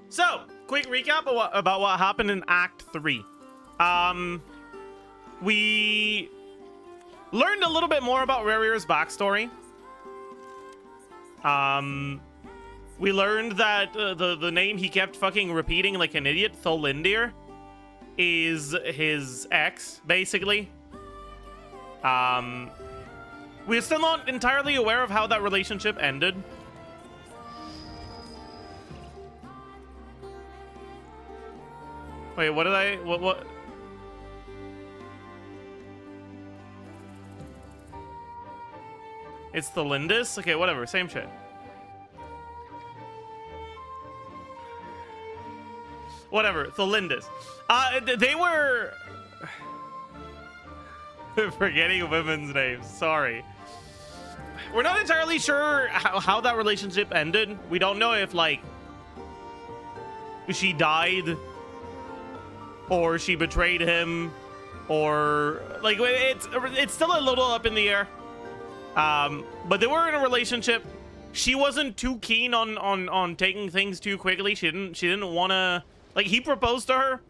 So, quick recap about what happened in Act 3. We learned a little bit more about Rerir's backstory. We learned that the name he kept fucking repeating like an idiot, Tholindis, is his ex, basically. We're still not entirely aware of how that relationship ended. Wait, what did I... What? It's tholindis? Okay, whatever. Same shit. Whatever. Tholindis. They were... Forgetting women's names. Sorry. We're not entirely sure how that relationship ended. We don't know if, like, she died or she betrayed him, or like it's still a little up in the air. But they were in a relationship. She wasn't too keen on taking things too quickly. She didn't want to, like, he proposed to her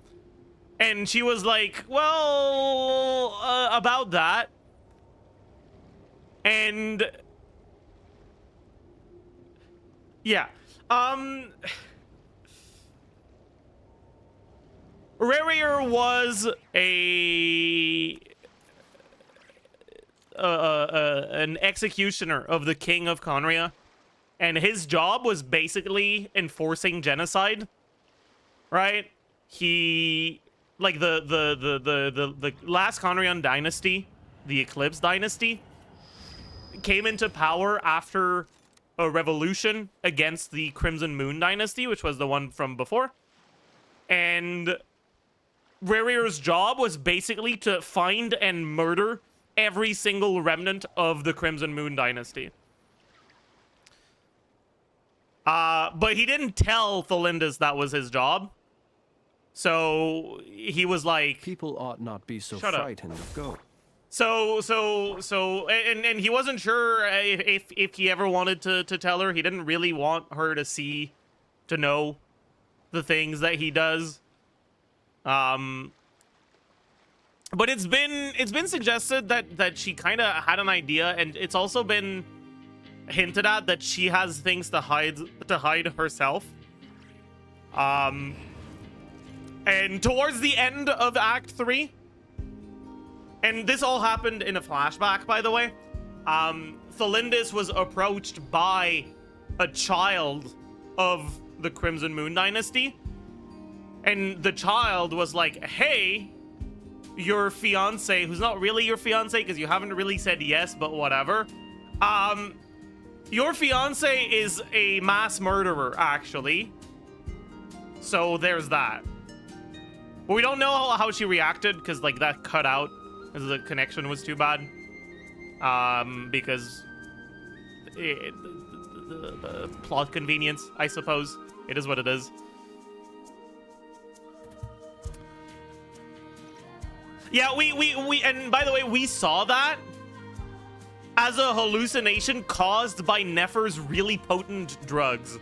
and she was like, well, about that. And yeah, Rerir was an executioner of the king of Conria, and his job was basically enforcing genocide. Right? He, like, the last Conrian dynasty, the Eclipse dynasty, came into power after a revolution against the Crimson Moon dynasty, which was the one from before. And Rerir's job was basically to find and murder every single remnant of the Crimson Moon dynasty. But he didn't tell Tholindis that was his job. So he was like, people ought not be so shut frightened. up. Go. And he wasn't sure if he ever wanted to tell her. He didn't really want her to know the things that he does. But it's been suggested that she kind of had an idea, and it's also been hinted at that she has things to hide herself. And towards the end of Act 3, and this all happened in a flashback, by the way, Tholindis was approached by a child of the Crimson Moon dynasty, and the child was like, hey, your fiance, who's not really your fiance because you haven't really said yes, but whatever, your fiance is a mass murderer, actually. So there's that. But we don't know how she reacted, because, like, that cut out because the connection was too bad. Because the plot convenience, I suppose. It is what it is. Yeah, we and by the way, we saw that as a hallucination caused by Nefer's really potent drugs.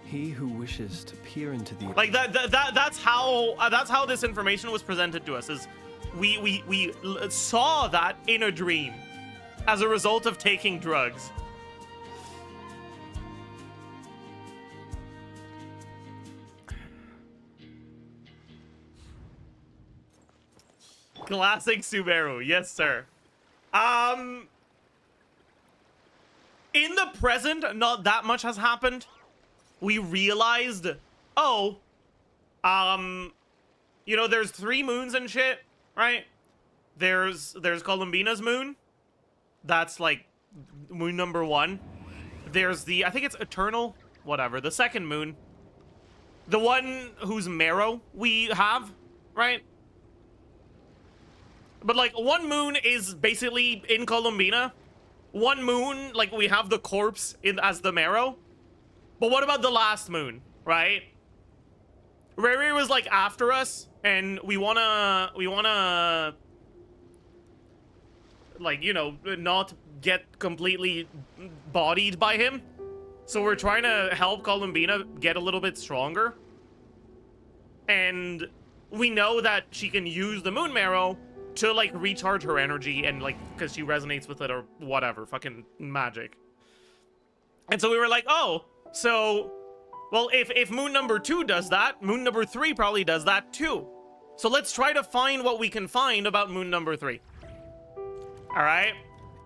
He who wishes to peer into the that's how this information was presented to us. Is we saw that in a dream as a result of taking drugs. Classic Subaru, yes sir. In the present, not that much has happened. We realized, oh, you know, there's 3 moons and shit, right? There's Columbina's moon. That's like moon number 1. There's the, I think it's Eternal, whatever, the second moon. The one whose marrow we have, right? But, like, one moon is basically in Columbina. One moon, like, we have the corpse as the marrow. But what about the last moon, right? Rerir was, like, after us, and we wanna, like, you know, not get completely bodied by him. So we're trying to help Columbina get a little bit stronger. And we know that she can use the moon marrow to, like, recharge her energy and, like, because she resonates with it or whatever. Fucking magic. And so we were like, oh, so, well, if moon number 2 does that, moon number 3 probably does that too. So let's try to find what we can find about moon number 3. All right?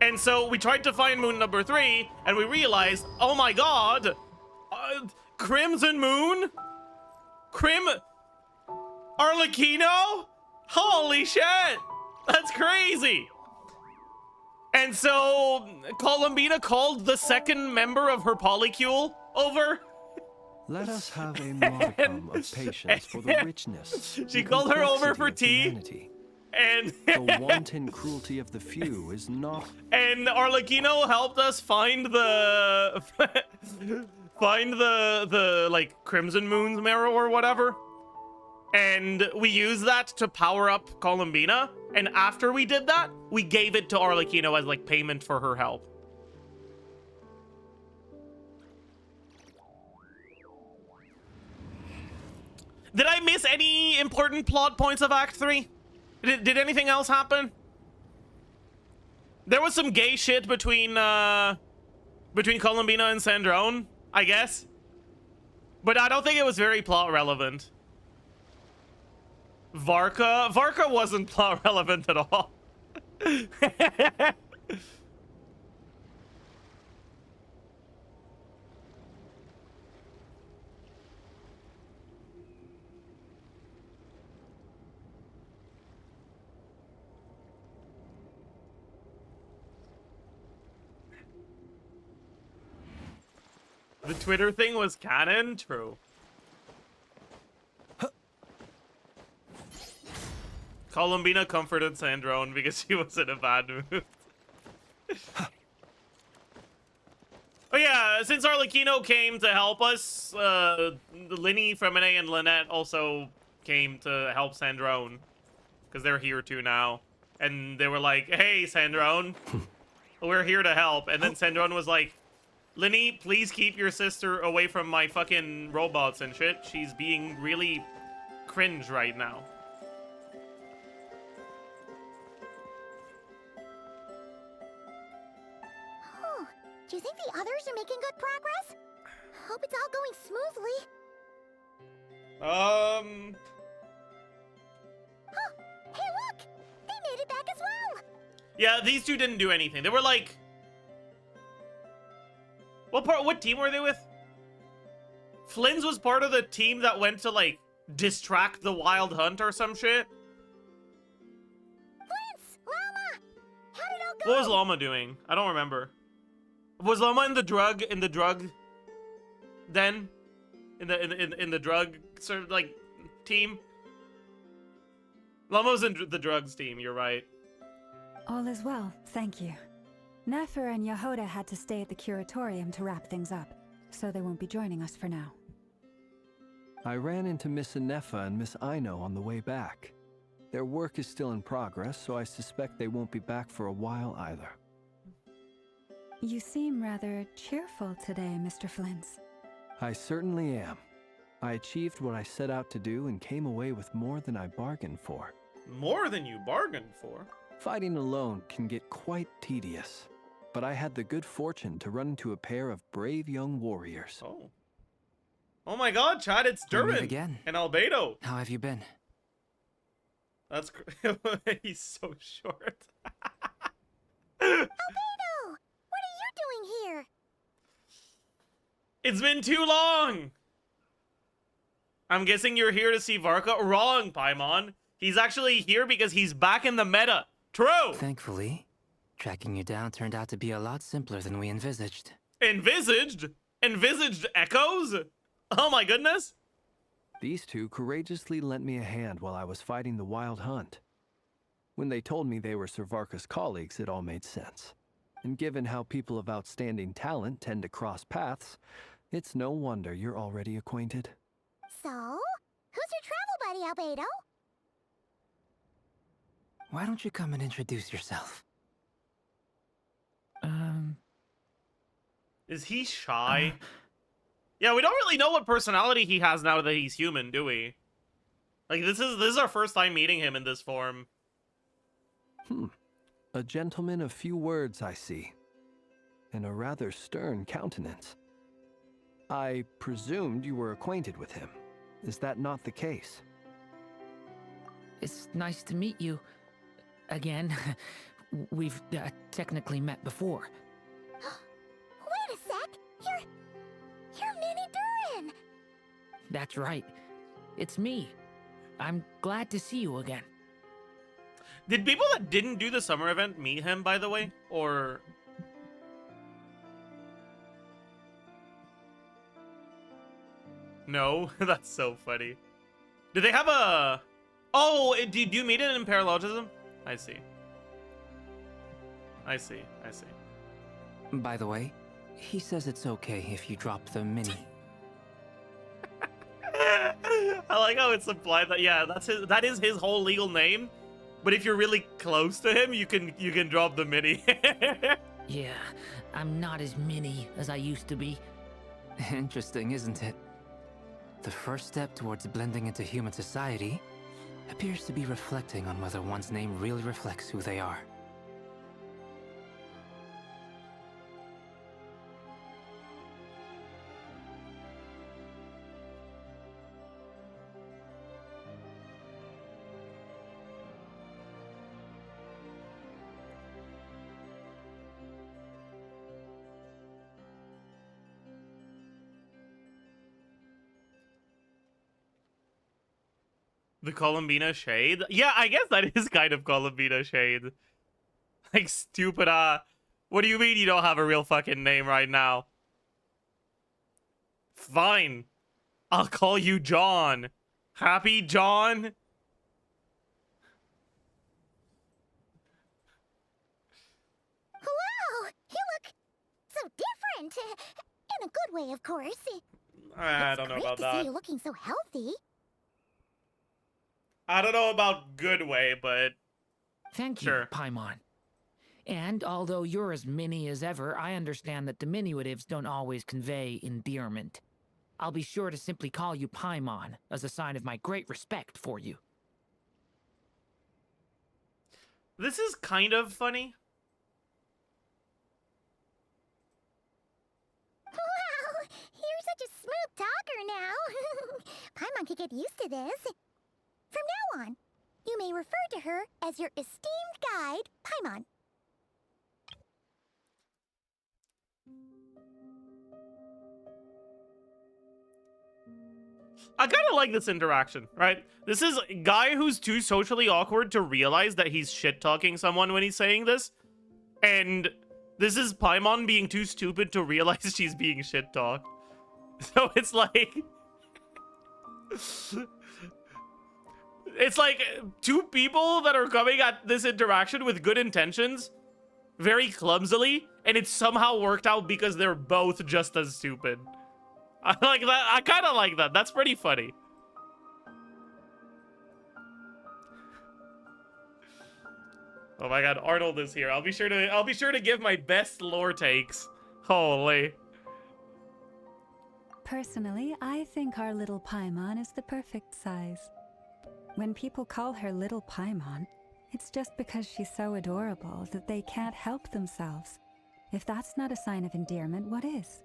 And so we tried to find moon number 3, and we realized, oh my god, Crimson Moon? Arlecchino? Holy shit! That's crazy! And so, Columbina called the second member of her polycule over. Let us have a modicum of patience for the richness. She called her over for tea. Humanity. And the wanton cruelty of the few is not. And Arlecchino helped us find the like Crimson Moon's marrow or whatever. And we used that to power up Columbina. And after we did that, we gave it to Arlecchino as like payment for her help. Did I miss any important plot points of Act 3? Did anything else happen? There was some gay shit between Columbina and Sandrone, I guess. But I don't think it was very plot relevant. Varka wasn't plot relevant at all. The Twitter thing was canon? True. Columbina comforted Sandrone because she was in a bad mood. Oh yeah, since Arlecchino came to help us, Linny, Femine, and Lynette also came to help Sandrone. Because they're here too now. And they were like, hey, Sandrone, we're here to help. And then Sandrone was like, Linny, please keep your sister away from my fucking robots and shit. She's being really cringe right now. Oh, do you think the others are making good progress? Hope it's all going smoothly. Oh, hey look! They made it back as well! Yeah, these two didn't do anything. They were like... What team were they with? Flynn's was part of the team that went to, like, distract the wild hunt or some shit. Flynn's! Lauma! How did it all go? What was Lauma doing? I don't remember. Was Lauma in the drug den? In the drug sort of, like, team? Lauma was in the drugs team, you're right. All is well, thank you. Nefer and Yehuda had to stay at the curatorium to wrap things up, so they won't be joining us for now. I ran into Miss Nefer and Miss Aino on the way back. Their work is still in progress, so I suspect they won't be back for a while either. You seem rather cheerful today, Mr. Flynn's. I certainly am. I achieved what I set out to do and came away with more than I bargained for. More than you bargained for? Fighting alone can get quite tedious, but I had the good fortune to run into a pair of brave young warriors. Oh. Oh my god, Chad, it's Durin again. and Albedo. How have you been? That's he's so short. Albedo! What are you doing here? It's been too long. I'm guessing you're here to see Varka. Wrong, Paimon. He's actually here because he's back in the meta. True. Thankfully, tracking you down turned out to be a lot simpler than we envisaged. Envisaged? Envisaged echoes? Oh my goodness. These two courageously lent me a hand while I was fighting the wild hunt. When they told me they were Sir Varka's colleagues, it all made sense. And given how people of outstanding talent tend to cross paths, it's no wonder you're already acquainted. So, who's your travel buddy, Albedo? Why don't you come and introduce yourself? Is he shy? Yeah, we don't really know what personality he has now that he's human, do we? Like, this is our first time meeting him in this form. A gentleman of few words, I see. And a rather stern countenance. I presumed you were acquainted with him. Is that not the case? It's nice to meet you. Again. We've technically met before. Wait a sec! You're Mini Durin! That's right. It's me. I'm glad to see you again. Did people that didn't do the summer event meet him, by the way? Or... No? That's so funny. Did they have a... Oh, did you meet it in paralogism? I see. I see. I see. By the way, he says it's okay if you drop the mini. I like how it's implied that, yeah, that is his whole legal name. But if you're really close to him, you can drop the mini. Yeah, I'm not as mini as I used to be. Interesting, isn't it? The first step towards blending into human society appears to be reflecting on whether one's name really reflects who they are. The Columbina shade? Yeah, I guess that is kind of Columbina shade. Like, stupid, what do you mean you don't have a real fucking name right now? Fine. I'll call you John. Happy John? Wow! You look so different! In a good way, of course. I don't know about It's great to see that. you looking so healthy. I don't know about good way, but Thank you, sure. Paimon. And although you're as mini as ever, I understand that diminutives don't always convey endearment. I'll be sure to simply call you Paimon as a sign of my great respect for you. This is kind of funny. Wow! You're such a smooth talker now. Paimon could get used to this. From now on, you may refer to her as your esteemed guide, Paimon. I kind of like this interaction, right? This is a guy who's too socially awkward to realize that he's shit-talking someone when he's saying this. And this is Paimon being too stupid to realize she's being shit-talked. So it's like... It's like two people that are coming at this interaction with good intentions, very clumsily, and it's somehow worked out because they're both just as stupid. I like that. I kind of like that. That's pretty funny. Oh my god, Arnold is here. I'll be sure to give my best lore takes. Holy. Personally, I think our little Paimon is the perfect size. When people call her Little Paimon, it's just because she's so adorable that they can't help themselves. If that's not a sign of endearment, what is?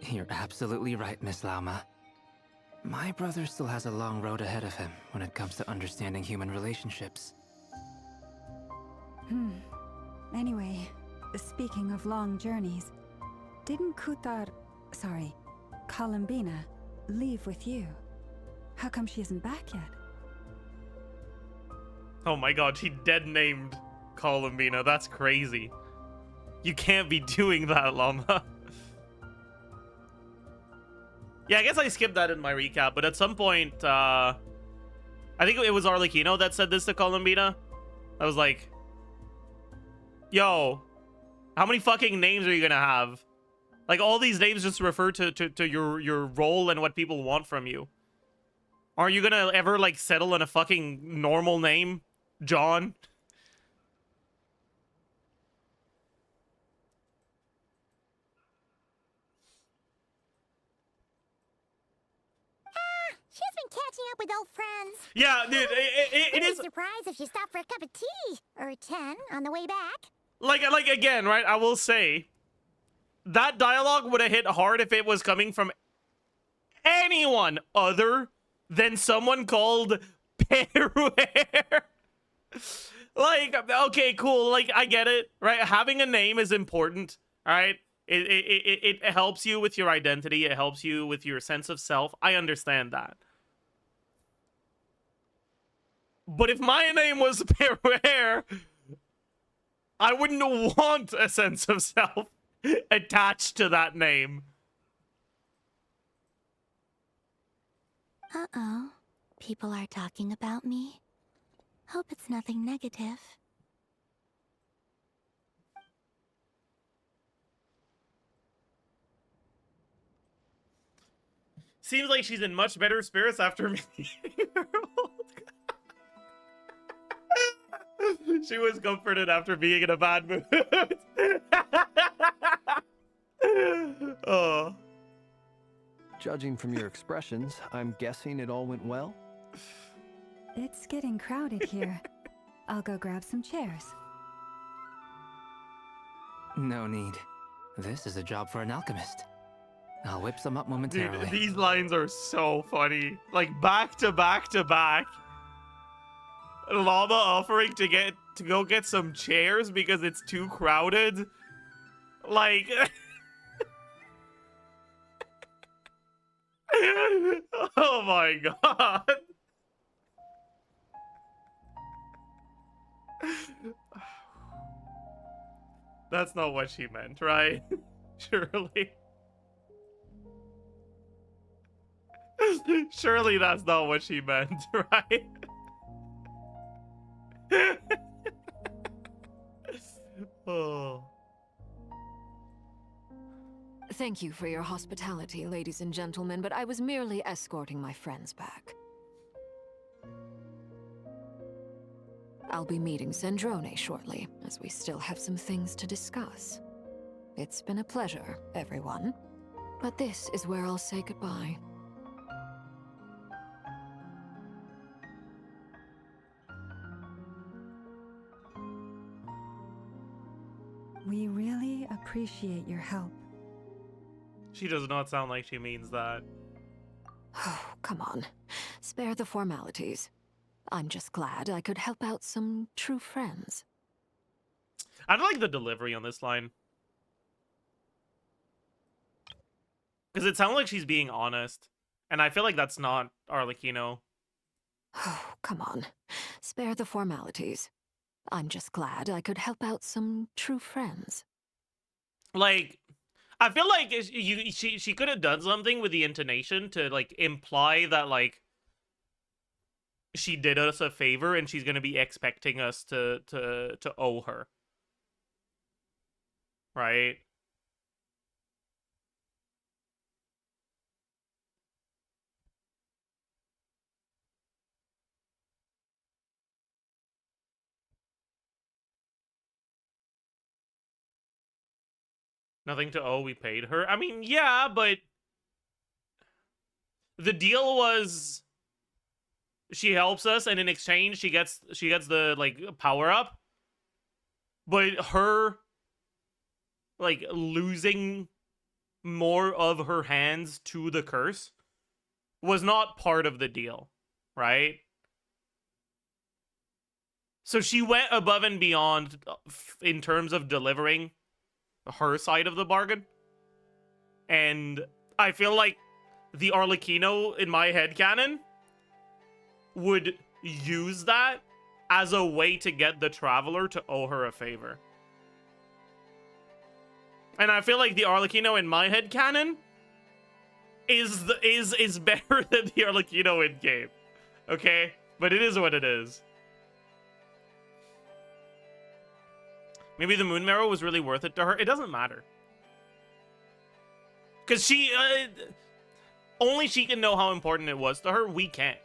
You're absolutely right, Miss Lauma. My brother still has a long road ahead of him when it comes to understanding human relationships. Anyway, speaking of long journeys, didn't Columbina, leave with you? How come she isn't back yet? Oh my god, she dead named Columbina. That's crazy. You can't be doing that, Llama. Yeah, I guess I skipped that in my recap, but at some point, I think it was Arlecchino that said this to Columbina. I was like, yo, how many fucking names are you gonna have? Like, all these names just refer to your role and what people want from you. Are you gonna ever, like, settle on a fucking normal name? John? She's been catching up with old friends. Yeah, dude, it I'd be is... surprised if she stopped for a cup of tea. Or 10 on the way back. Like, again, right, I will say, that dialogue would have hit hard if it was coming from anyone other than someone called Peruer. Like, okay, cool, like, I get it, right? Having a name is important, right? It helps you with your identity, it helps you with your sense of self. I understand that. But if my name was Peruer, I wouldn't want a sense of self attached to that name. Uh-oh. People are talking about me. Hope it's nothing negative. Seems like she's in much better spirits after meeting her old guy. She was comforted after being in a bad mood. Oh. Judging from your expressions, I'm guessing it all went well? It's getting crowded here. I'll go grab some chairs. No need. This is a job for an alchemist. I'll whip some up momentarily. Dude, these lines are so funny. Like, back to back to back. Llama offering to go get some chairs because it's too crowded. Like... Oh my god. That's not what she meant, right? Surely. Surely that's not what she meant, right? Oh. Thank you for your hospitality, ladies and gentlemen, but I was merely escorting my friends back. I'll be meeting Sandrone shortly, as we still have some things to discuss. It's been a pleasure, everyone. But this is where I'll say goodbye. We really appreciate your help. She does not sound like she means that. Oh, come on. Spare the formalities. I'm just glad I could help out some true friends. I don't like the delivery on this line. Because it sounds like she's being honest. And I feel like that's not Arlecchino. Oh, come on. Spare the formalities. I'm just glad I could help out some true friends. Like, I feel like she could have done something with the intonation to, like, imply that, like, she did us a favor and she's gonna be expecting us to owe her. Right? Nothing to owe, we paid her. I mean, yeah, but the deal was she helps us and in exchange she gets the, like, power up. But her, like, losing more of her hands to the curse was not part of the deal, right? So she went above and beyond in terms of delivering her side of the bargain. And I feel like the Arlecchino in my headcanon would use that as a way to get the Traveler to owe her a favor. And I feel like the Arlecchino in my headcanon is better than the Arlecchino in game. Okay? But it is what it is. Maybe the moon marrow was really worth it to her. It doesn't matter. Because she... only she can know how important it was to her. We can't.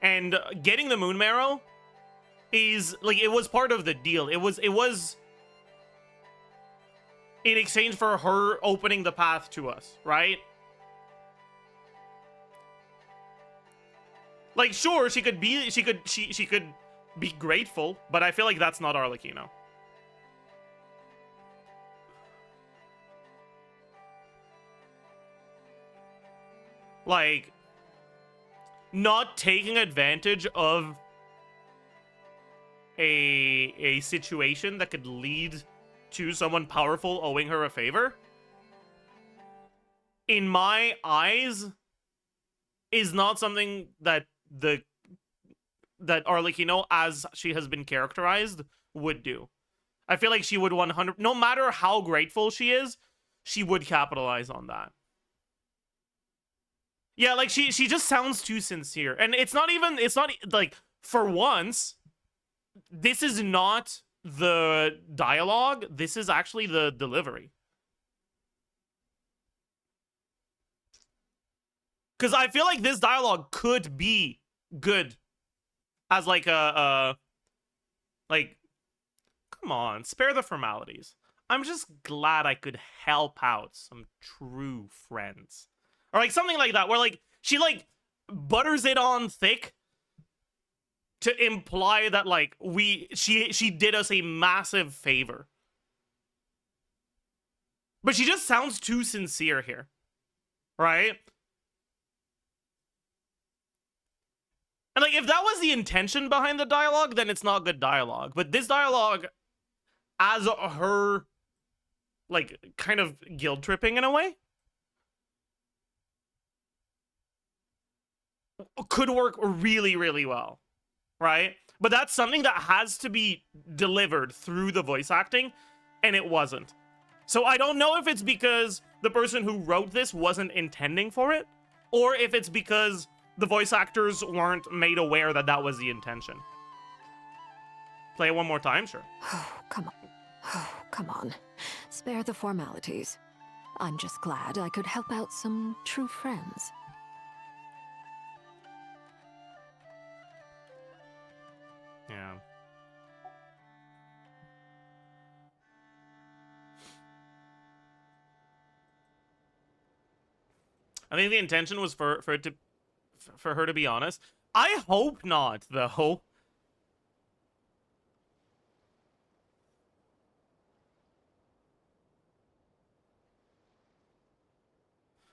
And getting the moon marrow is like, it was part of the deal. It was in exchange for her opening the path to us, right? Like, sure, she could be grateful, but I feel like that's not Arlecchino. Like, not taking advantage of a situation that could lead to someone powerful owing her a favor, in my eyes, is not something that Arlecchino, as she has been characterized, would do. I feel like she would 100, no matter how grateful she is, she would capitalize on that. Yeah, like, she just sounds too sincere. And it's not like, for once, this is not the dialogue, this is actually the delivery. Because I feel like this dialogue could be good as like like, come on, spare the formalities. I'm just glad I could help out some true friends. Or like something like that, where like she like butters it on thick to imply that like she did us a massive favor. But she just sounds too sincere here. Right? And like, if that was the intention behind the dialogue, then it's not good dialogue. But this dialogue, as her like kind of guilt tripping in a way, could work really, really well, right? But that's something that has to be delivered through the voice acting, and it wasn't. So I don't know if it's because the person who wrote this wasn't intending for it, or if it's because the voice actors weren't made aware that that was the intention. Play it one more time, sure. Oh, come on. Oh, come on. Spare the formalities. I'm just glad I could help out some true friends. Yeah. I think the intention was for her to be honest. I hope not, though.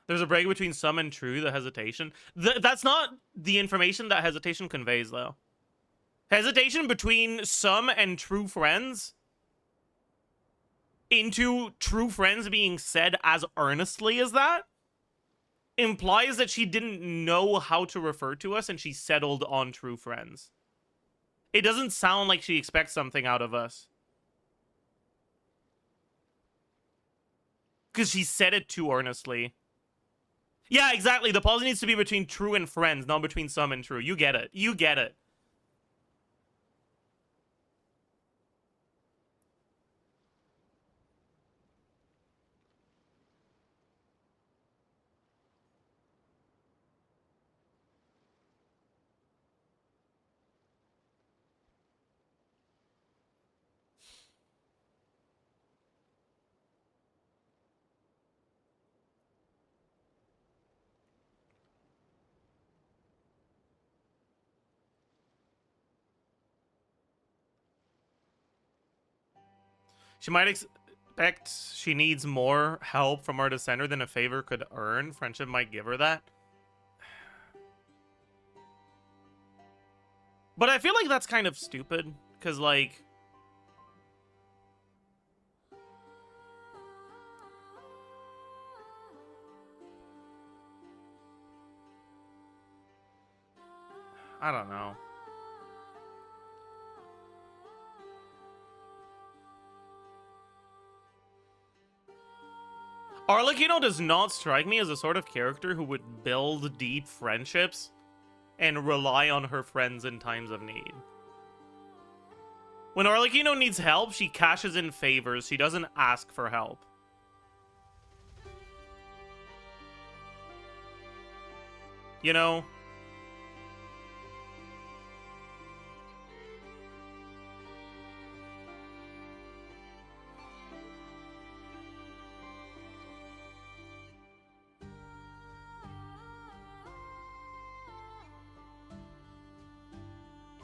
There's a break between some and true, the hesitation. That's not the information that hesitation conveys, though. Hesitation between some and true friends into true friends being said as earnestly as that implies that she didn't know how to refer to us and she settled on true friends. It doesn't sound like she expects something out of us. Because she said it too earnestly. Yeah, exactly. The pause needs to be between true and friends, not between some and true. You get it. You get it. She might expect she needs more help from our descender than a favor could earn. Friendship might give her that. But I feel like that's kind of stupid, because, like, I don't know. Arlecchino does not strike me as a sort of character who would build deep friendships and rely on her friends in times of need. When Arlecchino needs help, she cashes in favors. She doesn't ask for help. You know?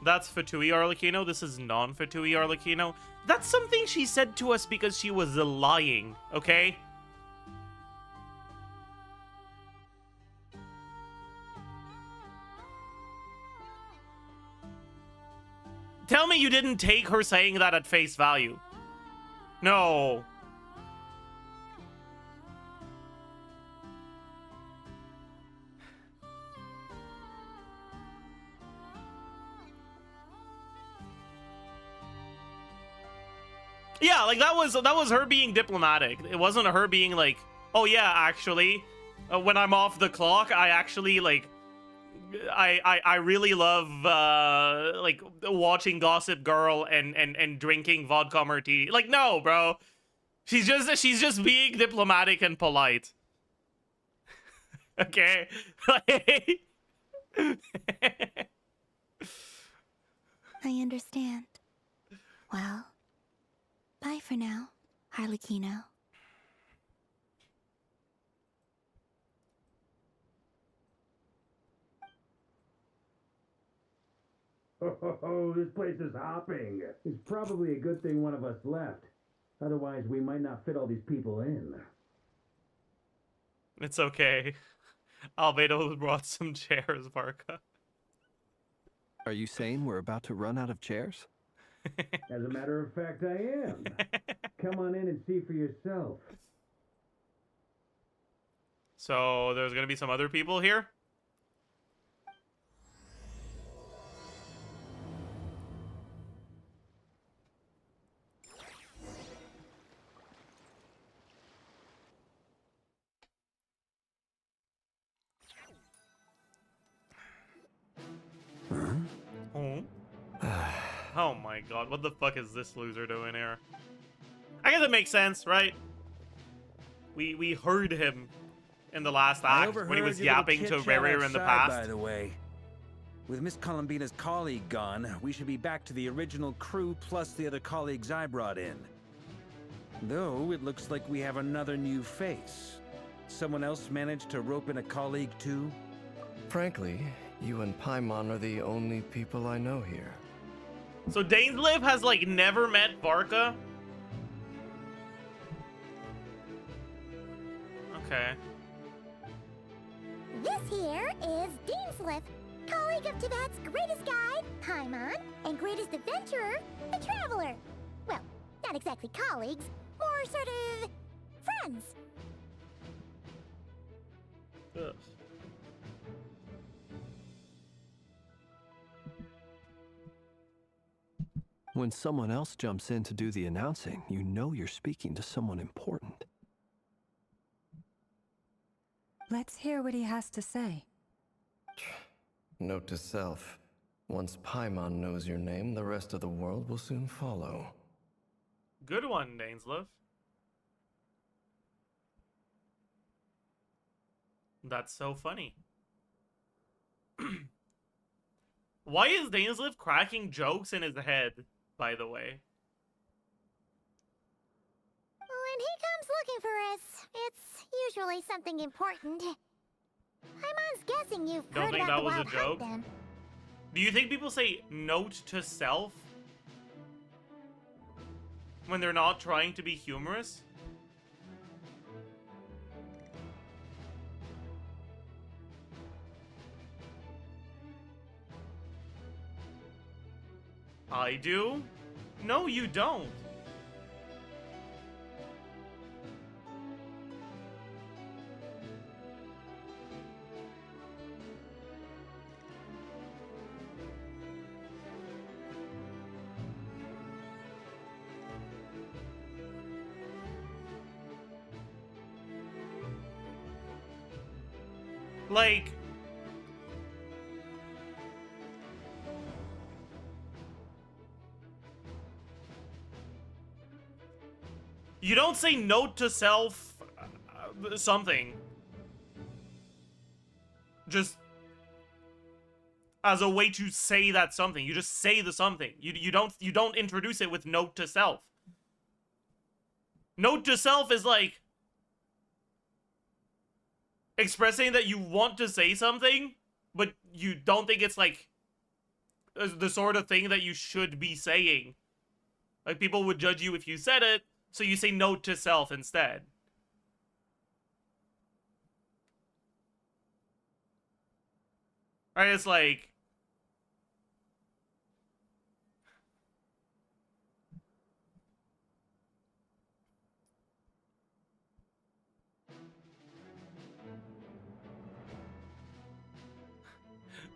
That's Fatui Arlecchino. This is non-Fatui Arlecchino. That's something she said to us because she was lying, okay? Tell me you didn't take her saying that at face value. No. Yeah, like that was her being diplomatic. It wasn't her being like, "Oh yeah, actually, when I'm off the clock, I actually like I really love like watching Gossip Girl and drinking vodka martini." Like, no, bro. She's just being diplomatic and polite. Okay? I understand. Well, bye for now, Arlecchino. Oh, this place is hopping. It's probably a good thing one of us left. Otherwise, we might not fit all these people in. It's okay. Albedo brought some chairs, Varka. Are you saying we're about to run out of chairs? As a matter of fact, I am. Come on in and see for yourself. So there's gonna be some other people here? Oh my god, what the fuck is this loser doing here? I guess it makes sense, right? We heard him in the last act when he was yapping to Rerir in the past. By the way, with Miss Columbina's colleague gone, we should be back to the original crew plus the other colleagues I brought in. Though it looks like we have another new face. Someone else managed to rope in a colleague too? Frankly, you and Paimon are the only people I know here. So dainsleif has like never met Varka? Okay. This here is dainsleif, colleague of Tibet's greatest guide, Paimon, and greatest adventurer, the Traveler. Well, not exactly colleagues, more sort of friends. Ugh. When someone else jumps in to do the announcing, you know you're speaking to someone important. Let's hear what he has to say. Note to self. Once Paimon knows your name, the rest of the world will soon follow. Good one, dainsleif. That's so funny. Why is dainsleif cracking jokes in his head, by the way? When he comes looking for us, it's usually something important. Paimon's guessing you've Don't heard think about that the was a wild joke? hunt then. Do you think people say note to self when they're not trying to be humorous? I do? No, you don't. Like, you don't say note to self something just as a way to say that something. You just say the something. You don't introduce it with note to self. Note to self is like expressing that you want to say something, but you don't think it's like the sort of thing that you should be saying. Like, people would judge you if you said it, so you say note to self instead. Right, it's like...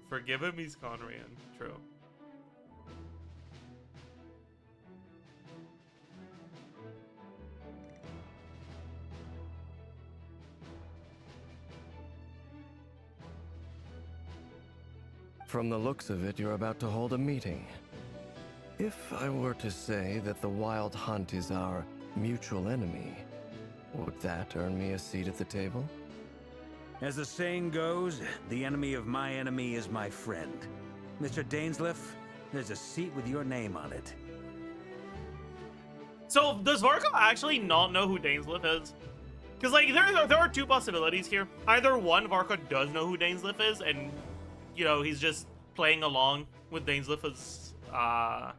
Forgive him, he's Conrayan. True. From the looks of it, you're about to hold a meeting. If I were to say that the Wild Hunt is our mutual enemy, would that earn me a seat at the table? As the saying goes, the enemy of my enemy is my friend. Mr. Dainsleif, there's a seat with your name on it. So, does Varka actually not know who Dainsleif is? Because, like, there are two possibilities here. Either one, Varka does know who Dainsleif is, and, you know, he's just playing along with Dainsleif's, I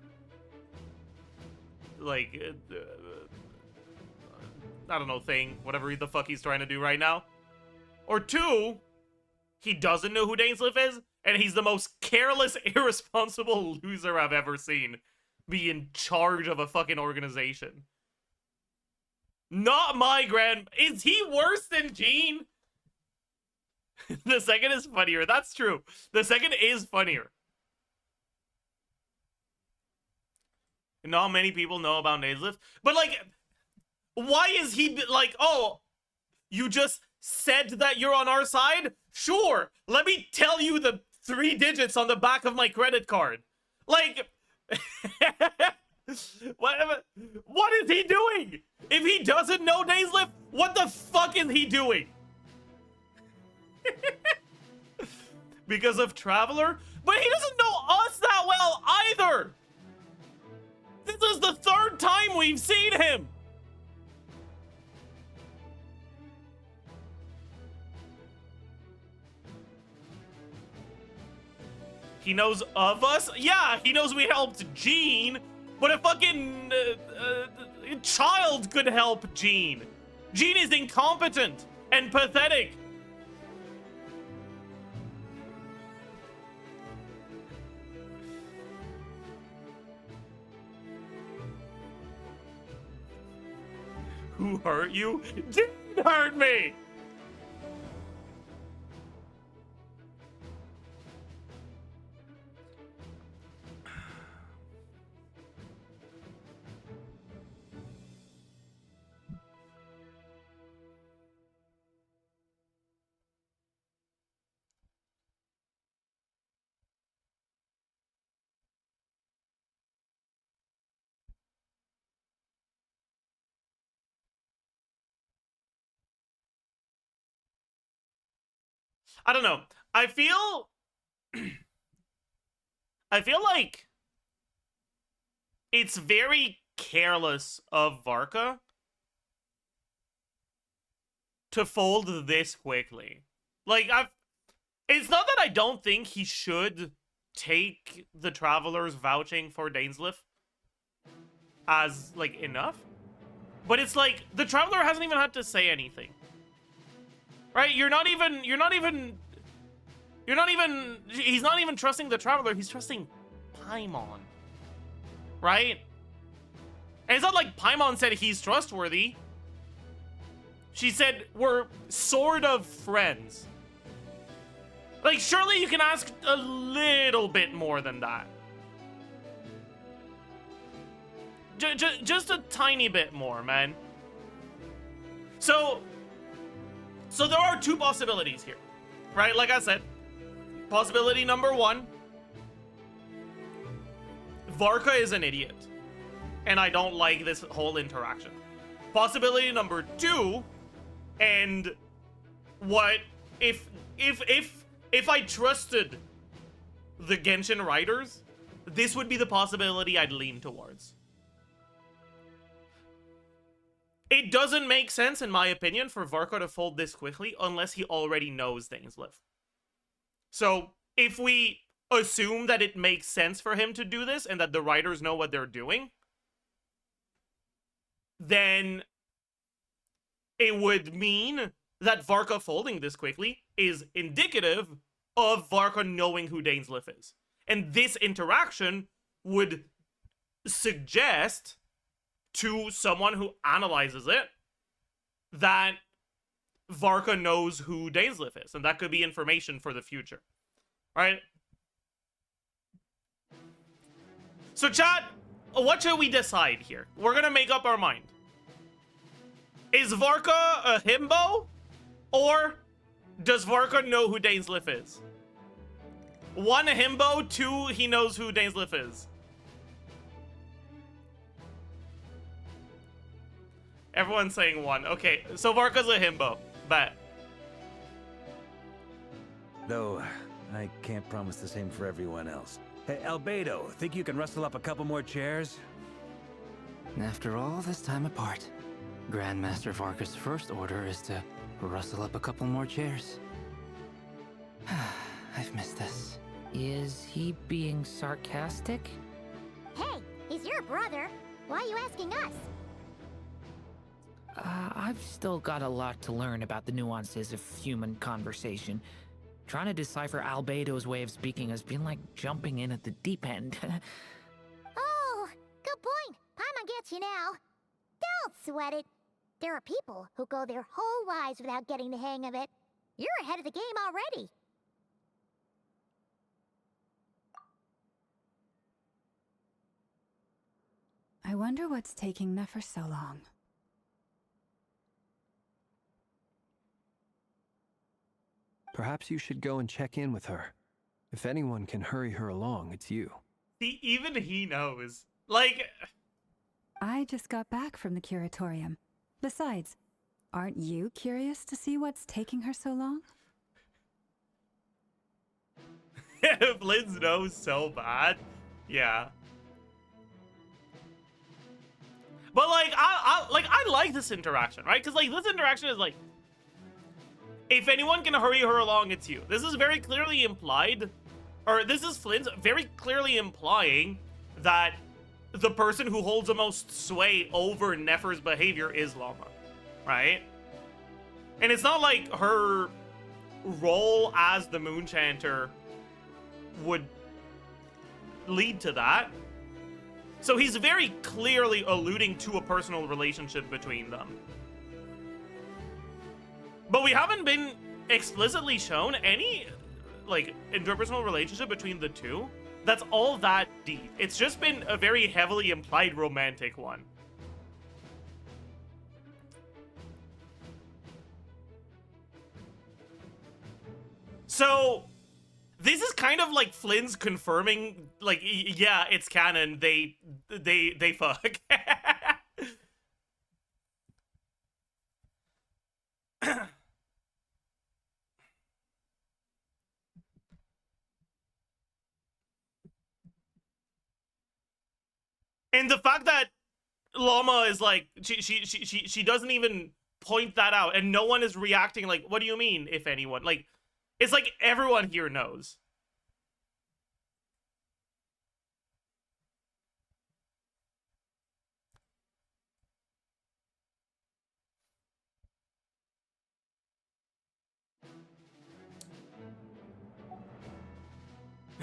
don't know, thing, whatever the fuck he's trying to do right now. Or two, he doesn't know who Dainsleif is, and he's the most careless, irresponsible loser I've ever seen be in charge of a fucking organization. Not my grand... Is he worse than Gene? The second is funnier. That's true. The second is funnier. Not many people know about Dainsleif. But, like, why is he, like, oh, you just said that you're on our side? Sure, let me tell you the 3 digits on the back of my credit card. Like, what is he doing? If he doesn't know Dainsleif, what the fuck is he doing? Because of Traveler? But he doesn't know us that well either! This is the 3rd time we've seen him! He knows of us? Yeah, he knows we helped Gene, but a fucking child could help Gene. Gene is incompetent and pathetic. Who hurt you? Gene hurt me! I don't know. I feel like it's very careless of Varka to fold this quickly. Like, it's not that I don't think he should take the Traveler's vouching for Dainsleif as, like, enough. But it's like, the Traveler hasn't even had to say anything. Right? He's not even trusting the Traveler, he's trusting Paimon. Right? And it's not like Paimon said he's trustworthy. She said we're sort of friends. Like, surely you can ask a little bit more than that. Just a tiny bit more, man. So there are 2 possibilities here, right? Like I said, possibility number 1, Varka is an idiot, and I don't like this whole interaction. Possibility number 2, and what if I trusted the Genshin writers, this would be the possibility I'd lean towards. It doesn't make sense, in my opinion, for Varka to fold this quickly unless he already knows Dainsleif. So, if we assume that it makes sense for him to do this and that the writers know what they're doing, then it would mean that Varka folding this quickly is indicative of Varka knowing who dainsleif is. And this interaction would suggest to someone who analyzes it that Varka knows who dainsleif is, and that could be information for the future. Right? So chat, what should we decide here? We're gonna make up our mind. Is Varka a himbo? Or does Varka know who dainsleif is? 1, a himbo. 2, he knows who dainsleif is. Everyone's saying 1. Okay, so Varka's a himbo. Bet. Though, I can't promise the same for everyone else. Hey, Albedo, think you can rustle up a couple more chairs? After all this time apart, Grandmaster Varka's first order is to rustle up a couple more chairs. I've missed this. Is he being sarcastic? Hey, he's your brother. Why are you asking us? I've still got a lot to learn about the nuances of human conversation. Trying to decipher Albedo's way of speaking has been like jumping in at the deep end. Oh, good point. Paimon gets you now. Don't sweat it. There are people who go their whole lives without getting the hang of it. You're ahead of the game already. I wonder what's taking Nefer so long. Perhaps you should go and check in with her. If anyone can hurry her along, it's you. See, even he knows. Like... I just got back from the curatorium. Besides, aren't you curious to see what's taking her so long? Blizz knows so bad. Yeah. But like, I like this interaction, right? Because like, this interaction is like, if anyone can hurry her along, it's you. This is very clearly implied, or this is Flynn's very clearly implying that the person who holds the most sway over Nefer's behavior is Lauma, right? And it's not like her role as the Moon Chanter would lead to that. So he's very clearly alluding to a personal relationship between them. But we haven't been explicitly shown any, like, interpersonal relationship between the two that's all that deep. It's just been a very heavily implied romantic one. So, this is kind of like Flynn's confirming, like, yeah, it's canon, they fuck. And the fact that Lauma is like, she doesn't even point that out, and no one is reacting like, what do you mean, if anyone? Like, it's like everyone here knows.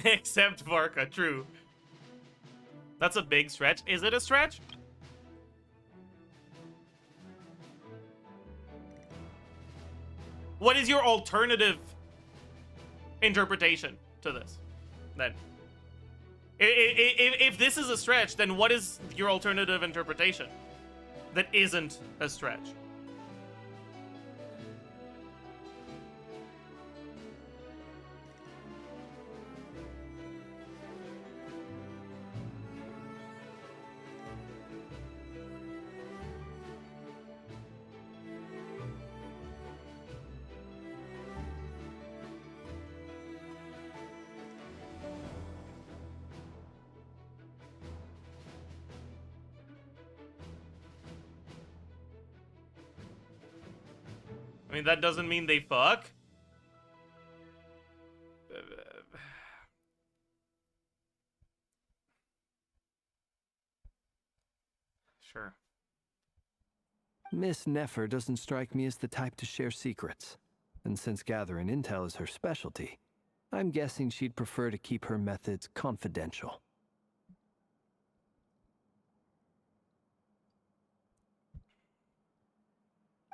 Except Varka, true. That's a big stretch. Is it a stretch? What is your alternative interpretation to this, then? If this is a stretch, then what is your alternative interpretation that isn't a stretch? I mean, that doesn't mean they fuck. Sure. Miss Nefer doesn't strike me as the type to share secrets. And since gathering intel is her specialty, I'm guessing she'd prefer to keep her methods confidential.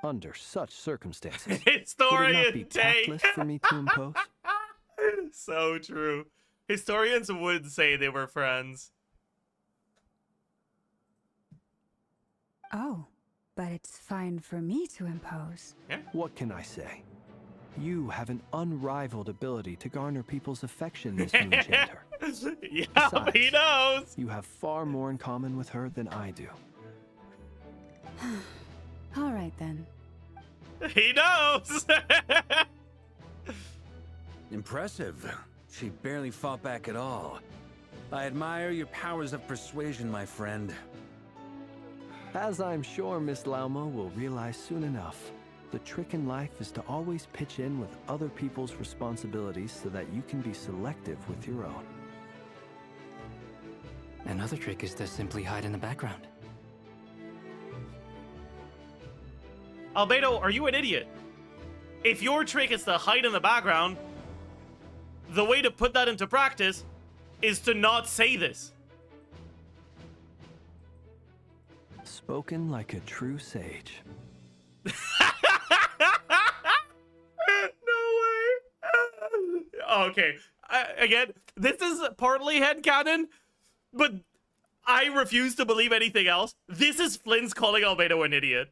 Under such circumstances, would it not be tactless for me to impose? So true. Historians would say they were friends. Oh, but it's fine for me to impose. Yeah. What can I say? You have an unrivaled ability to garner people's affection, Miss Moonchanger. Yeah, Besides, he knows. You have far more in common with her than I do. All right then. He knows. Impressive. She barely fought back at all. I admire your powers of persuasion, my friend. As I'm sure Miss Lauma will realize soon enough, the trick in life is to always pitch in with other people's responsibilities so that you can be selective with your own. Another trick is to simply hide in the background. Albedo, are you an idiot? If your trick is to hide in the background, the way to put that into practice is to not say this. Spoken like a true sage. No way. Okay. Again, this is partly headcanon, but I refuse to believe anything else. This is Flynn's calling Albedo an idiot.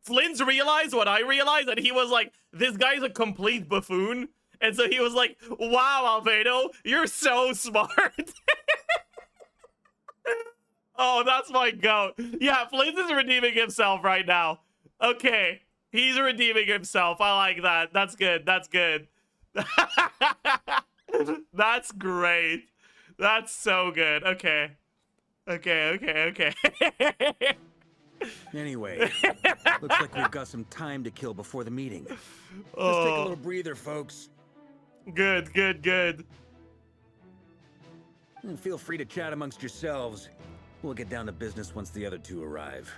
Flynn's realized what I realized, and he was like, this guy's a complete buffoon. And so he was like, wow, Albedo, you're so smart. Oh, that's my goat. Yeah, Flynn's is redeeming himself right now. Okay, he's redeeming himself. I like that. That's good. That's good. That's great. That's so good. Okay. Okay. Anyway, looks like we've got some time to kill before the meeting. Just take a little breather, folks. Good. And feel free to chat amongst yourselves. We'll get down to business once the other two arrive.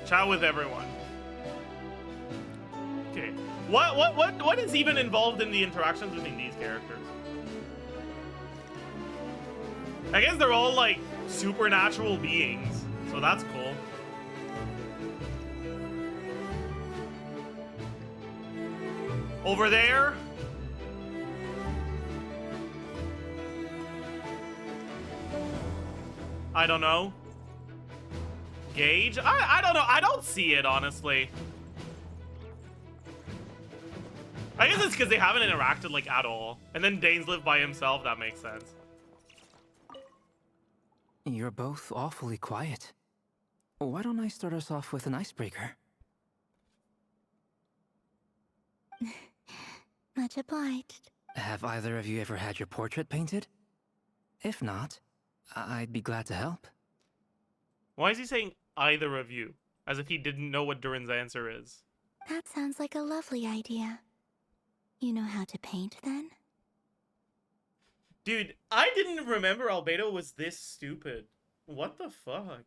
Chat with everyone. Okay. What is even involved in the interactions between these characters? I guess they're all like supernatural beings, so that's cool. Over there. I don't know. Gage? I don't know. I don't see it, honestly. I guess it's because they haven't interacted, like, at all. And then dainsleif by himself, that makes sense. You're both awfully quiet. Why don't I start us off with an icebreaker? Much obliged. Have either of you ever had your portrait painted? If not, I'd be glad to help. Why is he saying either of you? As if he didn't know what Durin's answer is. That sounds like a lovely idea. You know how to paint, then? Dude, I didn't remember Albedo was this stupid. What the fuck?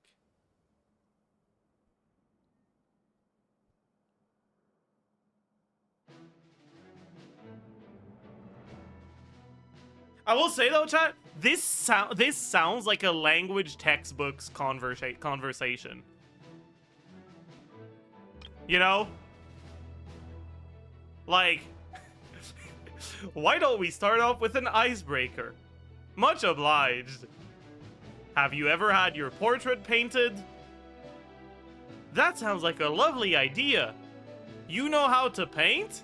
I will say though, chat, this sounds like a language textbook's conversation. You know? Like, why don't we start off with an icebreaker? Much obliged. Have you ever had your portrait painted? That sounds like a lovely idea. You know how to paint?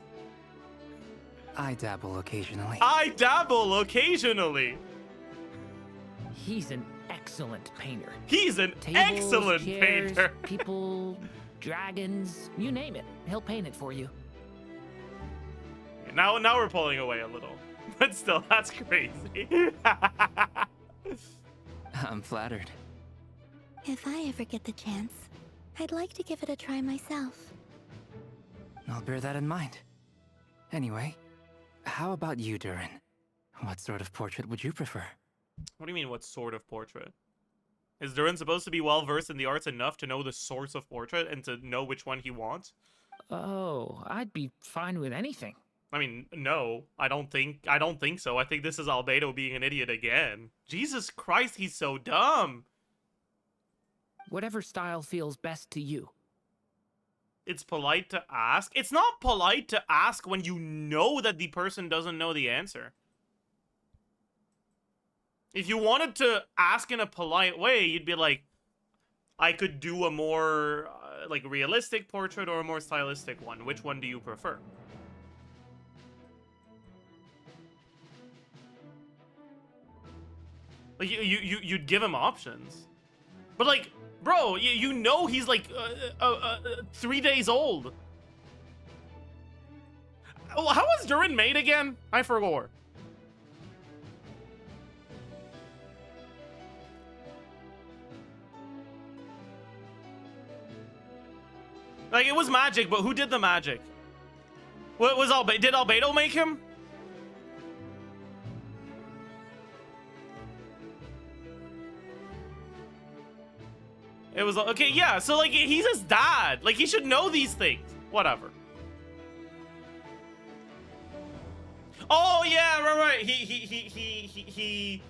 I dabble occasionally. I dabble occasionally. He's an excellent painter. He's an Tables, excellent chairs, painter. people, dragons, you name it. He'll paint it for you. Now we're pulling away a little. But still, that's crazy. I'm flattered. If I ever get the chance, I'd like to give it a try myself. I'll bear that in mind. Anyway, How about you, Durin? What sort of portrait would you prefer? What do you mean, what sort of portrait? Is Durin supposed to be well-versed in the arts enough to know the source of portrait and to know which one he wants? Oh, I'd be fine with anything. I mean, no, I don't think so. I think this is Albedo being an idiot again. Jesus Christ, he's so dumb. Whatever style feels best to you. It's polite to ask. It's not polite to ask when you know that the person doesn't know the answer. If you wanted to ask in a polite way, you'd be like, I could do a more, like, realistic portrait or a more stylistic one. Which one do you prefer? Like, you'd give him options. But, like, bro, you know he's, like, 3 days old. How was Durin made again? I forgot. Like, it was magic, but who did the magic? What was did Albedo make him? It was, okay, yeah, so, like, he's his dad. Like, he should know these things. Whatever. Oh, yeah, right. He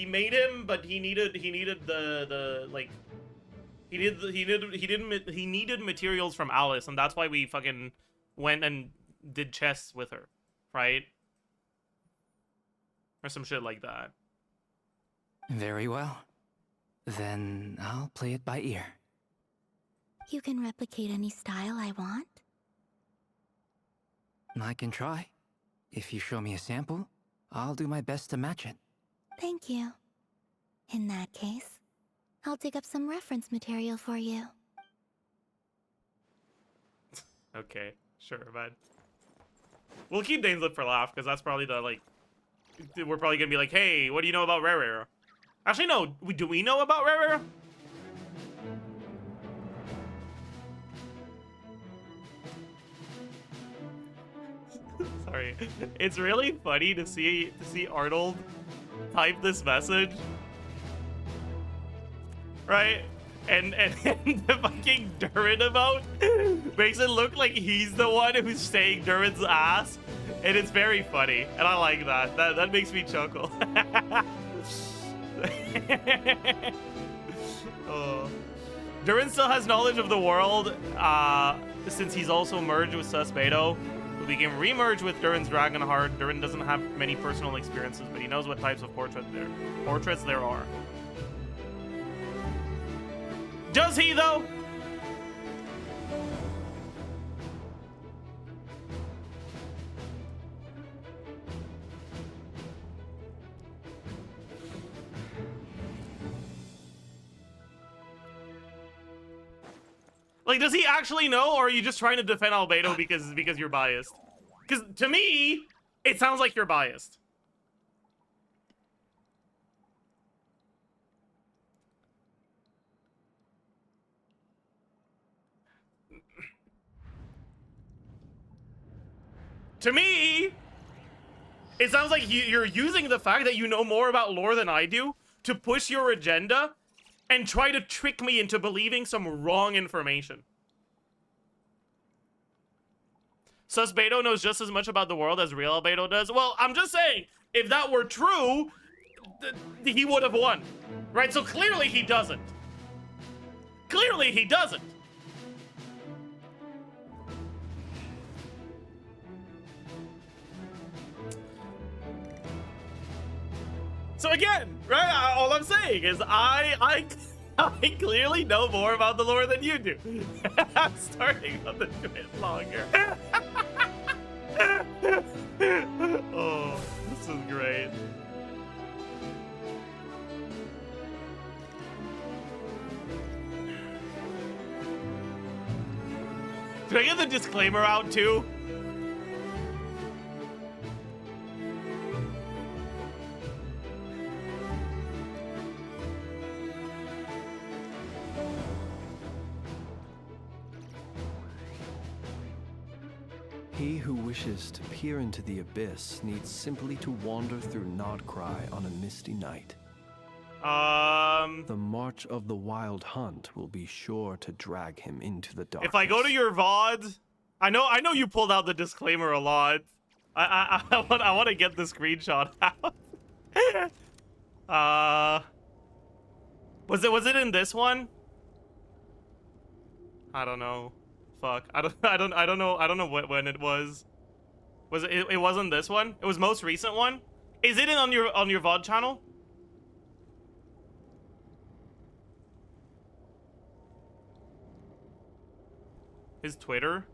made him, but he needed the like, he needed materials from Alice, and that's why we fucking went and did chests with her, right? Or some shit like that. Very well. Then I'll play it by ear. You can replicate any style I want? I can try. If you show me a sample, I'll do my best to match it. Thank you. In that case, I'll dig up some reference material for you. Okay, sure, man. We'll keep dainsleif for laugh, because that's probably the, like... We're probably gonna be like, hey, what do you know about rerir? Actually, no. Do we know about rerir? Sorry. It's really funny to see Arnold type this message. Right? And the fucking Durin emote makes it look like he's the one who's saying Durin's ass. And it's very funny. And I like that. That makes me chuckle. Oh. Durin still has knowledge of the world, since he's also merged with Susbedo, who became remerged with Durin's dragon heart. Durin doesn't have many personal experiences, but he knows what types of portraits there are. Does he, though? Like, does he actually know, or are you just trying to defend Albedo because you're biased? Because to me, it sounds like you're biased. To me, it sounds like you're using the fact that you know more about lore than I do to push your agenda and try to trick me into believing some wrong information. Susbedo knows just as much about the world as real Albedo does. Well, I'm just saying, if that were true, he would have won. Right? So clearly he doesn't. Clearly he doesn't. So again, right, all I'm saying is I clearly know more about the lore than you do. I'm starting on the bit longer. Oh, this is great. Did I get the disclaimer out too? He who wishes to peer into the abyss needs simply to wander through Nod Krai on a misty night. The march of the wild hunt will be sure to drag him into the darkness. If I go to your VOD, I know you pulled out the disclaimer a lot. I want to get the screenshot out. Was it in this one? I don't know. Fuck. I don't know when it was. Was it wasn't this one? It was most recent one? Is it on your VOD channel? His Twitter?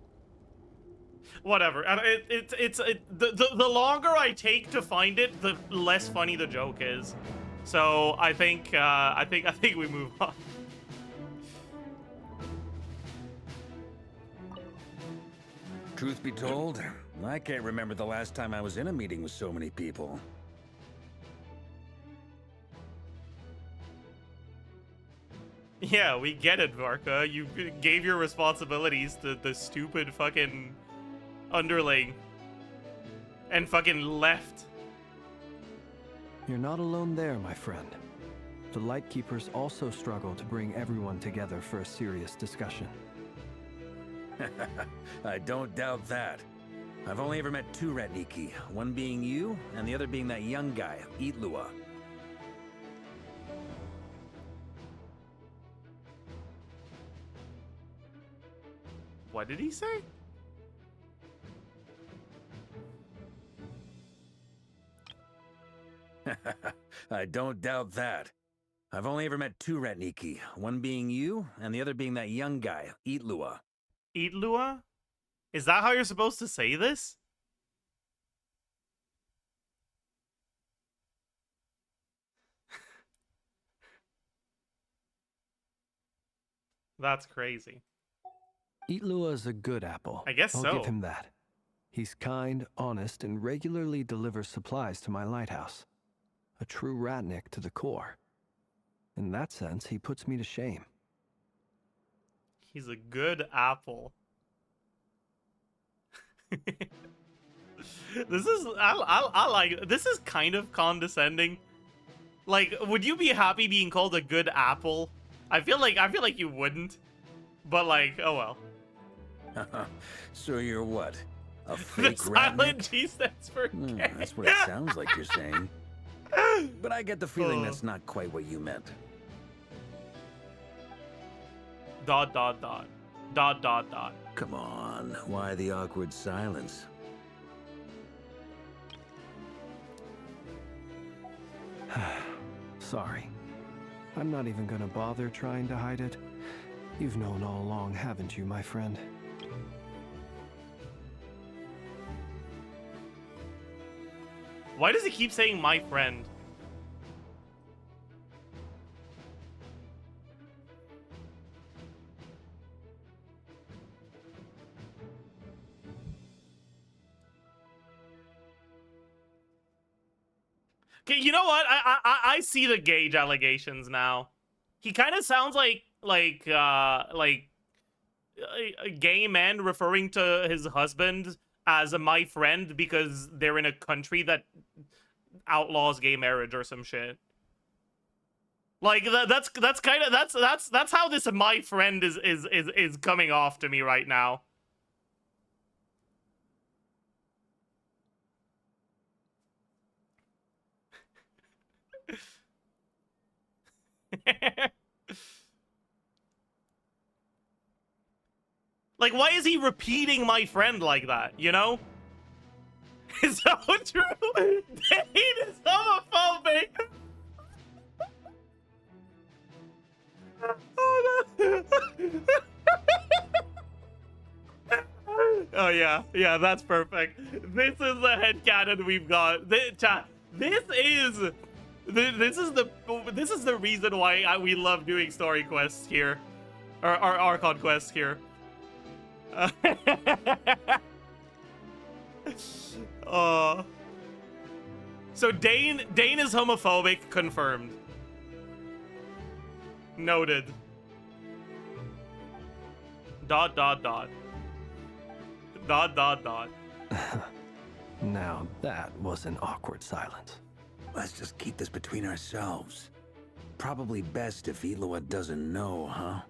Whatever. The longer I take to find it, the less funny the joke is. So I think we move on. Truth be told, I can't remember the last time I was in a meeting with so many people. Yeah, we get it, Varka. You gave your responsibilities to the stupid fucking underling and fucking left. You're not alone there, my friend. The Lightkeepers also struggle to bring everyone together for a serious discussion. I don't doubt that. I've only ever met two Ratniki, one being you, and the other being that young guy, Itlua. What did he say? I don't doubt that. I've only ever met two Ratniki, one being you, and the other being that young guy, Itlua. Itlua? Is that how you're supposed to say this? That's crazy. Itlua is a good apple. I guess I'll so. give him that. He's kind, honest, and regularly delivers supplies to my lighthouse. A true ratnik to the core. In that sense, he puts me to shame. He's a good apple. This is I like this is kind of condescending. Like, would you be happy being called a good apple? I feel like you wouldn't. But like, oh well. So you're what? A The fake silent Ratnik? G stands for gay. That's what it sounds like you're saying. But I get the feeling that's not quite what you meant. ... Come on, why the awkward silence? Sorry. I'm not even gonna bother trying to hide it. You've known all along, haven't you, my friend? Why does he keep saying my friend? Okay, you know what? I see the Gage allegations now. He kind of sounds like a gay man referring to his husband as my friend because they're in a country that outlaws gay marriage or some shit. Like that's how this my friend is coming off to me right now. Like, why is he repeating my friend like that, you know? It's so true. Dane is homophobic. Oh, no. Oh, yeah, that's perfect. This is the headcanon we've got. This is the reason why we love doing story quests here, or Archon quests here. So Dane is homophobic, confirmed. Noted. ... Dot, dot, dot. Now that was an awkward silence. Let's just keep this between ourselves. Probably best if Eloa doesn't know, huh?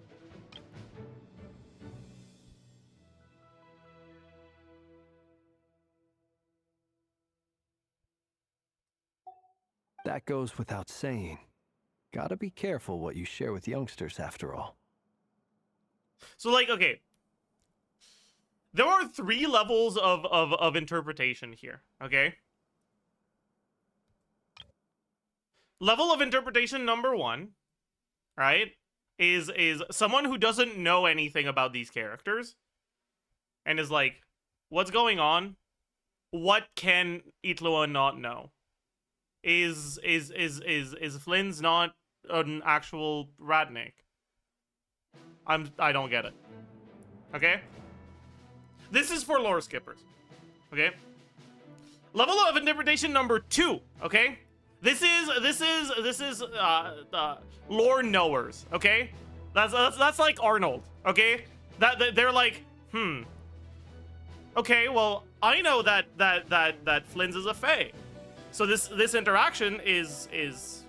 That goes without saying. Gotta be careful what you share with youngsters, after all. So, like, okay. There are 3 levels of interpretation here, okay? Level of interpretation number 1, right, is someone who doesn't know anything about these characters and is like, what's going on? What can Itloa not know? Is Flynn's not an actual Ratnik? I don't get it. Okay? This is for lore skippers. Okay? Level of interpretation number 2, okay? This is lore knowers, okay? That's like Arnold, okay? That they're like, okay, well, I know that Flynn's is a fae. So this interaction is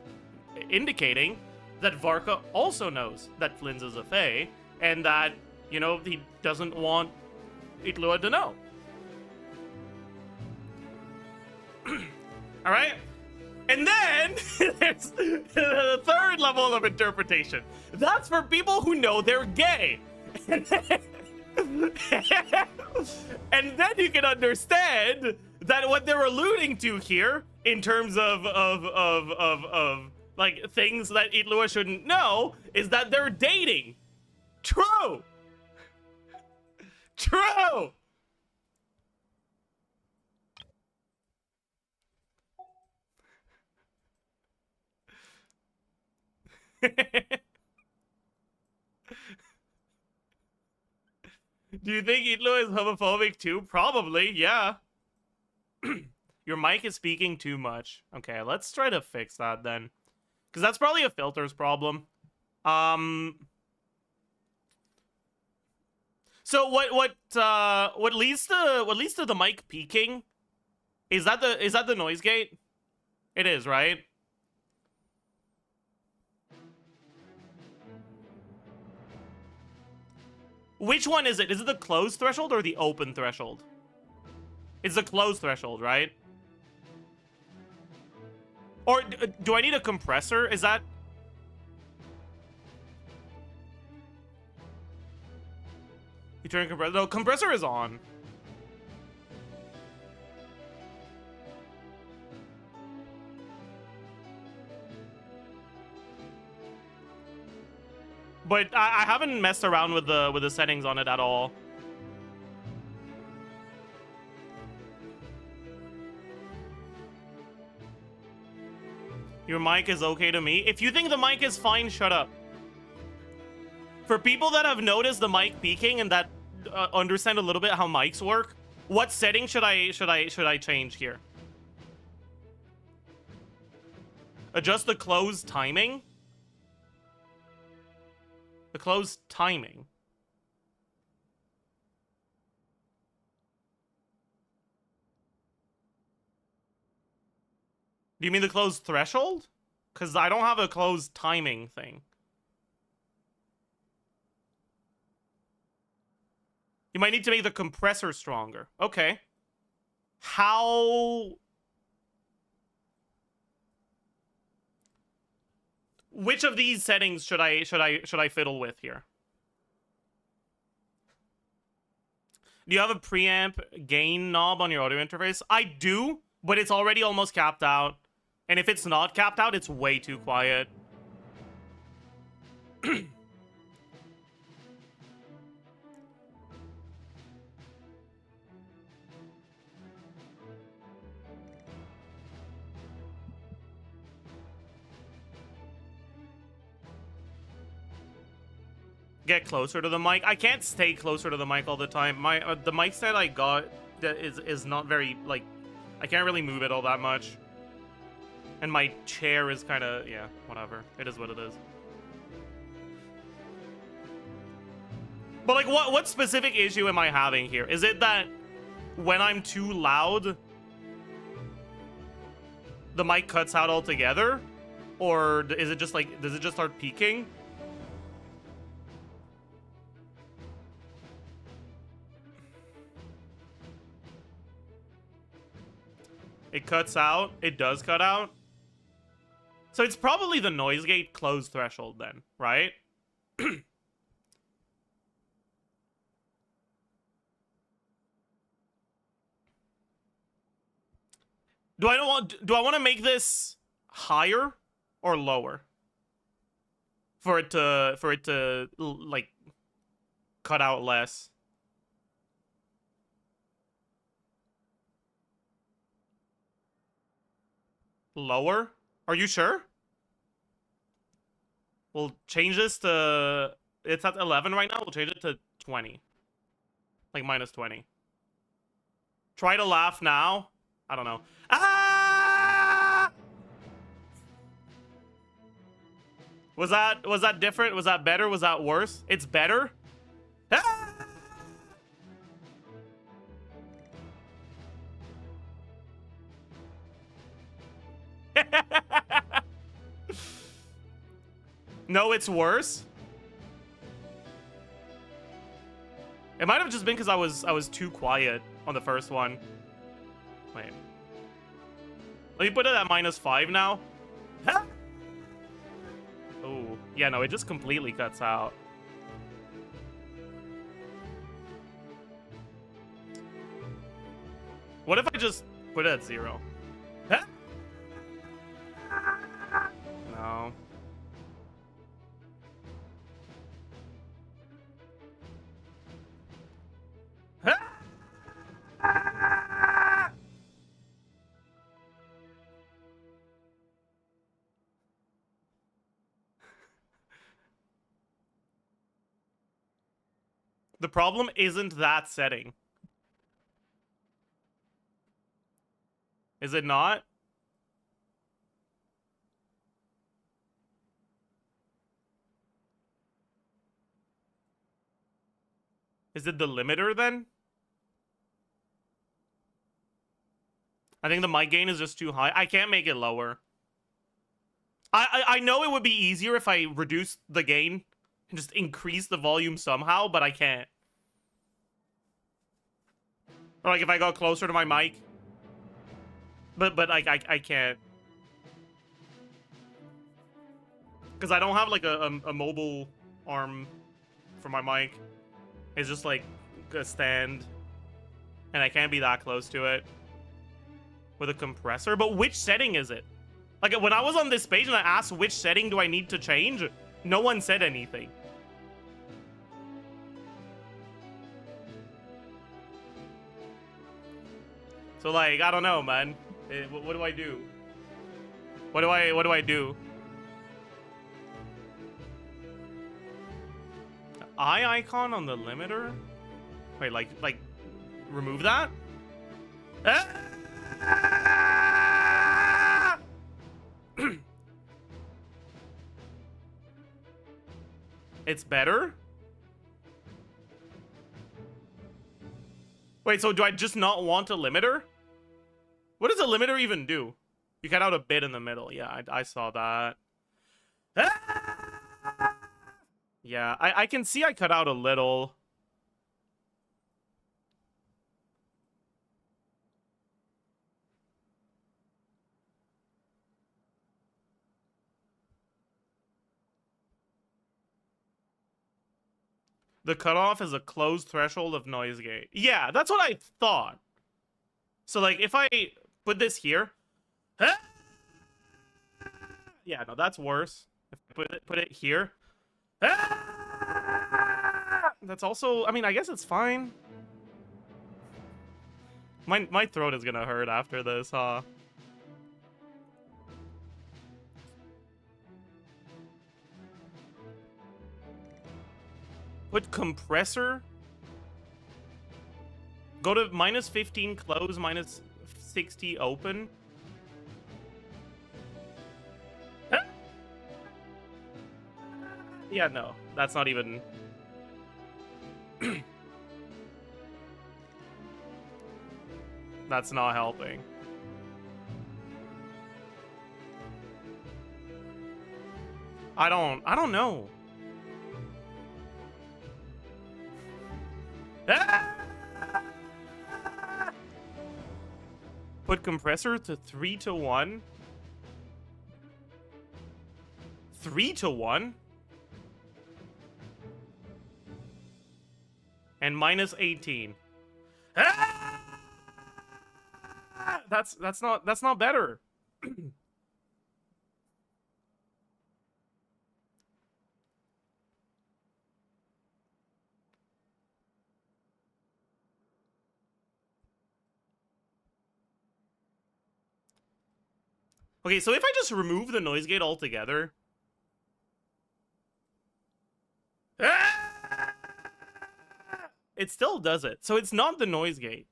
indicating that Varka also knows that Flynn's is a fae, and that, you know, he doesn't want Itloa to know. All right? And then there's the 3rd level of interpretation. That's for people who know they're gay. And then you can understand that what they're alluding to here, in terms of like things that Itloa shouldn't know, is that they're dating. True. True. Do you think Itloa is homophobic too? Probably, yeah. Your mic is speaking too much. Okay, let's try to fix that then. Because that's probably a filters problem. So what leads to the mic peaking? Is that the noise gate? It is, right? Which one is it? Is it the closed threshold or the open threshold? It's the closed threshold, right? Or do I need a compressor? Is that... You turn compressor? No, compressor is on. But I haven't messed around with the settings on it at all. Your mic is okay to me. If you think the mic is fine, shut up. For people that have noticed the mic peaking and that understand a little bit how mics work, what setting should I change here? Adjust the close timing. The close timing. Do you mean the closed threshold? Because I don't have a closed timing thing. You might need to make the compressor stronger. Okay. How... Which of these settings should I fiddle with here? Do you have a preamp gain knob on your audio interface? I do, but it's already almost capped out. And if it's not capped out, it's way too quiet. Get closer to the mic. I can't stay closer to the mic all the time. The mic stand I got is not very, like, I can't really move it all that much. And my chair is kind of, yeah, whatever. It is what it is. But like, what specific issue am I having here? Is it that when I'm too loud, the mic cuts out altogether? Or is it just like, does it just start peaking? It cuts out. It does cut out. So it's probably the noise gate close threshold then, right? Do I want to make this higher or lower? For it to like cut out less. Lower? Are you sure? We'll change this to... It's at 11 right now. We'll change it to 20. Like, minus 20. Try to laugh now. I don't know. Ah! Was that different? Was that better? Was that worse? It's better? Ah! No, it's worse. It might have just been because I was too quiet on the first one. Wait. Let me put it at -5 now. Oh, yeah, no, it just completely cuts out. What if I just put it at 0? No. The problem isn't that setting. Is it not? Is it the limiter then? I think the mic gain is just too high. I can't make it lower. I know it would be easier if I reduced the gain and just increase the volume somehow, but I can't. Or like if I got closer to my mic. But I can't. Because I don't have like a mobile arm for my mic. It's just like a stand. And I can't be that close to it. With a compressor? But which setting is it? Like when I was on this page and I asked which setting do I need to change, no one said anything. So like, I don't know, man. What do I do? What do I do? Eye icon on the limiter? Wait, like remove that? It's better? Wait, so do I just not want a limiter? What does a limiter even do? You cut out a bit in the middle. Yeah, I saw that. Yeah, I can see I cut out a little. The cutoff is a closed threshold of noise gate. Yeah, that's what I thought. So, like, if I put this here... Yeah, no, that's worse. If I put it here... That's also... I mean, I guess it's fine. My throat is gonna hurt after this, huh? Put compressor. Go to -15 close, -60 open. Yeah, no, that's not even. That's not helping. I don't know. Put compressor to 3-to-1. 3-to-1? And minus 18. That's not better. Okay, so if I just remove the noise gate altogether. It still does it. So it's not the noise gate.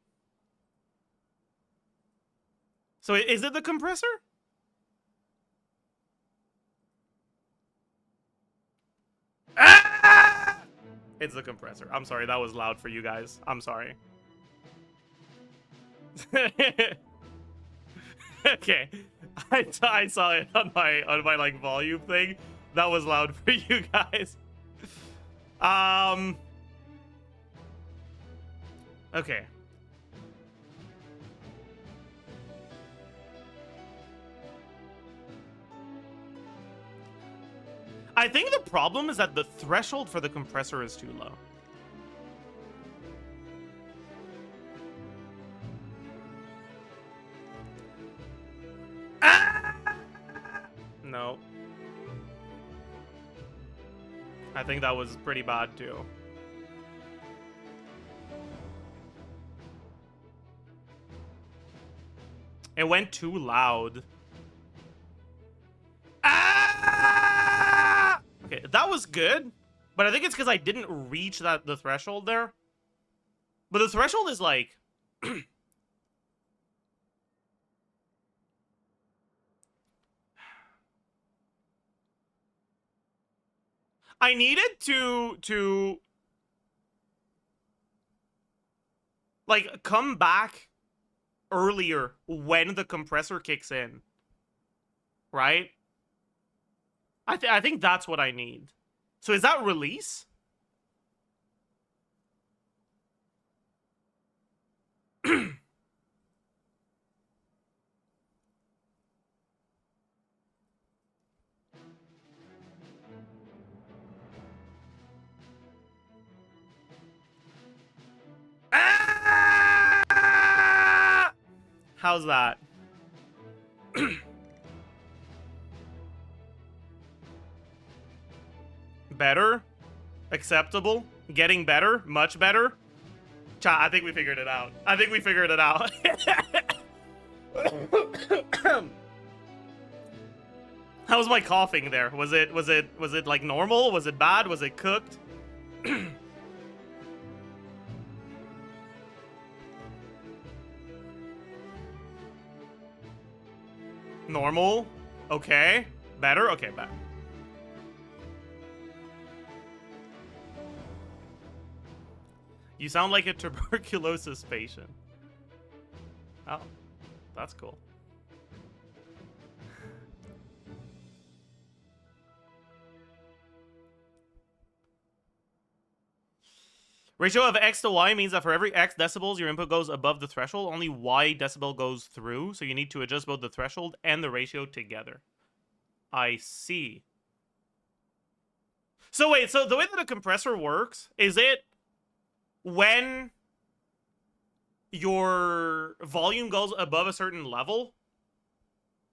So is it the compressor? It's the compressor. I'm sorry, that was loud for you guys. I'm sorry. Okay, I saw it on my like volume thing. That was loud for you guys. Okay. I think the problem is that the threshold for the compressor is too low. No. I think that was pretty bad too. It went too loud. Okay, that was good, but I think it's because I didn't reach the threshold there. But the threshold is like I needed to like come back earlier when the compressor kicks in. Right? I think that's what I need. So is that release? How's that? Better? Acceptable? Getting better? Much better? Chat, I think we figured it out. I think we figured it out. How was my coughing there? Was it like normal? Was it bad? Was it cooked? Normal? Okay. Better? Okay, better. You sound like a tuberculosis patient. Oh, that's cool. Ratio of X to Y means that for every X decibels your input goes above the threshold, only Y decibel goes through, so you need to adjust both the threshold and the ratio together. I see. So wait, so the way that a compressor works, is it when your volume goes above a certain level,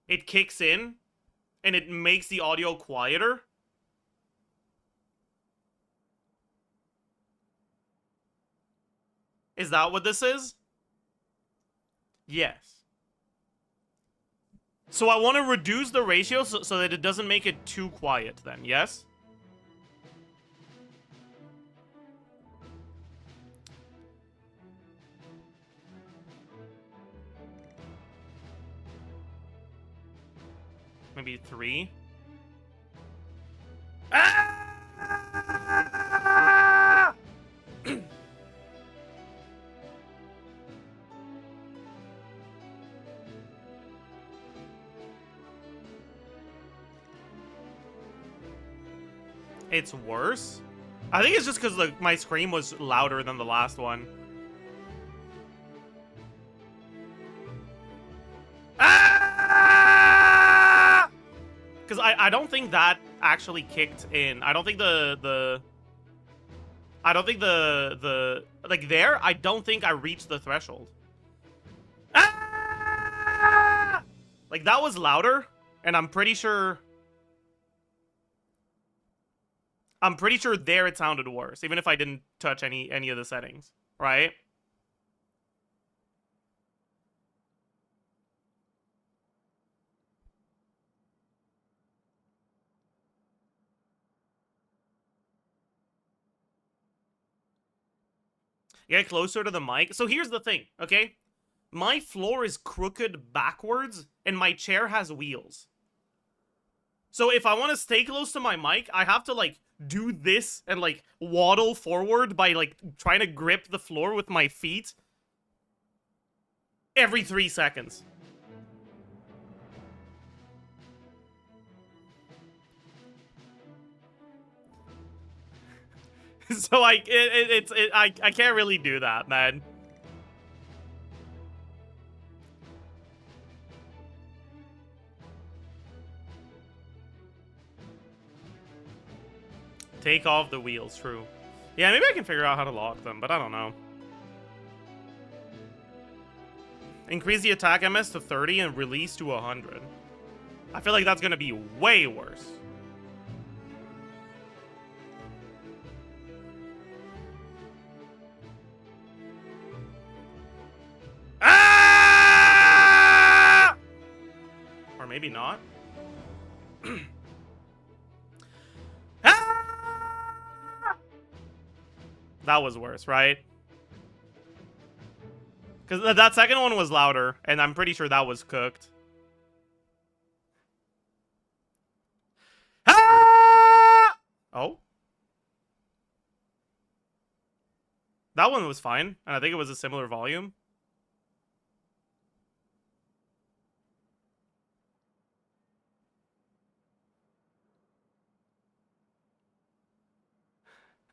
it kicks in and it makes the audio quieter? Is that what this is? Yes. So I want to reduce the ratio so that it doesn't make it too quiet then, yes? Maybe 3. It's worse? I think it's just because my scream was louder than the last one. Ah! Because I don't think that actually kicked in. I don't think the like there, I don't think I reached the threshold. Ah! Like that was louder, and I'm pretty sure there it sounded worse, even if I didn't touch any of the settings, right? Get closer to the mic. So here's the thing, okay? My floor is crooked backwards, and my chair has wheels. So if I want to stay close to my mic, I have to, like, do this and, like, waddle forward by, like, trying to grip the floor with my feet every 3 seconds. So I can't really do that, man. Take off the wheels, true. Yeah, maybe I can figure out how to lock them, but I don't know. Increase the attack MS to 30 and release to 100. I feel like that's gonna be way worse. Ah! Or maybe not. That was worse, right? Because that second one was louder, and I'm pretty sure that was cooked. Ah! Oh. That one was fine, and I think it was a similar volume.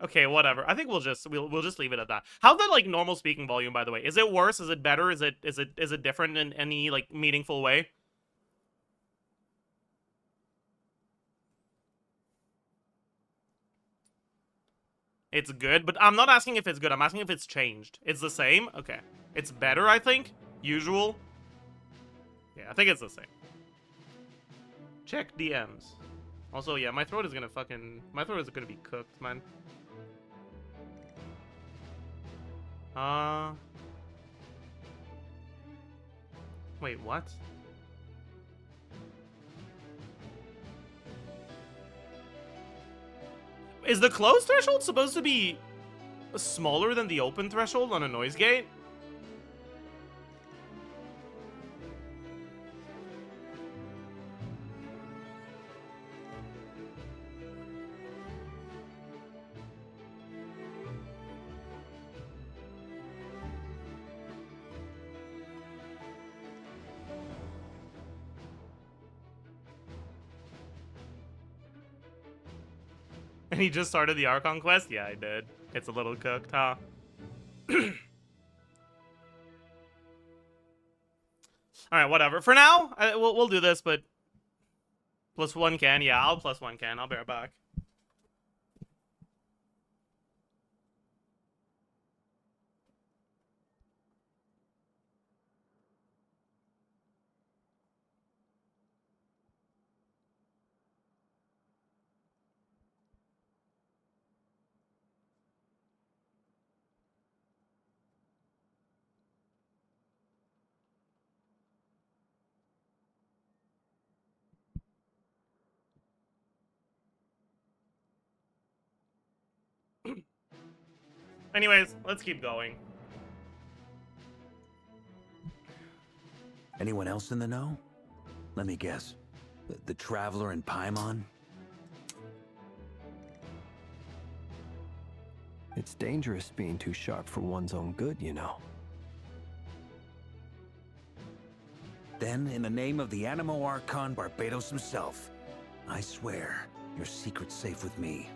Okay, whatever. I think we'll just leave it at that. How's that like normal speaking volume, by the way? Is it worse? Is it better? Is it different in any like meaningful way? It's good, but I'm not asking if it's good. I'm asking if it's changed. It's the same? Okay. It's better, I think. Usual. Yeah, I think it's the same. Check DMs. Also, yeah, my throat is gonna be cooked, man. Wait, what? Is the closed threshold supposed to be smaller than the open threshold on a noise gate? And he just started the Archon quest? Yeah, I did. It's a little cooked, huh? Alright, whatever. For now, we'll do this, but... +1 can. Yeah, I'll +1 can. I'll be right back. Anyways, let's keep going. Anyone else in the know? Let me guess. The Traveler and Paimon? It's dangerous being too sharp for one's own good, you know. Then, in the name of the Animo Archon Barbados himself, I swear your secret's safe with me.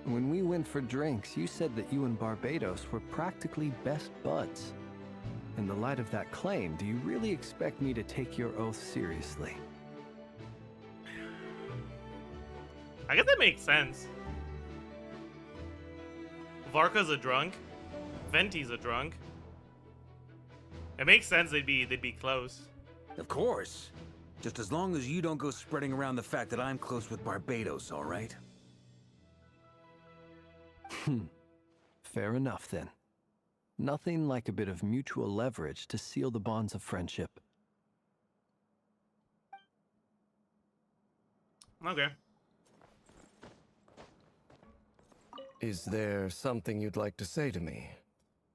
When we went for drinks, you said that you and Barbados were practically best buds. In the light of that claim, do you really expect me to take your oath seriously? I guess that makes sense. Varka's a drunk. Venti's a drunk. It makes sense they'd be close. Of course. Just as long as you don't go spreading around the fact that I'm close with Barbados, all right? Fair enough, then. Nothing like a bit of mutual leverage to seal the bonds of friendship. Okay. Is there something you'd like to say to me?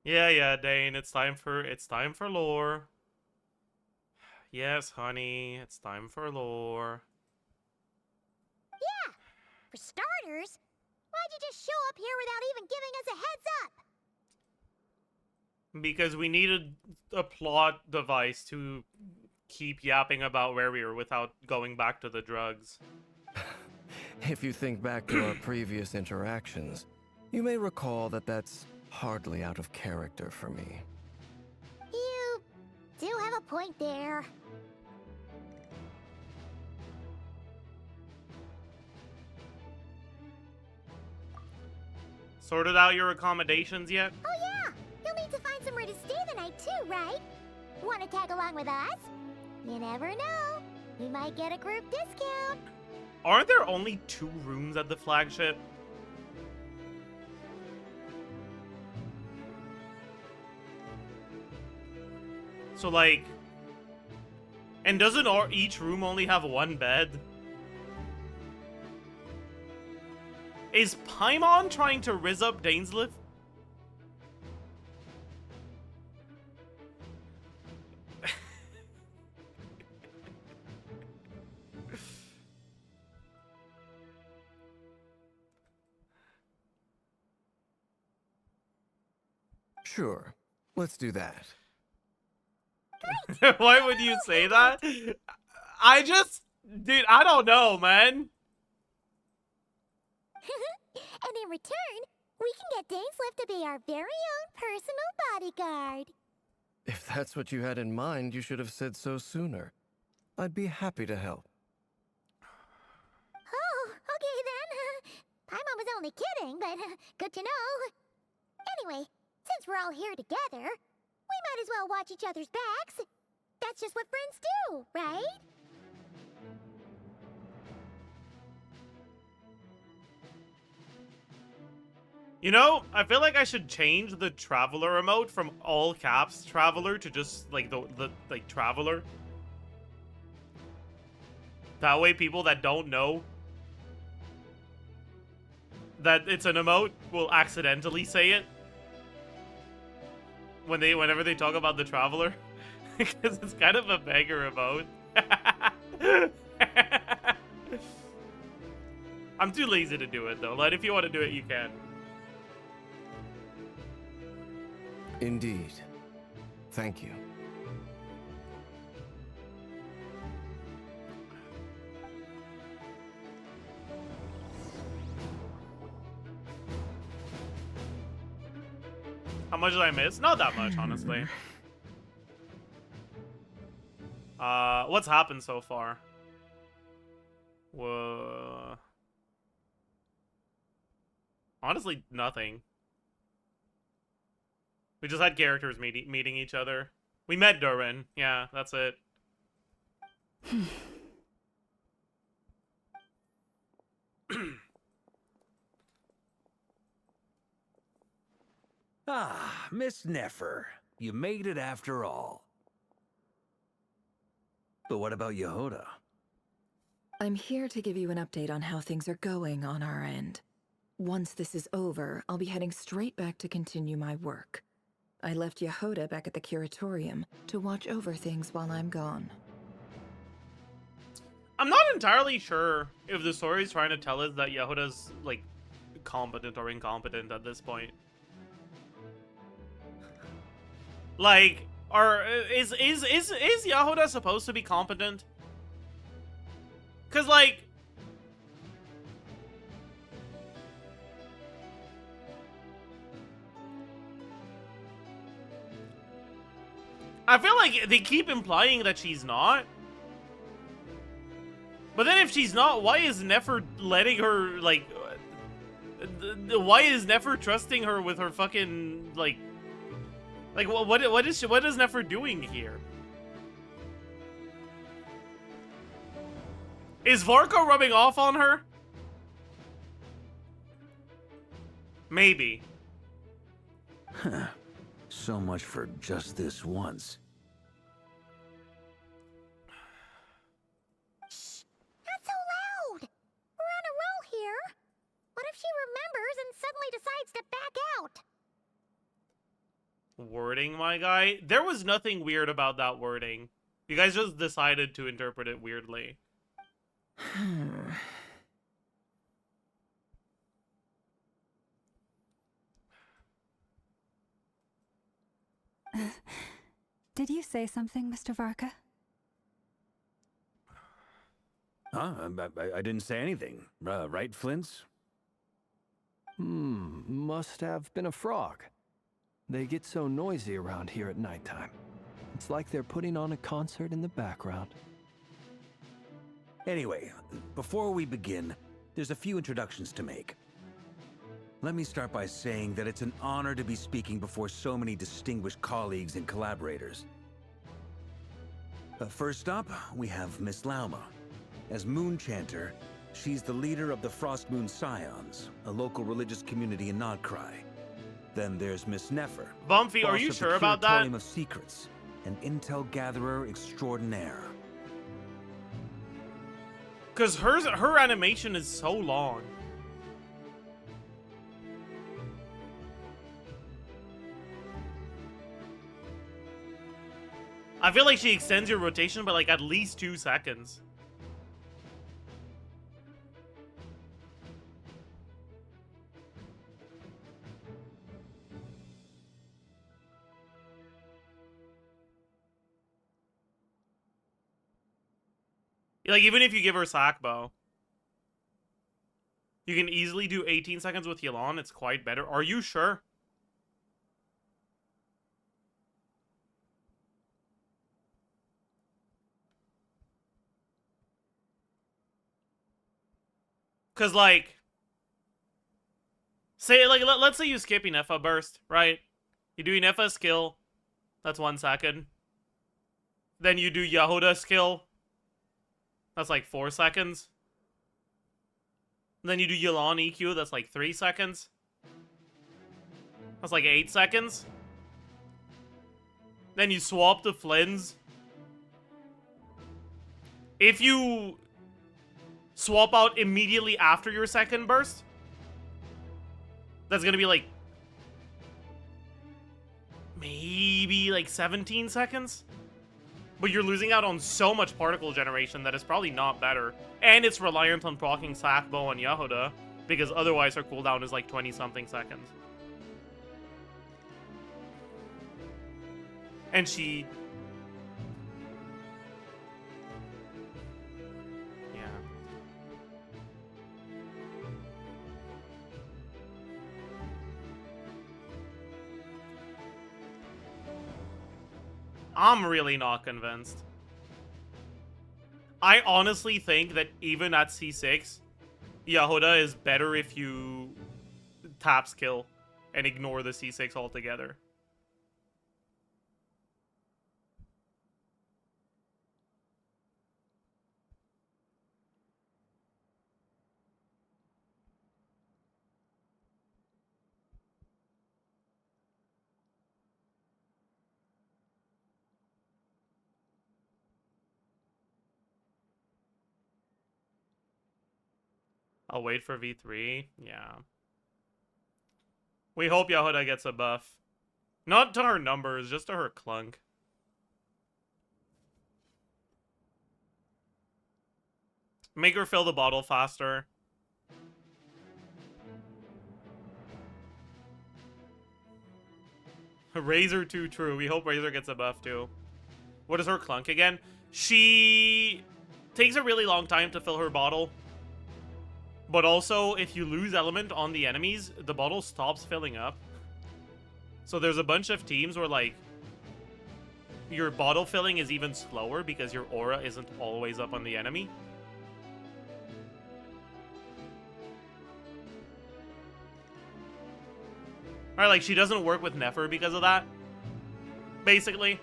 Yeah, Dane, it's time for lore. Yes, honey, it's time for lore. Yeah! For starters, why'd you just show up here without even giving us a heads up? Because we needed a plot device to keep yapping about where we were without going back to the drugs. If you think back to our previous interactions, you may recall that that's hardly out of character for me. You do have a point there. Sorted out your accommodations yet? Oh yeah! You'll need to find somewhere to stay the night too, right? Wanna tag along with us? You never know. We might get a group discount. Aren't there only 2 rooms at the flagship? So like... And doesn't each room only have 1 bed? Is Paimon trying to rizz up dainsleif? Sure, let's do that. Why would you say that? Dude, I don't know, man. And in return, we can get dainsleif to be our very own personal bodyguard. If that's what you had in mind, you should have said so sooner. I'd be happy to help. Oh, okay then. Paimon was only kidding, but good to know. Anyway, since we're all here together, we might as well watch each other's backs. That's just what friends do, right? You know, I feel like I should change the traveler emote from all caps traveler to just like the traveler. That way people that don't know that it's an emote will accidentally say it whenever they talk about the traveler. Because it's kind of a beggar emote. I'm too lazy to do it though. Like, if you want to do it, you can. Indeed. Thank you. How much did I miss? Not that much, honestly. What's happened so far? Whoa. Honestly, nothing. We just had characters meeting each other. We met Durin. Yeah, that's it. Ah, Miss Nefer. You made it after all. But what about Yehuda? I'm here to give you an update on how things are going on our end. Once this is over, I'll be heading straight back to continue my work. I left Yehuda back at the curatorium to watch over things while I'm gone. I'm not entirely sure if the story is trying to tell us that Yehuda's, like, competent or incompetent at this point. Like, is Yehuda supposed to be competent? Cause like, I feel like they keep implying that she's not. But then if she's not, why is Nefer letting her, like... Why is Nefer trusting her with her fucking, like... Like, what is Nefer doing here? Is Varka rubbing off on her? Maybe. So much for just this once. Shh! Not so loud! We're on a roll here. What if she remembers and suddenly decides to back out? Wording, my guy? There was nothing weird about that wording. You guys just decided to interpret it weirdly. Did you say something, Mr. Varka? Huh? I didn't say anything. Right, Flints? Must have been a frog. They get so noisy around here at nighttime. It's like they're putting on a concert in the background. Anyway, before we begin, there's a few introductions to make. Let me start by saying that it's an honor to be speaking before so many distinguished colleagues and collaborators. First up, we have Miss Lauma. As Moon Chanter, she's the leader of the Frostmoon Scions, a local religious community in Krai. Then there's Miss Nefer. Bumpy, are you sure about that? Of Secrets, an intel gatherer extraordinaire. Because her animation is so long. I feel like she extends your rotation by like at least 2 seconds. Like, even if you give her Sakbo, you can easily do 18 seconds with Yelan. It's quite better. Are you sure? Because, like, say, like, let's say you skip Nefa burst, right? You do Nefa skill. That's 1 second. Then you do Yehuda skill. That's like 4 seconds. Then you do Yelan EQ, that's like 3 seconds. That's like 8 seconds. Then you swap to Flynn's. If you swap out immediately after your second burst, that's gonna be like maybe like 17 seconds. But you're losing out on so much particle generation that it's probably not better. And it's reliant on proccing Sakbo and Yehuda, because otherwise her cooldown is like 20-something seconds. And she... Yeah. I'm really not convinced. I honestly think that even at C6, Yehuda is better if you tap skill and ignore the C6 altogether. I'll wait for V3. Yeah. We hope Yehuda gets a buff. Not to her numbers, just to her clunk. Make her fill the bottle faster. Razor 2 true. We hope Razor gets a buff too. What is her clunk again? She takes a really long time to fill her bottle. But also, if you lose element on the enemies, the bottle stops filling up. So there's a bunch of teams where, like, your bottle filling is even slower because your aura isn't always up on the enemy. Alright, like, she doesn't work with Nefer because of that, basically.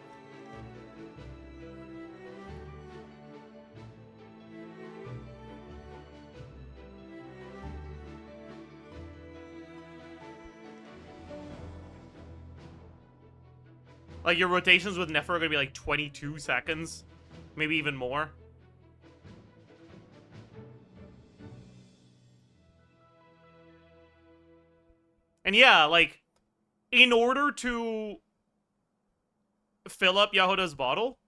Like, your rotations with Nefer are gonna be like 22 seconds. Maybe even more. And yeah, like, in order to fill up Yahoda's bottle,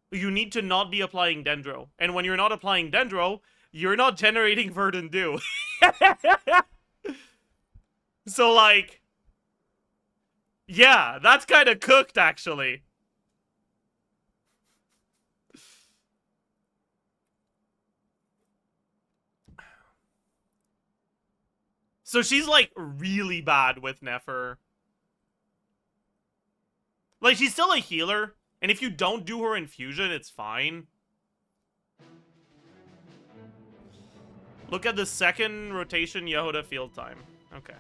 you need to not be applying Dendro. And when you're not applying Dendro, you're not generating Verdant Dew. So, like... yeah, that's kind of cooked, actually. So she's, like, really bad with Nefer. Like, she's still a healer, and if you don't do her infusion, it's fine. Look at the second rotation Yehoda field time. Okay.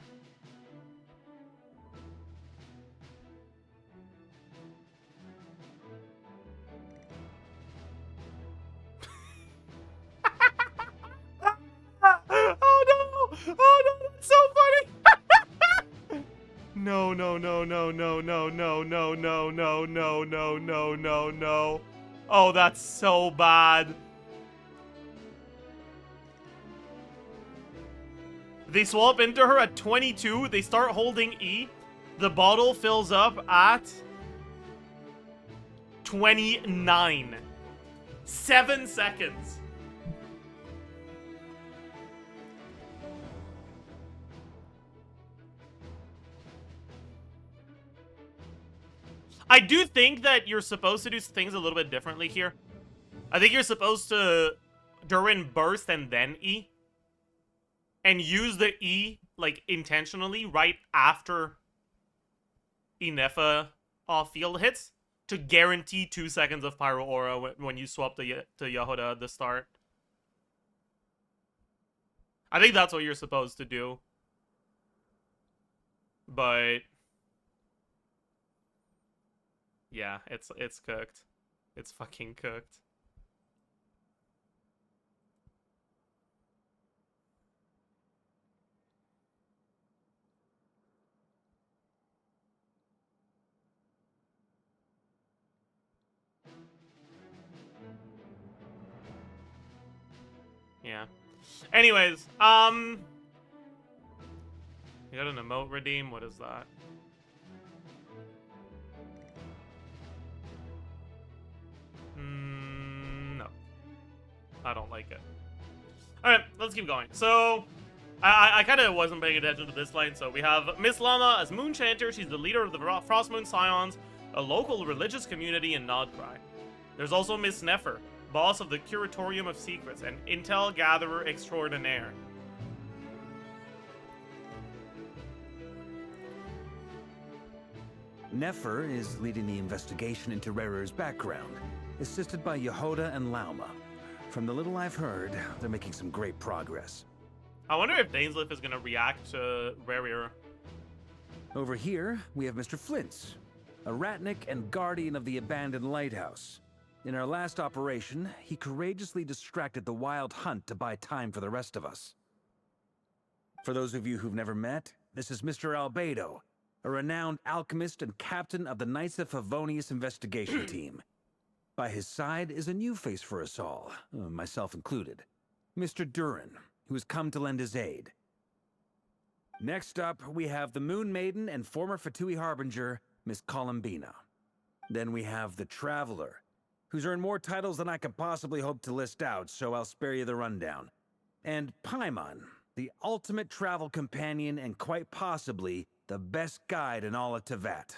Oh no! Oh no, that's so funny! No, no, no, no, no, no, no, no, no, no, no, no, no, no, no. Oh, that's so bad. They swap into her at 22. They start holding E. The bottle fills up at 29. 7 seconds. I do think that you're supposed to do things a little bit differently here. I think you're supposed to durin burst and then E. And use the E, like, intentionally right after Inefa off-field hits to guarantee 2 seconds of Pyro Aura when you swap to Yehoda at the start. I think that's what you're supposed to do. But... yeah, it's cooked. It's fucking cooked. Yeah. Anyways, you got an emote redeem? What is that? No. I don't like it. Alright, let's keep going. So, I kind of wasn't paying attention to this line, so we have Miss Lauma as Moon Chanter. She's the leader of the Frostmoon Scions, a local religious community in Krai. There's also Miss Nefer, boss of the Curatorium of Secrets and intel gatherer extraordinaire. Nefer is leading the investigation into Rerir's background, assisted by Yehoda and Lauma. From the little I've heard, they're making some great progress. I wonder if dainsleif is going to react to Rerir. Over here, we have Mr. Flintz, a ratnik and guardian of the abandoned lighthouse. In our last operation, he courageously distracted the wild hunt to buy time for the rest of us. For those of you who've never met, this is Mr. Albedo, a renowned alchemist and captain of the Knights of Favonius investigation team. By his side is a new face for us all, myself included, Mr. Durin, who has come to lend his aid. Next up, we have the Moon Maiden and former Fatui Harbinger, Miss Columbina. Then we have the Traveler, who's earned more titles than I could possibly hope to list out, so I'll spare you the rundown. And Paimon, the ultimate travel companion and quite possibly the best guide in all of Teyvat.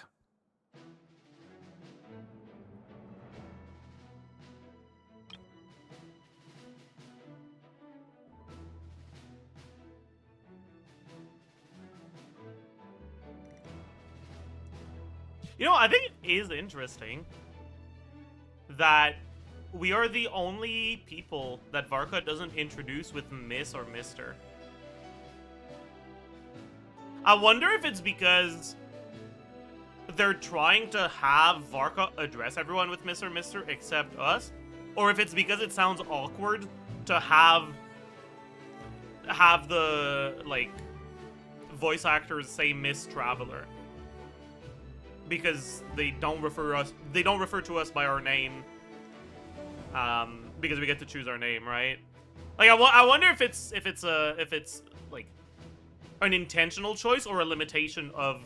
You know, I think it is interesting that we are the only people that Varka doesn't introduce with Miss or Mister. I wonder if it's because they're trying to have Varka address everyone with Miss or Mister except us, or if it's because it sounds awkward to have the, like, voice actors say Miss Traveler. Because they don't refer to us by our name. Because we get to choose our name, right? Like, I wonder if it's like an intentional choice or a limitation of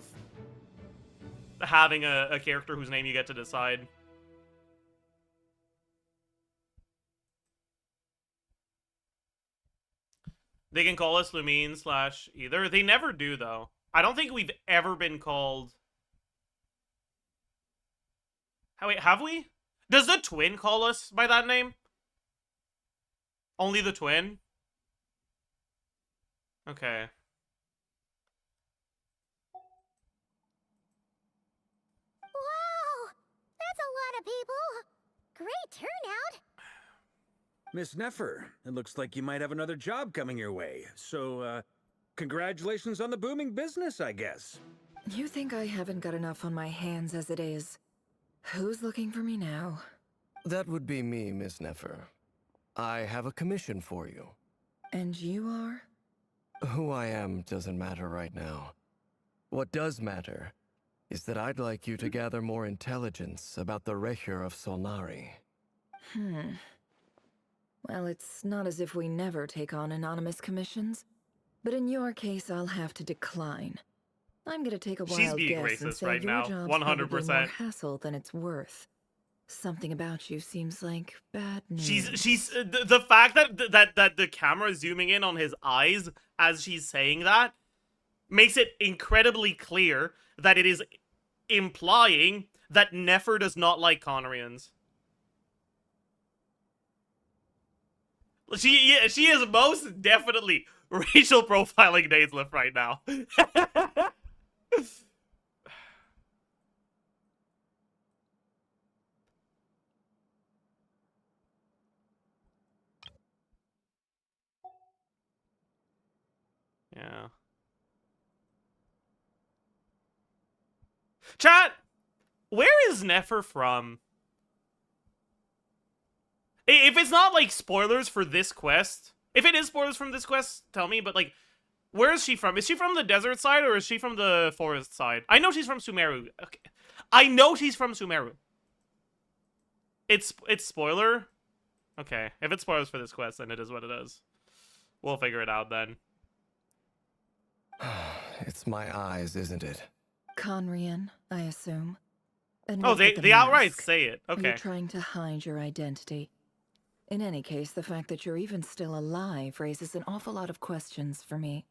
having a character whose name you get to decide. They can call us Lumine / either. They never do, though. I don't think we've ever been called... Wait, have we? Does the twin call us by that name? Only the twin? Okay. Wow! That's a lot of people! Great turnout! Miss Nefer, it looks like you might have another job coming your way. So, congratulations on the booming business, I guess. You think I haven't got enough on my hands as it is? Who's looking for me now? That would be me, Miss Nefer. I have a commission for you. And you are? Who I am doesn't matter right now. What does matter is that I'd like you to gather more intelligence about the rerir of Solnari. Well, it's not as if we never take on anonymous commissions, but in your case, I'll have to decline. I'm gonna take a She's wild being guess and racist say right your now, job's 100%. probably more hassle than it's worth. Something about you seems like bad news. She's the fact that the camera is zooming in on his eyes as she's saying that makes it incredibly clear that it is implying that Nefer does not like Conrians. She is most definitely racial profiling dainsleif right now. Yeah. Chat, where is Nefer from? If it's not, like, spoilers for this quest, if it is spoilers from this quest, tell me, but, like, where is she from? Is she from the desert side, or is she from the forest side? I know she's from Sumeru. Okay. I know she's from Sumeru. It's spoiler? Okay, if it's spoilers for this quest, then it is what it is. We'll figure it out then. It's my eyes, isn't it? Conrian, I assume. And Oh, what with the they outright mask? say it. Are Okay. you trying to hide your identity? In any case, the fact that you're even still alive raises an awful lot of questions for me.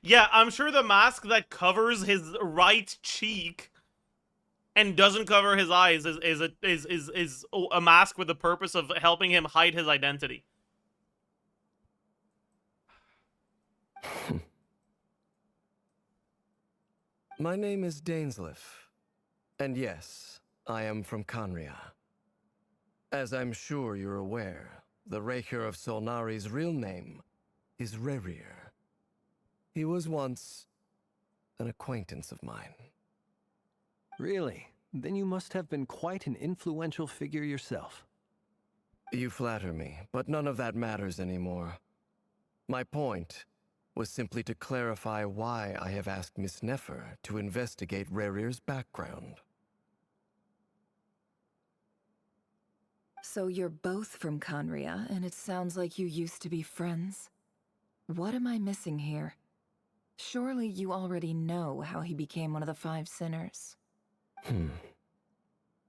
Yeah, I'm sure the mask that covers his right cheek and doesn't cover his eyes is a mask with the purpose of helping him hide his identity. My name is Dainsleif. And yes, I am from Conria. As I'm sure you're aware, the rerir of Solnari's real name is Rerir. He was once an acquaintance of mine. Really? Then you must have been quite an influential figure yourself. You flatter me, but none of that matters anymore. My point was simply to clarify why I have asked Miss Nefer to investigate Rerir's background. So you're both from Conria, and it sounds like you used to be friends? What am I missing here? Surely you already know how he became one of the 5 sinners.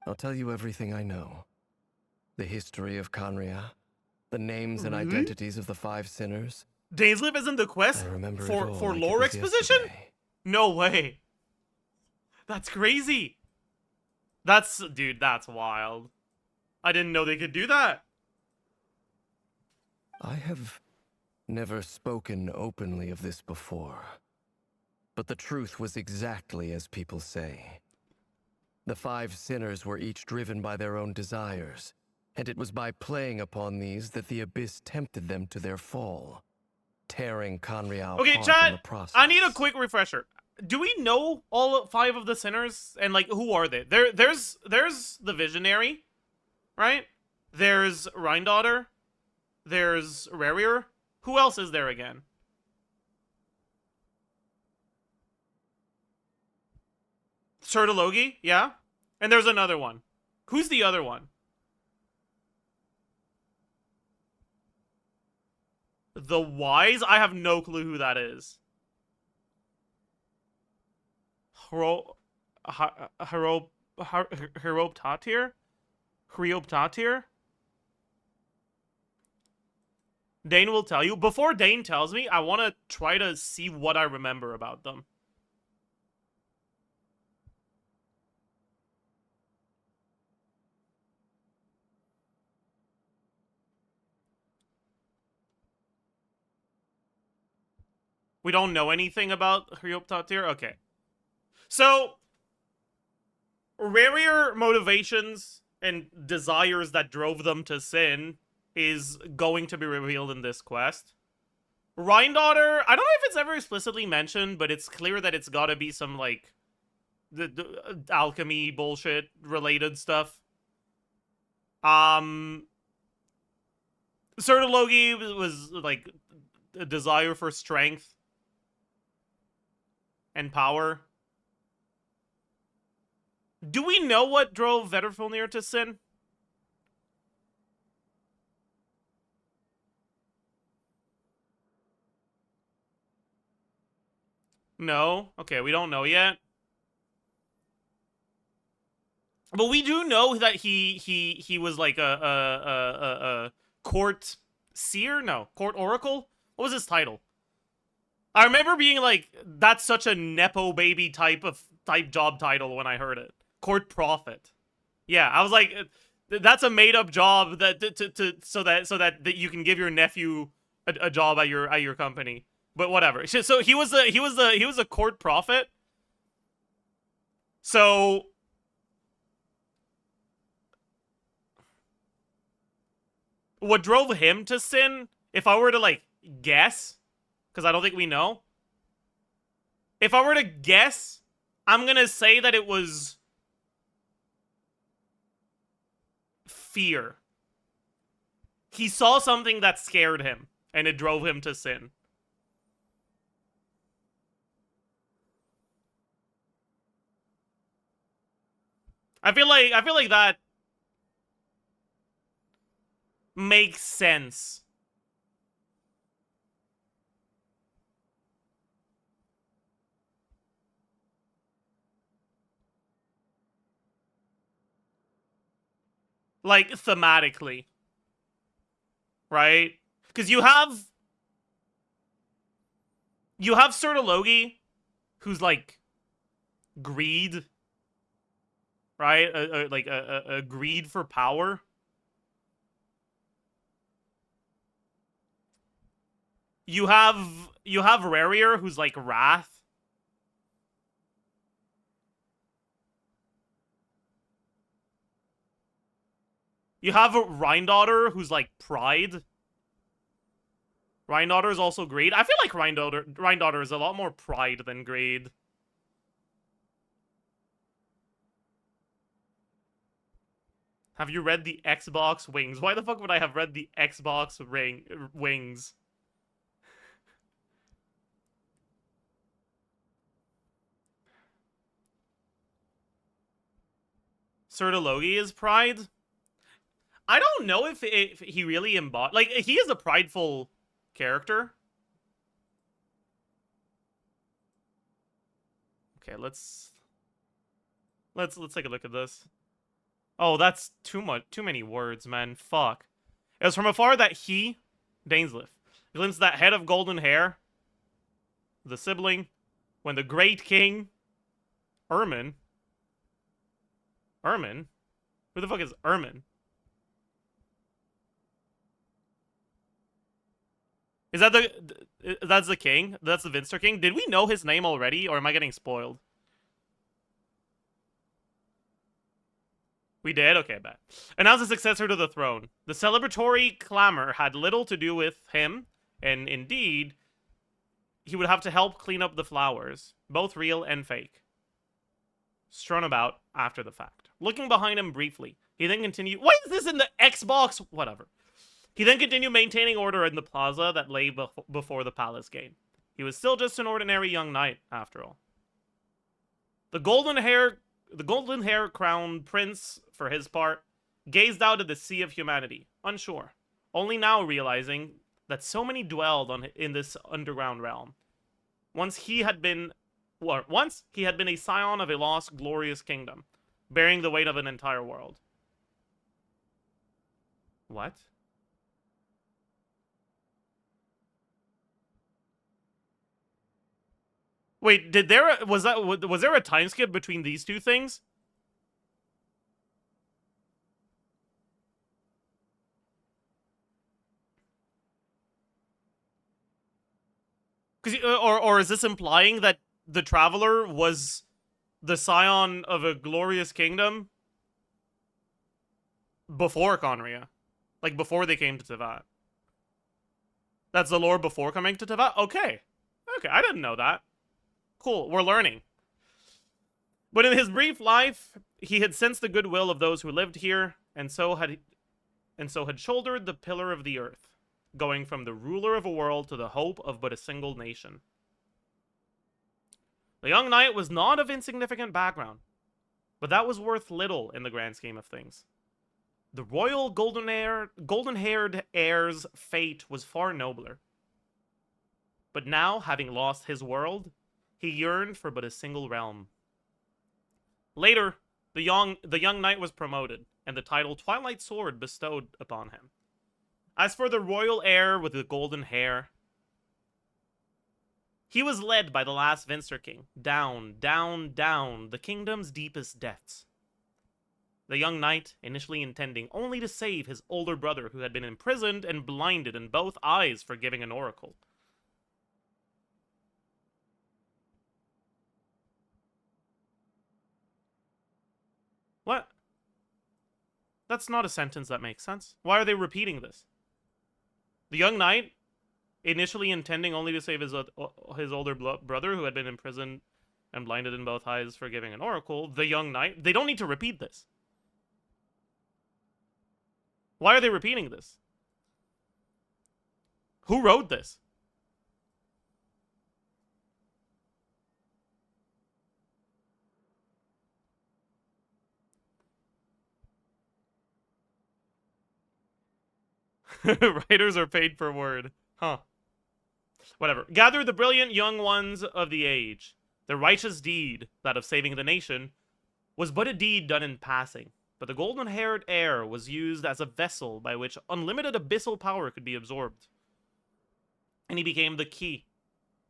I'll tell you everything I know. The history of Conria, the names and identities of the 5 sinners. Dainsleif is in the quest I remember for it all like it lore was exposition? yesterday. No way. That's crazy. Dude, that's wild. I didn't know they could do that. I have never spoken openly of this before, but the truth was exactly as people say. The 5 sinners were each driven by their own desires, and it was by playing upon these that the abyss tempted them to their fall, tearing Conrial Okay, apart in chat, the process. I need a quick refresher. Do we know all 5 of the sinners? And, like, who are they? There's the Visionary, right? There's Rhindaughter. There's Rerir. Who else is there again? Sertologi, yeah? And there's another one. Who's the other one? The Wise? I have no clue who that is. Hryoptatir? Dane will tell you. Before Dane tells me, I want to try to see what I remember about them. We don't know anything about Hryoptatir? Okay. So, Rerir motivations and desires that drove them to sin is going to be revealed in this quest. Rhindaughter, I don't know if it's ever explicitly mentioned, but it's clear that it's gotta be some, like, the alchemy bullshit related stuff. Sertologi was, like, a desire for strength and power. Do we know what drove Vedrfolnir to sin? No? Okay, we don't know yet. But we do know that he was like a court seer? No, court oracle? What was his title? I remember being like, that's such a Nepo baby type job title when I heard it. Court prophet. Yeah, I was like, that's a made up job that so that you can give your nephew a job at your company. But whatever. So he was a court prophet. So what drove him to sin, if I were to like guess, because I don't think we know. If I were to guess, I'm gonna say that it was fear. He saw something that scared him, and it drove him to sin. I feel like that makes sense. Like, thematically. Right? Because you have Sertologi, who's like greed. Right? A greed for power. You have Rerir, who's like wrath. You have Rhindaughter, who's like pride. Rhindaughter is also greed. I feel like Rhindaughter is a lot more pride than greed. Have you read the Xbox Wings? Why the fuck would I have read the Xbox Wings? Sertologi is pride? I don't know if he really embodies... Like, he is a prideful character. Okay, let's take a look at this. Oh, that's too many words, man. Fuck. It was from afar that he, dainsleif, glimpsed that head of golden hair, the sibling, when the great king, Ermin? Who the fuck is Ermin? Is that That's the king? That's the Vinster king? Did we know his name already, or am I getting spoiled? We did? Okay, bet. Announced a successor to the throne. The celebratory clamor had little to do with him, and indeed, he would have to help clean up the flowers, both real and fake, strewn about after the fact. Looking behind him briefly, he then continued... Why is this in the Xbox? Whatever. He then continued maintaining order in the plaza that lay before the palace gate. He was still just an ordinary young knight, after all. The golden hair crowned prince, for his part, gazed out at the sea of humanity, unsure, only now realizing that so many dwelled in this underground realm. Once he had been a scion of a lost, glorious kingdom, bearing the weight of an entire world. What? Wait, was there a time skip between these two things? Or is this implying that the Traveler was the scion of a glorious kingdom before Conria? Like, before they came to Teyvat? That's the lore before coming to Teyvat? Okay. Okay, I didn't know that. Cool, we're learning. But in his brief life, he had sensed the goodwill of those who lived here, and so had shouldered the pillar of the earth, going from the ruler of a world to the hope of but a single nation. The young knight was not of insignificant background, but that was worth little in the grand scheme of things. The royal golden-haired heir's fate was far nobler. But now, having lost his world, he yearned for but a single realm. Later, the young knight was promoted, and the title Twilight Sword bestowed upon him. As for the royal heir with the golden hair, he was led by the last Vinster king, down, down, down, the kingdom's deepest depths. The young knight, initially intending only to save his older brother who had been imprisoned and blinded in both eyes for giving an oracle. What? That's not a sentence that makes sense. Why are they repeating this? The young knight, initially intending only to save his older brother who had been imprisoned and blinded in both eyes for giving an oracle. The young knight. They don't need to repeat this. Why are they repeating this? Who wrote this? Writers are paid per word. Huh. Whatever. Gather the brilliant young ones of the age. The righteous deed, that of saving the nation, was but a deed done in passing. But the golden-haired heir was used as a vessel by which unlimited abyssal power could be absorbed. And he became the key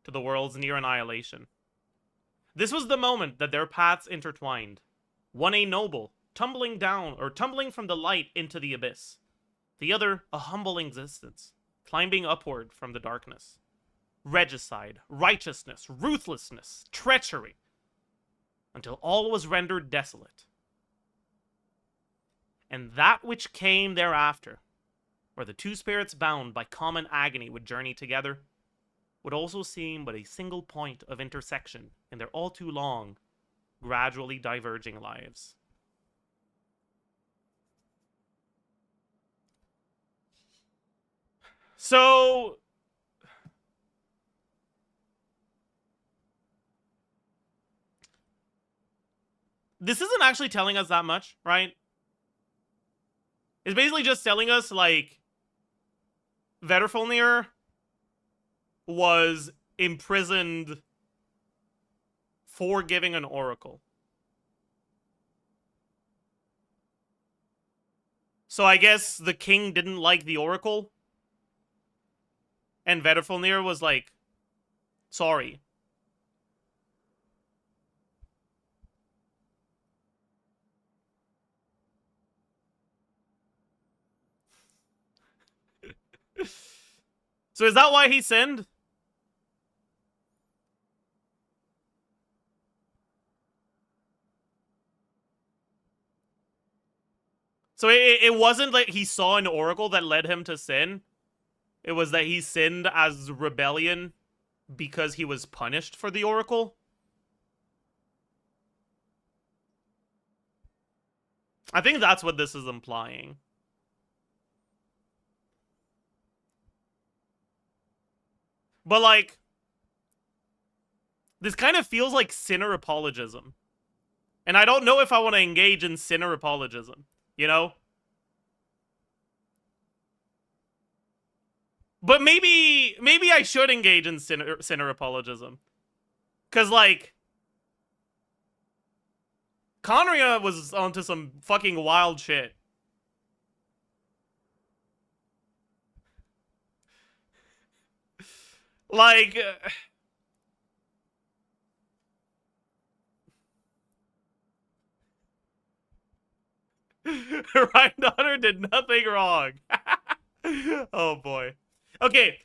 to the world's near annihilation. This was the moment that their paths intertwined. One a noble, tumbling from the light into the abyss. The other, a humble existence, climbing upward from the darkness. Regicide, righteousness, ruthlessness, treachery, until all was rendered desolate. And that which came thereafter, where the two spirits bound by common agony would journey together, would also seem but a single point of intersection in their all too long, gradually diverging lives. So, this isn't actually telling us that much, right? It's basically just telling us, like, Vedrfolnir was imprisoned for giving an oracle. So I guess the king didn't like the oracle. And Vedrfolnir was like, sorry. So is that why he sinned? So it wasn't like he saw an oracle that led him to sin. It was that he sinned as rebellion because he was punished for the oracle. I think that's what this is implying. But, like, this kind of feels like sinner apologism. And I don't know if I want to engage in sinner apologism, you know? But maybe I should engage in sinner apologism. Because, like, Conria was onto some fucking wild shit. Like... Rhine did nothing wrong. Oh boy. Okay.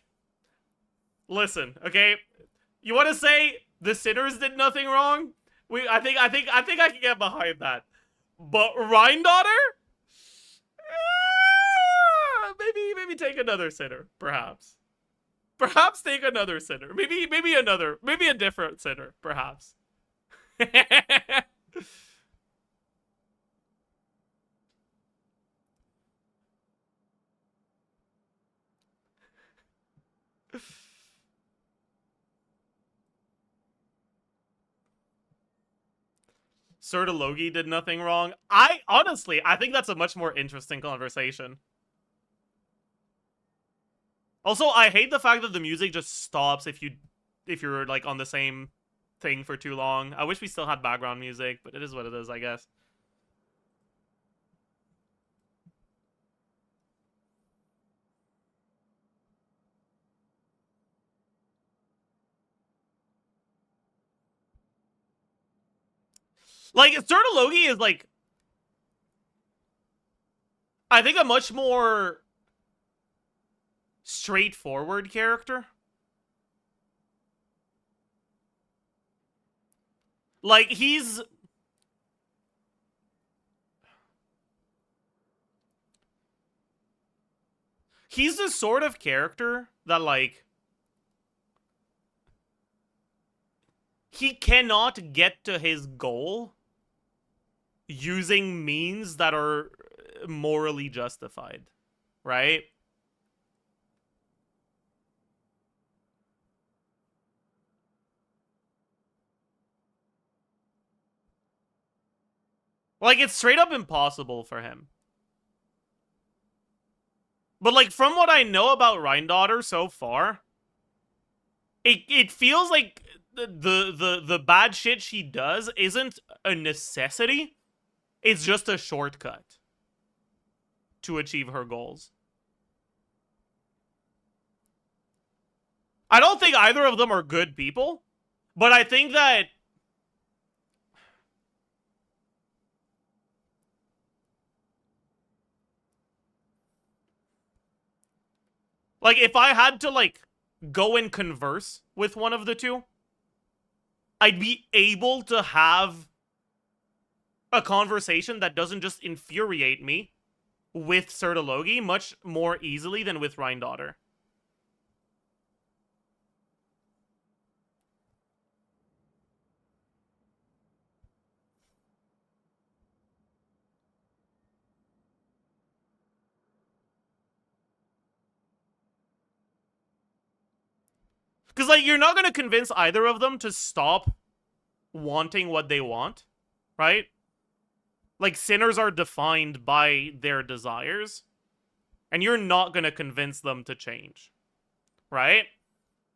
Listen, okay? You want to say the sinners did nothing wrong? I think I can get behind that. But Rhine maybe take another sinner, perhaps. Perhaps take another sinner. Maybe a different sinner, perhaps. Sertologi did nothing wrong. Honestly, I think that's a much more interesting conversation. Also, I hate the fact that the music just stops if you're like on the same thing for too long. I wish we still had background music, but it is what it is, I guess. Like, Sertologi is, like, I think a much more straightforward character. Like, he's the sort of character that, like, he cannot get to his goal using means that are morally justified, right? Like, it's straight up impossible for him. But, like, from what I know about Rhine so far, it feels like the bad shit she does isn't a necessity. It's just a shortcut to achieve her goals. I don't think either of them are good people, but I think that like, if I had to, like, go and converse with one of the two, I'd be able to have a conversation that doesn't just infuriate me with Sertologi much more easily than with Rhine. Because, like, you're not going to convince either of them to stop wanting what they want, right? Like, sinners are defined by their desires, and you're not going to convince them to change, right?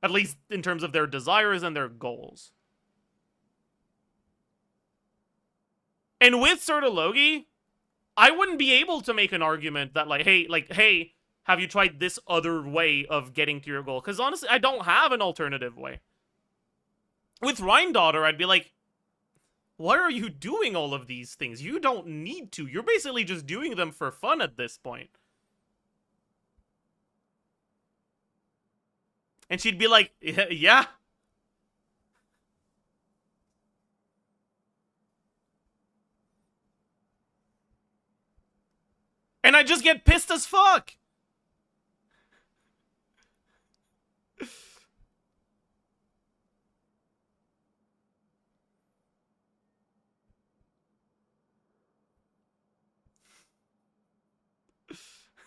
At least in terms of their desires and their goals. And with Sertologi, I wouldn't be able to make an argument that, like, hey, have you tried this other way of getting to your goal? Because honestly, I don't have an alternative way. With Rhine, I'd be like, why are you doing all of these things? You don't need to. You're basically just doing them for fun at this point. And she'd be like, yeah. And I just get pissed as fuck.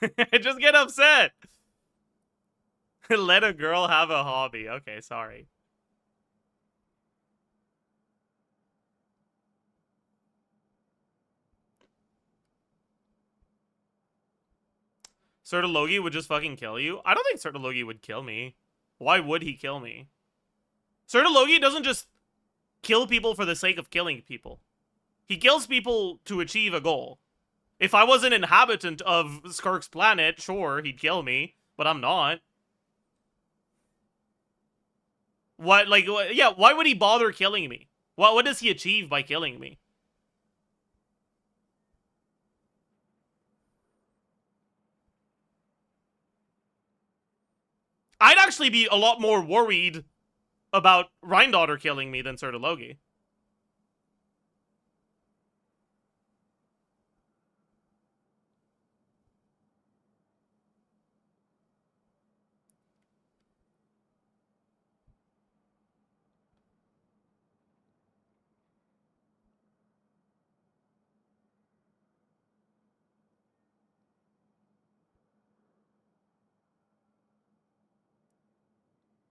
I just get upset. Let a girl have a hobby. Okay, sorry. Sertologi would just fucking kill you? I don't think Sertologi would kill me. Why would he kill me? Sertologi doesn't just kill people for the sake of killing people. He kills people to achieve a goal. If I was an inhabitant of Skirk's planet, sure, he'd kill me, but I'm not. What, like, yeah, why would he bother killing me? What does he achieve by killing me? I'd actually be a lot more worried about Rhindaughter killing me than Sertologi.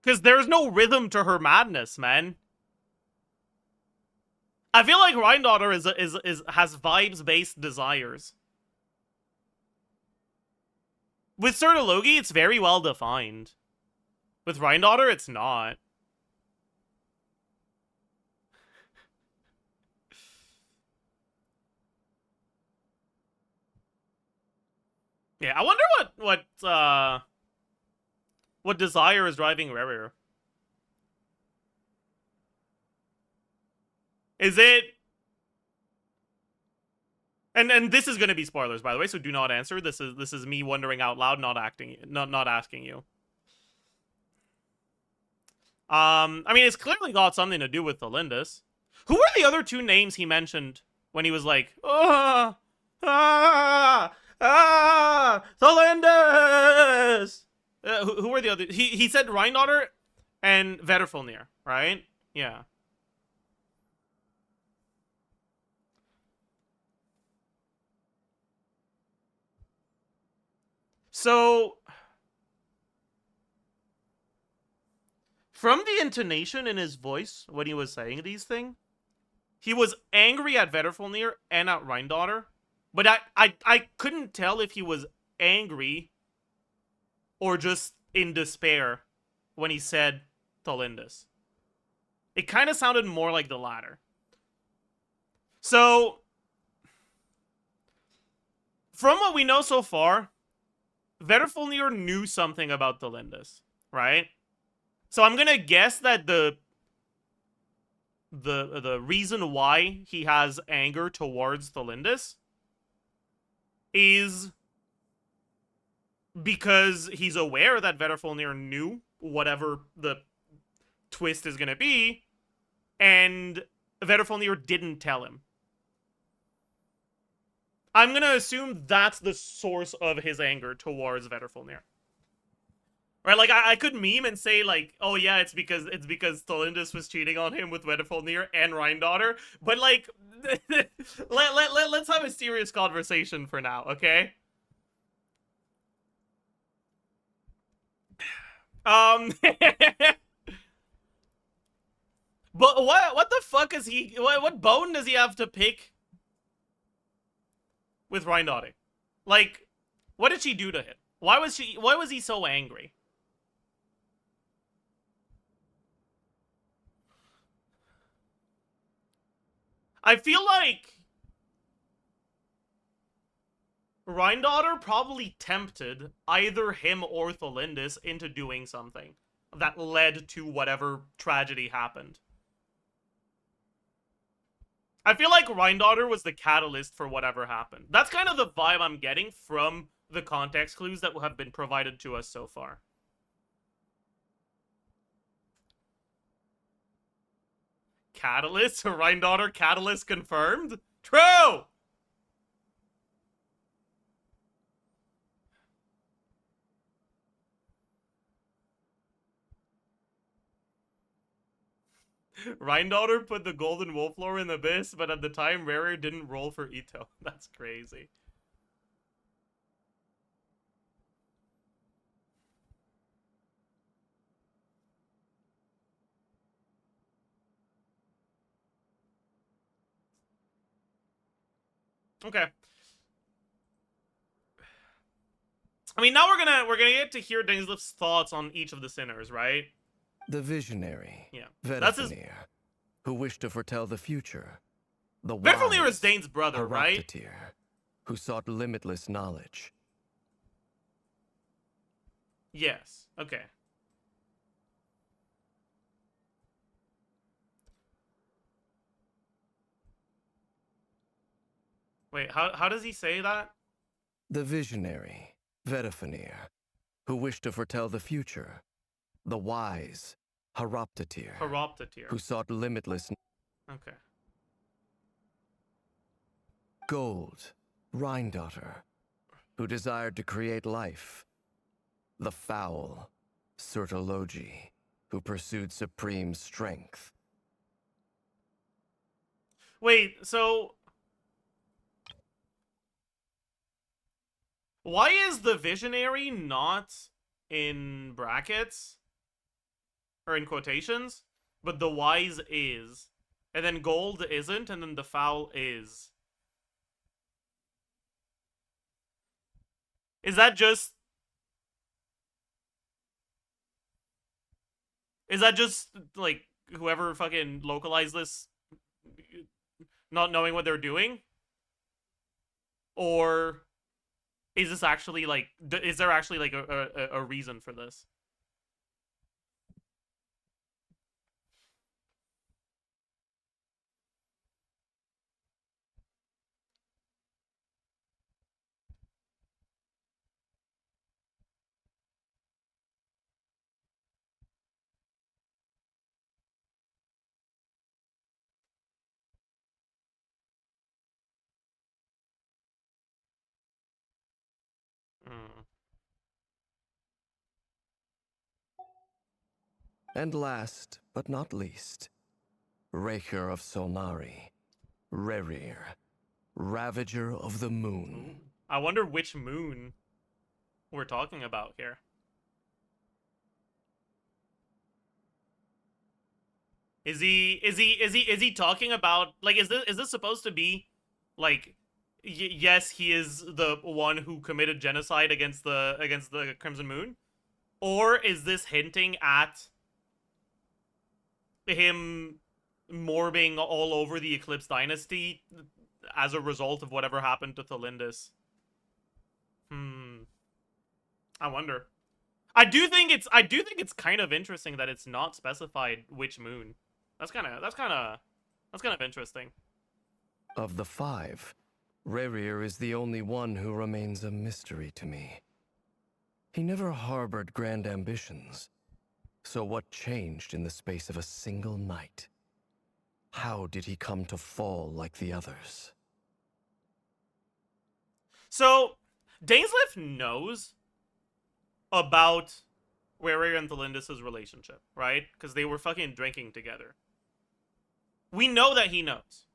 Because there's no rhythm to her madness, man. I feel like Rhindaughter has vibes-based desires. With Sertologi, it's very well defined. With Rhindaughter, it's not. Yeah, I wonder what desire is driving rerir. Is it? And this is going to be spoilers, by the way, so do not answer. This is me wondering out loud, not asking you. I mean, it's clearly got something to do with tholindis. Who were the other two names he mentioned when he was like, tholindis? Who were the other? He said Rhindaughter and Vedderfulnir, right? Yeah. So, from the intonation in his voice when he was saying these things, he was angry at Vedderfulnir and at Rhindaughter, but I couldn't tell if he was angry or just in despair when he said tholindis. It kind of sounded more like the latter. So, from what we know so far, Vedderfulnir knew something about tholindis, right? So I'm gonna guess that the reason why he has anger towards tholindis is because he's aware that Vedderfulnir knew whatever the twist is gonna be, and Vedderfulnir didn't tell him. I'm gonna assume that's the source of his anger towards Vedderfulnir. Right, like, I could meme and say, like, oh yeah, it's because tholindis was cheating on him with Vedderfulnir and Rhindaughter, but, like, let's have a serious conversation for now, okay? But what the fuck is he, what bone does he have to pick with Rhindaughter? Like, what did she do to him? Why was he so angry? I feel like Rhindaughter probably tempted either him or tholindis into doing something that led to whatever tragedy happened. I feel like Rhindaughter was the catalyst for whatever happened. That's kind of the vibe I'm getting from the context clues that have been provided to us so far. Catalyst? Rhindaughter catalyst confirmed? True! Rhindaughter put the golden wolf lore in the abyss, but at the time, Rerir didn't roll for Ito. That's crazy. Okay. I mean, now we're gonna get to hear Dainsleif's thoughts on each of the sinners, right? The visionary, Yeah. That's his... Vedafenir, who wished to foretell the future. The Vedafenir is wise, Dane's brother, right? Haroptatyr, who sought limitless knowledge. Yes. Okay. Wait, how does he say that? The visionary, Vedafenir, who wished to foretell the future. The wise, Haroptatyr, Haroptatyr. who sought limitless. Okay. Gold, Rhindaughter, who desired to create life. The foul, Sertologi, who pursued supreme strength. Wait, so... why is the visionary not in brackets? Or in quotations? But the wise is. And then gold isn't, and then the foul is. Is that just... is that just, like, whoever fucking localized this not knowing what they're doing? Or is this actually, like, is there actually, like, a reason for this? Mm. And last, but not least, Raker of Solnari, Rerir, Ravager of the Moon. I wonder which moon we're talking about here. Is he talking about, like, is this supposed to be, like, yes, he is the one who committed genocide against the Crimson Moon? Or is this hinting at him morbing all over the Eclipse Dynasty as a result of whatever happened to Tholindis? I wonder. I do think it's kind of interesting that it's not specified which moon. That's kind of interesting. Of the five, Rerir is the only one who remains a mystery to me. He never harbored grand ambitions. So what changed in the space of a single night? How did he come to fall like the others? So, Dainsleif knows about Rerir and Tholindis' relationship, right? Because they were fucking drinking together. We know that he knows.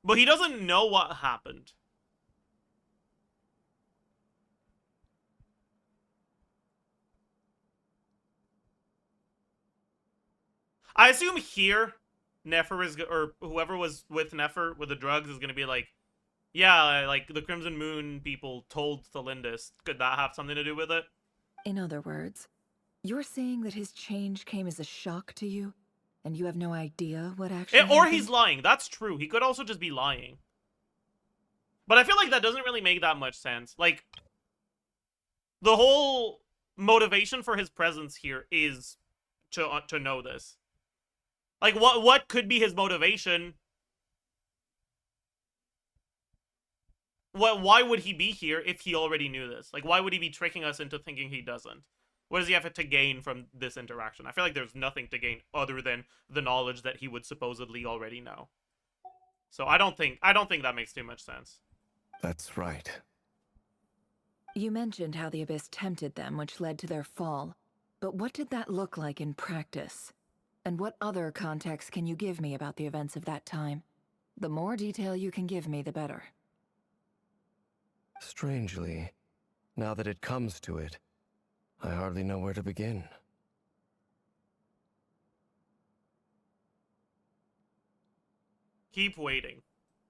But he doesn't know what happened. I assume here, Nefer is, or whoever was with Nefer with the drugs is going to be like, yeah, like the Crimson Moon people told Tholindis. Could that have something to do with it? In other words, you're saying that his change came as a shock to you, and you have no idea what actually Or happened? he's lying. That's true. He could also just be lying. But I feel like that doesn't really make that much sense. Like, the whole motivation for his presence here is to know this. Like, what could be his motivation? Why would he be here if he already knew this? Like, why would he be tricking us into thinking he doesn't? What does he have to gain from this interaction? I feel like there's nothing to gain other than the knowledge that he would supposedly already know. So I don't think that makes too much sense. That's right. You mentioned how the Abyss tempted them, which led to their fall. But what did that look like in practice? And what other context can you give me about the events of that time? The more detail you can give me, the better. Strangely, now that it comes to it, I hardly know where to begin. Keep waiting.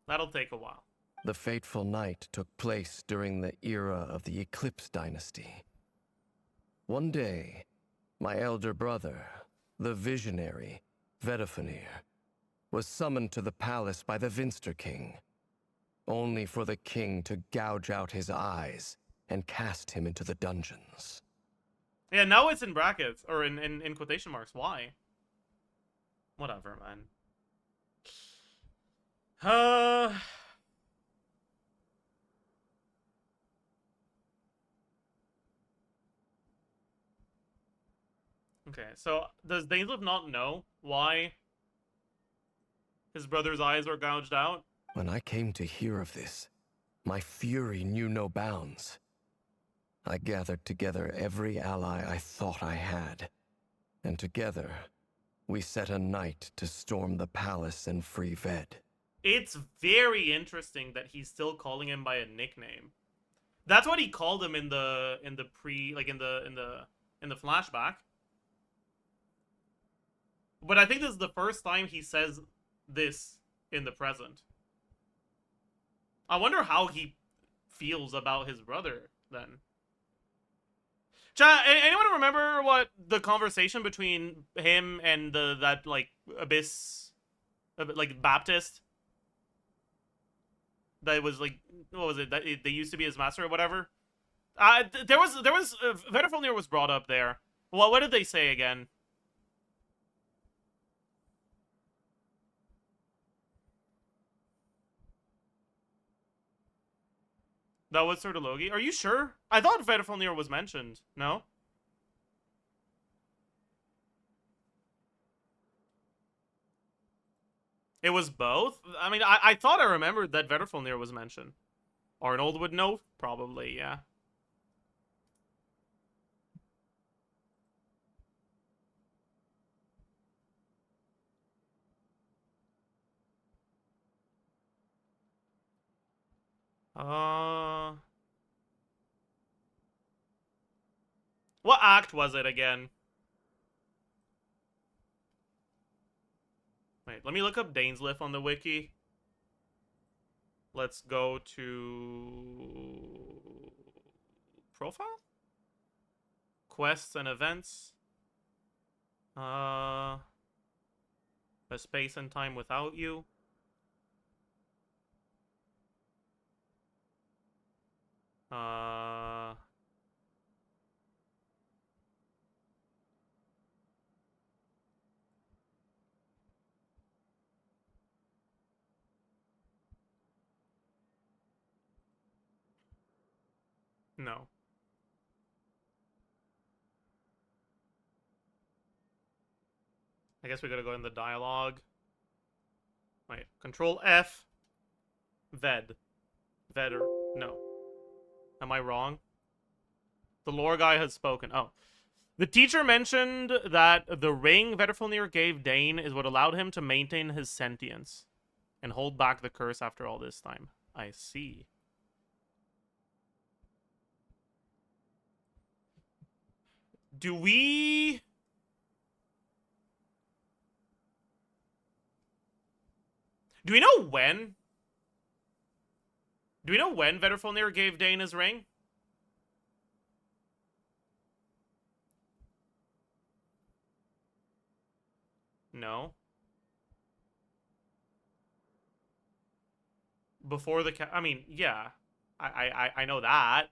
That'll take a while. The fateful night took place during the era of the Eclipse Dynasty. One day, my elder brother, the visionary, Vedifenir, was summoned to the palace by the Vinster King, only for the king to gouge out his eyes and cast him into the dungeons. Yeah, now it's in brackets, or in quotation marks. Why? Whatever, man. Okay, so does dainsleif not know why his brother's eyes were gouged out? When I came to hear of this, my fury knew no bounds. I gathered together every ally I thought I had, and together, we set a night to storm the palace and free Ved. It's very interesting that he's still calling him by a nickname. That's what he called him in the flashback. But I think this is the first time he says this in the present. I wonder how he feels about his brother then. Chat, anyone remember what the conversation between him and that like Abyss, like Baptist? That was like, what was it? That they used to be his master or whatever. There was Vedifenir was brought up there. What did they say again? That was Sir Logi. Are you sure? I thought Vedifenir was mentioned. No? It was both? I mean, I thought I remembered that Vedifenir was mentioned. Arnold would know? Probably, yeah. What act was it again? Wait, let me look up dainsleif on the wiki. Let's go to profile? Quests and events. A space and time without you. No. I guess we gotta go in the dialogue. Wait, Control F. Ved. Ved or no. Am I wrong? The lore guy has spoken. Oh. The teacher mentioned that the ring Vedifenir gave Dane is what allowed him to maintain his sentience and hold back the curse after all this time. I see. Do we know when? Do we know when Vedifenir gave Dane his ring? No. Before the I mean, yeah. I know that.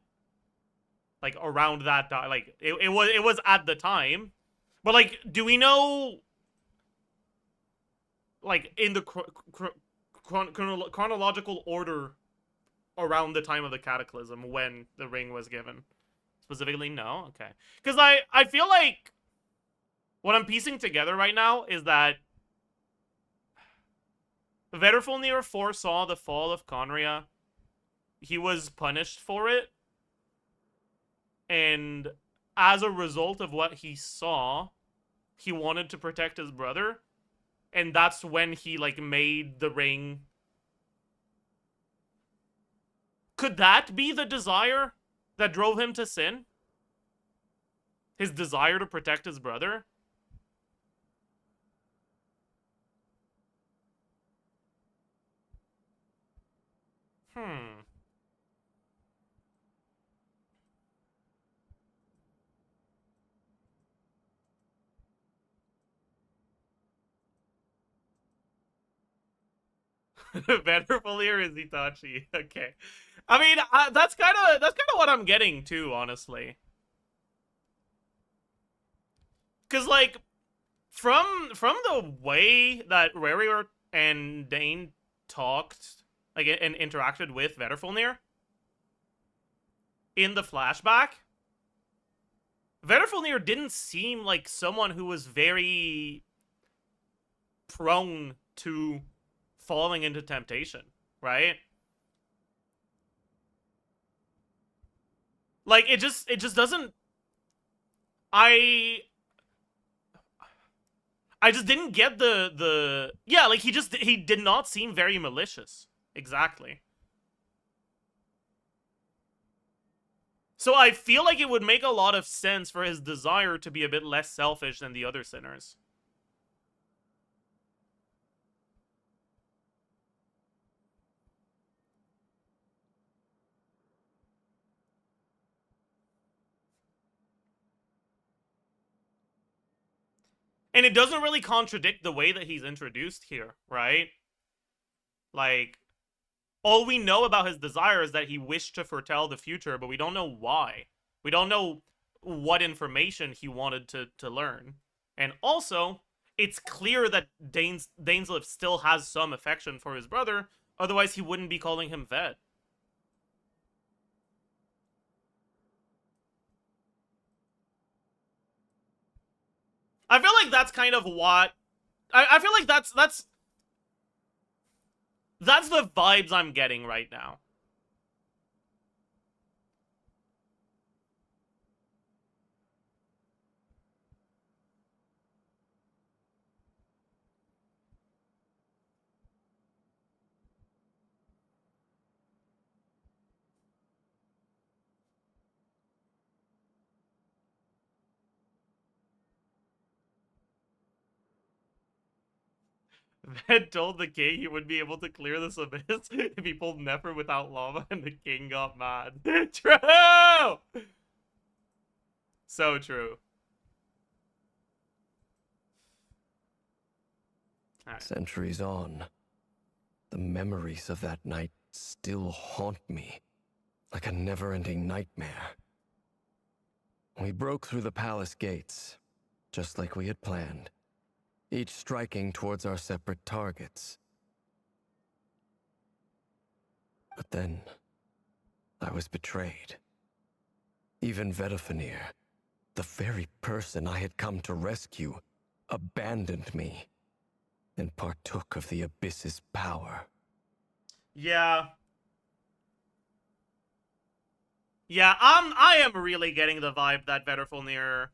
Like around that like it was at the time. But like do we know like in the chronological order around the time of the cataclysm when the ring was given? Specifically, no? Okay. Because I feel like what I'm piecing together right now is that Vedifenir foresaw the fall of Conria. He was punished for it. And as a result of what he saw, he wanted to protect his brother, and that's when he, like, made the ring. Could that be the desire that drove him to sin? His desire to protect his brother? Better Valir is Itachi. Okay. I mean, that's kind of what I'm getting too, honestly. Cause like from the way that Rerir and Dane talked, like, and interacted with Vedrfolnir in the flashback, Vedrfolnir didn't seem like someone who was very prone to falling into temptation, right? Like, it just doesn't. I just didn't get the yeah, like, he did not seem very malicious. Exactly. So I feel like it would make a lot of sense for his desire to be a bit less selfish than the other sinners. And it doesn't really contradict the way that he's introduced here, right? Like, all we know about his desire is that he wished to foretell the future, but we don't know why. We don't know what information he wanted to learn. And also, it's clear that Dainsleif still has some affection for his brother, otherwise he wouldn't be calling him Ved. I feel like that's kind of what... I feel like that's the vibes I'm getting right now. Ved told the king he would be able to clear this abyss if he pulled nefer without lauma, and the king got mad. True! So true. Right. Centuries on, the memories of that night still haunt me like a never-ending nightmare. We broke through the palace gates, just like we had planned, each striking towards our separate targets. But then, I was betrayed. Even Vedrfolnir, the very person I had come to rescue, abandoned me and partook of the Abyss's power. Yeah. Yeah, I am really getting the vibe that Vedrfolnir's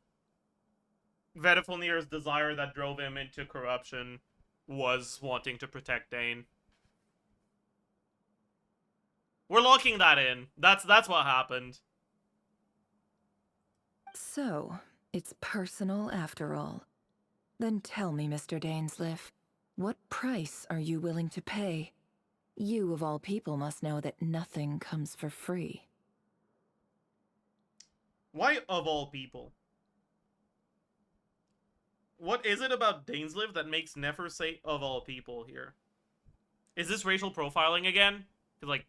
desire that drove him into corruption was wanting to protect Dane. We're locking that in. That's what happened. So, it's personal after all. Then tell me, Mr. Dainsleif, what price are you willing to pay? You, of all people, must know that nothing comes for free. Why of all people? What is it about Dainsleif that makes Nefer say of all people here? Is this racial profiling again? 'Cause, like...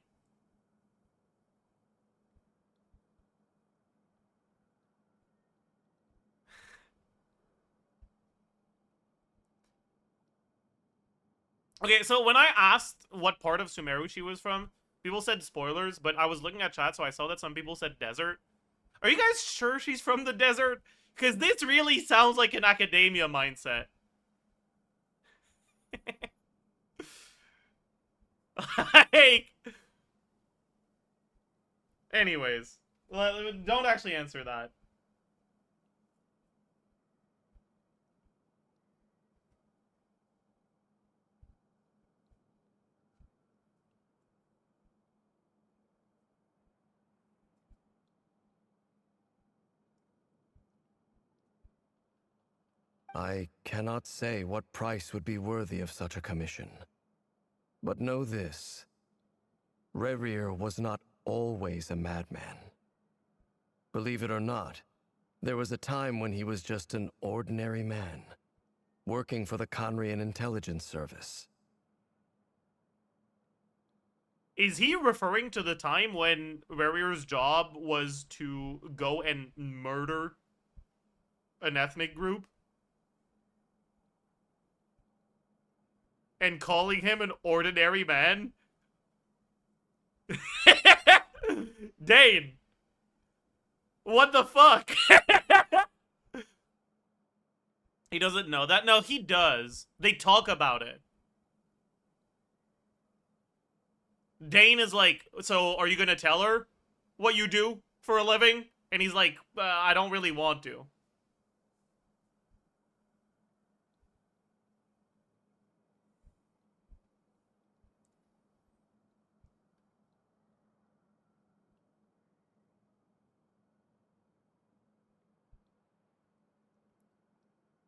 Okay, so when I asked what part of Sumeru she was from, people said spoilers, but I was looking at chat, so I saw that some people said desert. Are you guys sure she's from the desert? Because this really sounds like an akademiya mindset. Like... Anyways, don't actually answer that. I cannot say what price would be worthy of such a commission. But know this. Rerir was not always a madman. Believe it or not, there was a time when he was just an ordinary man, working for the Khanrian intelligence service. Is he referring to the time when Rerir's job was to go and murder an ethnic group? And calling him an ordinary man? Dane! What the fuck? He doesn't know that? No, he does. They talk about it. Dane is like, so are you gonna tell her what you do for a living? And he's like, I don't really want to.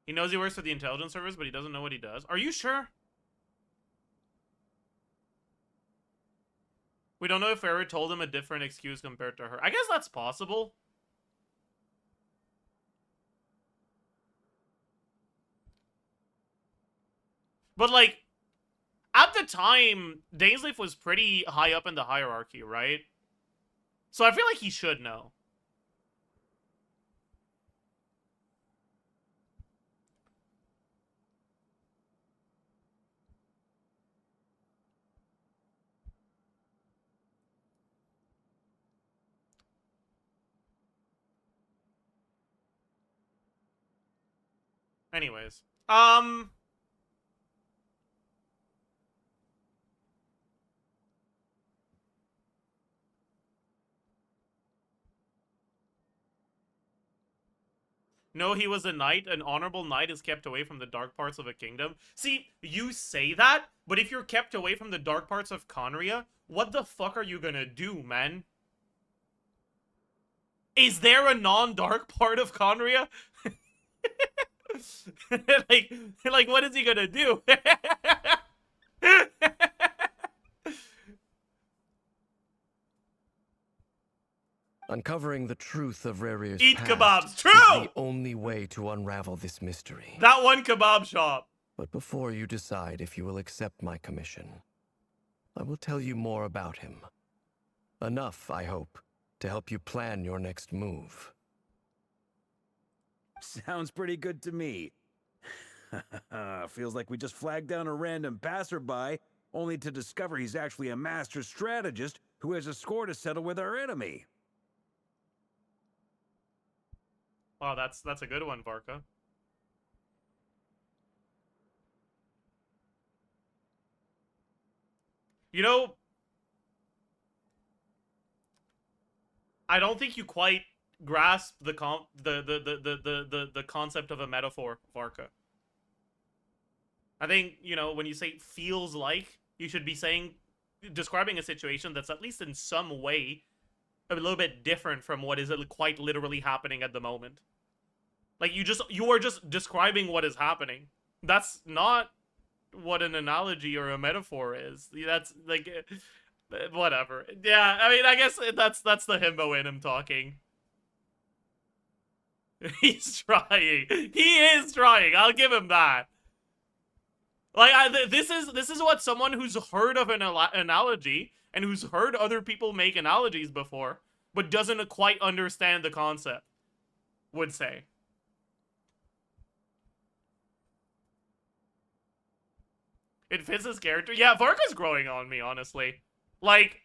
He knows he works for the intelligence service, but he doesn't know what he does. Are you sure? We don't know if Rerir told him a different excuse compared to her. I guess that's possible. But, like, at the time, dainsleif was pretty high up in the hierarchy, right? So I feel like he should know. Anyways, no, he was a knight. An honorable knight is kept away from the dark parts of a kingdom. See, you say that, but if you're kept away from the dark parts of Khanria, what the fuck are you gonna do, man? Is there a non-dark part of Khanria? like, what is he gonna do? Uncovering the truth of Rerir's Eat past kebabs. True! is the only way to unravel this mystery. That one kebab shop. But before you decide if you will accept my commission, I will tell you more about him. Enough, I hope, to help you plan your next move. Sounds pretty good to me. Feels like we just flagged down a random passerby, only to discover he's actually a master strategist who has a score to settle with our enemy. Wow, that's a good one, Varka. You know, I don't think you quite grasp the concept of a metaphor, Varka. I think, you know, when you say feels like, you should be saying, describing a situation that's at least in some way a little bit different from what is quite literally happening at the moment. Like, you are just describing what is happening. That's not what an analogy or a metaphor is. That's, like, whatever. Yeah, I mean, I guess that's the himbo in him talking. He's trying. He is trying. I'll give him that. Like, this is what someone who's heard of an analogy and who's heard other people make analogies before, but doesn't quite understand the concept, would say. It fits his character. Yeah, Varka's growing on me, honestly. Like,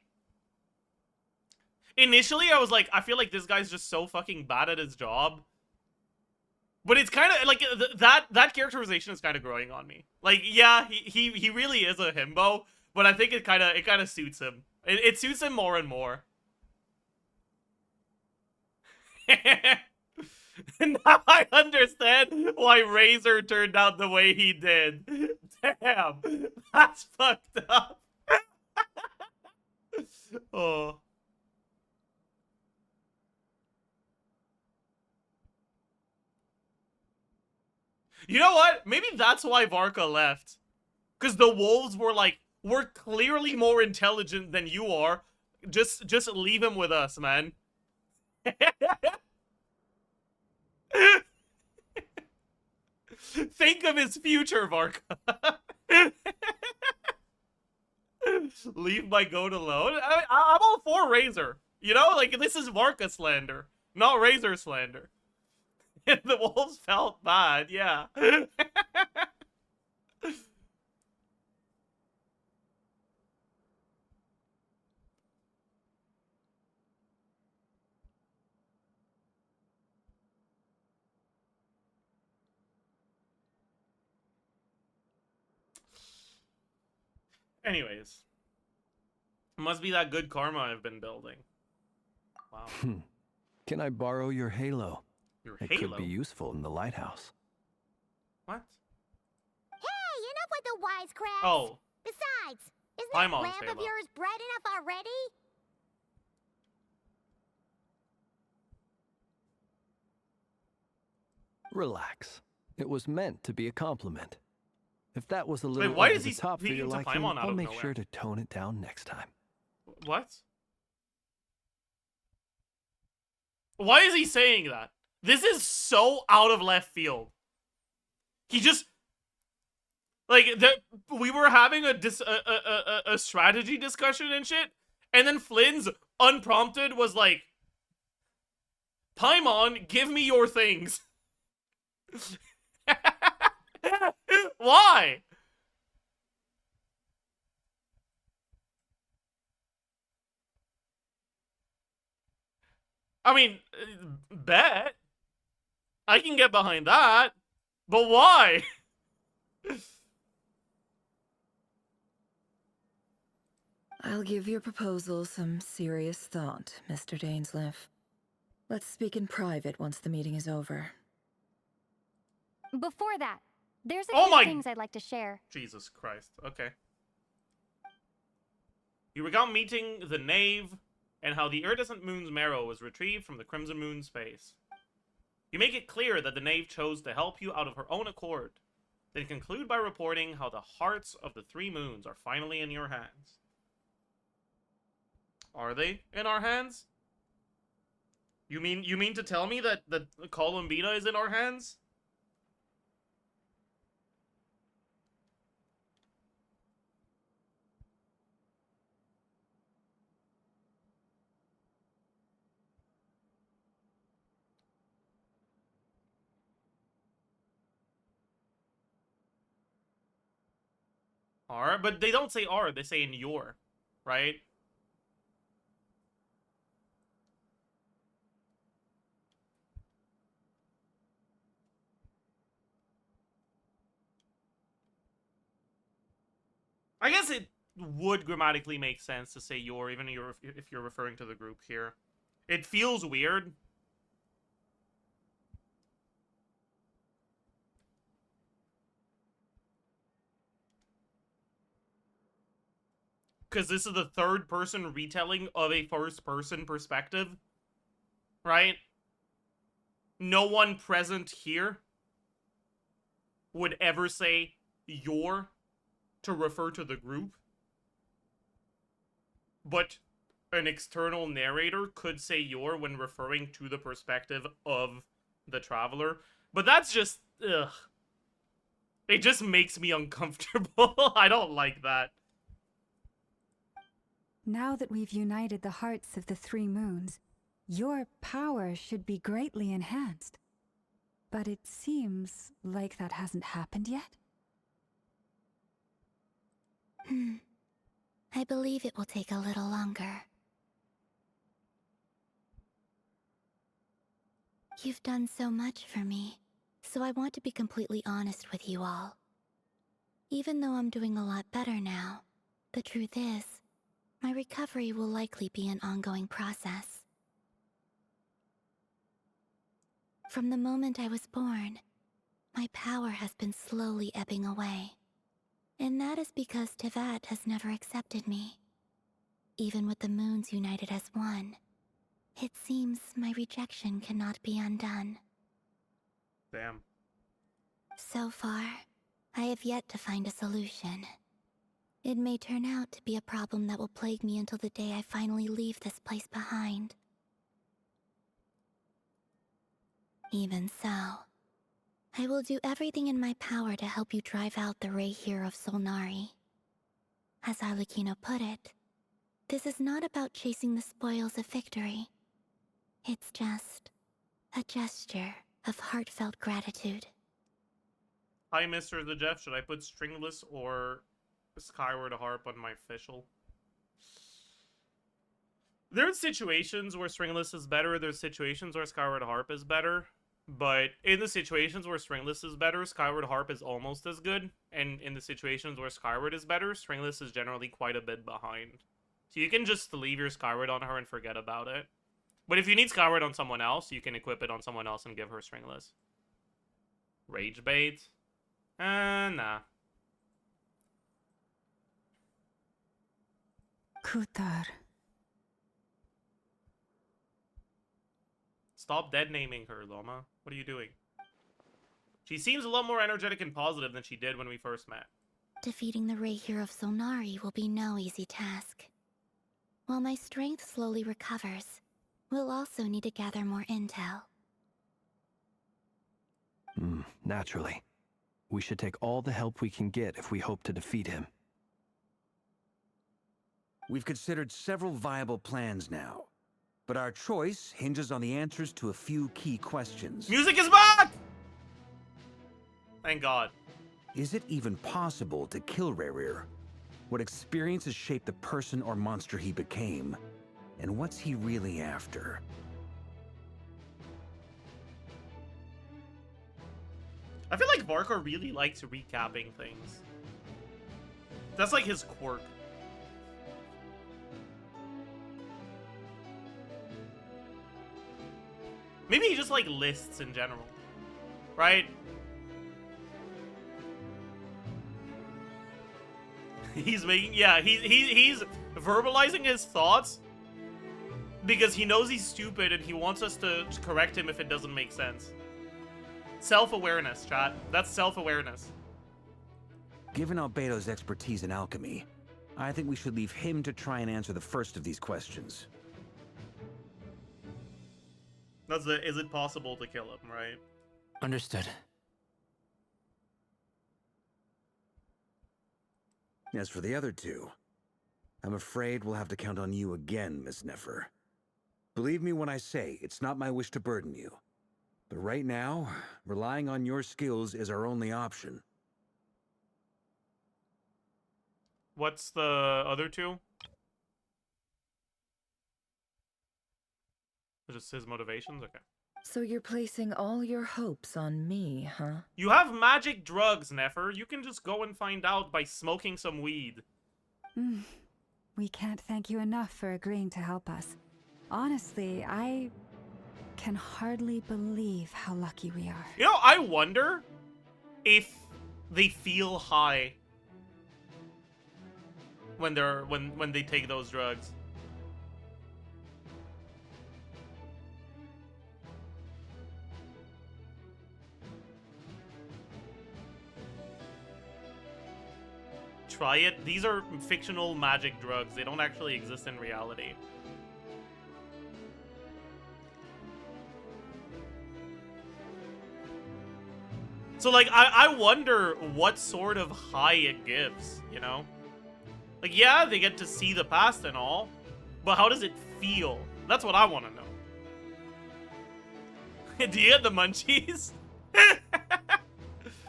initially I was like, I feel like this guy's just so fucking bad at his job. But it's kind of, like, that characterization is kind of growing on me. Like, yeah, he really is a himbo, but I think it kind of suits him. It suits him more and more. Now I understand why Razor turned out the way he did. Damn, that's fucked up. Oh. You know what? Maybe that's why Varka left. Because the wolves were like, we're clearly more intelligent than you are. Just leave him with us, man. Think of his future, Varka. Leave my goat alone. I'm all for Razor. You know, like, this is Varka slander, not Razor slander. The wolves felt bad, yeah. Anyways. It must be that good karma I've been building. Wow. Can I borrow your halo? Your It halo? could be useful in the lighthouse. What? Hey, enough with the wisecracks! Oh. Besides, isn't Hi, that Mom's lamp of halo. yours bright enough already? Relax. It was meant to be a compliment. If that was a Wait, little why over is the he top for speaking your to liking, Paimon out I'll of make nowhere? sure to tone it down next time. What? Why is he saying that? This is so out of left field. He just... Like, we were having a strategy discussion and shit, and then Flynn's, unprompted, was like, Paimon, give me your things. Why? I mean, bet. I can get behind that. But why? I'll give your proposal some serious thought, Mr. Dainsleif. Let's speak in private once the meeting is over. Before that, there's a Oh few my- things I'd like to share. Jesus Christ. Okay. You recount meeting the knave and how the iridescent moon's marrow was retrieved from the crimson moon's space. You make it clear that the knave chose to help you out of her own accord. Then conclude by reporting how the hearts of the three moons are finally in your hands. Are they in our hands? You mean to tell me that the Columbina is in our hands? Are, but they don't say are, they say in your, right? I guess it would grammatically make sense to say your, even if you're referring to the group here. It feels weird. Because this is the third person retelling of a first person perspective. Right? No one present here would ever say your to refer to the group. But an external narrator could say your when referring to the perspective of the traveler. But that's just, ugh. It just makes me uncomfortable. I don't like that. Now that we've united the hearts of the three moons, your power should be greatly enhanced. But it seems like that hasn't happened yet. I believe it will take a little longer. You've done so much for me, so I want to be completely honest with you all. Even though I'm doing a lot better now, the truth is, my recovery will likely be an ongoing process. From the moment I was born, my power has been slowly ebbing away. And that is because Teyvat has never accepted me. Even with the moons united as one, it seems my rejection cannot be undone. Damn. So far, I have yet to find a solution. It may turn out to be a problem that will plague me until the day I finally leave this place behind. Even so, I will do everything in my power to help you drive out the rerir of Solnari. As Arlecchino put it, this is not about chasing the spoils of victory. It's just a gesture of heartfelt gratitude. Hi, Mr. Zajef. Should I put stringless or skyward harp on my official? There's situations where stringless is better. There's situations where skyward harp is better. But in the situations where stringless is better, skyward harp is almost as good. And in the situations where skyward is better, stringless is generally quite a bit behind. So you can just leave your skyward on her and forget about it. But if you need skyward on someone else, you can equip it on someone else and give her stringless. Rage bait? Nah. Kutar. Stop dead naming her, Lauma. What are you doing? She seems a lot more energetic and positive than she did when we first met. Defeating the rerir of Solnari will be no easy task. While my strength slowly recovers, we'll also need to gather more intel. Naturally. We should take all the help we can get if we hope to defeat him. We've considered several viable plans now, but our choice hinges on the answers to a few key questions. Music is back! Thank God. Is it even possible to kill Rerir? What experiences shaped the person or monster he became? And what's he really after? I feel like Varka really likes recapping things. That's like his quirk. Maybe he just like lists in general, right? He's making, yeah, he's verbalizing his thoughts because he knows he's stupid and he wants us to correct him if it doesn't make sense. Self-awareness, chat. That's self-awareness. Given Albedo's expertise in alchemy, I think we should leave him to try and answer the first of these questions. That's the, is it possible to kill him, right? Understood. As for the other two, I'm afraid we'll have to count on you again, Miss Nefer. Believe me when I say it's not my wish to burden you. But right now, relying on your skills is our only option. What's the other two? Just his motivations? Okay. So you're placing all your hopes on me, huh? You have magic drugs, Nefer. You can just go and find out by smoking some weed. We can't thank you enough for agreeing to help us. Honestly, I can hardly believe how lucky we are. You know, I wonder if they feel high when they're when they take those drugs. Try it. These are fictional magic drugs. They don't actually exist in reality. So, like, I wonder what sort of high it gives, you know? Like, yeah, they get to see the past and all, but how does it feel? That's what I want to know. Do you get the munchies?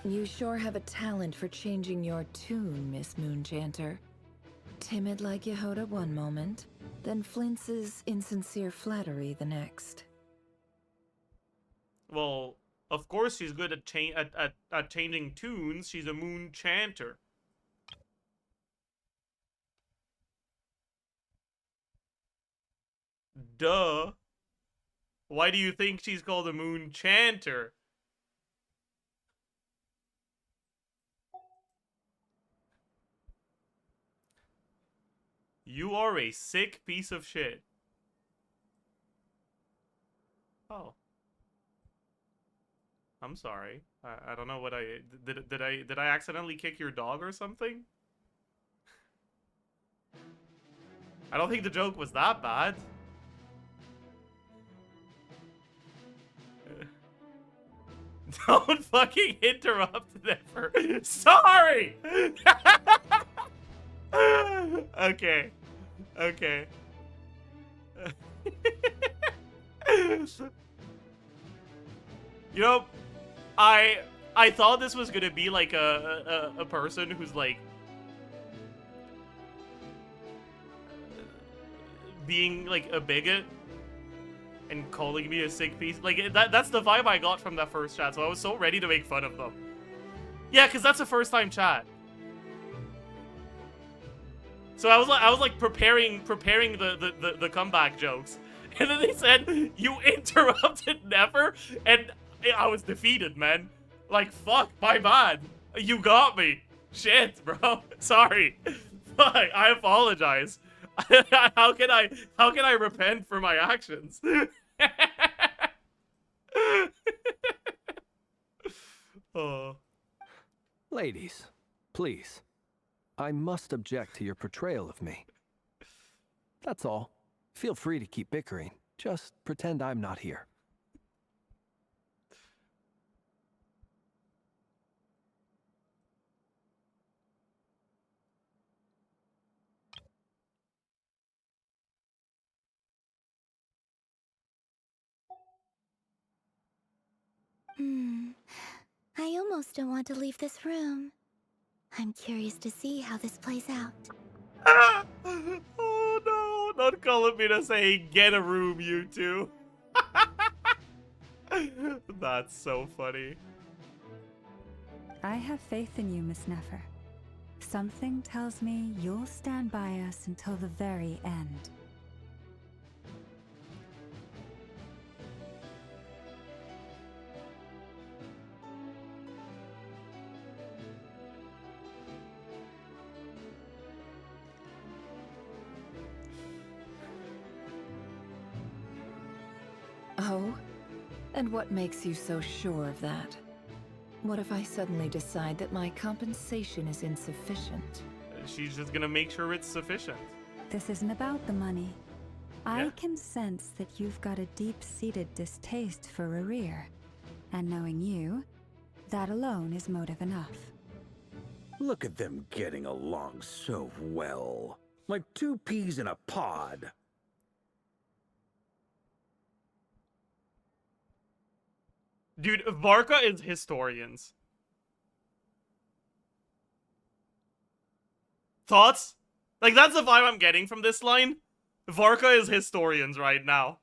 You sure have a talent for changing your tune, Miss Moonchanter. Timid like Yehoda one moment, then flinches insincere flattery the next. Well, of course she's good at changing tunes. She's a moon chanter. Duh. Why do you think she's called a moon chanter? You are a sick piece of shit. Oh. I'm sorry. I don't know what I did I accidentally kick your dog or something? I don't think the joke was that bad. Don't fucking interrupt nefer. Sorry. Okay. Okay. You know, I thought this was gonna be like a person who's like being like a bigot and calling me a sick piece. Like that's the vibe I got from that first chat. So I was so ready to make fun of them. Yeah, because that's a first time chat. So I was like preparing the comeback jokes, and then they said you interrupted nefer, and I was defeated, man. Like fuck, my bad. You got me. Shit, bro. Sorry. Fuck, I apologize. How can I repent for my actions? Oh. Ladies, please. I must object to your portrayal of me. That's all. Feel free to keep bickering. Just pretend I'm not here. I almost don't want to leave this room. I'm curious to see how this plays out. Oh no, not columbina saying get a room, you two. That's so funny. I have faith in you, Miss Nefer. Something tells me you'll stand by us until the very end. Oh? And what makes you so sure of that? What if I suddenly decide that my compensation is insufficient? She's just gonna make sure it's sufficient. This isn't about the money. Yeah. I can sense that you've got a deep-seated distaste for rerir. And knowing you, that alone is motive enough. Look at them getting along so well. Like two peas in a pod. Dude, Varka is historians. Thoughts? Like, that's the vibe I'm getting from this line. Varka is historians right now.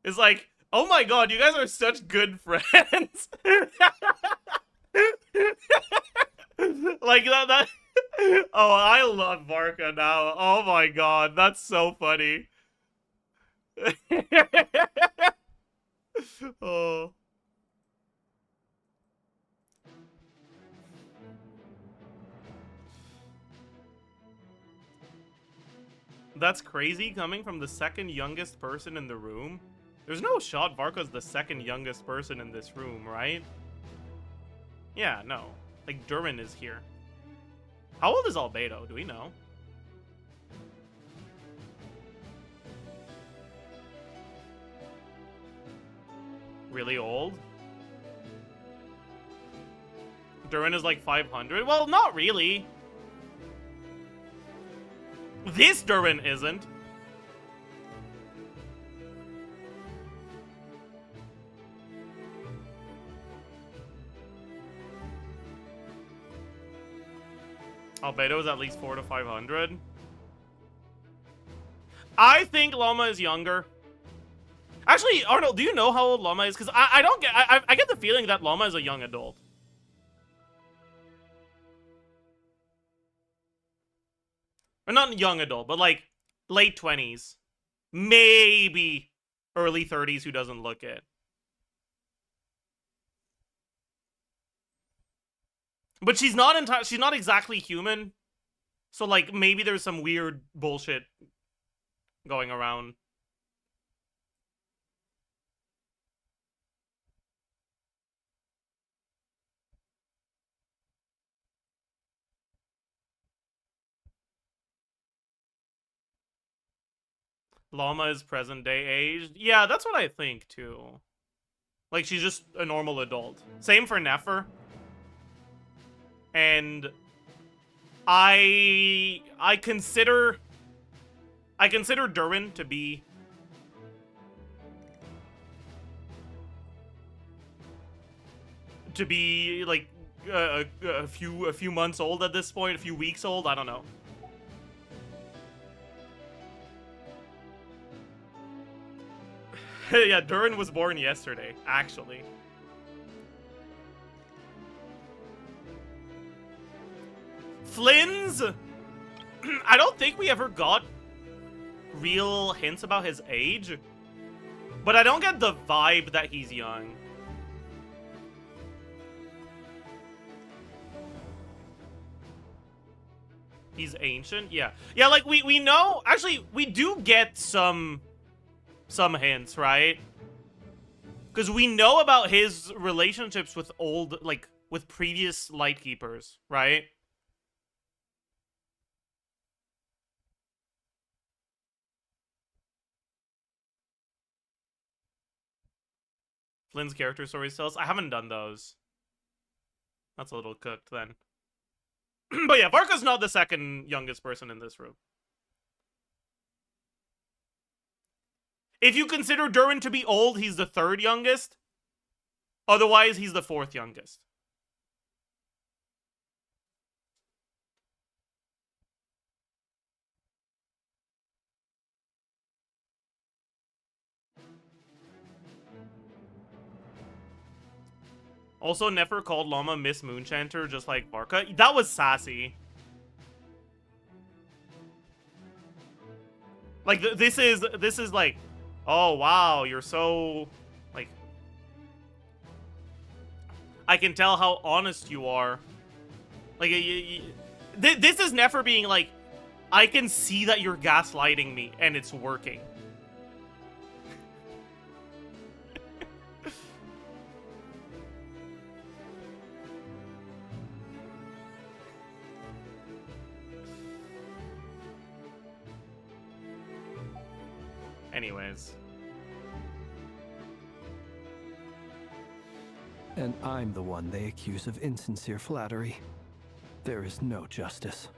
It's like, oh my god, you guys are such good friends. Like, that. Oh, I love Varka now. Oh my god, that's so funny. Oh. That's crazy coming from the second youngest person in the room. There's no shot Varka's the second youngest person in this room, right? Yeah, no. Like, Durin is here. How old is Albedo? Do we know? Really old? Durin is like 500? Well, not really. This Durin isn't. Albedo is at least 400 to 500. I think Lauma is younger. Actually, Arnold, do you know how old Lauma is? Because I don't get... I get the feeling that Lauma is a young adult. Or not young adult, but like late 20s. Maybe early 30s who doesn't look it. But she's not exactly human. So like maybe there's some weird bullshit going around. Lauma is present day aged. Yeah, that's what I think too. Like, she's just a normal adult. Same for Nefer. And I consider Durin to be like a few months old at this point, a few weeks old, I don't know. Yeah, Durin was born yesterday, actually. Flynn's? I don't think we ever got real hints about his age, but I don't get the vibe that he's young. He's ancient? Yeah. Yeah, like, we know... Actually, we do get some hints, right? Because we know about his relationships with old, like, with previous Lightkeepers, right? Flynn's character stories tells. I haven't done those. That's a little cooked, then. But yeah, Varka's not the second youngest person in this room. If you consider Durin to be old, he's the third youngest. Otherwise, he's the fourth youngest. Also, Nefer called Lauma Miss Moonchanter, just like Varka. That was sassy. Like, this is like, oh, wow, you're so, like, I can tell how honest you are. Like, this is Nefer being like, I can see that you're gaslighting me, and it's working. Anyways. And I'm the one they accuse of insincere flattery. There is no justice.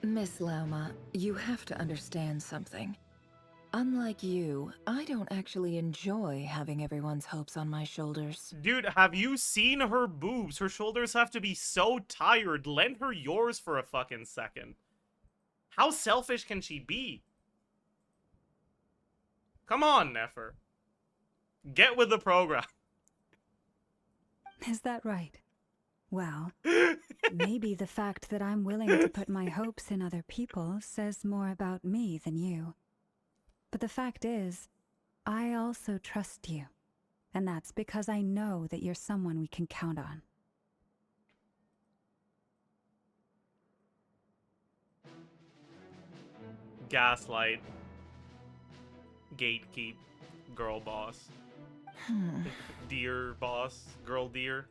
Miss Lauma, you have to understand something. Unlike you, I don't actually enjoy having everyone's hopes on my shoulders. Dude, have you seen her boobs? Her shoulders have to be so tired. Lend her yours for a fucking second. How selfish can she be? Come on, Nefer. Get with the program. Is that right? Well, maybe the fact that I'm willing to put my hopes in other people says more about me than you. But the fact is, I also trust you. And that's because I know that you're someone we can count on. Gaslight. Gatekeep. Girl boss. Deer boss. Girl deer.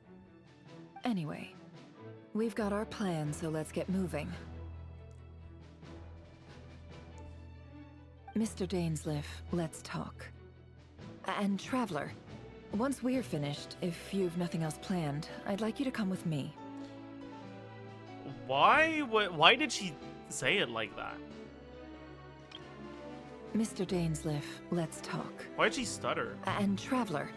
Anyway, we've got our plan, so let's get moving. Mr. Dainsleif, let's talk. And Traveler, once we're finished, if you've nothing else planned, I'd like you to come with me. Why did she say it like that? Mr. Dainsleif, let's talk. Why'd she stutter? And Traveler,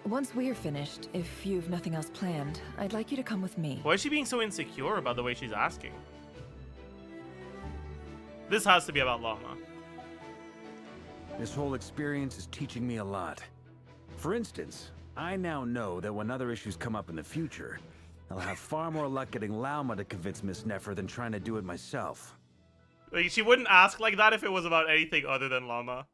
once we're finished, if you've nothing else planned, I'd like you to come with me. Why is she being so insecure about the way she's asking? This has to be about Lauma. This whole experience is teaching me a lot. For instance, I now know that when other issues come up in the future, I'll have far more luck getting Lauma to convince Miss Nefer than trying to do it myself. Like, she wouldn't ask like that if it was about anything other than Lauma.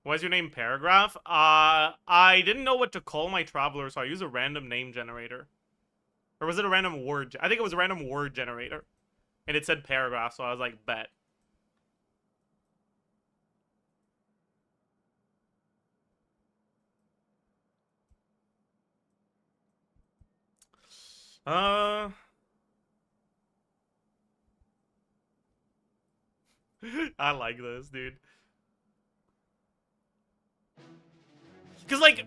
What's your name, Paragraph? I didn't know what to call my traveler, so I used a random name generator. Or was it a random word? I think it was a random word generator. And it said Paragraph, so I was like, bet. I like this, dude. Because, like,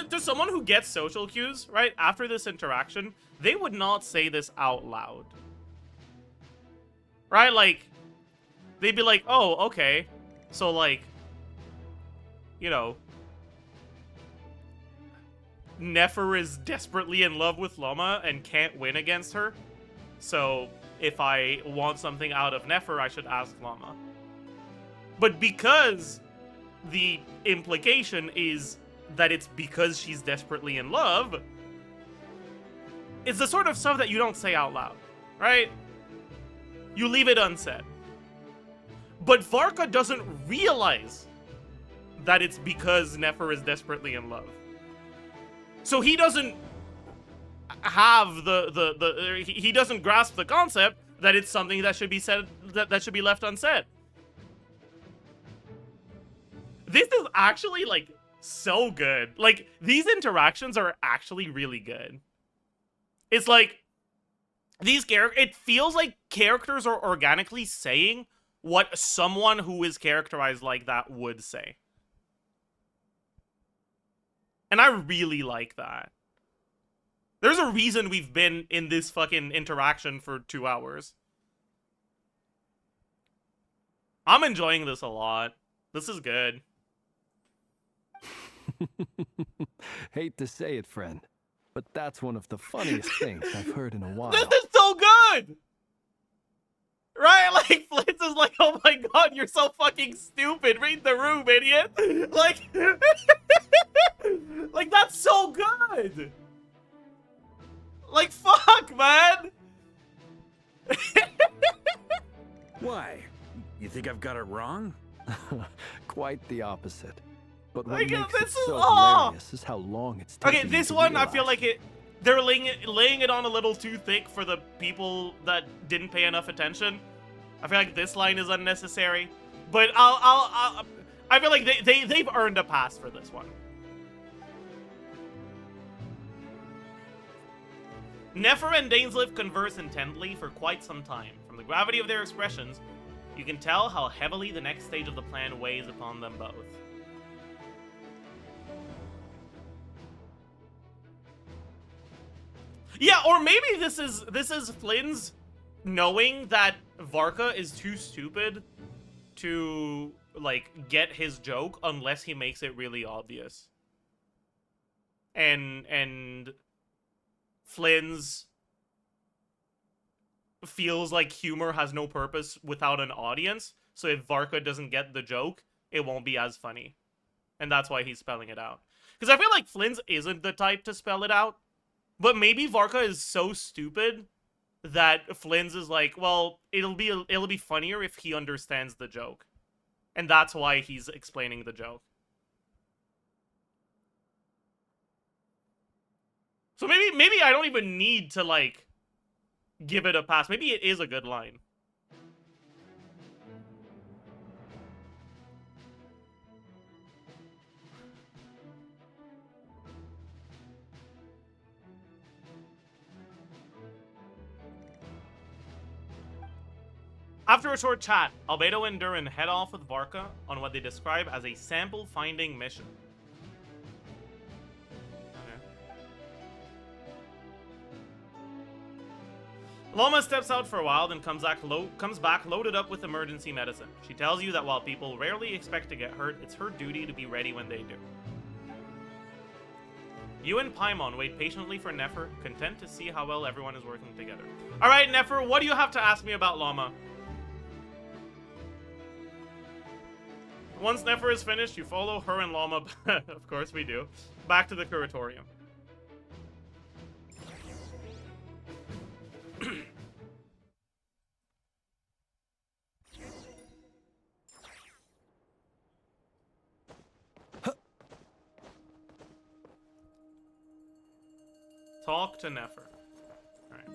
to someone who gets social cues, right, after this interaction, they would not say this out loud. Right? Like, they'd be like, oh, okay. So, like, you know, Nefer is desperately in love with Lauma and can't win against her. So, if I want something out of Nefer, I should ask Lauma. But because the implication is that it's because she's desperately in love, it's the sort of stuff that you don't say out loud, right? You leave it unsaid. But Varka doesn't realize that it's because Nefer is desperately in love. So he doesn't have he doesn't grasp the concept that it's something that should be said, that should be left unsaid. This is actually, like, so good. Like, these interactions are actually really good. It's like, it feels like characters are organically saying what someone who is characterized like that would say. And I really like that. There's a reason we've been in this fucking interaction for 2 hours. I'm enjoying this a lot. This is good. Hate to say it, friend, but that's one of the funniest things I've heard in a while. This is so good! Right? Like, Flint's is like, oh my god, you're so fucking stupid. Read the room, idiot. Like, like, that's so good. Like, fuck, man. Why? You think I've got it wrong? Quite the opposite. But what Like, makes this it is so aw. hilarious is how long it's taken. Okay, this one, I feel like they're laying it on a little too thick for the people that didn't pay enough attention. I feel like this line is unnecessary, but I feel like they've earned a pass for this one. Nefer and Dainsleif converse intently for quite some time. From the gravity of their expressions, you can tell how heavily the next stage of the plan weighs upon them both. Yeah, or maybe this is Flynn's knowing that Varka is too stupid to, like, get his joke unless he makes it really obvious. And Flynn's feels like humor has no purpose without an audience, so if Varka doesn't get the joke, it won't be as funny. And that's why he's spelling it out. Because I feel like Flynn's isn't the type to spell it out. But maybe Varka is so stupid that Flynn's is like, well, it'll be funnier if he understands the joke. And that's why he's explaining the joke. So maybe I don't even need to, like, give it a pass. Maybe it is a good line. After a short chat, Albedo and Durin head off with Varka on what they describe as a sample-finding mission. Okay. Lauma steps out for a while, then comes back loaded up with emergency medicine. She tells you that while people rarely expect to get hurt, it's her duty to be ready when they do. You and Paimon wait patiently for Nefer, content to see how well everyone is working together. Alright, Nefer, what do you have to ask me about Lauma? Once Nefer is finished, you follow her and Lauma, of course we do, back to the curatorium. Talk to Nefer. Alright.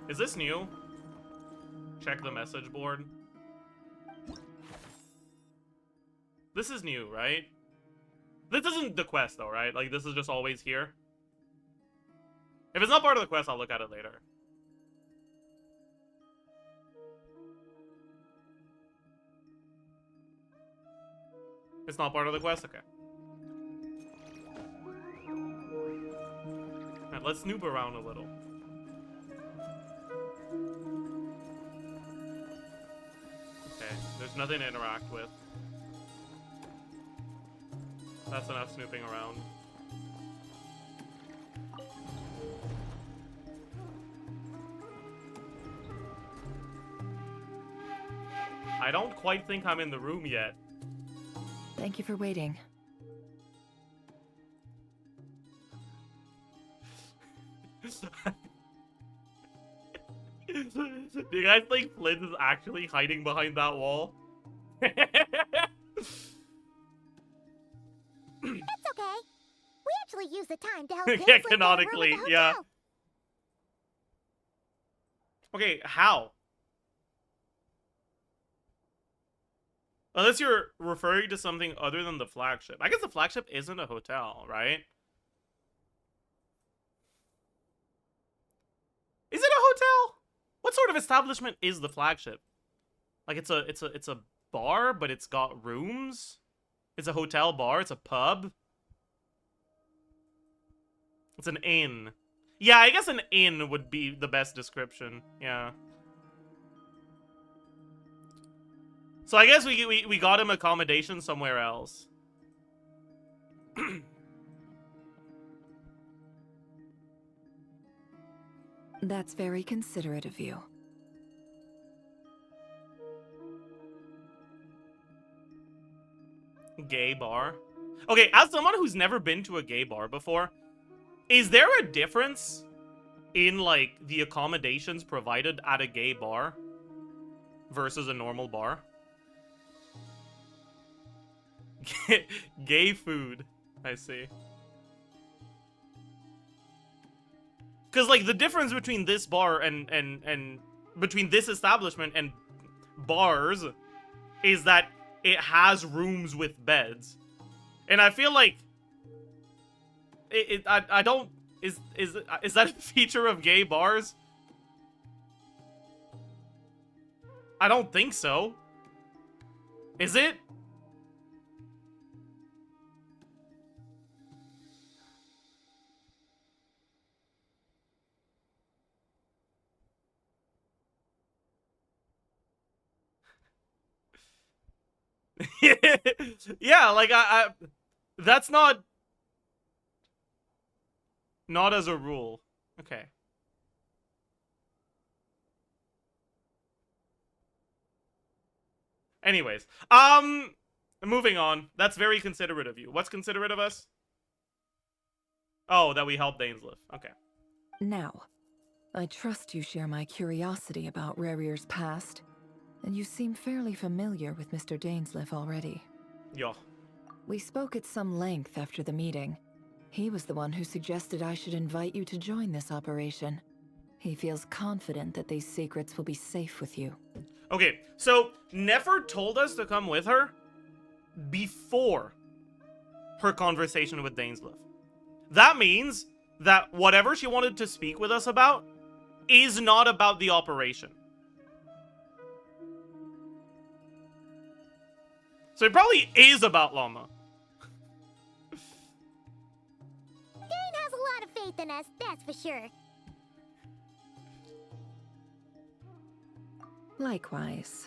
Is this new? Check the message board. This is new, right? This isn't the quest, though, right? Like, this is just always here. If it's not part of the quest, I'll look at it later. It's not part of the quest? Okay. Alright, let's snoop around a little. Okay, there's nothing to interact with. That's enough snooping around. I don't quite think I'm in the room yet. Thank you for waiting. Do you guys think Flint is actually hiding behind that wall? It's okay. We actually use the time to help Yeah, Dainsleif get a room at canonically, the yeah. hotel. Okay, how? Unless you're referring to something other than the flagship. I guess the flagship isn't a hotel, right? Is it a hotel? What sort of establishment is the flagship? Like it's a bar, but it's got rooms? It's a hotel bar, it's a pub. It's an inn. Yeah, I guess an inn would be the best description. Yeah. So I guess we got him accommodation somewhere else. That's very considerate of you. Gay bar. Okay, as someone who's never been to a gay bar before, is there a difference in, like, the accommodations provided at a gay bar versus a normal bar? Gay food. I see. Because, like, the difference between this bar and between this establishment and bars is that it has rooms with beds. And I feel like I don't is that a feature of gay bars? I don't think so. Is it? Yeah, like I that's not as a rule. Okay. Anyways, moving on. That's very considerate of you. What's considerate of us? Oh, that we helped Dainsleif. Okay. Now, I trust you share my curiosity about Rerir's past, and you seem fairly familiar with Mr. Dainsleif already. Yeah. We spoke at some length after the meeting. He was the one who suggested I should invite you to join this operation. He feels confident that these secrets will be safe with you. Okay, so Nefer told us to come with her before her conversation with Dainsleif. That means that whatever she wanted to speak with us about is not about the operation. So it probably is about Lauma. Dane has a lot of faith in us, that's for sure. Likewise.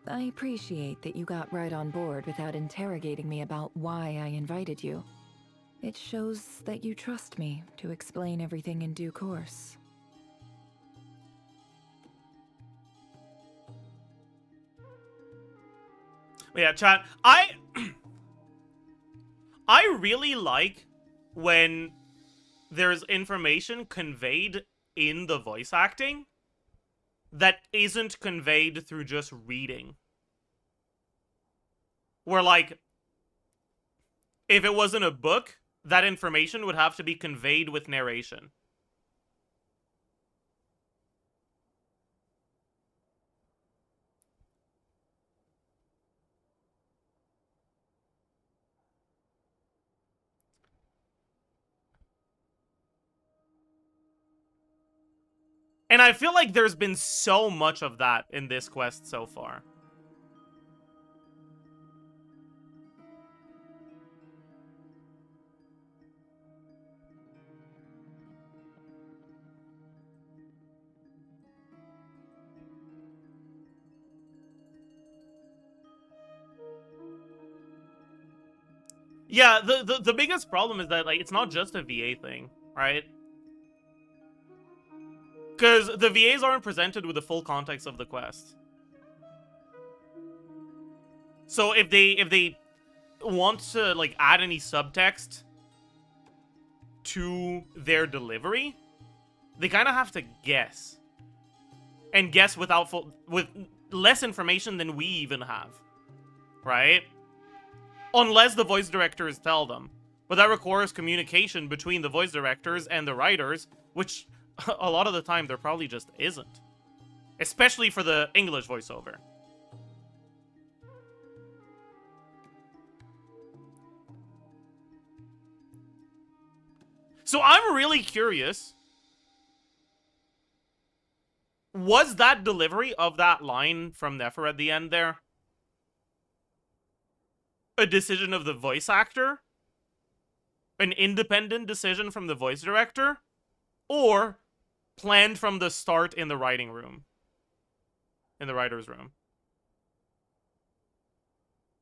I appreciate that you got right on board without interrogating me about why I invited you. It shows that you trust me to explain everything in due course. Yeah, chat. I really like when there's information conveyed in the voice acting that isn't conveyed through just reading. Where, like, if it wasn't a book, that information would have to be conveyed with narration. And I feel like there's been so much of that in this quest so far. Yeah, the biggest problem is that, like, it's not just a VA thing, right? Because the VAs aren't presented with the full context of the quest. So if they want to, like, add any subtext to their delivery, they kind of have to guess. And guess with less information than we even have. Right? Unless the voice directors tell them. But that requires communication between the voice directors and the writers, which a lot of the time there probably just isn't. Especially for the English voiceover. So I'm really curious. Was that delivery of that line from Nefer at the end there a decision of the voice actor? An independent decision from the voice director? Or planned from the start in the writing room? In the writer's room?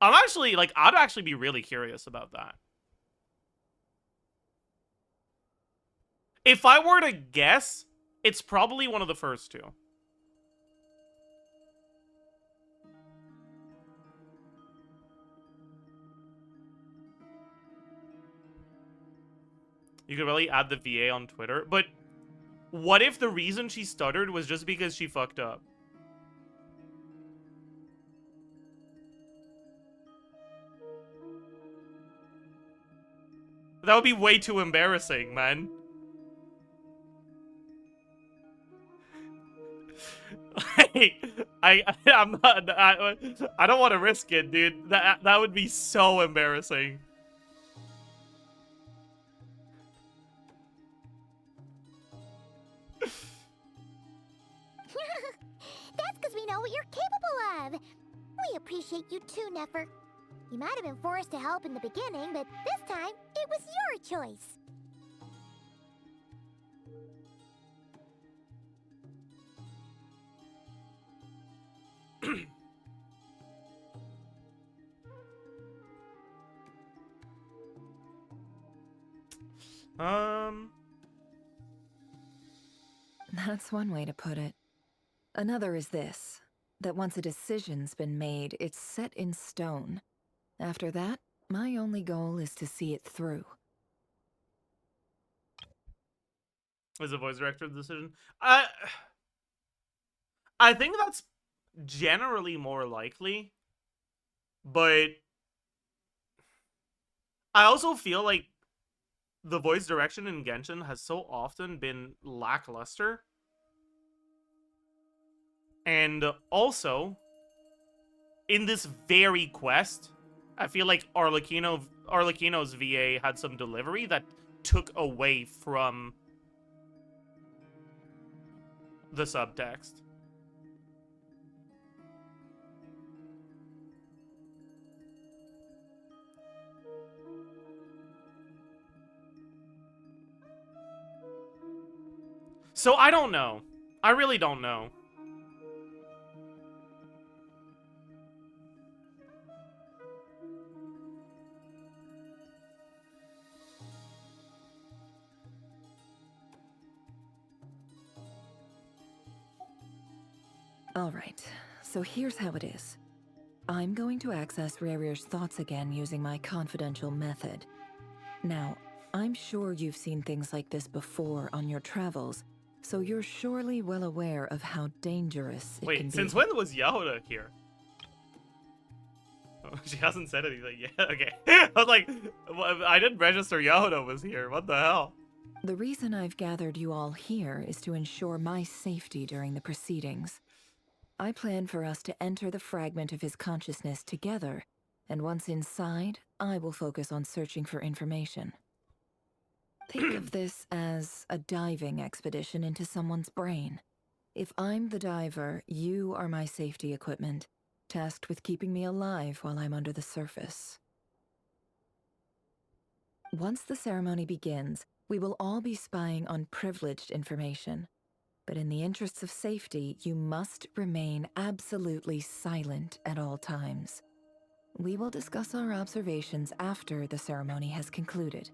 I'd actually be really curious about that. If I were to guess, it's probably one of the first two. You could really add the VA on Twitter, but what if the reason she stuttered was just because she fucked up? That would be way too embarrassing, man. I'm not. I don't want to risk it, dude. That would be so embarrassing. That's because we know what you're capable of. We appreciate you too, Nefer. You might have been forced to help in the beginning, but this time, it was your choice. That's one way to put it. Another is this, that once a decision's been made, it's set in stone. After that, my only goal is to see it through. Is the voice director's decision? I think that's generally more likely, but I also feel like the voice direction in Genshin has so often been lackluster. And also, in this very quest, I feel like Arlecchino's VA had some delivery that took away from the subtext. So I don't know. I really don't know. All right, so here's how it is. I'm going to access Rerir's thoughts again using my confidential method. Now, I'm sure you've seen things like this before on your travels, so you're surely well aware of how dangerous it can be. Wait, since when was Yahoda here? Oh, she hasn't said anything yet. Okay. I was like, I didn't register Yahoda was here. What the hell? The reason I've gathered you all here is to ensure my safety during the proceedings. I plan for us to enter the fragment of his consciousness together, and once inside, I will focus on searching for information. Think of this as a diving expedition into someone's brain. If I'm the diver, you are my safety equipment, tasked with keeping me alive while I'm under the surface. Once the ceremony begins, we will all be spying on privileged information. But in the interests of safety, you must remain absolutely silent at all times. We will discuss our observations after the ceremony has concluded.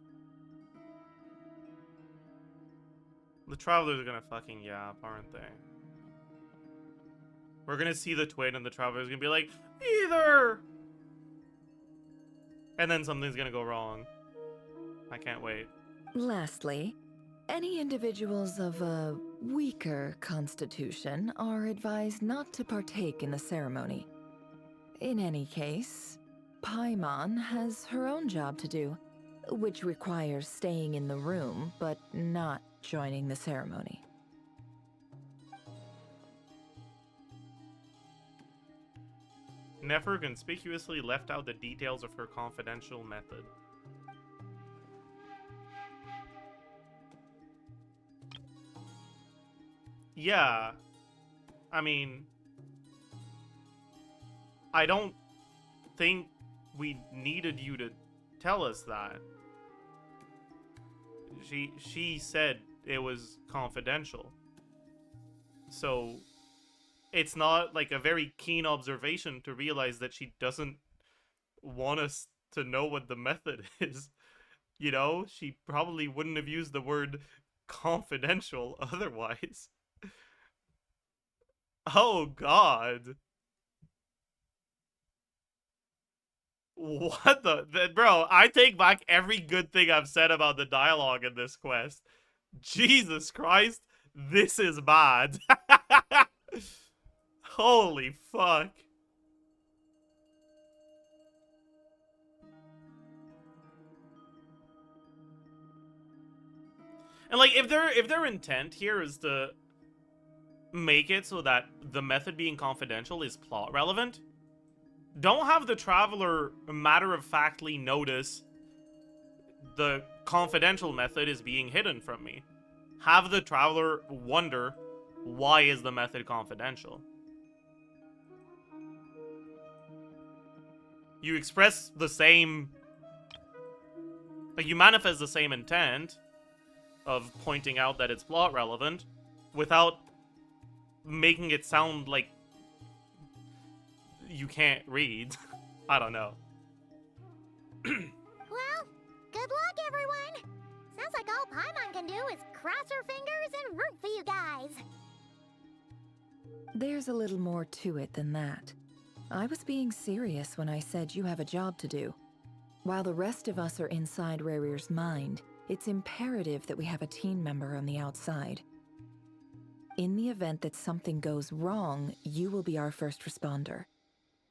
The travelers are gonna fucking yap, aren't they? We're gonna see the twin and the traveler's gonna be like, either! And then something's gonna go wrong. I can't wait. Lastly, any individuals of a weaker constitution are advised not to partake in the ceremony. In any case, Paimon has her own job to do, which requires staying in the room, but not joining the ceremony. Nefer conspicuously left out the details of her confidential method. Yeah. I mean, I don't think we needed you to tell us that. She said it was confidential. So it's not like a very keen observation to realize that she doesn't want us to know what the method is. You know, she probably wouldn't have used the word confidential otherwise. Oh god. What the bro, I take back every good thing I've said about the dialogue in this quest. Jesus Christ, this is bad. Holy fuck. And like if their intent here is to make it so that the method being confidential is plot relevant, don't have the traveler matter-of-factly notice the confidential method is being hidden from me. Have the traveler wonder, why is the method confidential? You express the same... like, you manifest the same intent of pointing out that it's plot relevant without making it sound like you can't read. I don't know. Well, good luck, everyone. Sounds like all Paimon can do is cross her fingers and root for you guys. There's a little more to it than that. I was being serious when I said you have a job to do. While the rest of us are inside Rerir's mind, it's imperative that we have a team member on the outside. In the event that something goes wrong, you will be our first responder.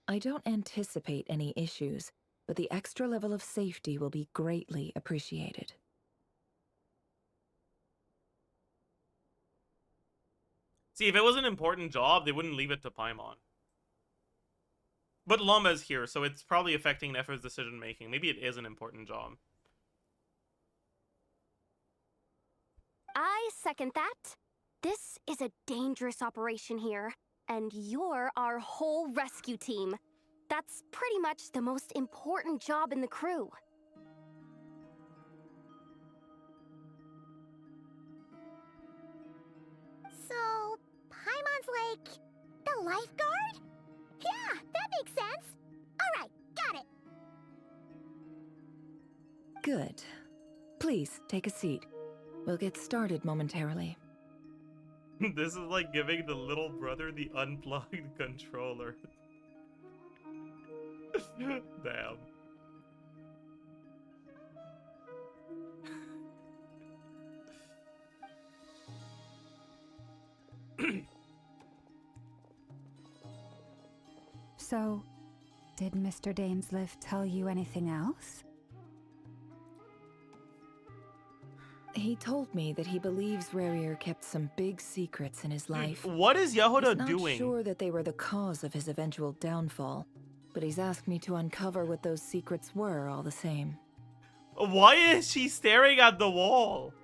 I don't anticipate any issues, but the extra level of safety will be greatly appreciated. See, if it was an important job, they wouldn't leave it to Paimon. But Lauma's here, so it's probably affecting Nefer's decision-making. Maybe it is an important job. I second that. This is a dangerous operation here, and you're our whole rescue team. That's pretty much the most important job in the crew. So, Paimon's like the lifeguard? Yeah, that makes sense. All right, got it. Good. Please, take a seat. We'll get started momentarily. This is like giving the little brother the unplugged controller. Damn. So, did Mr. Dainsleif tell you anything else? He told me that he believes Rerir kept some big secrets in his life. What is Yehuda He's doing? not sure that they were the cause of his eventual downfall, but he's asked me to uncover what those secrets were all the same. Why is she staring at the wall?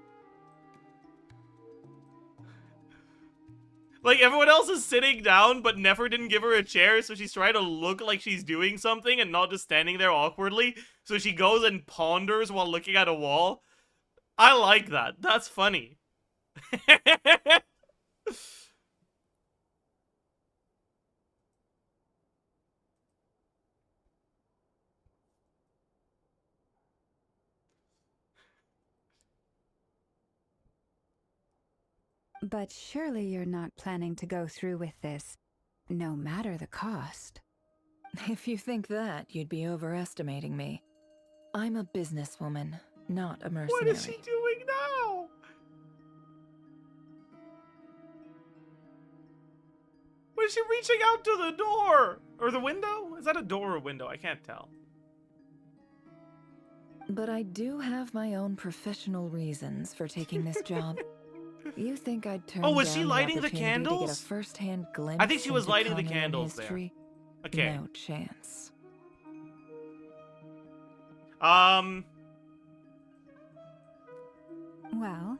Like, everyone else is sitting down, but Nefer didn't give her a chair, so she's trying to look like she's doing something and not just standing there awkwardly. So she goes and ponders while looking at a wall. I like that. That's funny. But surely you're not planning to go through with this, no matter the cost. If you think that, you'd be overestimating me. I'm a businesswoman, not a mercenary. What is she doing now? Was she reaching out to the door? Or the window? Is that a door or a window? I can't tell. But I do have my own professional reasons for taking this job. You think I'd turn was down she lighting the opportunity to candles? get a first-hand glimpse I think she was into lighting the Conran candles there. history? Okay. No chance. Well,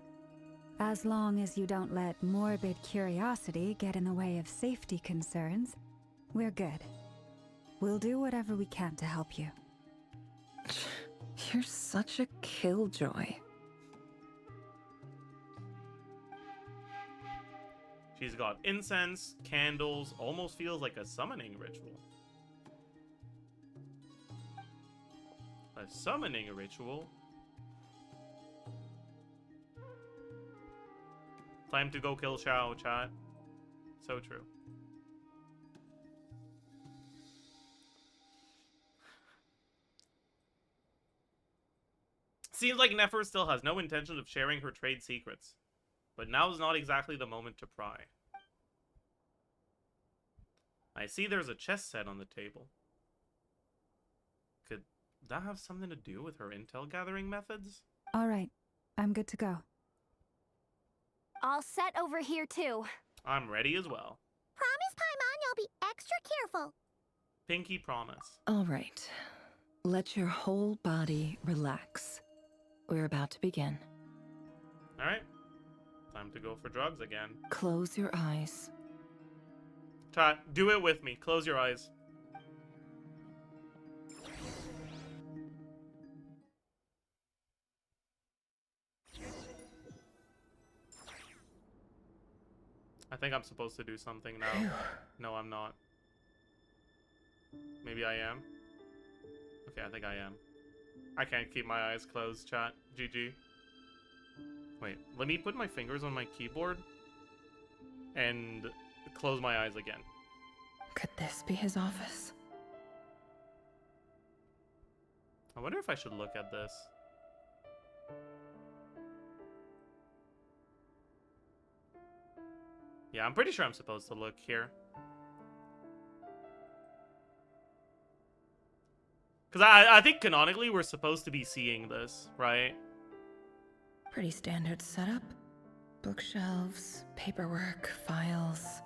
as long as you don't let morbid curiosity get in the way of safety concerns, we're good. We'll do whatever we can to help you. You're such a killjoy. She's got incense, candles, almost feels like a summoning ritual. A summoning ritual? Time to go kill Shao, chat. So true. Seems like Nefer still has no intention of sharing her trade secrets. But now is not exactly the moment to pry. I see there's a chess set on the table. Could that have something to do with her intel gathering methods? All right, I'm good to go. All set over here, too. I'm ready as well. Promise, Paimon, you'll be extra careful. Pinky promise. All right. Let your whole body relax. We're about to begin. Alright. Time to go for drugs again. Close your eyes. Chat, do it with me. Close your eyes. I think I'm supposed to do something now. No, I'm not. Maybe I am. Okay, I think I am. I can't keep my eyes closed, chat. GG. Wait, let me put my fingers on my keyboard and close my eyes again. Could this be his office? I wonder if I should look at this. Yeah, I'm pretty sure I'm supposed to look here. Because I think canonically we're supposed to be seeing this, right? Pretty standard setup. Bookshelves, paperwork, files.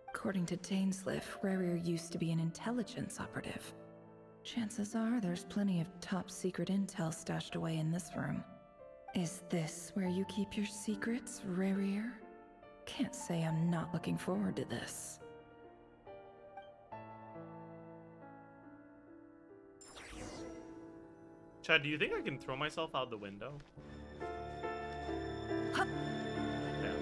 According to dainsleif, Rerir used to be an intelligence operative. Chances are there's plenty of top secret intel stashed away in this room. Is this where you keep your secrets, Rerir? Can't say I'm not looking forward to this. Chad, do you think I can throw myself out the window? Huh. Yeah.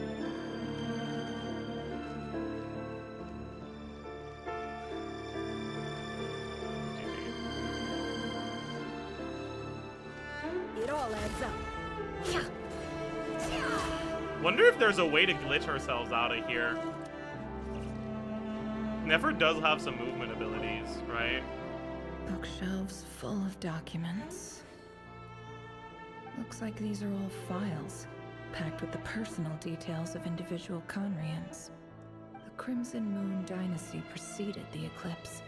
It all adds up. Yeah. Wonder if there's a way to glitch ourselves out of here. Nefer does have some movement abilities, right? Bookshelves full of documents. Looks like these are all files, packed with the personal details of individual Conrians. The Crimson Moon dynasty preceded the eclipse.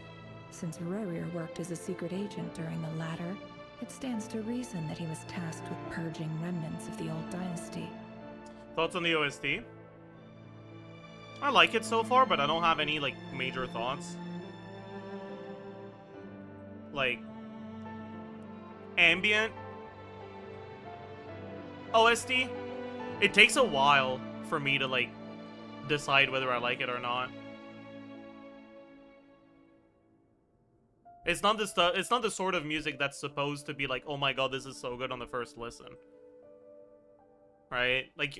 Since Rerir worked as a secret agent during the latter, it stands to reason that he was tasked with purging remnants of the old dynasty. Thoughts on the OST? I like it so far, but I don't have any, like, major thoughts. Like, ambient OST It takes a while for me to, like, decide whether I like it or not. It's not the sort of music that's supposed to be like, oh my god, this is so good on the first listen. Right? Like,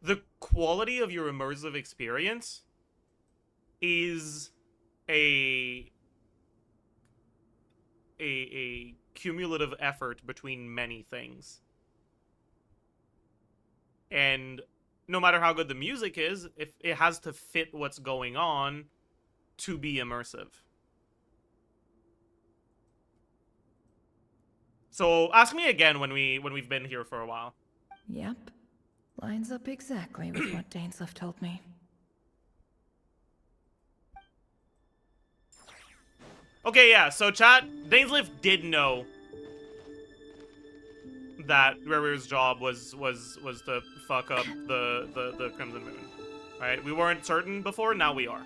the quality of your immersive experience is a cumulative effort between many things. And no matter how good the music is, if it has to fit what's going on to be immersive. So ask me again when we've been here for a while. Yep. Lines up exactly with what Dainsleif told me. Okay, yeah, so chat, Dainsleif did know that Rerir's job was to fuck up the Crimson Moon. Right? We weren't certain before, now we are.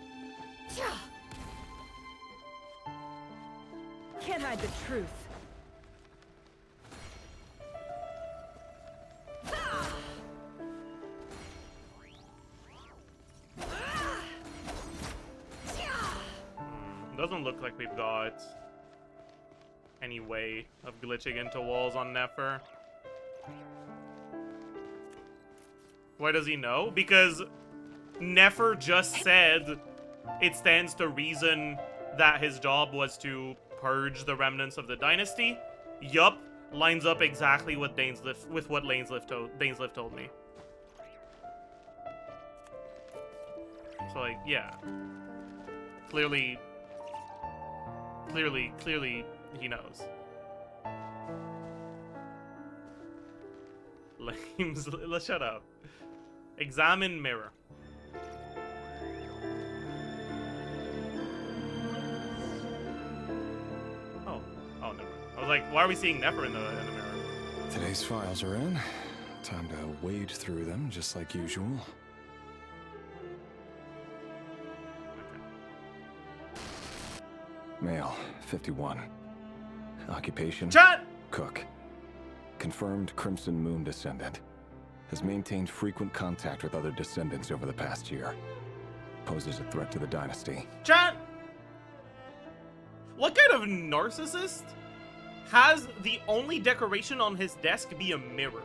Can't hide the truth. Doesn't look like we've got any way of glitching into walls on Nefer. Why does he know? Because Nefer just said it stands to reason that his job was to purge the remnants of the dynasty. Yup, lines up exactly with what Dainsleif told me. So, like, yeah. Clearly he knows. Lames, let's shut up. Examine mirror. Oh, never mind. I was like, why are we seeing Nefer in the mirror? Today's files are in. Time to wade through them, just like usual. Male, 51. Occupation? Chat! Cook. Confirmed Crimson Moon descendant. Has maintained frequent contact with other descendants over the past year. Poses a threat to the dynasty. Chat! What kind of narcissist has the only decoration on his desk be a mirror?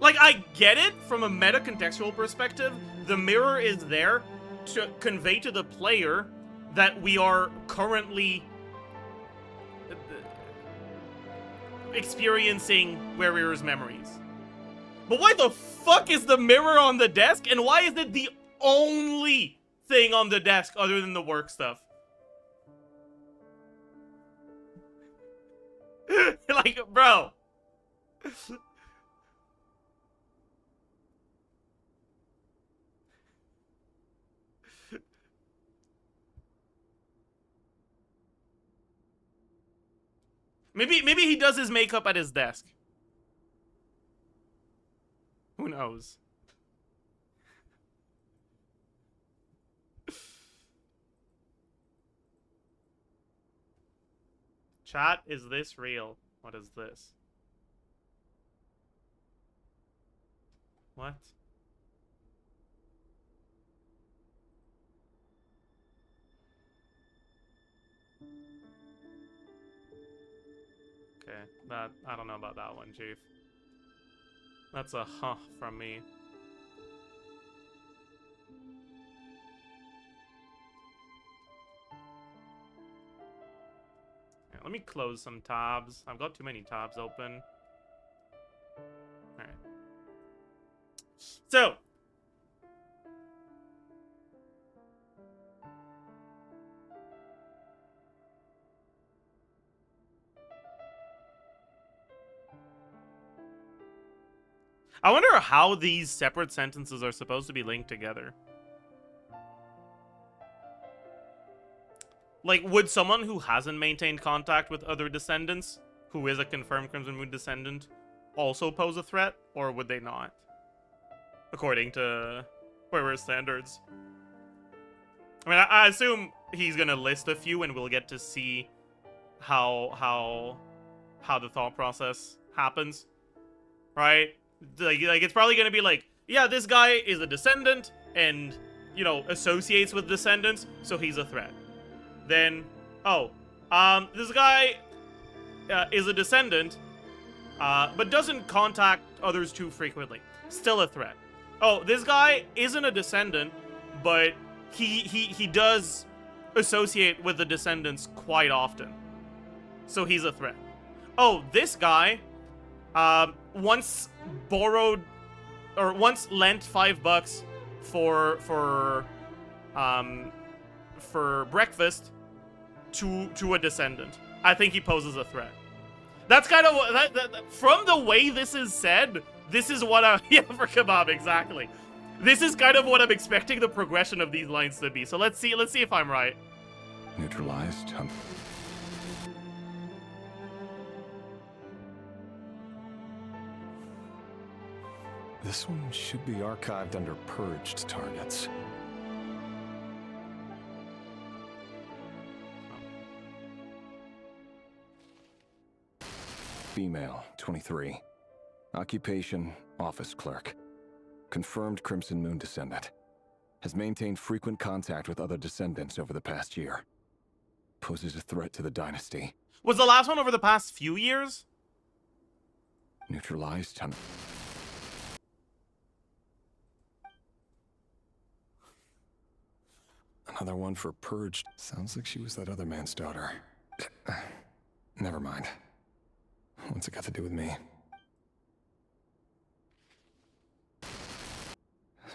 Like, I get it from a meta-contextual perspective. The mirror is there to convey to the player that we are currently experiencing Rerir's memories. But why the fuck is the mirror on the desk? And why is it the only thing on the desk other than the work stuff? Like, bro. Maybe he does his makeup at his desk. Who knows? Chat, is this real? What is this? What? Okay, I don't know about that one, Chief. That's a huh from me. Yeah, let me close some tabs. I've got too many tabs open. Alright. So, I wonder how these separate sentences are supposed to be linked together. Like, would someone who hasn't maintained contact with other descendants, who is a confirmed Crimson Moon descendant, also pose a threat, or would they not? According to Rerir's standards. I mean, I assume he's gonna list a few, and we'll get to see how the thought process happens, right? Like it's probably gonna be like, yeah, this guy is a descendant, and you know, associates with descendants, so he's a threat. Then, this guy is a descendant, but doesn't contact others too frequently. Still a threat. Oh, this guy isn't a descendant, but he does associate with the descendants quite often. So he's a threat. Oh, this guy once borrowed or once lent $5 for breakfast to a descendant. I think he poses a threat. That's kind of what from the way this is said. This is what I yeah, for kebab, exactly. This is kind of what I'm expecting the progression of these lines to be. So let's see if I'm right. Neutralized. This one should be archived under purged targets. Female, 23. Occupation, office clerk. Confirmed Crimson Moon descendant. Has maintained frequent contact with other descendants over the past year. Poses a threat to the dynasty. Was the last one over the past few years? Neutralized. Another one for purged. Sounds like she was that other man's daughter. Never mind. What's it got to do with me?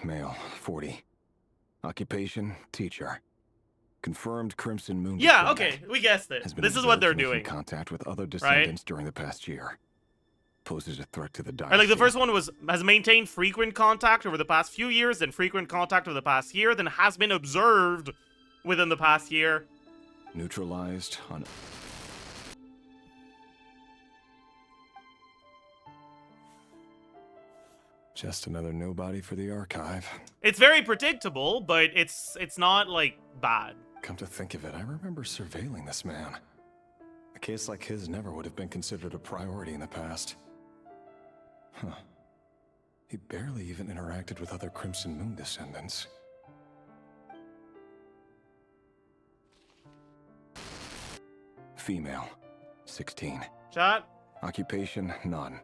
Male, 40. Occupation, teacher. Confirmed Crimson Moon. Yeah, okay, we guessed it. This is what they're doing. Contact with other descendants during the past year. Poses a threat to the dynasty. Like the first one has maintained frequent contact over the past few years, then frequent contact over the past year, then has been observed within the past year. Neutralized on. Just another nobody for the archive. It's very predictable, but it's not like bad. Come to think of it, I remember surveilling this man. A case like his never would have been considered a priority in the past. Huh. He barely even interacted with other Crimson Moon descendants. Female, 16. Chat? Occupation, none.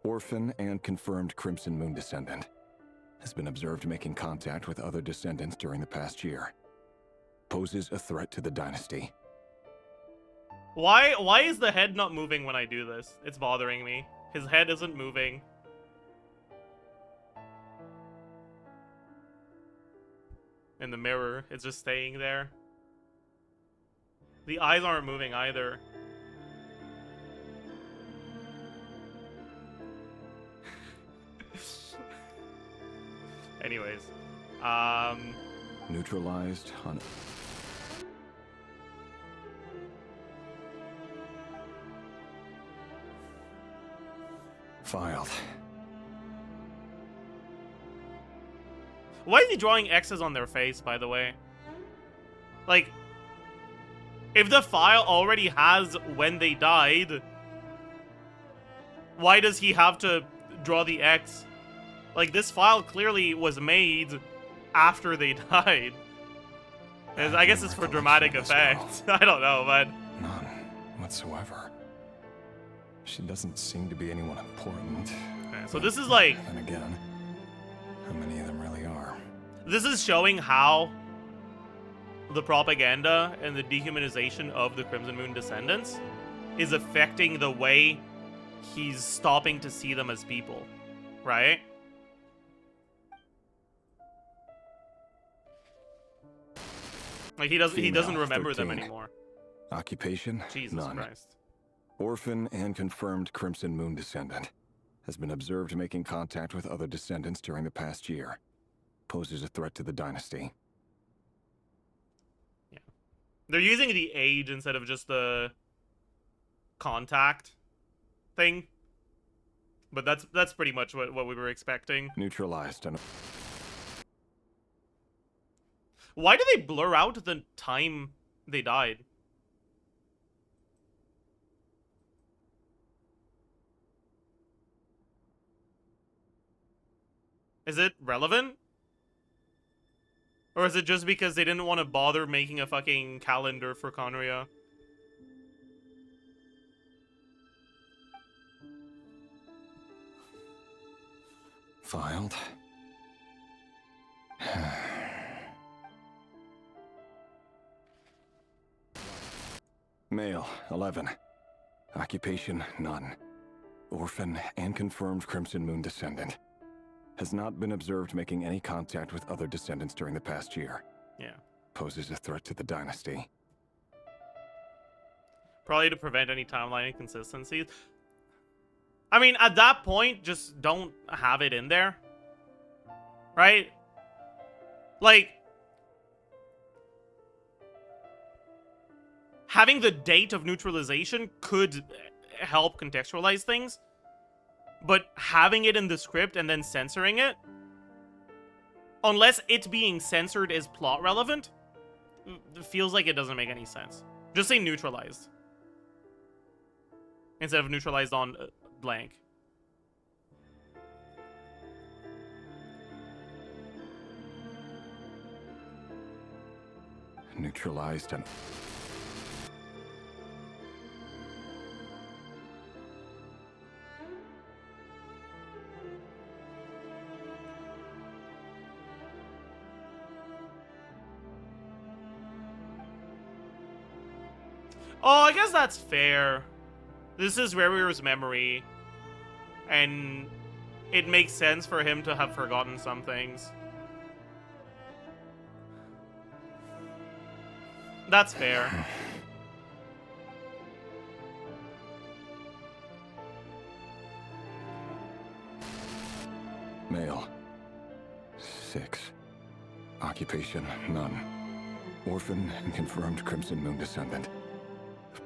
Orphan and confirmed Crimson Moon descendant. Has been observed making contact with other descendants during the past year. Poses a threat to the dynasty. Why is the head not moving when I do this? It's bothering me. His head isn't moving. In the mirror, it's just staying there. The eyes aren't moving either. Anyways, Neutralized on. Filed. Why is he drawing X's on their face, by the way? Like, if the file already has when they died, why does he have to draw the X? Like, this file clearly was made after they died. I guess it's for dramatic effect. I don't know, but... None whatsoever. She doesn't seem to be anyone important. Okay, so this is like... And again, how many of them really are? This is showing how the propaganda and the dehumanization of the Crimson Moon descendants is affecting the way he's stopping to see them as people, right? Like he doesn't remember 13. them anymore. Occupation? Jesus None. Christ. Orphan and confirmed Crimson Moon descendant. Has been observed making contact with other descendants during the past year. Poses a threat to the dynasty. Yeah. They're using the age instead of just the contact thing. But that's pretty much what we were expecting. Neutralized on. Why do they blur out the time they died? Is it relevant? Or is it just because they didn't want to bother making a fucking calendar for Conria? Filed. Male, 11. Occupation, none. Orphan and confirmed Crimson Moon descendant. Has not been observed making any contact with other descendants during the past year. Yeah. Poses a threat to the dynasty. Probably to prevent any timeline inconsistencies. I mean, at that point, just don't have it in there. Right? Like, having the date of neutralization could help contextualize things. But having it in the script and then censoring it, unless it being censored is plot relevant, it feels like it doesn't make any sense. Just say neutralized. Instead of neutralized on blank. Neutralized and... Oh, I guess that's fair. This is Rerir's memory. And it makes sense for him to have forgotten some things. That's fair. Male. 6. Occupation, none. Orphan and confirmed Crimson Moon descendant.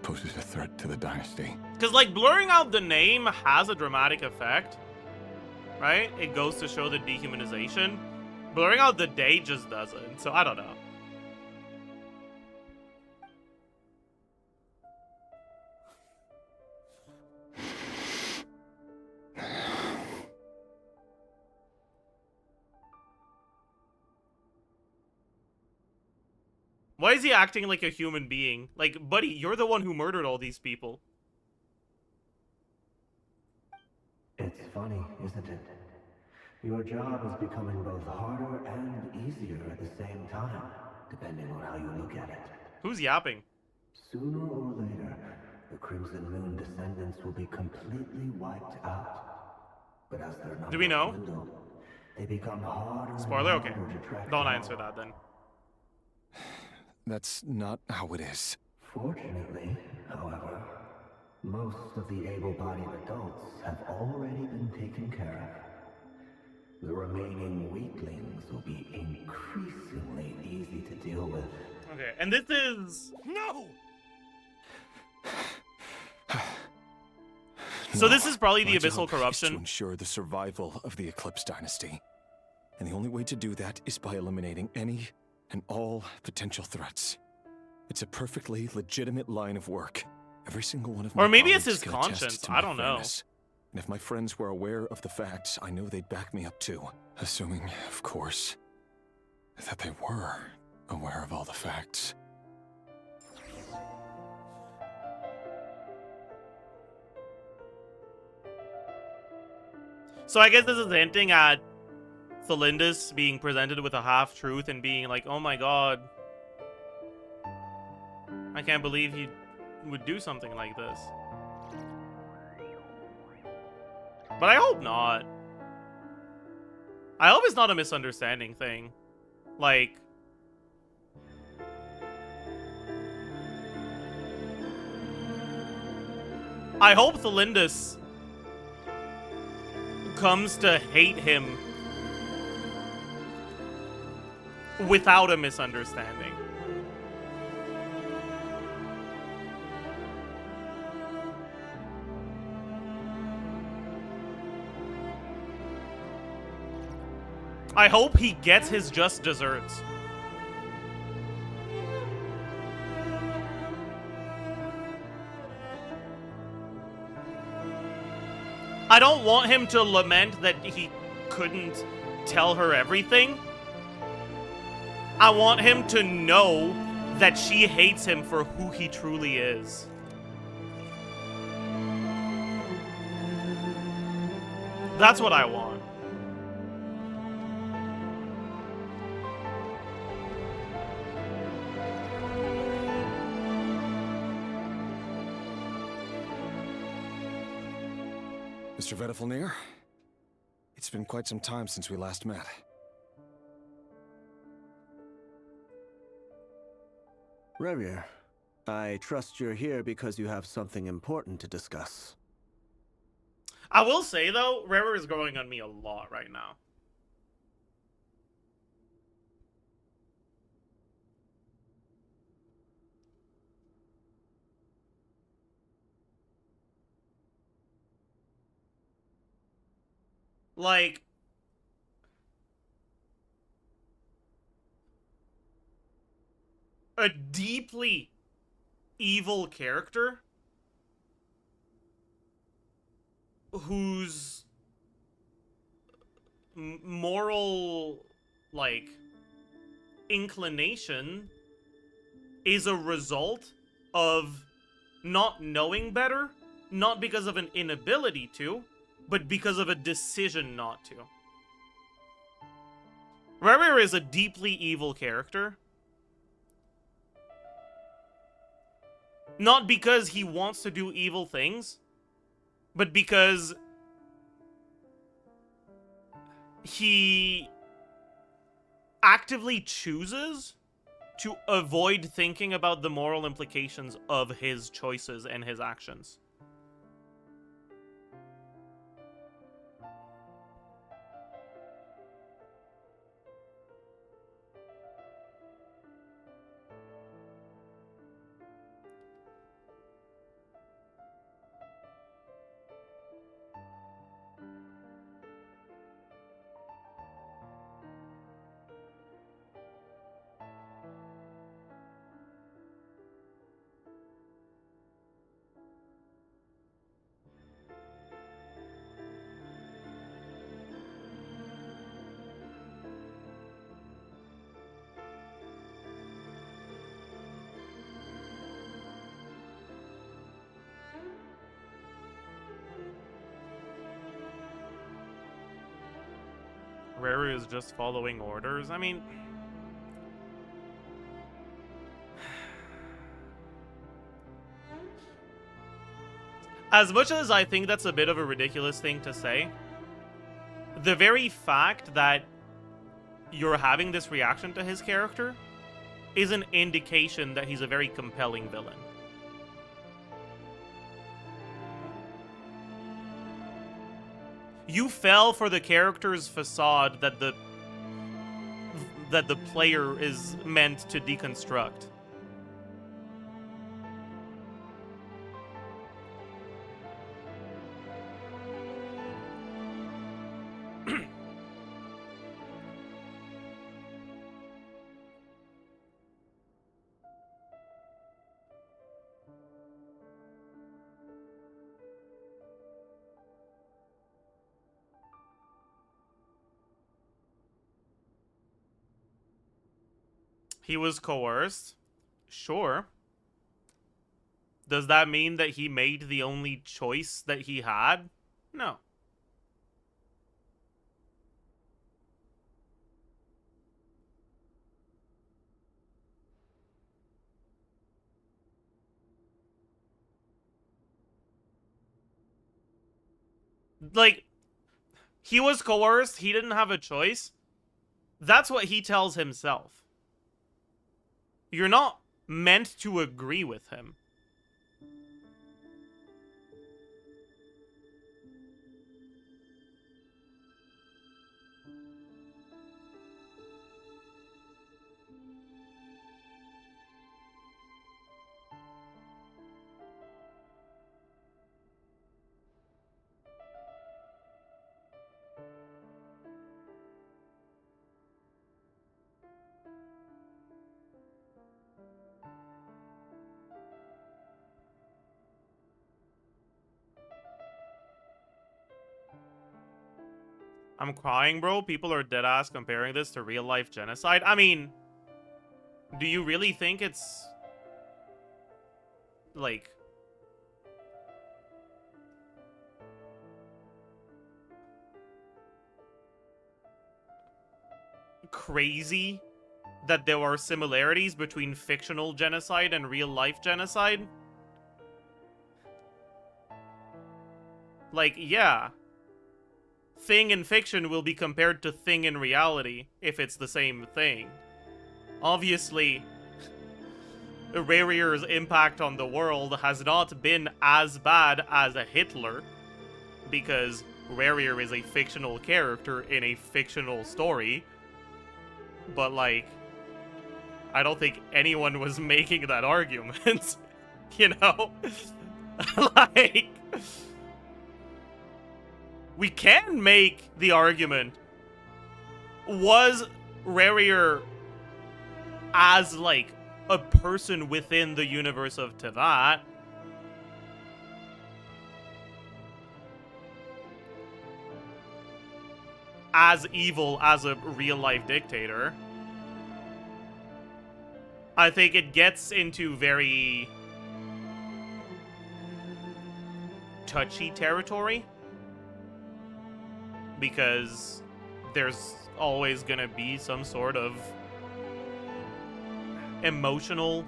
Poses a threat to the dynasty. Because, like, blurring out the name has a dramatic effect. Right? It goes to show the dehumanization. Blurring out the date just doesn't. So, I don't know. Why is he acting like a human being? Like, buddy, you're the one who murdered all these people. It's funny, isn't it? Your job is becoming both harder and easier at the same time, depending on how you look at it. Who's yapping? Sooner or later, the Crimson Moon descendants will be completely wiped out. But as their numbers Do we know? dwindle, they become harder Spoiler? and Okay. harder to track Don't down. answer that then. That's not how it is. Fortunately, however, most of the able-bodied adults have already been taken care of. The remaining weaklings will be increasingly easy to deal with. Okay, and this is... No! So this is probably the My abyssal job is corruption. to ensure the survival of the Eclipse dynasty. And the only way to do that is by eliminating any and all potential threats. It's a perfectly legitimate line of work. Every single one of my Or maybe it's colleagues his can attest conscience, to I my don't know. fairness. And if my friends were aware of the facts, I know they'd back me up too. Assuming, of course, that they were aware of all the facts. So I guess this is hinting at Tholindis being presented with a half-truth and being like, oh my god, I can't believe he would do something like this. But I hope not. I hope it's not a misunderstanding thing. Like... I hope Tholindis comes to hate him without a misunderstanding. I hope he gets his just desserts. I don't want him to lament that he couldn't tell her everything. I want him to know that she hates him for who he truly is. That's what I want. Mr. Vedifalnir, it's been quite some time since we last met. Rerir, I trust you're here because you have something important to discuss. I will say, though, Rerir is growing on me a lot right now. Like, a deeply evil character whose moral, like, inclination is a result of not knowing better, not because of an inability to, but because of a decision not to. Rerir is a deeply evil character. Not because he wants to do evil things, but because he actively chooses to avoid thinking about the moral implications of his choices and his actions. Rerir is just following orders. I mean, as much as I think that's a bit of a ridiculous thing to say, the very fact that you're having this reaction to his character is an indication that he's a very compelling villain. You fell for the character's facade that the player is meant to deconstruct. He was coerced. Sure. Does that mean that he made the only choice that he had? No. Like, he was coerced. He didn't have a choice. That's what he tells himself. You're not meant to agree with him. I'm crying, bro. People are deadass comparing this to real-life genocide. I mean, do you really think it's... like... crazy that there are similarities between fictional genocide and real-life genocide? Like, yeah. Thing in fiction will be compared to thing in reality if it's the same thing. Obviously, rerir's impact on the world has not been as bad as a Hitler, because rerir is a fictional character in a fictional story. But, like, I don't think anyone was making that argument, you know? Like, we can make the argument, was rerir as, like, a person within the universe of Teyvat as evil as a real-life dictator? I think it gets into very touchy territory, because there's always gonna be some sort of emotional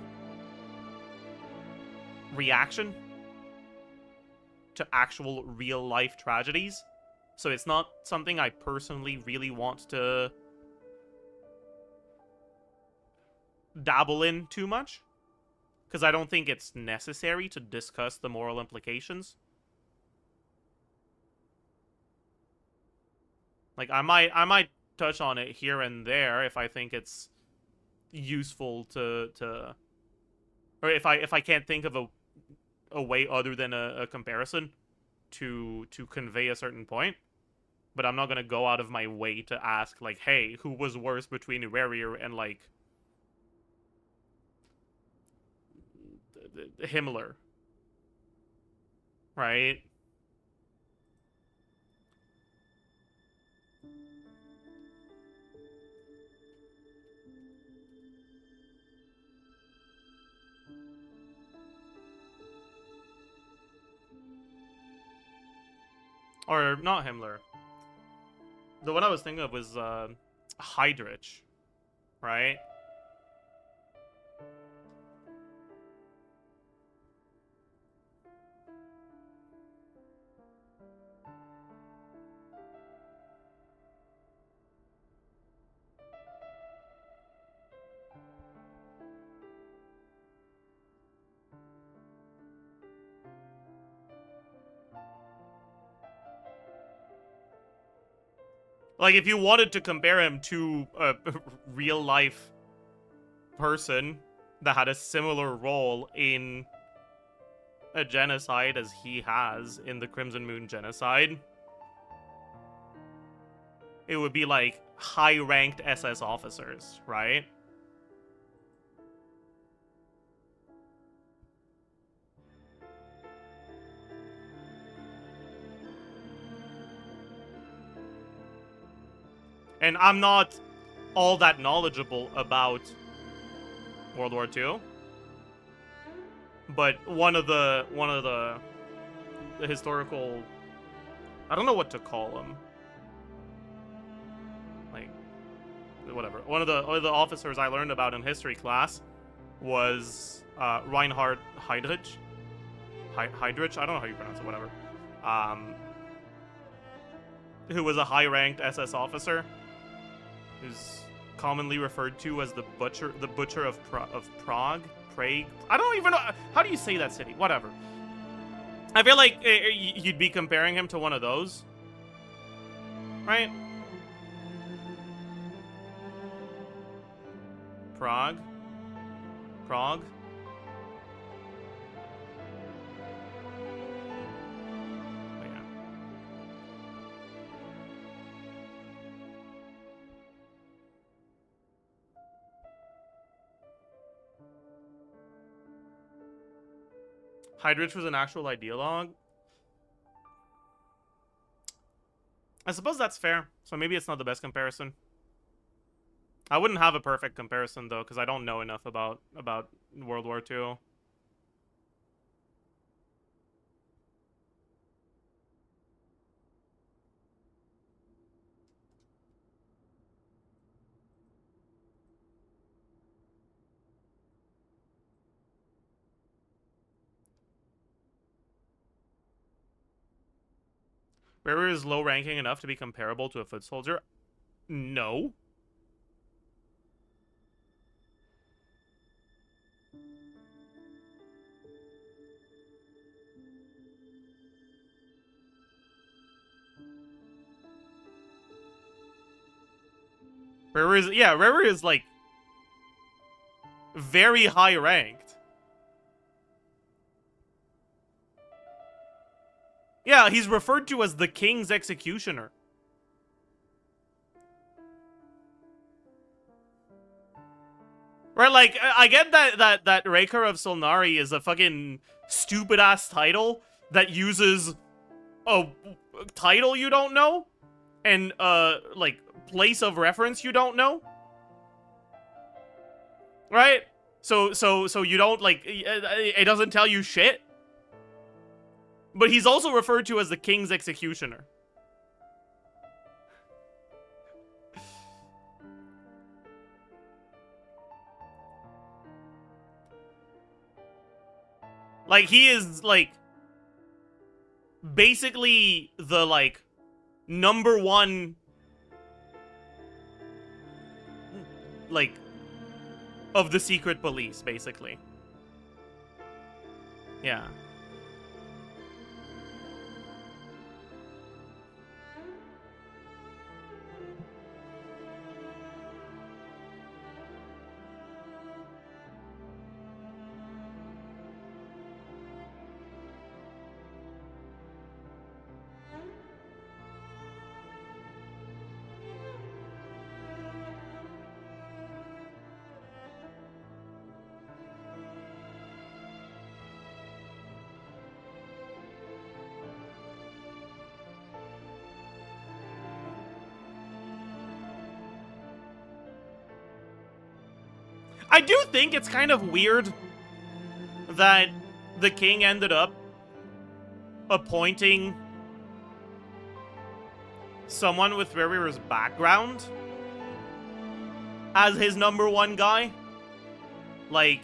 reaction to actual real-life tragedies. So it's not something I personally really want to dabble in too much, because I don't think it's necessary to discuss the moral implications. Like, I might touch on it here and there if I think it's useful to or if I can't think of a way other than a comparison to convey a certain point. But I'm not gonna go out of my way to ask, like, hey, who was worse between rerir and, like, Himmler, right? Or not Himmler. The one I was thinking of was Heydrich, right? Like, if you wanted to compare him to a real-life person that had a similar role in a genocide as he has in the Crimson Moon genocide, it would be like high-ranked SS officers, right? And I'm not all that knowledgeable about World War II, but one of the historical, I don't know what to call them, like, whatever. One of the officers I learned about in history class was Reinhard Heydrich. Heydrich, I don't know how you pronounce it. Whatever. Who was a high-ranked SS officer, who's commonly referred to as the butcher of Prague. I don't even know, how do you say that city? Whatever. I feel like you'd be comparing him to one of those, right? Prague. But yeah. Heydrich was an actual ideologue. I suppose that's fair. So maybe it's not the best comparison. I wouldn't have a perfect comparison though, because I don't know enough about World War II. Rerir is low ranking enough to be comparable to a foot soldier? No. Rerir is like very high ranked. Yeah, he's referred to as the king's executioner. Right, like, I get that Raker of Solnari is a fucking stupid-ass title that uses a title you don't know and, like, place of reference you don't know. Right? So you don't, like, it doesn't tell you shit. But he's also referred to as the king's executioner. Like, he is, like, basically the, like, #1, like, of the secret police, basically. Yeah. I do think it's kind of weird that the king ended up appointing someone with Rerir's background as his #1 guy. Like,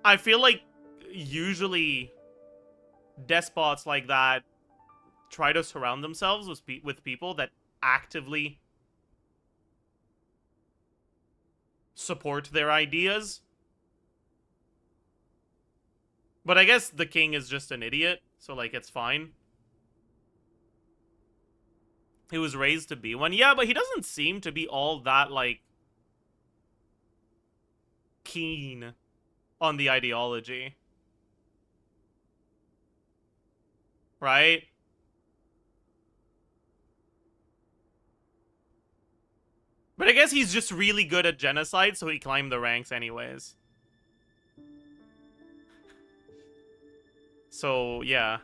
I feel like usually despots like that try to surround themselves with people that actively support their ideas. But I guess the king is just an idiot, so, like, it's fine. He was raised to be one. Yeah, but he doesn't seem to be all that, like, keen on the ideology. Right? But I guess he's just really good at genocide, so he climbed the ranks anyways. So, yeah.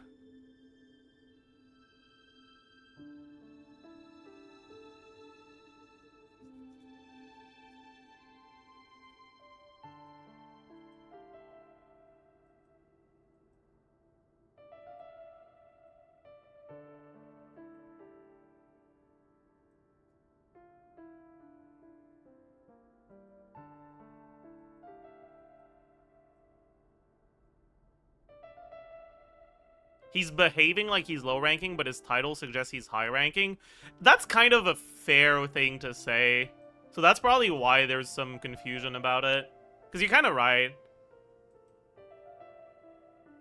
He's behaving like he's low ranking, but his title suggests he's high ranking. That's kind of a fair thing to say. So that's probably why there's some confusion about it. Because you're kind of right.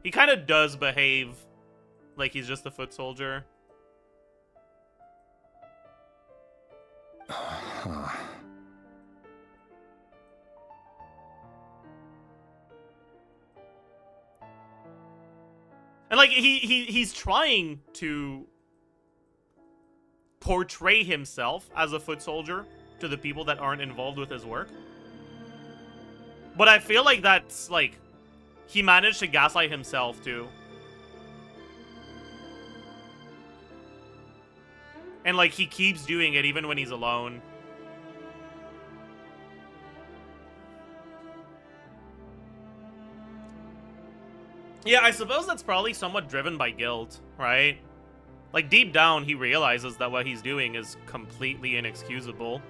He kind of does behave like he's just a foot soldier. And, like, he's trying to portray himself as a foot soldier to the people that aren't involved with his work. But I feel like that's, like, he managed to gaslight himself, too. And, like, he keeps doing it even when he's alone. Yeah, I suppose that's probably somewhat driven by guilt, right? Like, deep down, he realizes that what he's doing is completely inexcusable.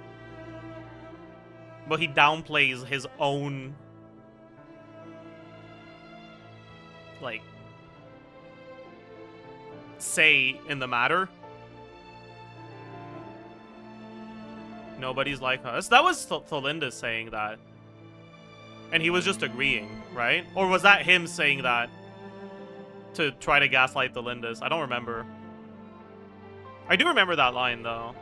But he downplays his own, like, say in the matter. Nobody's like us. That was Tholindis saying that. And he was just agreeing, right? Or was that him saying that to try to gaslight Tholindis? I don't remember. I do remember that line, though.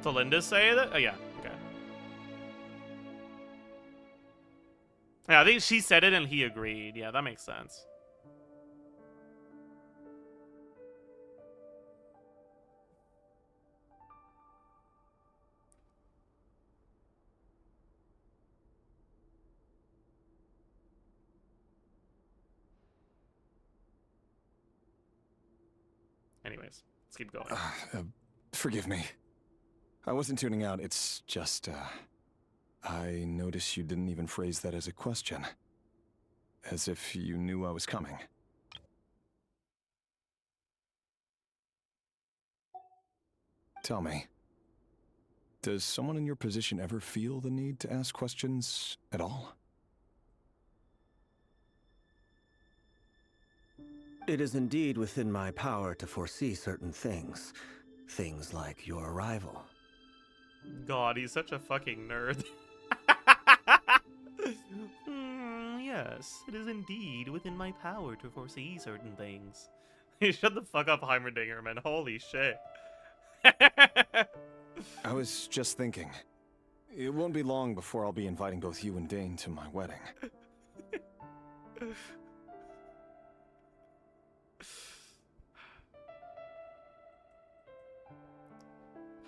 Tholindis say that? Oh, yeah. Okay. Yeah, I think she said it and he agreed. Yeah, that makes sense. Anyways, let's keep going. Forgive me. I wasn't tuning out. It's just, I noticed you didn't even phrase that as a question. As if you knew I was coming. Tell me, does someone in your position ever feel the need to ask questions at all? It is indeed within my power to foresee certain things. Things like your arrival. God, he's such a fucking nerd. Yes, it is indeed within my power to foresee certain things. Shut the fuck up, Heimerdinger, man. Holy shit. I was just thinking. It won't be long before I'll be inviting both you and Dane to my wedding.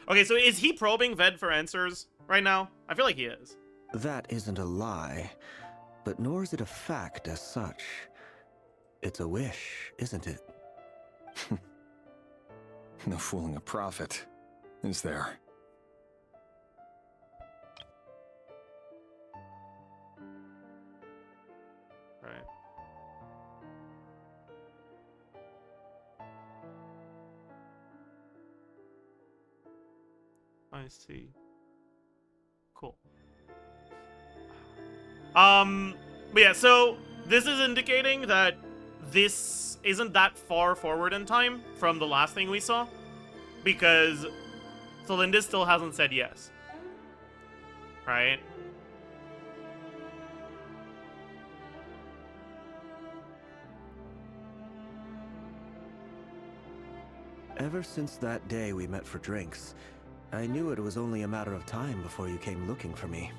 Okay, so is he probing Ved for answers right now? I feel like he is. That isn't a lie, but nor is it a fact as such. It's a wish, isn't it? No fooling a prophet, is there? Right. I see. Cool. But yeah, so this is indicating that this isn't that far forward in time from the last thing we saw, because Tholindis still hasn't said yes. Right? Ever since that day we met for drinks, I knew it was only a matter of time before you came looking for me.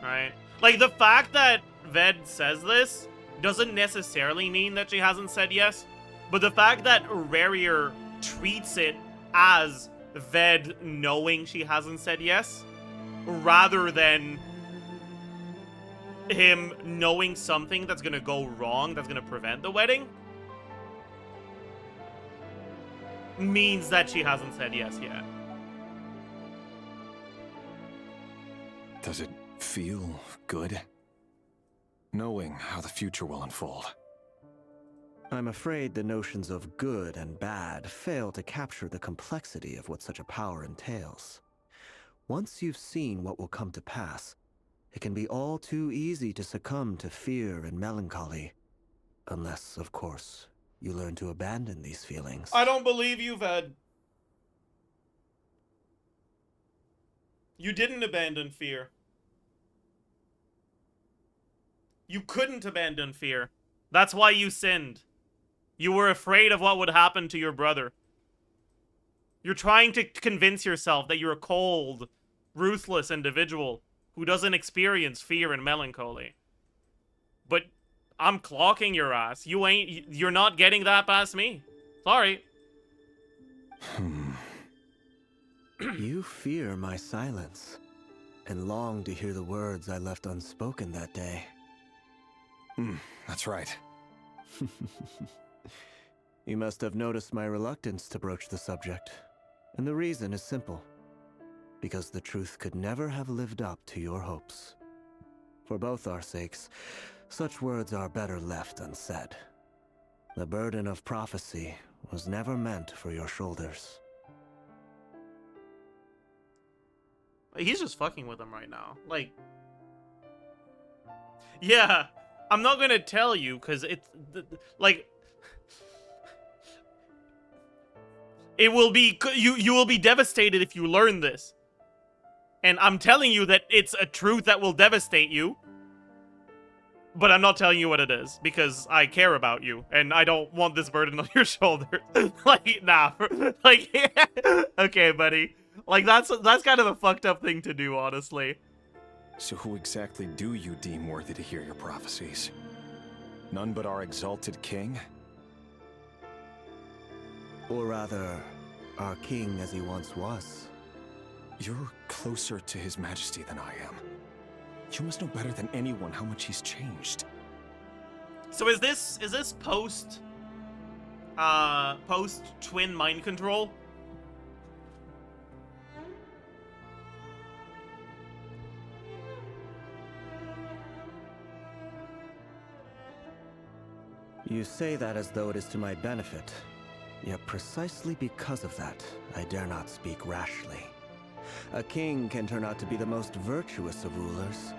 Right? Like, the fact that Ved says this doesn't necessarily mean that she hasn't said yes, but the fact that Rerir treats it as Ved knowing she hasn't said yes, rather than him knowing something that's gonna go wrong, that's gonna prevent the wedding, means that she hasn't said yes yet. Does it feel good? Knowing how the future will unfold. I'm afraid the notions of good and bad fail to capture the complexity of what such a power entails. Once you've seen what will come to pass, it can be all too easy to succumb to fear and melancholy. Unless, of course, you learn to abandon these feelings. I don't believe you, Ved. You didn't abandon fear. You couldn't abandon fear. That's why you sinned. You were afraid of what would happen to your brother. You're trying to convince yourself that you're a cold, ruthless individual who doesn't experience fear and melancholy. But I'm clocking your ass. You're not getting that past me. Sorry. You fear my silence, and long to hear the words I left unspoken that day. That's right. You must have noticed my reluctance to broach the subject, and the reason is simple. Because the truth could never have lived up to your hopes. For both our sakes, such words are better left unsaid. The burden of prophecy was never meant for your shoulders. He's just fucking with him right now. Like, yeah, I'm not gonna tell you because it's like it will be you will be devastated if you learn this. And I'm telling you that it's a truth that will devastate you. But I'm not telling you what it is because I care about you and I don't want this burden on your shoulders. Like, nah. Like, yeah. Okay, buddy. Like, that's kind of a fucked up thing to do, honestly. So who exactly do you deem worthy to hear your prophecies? None but our exalted king? Or rather, our king as he once was. You're closer to his majesty than I am. You must know better than anyone how much he's changed. So is this post twin mind control? You say that as though it is to my benefit. Yet precisely because of that, I dare not speak rashly. A king can turn out to be the most virtuous of rulers,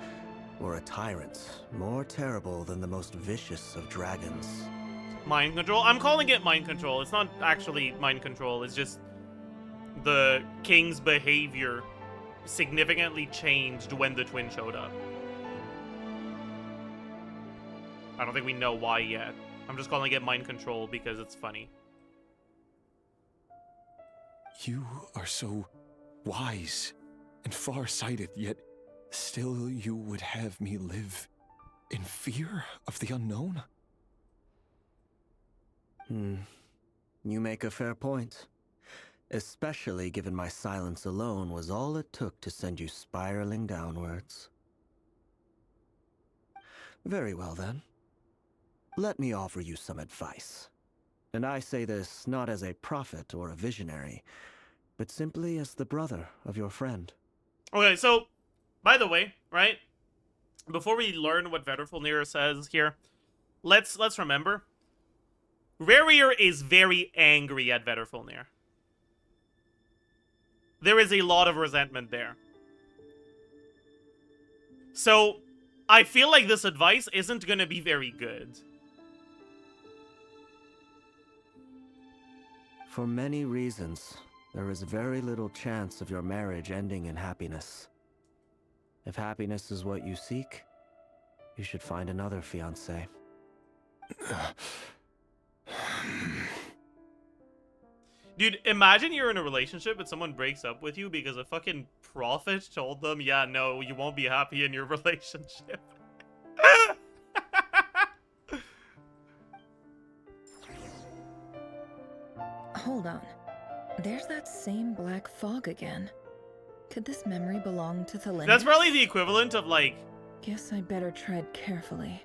or a tyrant, more terrible than the most vicious of dragons. Mind control? I'm calling it mind control. It's not actually mind control. It's just the king's behavior significantly changed when the twin showed up. I don't think we know why yet. I'm just calling it mind control because it's funny. You are so wise and far-sighted, yet still you would have me live in fear of the unknown? You make a fair point. Especially given my silence alone was all it took to send you spiraling downwards. Very well then. Let me offer you some advice. And I say this not as a prophet or a visionary, but simply as the brother of your friend. Okay, so, by the way, right? Before we learn what Vedrfolnir says here, let's remember, Rerir is very angry at Vedrfolnir. There is a lot of resentment there. So, I feel like this advice isn't gonna be very good. For many reasons, there is very little chance of your marriage ending in happiness. If happiness is what you seek, you should find another fiancé. Dude, imagine you're in a relationship and someone breaks up with you because a fucking prophet told them, yeah, no, you won't be happy in your relationship. Hold on. There's that same black fog again. Could this memory belong to tholindis? That's probably the equivalent of, like... Guess I better tread carefully.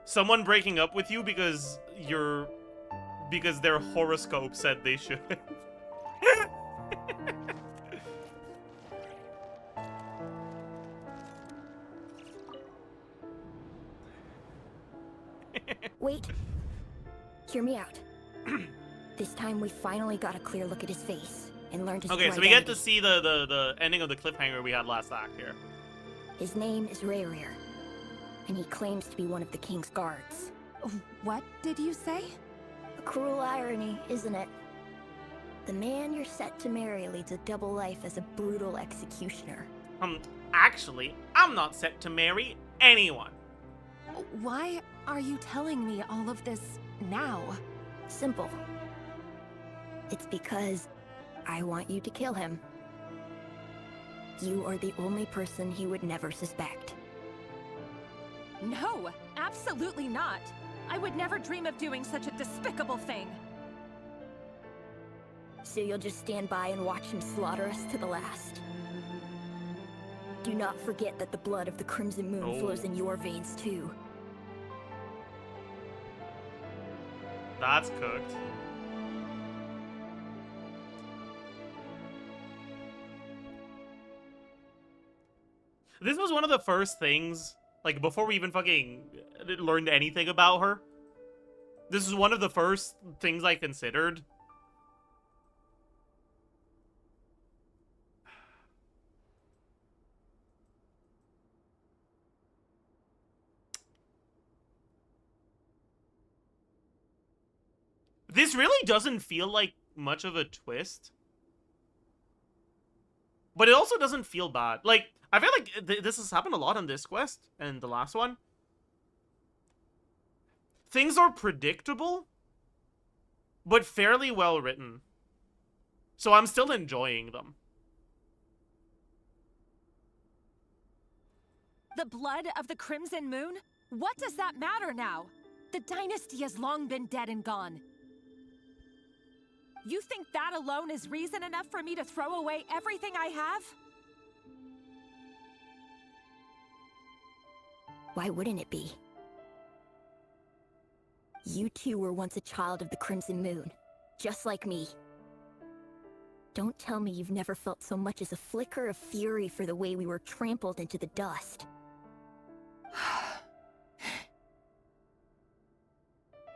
Someone breaking up with you because their horoscope said they should. Wait. Hear me out. This time we finally got a clear look at his face and learned his Okay, true so we get identity. to see the ending of the cliffhanger we had last act here. His name is Rerir, and he claims to be one of the king's guards. What did you say? A cruel irony, isn't it? The man you're set to marry leads a double life as a brutal executioner. Actually, I'm not set to marry anyone. Why are you telling me all of this now? Simple. It's because I want you to kill him. You are the only person he would never suspect. No, absolutely not. I would never dream of doing such a despicable thing. So you'll just stand by and watch him slaughter us to the last. Do not forget that the blood of the Crimson Moon flows in your veins too. That's cooked. This was one of the first things, like, before we even fucking learned anything about her. This is one of the first things I considered. This really doesn't feel like much of a twist. But it also doesn't feel bad. Like, I feel like this has happened a lot on this quest and the last one. Things are predictable, but fairly well written. So I'm still enjoying them. The blood of the Crimson Moon? What does that matter now? The dynasty has long been dead and gone. You think that alone is reason enough for me to throw away everything I have? Why wouldn't it be? You two were once a child of the Crimson Moon, just like me. Don't tell me you've never felt so much as a flicker of fury for the way we were trampled into the dust.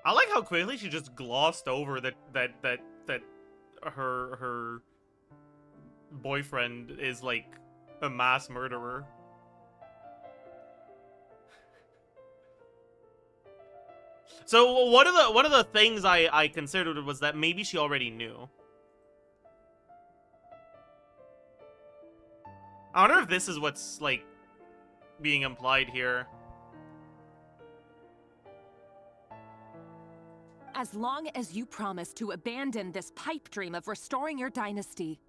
I like how quickly she just glossed over that her boyfriend is like a mass murderer. So one of the things I considered was that maybe she already knew. I wonder if this is what's like being implied here. As long as you promise to abandon this pipe dream of restoring your dynasty,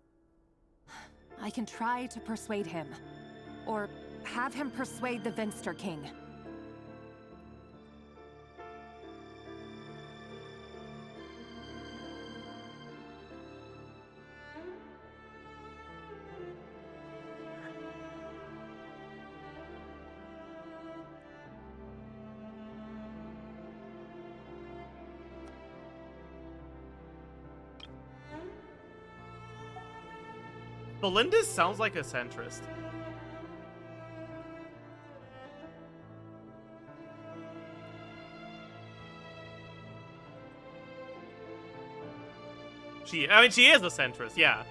I can try to persuade him. Or have him persuade the Venster King. Tholindis sounds like a centrist. I mean, she is a centrist, yeah.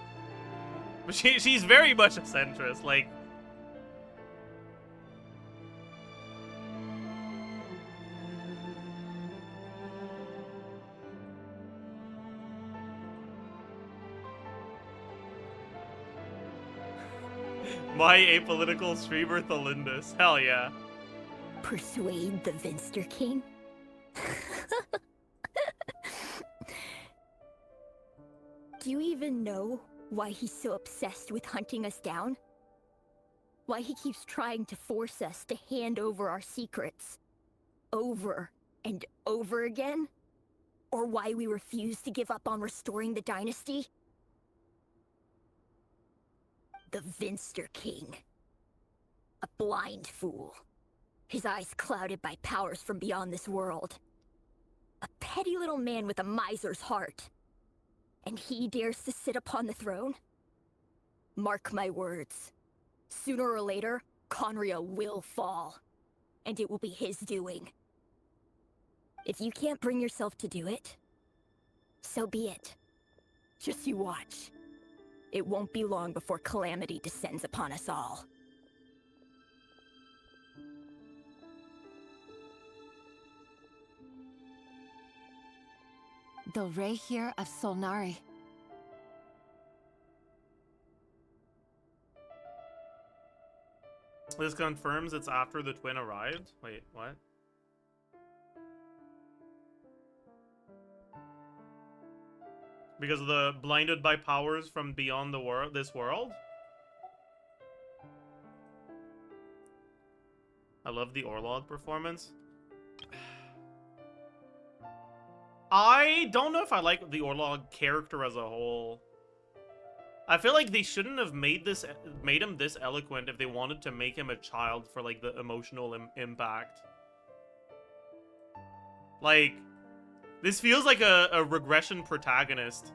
But she's very much a centrist, like... My apolitical streamer Tholindis. Hell yeah. Persuade the Venster King? Do you even know why he's so obsessed with hunting us down? Why he keeps trying to force us to hand over our secrets? Over and over again? Or why we refuse to give up on restoring the dynasty? The Venster King. A blind fool. His eyes clouded by powers from beyond this world. A petty little man with a miser's heart. And he dares to sit upon the throne? Mark my words. Sooner or later, Conria will fall. And it will be his doing. If you can't bring yourself to do it, so be it. Just you watch. It won't be long before calamity descends upon us all. The rerir of Solnari. This confirms it's after the twin arrived? Wait, what? Because of the blinded by powers from beyond this world? I love the Orlog performance. I don't know if I like the Orlog character as a whole. I feel like they shouldn't have made him this eloquent if they wanted to make him a child for like the emotional impact. Like, this feels like a regression protagonist.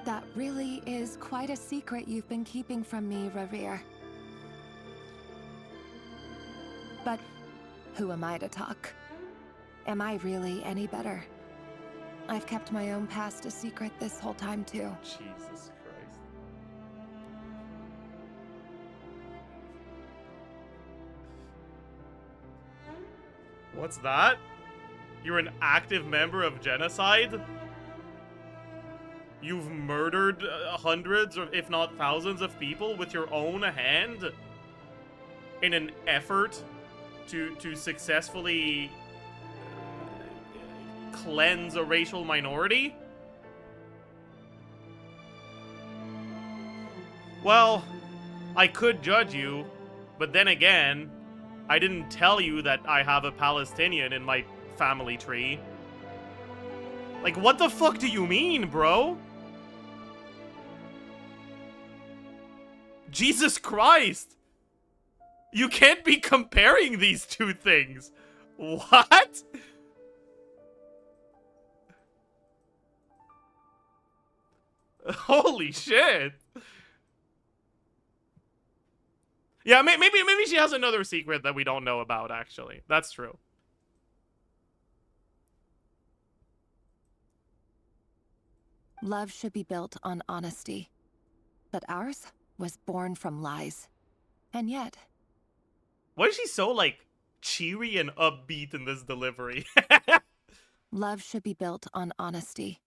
That really is quite a secret you've been keeping from me, Rerir. But who am I to talk? Am I really any better? I've kept my own past a secret this whole time, too. Jesus Christ. What's that? You're an active member of genocide? You've murdered hundreds, or if not thousands of people with your own hand in an effort to successfully cleanse a racial minority? Well, I could judge you, but then again, I didn't tell you that I have a Palestinian in my family tree. Like, what the fuck do you mean, bro? Jesus Christ! You can't be comparing these two things. What? Holy shit. Yeah, maybe she has another secret that we don't know about, actually. That's true. Love should be built on honesty. But ours was born from lies. And yet... Why is she so, like, cheery and upbeat in this delivery? Love should be built on honesty.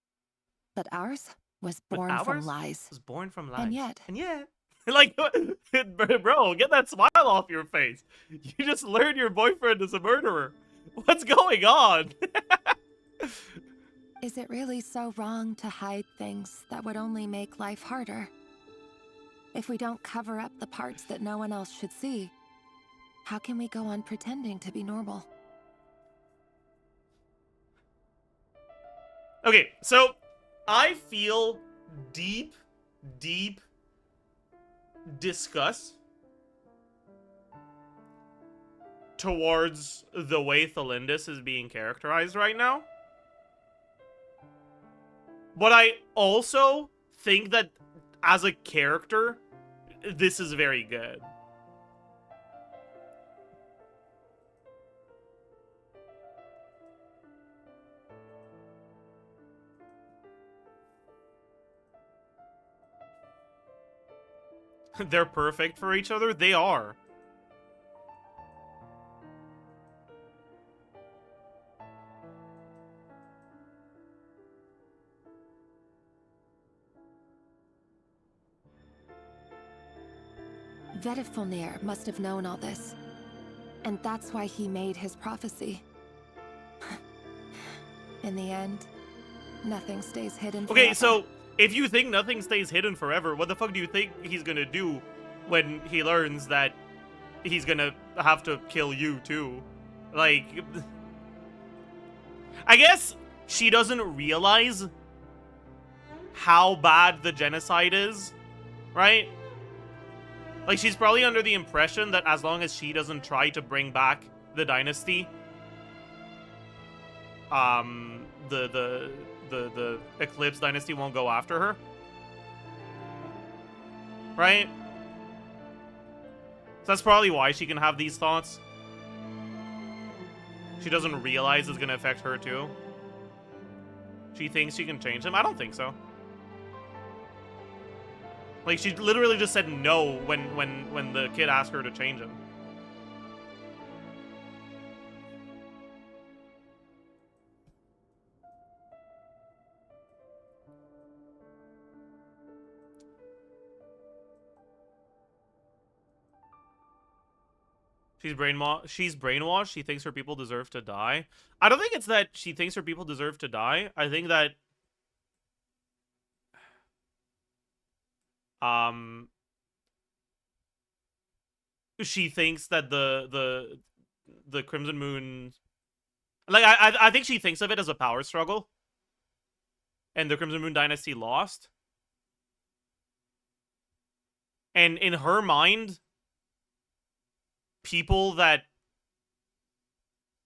But ours was born from lies. Was born from lies. And yet... Like, bro, get that smile off your face. You just learned your boyfriend is a murderer. What's going on? Is it really so wrong to hide things that would only make life harder? If we don't cover up the parts that no one else should see, how can we go on pretending to be normal? Okay, so I feel deep disgust towards the way Tholindis is being characterized right now. But I also think that as a character, this is very good. They're perfect for each other? They are. Vedifulnir must have known all this. And that's why he made his prophecy. In the end, nothing stays hidden forever. Okay, so if you think nothing stays hidden forever, what the fuck do you think he's gonna do when he learns that he's gonna have to kill you too? Like, I guess she doesn't realize how bad the genocide is, right? Like, she's probably under the impression that as long as she doesn't try to bring back the dynasty, the Eclipse dynasty won't go after her. Right? So that's probably why she can have these thoughts. She doesn't realize it's gonna affect her too. She thinks she can change him. I don't think so. Like, she literally just said no when the kid asked her to change him. She's brainwashed. She thinks her people deserve to die. I don't think it's that she thinks her people deserve to die. I think that she thinks that the Crimson Moon, like, I think she thinks of it as a power struggle, and the Crimson Moon dynasty lost. And in her mind, people that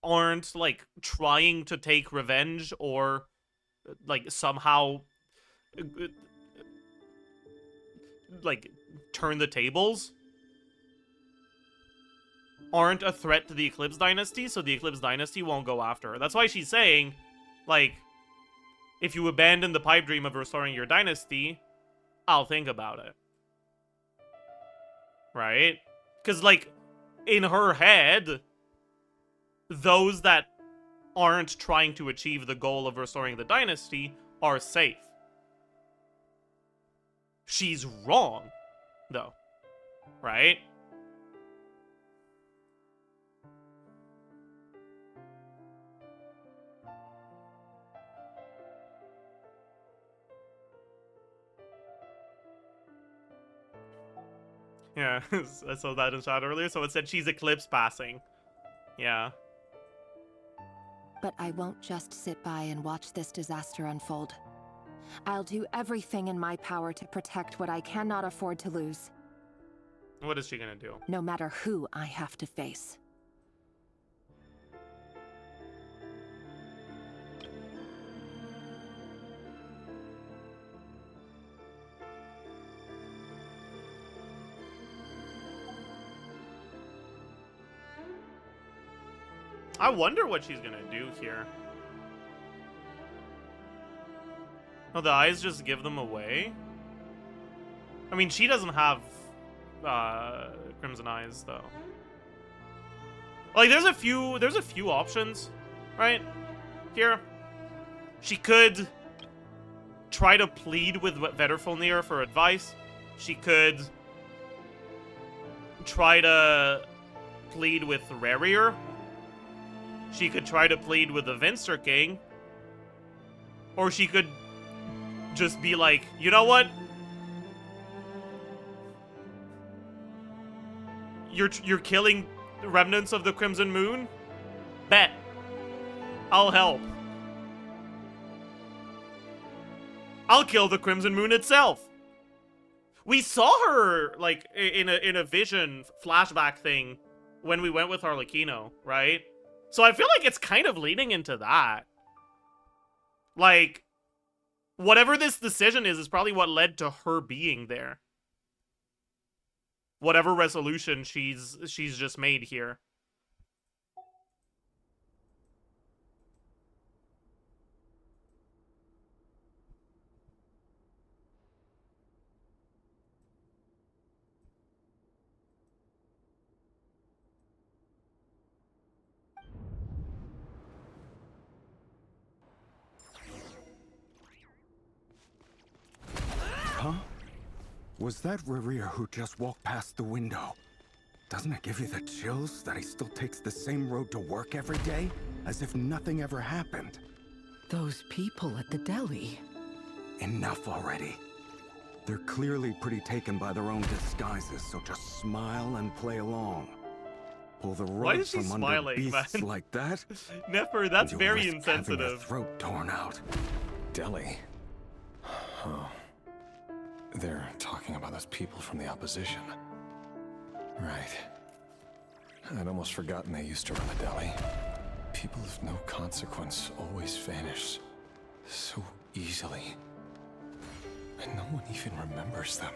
aren't, like, trying to take revenge or, like, somehow, like, turn the tables aren't a threat to the Eclipse Dynasty, so the Eclipse Dynasty won't go after her. That's why she's saying, like, if you abandon the pipe dream of restoring your dynasty, I'll think about it. Right? Because, like, in her head, those that aren't trying to achieve the goal of restoring the dynasty are safe. She's wrong, though. Right? Yeah, I saw that in chat earlier, so it said she's eclipse passing. Yeah. But I won't just sit by and watch this disaster unfold. I'll do everything in my power to protect what I cannot afford to lose. What is she gonna do? No matter who I have to face. I wonder what she's gonna do here. Oh, the eyes just give them away? I mean, she doesn't have crimson eyes, though. Like, there's a few options, right? Here. She could try to plead with Vetterfulnir for advice. She could try to plead with Rerir. She could try to plead with the Vinster King. Or she could just be like, you know what? You're killing remnants of the Crimson Moon? Bet. I'll help. I'll kill the Crimson Moon itself. We saw her, like, in a vision flashback thing when we went with Arlecchino, right? So I feel like it's kind of leading into that. Like, whatever this decision is probably what led to her being there. Whatever resolution she's just made here. Huh? Was that Rerir who just walked past the window? Doesn't it give you the chills that he still takes the same road to work every day? As if nothing ever happened. Those people at the deli. Enough already. They're clearly pretty taken by their own disguises, so just smile and play along. Pull the rug from under beasts like that. Nefer, that's very risk insensitive. Having your throat torn out. Deli. Oh. They're talking about those people from the opposition. Right. I'd almost forgotten they used to run a deli. People of no consequence always vanish so easily. And no one even remembers them.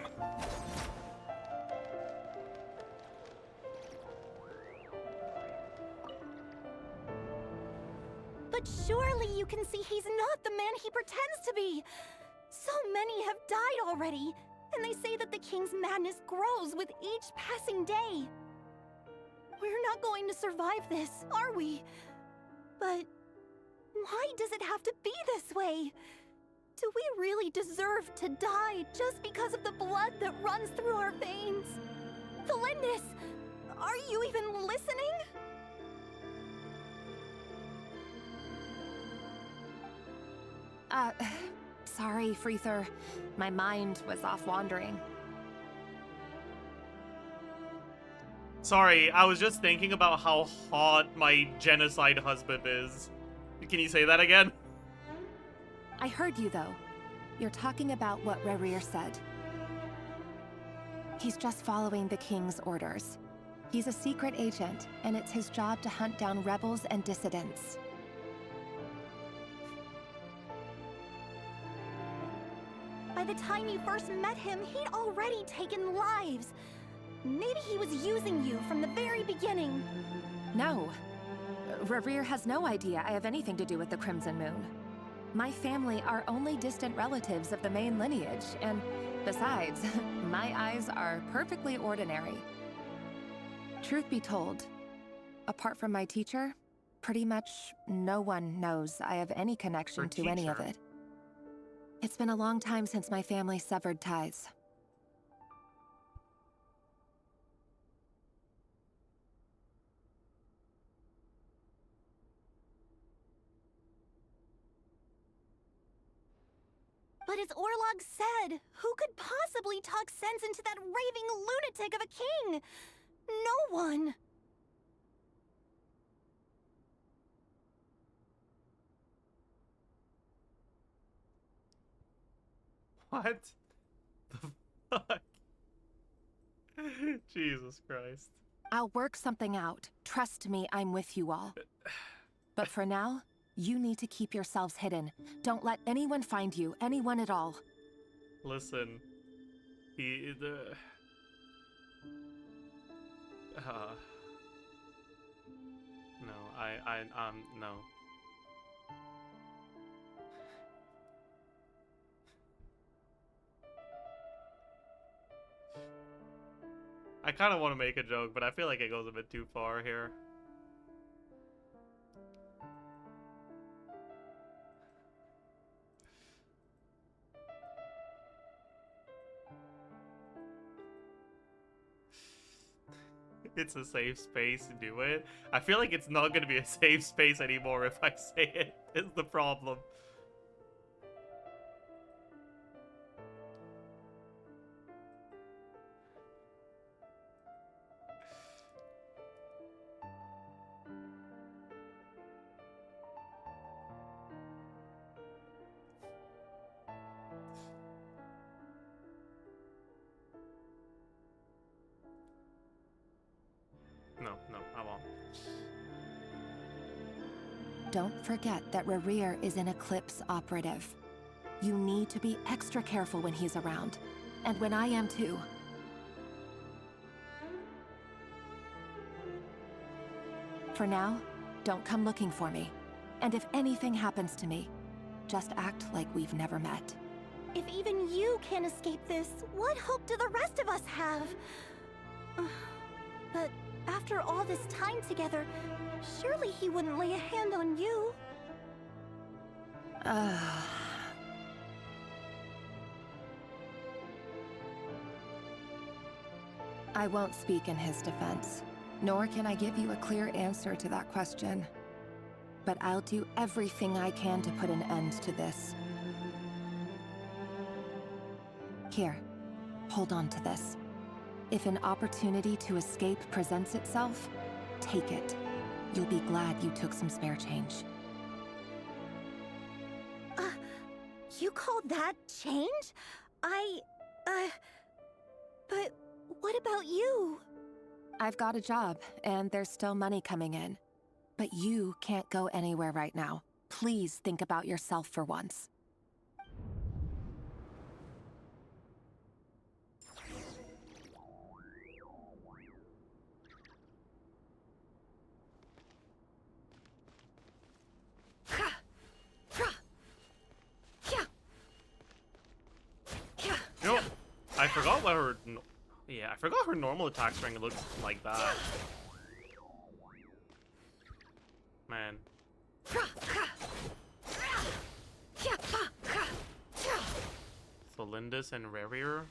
But surely you can see he's not the man he pretends to be. So many have died already, and they say that the king's madness grows with each passing day. We're not going to survive this, are we? But why does it have to be this way? Do we really deserve to die just because of the blood that runs through our veins? Tholindis, are you even listening? Sorry, Freether. My mind was off wandering. Sorry, I was just thinking about how hot my genocide husband is. Can you say that again? I heard you, though. You're talking about what Rerir said. He's just following the king's orders. He's a secret agent, and it's his job to hunt down rebels and dissidents. By the time you first met him, he'd already taken lives. Maybe he was using you from the very beginning. No. Rerir has no idea I have anything to do with the Crimson Moon. My family are only distant relatives of the main lineage, and besides, my eyes are perfectly ordinary. Truth be told, apart from my teacher, pretty much no one knows I have any connection to any of it. It's been a long time since my family severed ties. But as Orlog said, who could possibly talk sense into that raving lunatic of a king? No one. What the fuck? Jesus Christ. I'll work something out. Trust me, I'm with you all. But for now, you need to keep yourselves hidden. Don't let anyone find you, anyone at all. Listen, no. I kind of want to make a joke, but I feel like it goes a bit too far here. It's a safe space to do it. I feel like it's not going to be a safe space anymore if I say it, is the problem. No, I won't. Don't forget that Rerir is an Eclipse operative. You need to be extra careful when he's around. And when I am too. For now, don't come looking for me. And if anything happens to me, just act like we've never met. If even you can't escape this, what hope do the rest of us have? But after all this time together, surely he wouldn't lay a hand on you. I won't speak in his defense, nor can I give you a clear answer to that question. But I'll do everything I can to put an end to this. Here, hold on to this. If an opportunity to escape presents itself, take it. You'll be glad you took some spare change. You call that change? But what about you? I've got a job, and there's still money coming in. But you can't go anywhere right now. Please think about yourself for once. You know, I forgot what her... Yeah, I forgot her normal attack string looks like that. Man. Tholindis and Rerir.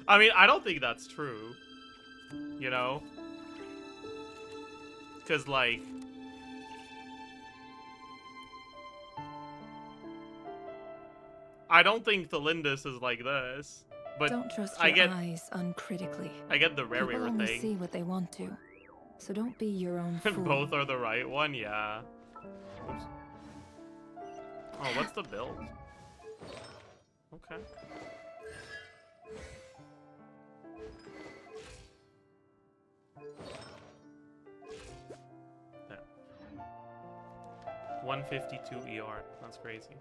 I mean, I don't think that's true. You know? Because, like... I don't think tholindis is like this. But Don't trust I your get eyes uncritically. I get the People rerir only thing. see what they want to. So don't be your own fool. Both are the right one, yeah. Oops. Oh, what's the build? Okay. Yeah. 152 ER. That's crazy.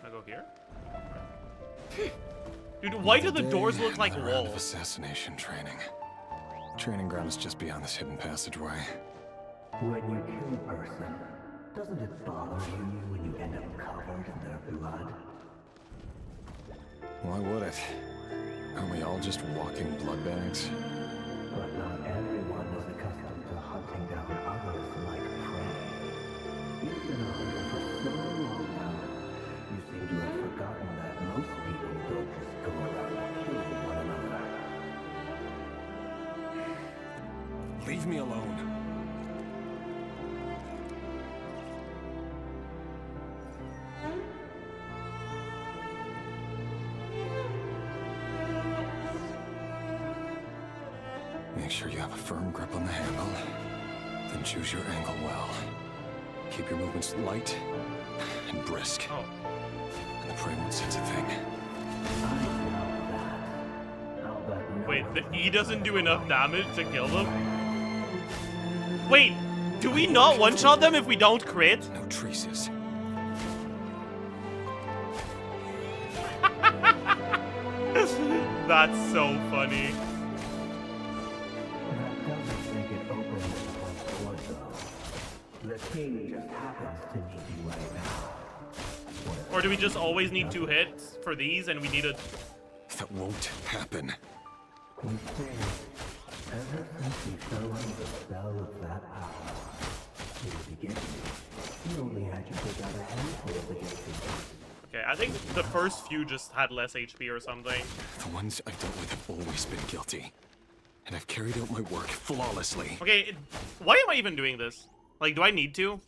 I go here? Dude, why do the doors look like Another round of walls? assassination training. Training ground is just beyond this hidden passageway. When you kill a person, doesn't it bother you when you end up covered in their blood? Why would it? Aren't we all just walking blood bags? But not everyone is accustomed to hunting down others like prey. You've been a hunter for so long now, you seem to have forgotten that most people don't just go around killing one another. Leave me alone. Make sure you have a firm grip on the handle. Then choose your angle well. Keep your movements light and brisk. Oh. And the prey won't sense a thing. Wait, the E doesn't do enough damage to kill them? Wait, do we not one-shot them if we don't crit? No traces. That's so funny. The king just happens to need you right now. Or do we just always need 2 hits for these and we need a... That won't happen. We say, ever since you fell under the spell of that power, in the beginning, you only had to take out a handful of the guilty. Okay, I think the first few just had less HP or something. The ones I've dealt with have always been guilty. And I've carried out my work flawlessly. Okay, why am I even doing this? Like, do I need to?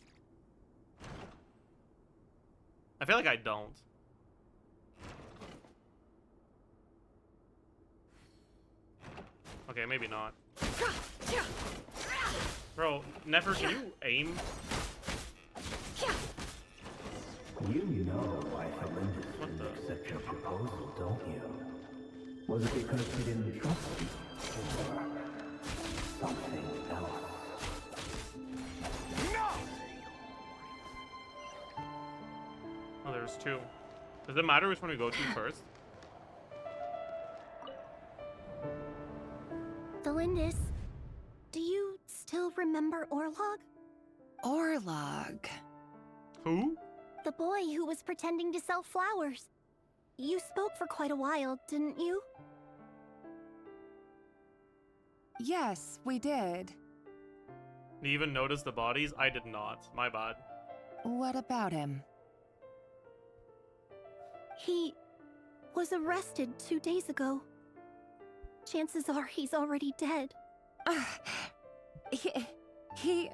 I feel like I don't. Okay, maybe not. Bro, nefer, can you aim? You know why Tholindis didn't accept your proposal, don't you? Was it because he didn't trust you? Or something else? Oh, there's 2. Does it matter which one we go to first? Tholindis, do you still remember Orlog? Orlog? Who? The boy who was pretending to sell flowers. You spoke for quite a while, didn't you? Yes, we did. You even noticed the bodies? I did not. My bad. What about him? He was arrested 2 days ago. Chances are he's already dead. He...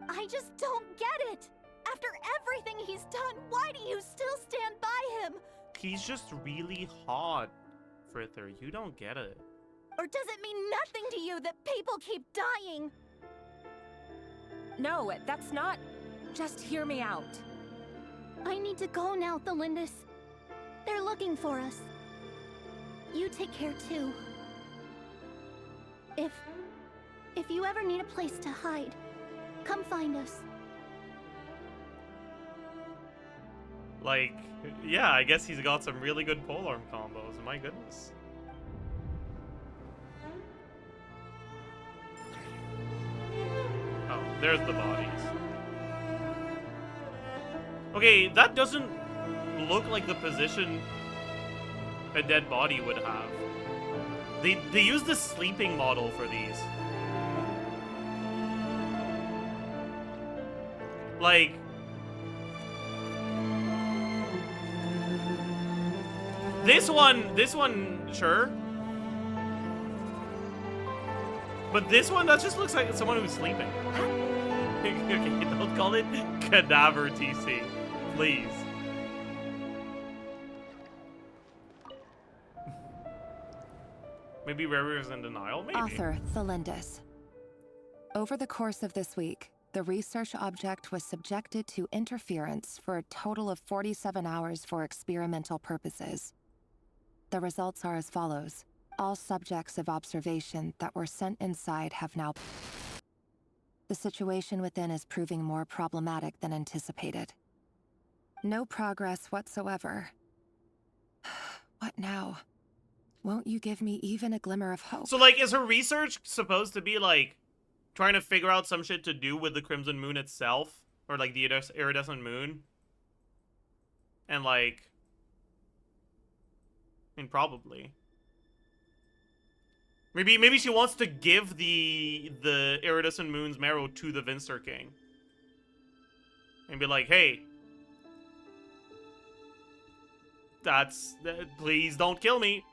I just don't get it! After everything he's done, why do you still stand by him? He's just really hot, Frither. You don't get it. Or does it mean nothing to you that people keep dying? No, that's not... Just hear me out. I need to go now, Tholindis. They're looking for us. You take care too. If you ever need a place to hide, come find us. Like, yeah, I guess he's got some really good polearm combos. My goodness. Oh, there's the bodies. Okay, that doesn't look like the position a dead body would have. They use the sleeping model for these. Like, this one, sure. But this one, that just looks like someone who's sleeping. Okay, don't call it cadaver TC, please. Maybe Rerir's in denial? Maybe. Author, Tholindis. Over the course of this week, the research object was subjected to interference for a total of 47 hours for experimental purposes. The results are as follows. All subjects of observation that were sent inside have now... The situation within is proving more problematic than anticipated. No progress whatsoever. What now? Won't you give me even a glimmer of hope? So, like, is her research supposed to be, like, trying to figure out some shit to do with the Crimson Moon itself? Or, like, the iridescent moon? And, like... I mean, probably. Maybe she wants to give the iridescent moon's marrow to the Vinster King. And be like, hey... please don't kill me.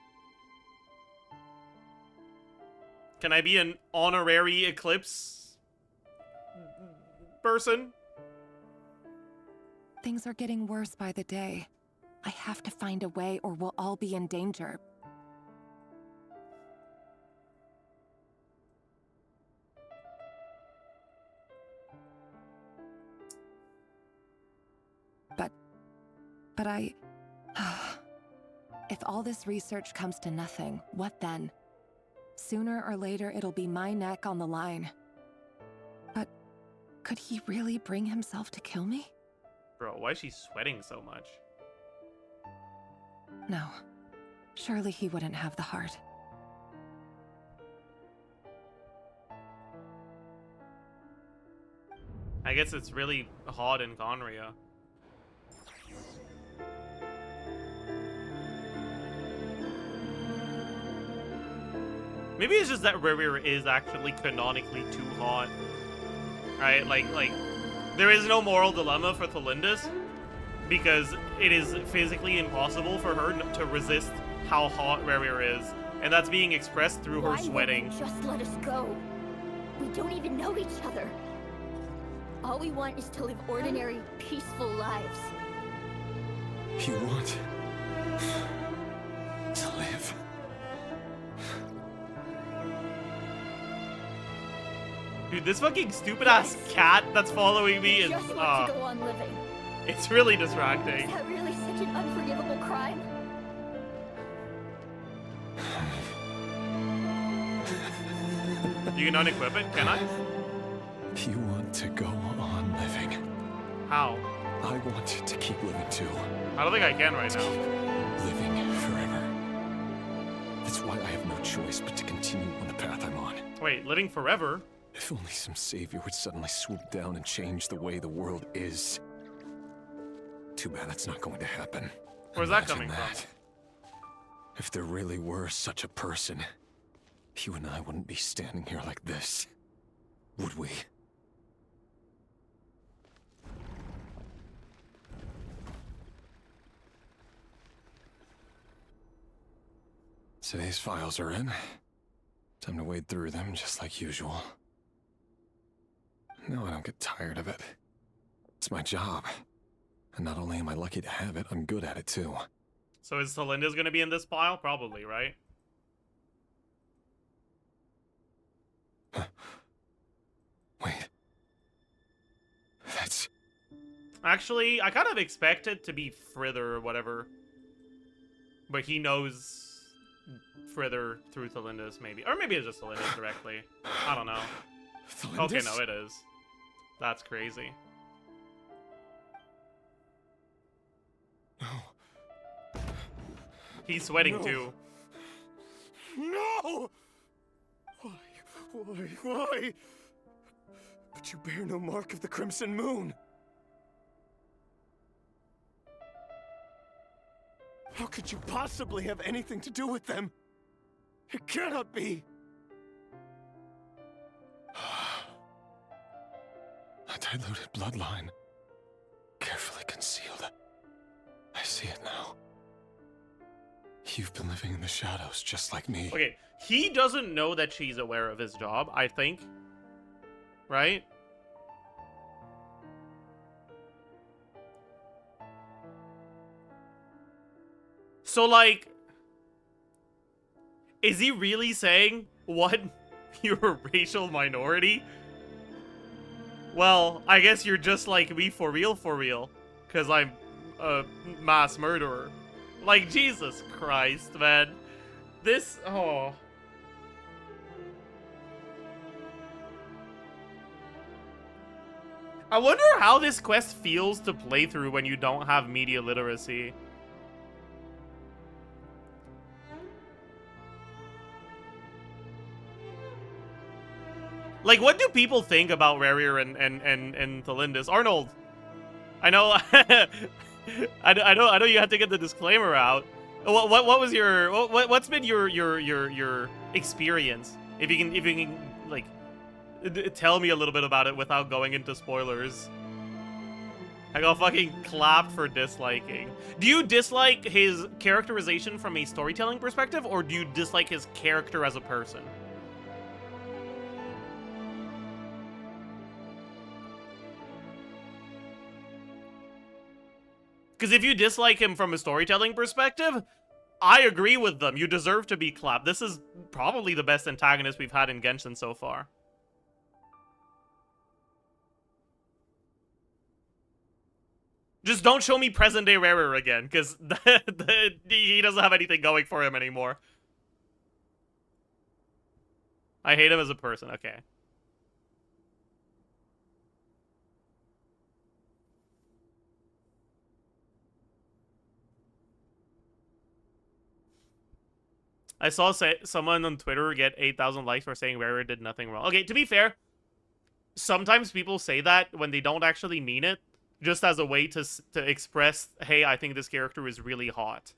Can I be an honorary Eclipse person? Things are getting worse by the day. I have to find a way or we'll all be in danger. But I... If all this research comes to nothing, what then? Sooner or later, it'll be my neck on the line. But could he really bring himself to kill me? Bro, why is she sweating so much? No. Surely he wouldn't have the heart. I guess it's really hot in Conria. Maybe it's just that Rerir is actually canonically too hot. Right? Like, there is no moral dilemma for Tholindis, because it is physically impossible for her to resist how hot Rerir is. And that's being expressed through her sweating. Why won't you just let us go? We don't even know each other. All we want is to live ordinary, peaceful lives. You want to live? Dude, this fucking stupid ass cat that's following me is Just want to go on living. It's really distracting. Is that really such an unforgivable crime? You can unequip it, can I? You want to go on living. How? I want to keep living too. I don't think I can right now. Living forever. That's why I have no choice but to continue on the path I'm on. Wait, living forever? If only some savior would suddenly swoop down and change the way the world is. Too bad that's not going to happen. Where's that coming from? If there really were such a person, you and I wouldn't be standing here like this, would we? Today's files are in. Time to wade through them just like usual. No, I don't get tired of it. It's my job. And not only am I lucky to have it, I'm good at it too. So is Tholindis gonna be in this pile? Probably, right? Wait. That's... Actually, I kind of expect it to be Frither or whatever. But he knows Frither through Tholindis, maybe. Or maybe it's just Tholindis directly. I don't know. Tholindis? Okay, no, it is. That's crazy. No. He's sweating too. No! Why? But you bear no mark of the Crimson Moon. How could you possibly have anything to do with them? It cannot be. A diluted bloodline. Carefully concealed. I see it now. You've been living in the shadows just like me. Okay, he doesn't know that she's aware of his job, I think. Right? So, like, is he really saying, what? You're a racial minority? Well, I guess you're just like me for real, because I'm a mass murderer. Like, Jesus Christ, man. This, oh. I wonder how this quest feels to play through when you don't have media literacy. Like, what do people think about Rerir and tholindis? Arnold, I know, I know you had to get the disclaimer out. What was your what's been your experience? If you can like tell me a little bit about it without going into spoilers. I got fucking clapped for disliking. Do you dislike his characterization from a storytelling perspective, or do you dislike his character as a person? Because if you dislike him from a storytelling perspective, I agree with them. You deserve to be clapped. This is probably the best antagonist we've had in Genshin so far. Just don't show me present-day Rerir again, because he doesn't have anything going for him anymore. I hate him as a person, okay. I saw someone on Twitter get 8,000 likes for saying Rerir did nothing wrong. Okay, to be fair, sometimes people say that when they don't actually mean it, just as a way to express, hey, I think this character is really hot.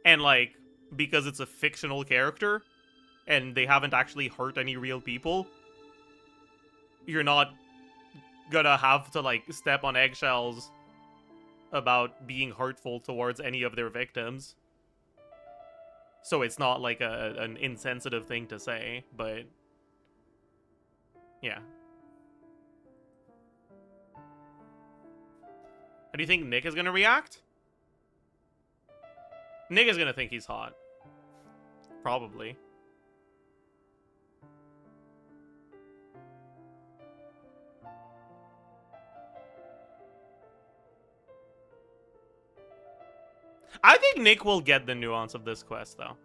And, like, because it's a fictional character, and they haven't actually hurt any real people, you're not gonna have to, like, step on eggshells about being hurtful towards any of their victims. So it's not, like, an insensitive thing to say, but... yeah. How do you think Nick is gonna react? Nick is gonna think he's hot. Probably. I think Nick will get the nuance of this quest, though.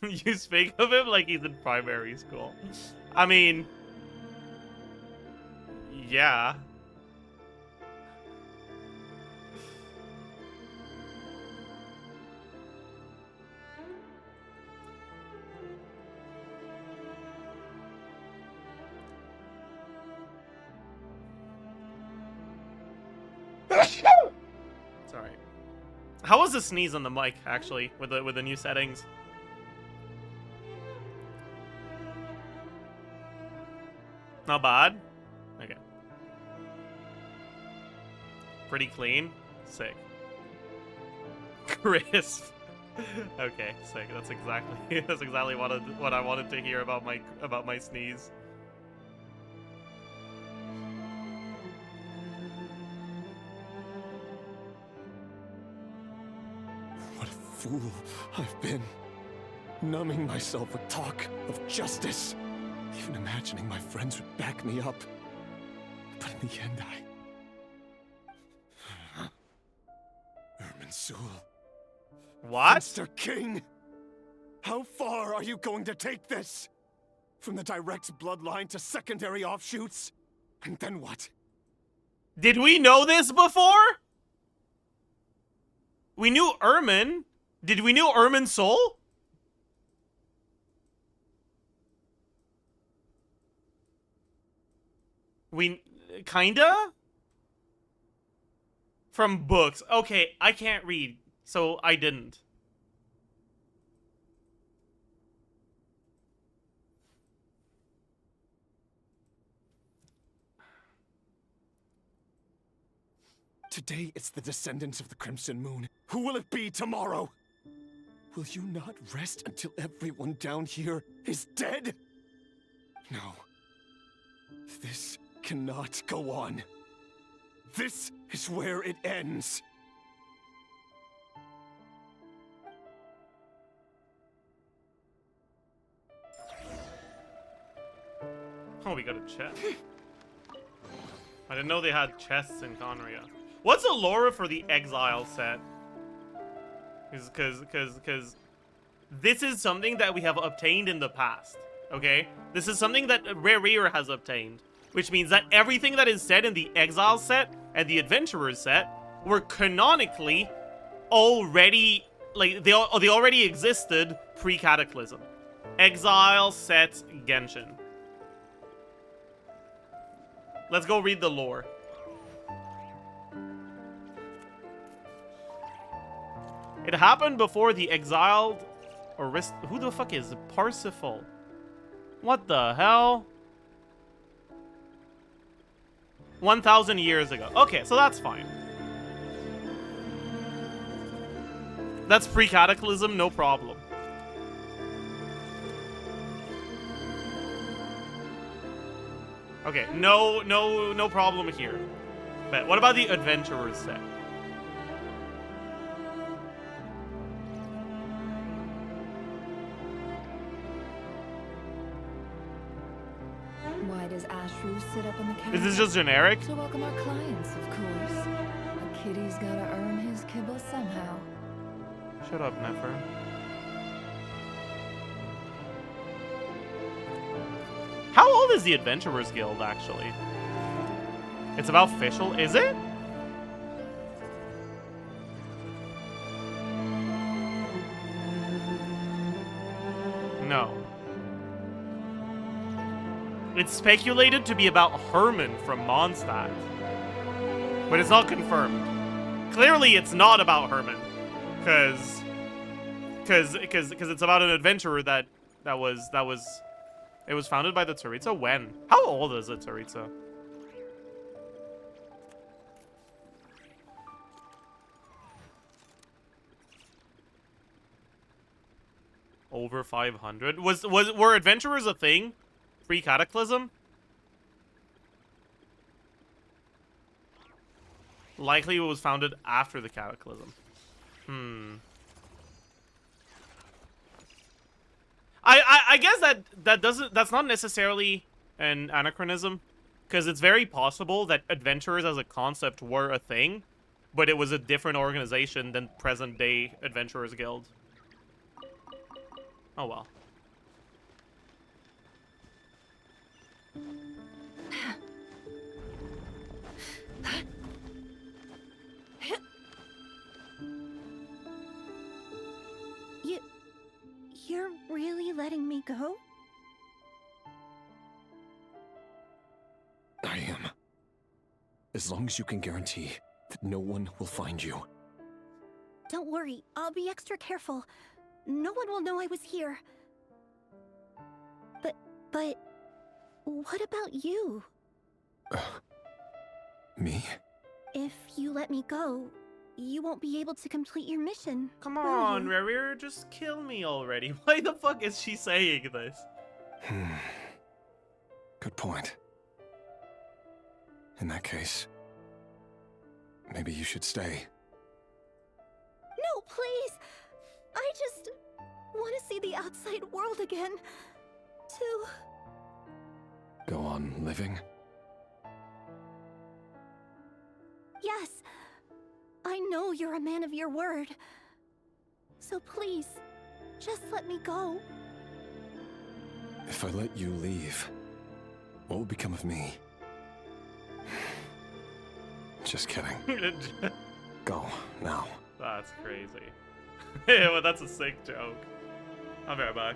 You speak of him like he's in primary school. I mean... yeah. Sorry. How was the sneeze on the mic, actually, with the new settings? Not bad? Okay. Pretty clean? Sick. Crisp. Okay, sick. That's exactly what I wanted to hear about my sneeze. What a fool I've been. Numbing myself with talk of justice. Even imagining my friends would back me up. But in the end, Irminsul. What? Mr. King! How far are you going to take this? From the direct bloodline to secondary offshoots? And then what? Did we know this before? We knew Irmin. Did we know Irminsul? We... kinda? From books. Okay, I can't read, so I didn't. Today it's the descendants of the Crimson Moon. Who will it be tomorrow? Will you not rest until everyone down here is dead? No. This cannot go on. This is where it ends. Oh, we got a chest. I didn't know they had chests in Conria. What's the lore for the Exile set? Because this is something that we have obtained in the past, okay? This is something that rerir has obtained, which means that everything that is said in the Exile set and the Adventurers set were canonically already, like, they already existed pre-Cataclysm. Exile set Genshin. Let's go read the lore. It happened before the exiled who the fuck is Parsifal? What the hell? 1,000 years ago. Okay, so that's fine. That's pre-Cataclysm, no problem. Okay, no problem here. But what about the Adventurers set? Why does Ashru sit up on the counter? Is this just generic? To welcome our clients, of course. A kitty's gotta earn his kibble somehow. Shut up, Nefer. How old is the Adventurers Guild, actually? It's about official, is it? No. It's speculated to be about Herman from Mondstadt. But it's not confirmed. Clearly it's not about Herman. Cause it's about an adventurer that it was founded by the Tsaritsa. When? How old is the Tsaritsa? Over 500. Were adventurers a thing? Pre-Cataclysm? Likely it was founded after the Cataclysm. I guess that's not necessarily an anachronism, because it's very possible that adventurers as a concept were a thing, but it was a different organization than present-day Adventurers Guild. Oh well. You're really letting me go? I am. As long as you can guarantee that no one will find you. Don't worry, I'll be extra careful. No one will know I was here. But what about you? Me? If you let me go, you won't be able to complete your mission. Come on, Rerir, just kill me already. Why the fuck is she saying this? Good point. In that case, maybe you should stay. No, please! I just want to see the outside world again. To Go on living? Yes. I know you're a man of your word. So please, just let me go. If I let you leave, what will become of me? Just kidding. Go, now. That's crazy. Yeah, well, that's a sick joke. I'll be right back.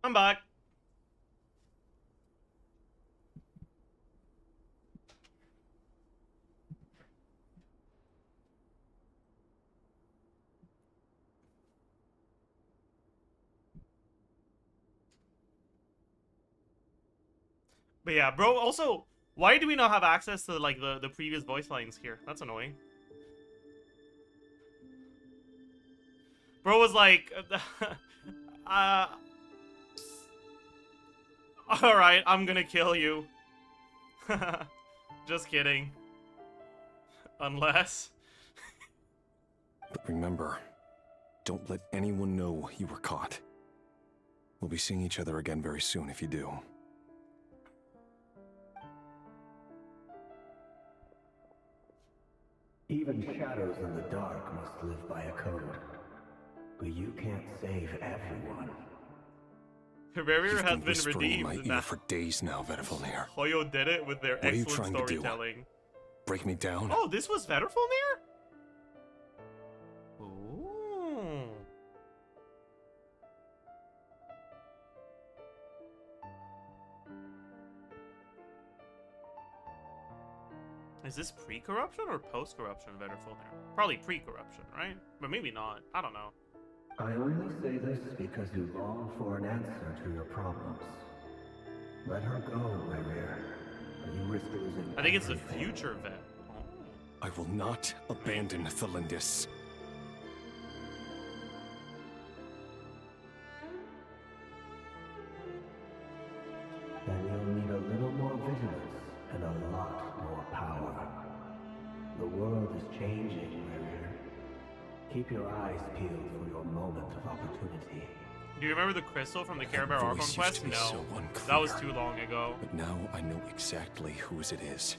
I'm back. But yeah, bro, also, why do we not have access to, like, the previous voice lines here? That's annoying. Bro was like, alright, I'm gonna kill you. Just kidding. Unless... But remember, don't let anyone know you were caught. We'll be seeing each other again very soon if you do. Even shadows in the dark must live by a code. But you can't save everyone. Rerir has been whispering in my redeemed ear now. for days now, Vedifalnir. Hoyo did it with their What are you excellent trying to do? storytelling. Break me down? Oh, this was Vedifalnir? Ooh. Is this pre-corruption or post-corruption Vedifalnir? Probably pre-corruption, right? But maybe not. I don't know. I only say this because you long for an answer to your problems. Let her go, Rerir. Or you risk losing I think it's the everything. future Vet. I will not abandon Tholindis. Then you'll need a little more vigilance and a lot more power. The world is changing, Rerir. Keep your eyes peeled for your moment of opportunity. Do you remember the crystal from the Care Bear That Archon voice used quest? to be No. so unclear. That was too long ago. But now I know exactly whose it is.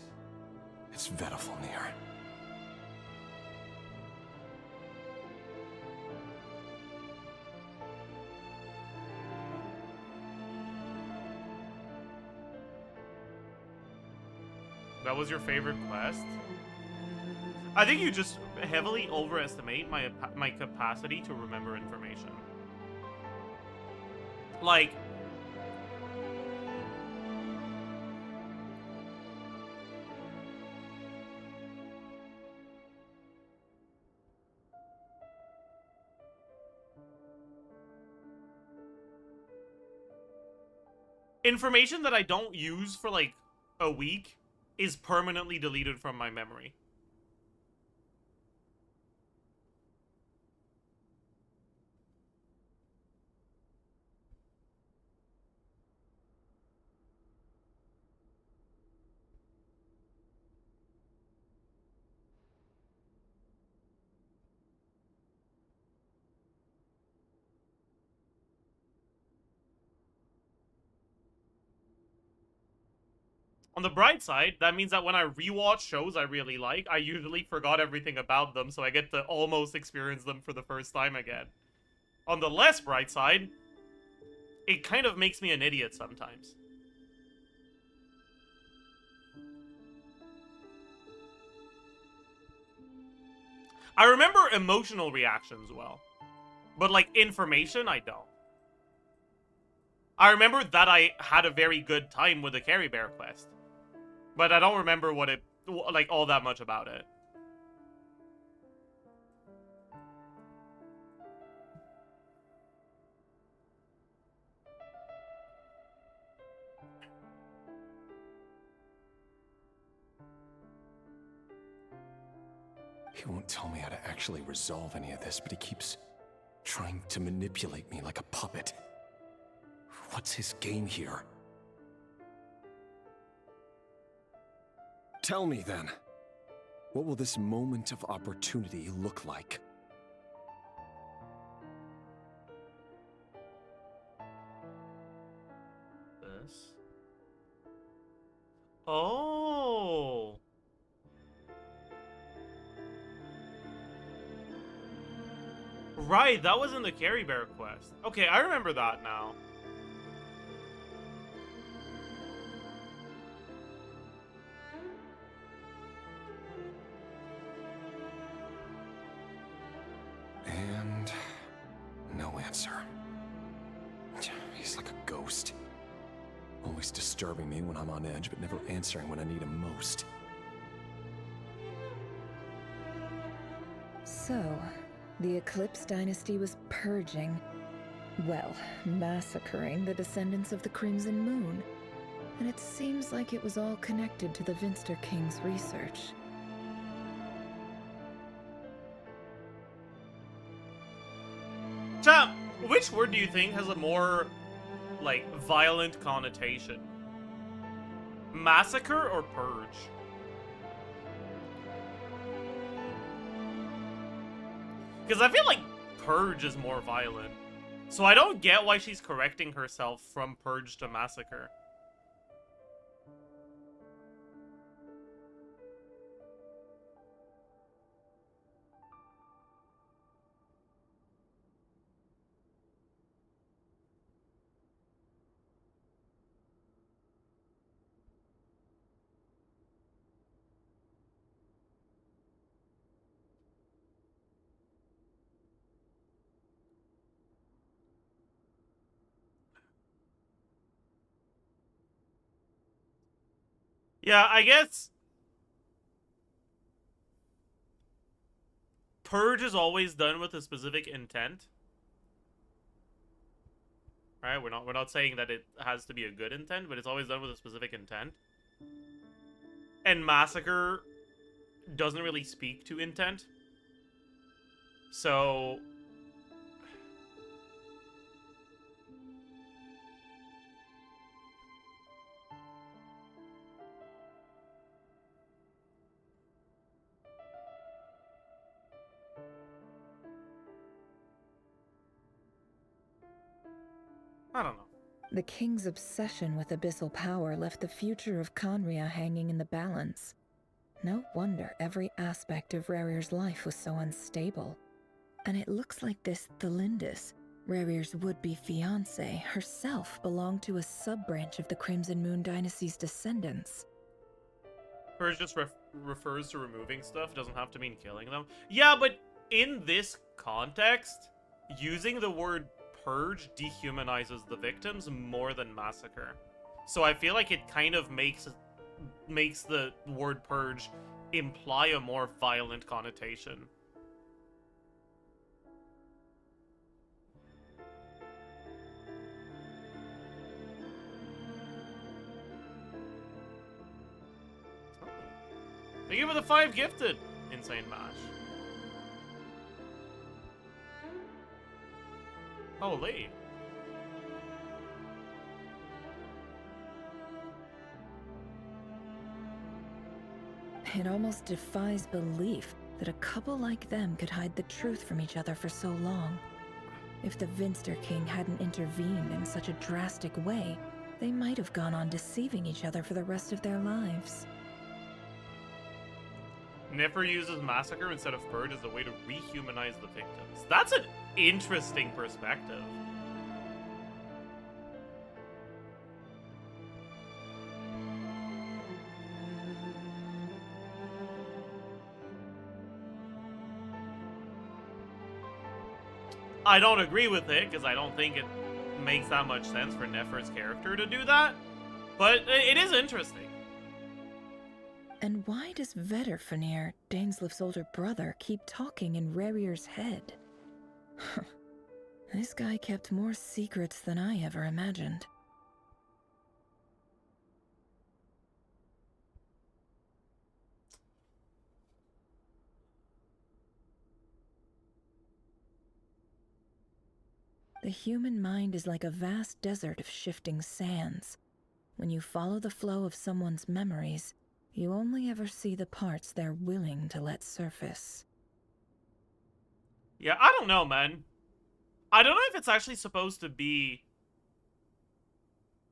It's Vedifalnir. That was your favorite quest? I think you just heavily overestimate my capacity to remember information. Like... information that I don't use for, like, a week is permanently deleted from my memory. On the bright side, that means that when I rewatch shows I really like, I usually forgot everything about them, so I get to almost experience them for the first time again. On the less bright side, it kind of makes me an idiot sometimes. I remember emotional reactions well, but, like, information, I don't. I remember that I had a very good time with the Carry Bear quest. But I don't remember what it, like, all that much about it. He won't tell me how to actually resolve any of this, but he keeps trying to manipulate me like a puppet. What's his game here? Tell me then, what will this moment of opportunity look like? This. Oh. Right, that was in the Carry Bear quest. Okay, I remember that now. And no answer. He's He's like a ghost. Always disturbing me when I'm on edge, but never answering when I need him most. So, the Eclipse dynasty was purging, well, massacring the descendants of the Crimson Moon. And it seems like it was all connected to the Vinster King's research. Chat, which word do you think has a more, like, violent connotation? Massacre or purge? Because I feel like purge is more violent. So I don't get why she's correcting herself from purge to massacre. Yeah, I guess purge is always done with a specific intent. Right? We're not saying that it has to be a good intent, but it's always done with a specific intent. And massacre doesn't really speak to intent. So I don't know. The king's obsession with abyssal power left the future of Khaenri'ah hanging in the balance. No wonder every aspect of Rerir's life was so unstable. And it looks like this tholindis, Rerir's would-be fiancée, herself belonged to a sub-branch of the Crimson Moon dynasty's descendants. Purge just refers to removing stuff, doesn't have to mean killing them. Yeah, but in this context, using the word purge dehumanizes the victims more than massacre. So I feel like it kind of makes the word purge imply a more violent connotation. Thank you for the 5 gifted, Insane Mash. Holy. It almost defies belief that a couple like them could hide the truth from each other for so long. If the Vinster King hadn't intervened in such a drastic way, they might have gone on deceiving each other for the rest of their lives. Nefer uses massacre instead of purge as a way to rehumanize the victims. That's an interesting perspective. I don't agree with it, because I don't think it makes that much sense for Nefer's character to do that. But it is interesting. And why does Vedderfanir, Dainsleif's older brother, keep talking in Rerir's head? This guy kept more secrets than I ever imagined. The human mind is like a vast desert of shifting sands. When you follow the flow of someone's memories, you only ever see the parts they're willing to let surface. Yeah, I don't know, man. I don't know if it's actually supposed to be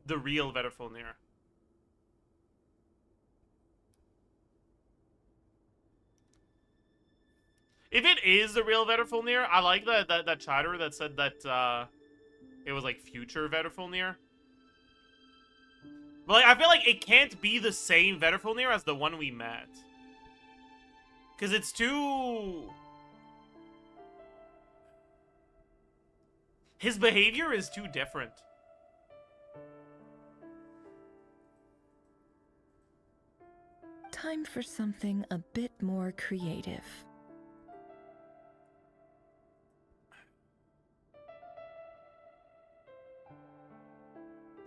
the real Vedderfanir. If it is the real Vedderfanir, I like that chatter that said that it was like future Vedderfanir. But like, I feel like it can't be the same Vedderfanir as the one we met. Because it's too... His behavior is too different. time for something a bit more creative.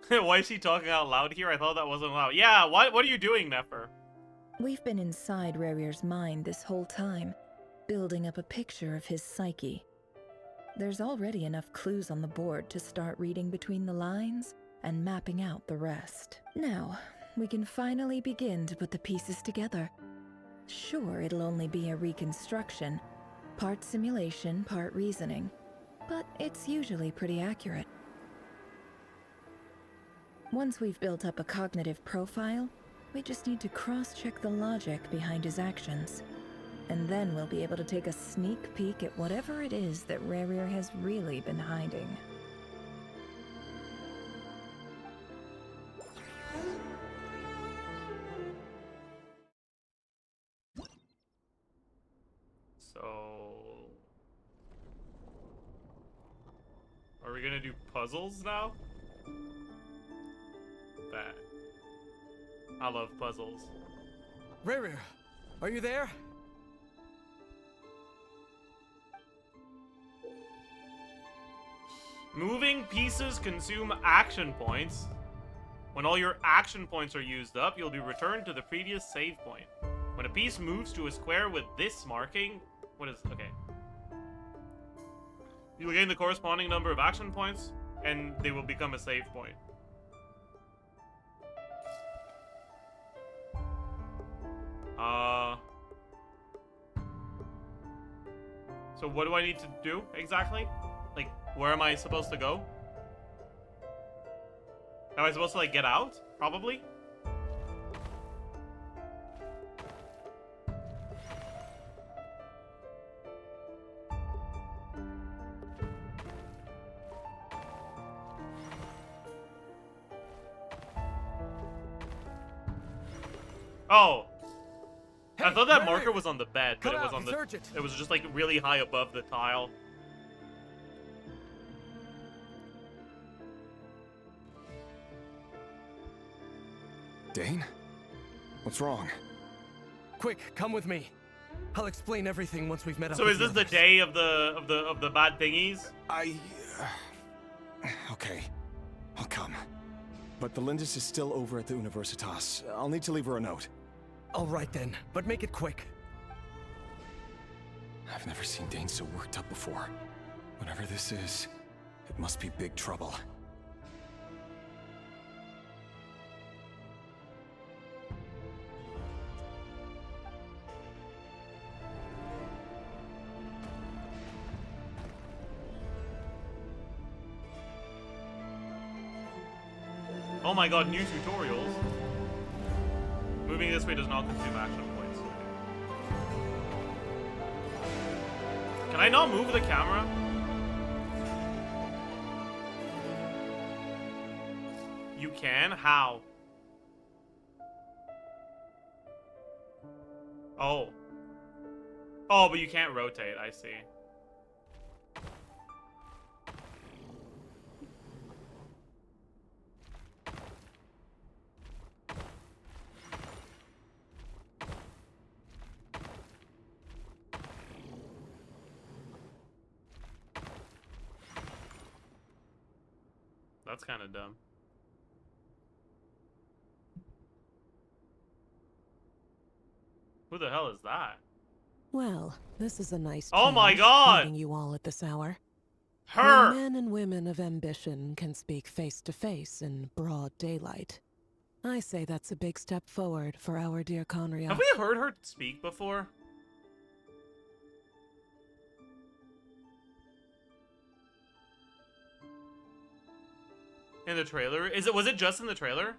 Why is she talking out loud here? I thought that wasn't allowed. Yeah, what are you doing, Nefer? We've been inside Rerir's mind this whole time, building up a picture of his psyche. There's already enough clues on the board to start reading between the lines and mapping out the rest. Now, we can finally begin to put the pieces together. Sure, it'll only be a reconstruction, part simulation, part reasoning, but it's usually pretty accurate. Once we've built up a cognitive profile, we just need to cross-check the logic behind his actions. And then we'll be able to take a sneak peek at whatever it is that Rerir has really been hiding. So... are we gonna do puzzles now? That. I love puzzles. Rerir, are you there? Moving pieces consume action points. When all your action points are used up, you'll be returned to the previous save point. When a piece moves to a square with this marking... what is... okay. You'll gain the corresponding number of action points, and they will become a save point. So what do I need to do, exactly? Like, where am I supposed to go? Am I supposed to, like, get out? Probably? Oh! I thought that marker was on the bed, but it was on the... it was just, like, really high above the tile. Dane? What's wrong? Quick, come with me. I'll explain everything once we've met up. So is this the day of the bad thingies? Okay. I'll come. But tholindis is still over at the Universitas. I'll need to leave her a note. All right then, but make it quick. I've never seen Dane so worked up before. Whatever this is, it must be big trouble. Oh my god, new tutorials. Moving this way does not consume action points. Can I not move the camera? You can? How? Oh. Oh, but you can't rotate, I see. That's kind of dumb. Who the hell is that? Well, this is a nice Oh my change, god! meeting you all at this hour. Her! When men and women of ambition can speak face to face in broad daylight, I say that's a big step forward for our dear Conria. Have we heard her speak before? In the trailer? Was it just in the trailer?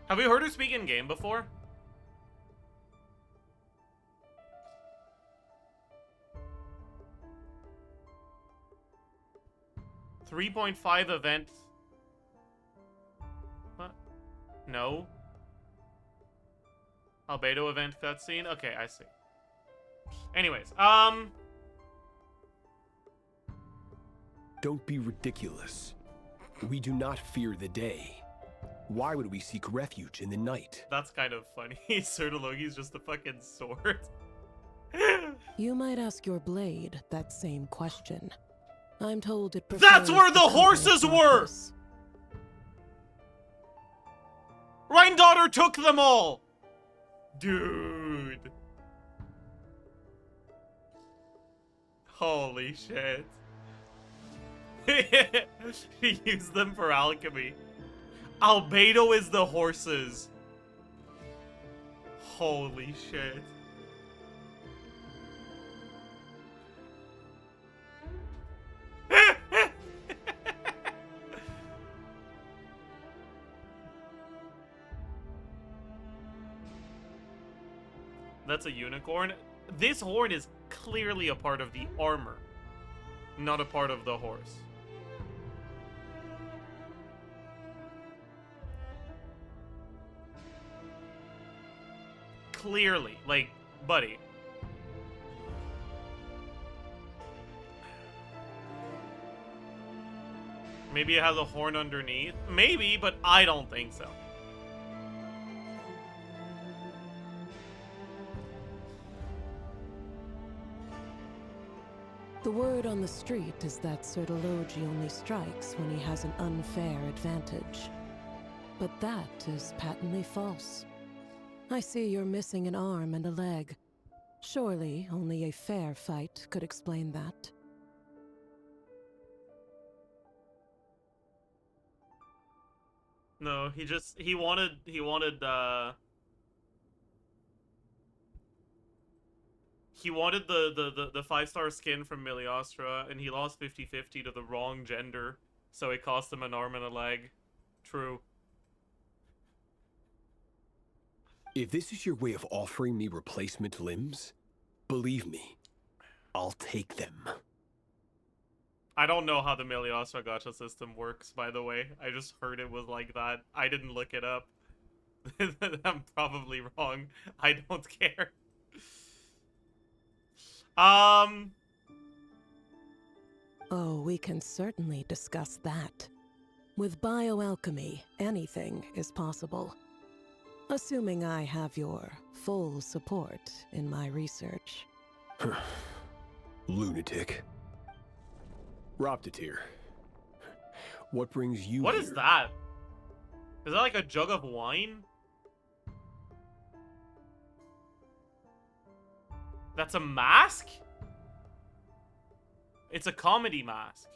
Have we heard her speak in game before? .5 event. What? No. Albedo event cutscene? Okay, I see. Anyways, Don't be ridiculous. We do not fear the day. Why would we seek refuge in the night? That's kind of funny. Sturlogi's just a fucking sword. You might ask your blade that same question. I'm told it That's where the horses were! Reindaughter took them all! Dude. Holy shit. He used them for alchemy. Albedo is the horses. Holy shit. That's a unicorn. This horn is clearly a part of the armor, not a part of the horse. Clearly, like, buddy. Maybe it has a horn underneath. Maybe, but I don't think so. The word on the street is that Elegy only strikes when he has an unfair advantage. But that is patently false. I see you're missing an arm and a leg. Surely only a fair fight could explain that. No, he wanted He wanted the 5-star skin from Miliostra, and he lost 50-50 to the wrong gender, so it cost him an arm and a leg. True. If this is your way of offering me replacement limbs, believe me, I'll take them. I don't know how the Miliostra gacha system works, by the way. I just heard it was like that. I didn't look it up. I'm probably wrong. I don't care. Oh, we can certainly discuss that. With bioalchemy, anything is possible. Assuming I have your full support in my research. Lunatic. Roptatir. What brings you What here? is that? Is that like a jug of wine? That's a mask? It's a comedy mask.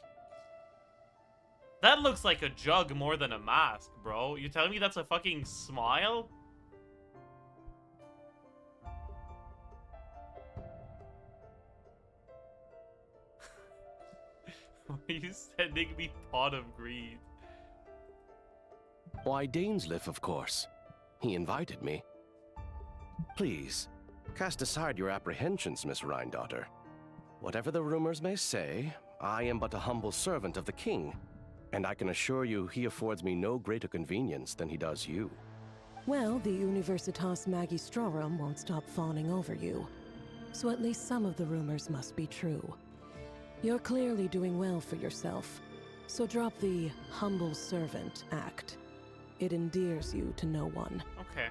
That looks like a jug more than a mask, bro. You telling me that's a fucking smile? Why are you sending me Pot of Greed? Why, dainsleif, of course. He invited me. Please, cast aside your apprehensions, Miss Reindaughter. Whatever the rumors may say, I am but a humble servant of the king, and I can assure you he affords me no greater convenience than he does you. Well, the Universitas Magistrorum won't stop fawning over you, so at least some of the rumors must be true. You're clearly doing well for yourself, so drop the humble servant act. It endears you to no one. Okay.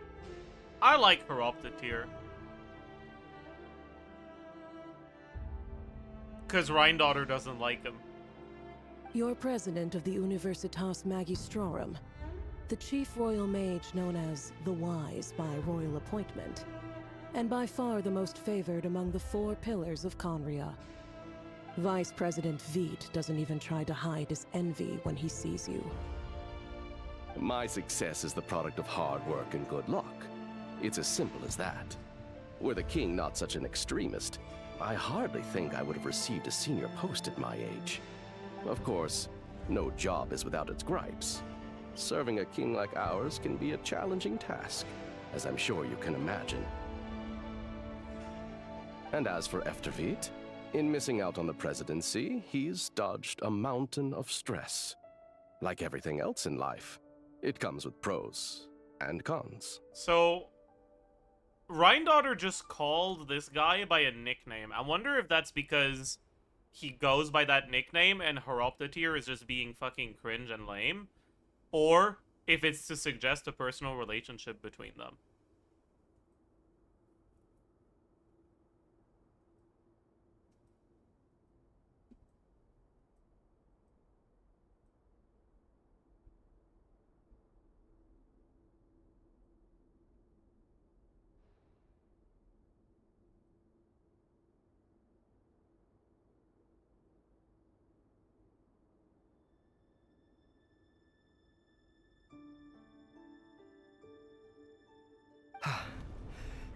I like Horoptatir. Because Reindaughter doesn't like him. You're president of the Universitas Magistrorum, the chief royal mage known as the Wise by royal appointment, and by far the most favored among the 4 pillars of Conria. Vice President Veit doesn't even try to hide his envy when he sees you. My success is the product of hard work and good luck. It's as simple as that. Were the king not such an extremist, I hardly think I would have received a senior post at my age. Of course, no job is without its gripes. Serving a king like ours can be a challenging task, as I'm sure you can imagine. And as for Efterveit, in missing out on the presidency, he's dodged a mountain of stress. Like everything else in life, it comes with pros and cons. So, Reindaughter just called this guy by a nickname. I wonder if that's because he goes by that nickname and Horoptatir is just being fucking cringe and lame. Or if it's to suggest a personal relationship between them.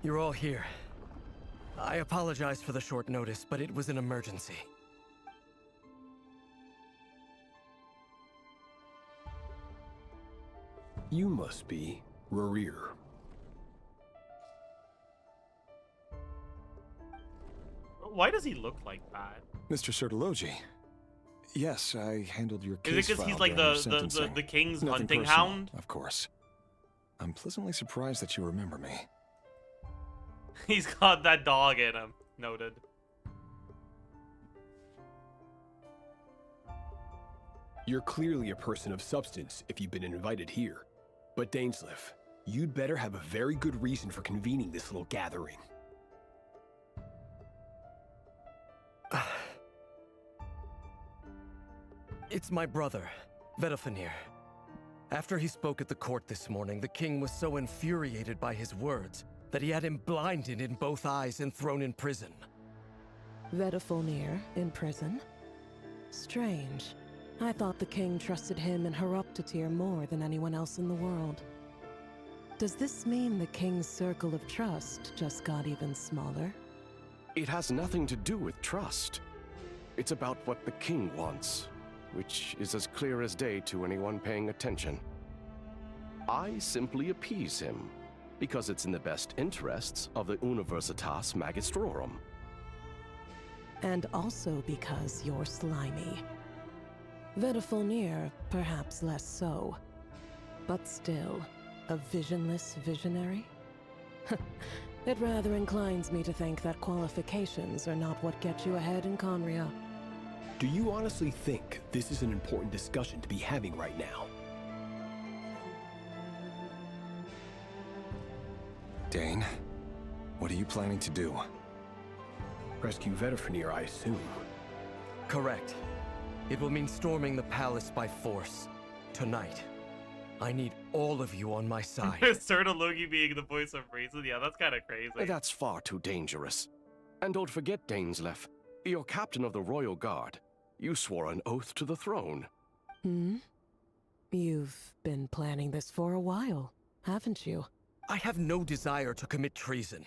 You're all here. I apologize for the short notice, but it was an emergency. You must be Rerir. Why does he look like that? Mr. Sertology. Yes, I handled your case. Is it because he's like the king's Nothing hunting personal, hound? Of course. I'm pleasantly surprised that you remember me. He's got that dog in him. Noted. You're clearly a person of substance if you've been invited here. But Dainsleif, you'd better have a very good reason for convening this little gathering. It's my brother, Vedafenir. After he spoke at the court this morning, the king was so infuriated by his words that he had him blinded in both eyes and thrown in prison. Vedafenir in prison? Strange. I thought the king trusted him and Heroptatir more than anyone else in the world. Does this mean the king's circle of trust just got even smaller? It has nothing to do with trust. It's about what the king wants, which is as clear as day to anyone paying attention. I simply appease him, because it's in the best interests of the Universitas Magistrorum. And also because you're slimy. Vedafenir, perhaps less so. But still, a visionless visionary? It rather inclines me to think that qualifications are not what get you ahead in Conria. Do you honestly think this is an important discussion to be having right now? Dane, what are you planning to do? Rescue Vedafenir, I assume. Correct. It will mean storming the palace by force. Tonight. I need all of you on my side. Sertology being the voice of reason? Yeah, that's kind of crazy. That's far too dangerous. And don't forget, Dainsleif, you're captain of the Royal Guard. You swore an oath to the throne. Hmm? You've been planning this for a while, haven't you? I have no desire to commit treason.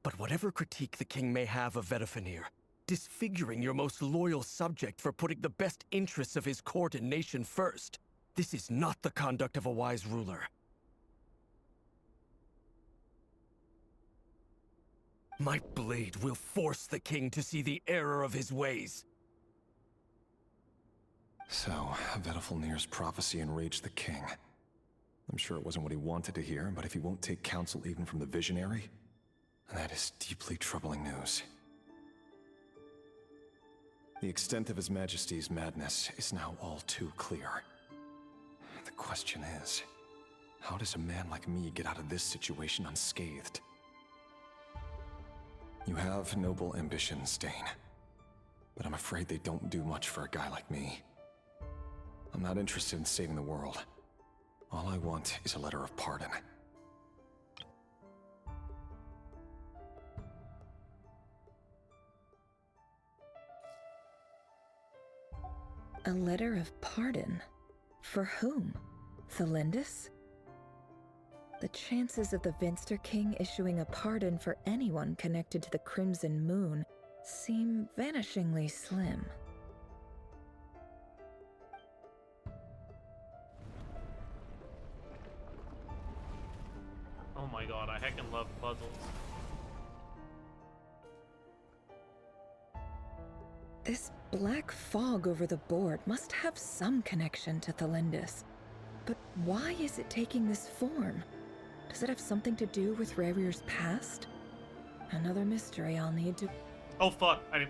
But whatever critique the king may have of Vedafenir, disfiguring your most loyal subject for putting the best interests of his court and nation first, this is not the conduct of a wise ruler. My blade will force the king to see the error of his ways. So, Vedafenir's prophecy enraged the king. I'm sure it wasn't what he wanted to hear, but if he won't take counsel even from the visionary, that is deeply troubling news. The extent of His Majesty's madness is now all too clear. The question is, how does a man like me get out of this situation unscathed? You have noble ambitions, Dane, but I'm afraid they don't do much for a guy like me. I'm not interested in saving the world. All I want is a letter of pardon. A letter of pardon? For whom? Tholindis? The chances of the Vinster King issuing a pardon for anyone connected to the Crimson Moon seem vanishingly slim. Oh my god, I heckin' love puzzles. This black fog over the board must have some connection to Tholindis. But why is it taking this form? Does it have something to do with Rerir's past? Another mystery I'll need to... Oh fuck, I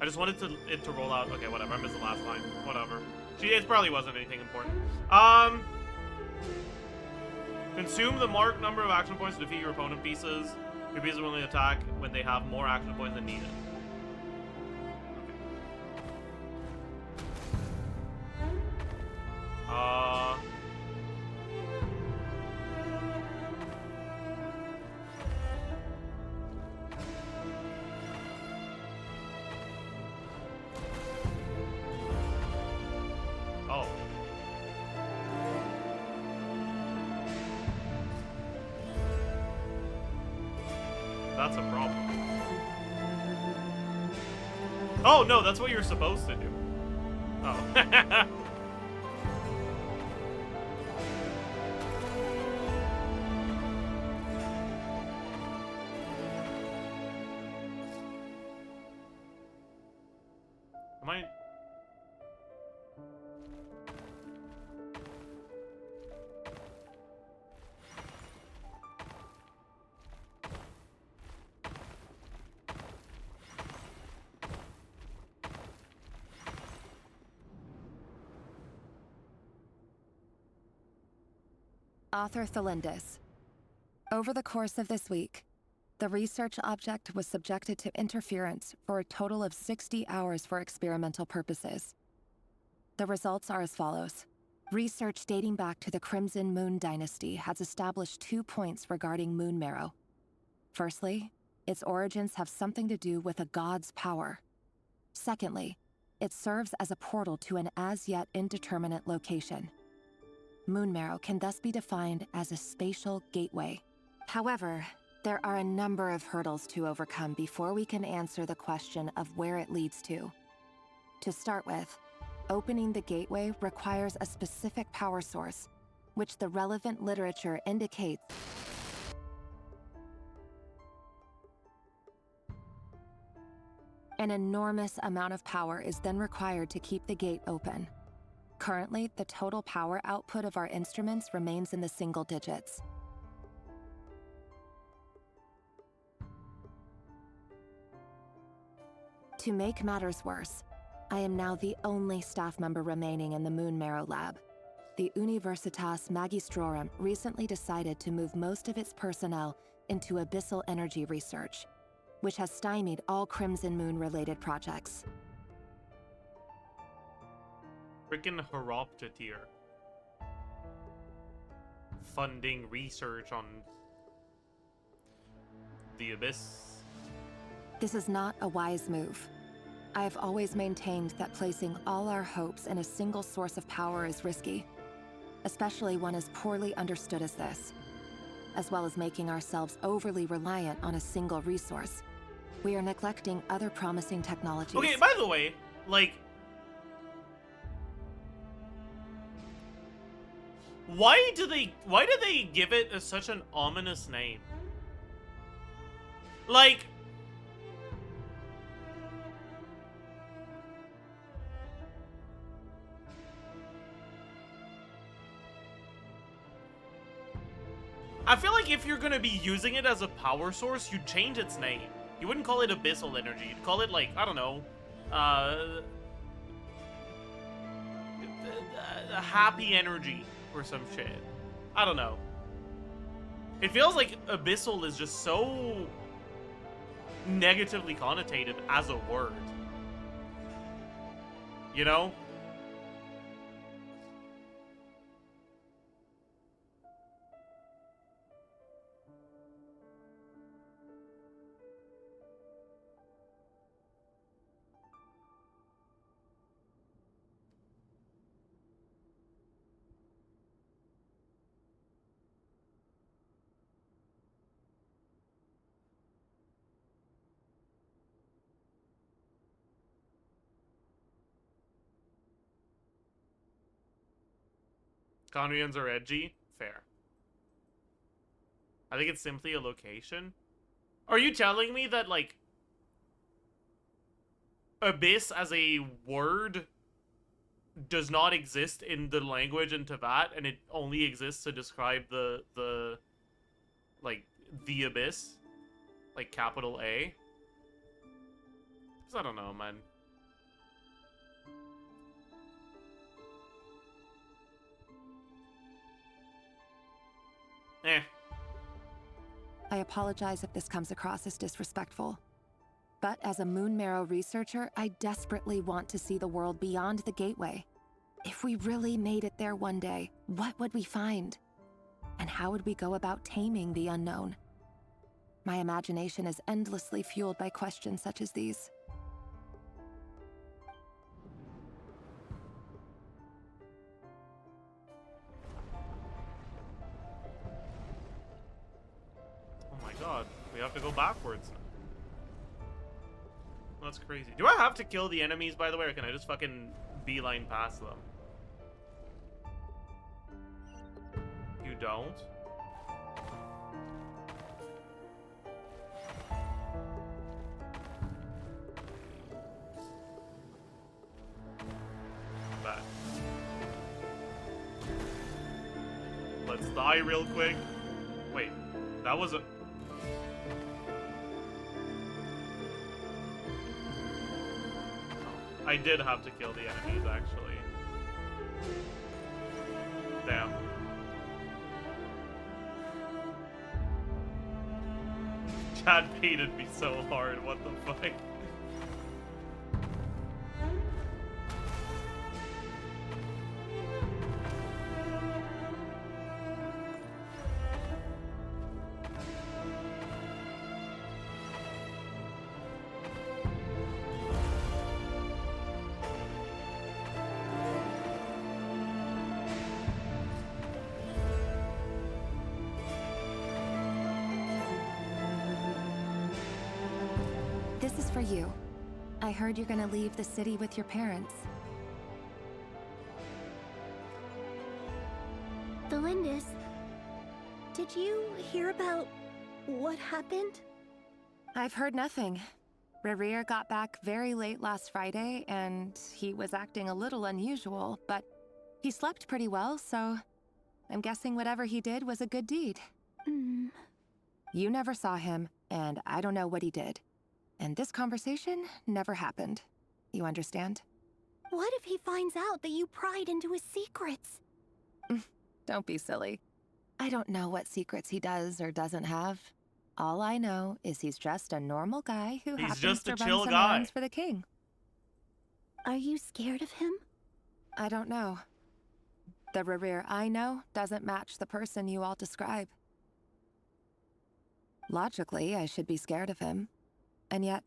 just wanted it to roll out. Okay, whatever, I missed the last line. Whatever. It probably wasn't anything important. Consume the marked number of action points to defeat your opponent pieces. Your pieces will only attack when they have more action points than needed. Oh. That's a problem. Oh, no, that's what you're supposed to do. Oh. Am I... Author Tholindis. Over the course of this week, the research object was subjected to interference for a total of 60 hours for experimental purposes. The results are as follows. Research dating back to the Crimson Moon dynasty has established 2 points regarding moon marrow. Firstly, its origins have something to do with a god's power. Secondly, it serves as a portal to an as-yet indeterminate location. Moon marrow can thus be defined as a spatial gateway. However, there are a number of hurdles to overcome before we can answer the question of where it leads to. To start with, opening the gateway requires a specific power source, which the relevant literature indicates an enormous amount of power is then required to keep the gate open. Currently, the total power output of our instruments remains in the single digits. To make matters worse, I am now the only staff member remaining in the Moon Marrow lab. The Universitas Magistrorum recently decided to move most of its personnel into abyssal energy research, which has stymied all Crimson Moon-related projects. Frickin' Horoptatir. Funding research on the Abyss. This is not a wise move. I have always maintained that placing all our hopes in a single source of power is risky, especially one as poorly understood as this. As well as making ourselves overly reliant on a single resource, we are neglecting other promising technologies. Okay, by the way, like, why do they give it such an ominous name? Like, I feel like if you're gonna be using it as a power source, you'd change its name. You wouldn't call it abyssal energy. You'd call it, like, I don't know, happy energy or some shit. I don't know. It feels like abyssal is just so negatively connotated as a word. You know? Conrians are edgy? Fair. I think it's simply a location. Are you telling me that, like, abyss as a word does not exist in the language in Teyvat, and it only exists to describe the abyss? Like, capital A? 'Cause I don't know, man. Eh. I apologize if this comes across as disrespectful. But as a moon marrow researcher, I desperately want to see the world beyond the gateway. If we really made it there one day, what would we find? And how would we go about taming the unknown? My imagination is endlessly fueled by questions such as these. Oh my god, we have to go backwards. That's crazy. Do I have to kill the enemies, by the way, or can I just fucking beeline past them? You don't? Back. Let's die real quick. Wait, that was a... I did have to kill the enemies, actually. Damn. Chad baited me so hard, what the fuck? This is for you. I heard you're gonna leave the city with your parents. Tholindis, did you hear about what happened? I've heard nothing. Rerir got back very late last Friday, and he was acting a little unusual, but he slept pretty well, so I'm guessing whatever he did was a good deed. You never saw him, and I don't know what he did. And this conversation never happened. You understand? What if he finds out that you pried into his secrets? Don't be silly. I don't know what secrets he does or doesn't have. All I know is he's just a normal guy who happens to run some errands for the king. Are you scared of him? I don't know. The Rerir I know doesn't match the person you all describe. Logically, I should be scared of him. And yet,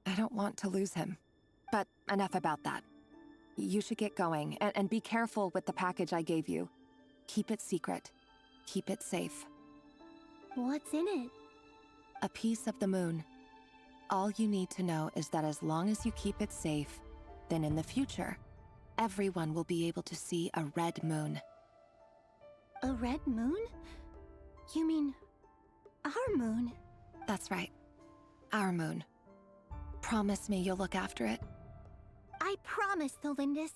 I don't want to lose him. But enough about that. You should get going, and be careful with the package I gave you. Keep it secret. Keep it safe. What's in it? A piece of the moon. All you need to know is that as long as you keep it safe, then in the future, everyone will be able to see a red moon. A red moon? You mean our moon? That's right. Our moon. Promise me you'll look after it. I promise, Tholindis.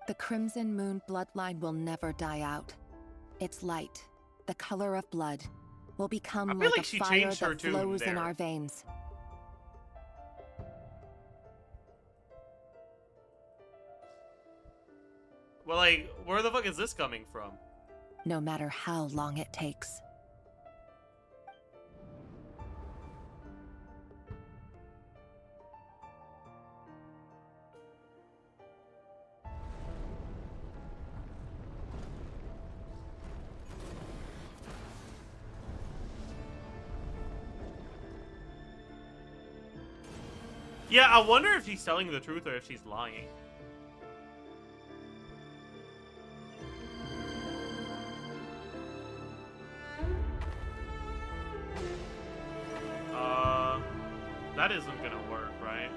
The Crimson Moon bloodline will never die out. Its light, the color of blood, will become like a fire that flows in our veins. Well, like, where the fuck is this coming from? No matter how long it takes. Yeah, I wonder if she's telling the truth or if she's lying. That isn't gonna work, right?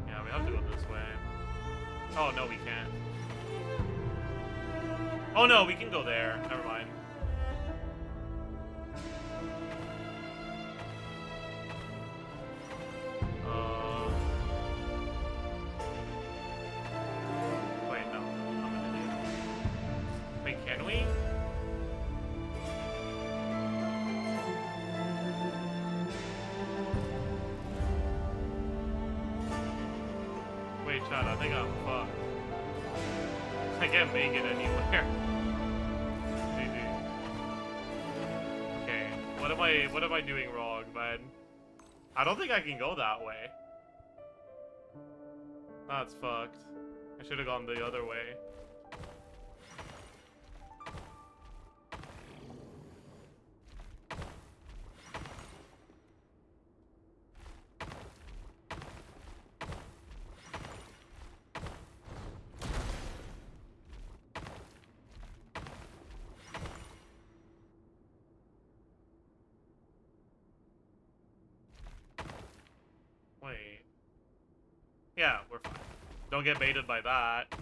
Yeah, we have to go this way. Oh, no, we can't. Oh, no, we can go there. Never mind. Wait, no. I'm an idiot. Wait, can we? Wait, chat. Chad, I think I'm fucked. I can't make it anywhere. Okay, what am I doing wrong, man? I don't think I can go that way. That's fucked. I should have gone the other way. Wait. Yeah, we're fine. Don't get baited by that.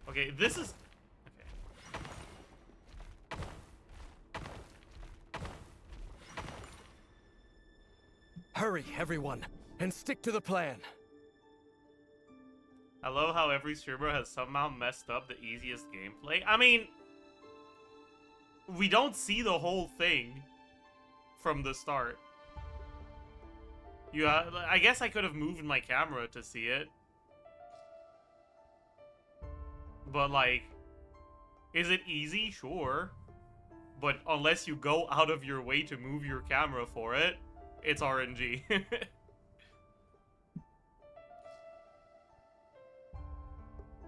Okay, this is... Hurry, everyone, and stick to the plan. I love how every streamer has somehow messed up the easiest gameplay. I mean... we don't see the whole thing from the start. I guess I could have moved my camera to see it. But, like, is it easy? Sure. But unless you go out of your way to move your camera for it, it's RNG.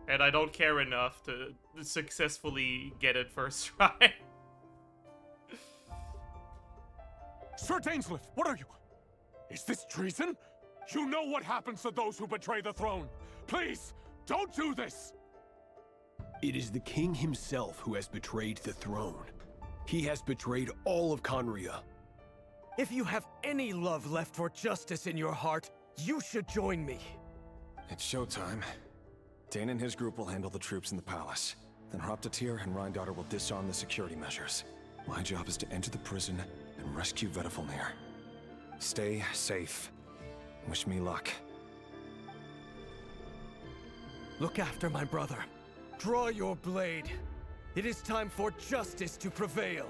And I don't care enough to successfully get it first try. Sir Dainsleif, what are you? Is this treason? You know what happens to those who betray the throne. Please, don't do this! It is the king himself who has betrayed the throne. He has betrayed all of Conria. If you have any love left for justice in your heart, you should join me. It's showtime. Dane and his group will handle the troops in the palace. Then Hraptatyr and Rheindater will disarm the security measures. My job is to enter the prison and rescue Vedafilnir. Stay safe. Wish me luck. Look after my brother. Draw your blade. It is time for justice to prevail.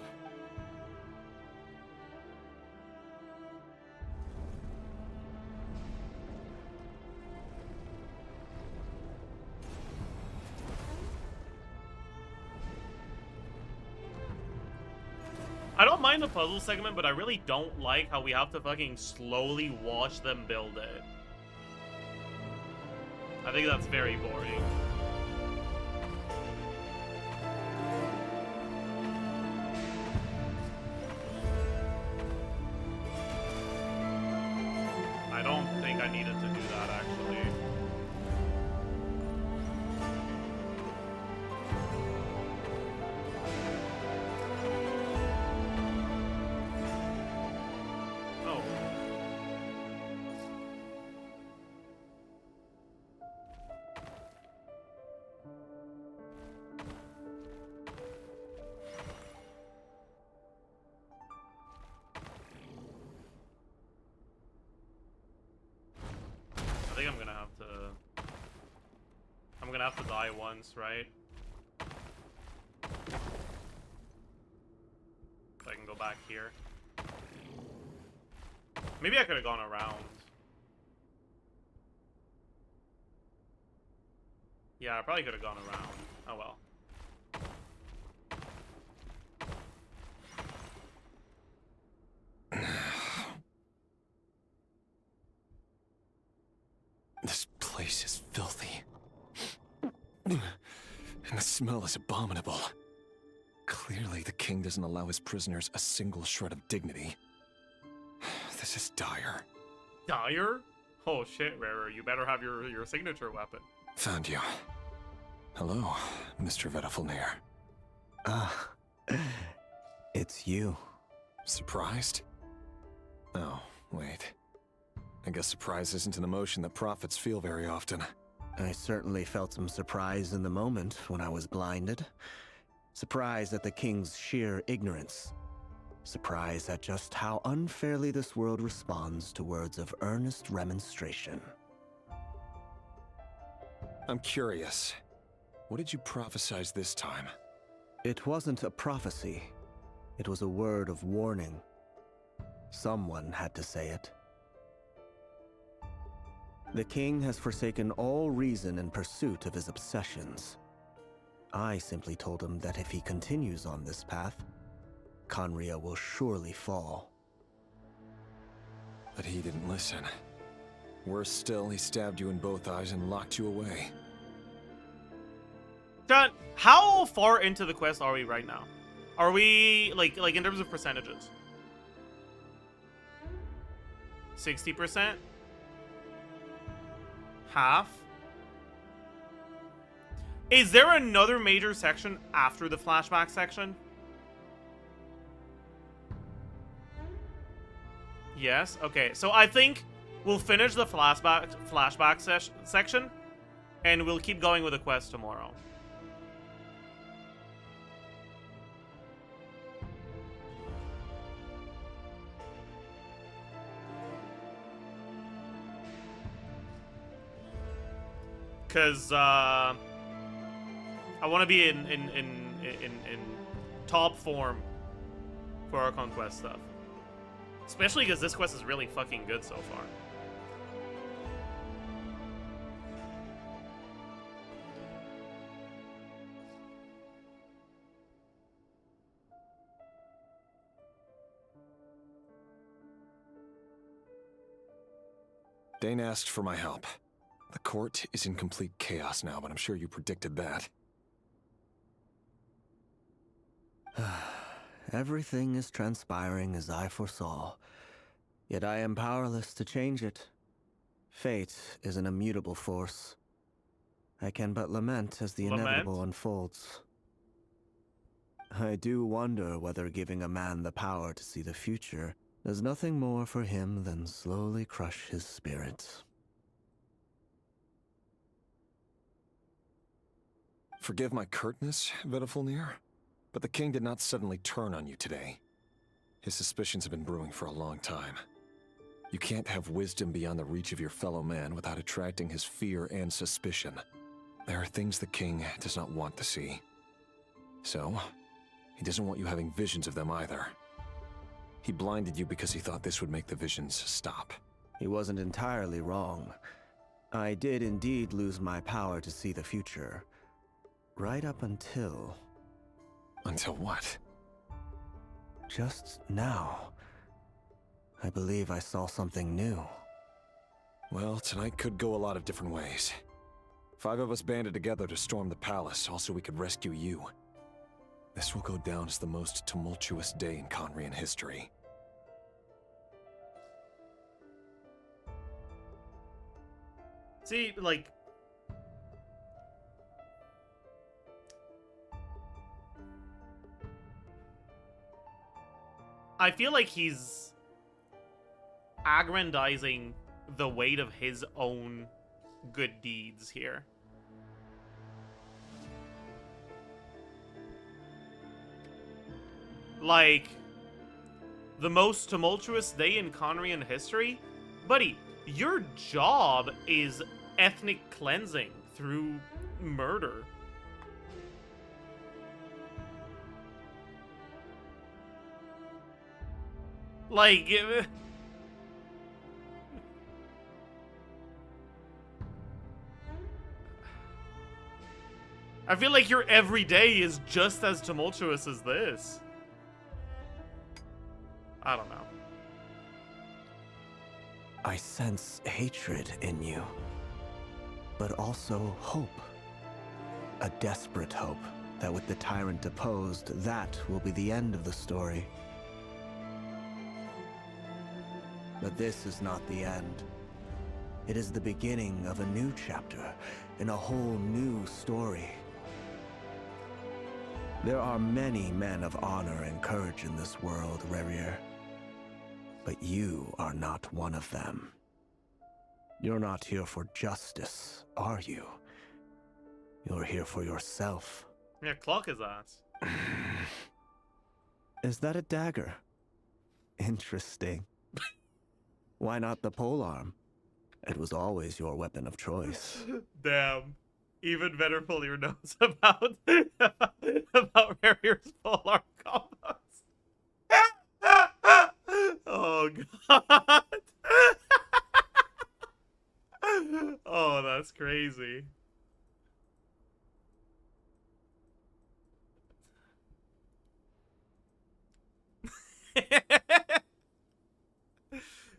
I don't mind the puzzle segment, but I really don't like how we have to fucking slowly watch them build it. I think that's very boring. I don't think I needed to do that, actually. I think I'm gonna have to die once, right? So I can go back here. Maybe I could have gone around. Yeah, I probably could have gone around. Oh well. This place is filthy. And the smell is abominable. Clearly, the king doesn't allow his prisoners a single shred of dignity. This is dire. Dire? Oh shit, Rerir, you better have your signature weapon. Found you. Hello, Mr. Vedafilnir. It's you. Surprised? Oh, wait. I guess surprise isn't an emotion that prophets feel very often. I certainly felt some surprise in the moment when I was blinded. Surprise at the king's sheer ignorance. Surprise at just how unfairly this world responds to words of earnest remonstration. I'm curious. What did you prophesize this time? It wasn't a prophecy. It was a word of warning. Someone had to say it. The king has forsaken all reason in pursuit of his obsessions. I simply told him that if he continues on this path, Khaenri'ah will surely fall. But he didn't listen. Worse still, he stabbed you in both eyes and locked you away. John, how far into the quest are we right now? Are we, like in terms of percentages? 60%? Half? Is there another major section after the flashback section? Yes? Okay, so I think we'll finish the flashback section, and we'll keep going with the quest tomorrow. Because I want to be in top form for our conquest stuff. Especially because this quest is really fucking good so far. Dane asked for my help. The court is in complete chaos now, but I'm sure you predicted that. Everything is transpiring as I foresaw, yet I am powerless to change it. Fate is an immutable force. I can but lament as the inevitable unfolds. I do wonder whether giving a man the power to see the future does nothing more for him than slowly crush his spirit. Forgive my curtness, Vedafulnir, but the king did not suddenly turn on you today. His suspicions have been brewing for a long time. You can't have wisdom beyond the reach of your fellow man without attracting his fear and suspicion. There are things the king does not want to see. So, he doesn't want you having visions of them either. He blinded you because he thought this would make the visions stop. He wasn't entirely wrong. I did indeed lose my power to see the future. Right up until... Until what? Just now. I believe I saw something new. Well, tonight could go a lot of different ways. 5 of us banded together to storm the palace, also we could rescue you. This will go down as the most tumultuous day in Khaenri'ah history. See, like... I feel like he's aggrandizing the weight of his own good deeds here. Like, the most tumultuous day in Khaenri'ah history? Buddy, your job is ethnic cleansing through murder. Like, I feel like your everyday is just as tumultuous as this. I don't know. I sense hatred in you, but also hope. A desperate hope that with the tyrant deposed, that will be the end of the story. But this is not the end. It is the beginning of a new chapter in a whole new story. There are many men of honor and courage in this world, Rerir. But you are not one of them. You're not here for justice, are you? You're here for yourself. Yeah, clock his ass. Is that a dagger? Interesting. Why not the polearm? It was always your weapon of choice. Damn. Even better Fuller knows about Rerir's polearm combos. Oh god. crazy.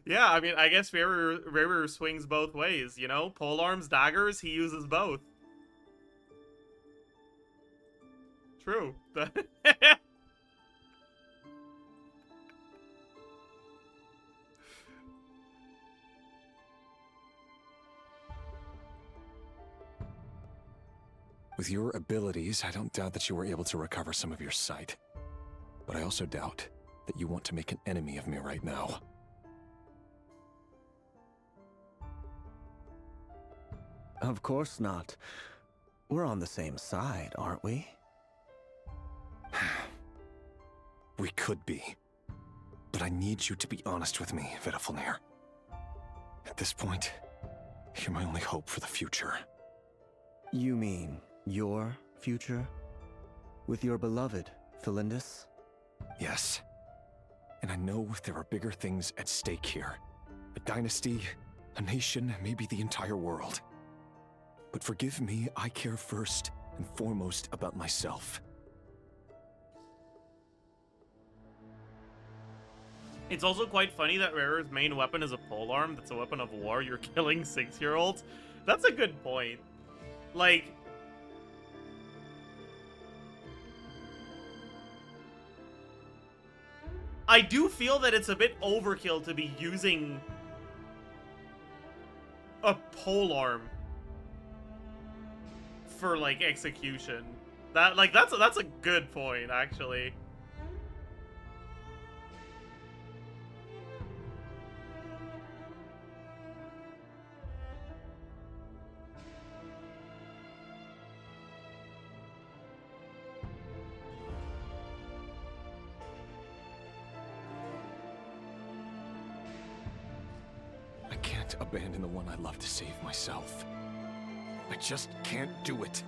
Yeah, I mean, I guess rerir swings both ways, you know? Polearms, daggers, he uses both. True. With your abilities, I don't doubt that you were able to recover some of your sight. But I also doubt that you want to make an enemy of me right now. Of course not. We're on the same side, aren't we? We could be. But I need you to be honest with me, Vedafilnir. At this point, you're my only hope for the future. You mean your future? With your beloved, tholindis? Yes. And I know there are bigger things at stake here. A dynasty, a nation, maybe the entire world. But forgive me, I care first and foremost about myself. It's also quite funny that Rerir's main weapon is a polearm. That's a weapon of war. You're killing 6-year-olds. That's a good point. Like, I do feel that it's a bit overkill to be using a polearm for, like, execution. That's a good point, actually. I can't abandon the one I love to save myself. I just can't do it.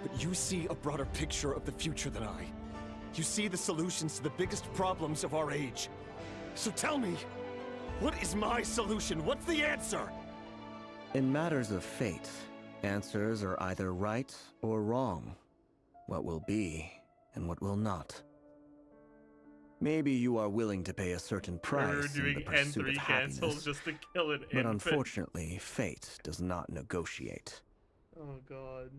But you see a broader picture of the future than I. You see the solutions to the biggest problems of our age. So tell me, what is my solution? What's the answer? In matters of fate, answers are either right or wrong. What will be and what will not. Maybe you are willing to pay a certain price in the pursuit of happiness, just to kill an but infant. unfortunately, fate does not negotiate. Oh god.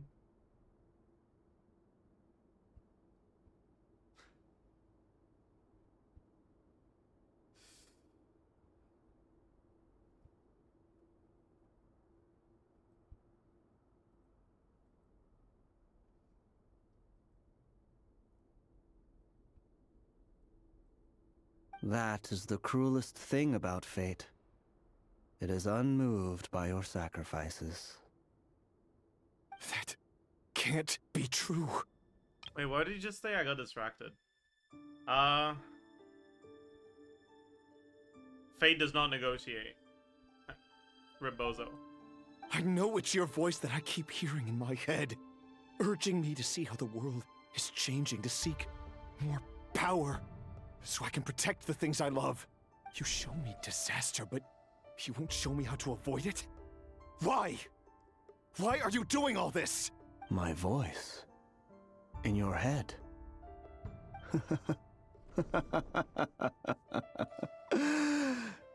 That is the cruelest thing about fate. It is unmoved by your sacrifices. That can't be true. Wait, what did you just say? I got distracted. Fate does not negotiate. Rebozo. I know it's your voice that I keep hearing in my head, urging me to see how the world is changing, to seek more power, so I can protect the things I love. You show me disaster, but you won't show me how to avoid it? Why? Why are you doing all this? My voice. In your head.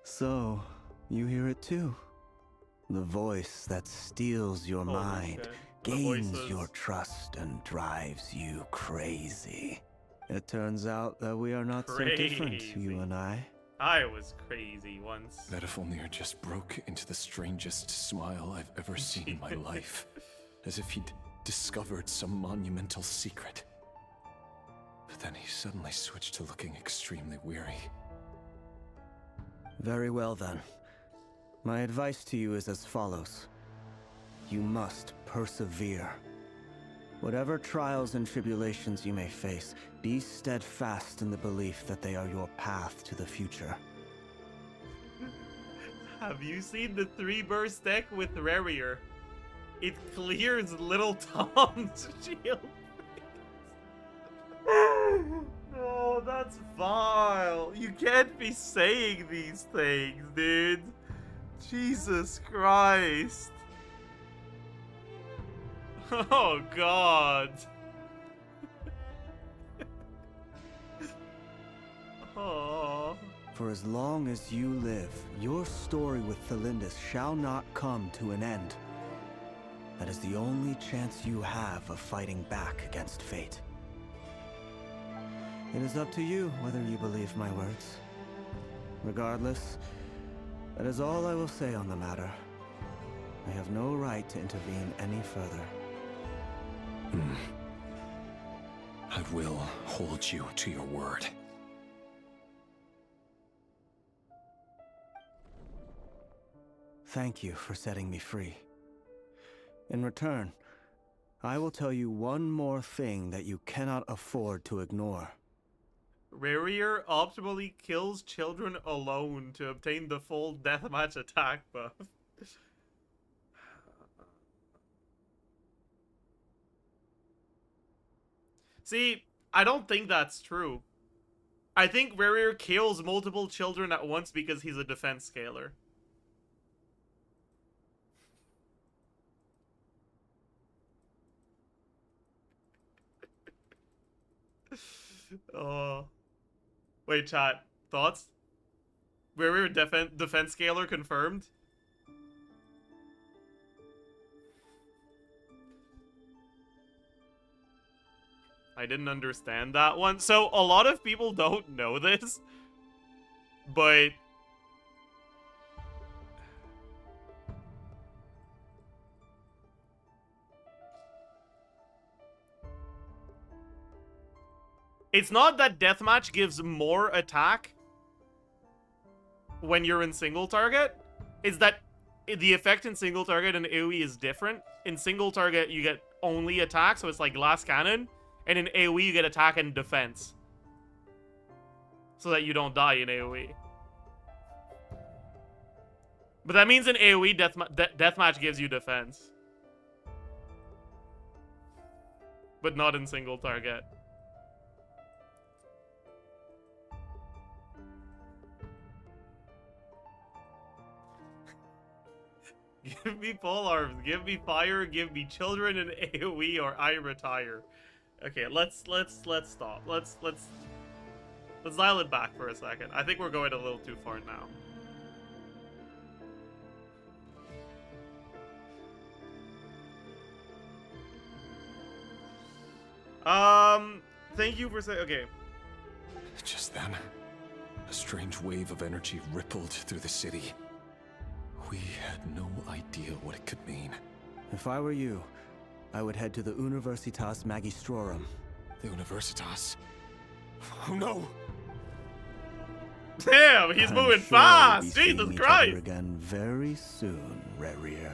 So, you hear it too? The voice that steals your mind, gains your trust, and drives you crazy. It turns out that we are not so different, you and I. I was crazy once. Vedafilnir just broke into the strangest smile I've ever seen in my life. As if he'd discovered some monumental secret. But then he suddenly switched to looking extremely weary. Very well then. My advice to you is as follows. You must persevere. Whatever trials and tribulations you may face, be steadfast in the belief that they are your path to the future. Have you seen the 3-burst deck with Rerir? It clears little Tom's shield. Oh, that's vile. You can't be saying these things, dude. Jesus Christ. Oh god. Oh. For as long as you live, your story with Tholindis shall not come to an end. That is the only chance you have of fighting back against fate. It is up to you whether you believe my words. Regardless, that is all I will say on the matter. I have no right to intervene any further. I will hold you to your word. Thank you for setting me free. In return, I will tell you one more thing that you cannot afford to ignore. Rerir optimally kills children alone to obtain the full deathmatch attack buff. See, I don't think that's true. I think Rerir kills multiple children at once because he's a defense scaler. Oh. Wait, chat. Thoughts? Rerir defense scaler confirmed? I didn't understand that one. So, a lot of people don't know this, but it's not that deathmatch gives more attack when you're in single target. It's that the effect in single target and AoE is different. In single target, you get only attack, so it's like glass cannon. And in AoE, you get attack and defense. So that you don't die in AoE. But that means in AoE, deathmatch gives you defense. But not in single target. Give me pole arms, give me fire, give me children in AoE, or I retire. Okay, let's stop. Let's dial it back for a second. I think we're going a little too far now. Thank you for saying. Okay. Just then, a strange wave of energy rippled through the city. We had no idea what it could mean. If I were you, I would head to the Universitas Magistrorum. The Universitas? Oh no! Damn, he's moving sure fast! We'll be Jesus seeing Christ! each other again very soon, Rerir.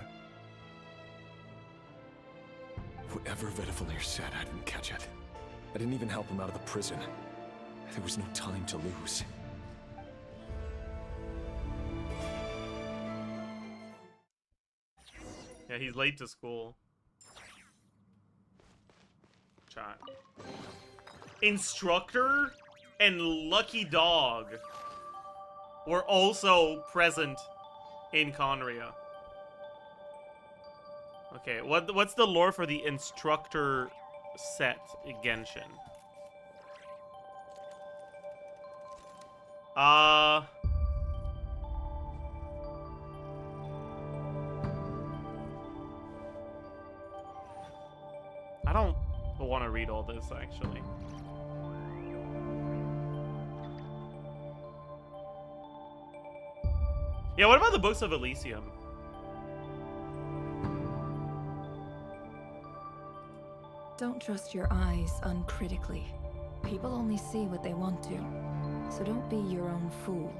Whatever Vedifalir said, I didn't catch it. I didn't even help him out of the prison. There was no time to lose. Yeah, he's late to school. Chat. Instructor and Lucky Dog were also present in Conria. Okay, what's the lore for the instructor set in Genshin? I don't want to read all this, actually. Yeah, what about the books of Elysium? Don't trust your eyes uncritically. People only see what they want to, so don't be your own fool.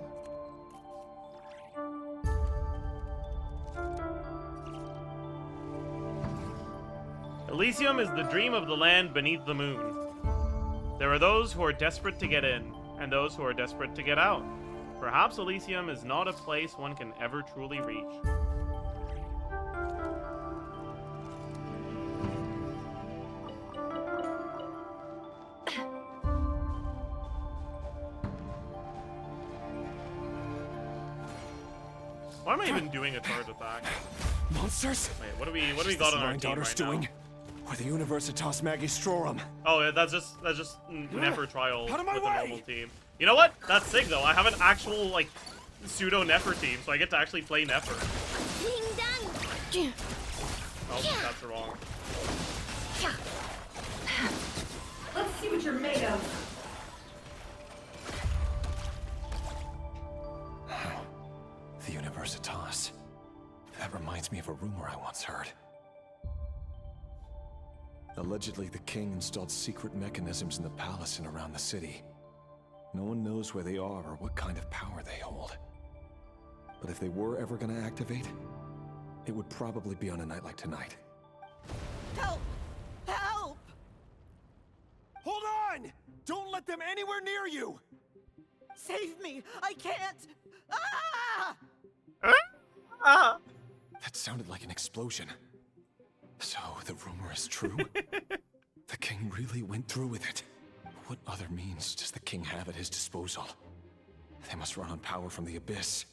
Elysium is the dream of the land beneath the moon. There are those who are desperate to get in, and those who are desperate to get out. Perhaps Elysium is not a place one can ever truly reach. Why am I even doing a charge attack? Monsters? Wait, what do we got on our team right now? We're the Universitas Magistrorum. Oh, yeah, that's just nefer trial with Out of my the way! normal team. You know what? That's sick though. I have an actual like pseudo nefer team, so I get to actually play nefer. Oh, that's wrong. Let's see what you're made of. The Universitas. That reminds me of a rumor I once heard. Allegedly, the king installed secret mechanisms in the palace and around the city. No one knows where they are or what kind of power they hold. But if they were ever going to activate, it would probably be on a night like tonight. Help! Help! Hold on! Don't let them anywhere near you! Save me! I can't! Ah! That sounded like an explosion. So, the rumor is true? The king really went through with it. What other means does the king have at his disposal? They must run on power from the Abyss.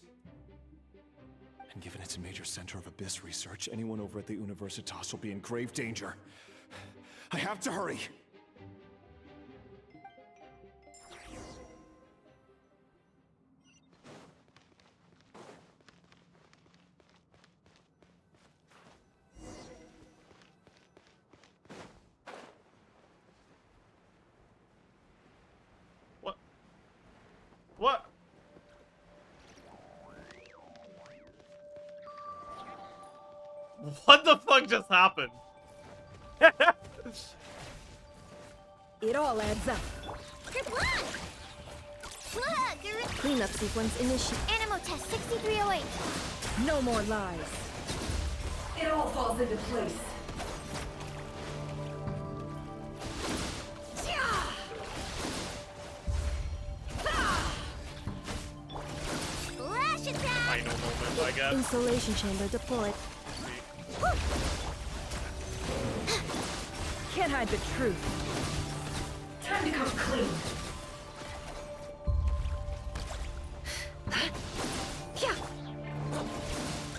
And given it's a major center of Abyss research, anyone over at the Universitas will be in grave danger. I have to hurry! What? What the fuck just happened? It all adds up. Good luck! Look! Cleanup sequence initiated. Animal test 6308. No more lies. It all falls into place. Flash attack! Final moment, I guess. Insulation chamber deployed. Can't hide the truth. Time to come clean.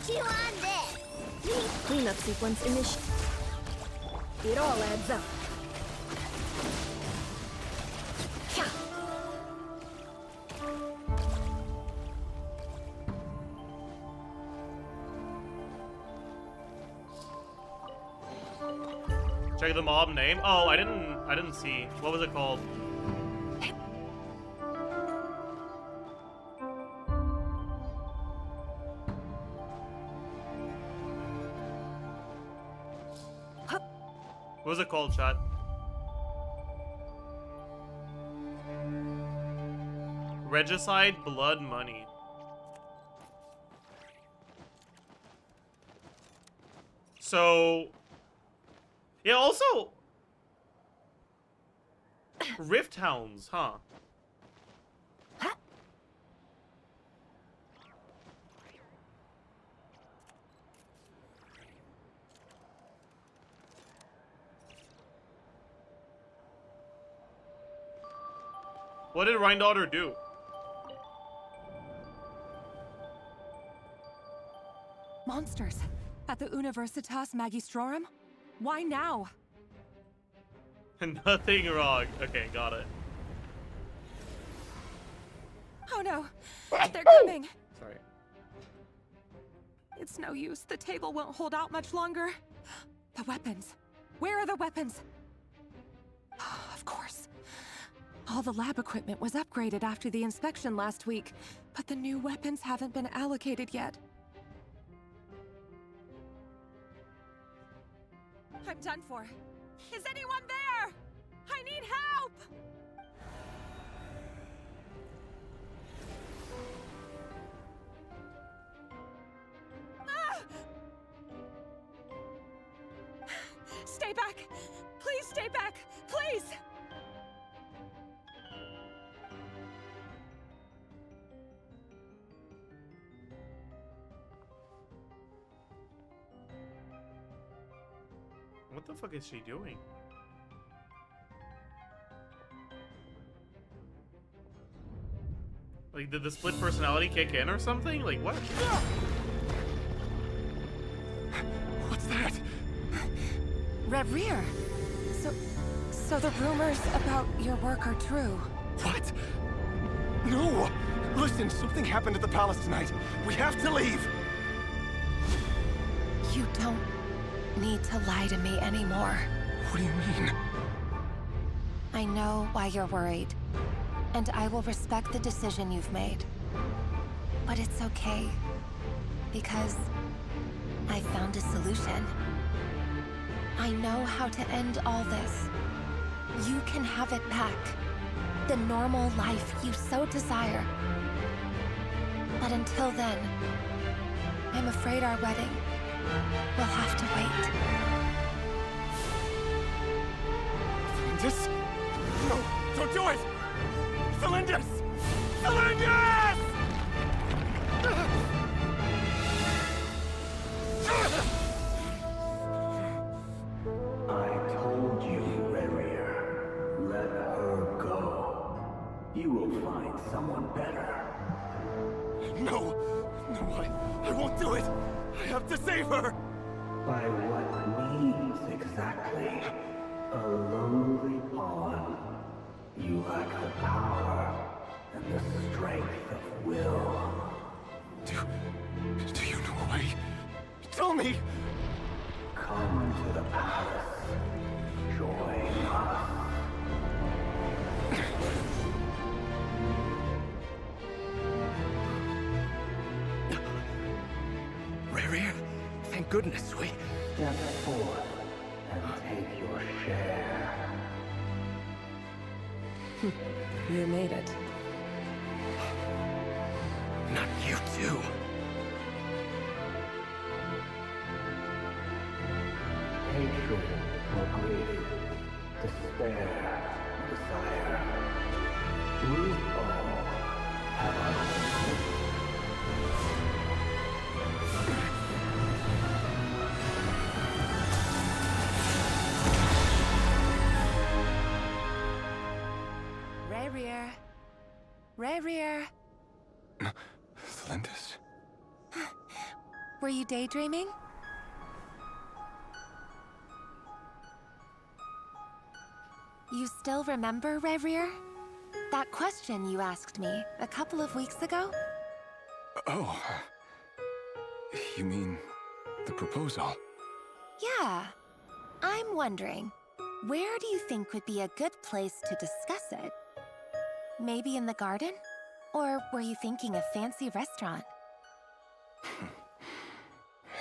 Chew on this! Cleanup sequence initiated. It all adds up. Check the mob name. Oh, I didn't see. What was it called? What was it called, chat? Regicide Blood Money. So, yeah, also Rift Hounds, huh? What did Rhindaughter do? Monsters at the Universitas Magistrorum? Why now? Nothing wrong. Okay, got it. Oh no, they're coming. Sorry. It's no use. The table won't hold out much longer. The weapons. Where are the weapons? Of course. All the lab equipment was upgraded after the inspection last week, but the new weapons haven't been allocated yet. I'm done for. Is anyone there? I need help! Ah! Stay back! Please stay back! Please! What the fuck is she doing? Like, did the split personality kick in or something? Like, what? What's that? Rerir! So the rumors about your work are true. What? No! Listen, something happened at the palace tonight. We have to leave! You don't need to lie to me anymore. What do you mean? I know why you're worried, and I will respect the decision you've made. But it's okay, because I found a solution. I know how to end all this. You can have it back. The normal life you so desire. But until then, I'm afraid our wedding will have to wait. Tholindis? No, don't do it! Tholindis! Tholindis! I told you, Rerir. Let her go. You will find someone better. No! No, I won't do it! I have to save her! By what means exactly? A lowly pawn. You lack the power and the strength of will. Do you know why? Tell me! Come to the palace. Join us. Rerir, thank goodness we... Step forth and take your share. You made it. Not you too. Hatred or grief, despair, desire. We all have our own. Rerir. Rerir. Tholindis? Were you daydreaming? You still remember, Rerir? That question you asked me a couple of weeks ago? Oh. You mean the proposal? Yeah. I'm wondering, where do you think would be a good place to discuss it? Maybe in the garden? Or were you thinking a fancy restaurant?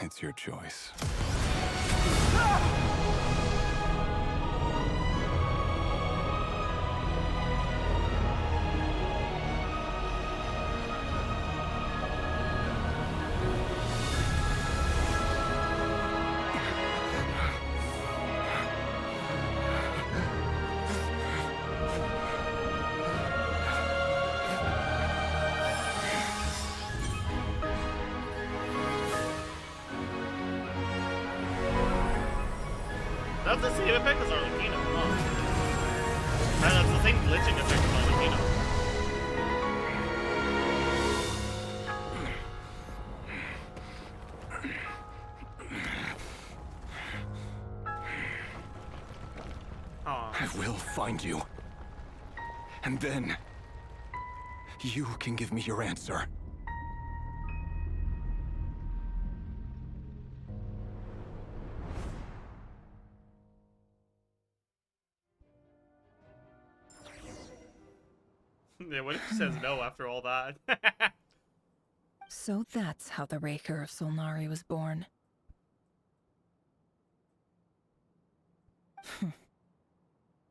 It's your choice. That's the same effect as arlecchino. Oh. And that's the same glitching effect as arlecchino. I will find you. And then... you can give me your answer. Yeah, what if he says no after all that? So that's how the Raker of Solnari was born.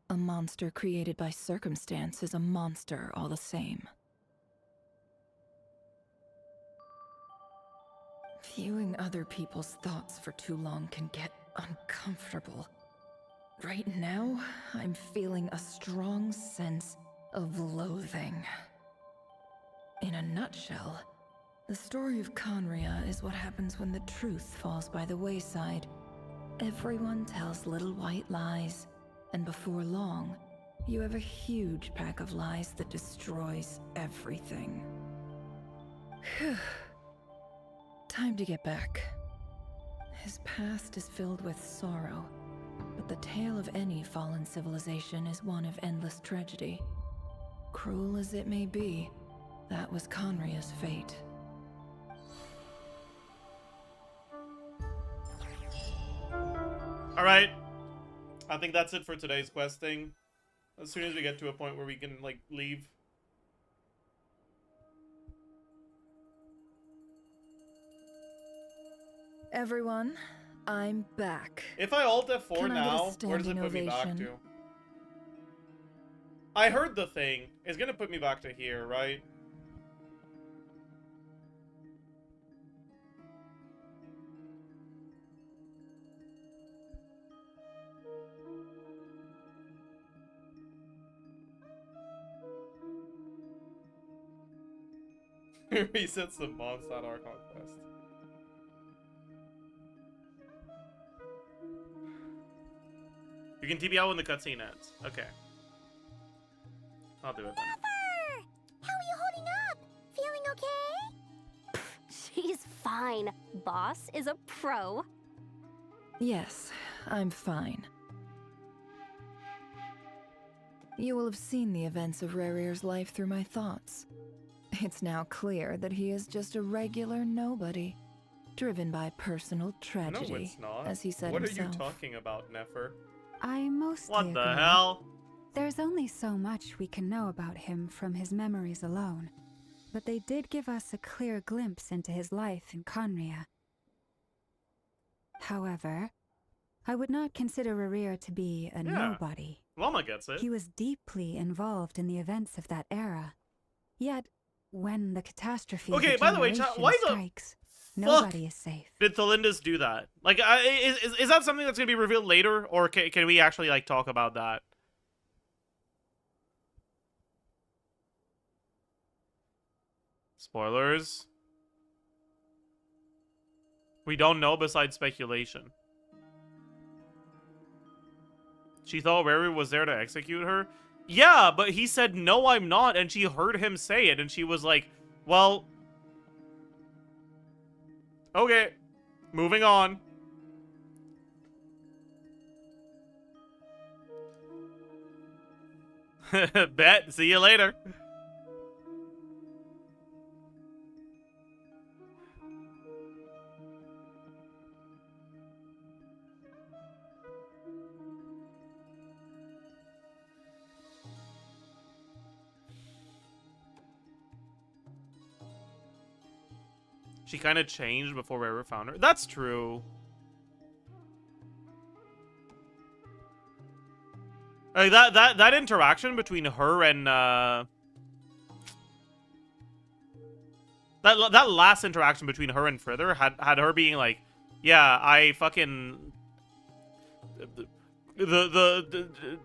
A monster created by circumstance is a monster all the same. Viewing other people's thoughts for too long can get uncomfortable. Right now, I'm feeling a strong sense of loathing. In a nutshell, the story of Khanria is what happens when the truth falls by the wayside. Everyone tells little white lies, and before long, you have a huge pack of lies that destroys everything. Whew. Time to get back. His past is filled with sorrow, but but the tale of any fallen civilization is one of endless tragedy. Cruel as it may be, that was Conria's fate. Alright. I think that's it for today's questing. As soon as we get to a point where we can, like, leave. Everyone, I'm back. If I alt F4 Can I get a now, where does it standing put me back ovation? to? I heard the thing. It's gonna put me back to here, right? Resets the Mondstadt Archon quest. You can TP out when the cutscene ends. Okay. I'll do it then. Nefer! How are you holding up? Feeling okay? She's fine. Boss is a pro. Yes, I'm fine. You will have seen the events of Rerir's life through my thoughts. It's now clear that he is just a regular nobody, driven by personal tragedy, No, it's not. as he said What himself. are you talking about, Nefer? I mostly What the agree. hell? There's only so much we can know about him from his memories alone, but they did give us a clear glimpse into his life in Conria. However, I would not consider Rerir to be a nobody. Lauma gets it. He was deeply involved in the events of that era. Yet, when the catastrophe of Okay, a by the way, generation why the strikes, nobody is safe. did tholindis do that? Like, is that something that's gonna be revealed later, or can we actually like talk about that? Spoilers. We don't know besides speculation. She thought Rerir was there to execute her? Yeah, but he said, no, I'm not, and she heard him say it, and she was like, well... Okay. Moving on. Bet. See you later. She kind of changed before Rerir found her. That's true. Like that interaction between her and that last interaction between her and Frither had her being like, yeah, I fucking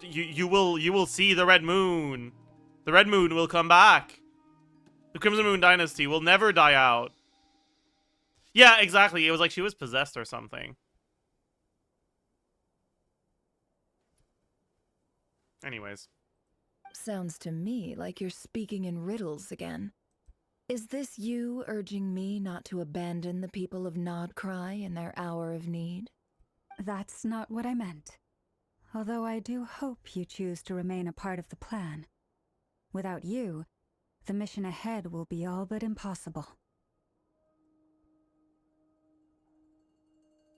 you will see the red moon. The red moon will come back. The Crimson Moon dynasty will never die out. Yeah, exactly. It was like she was possessed or something. Anyways. Sounds to me like you're speaking in riddles again. Is this you urging me not to abandon the people of Nod Krai in their hour of need? That's not what I meant. Although I do hope you choose to remain a part of the plan. Without you, the mission ahead will be all but impossible.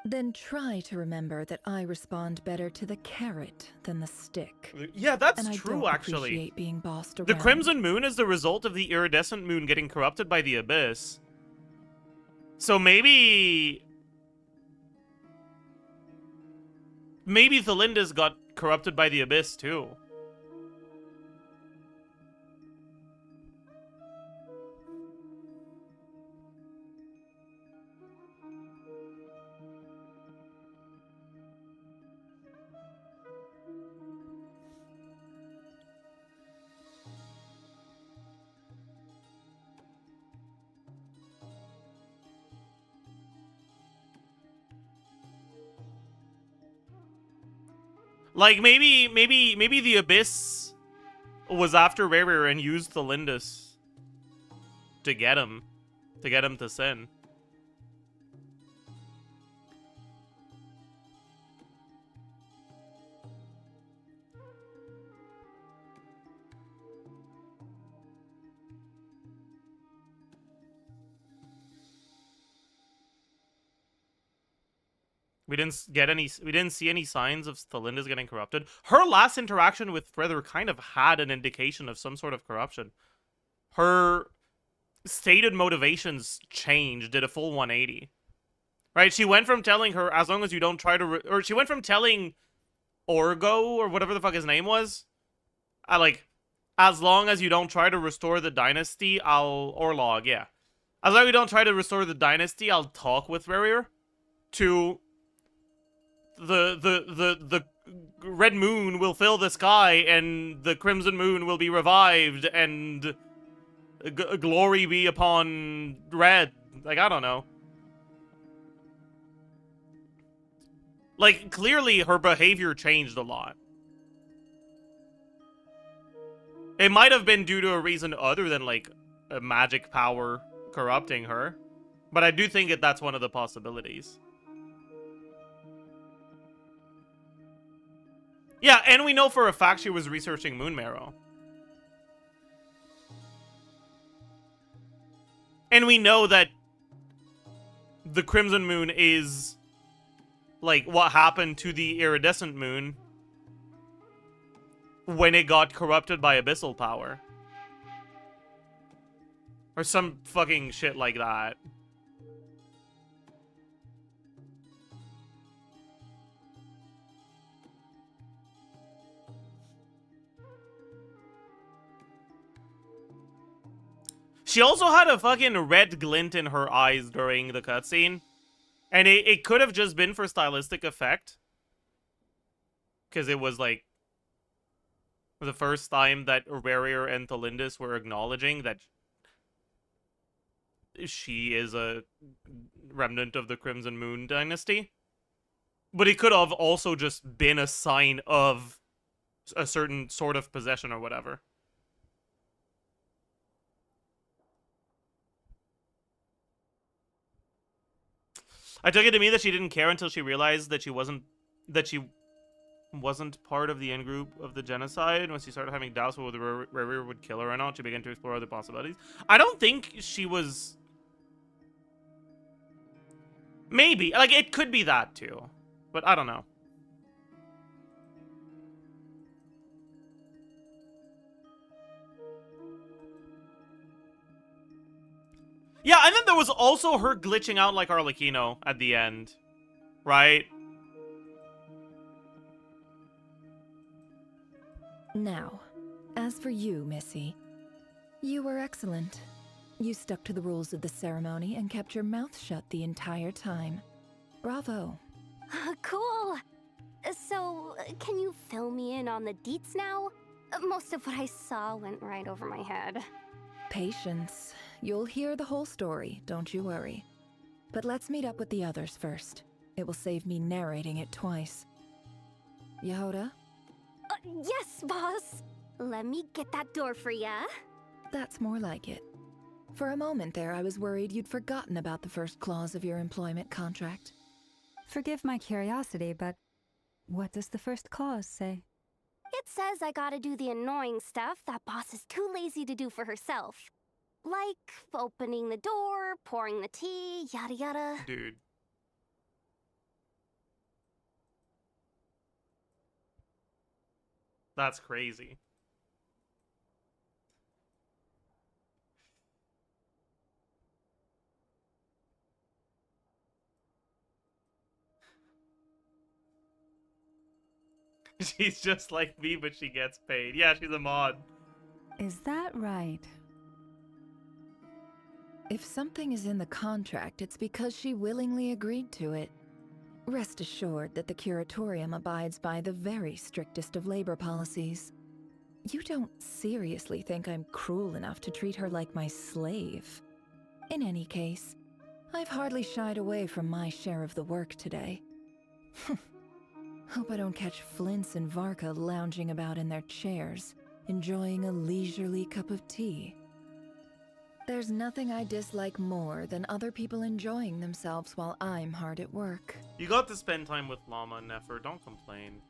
Then try to remember that I respond better to the carrot than the stick. Yeah, that's and true, I don't actually. appreciate being bossed around. The Crimson Moon is the result of the iridescent moon getting corrupted by the Abyss. So maybe tholindis got corrupted by the Abyss too. Like, maybe the Abyss was after Rerir and used tholindis to get him to sin. We didn't see any signs of tholindis getting corrupted. Her last interaction with Rerir kind of had an indication of some sort of corruption. Her stated motivations changed, did a full 180. Right? She went from telling her, as long as you don't try to... or she went from telling Orgo, or whatever the fuck his name was. As long as you don't try to restore the dynasty, Orlog, yeah. As long as you don't try to restore the dynasty, I'll talk with Rerir. To... The red moon will fill the sky, and the crimson moon will be revived, and... glory be upon red. Like, I don't know. Like, clearly her behavior changed a lot. It might have been due to a reason other than, like, a magic power corrupting her. But I do think that that's one of the possibilities. Yeah, and we know for a fact she was researching moon marrow. And we know that the crimson moon is... like, what happened to the iridescent moon when it got corrupted by abyssal power. Or some fucking shit like that. She also had a fucking red glint in her eyes during the cutscene. And it could have just been for stylistic effect. Because it was, like, the first time that Rerir and Tholindis were acknowledging that she is a remnant of the Crimson Moon dynasty. But it could have also just been a sign of a certain sort of possession or whatever. I took it to mean that she didn't care until she realized that she wasn't part of the in-group of the genocide. When she started having doubts whether Rerir would kill her or not, she began to explore other possibilities. I don't think she was... Maybe. Like, it could be that, too. But I don't know. Yeah, and then there was also her glitching out like Arlecchino at the end. Right? Now, as for you, Missy, you were excellent. You stuck to the rules of the ceremony and kept your mouth shut the entire time. Bravo. Cool. So, can you fill me in on the deets now? Most of what I saw went right over my head. Patience. You'll hear the whole story, don't you worry. But let's meet up with the others first. It will save me narrating it twice. Yehoda? Yes, boss. Let me get that door for ya. That's more like it. For a moment there, I was worried you'd forgotten about the first clause of your employment contract. Forgive my curiosity, but what does the first clause say? It says I gotta do the annoying stuff that boss is too lazy to do for herself. Like opening the door, pouring the tea, yada yada. Dude. That's crazy. She's just like me, but she gets paid. Yeah, she's a mod. Is that right? If something is in the contract, it's because she willingly agreed to it. Rest assured that the curatorium abides by the very strictest of labor policies. You don't seriously think I'm cruel enough to treat her like my slave? In any case, I've hardly shied away from my share of the work today. Hope I don't catch Flints and Varka lounging about in their chairs, enjoying a leisurely cup of tea. There's nothing I dislike more than other people enjoying themselves while I'm hard at work. You got to spend time with Lauma and Nefer, don't complain.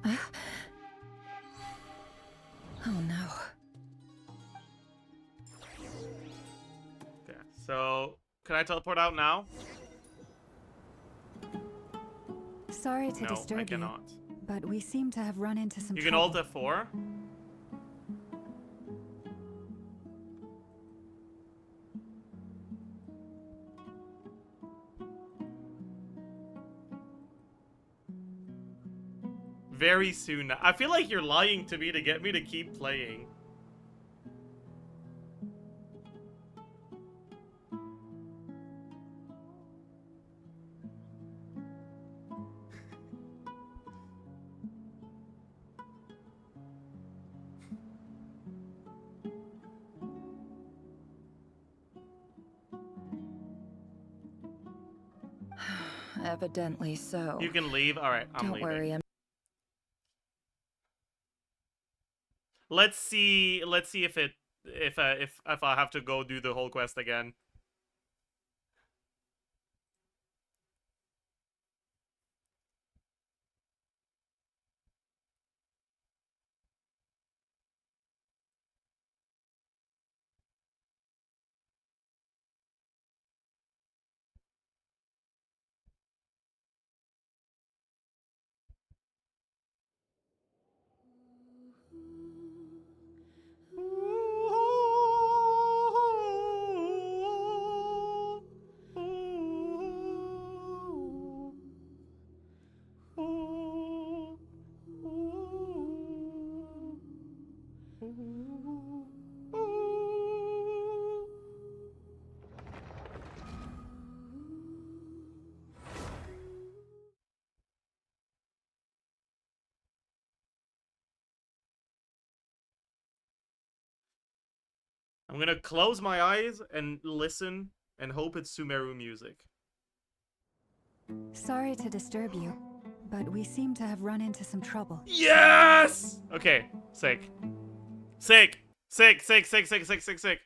Oh no. Can I teleport out now? Sorry to No, disturb I cannot. you, but we seem to have run into some You can trouble. alt F4? Very soon. I feel like you're lying to me to get me to keep playing. Evidently so. You can leave. All right, I'm Don't leaving. worry, Let's see if I have to go do the whole quest again. I'm gonna close my eyes and listen and hope it's Sumeru music. Sorry to disturb you, but we seem to have run into some trouble. Yes! Okay, sick. Sick! Sick, sick, sick, sick, sick, sick, sick.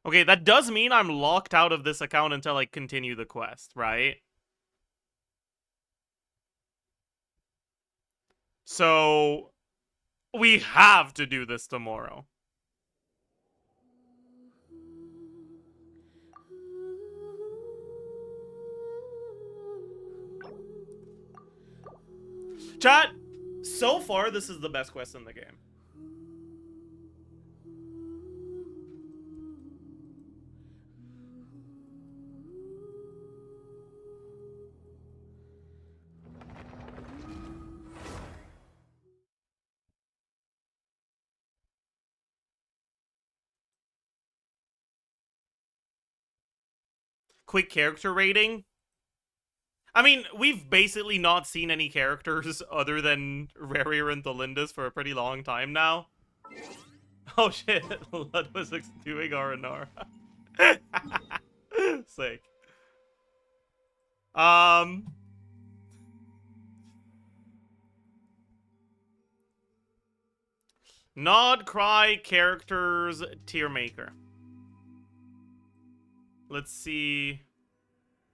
Okay, that does mean I'm locked out of this account until I continue the quest, right? So, we have to do this tomorrow. Chat, so far this is the best quest in the game. Quick character rating. I mean, we've basically not seen any characters other than rerir and tholindis for a pretty long time now. Oh shit, Ludwig's doing R&R. Sick. Nod, Krai, characters, tier maker. Let's see.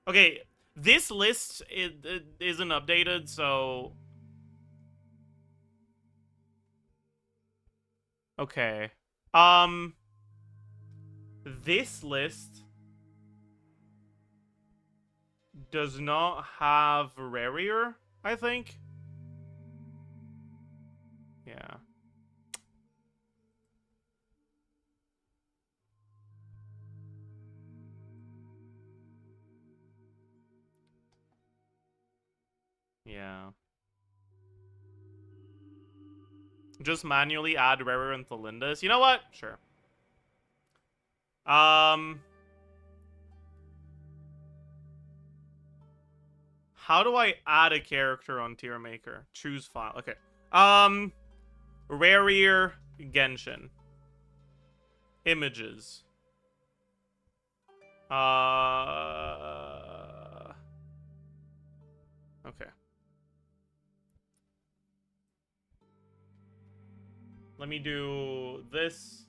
Okay, this list isn't updated, so... Okay. This list does not have rerir, I think. Yeah. Yeah. Just manually add rerir and tholindis. You know what? Sure. How do I add a character on tier maker? Choose file. Okay. Rerir Genshin. Images. Okay. Let me do this.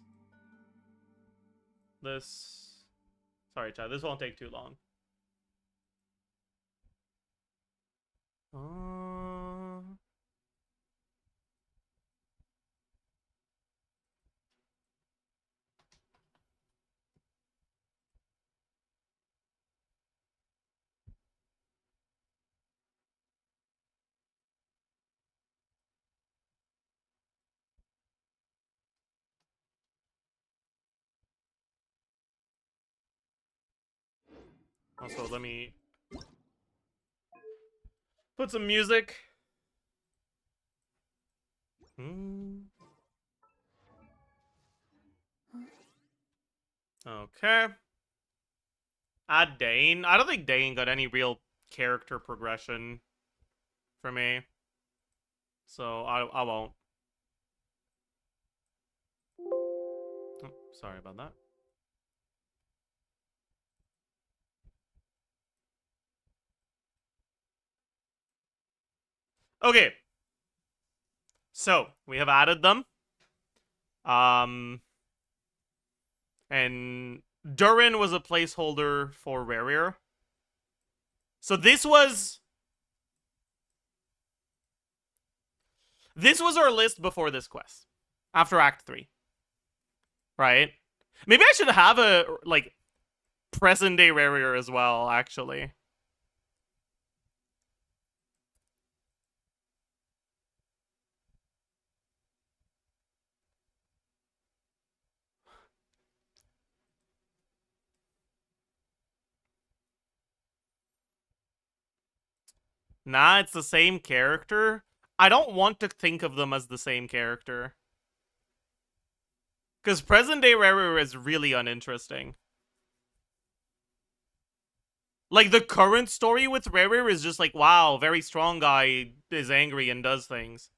This. Sorry, chat. This won't take too long. Also, let me put some music. Okay. Add Dane. I don't think Dane got any real character progression for me. So I won't. Oh, sorry about that. Okay. So, we have added them. And Durin was a placeholder for rerir. So this was our list before this quest. After Act 3. Right? Maybe I should have a, like, present-day rerir as well, actually. Nah, it's the same character. I don't want to think of them as the same character. Because present-day rerir is really uninteresting. Like, the current story with rerir is just like, wow, very strong guy is angry and does things.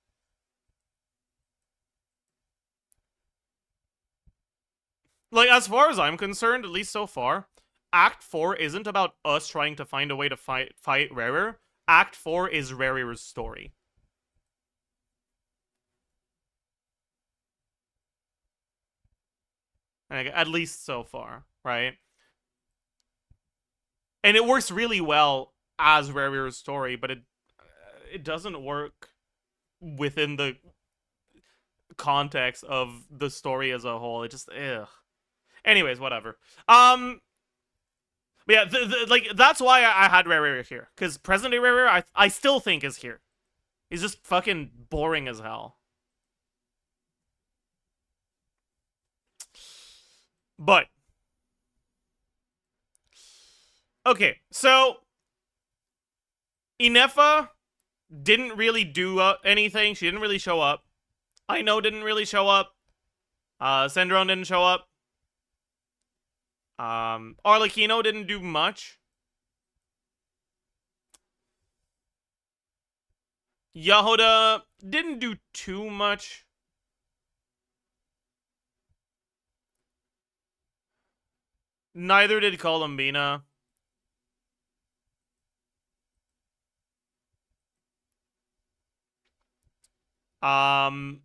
Like, as far as I'm concerned, at least so far, Act 4 isn't about us trying to find a way to fight rerir. Act 4 is rerir's story. Like, at least so far, right? And it works really well as rerir's story, but it doesn't work within the context of the story as a whole. It just, ugh. Anyways, whatever. But yeah, like, that's why I had rerir here. Because present-day rerir, I still think is here. He's just fucking boring as hell. But okay, so Inefa didn't really do anything. She didn't really show up. I know didn't really show up. Sandrone didn't show up. Arlecchino didn't do much. Yehuda didn't do too much. Neither did Columbina. Lauma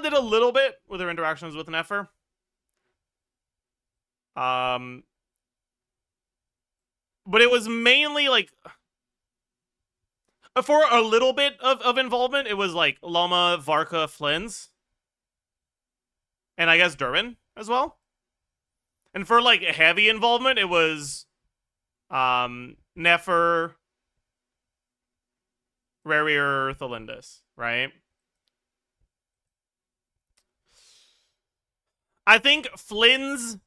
did a little bit with her interactions with Nefer. But it was mainly like, for a little bit of involvement, it was like Lauma, Varka, Flins. And I guess Durin as well. And for like heavy involvement, it was Nefer, rerir, tholindis, right? I think Flynn's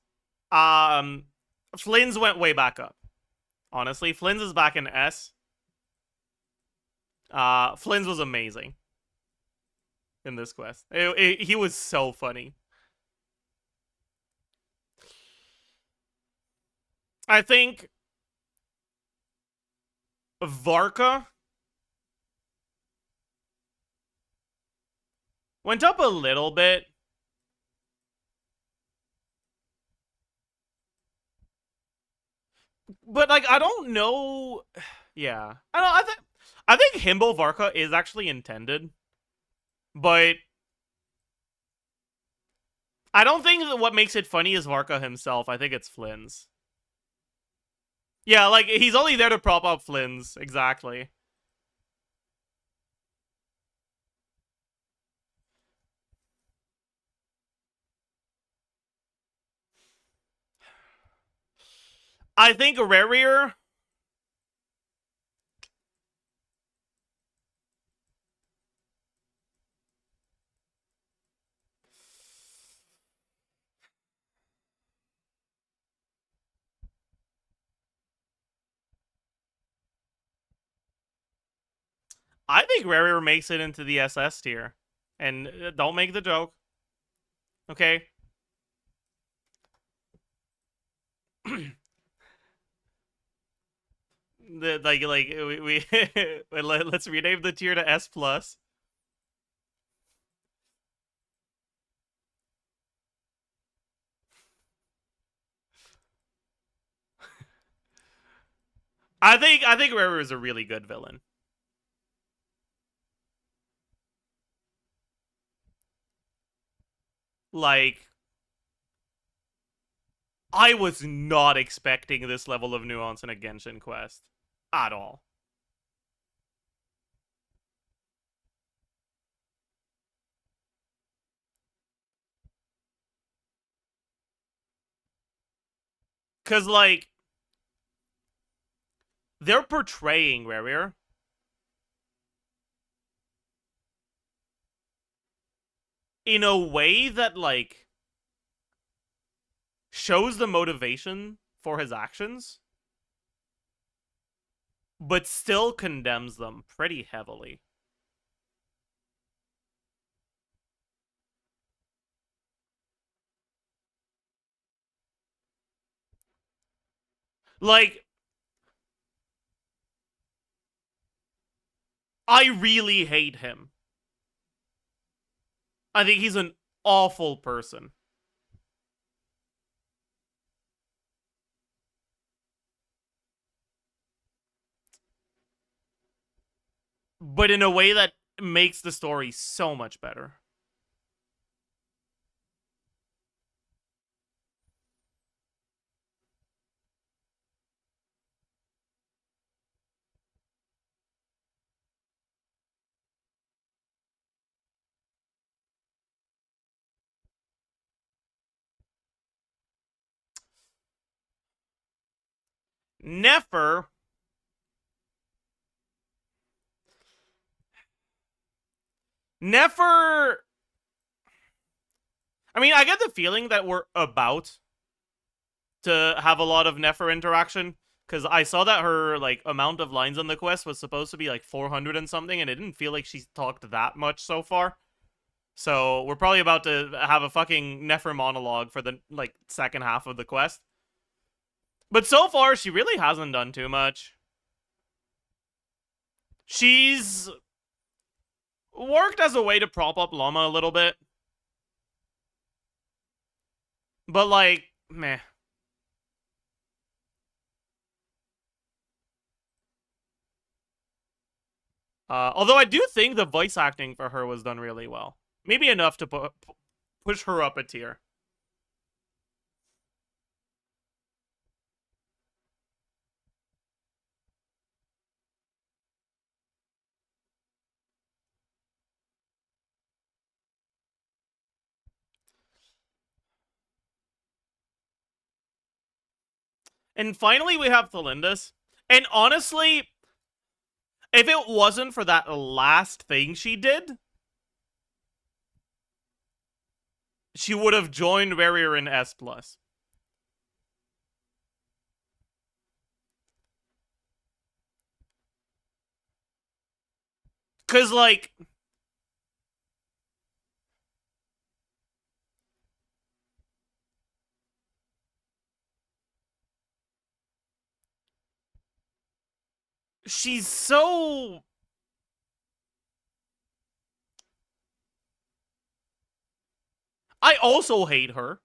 went way back up. Honestly, Flynn's is back in S. Flynn's was amazing in this quest. He was so funny. I think Varka went up a little bit. But like, I don't know. Yeah, I think Himbo Varka is actually intended, but I don't think that what makes it funny is Varka himself. I think it's Flynn's. Yeah, like, he's only there to prop up Flynn's. Exactly. I think rerir. I think rerir makes it into the SS tier. And don't make the joke. Okay? We let's rename the tier to S+. I think rerir is a really good villain. Like, I was not expecting this level of nuance in a Genshin quest. At all. Because, like, they're portraying rerir in a way that, like, shows the motivation for his actions, but still condemns them pretty heavily. Like, I really hate him. I think he's an awful person. But in a way that makes the story so much better. Nefer. Nefer. I mean, I get the feeling that we're about to have a lot of Nefer interaction, because I saw that her, like, amount of lines on the quest was supposed to be, like, 400 and something, and it didn't feel like she's talked that much so far. So, we're probably about to have a fucking Nefer monologue for the, like, second half of the quest. But so far, she really hasn't done too much. She's worked as a way to prop up Lauma a little bit. But, like, meh. Although I do think the voice acting for her was done really well. Maybe enough to push her up a tier. And finally, we have Tholindis. And honestly, if it wasn't for that last thing she did, she would have joined rerir in S+. Because, like, she's so... I also hate her.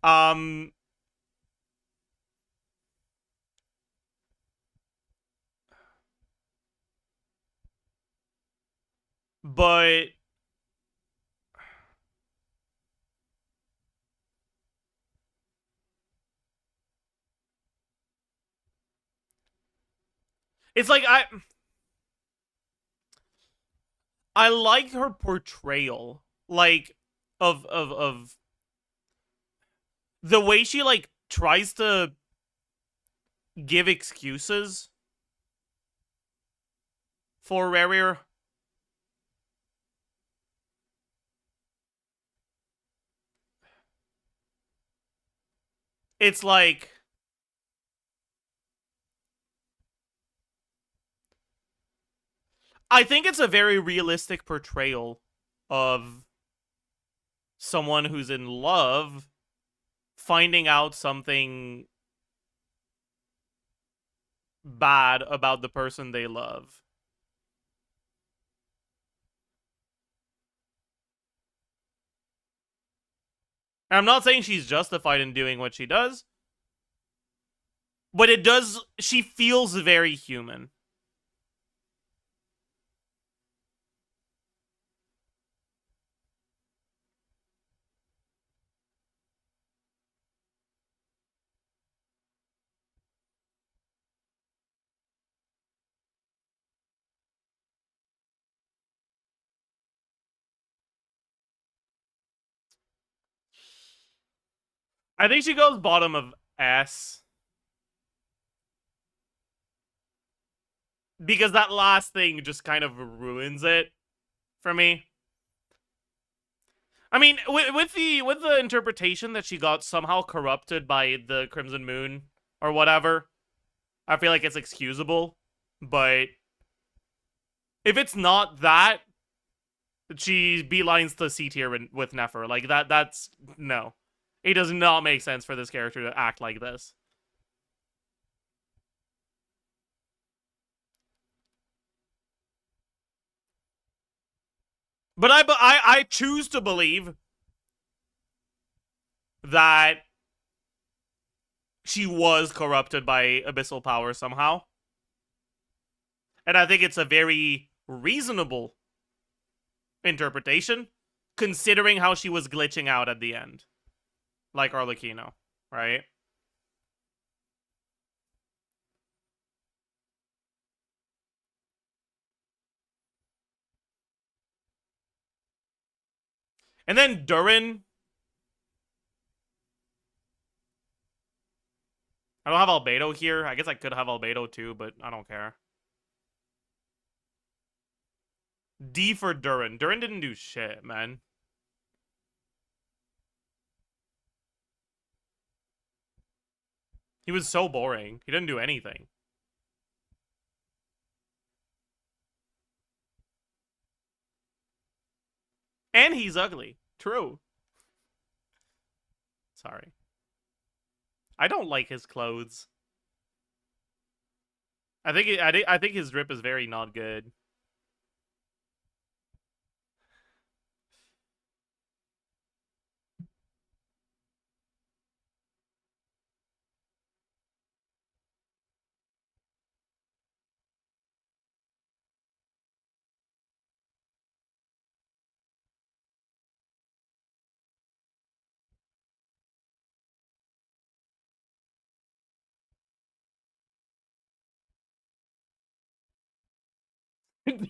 But It's like I like her portrayal, like of the way she like tries to give excuses for rerir. It's like I think it's a very realistic portrayal of someone who's in love finding out something bad about the person they love. And I'm not saying she's justified in doing what she does, but she feels very human. I think she goes bottom of S. Because that last thing just kind of ruins it for me. I mean, with the interpretation that she got somehow corrupted by the Crimson Moon or whatever, I feel like it's excusable. But if it's not that, she beelines to C tier with Nefer. Like that's no. It does not make sense for this character to act like this. But I choose to believe that she was corrupted by abyssal power somehow. And I think it's a very reasonable interpretation, considering how she was glitching out at the end. Like Arlecchino, right? And then durin. I don't have albedo here. I guess I could have albedo too, but I don't care. D for durin. Durin didn't do shit, man. He was so boring. He didn't do anything. And he's ugly. True. Sorry. I don't like his clothes. I think his drip is very not good.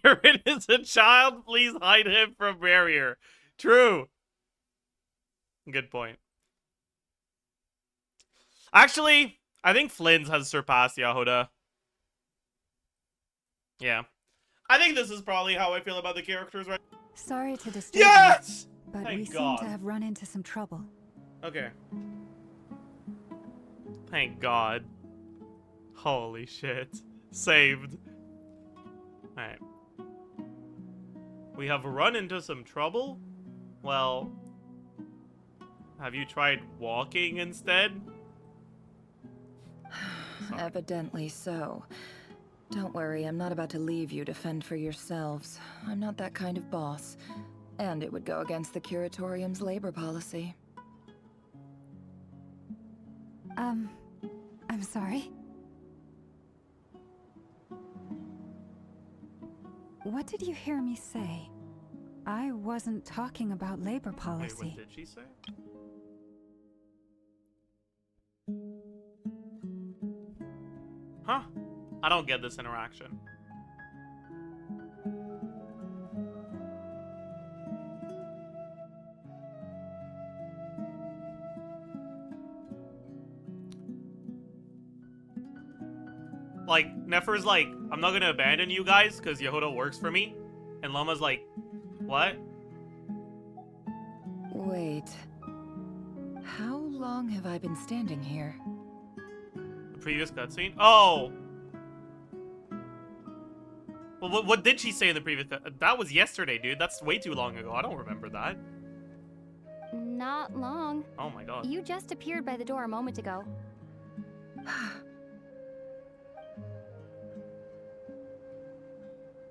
Durin is a child. Please hide him from rerir. True. Good point. Actually, I think Flynn's has surpassed Yahoda. Yeah. I think this is probably how I feel about the characters right. Sorry to disturb Yes! you, but Thank we God. seem to have run into some trouble. Okay. Thank God. Holy shit. Saved. Alright. We have run into some trouble? Well, have you tried walking instead? Evidently so. Don't worry, I'm not about to leave you to fend for yourselves. I'm not that kind of boss. And it would go against the Curatorium's labor policy. I'm sorry? What did you hear me say? I wasn't talking about labor policy. Wait, what did she say? Huh? I don't get this interaction. Like, Nefer's like, I'm not gonna abandon you guys because Yehuda works for me. And Lauma's like, what? Wait. How long have I been standing here? The previous cutscene? Oh! Well, what did she say in the previous That was yesterday, dude. That's way too long ago. I don't remember that. Not long. Oh my god. You just appeared by the door a moment ago.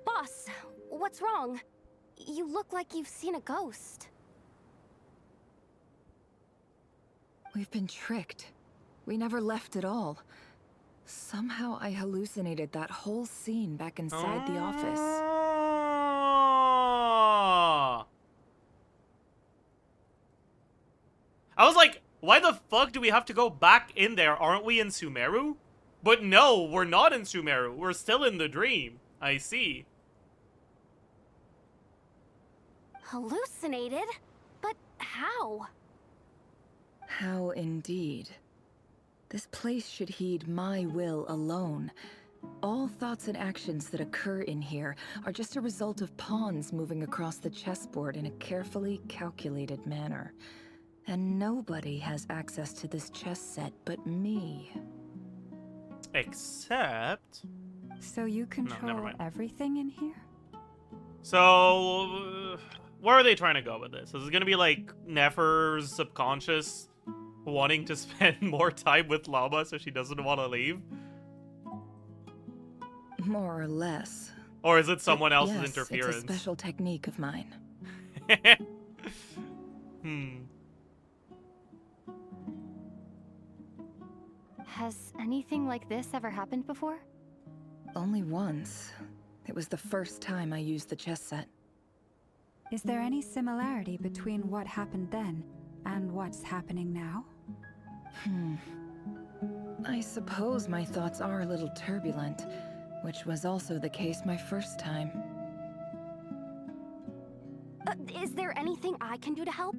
Boss, what's wrong? You look like you've seen a ghost. We've been tricked. We never left at all. Somehow I hallucinated that whole scene back inside the office. I was like, why the fuck do we have to go back in there? Aren't we in Sumeru? But no, we're not in Sumeru. We're still in the dream. I see. Hallucinated? But how? How indeed. This place should heed my will alone. All thoughts and actions that occur in here are just a result of pawns moving across the chessboard in a carefully calculated manner. And nobody has access to this chess set but me. Except... So you control everything in here? So, where are they trying to go with this? Is it going to be like Nefer's subconscious wanting to spend more time with Lauma so she doesn't want to leave? More or less. Or is it someone else's yes, interference? It's a special technique of mine. Has anything like this ever happened before? Only once. It was the first time I used the chess set. Is there any similarity between what happened then and what's happening now? I suppose my thoughts are a little turbulent, which was also the case my first time. Is there anything I can do to help?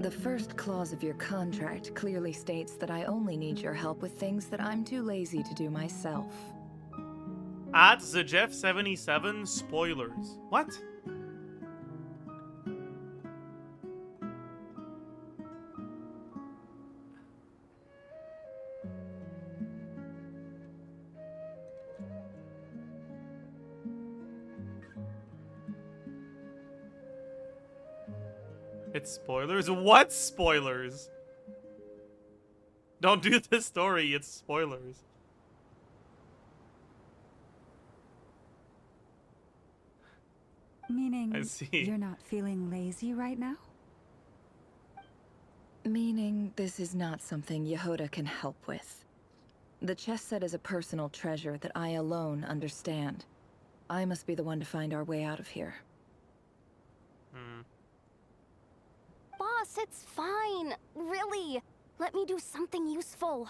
The first clause of your contract clearly states that I only need your help with things that I'm too lazy to do myself. At Zajef 77, spoilers. What? It's spoilers? What spoilers? Don't do this story, it's spoilers. Meaning I see. You're not feeling lazy right now? Meaning this is not something Yehuda can help with. The chess set is a personal treasure that I alone understand. I must be the one to find our way out of here. Boss, it's fine. Really. Let me do something useful.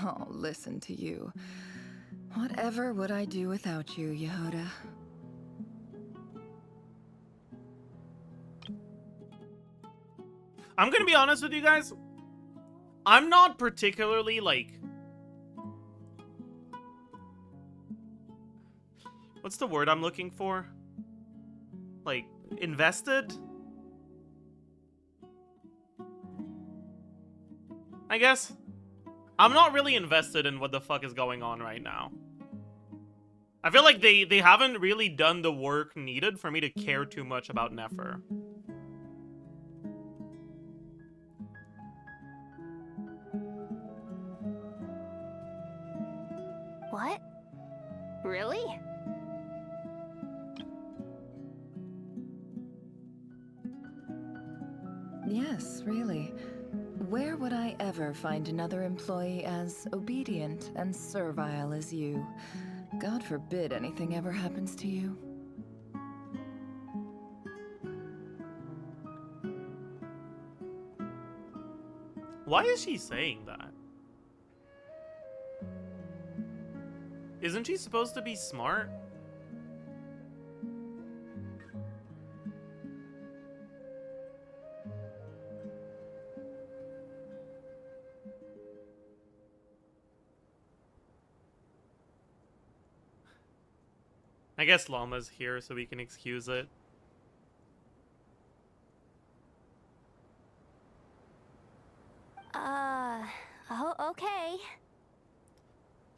Oh, listen to you. Whatever would I do without you, Yehuda? I'm gonna be honest with you guys. I'm not particularly, like... What's the word I'm looking for? Like, invested? I guess? I'm not really invested in what the fuck is going on right now. I feel like they haven't really done the work needed for me to care too much about Nefer. What? Really? Yes, really. Where would I ever find another employee as obedient and servile as you? God forbid anything ever happens to you. Why is she saying that? Isn't she supposed to be smart? I guess Lauma's here so we can excuse it. Oh, okay.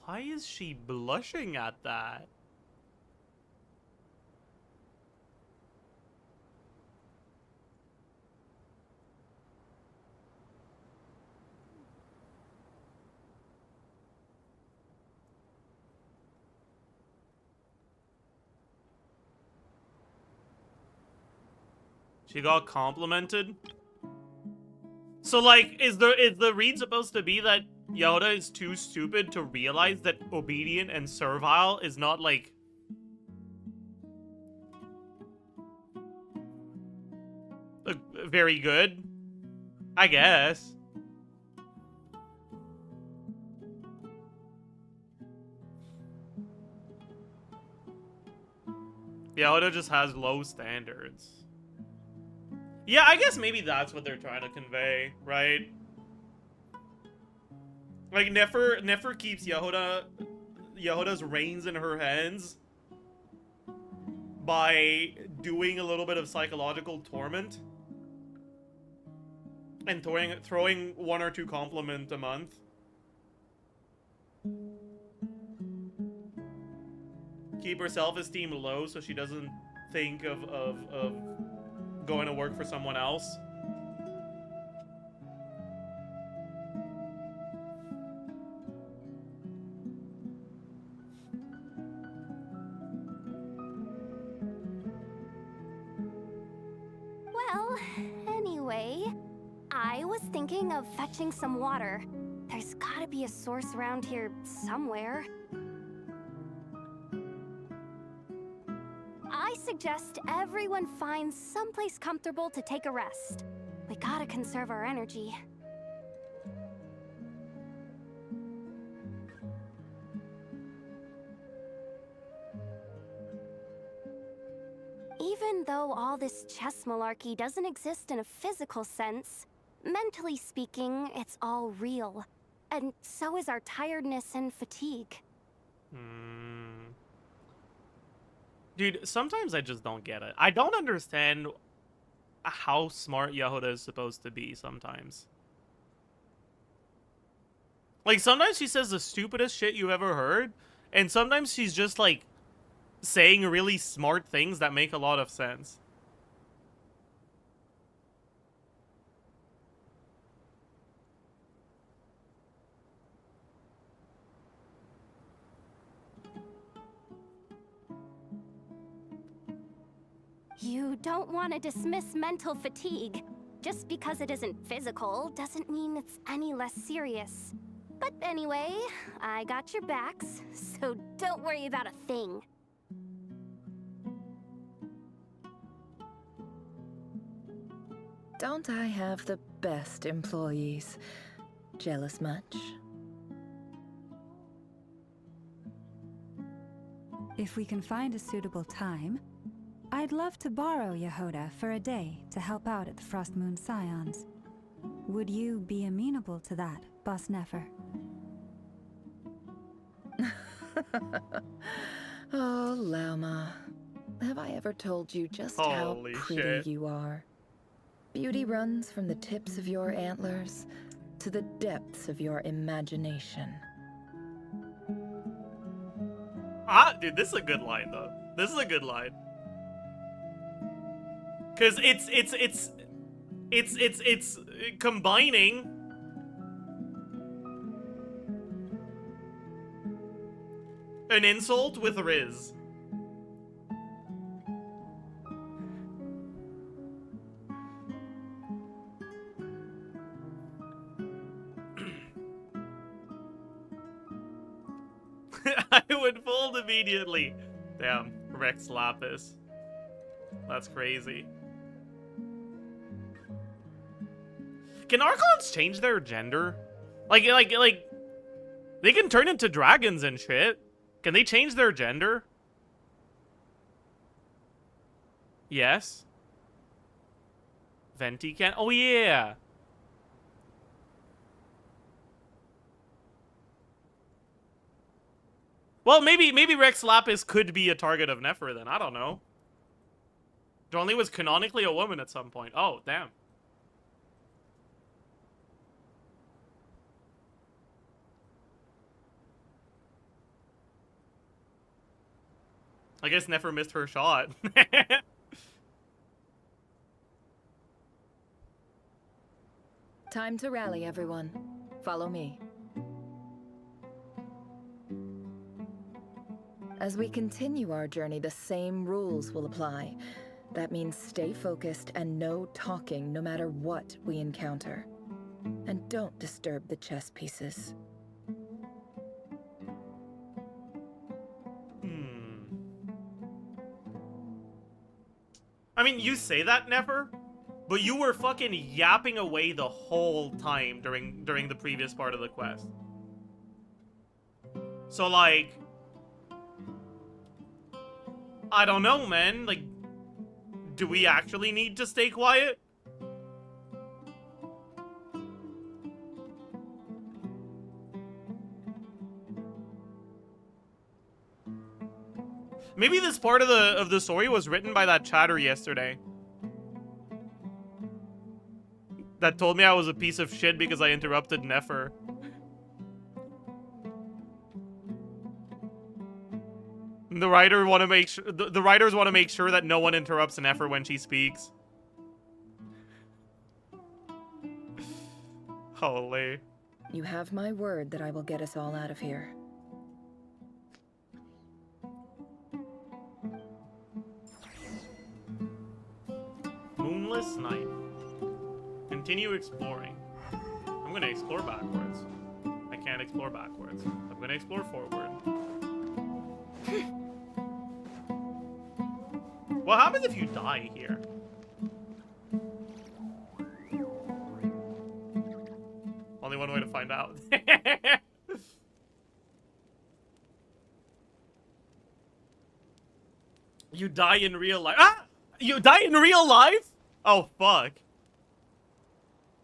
Why is she blushing at that? She got complimented? So, like, is the read supposed to be that Yoda is too stupid to realize that obedient and servile is not, like... very good? I guess. Yoda just has low standards. Yeah, I guess maybe that's what they're trying to convey, right? Like, Nefer keeps Yehuda's reins in her hands by doing a little bit of psychological torment and throwing 1 or 2 compliments a month. Keep her self-esteem low so she doesn't think of going to work for someone else. Well, anyway, I was thinking of fetching some water. There's gotta be a source around here somewhere. I suggest everyone finds someplace comfortable to take a rest. We gotta conserve our energy. Even though all this chess malarkey doesn't exist in a physical sense, mentally speaking, it's all real. And so is our tiredness and fatigue. Dude, sometimes I just don't get it. I don't understand how smart Yehuda is supposed to be sometimes. Like, sometimes she says the stupidest shit you've ever heard, and sometimes she's just, like, saying really smart things that make a lot of sense. You don't want to dismiss mental fatigue. Just because it isn't physical doesn't mean it's any less serious. But anyway, I got your backs, so don't worry about a thing. Don't I have the best employees? Jealous much? If we can find a suitable time, I'd love to borrow Yehuda for a day to help out at the Frostmoon Scions. Would you be amenable to that, Boss Nefer? Oh, Lauma. Have I ever told you just how pretty you are? Beauty runs from the tips of your antlers to the depths of your imagination. Dude, this is a good line, though. This is a good line. Because it's combining an insult with Riz. immediately. Damn, Rex Lapis. That's crazy. Can Archons change their gender? Like, they can turn into dragons and shit. Can they change their gender? Yes. Venti can? Oh, yeah. Well, maybe Rex Lapis could be a target of Nefer then. I don't know. Darnley was canonically a woman at some point. Oh, damn. I guess Nefer missed her shot. Time to rally, everyone. Follow me. As we continue our journey, the same rules will apply. That means stay focused and no talking no matter what we encounter. And don't disturb the chess pieces. I mean, you say that, Nefer, but you were fucking yapping away the whole time during the previous part of the quest. So, like, I don't know, man. Like, do we actually need to stay quiet? Maybe this part of the story was written by that chatter yesterday that told me I was a piece of shit because I interrupted Nefer. The writers want to make sure the writers want to make sure that no one interrupts Nefer when she speaks. Holy. You have my word that I will get us all out of here. Moonless night. Continue exploring. I'm gonna explore backwards. I can't explore backwards. I'm gonna explore forward. What happens if you die here? Only one way to find out. You die in real life. Ah! You die in real life? Oh, fuck.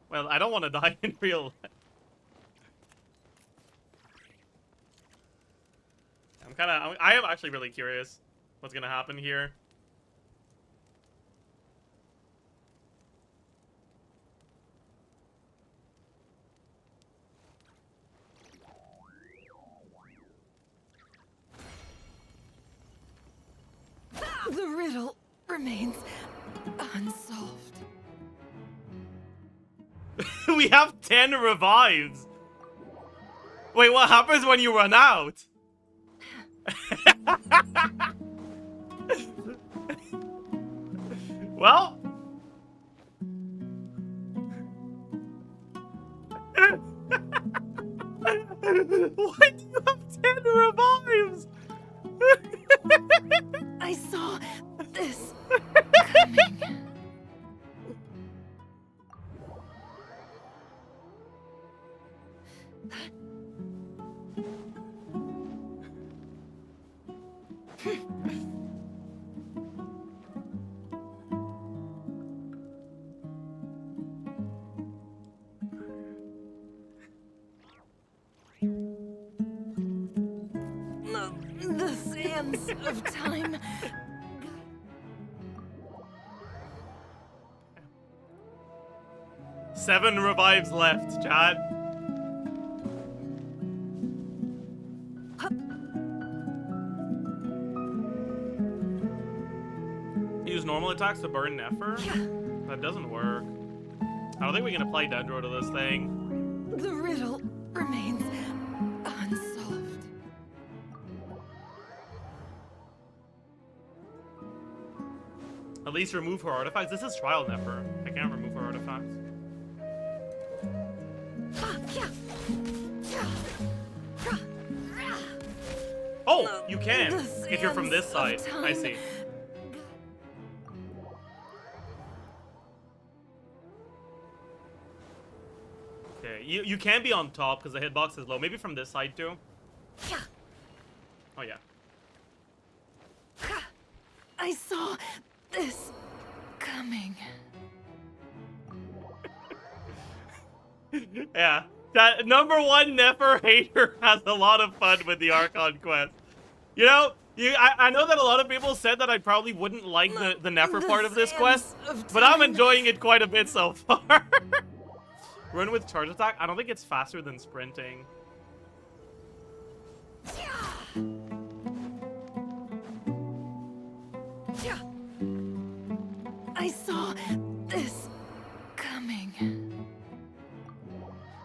Well, I don't want to die in real life. I am actually really curious what's gonna happen here. The riddle remains unsolved. We have 10 revives. Wait, what happens when you run out? Well. Why do you have 10 revives? I saw this coming. The sands of time. 7 revives left, chat. Use normal attacks to burn Nefer? That doesn't work. I don't think we can apply Dendro to this thing. The riddle remains unsolved. At least remove her artifacts. This is trial Nefer. I can't remove her artifacts. Oh! You can, if you're from this side. I see. Okay, you can be on top because the hitbox is low. Maybe from this side too. Oh yeah. I saw this coming. Yeah. That #1 nefer hater has a lot of fun with the Archon quest. You know, I know that a lot of people said that I probably wouldn't like the nefer part of this quest, but I'm enjoying it quite a bit so far. Run with charge attack? I don't think it's faster than sprinting. I saw this coming.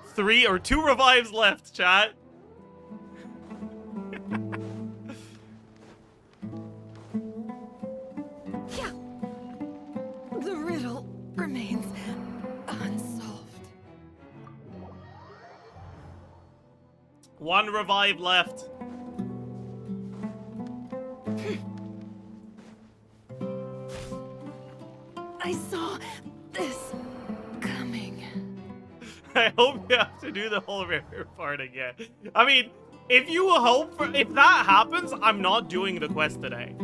3 or 2 revives left, chat. The riddle remains unsolved. 1 revive left. I saw this coming. I hope you have to do the whole river part again. I mean, if that happens, I'm not doing the quest today.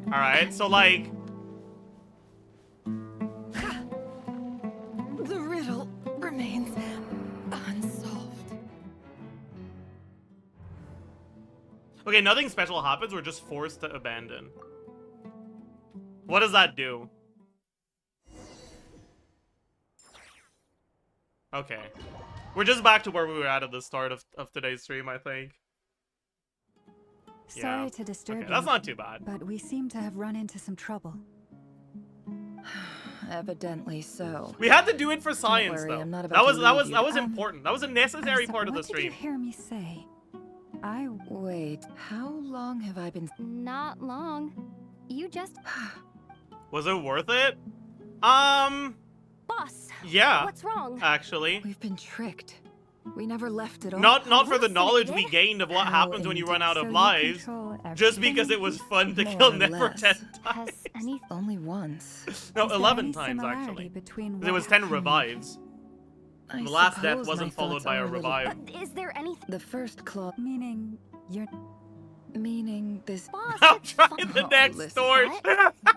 Alright, so like... The riddle remains unsolved. Okay, nothing special happens, we're just forced to abandon. What does that do? Okay. We're just back to where we were at the start of today's stream, I think. Sorry to disturb you. That's not too bad. But we seem to have run into some trouble. Evidently so. We had to do it for science, worry, though. I'm not That was about to important. That was a necessary part of the What did stream. you hear me say? Wait, how long have I been... Not long. You just... Was it worth it? Boss. Yeah. What's wrong? Actually. We've been tricked. We never left it all. Not for the knowledge we gained of what happens when you run out of lives, just because it was fun to kill Nefer 10 times. Only once. No, 11 times actually. It was 10 revives. I The last death suppose my wasn't followed thoughts by are a little- revive. Is there anything? The first claw. Meaning you're... Meaning this... I'll try the next torch.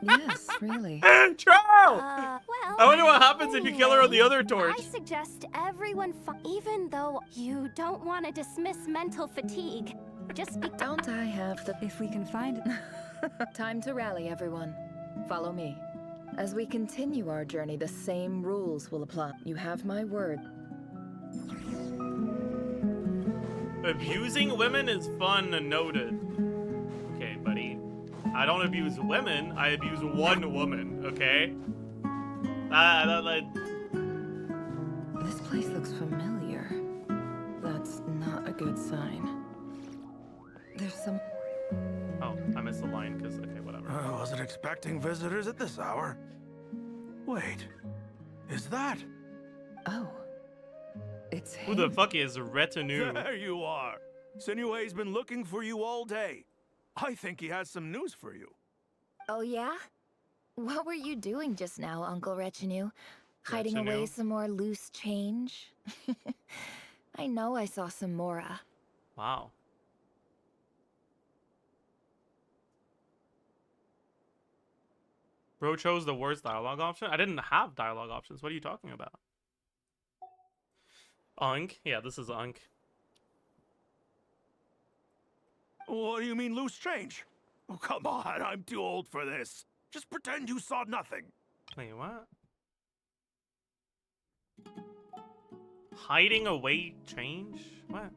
Yes, really. Troll! Well, I wonder what happens if you kill her on the other torch. I suggest everyone, even though you don't want to dismiss mental fatigue, just be. Don't I have the... If we can find it. Time to rally, everyone. Follow me. As we continue our journey, the same rules will apply. You have my word. Abusing women is fun and noted. Okay, buddy. I don't abuse women, I abuse one woman, okay? This place looks familiar. That's not a good sign. There's some... Oh, I missed the line, because, okay, whatever. I wasn't expecting visitors at this hour. Wait, is that? Oh. It's Who the fuck is Retinue? There you are. Sinue's been looking for you all day. I think he has some news for you. Oh, yeah? What were you doing just now, Uncle Retinue? Hiding away some more loose change? I know I saw some Mora. Wow. Bro chose the worst dialogue option? I didn't have dialogue options. What are you talking about? Unk? Yeah, this is Unk. What do you mean loose change? Oh, come on, I'm too old for this. Just pretend you saw nothing. Wait, what? Hiding away change? What?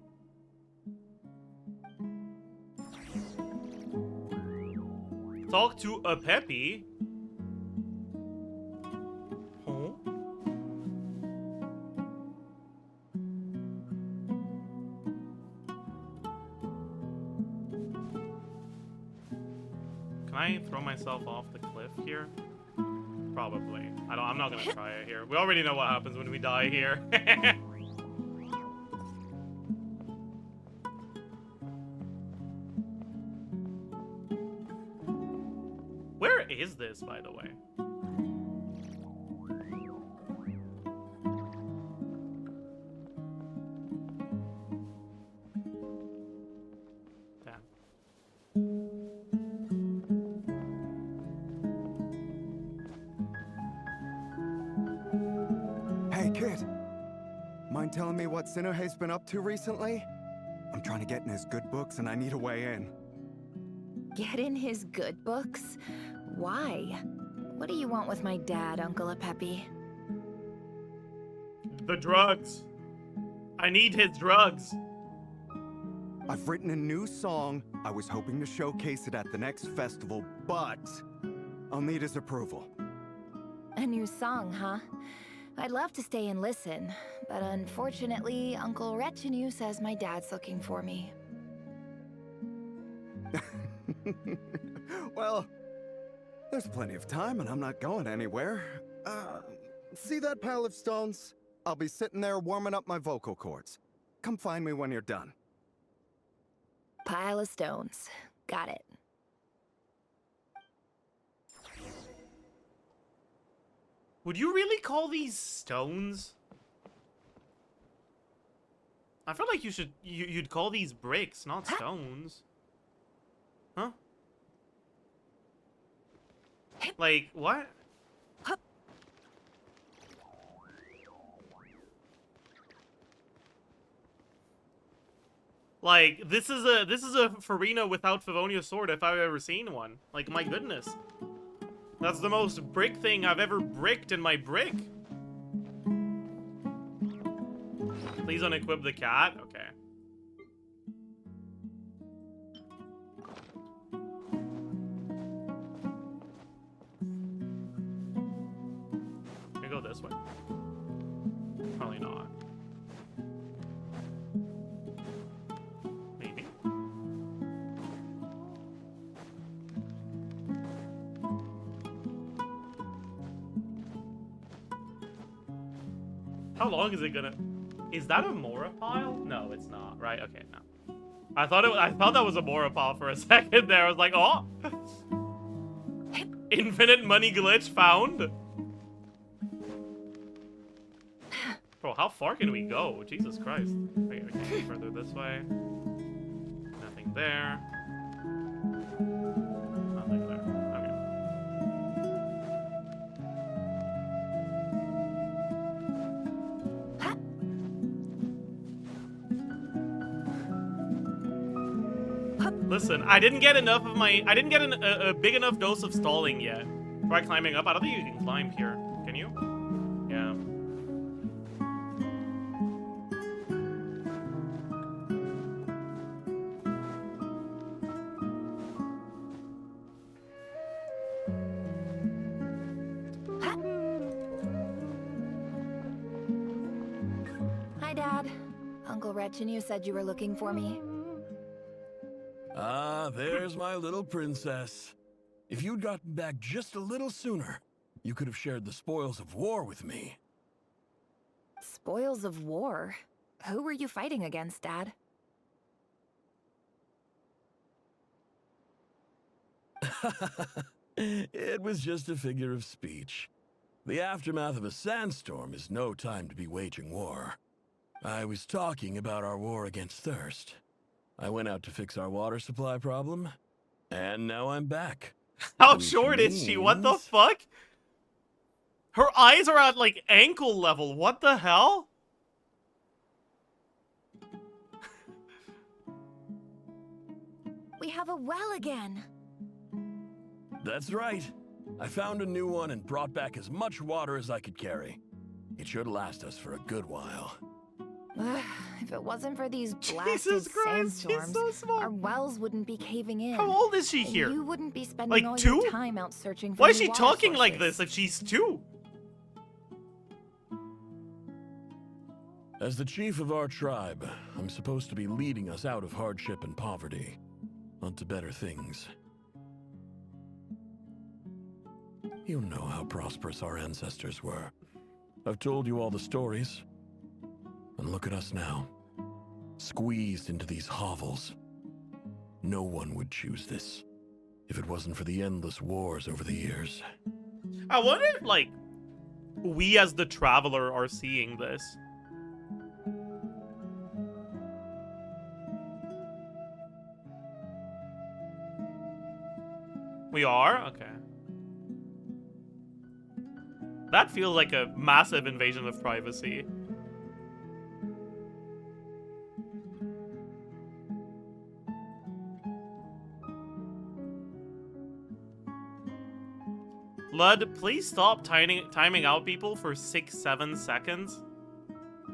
Talk to a Peppy? Huh? Can I throw myself off the cliff here? Probably. I'm not gonna try it here. We already know what happens when we die here. Where is this, by the way? Hey, kid. Mind telling me what Sinohe's been up to recently? I'm trying to get in his good books and I need a way in. Get in his good books? Why? What do you want with my dad, Uncle Apepi? The drugs. I need his drugs. I've written a new song. I was hoping to showcase it at the next festival, but I'll need his approval. A new song, huh? I'd love to stay and listen, but unfortunately, Uncle Retinue says my dad's looking for me. Well, there's plenty of time and I'm not going anywhere. See that pile of stones? I'll be sitting there warming up my vocal cords. Come find me when you're done. Pile of stones. Got it. Would you really call these stones? I feel like you'd call these bricks, not stones. Huh? Like, what? Like, this is a Farina without Favonia's sword if I've ever seen one. Like, my goodness. That's the most brick thing I've ever bricked in my brick. Please unequip the cat. Okay. Can we go this way? Probably not. Maybe. How long is it gonna... Is that a Mora pile? No, it's not. Right? Okay, no. I thought that was a Mora pile for a second there. I was like, oh! Infinite money glitch found? Bro, how far can we go? Jesus Christ. Okay, we can't go further this way. Nothing there. Nothing there. Okay. Listen, I didn't get enough of my... I didn't get a big enough dose of stalling yet. Try climbing up. I don't think you can climb here. Can you? Yeah. Hi, Dad. Uncle Retinue said you were looking for me. Ah, there's my little princess. If you'd gotten back just a little sooner, you could have shared the spoils of war with me. Spoils of war? Who were you fighting against, Dad? It was just a figure of speech. The aftermath of a sandstorm is no time to be waging war. I was talking about our war against thirst. I went out to fix our water supply problem, and now I'm back. How short is she? What the fuck? Her eyes are at, like, ankle level. What the hell? We have a well again. That's right. I found a new one and brought back as much water as I could carry. It should last us for a good while. If it wasn't for these blasted sandstorms, our wells wouldn't be caving in. How old is she here? You wouldn't be spending like all 2? your time out searching for Why is new she water talking sources. like this if she's 2? As the chief of our tribe, I'm supposed to be leading us out of hardship and poverty, onto better things. You know how prosperous our ancestors were. I've told you all the stories. And look at us now, squeezed into these hovels. No one would choose this. if it wasn't for the endless wars over the years. I wonder if, like, we as the Traveler are seeing this. We are? Okay. That feels like a massive invasion of privacy. Lud, please stop timing out people for 6-7 seconds.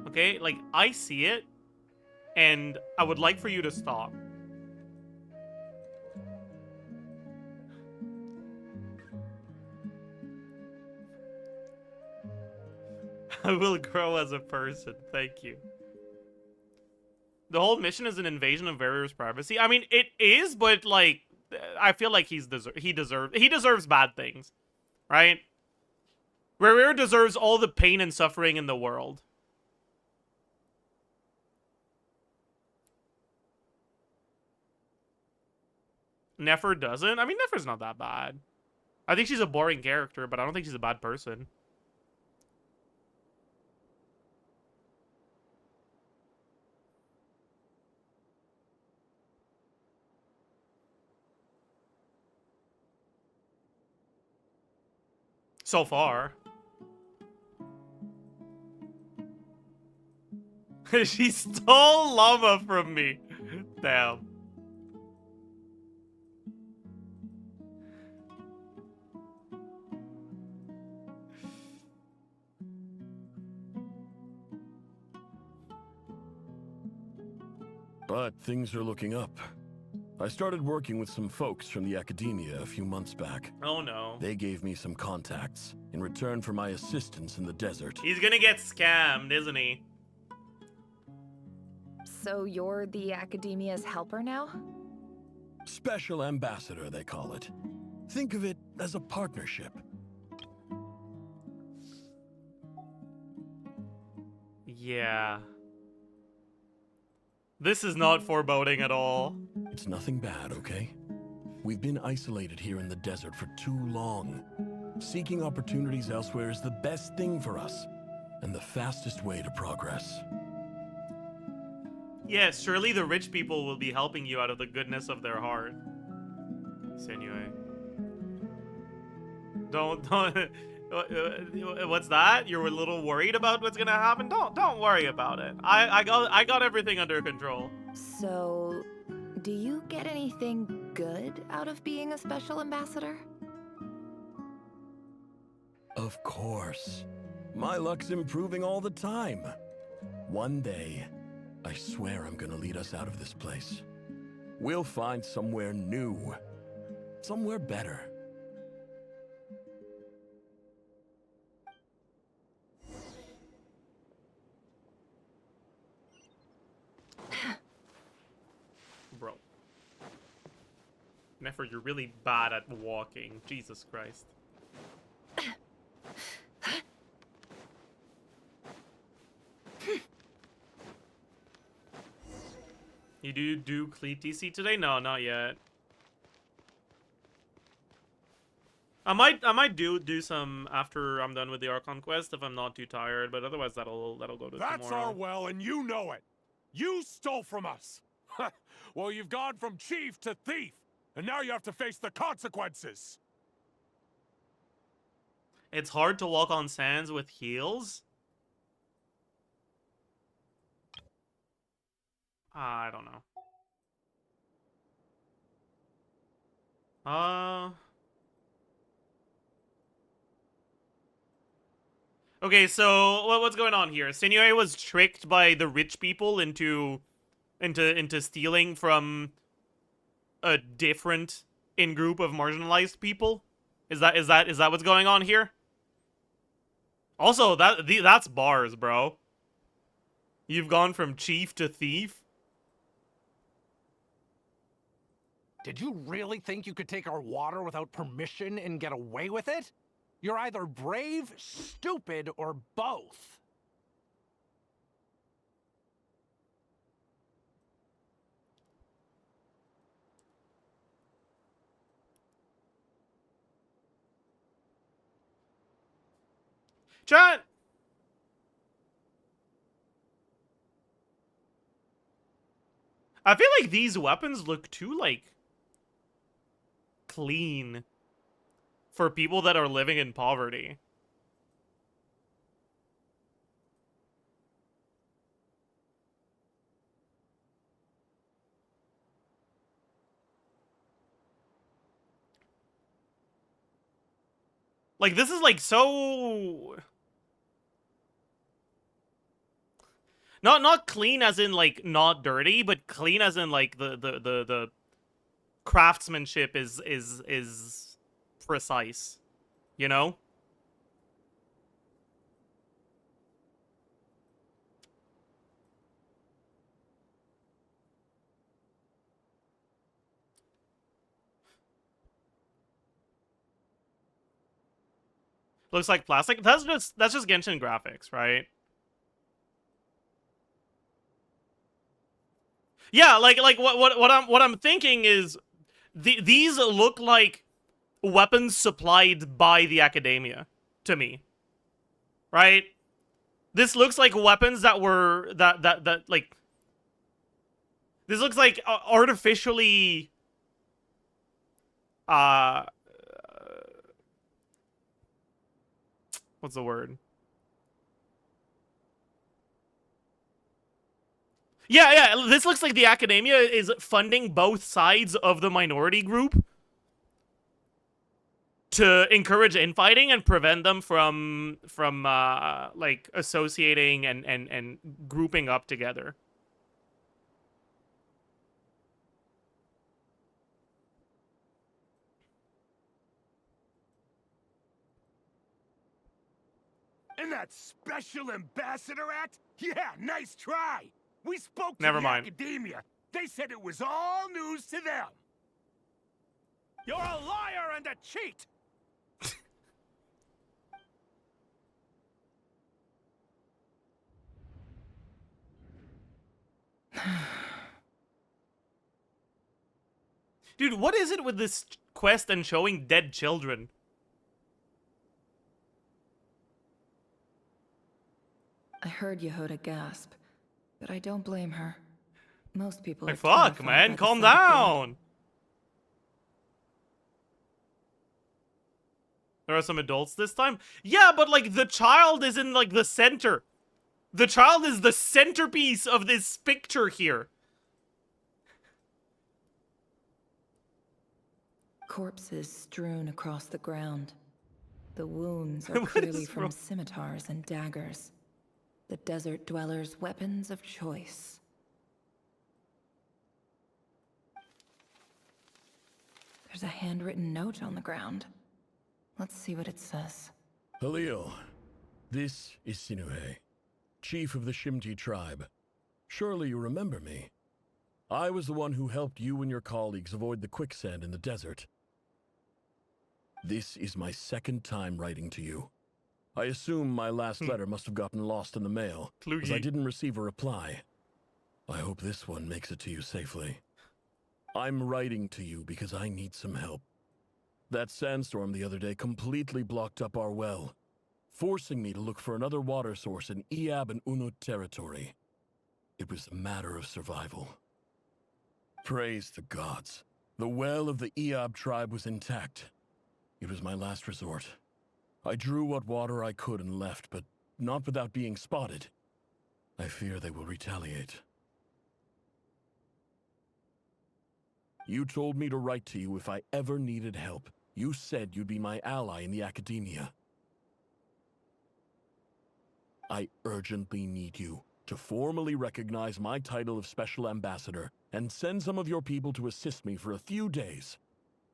Okay? Like, I see it, and I would like for you to stop. I will grow as a person. Thank you. The whole mission is an invasion of Verir's privacy. I mean, it is, but, like, I feel like he deserves bad things. Right? Rerir deserves all the pain and suffering in the world. Nefer doesn't? I mean, Nefer's not that bad. I think she's a boring character, but I don't think she's a bad person. So far. She stole Lauma from me. Damn. But things are looking up. I started working with some folks from the akademiya a few months back. Oh no. They gave me some contacts in return for my assistance in the desert. He's gonna get scammed, isn't he? So you're the Akademiya's helper now? Special ambassador, they call it. Think of it as a partnership. Yeah. This is not foreboding at all. It's nothing bad, okay? We've been isolated here in the desert for too long. Seeking opportunities elsewhere is the best thing for us, and the fastest way to progress. Yes, surely the rich people will be helping you out of the goodness of their heart. Senue. Don't. What's that? You're a little worried about what's gonna happen? Don't worry about it. I got everything under control. So, do you get anything good out of being a special ambassador? Of course. My luck's improving all the time. One day, I swear I'm gonna lead us out of this place. We'll find somewhere new. Somewhere better. Bro. Nefer, you're really bad at walking. Jesus Christ. You do Cleat DC today? No, not yet. I might do some after I'm done with the Archon quest if I'm not too tired, but otherwise that'll go to That's tomorrow. our well, and you know it. You stole from us. Well, you've gone from chief to thief, and now you have to face the consequences. It's hard to walk on sands with heels. I don't know. Okay, so what's going on here? Senue was tricked by the rich people into stealing from a different in-group of marginalized people. Is that what's going on here? Also, that's bars, bro. You've gone from chief to thief. Did you really think you could take our water without permission and get away with it? You're either brave, stupid, or both. chat. I feel like these weapons look too, like, clean for people that are living in poverty. Like, this is, like, so... Not clean as in, like, not dirty, but clean as in, like, the craftsmanship is precise. You know? Looks like plastic. That's just Genshin graphics, right? Yeah, like what I'm thinking is these look like weapons supplied by the akademiya to me. Right? This looks like weapons that were that like this looks like artificially what's the word? Yeah, this looks like the akademiya is funding both sides of the minority group to encourage infighting and prevent them from like associating and grouping up together. And that special ambassador act? Yeah, nice try. We spoke to Never the mind. akademiya. They said it was all news to them. You're a liar and a cheat. Dude, what is it with this quest and showing dead children? I heard Yehuda gasp, but I don't blame her. Most people Like, are fuck, terrified man, by the calm sight of blood. down. There are some adults this time? Yeah, but, like, the child is in, like, the center. The child is the centerpiece of this picture here. Corpses strewn across the ground. The wounds are What clearly is from wrong? scimitars and daggers. The desert dwellers' weapons of choice. There's a handwritten note on the ground. Let's see what it says. Halil, this is Sinuhe, chief of the Shimti tribe. Surely you remember me. I was the one who helped you and your colleagues avoid the quicksand in the desert. This is my second time writing to you. I assume my last letter must have gotten lost in the mail, as I didn't receive a reply. I hope this one makes it to you safely. I'm writing to you because I need some help. That sandstorm the other day completely blocked up our well, forcing me to look for another water source in Iab and Unut territory. It was a matter of survival. Praise the gods. The well of the Iab tribe was intact. It was my last resort. I drew what water I could and left, but not without being spotted. I fear they will retaliate. You told me to write to you if I ever needed help. You said you'd be my ally in the akademiya. I urgently need you to formally recognize my title of Special Ambassador and send some of your people to assist me for a few days.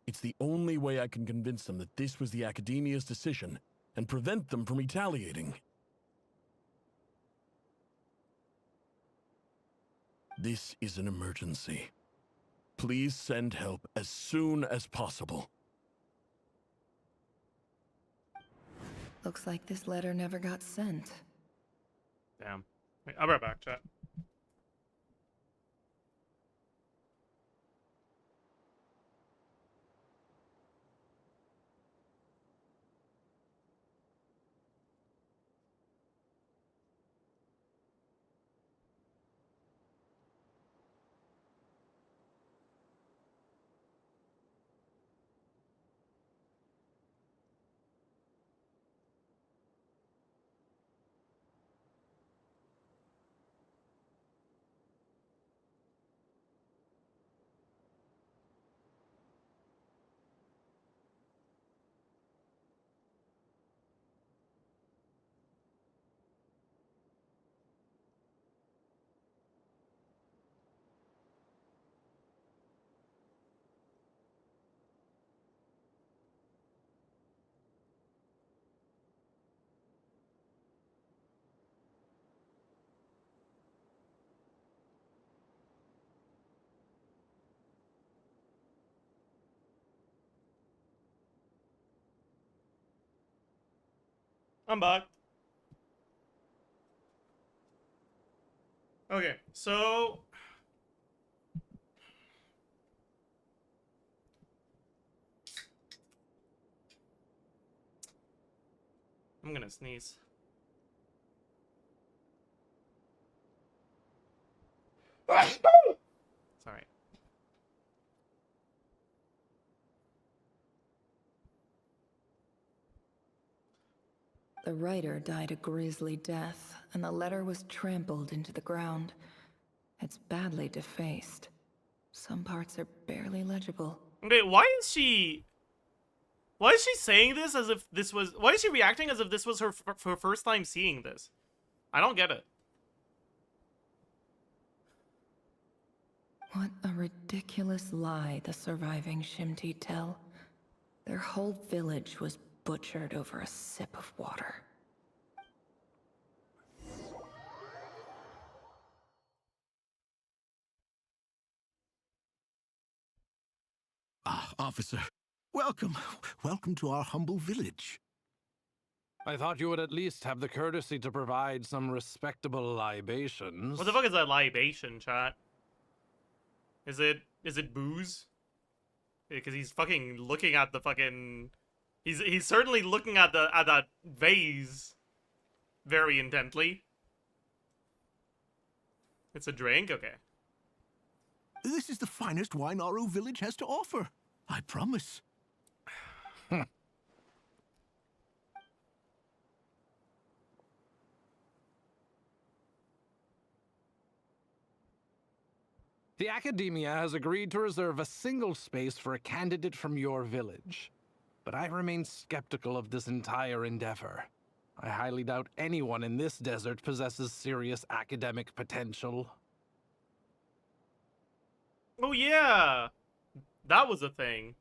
It's the only way I can convince them that this was the akademiya's decision and prevent them from retaliating. This is an emergency. Please send help as soon as possible. Looks like this letter never got sent. Damn. Wait, I'll be right back, chat. I'm back. Okay, so I'm gonna sneeze. Sorry. The writer died a grisly death, and the letter was trampled into the ground. It's badly defaced. Some parts are barely legible. Okay, why is she saying this as if this was... Why is she reacting as if this was her first time seeing this? I don't get it. What a ridiculous lie the surviving Shimti tell. Their whole village was butchered over a sip of water. Ah, officer. Welcome. Welcome to our humble village. I thought you would at least have the courtesy to provide some respectable libations. What the fuck is that libation, chat? Is it booze? Because he's fucking looking at the fucking... He's certainly looking at that vase very intently. It's a drink? Okay. This is the finest wine our village has to offer. I promise. The Akademiya has agreed to reserve a single space for a candidate from your village. But I remain skeptical of this entire endeavor. I highly doubt anyone in this desert possesses serious academic potential. Oh yeah! That was a thing.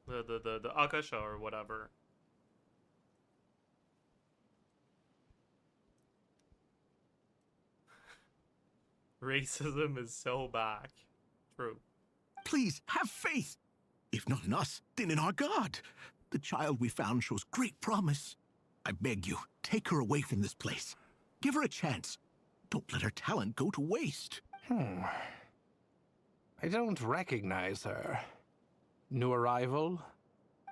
The Akasha or whatever. Racism is so back. True. Please, have faith. If not in us, then in our God. The child we found shows great promise. I beg you, take her away from this place. Give her a chance. Don't let her talent go to waste. I don't recognize her. New arrival?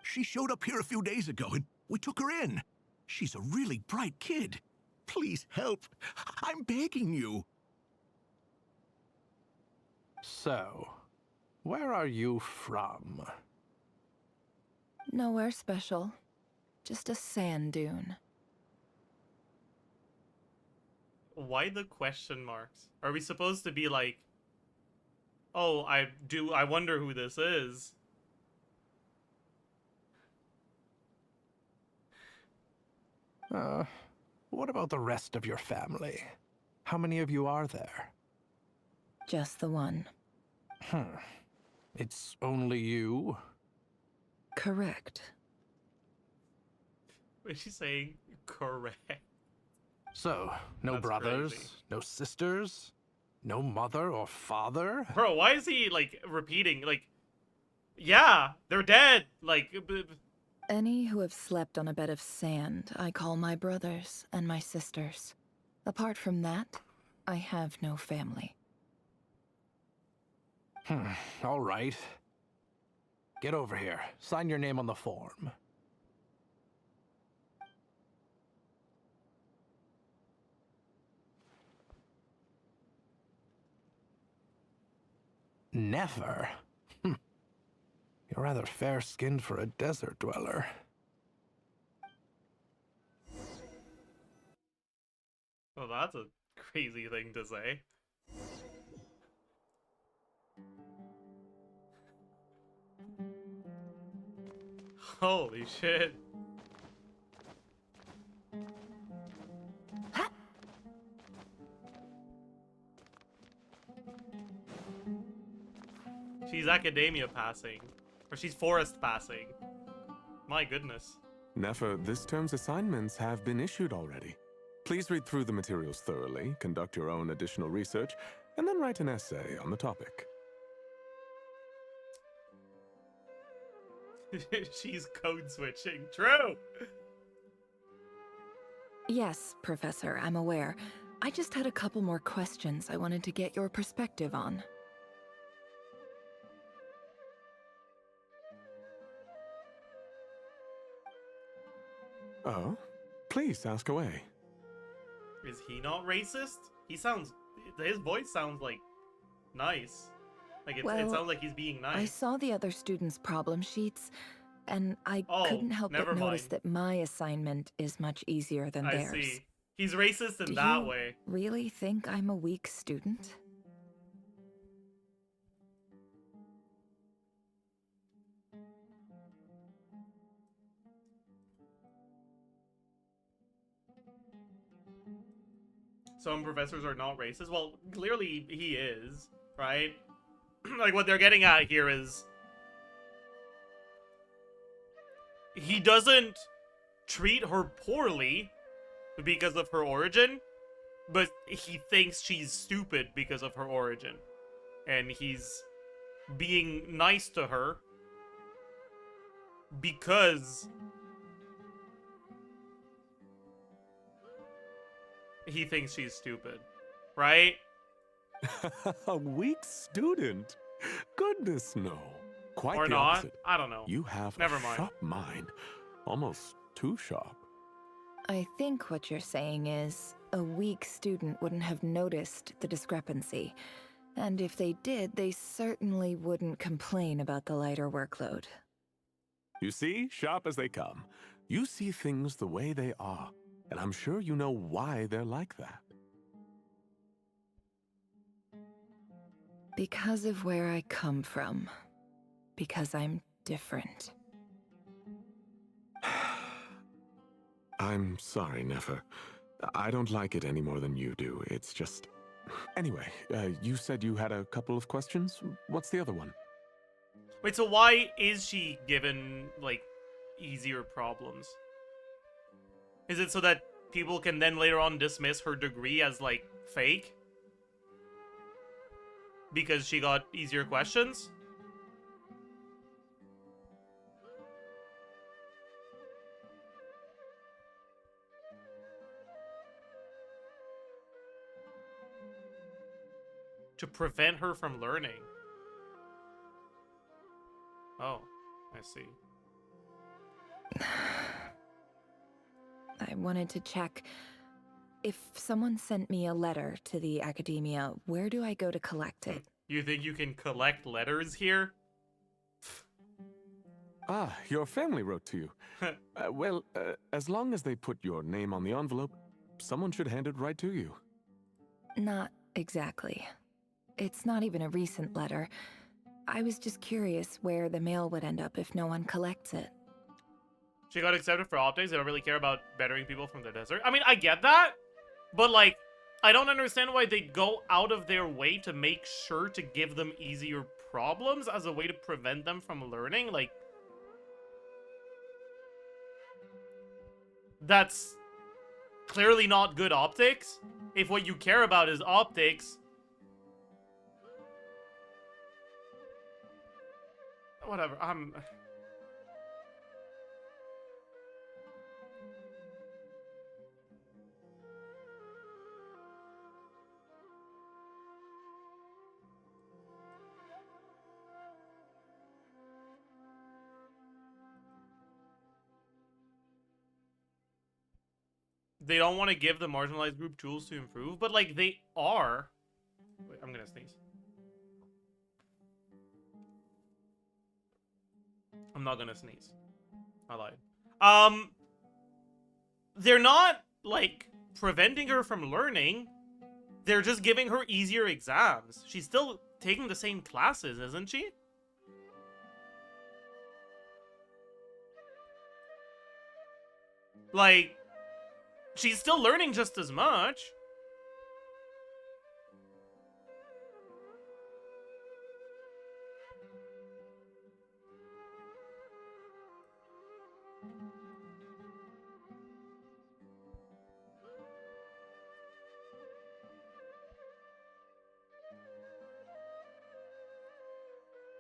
She showed up here a few days ago and we took her in. She's a really bright kid. Please help. I'm begging you. So, where are you from? Nowhere special. Just a sand dune. Why the question marks? Are we supposed to be like, oh, I wonder who this is? What about the rest of your family? How many of you are there? Just the one. It's only you? Correct. What is she saying? Correct. So, no That's brothers, crazy. no sisters, no mother or father? Bro, why is he, like, repeating? Like, yeah, they're dead. Like, Any who have slept on a bed of sand, I call my brothers and my sisters. Apart from that, I have no family. All right. Get over here. Sign your name on the form. Nefer? You're rather fair-skinned for a desert dweller. oh, that's a crazy thing to say. Holy shit. She's akademiya passing. Or she's forest passing. My goodness. Nefer, this term's assignments have been issued already. Please read through the materials thoroughly, conduct your own additional research, and then write an essay on the topic. She's code switching. True! Yes, Professor, I'm aware. I just had a couple more questions I wanted to get your perspective on. Oh, please ask away. Is he not racist? His voice sounds like nice. Like it sounds like he's being nice. I saw the other students' problem sheets, and I couldn't help never but notice mind. that my assignment is much easier than theirs. I see. He's racist in Do that you way. really think I'm a weak student? Some professors are not racist. Well, clearly he is, right? Like what they're getting at here is he doesn't treat her poorly because of her origin, but he thinks she's stupid because of her origin. And he's being nice to her because he thinks she's stupid, right? A weak student? Goodness, no. Quite Or the not. opposite. I don't know. You have Never a mind. sharp mind. Almost too sharp. I think what you're saying is a weak student wouldn't have noticed the discrepancy. And if they did, they certainly wouldn't complain about the lighter workload. You see, sharp as they come. You see things the way they are, and I'm sure you know why they're like that. Because of where I come from. Because I'm different. I'm sorry, Nefer. I don't like it any more than you do. It's just... Anyway, you said you had a couple of questions? What's the other one? Wait, so why is she given, like, easier problems? Is it so that people can then later on dismiss her degree as, like, fake? Because she got easier questions? To prevent her from learning. Oh, I see. I wanted to check. If someone sent me a letter to the Akademiya, where do I go to collect it? You think you can collect letters here? Ah, your family wrote to you. Well, as long as they put your name on the envelope, someone should hand it right to you. Not exactly. It's not even a recent letter. I was just curious where the mail would end up if no one collects it. She got accepted for optics. They don't really care about bettering people from the desert. I mean, I get that, but like, I don't understand why they go out of their way to make sure to give them easier problems as a way to prevent them from learning. Like, that's clearly not good optics. If what you care about is optics, whatever. They don't want to give the marginalized group tools to improve, but like they are. Wait, I'm gonna sneeze. I'm not gonna sneeze. I lied. They're not like preventing her from learning. They're just giving her easier exams. She's still taking the same classes, isn't she? Like, she's still learning just as much.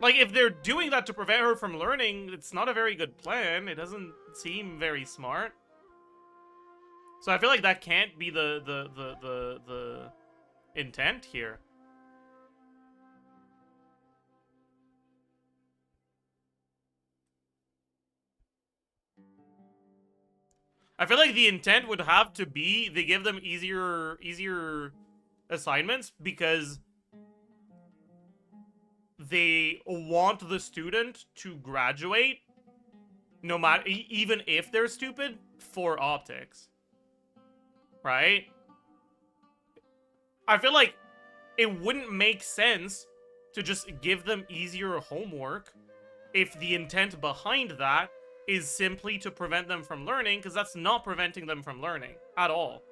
Like, if they're doing that to prevent her from learning, it's not a very good plan. It doesn't seem very smart. So I feel like that can't be the intent here. I feel like the intent would have to be they give them easier assignments because they want the student to graduate no matter even if they're stupid for optics. Right? I feel like it wouldn't make sense to just give them easier homework if the intent behind that is simply to prevent them from learning, because that's not preventing them from learning at all.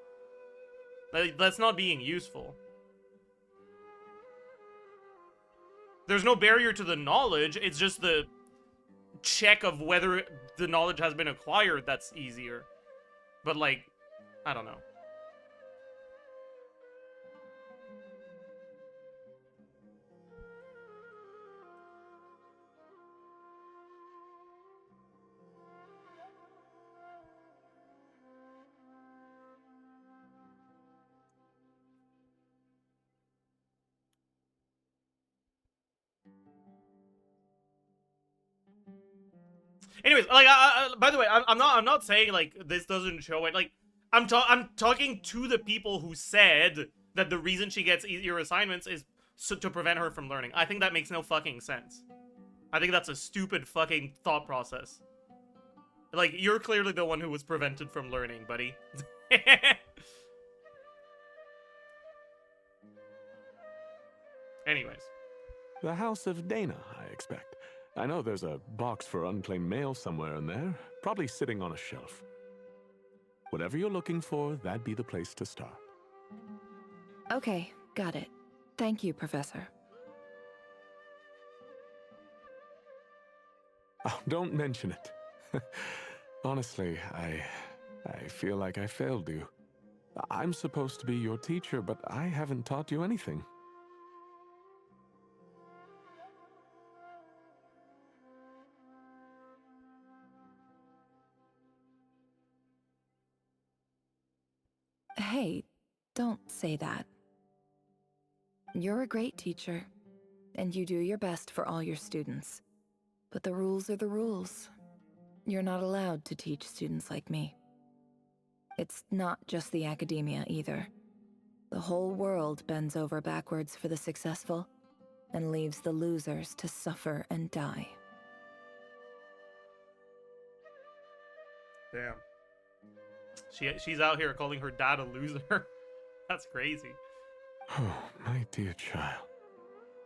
That's not being useful. There's no barrier to the knowledge, it's just the check of whether the knowledge has been acquired that's easier. But like, I don't know. Anyways, like, by the way, I'm not saying like this doesn't show it. Like, I'm talking to the people who said that the reason she gets easier assignments is to prevent her from learning. I think that makes no fucking sense. I think that's a stupid fucking thought process. Like, you're clearly the one who was prevented from learning, buddy. Anyways. The House of Dana, I expect. I know there's a box for unclaimed mail somewhere in there, probably sitting on a shelf. Whatever you're looking for, that'd be the place to start. Okay, got it. Thank you, Professor. Oh, don't mention it. Honestly, I feel like I failed you. I'm supposed to be your teacher, but I haven't taught you anything. Hey, don't say that. You're a great teacher, and you do your best for all your students. But the rules are the rules. You're not allowed to teach students like me. It's not just the academia either. The whole world bends over backwards for the successful, and leaves the losers to suffer and die. Damn. She's out here calling her dad a loser. That's crazy. Oh, my dear child.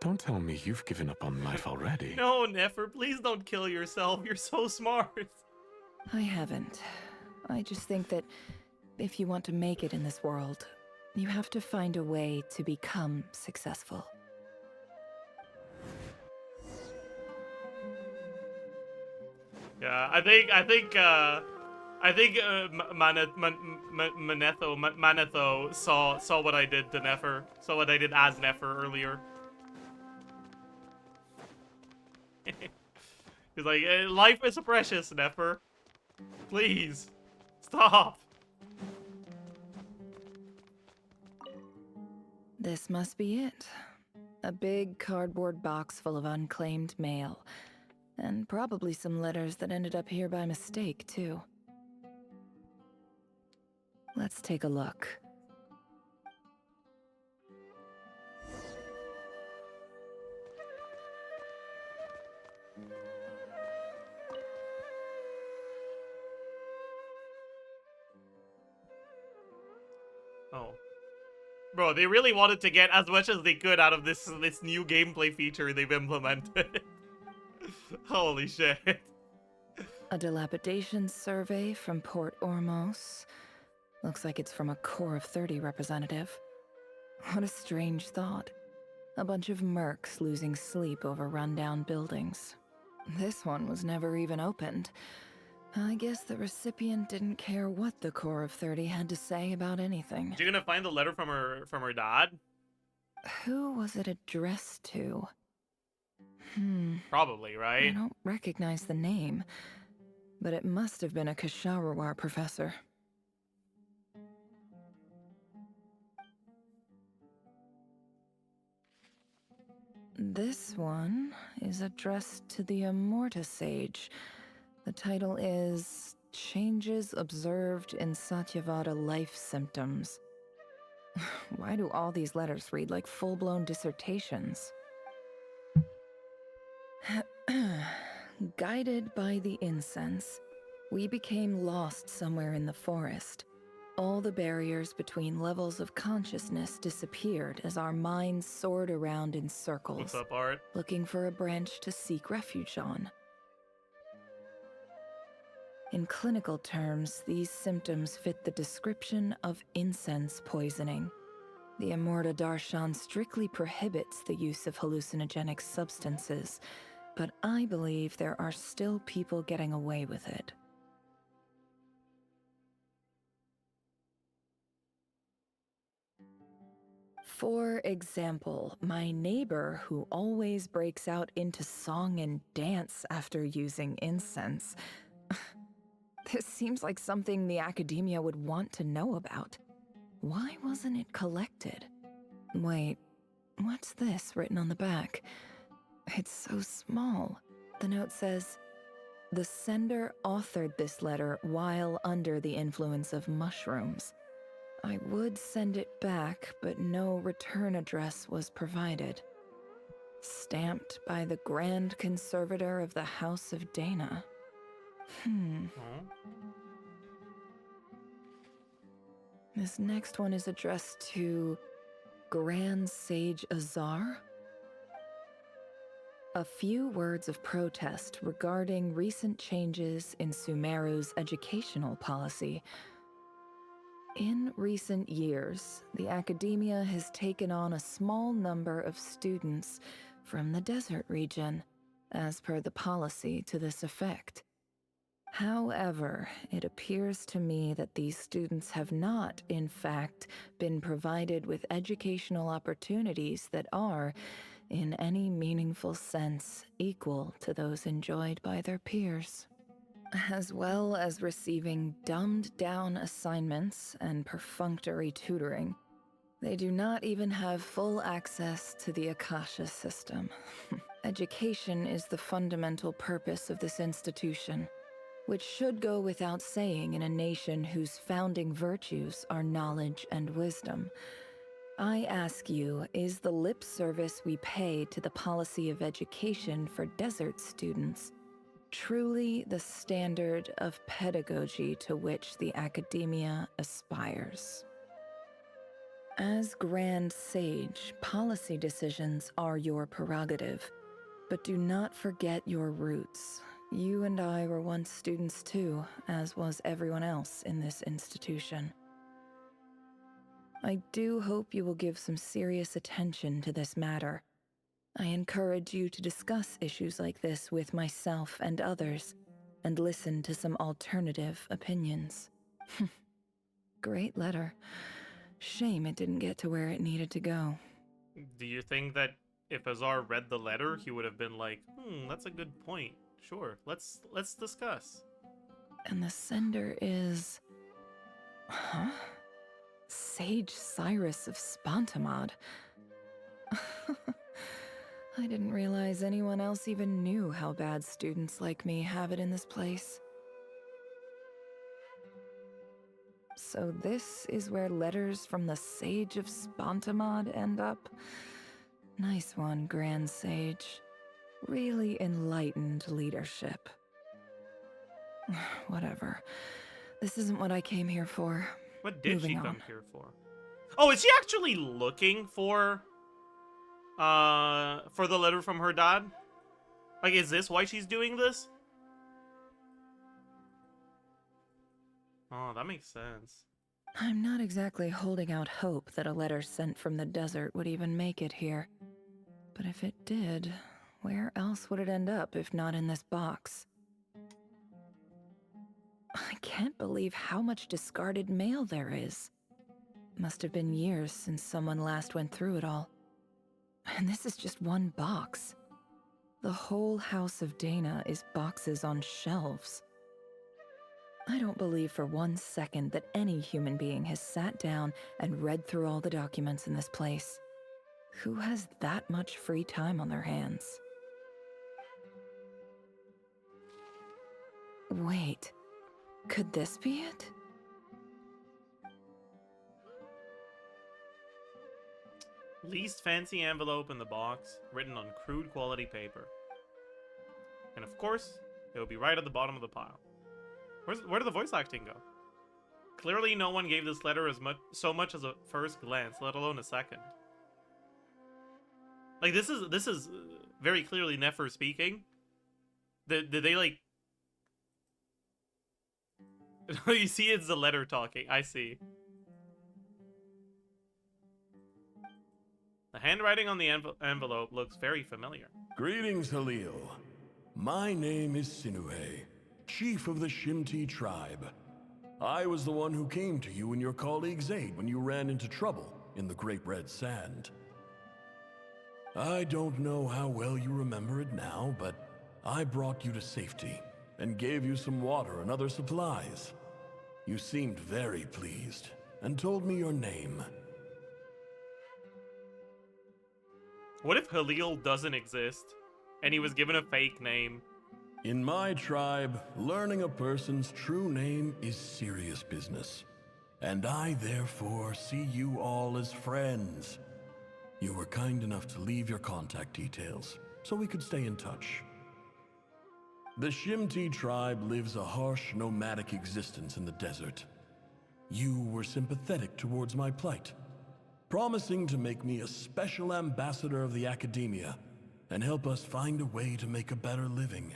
Don't tell me you've given up on life already. No, Nefer, please don't kill yourself. You're so smart. I haven't. I just think that if you want to make it in this world, you have to find a way to become successful. Yeah, I think Manetho saw what I did to Nefer, saw what I did as Nefer earlier. He's like, life is precious, Nefer. Please, stop. This must be it. A big cardboard box full of unclaimed mail. And probably some letters that ended up here by mistake, too. Let's take a look. Oh. Bro, they really wanted to get as much as they could out of this new gameplay feature they've implemented. Holy shit. A dilapidation survey from Port Ormos. Looks like it's from a Core of 30 representative. What a strange thought. A bunch of mercs losing sleep over rundown buildings. This one was never even opened. I guess the recipient didn't care what the Core of 30 had to say about anything. You gonna find the letter from her dad? Who was it addressed to? Probably, right? I don't recognize the name, but it must have been a Kasharawar professor. This one is addressed to the Immorta Sage. The title is Changes Observed in Satyavada Life Symptoms. Why do all these letters read like full-blown dissertations? Guided by the incense, we became lost somewhere in the forest. All the barriers between levels of consciousness disappeared as our minds soared around in circles. What's up, Art? Looking for a branch to seek refuge on. In clinical terms, these symptoms fit the description of incense poisoning. The Immorta Darshan strictly prohibits the use of hallucinogenic substances, but I believe there are still people getting away with it. For example, my neighbor who always breaks out into song and dance after using incense. This seems like something the Akademiya would want to know about. Why wasn't it collected? Wait, what's this written on the back? It's so small. The note says, "The sender authored this letter while under the influence of mushrooms. I would send it back, but no return address was provided. Stamped by the Grand Conservator of the House of Dana." This next one is addressed to Grand Sage Azar. A few words of protest regarding recent changes in Sumeru's educational policy. In recent years, the Akademiya has taken on a small number of students from the desert region, as per the policy to this effect. However, it appears to me that these students have not, in fact, been provided with educational opportunities that are, in any meaningful sense, equal to those enjoyed by their peers. As well as receiving dumbed-down assignments and perfunctory tutoring, they do not even have full access to the Akasha system. Education is the fundamental purpose of this institution, which should go without saying in a nation whose founding virtues are knowledge and wisdom. I ask you, is the lip service we pay to the policy of education for desert students truly the standard of pedagogy to which the Akademiya aspires? As Grand Sage, policy decisions are your prerogative, but do not forget your roots. You and I were once students too, as was everyone else in this institution. I do hope you will give some serious attention to this matter. I encourage you to discuss issues like this with myself and others, and listen to some alternative opinions. Great letter. Shame it didn't get to where it needed to go. Do you think that if Azar read the letter, he would have been like, that's a good point. Sure, let's discuss. And the sender is... Sage Cyrus of Spontamod. I didn't realize anyone else even knew how bad students like me have it in this place. So this is where letters from the Sage of Spontamod end up? Nice one, Grand Sage. Really enlightened leadership. Whatever. This isn't what I came here for. What did Moving she on. come here for? Oh, is she actually looking for the letter from her dad? Like, is this why she's doing this? Oh, that makes sense. I'm not exactly holding out hope that a letter sent from the desert would even make it here. But if it did, where else would it end up if not in this box? I can't believe how much discarded mail there is. Must have been years since someone last went through it all. And this is just one box. The whole House of Dana is boxes on shelves. I don't believe for 1 second that any human being has sat down and read through all the documents in this place. Who has that much free time on their hands? Wait, could this be it? Least fancy envelope in the box, written on crude quality paper. And of course, it will be right at the bottom of the pile. Where did the voice acting go? Clearly no one gave this letter so much as a first glance, let alone a second. Like, this is very clearly Nefer speaking. Did they, like... You see, it's the letter talking. I see. The handwriting on the envelope looks very familiar. Greetings, Halil. My name is Sinuhe, chief of the Shimti tribe. I was the one who came to you and your colleague's aid when you ran into trouble in the Great Red Sand. I don't know how well you remember it now, but I brought you to safety and gave you some water and other supplies. You seemed very pleased and told me your name. What if Halil doesn't exist and he was given a fake name? In my tribe, learning a person's true name is serious business, and I therefore see you all as friends. You were kind enough to leave your contact details, so we could stay in touch. The Shimti tribe lives a harsh, nomadic existence in the desert. You were sympathetic towards my plight, promising to make me a special ambassador of the akademiya and help us find a way to make a better living.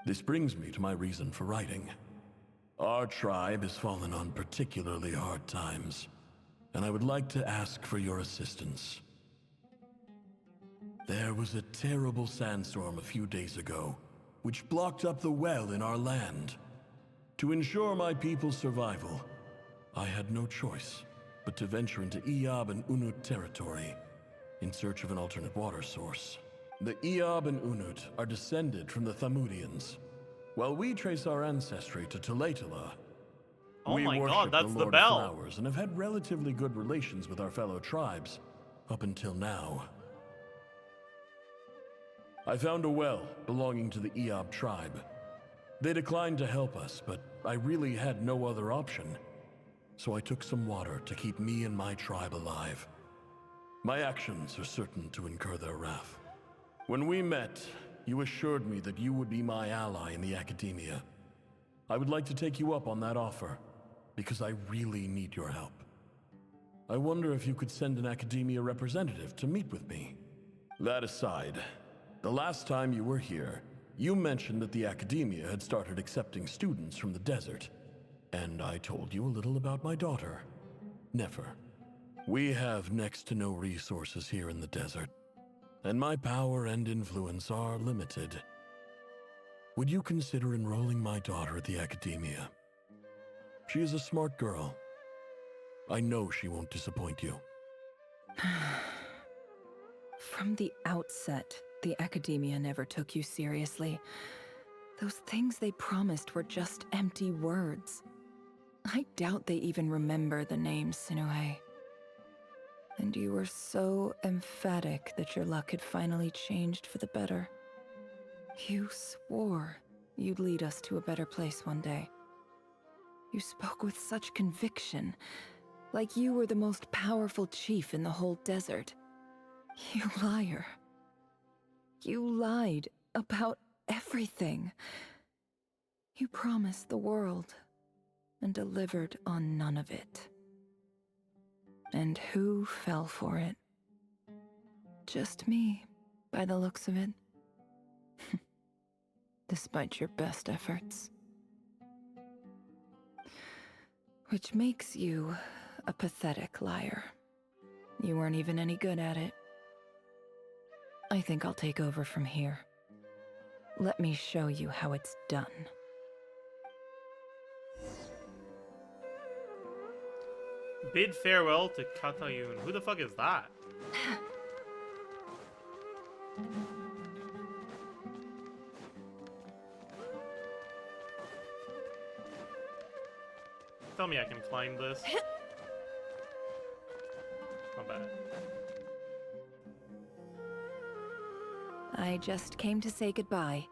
This brings me to my reason for writing. Our tribe has fallen on particularly hard times, and I would like to ask for your assistance. There was a terrible sandstorm a few days ago, which blocked up the well in our land. To ensure my people's survival, I had no choice but to venture into Iyab and Unut territory in search of an alternate water source. The Iyab and Unut are descended from the Thamudians, while we trace our ancestry to Tulatala. Oh my worship god, that's the the Lord bell. of Flowers and have had relatively good relations with our fellow tribes up until now. I found a well belonging to the Iyab tribe. They declined to help us, but I really had no other option. So I took some water to keep me and my tribe alive. My actions are certain to incur their wrath. When we met, you assured me that you would be my ally in the akademiya. I would like to take you up on that offer, because I really need your help. I wonder if you could send an akademiya representative to meet with me. That aside, the last time you were here, you mentioned that the akademiya had started accepting students from the desert, and I told you a little about my daughter, Nefer. We have next to no resources here in the desert, and my power and influence are limited. Would you consider enrolling my daughter at the akademiya? She is a smart girl. I know she won't disappoint you. From the outset, the akademiya never took you seriously. Those things they promised were just empty words. I doubt they even remember the name Sinuhe. And you were so emphatic that your luck had finally changed for the better. You swore you'd lead us to a better place one day. You spoke with such conviction, like you were the most powerful chief in the whole desert. You liar. You lied about everything. You promised the world and delivered on none of it. And who fell for it? Just me, by the looks of it. Despite your best efforts. Which makes you a pathetic liar. You weren't even any good at it. I think I'll take over from here. Let me show you how it's done. Bid farewell to Katheryne. Who the fuck is that? Tell me I can climb this. Oh bad. I just came to say goodbye.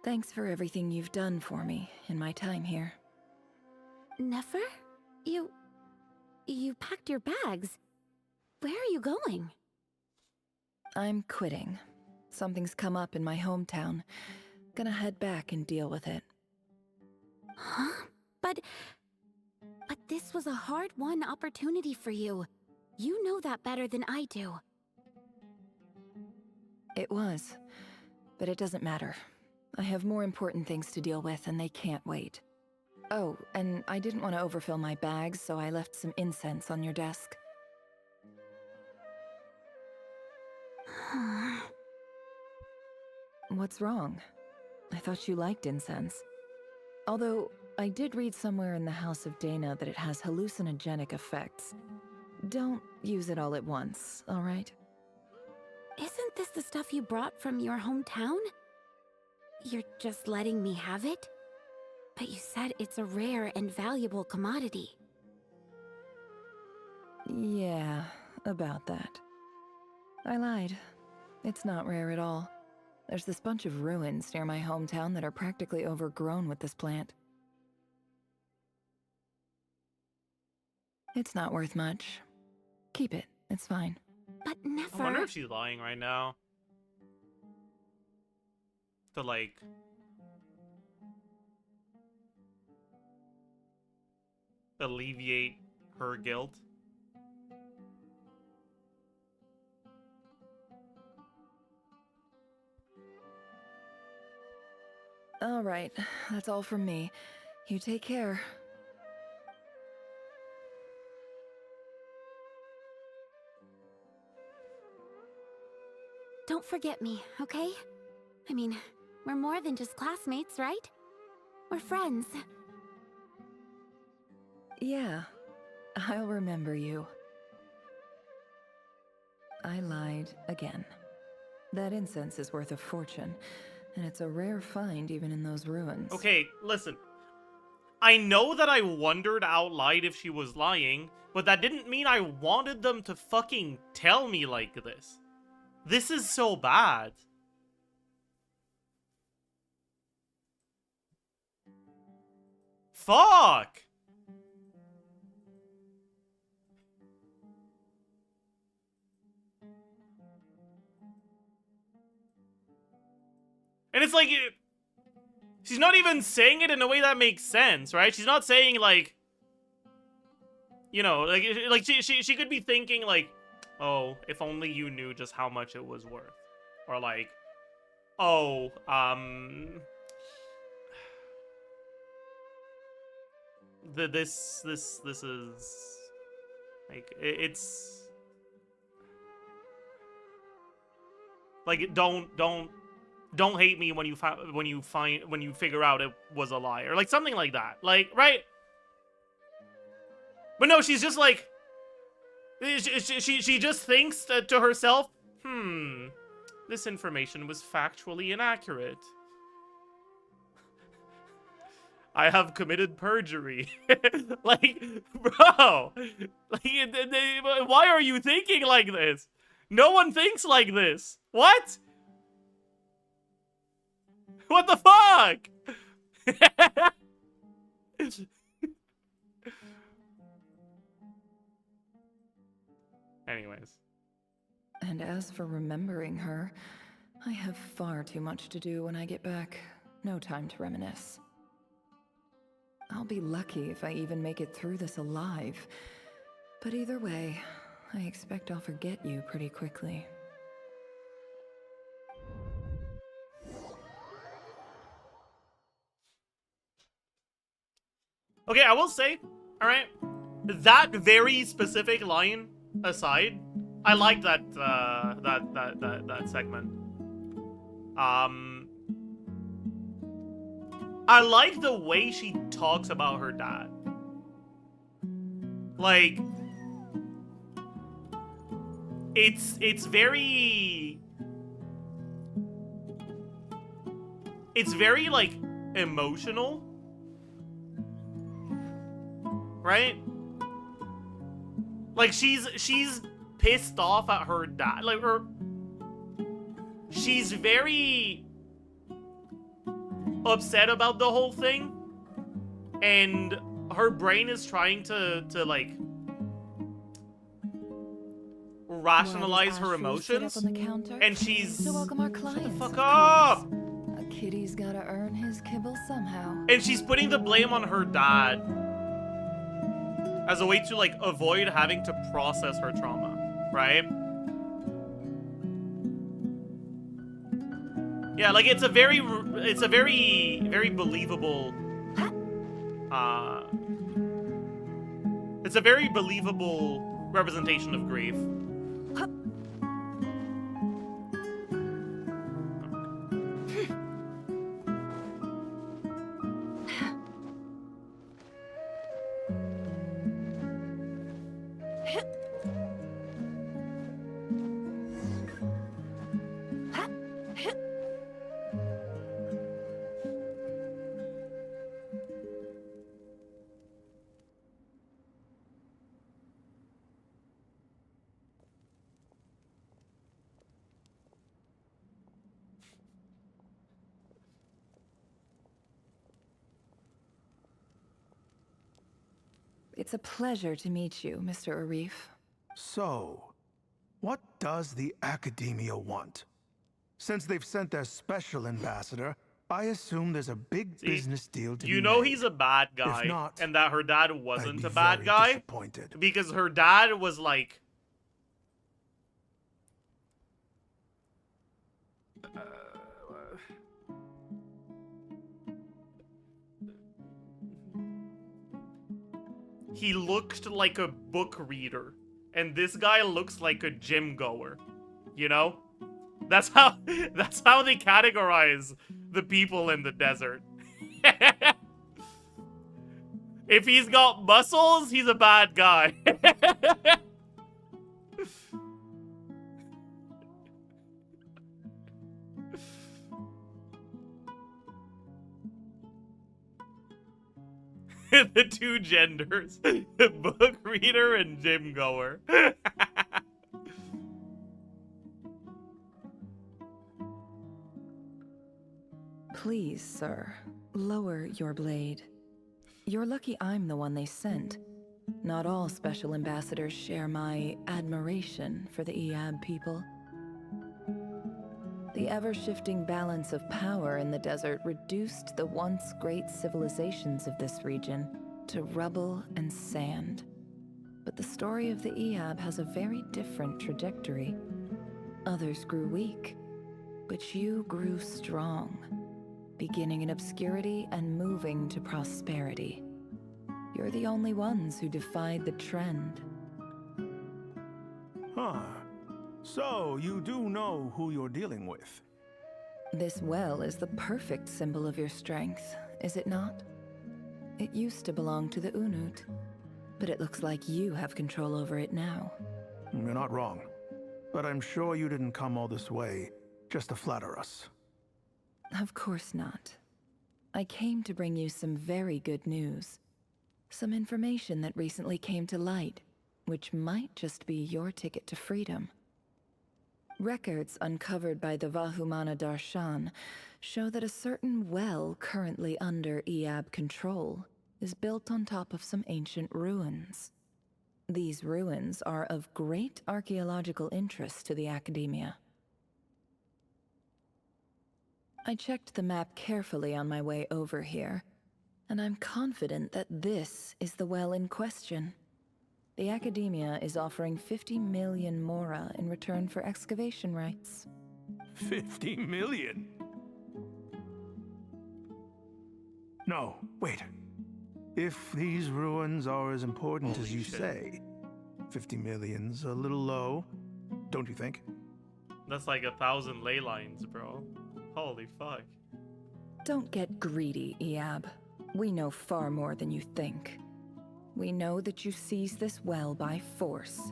Thanks for everything you've done for me in my time here. Nefer? You packed your bags. Where are you going? I'm quitting. Something's come up in my hometown. Gonna head back and deal with it. Huh? But this was a hard-won opportunity for you. You know that better than I do. It was, but it doesn't matter. I have more important things to deal with, and they can't wait. Oh, and I didn't want to overfill my bags, so I left some incense on your desk. What's wrong? I thought you liked incense. Although, I did read somewhere in the House of Dana that it has hallucinogenic effects. Don't use it all at once, all right? Isn't this the stuff you brought from your hometown? You're just letting me have it? But you said it's a rare and valuable commodity. Yeah, about that. I lied. It's not rare at all. There's this bunch of ruins near my hometown that are practically overgrown with this plant. It's not worth much. Keep it. It's fine. But Nefer... I wonder if she's lying right now. To, like... alleviate her guilt. All right, that's all from me. You take care. Don't forget me, okay? I mean, we're more than just classmates, right? We're friends. Yeah, I'll remember you. I lied again. That incense is worth a fortune, and it's a rare find even in those ruins. Okay, listen. I know that I wondered out loud if she was lying, but that didn't mean I wanted them to fucking tell me like this. This is so bad. Fuck! And it's like, she's not even saying it in a way that makes sense, right? She's not saying like, you know, like she could be thinking like, oh, if only you knew just how much it was worth. Or like, oh, this is like, it's like, don't hate me when you figure out it was a lie, or like something like that, like, right? But no, she's just like, she just thinks to herself, this information was factually inaccurate. I have committed perjury. Like, bro, like, why are you thinking like this? No one thinks like this. What? What the fuck? Anyways. And as for remembering her, I have far too much to do when I get back. No time to reminisce. I'll be lucky if I even make it through this alive. But either way, I expect I'll forget you pretty quickly. Okay, I will say, alright, that very specific line aside, I like that segment. I like the way she talks about her dad. Like, it's very like emotional, right? Like she's pissed off at her dad. Like, she's very upset about the whole thing, and her brain is trying to like rationalize her emotions, and she's to welcome our clients. shut the fuck up. A kitty's gotta earn his kibble somehow. And she's putting the blame on her dad as a way to like avoid having to process her trauma, right? Yeah, like it's a very believable it's a very believable representation of grief. It's a pleasure to meet you, Mr. Arif. So, what does the Akademiya want? Since they've sent their special ambassador, I assume there's a big business deal to be You know made. he's a bad guy, If not, and that her dad wasn't I'd be a bad very guy disappointed. because her dad was like he looked like a book reader, and this guy looks like a gym goer. You know? That's how they categorize the people in the desert. If he's got muscles, he's a bad guy. The two genders. Book reader and gym goer. Please, sir, lower your blade. You're lucky I'm the one they sent. Not all special ambassadors share my admiration for the Eab people. The ever-shifting balance of power in the desert reduced the once great civilizations of this region to rubble and sand. But the story of the Eab has a very different trajectory. Others grew weak, but you grew strong, beginning in obscurity and moving to prosperity. You're the only ones who defied the trend. Huh. So, you do know who you're dealing with? This well is the perfect symbol of your strength, is it not? It used to belong to the Unut, but it looks like you have control over it now. You're not wrong. But I'm sure you didn't come all this way just to flatter us. Of course not. I came to bring you some very good news. Some information that recently came to light, which might just be your ticket to freedom. Records uncovered by the Vahumana Darshan show that a certain well currently under Eab control is built on top of some ancient ruins. These ruins are of great archaeological interest to the Akademiya. I checked the map carefully on my way over here, and I'm confident that this is the well in question. The Akademiya is offering 50 million mora in return for excavation rights. 50 million? No, wait. If these ruins are as important as you say, 50 million's a little low, don't you think? That's like 1,000 ley lines, bro. Holy fuck. Don't get greedy, Eab. We know far more than you think. We know that you seized this well by force.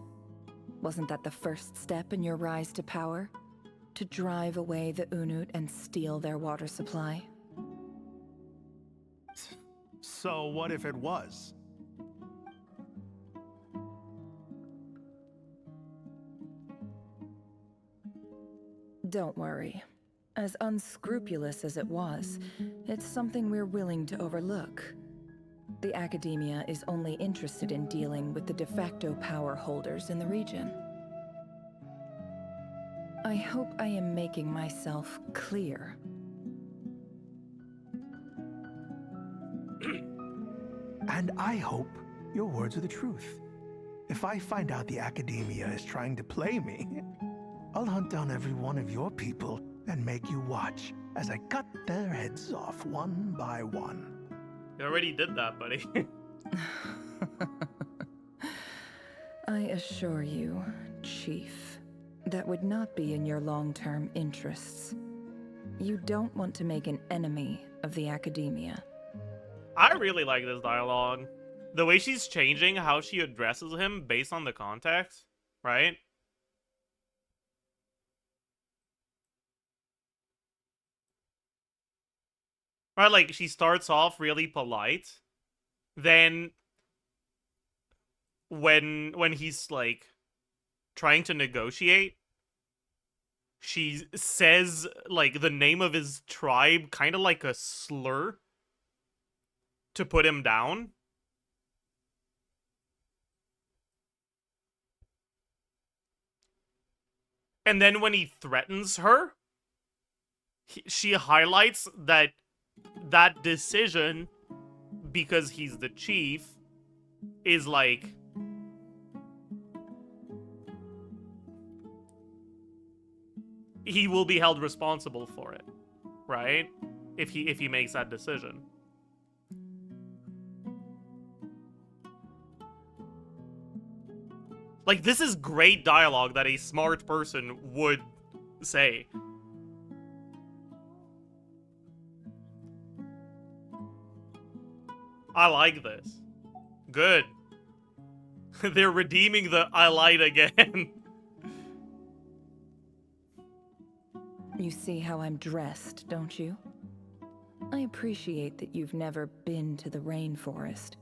Wasn't that the first step in your rise to power? To drive away the Unut and steal their water supply? So what if it was? Don't worry. As unscrupulous as it was, it's something we're willing to overlook. The Akademiya is only interested in dealing with the de facto power holders in the region. I hope I am making myself clear. And I hope your words are the truth. If I find out the Akademiya is trying to play me, I'll hunt down every one of your people and make you watch as I cut their heads off one by one. You already did that, buddy. I assure you, Chief, that would not be in your long-term interests. You don't want to make an enemy of the Akademiya. I really like this dialogue. The way she's changing how she addresses him based on the context, right? Right, like, she starts off really polite. Then, when he's, like, trying to negotiate, she says, like, the name of his tribe, kind of like a slur, to put him down. And then when he threatens her, she highlights that decision, because he's the chief, is like, he will be held responsible for it, right? If he makes that decision. Like, this is great dialogue that a smart person would say. I like this. Good. They're redeeming the I lied again. You see how I'm dressed, don't you? I appreciate that you've never been to the rainforest,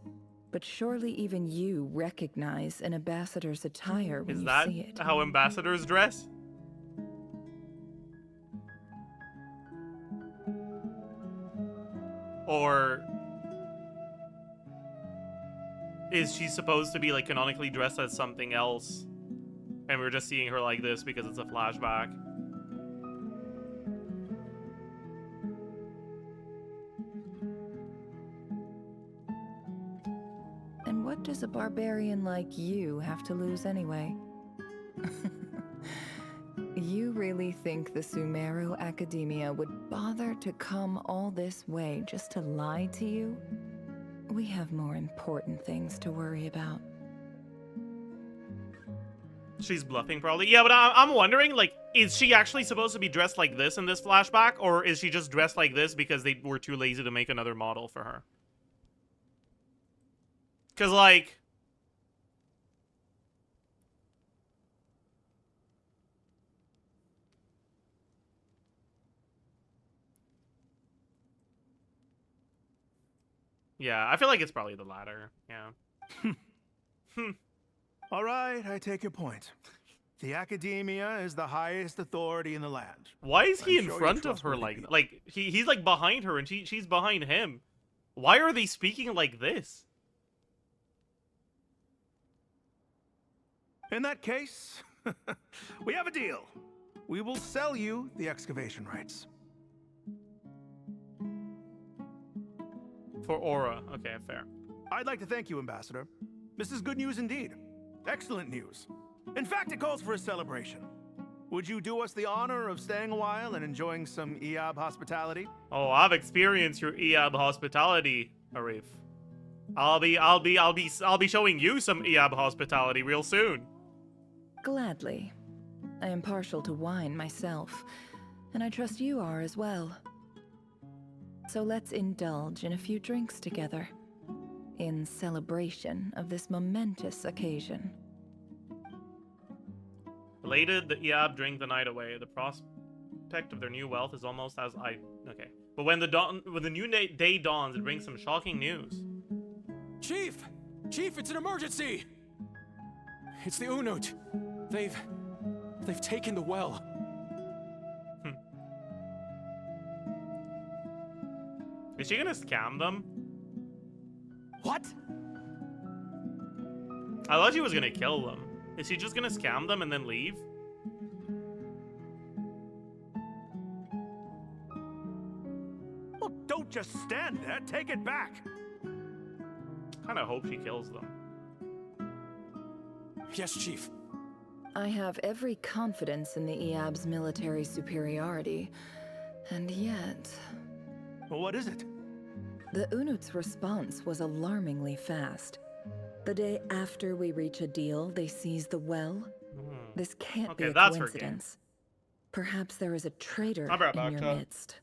but surely even you recognize an ambassador's attire when you see it. Is that how ambassadors dress? Or is she supposed to be, like, canonically dressed as something else, and we're just seeing her like this because it's a flashback? And what does a barbarian like you have to lose anyway? You really think the Sumeru Akademiya would bother to come all this way just to lie to you? We have more important things to worry about. She's bluffing, probably. Yeah, but I'm wondering, like, is she actually supposed to be dressed like this in this flashback? Or is she just dressed like this because they were too lazy to make another model for her? Because, like... yeah, I feel like it's probably the latter. Yeah. All right, I take your point. The Akademiya is the highest authority in the land. Why is he I'm in sure front you're of her like trustworthy. like he's like behind her and she's behind him? Why are they speaking like this? In that case, we have a deal. We will sell you the excavation rights. For Aura. Okay, fair. I'd like to thank you, Ambassador. This is good news indeed. Excellent news. In fact, it calls for a celebration. Would you do us the honor of staying a while and enjoying some Eab hospitality? Oh, I've experienced your Eab hospitality, Arif. I'll be showing you some Eab hospitality real soon. Gladly. I am partial to wine myself, and I trust you are as well. So let's indulge in a few drinks together, in celebration of this momentous occasion. Elated, the Eab drink the night away. The prospect of their new wealth is almost as okay. But when the new day dawns, it brings some shocking news. Chief! Chief, it's an emergency! It's the Unut. They've taken the well. Is she gonna scam them? What? I thought she was gonna kill them. Is she just gonna scam them and then leave? Well, don't just stand there. Take it back. Kinda hope she kills them. Yes, Chief. I have every confidence in the EAB's military superiority, and yet... Well, what is it? The Unut's response was alarmingly fast. The day after we reach a deal, they seize the well. This can't be a coincidence. Perhaps there is a traitor in your midst.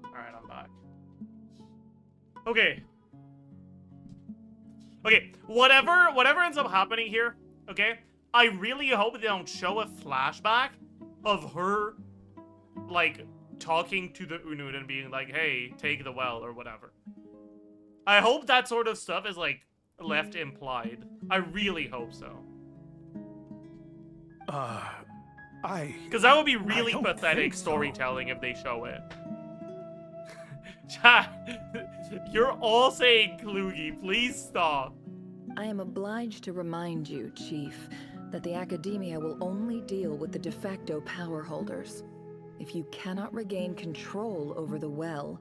Alright, I'm back. Okay. Okay, whatever ends up happening here, okay? I really hope they don't show a flashback of her, like, talking to the Unut and being like, hey, take the well, or whatever. I hope that sort of stuff is, like, left implied. I really hope so. Because that would be really pathetic storytelling if they show it. Chat, you're all saying Klugi, please stop. I am obliged to remind you, Chief, that the Akademiya will only deal with the de facto power holders. If you cannot regain control over the well,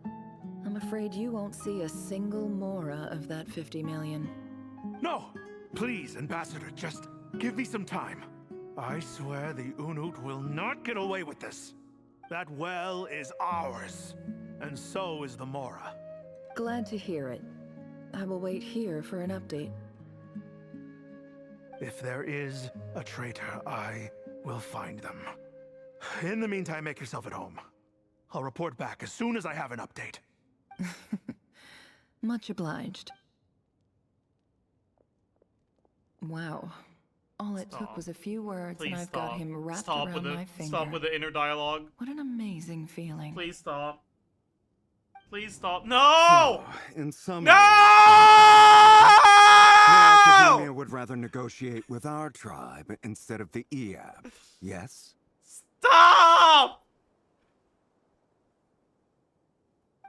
I'm afraid you won't see a single mora of that 50 million. No! Please, Ambassador, just give me some time. I swear the Unut will not get away with this. That well is ours, and so is the mora. Glad to hear it. I will wait here for an update. If there is a traitor, I will find them. In the meantime, make yourself at home. I'll report back as soon as I have an update. Much obliged. Wow. All it took was a few words, and I've got him wrapped around my finger. Stop with the inner dialogue. What an amazing feeling. Please stop. Please stop. No! In some no! The Akademiya would rather negotiate with our tribe instead of the EAB. Yes? Stop!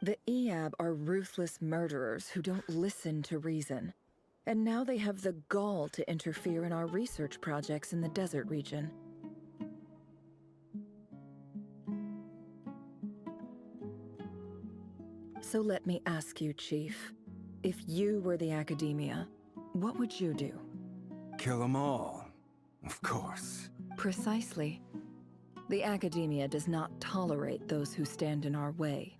The EAB are ruthless murderers who don't listen to reason. And now they have the gall to interfere in our research projects in the desert region. So let me ask you, Chief. If you were the Akademiya, what would you do? Kill them all. Of course. Precisely. The Akademiya does not tolerate those who stand in our way.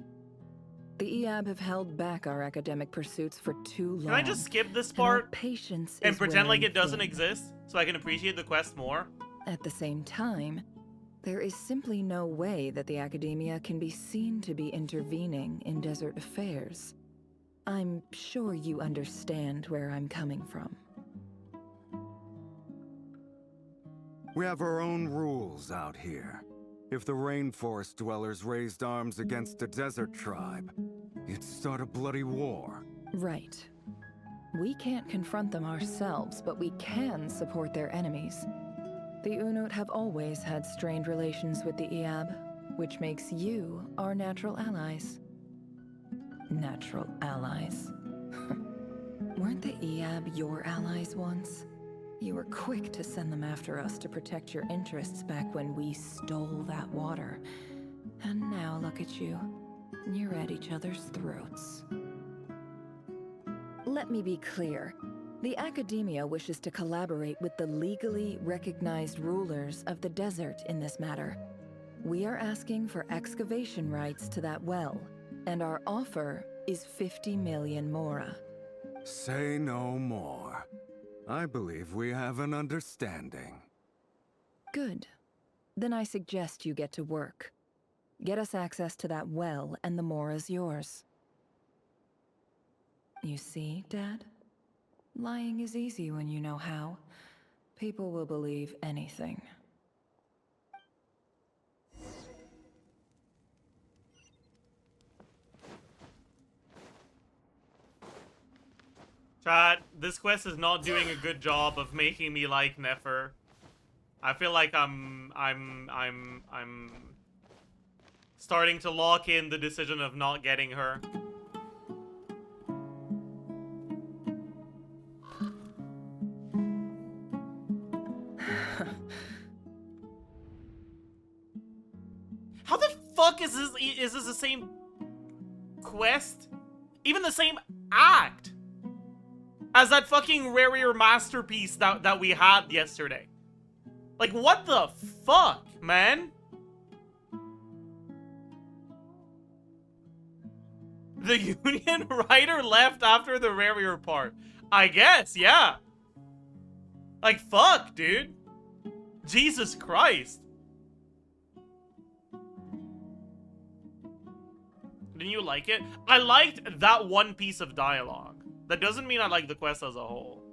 The EAB have held back our academic pursuits for too long. Can I just skip this part and pretend like it doesn't thin. exist so I can appreciate the quest more? At the same time, there is simply no way that the Akademiya can be seen to be intervening in desert affairs. I'm sure you understand where I'm coming from. We have our own rules out here. If the rainforest dwellers raised arms against a desert tribe, it'd start a bloody war. Right. We can't confront them ourselves, but we can support their enemies. The Unut have always had strained relations with the EAB, which makes you our natural allies. Natural allies. Weren't the EAB your allies once? You were quick to send them after us to protect your interests back when we stole that water. And now look at you. You're at each other's throats. Let me be clear. The Akademiya wishes to collaborate with the legally recognized rulers of the desert in this matter. We are asking for excavation rights to that well, and our offer is 50 million mora. Say no more. I believe we have an understanding. Good. Then I suggest you get to work. Get us access to that well, and the mora's yours. You see, Dad? Lying is easy when you know how. People will believe anything. Chat, this quest is not doing a good job of making me like Nefer. I feel like I'm starting to lock in the decision of not getting her. How the fuck is this? Is this the same quest? Even the same act as that fucking rerir masterpiece that we had yesterday. Like, what the fuck, man? The Union writer left after the rerir part. I guess, yeah. Like, fuck, dude. Jesus Christ. Didn't you like it? I liked that one piece of dialogue. That doesn't mean I like the quest as a whole.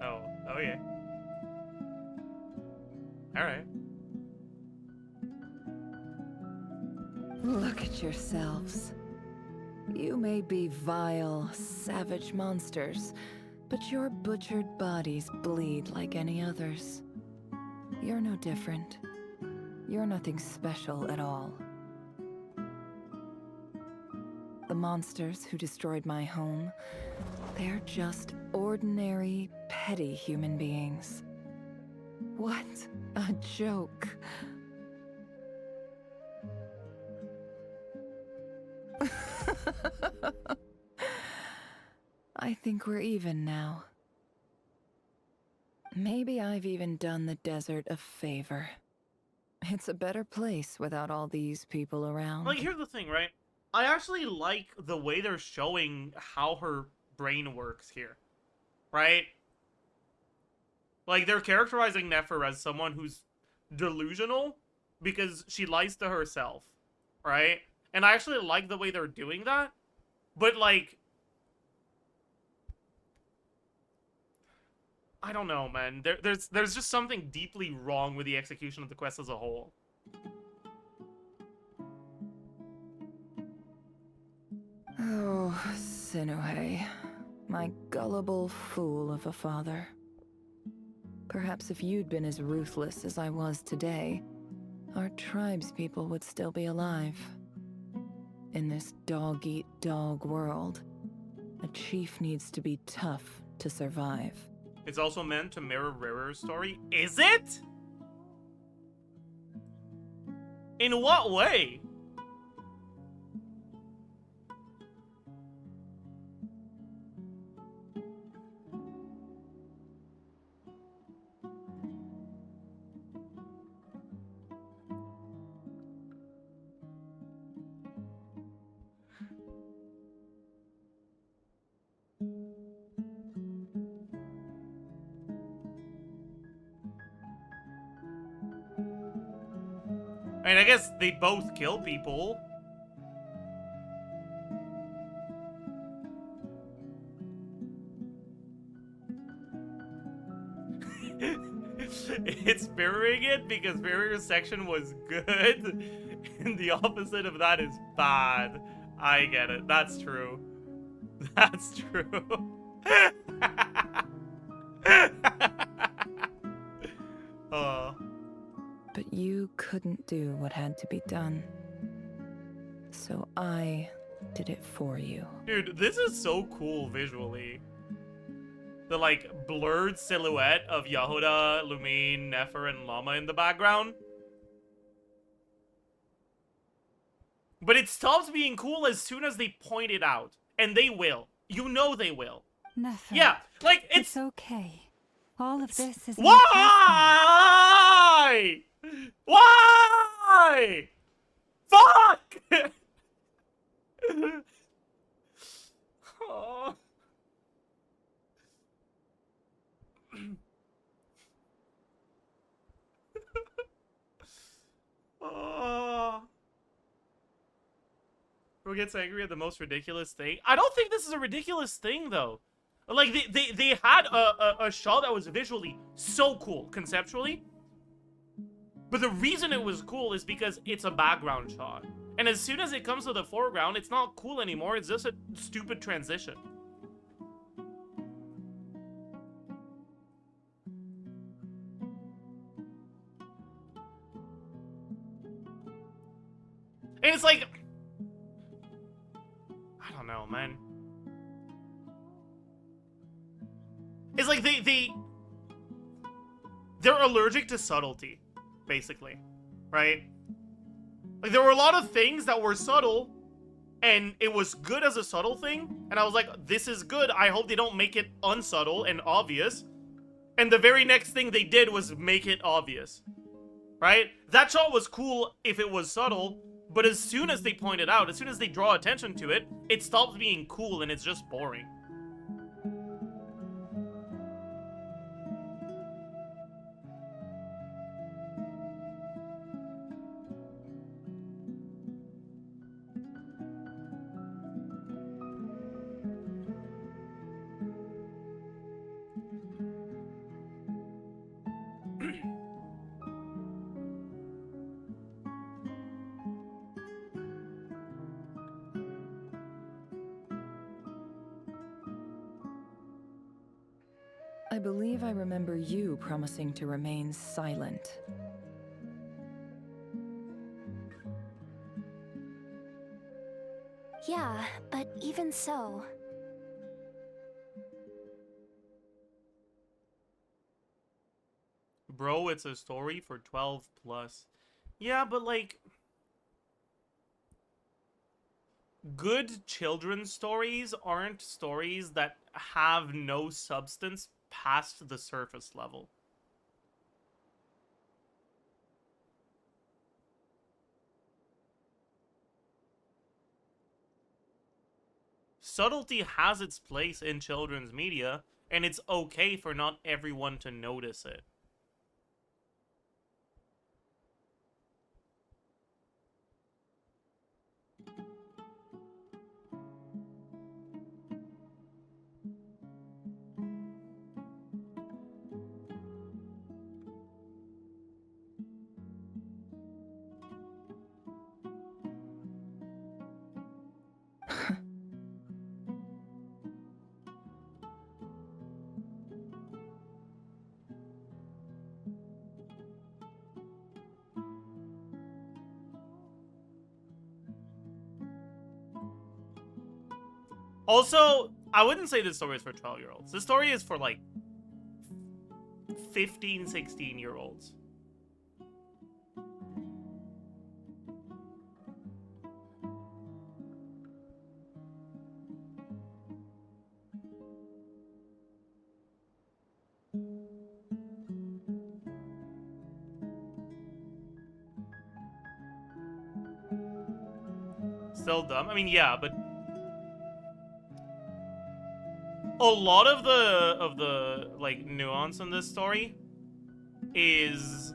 Oh yeah. Alright. Look at yourselves. You may be vile, savage monsters, but your butchered bodies bleed like any others. You're no different. You're nothing special at all. The monsters who destroyed my home, they're just ordinary, petty human beings. What a joke. I think we're even now. Maybe I've even done the desert a favor. It's a better place without all these people around. Like, here's the thing, right? I actually like the way they're showing how her brain works here. Right? Like, they're characterizing Nefer as someone who's delusional because she lies to herself. Right? And I actually like the way they're doing that. But, like, I don't know, man. There's just something deeply wrong with the execution of the quest as a whole. Oh, Sinuhe, my gullible fool of a father. Perhaps if you'd been as ruthless as I was today, our tribespeople would still be alive. In this dog-eat-dog world, a chief needs to be tough to survive. It's also meant to mirror Rerir's story. Is it? In what way? I mean, I guess they both kill people. It's mirroring it because Barrier's section was good, and the opposite of that is bad. I get it. That's true. That's true. You couldn't do what had to be done. So I did it for you. Dude, this is so cool visually. The, like, blurred silhouette of Yehuda, Lumine, Nefer, and Lauma in the background. But it stops being cool as soon as they point it out. And they will. You know they will. Nefer. Yeah, like, It's okay. All of this is... Why? Why? Fuck! Oh. Oh. Who gets angry at the most ridiculous thing? I don't think this is a ridiculous thing, though. Like, they had a shot that was visually so cool, conceptually. But the reason it was cool is because it's a background shot. And as soon as it comes to the foreground, it's not cool anymore. It's just a stupid transition. And it's like... I don't know, man. It's like they're allergic to subtlety, basically, right? Like, there were a lot of things that were subtle, and it was good as a subtle thing, and I was like, this is good, I hope they don't make it unsubtle and obvious. And the very next thing they did was make it obvious, right? That shot was cool if it was subtle, but as soon as they point it out, as soon as they draw attention to it, it stops being cool and it's just boring. I believe I remember you promising to remain silent. Yeah, but even so... Bro, it's a story for 12 plus. Yeah, but like... good children's stories aren't stories that have no substance past the surface level. Subtlety has its place in children's media, and it's okay for not everyone to notice it. Also, I wouldn't say this story is for 12-year-olds. This story is for, like, 15, 16-year-olds. Still dumb? I mean, yeah, but... a lot of the like nuance in this story is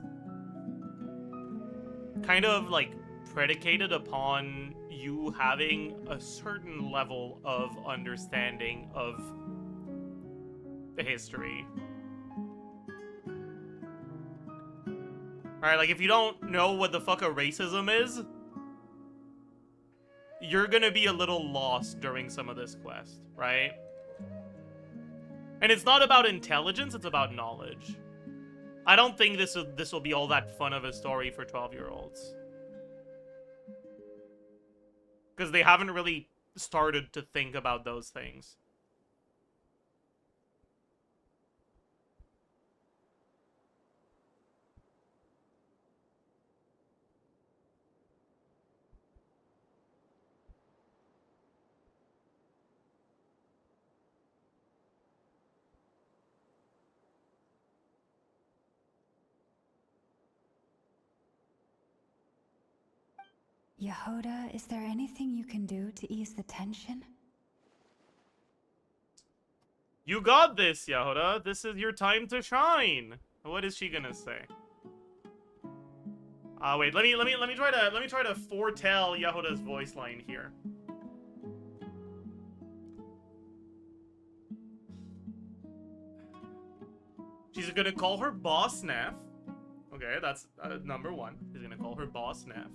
kind of like predicated upon you having a certain level of understanding of the history. Alright, like if you don't know what the fuck a racism is, you're gonna be a little lost during some of this quest, right? And it's not about intelligence, it's about knowledge. I don't think this will be all that fun of a story for 12-year-olds. Because they haven't really started to think about those things. Yehoda, is there anything you can do to ease the tension? You got this, Yehoda. This is your time to shine. What is she gonna say? Wait. Let me try to foretell Yehoda's voice line here. She's gonna call her boss Nef. Okay, that's number one. She's gonna call her boss Nef.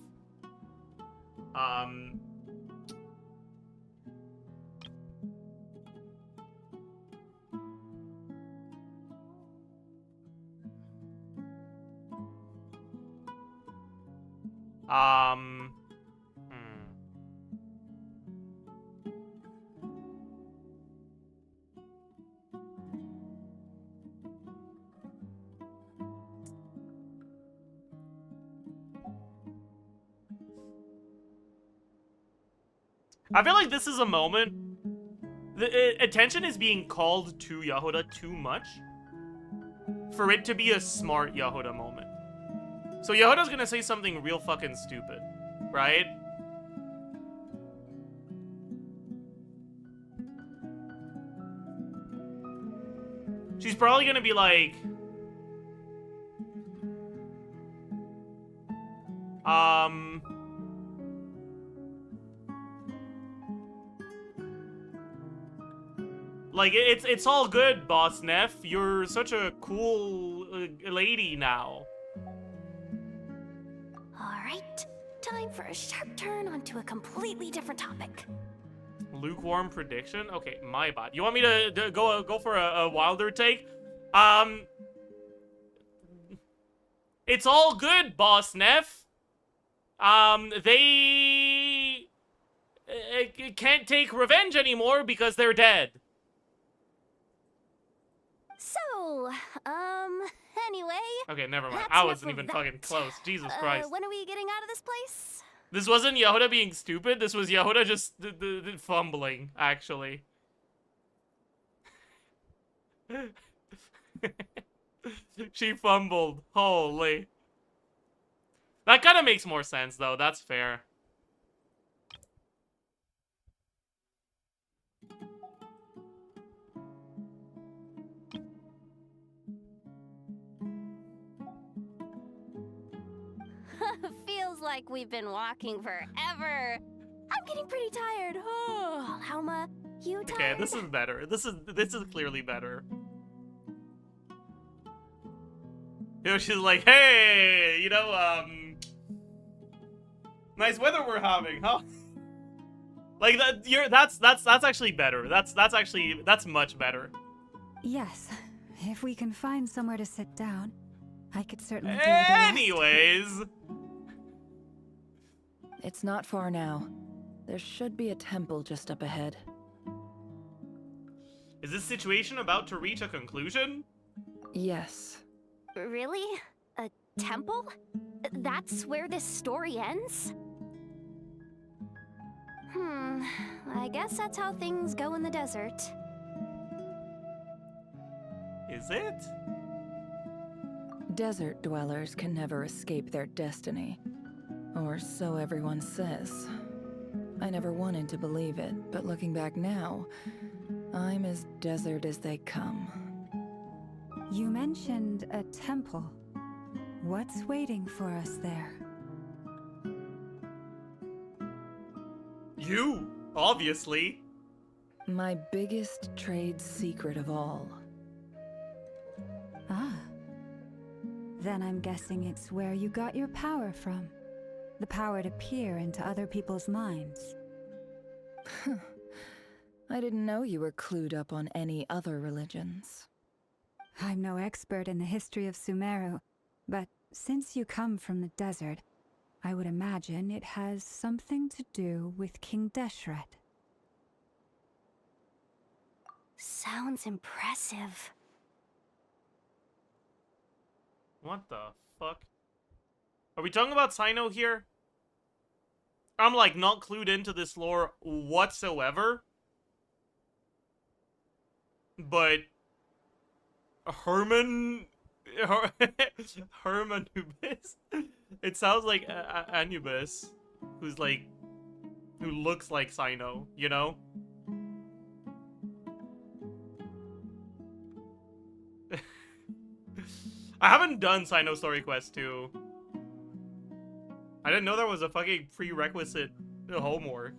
I feel like this is a moment. The attention is being called to Yehoda too much for it to be a smart Yehoda moment. So Yehoda's gonna say something real fucking stupid, right? She's probably gonna be like, like, it's all good, Boss Nef. You're such a cool lady now. Alright, time for a sharp turn onto a completely different topic. Lukewarm prediction? Okay, my bad. You want me to go for a wilder take? It's all good, Boss Nef. They can't take revenge anymore because they're dead. So, anyway. Okay, never mind. That's I enough wasn't of even that. fucking close. Jesus Christ. When are we getting out of this place? This wasn't Yehoda being stupid. This was Yehoda just fumbling, actually. She fumbled. Holy. That kind of makes more sense, though. That's fair. Feels like we've been walking forever. I'm getting pretty tired. Oh, Lauma, you tired? Okay, this is better. This is clearly better. You know, she's like, hey, you know, nice weather we're having, huh? Like that's actually better. That's much better. Yes, if we can find somewhere to sit down, I could certainly do with a rest. Anyways. It's not far now. There should be a temple just up ahead. Is this situation about to reach a conclusion? Yes. Really? A temple? That's where this story ends? I guess that's how things go in the desert. Is it? Desert dwellers can never escape their destiny. Or so everyone says. I never wanted to believe it, but looking back now, I'm as desert as they come. You mentioned a temple. What's waiting for us there? You, obviously. My biggest trade secret of all. Ah. Then I'm guessing it's where you got your power from. The power to peer into other people's minds. I didn't know you were clued up on any other religions. I'm no expert in the history of Sumeru, but since you come from the desert, I would imagine it has something to do with King Deshret. Sounds impressive. What the fuck? Are we talking about Sino here? I'm like not clued into this lore whatsoever. But Hermanubis? It sounds like Anubis, who's like, who looks like Sino, you know? I haven't done Sino Story Quest 2. I didn't know there was a fucking prerequisite homework.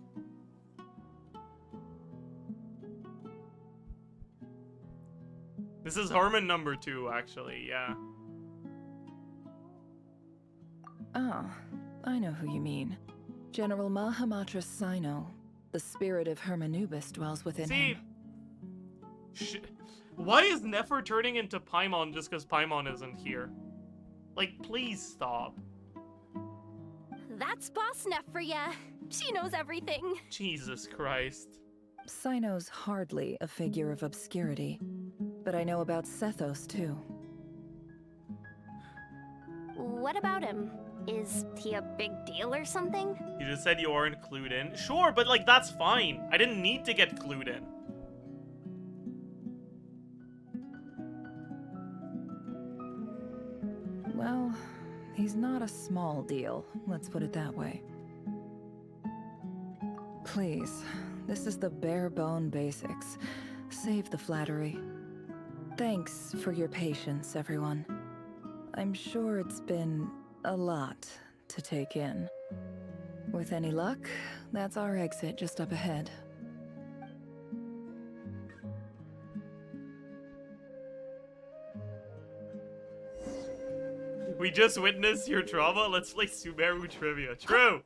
This is Herman number 2, actually, yeah. Ah, I know who you mean. General Mahamatra Sino. The spirit of Hermanubis dwells within him. Why is Nefer turning into Paimon just because Paimon isn't here? Like, please stop. That's Boss Neff for ya. She knows everything. Jesus Christ. Sino's hardly a figure of obscurity, but I know about Sethos too. What about him? Is he a big deal or something? You just said you aren't clued in. Sure, but like, that's fine. I didn't need to get clued in. Well, he's not a small deal, let's put it that way. Please, this is the bare-bone basics. Save the flattery. Thanks for your patience, everyone. I'm sure it's been a lot to take in. With any luck, that's our exit just up ahead. We just witnessed your trauma. Let's play Sumeru trivia. True.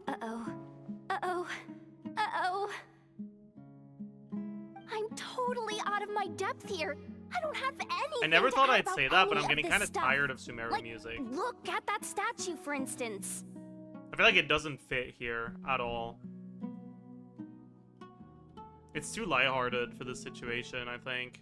Uh-oh. Uh-oh. Uh-oh. I'm totally out of my depth here. I don't have anything. I never to thought add I'd about say that, but any I'm getting this kind of stuff. tired of Sumeru Like, music. Look at that statue, for instance. I feel like it doesn't fit here at all. It's too lighthearted for this situation, I think.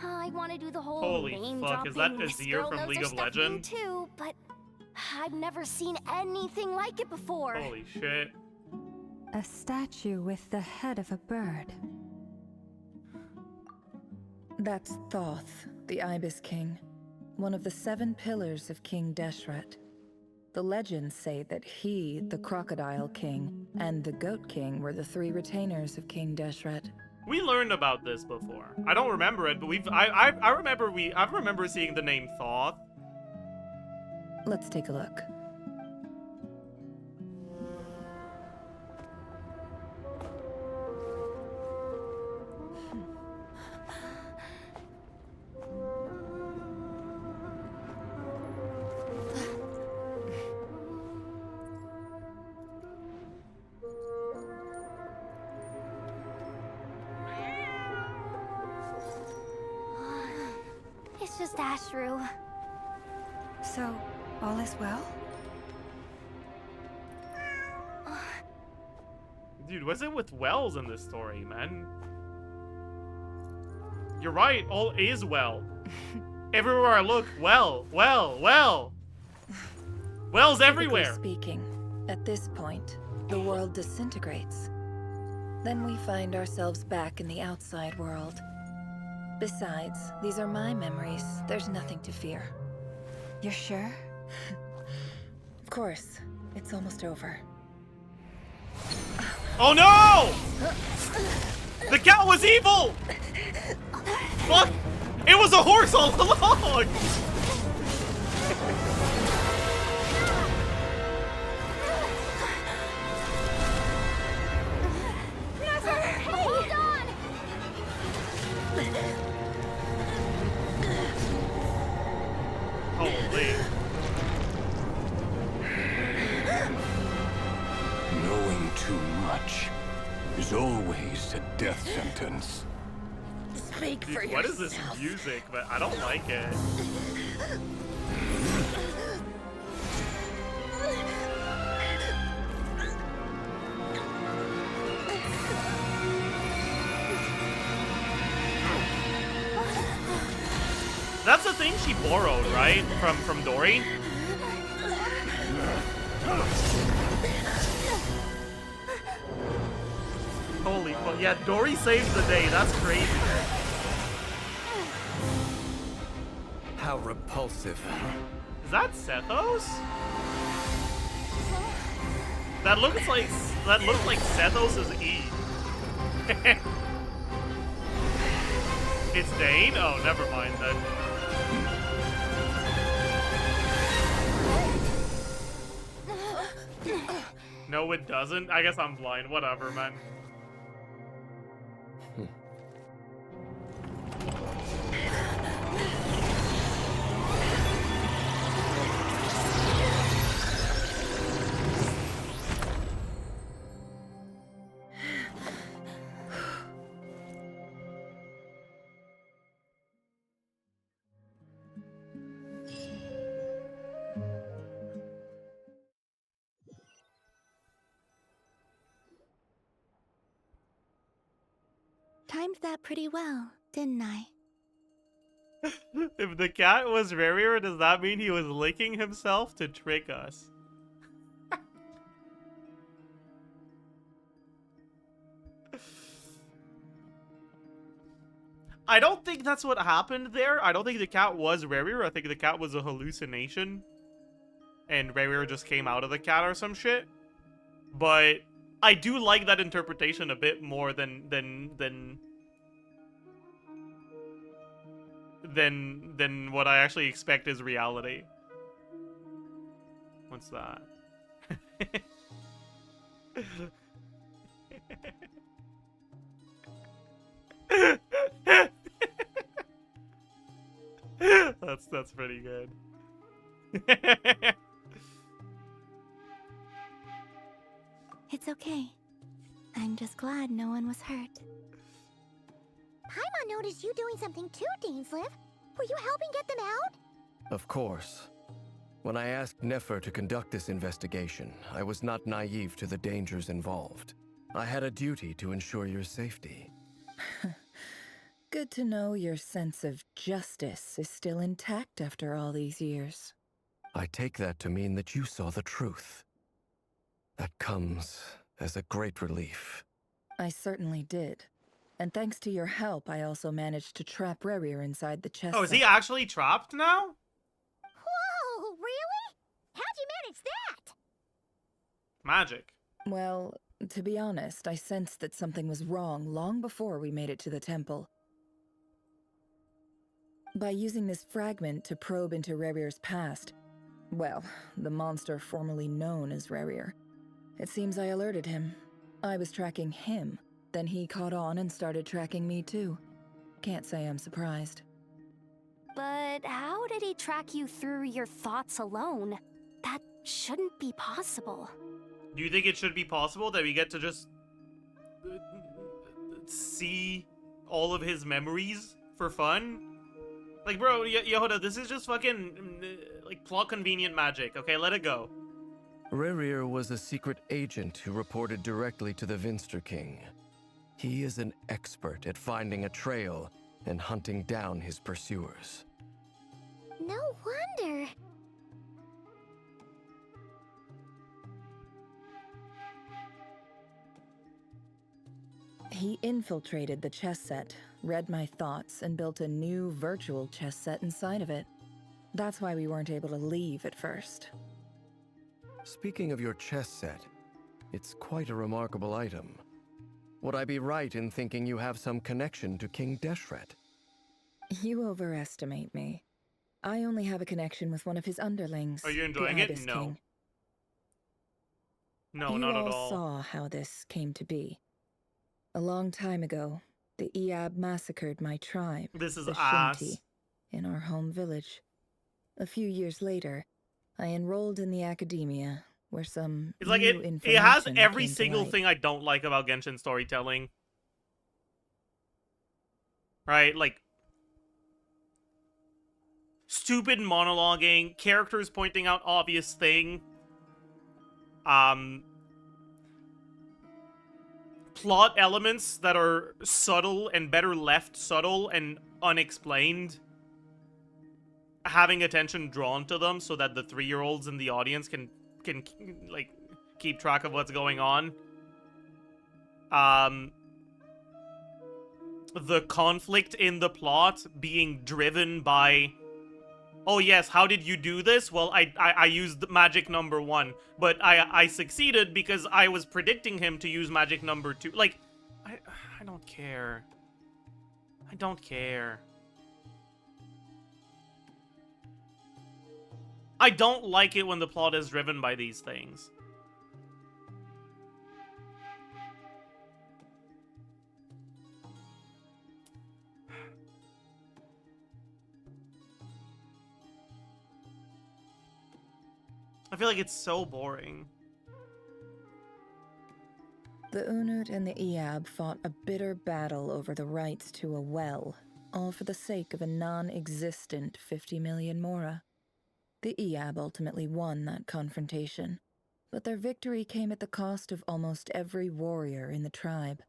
I want to do the whole Holy name fuck, is that dropping, Azir this girl from knows League her of stuff thing Legends? too, but I've never seen anything like it before. Holy shit. A statue with the head of a bird. That's Thoth, the Ibis King, one of the 7 pillars of King Deshret. The legends say that he, the Crocodile King, and the Goat King were the 3 retainers of King Deshret. We learned about this before. I don't remember it, but I remember seeing the name Thoth. Let's take a look. It's just Ashru. So, all is well? Dude, what's it with Wells in this story, man? You're right, all is well. Everywhere I look, well. Wells everywhere. Typically speaking, at this point, the world disintegrates. Then we find ourselves back in the outside world. Besides, these are my memories. There's nothing to fear. You're sure? Of course. It's almost over. Oh no! The cat was evil! Fuck! It was a horse all along! Nefer, hold on! Holy. Knowing too much is always a death sentence. Speak for Dude, what is this music? But I don't like it. That's the thing she borrowed, right? From Dori? Holy fuck. Yeah, Dori saves the day. That's crazy. How repulsive. Is that Sethos? That looks like Sethos' E. It's Dane? Oh, never mind then. No, it doesn't. I guess I'm blind. Whatever, man. Timed that pretty well, didn't I? If the cat was Rerir, does that mean he was licking himself to trick us? I don't think that's what happened there. I don't think the cat was Rerir. I think the cat was a hallucination. And Rerir just came out of the cat or some shit. But I do like that interpretation a bit more than what I actually expect is reality. What's that? That's pretty good. It's okay. I'm just glad no one was hurt. Paimon noticed you doing something too, dainsleif. Were you helping get them out? Of course. When I asked Nefer to conduct this investigation, I was not naive to the dangers involved. I had a duty to ensure your safety. Good to know your sense of justice is still intact after all these years. I take that to mean that you saw the truth. That comes as a great relief. I certainly did. And thanks to your help, I also managed to trap Rerir inside the chest. Oh, is he actually trapped now? Whoa, really? How'd you manage that? Magic. Well, to be honest, I sensed that something was wrong long before we made it to the temple. By using this fragment to probe into Rerir's past, well, the monster formerly known as Rerir, it seems I alerted him. I was tracking him, then he caught on and started tracking me too. Can't say I'm surprised. But how did he track you through your thoughts alone? That shouldn't be possible. Do you think it should be possible that we get to just see all of his memories for fun? Like, bro, Yehuda, this is just fucking, like, plot convenient magic, okay? Let it go. Rerir was a secret agent who reported directly to the Vinster King. He is an expert at finding a trail and hunting down his pursuers. No wonder. He infiltrated the chess set, read my thoughts, and built a new virtual chess set inside of it. That's why we weren't able to leave at first. Speaking of your chess set, it's quite a remarkable item. Would I be right in thinking you have some connection to King Deshret? You overestimate me. I only have a connection with one of his underlings. Are you the enjoying it? Abyss No. King. No, You not at all all. saw how this came to be. A long time ago, the Eab massacred my tribe, This is the ass. Shinti, in our home village. A few years later, I enrolled in the Akademiya, where some It's like new it information has every came to single light. thing I don't like about Genshin storytelling. Right? Like stupid monologuing, characters pointing out obvious thing. Plot elements that are subtle and better left subtle and unexplained. Having attention drawn to them so that the 3-year-olds in the audience can like keep track of what's going on. The conflict in the plot being driven by, oh yes, how did you do this? Well, I used magic number 1, but I succeeded because I was predicting him to use magic number 2. Like, I don't care. I don't care. I don't like it when the plot is driven by these things. I feel like it's so boring. The Unut and the Eab fought a bitter battle over the rights to a well, all for the sake of a non-existent 50 million mora. The Eab ultimately won that confrontation, but their victory came at the cost of almost every warrior in the tribe.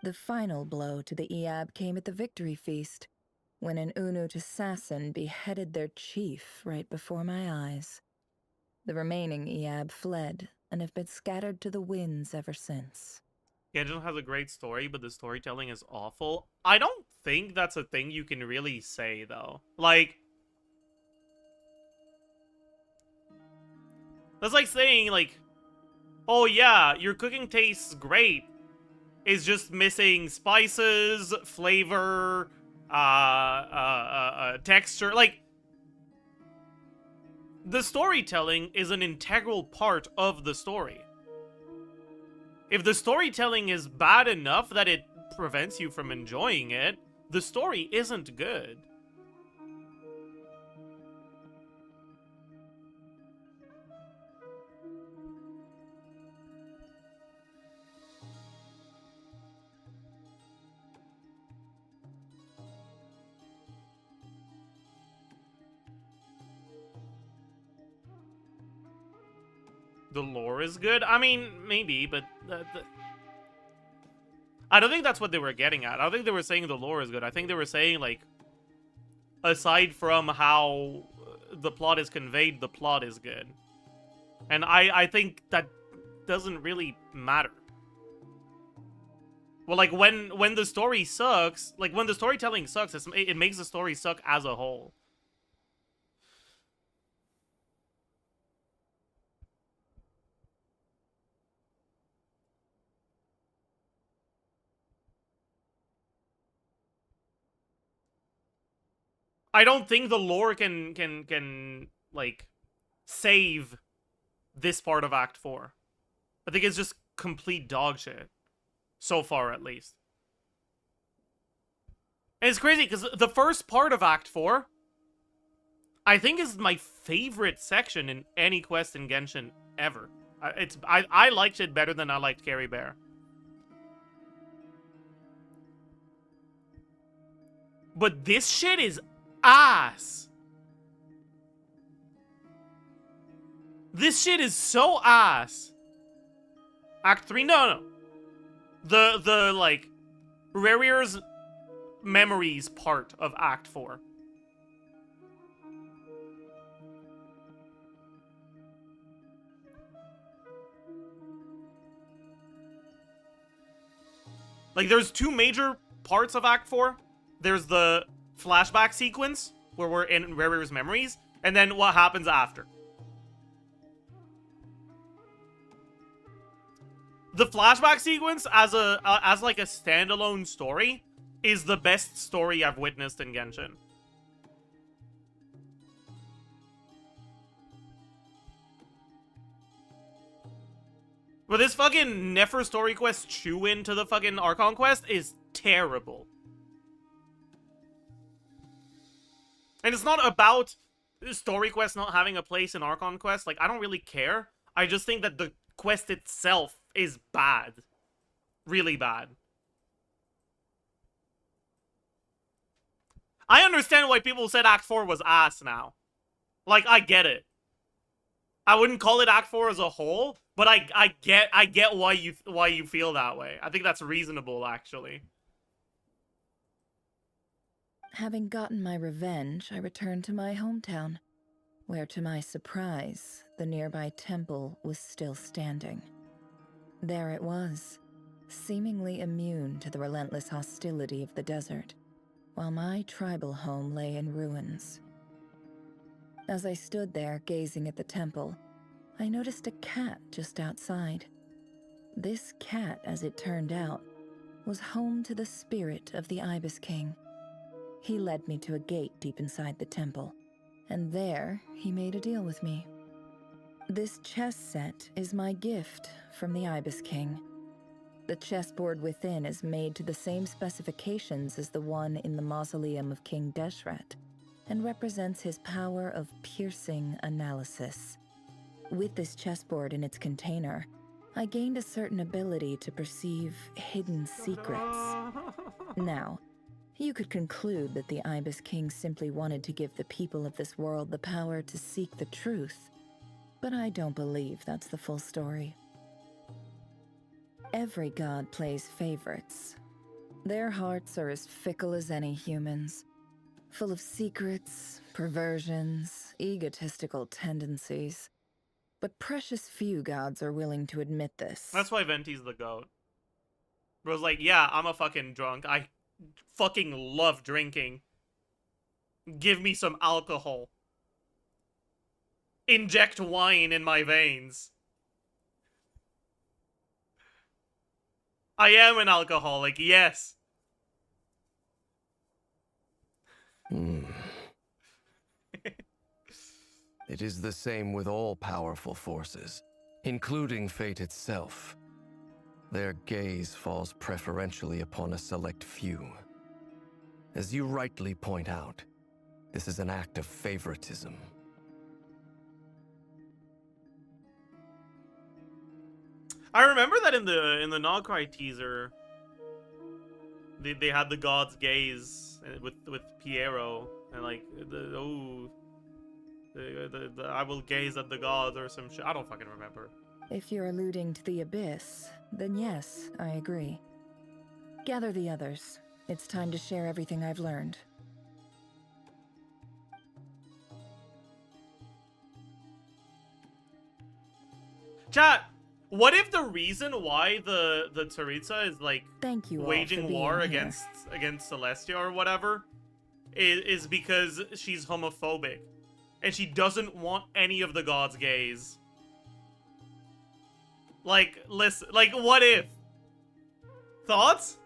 The final blow to the Eab came at the victory feast, when an Unut assassin beheaded their chief right before my eyes. The remaining Eab fled and have been scattered to the winds ever since. Genshin has a great story, but the storytelling is awful. I don't think that's a thing you can really say, though. Like, that's like saying, like, oh yeah, your cooking tastes great. It's just missing spices, flavor, texture. Like, the storytelling is an integral part of the story. If the storytelling is bad enough that it prevents you from enjoying it, the story isn't good. The lore is good? I mean, maybe, but I don't think that's what they were getting at. I don't think they were saying the lore is good. I think they were saying, like, aside from how the plot is conveyed, the plot is good. And I think that doesn't really matter. Well, like, when the story sucks, like, when the storytelling sucks, it makes the story suck as a whole. I don't think the lore can like save this part of Act 4. I think it's just complete dog shit. So far, at least. And it's crazy, because the first part of Act 4, I think is my favorite section in any quest in Genshin ever. I liked it better than I liked Carrie Bear. But this shit is ass. This shit is so ass. Act 3? No. The like, Rerir's memories part of Act 4. Like, there's two major parts of Act 4. There's the flashback sequence, where we're in Rerir's memories, and then what happens after. The flashback sequence, as like a standalone story, is the best story I've witnessed in Genshin. But this fucking Nefer story quest chew-in to the fucking Archon quest is terrible. And it's not about story quest not having a place in Archon quest. Like, I don't really care. I just think that the quest itself is bad. Really bad. I understand why people said Act 4 was ass now. Like, I get it. I wouldn't call it Act 4 as a whole, but I get why you feel that way. I think that's reasonable, actually. Having gotten my revenge, I returned to my hometown, where to my surprise, the nearby temple was still standing. There it was, seemingly immune to the relentless hostility of the desert, while my tribal home lay in ruins. As I stood there gazing at the temple, I noticed a cat just outside. This cat, as it turned out, was home to the spirit of the Ibis King. He led me to a gate deep inside the temple, and there he made a deal with me. This chess set is my gift from the Ibis King. The chessboard within is made to the same specifications as the one in the mausoleum of King Deshret, and represents his power of piercing analysis. With this chessboard in its container, I gained a certain ability to perceive hidden secrets. Now, you could conclude that the Ibis King simply wanted to give the people of this world the power to seek the truth, but I don't believe that's the full story. Every god plays favorites. Their hearts are as fickle as any human's, full of secrets, perversions, egotistical tendencies. But precious few gods are willing to admit this. That's why Venti's the goat. Bro's like, yeah, I'm a fucking drunk. I fucking love drinking. Give me some alcohol. Inject wine in my veins. I am an alcoholic, yes. It is the same with all powerful forces, including fate itself. Their gaze falls preferentially upon a select few. As you rightly point out, this is an act of favoritism. I remember that in the Krai teaser, they had the god's gaze with Piero and like I will gaze at the gods or some shit. I don't fucking remember. If you're alluding to the abyss, then yes, I agree. Gather the others. It's time to share everything I've learned. Chat, what if the reason why the Tsaritsa is like Thank you waging all for war being here. against Celestia or whatever is because she's homophobic and she doesn't want any of the gods' gays? Like, listen, like, what if? Thoughts?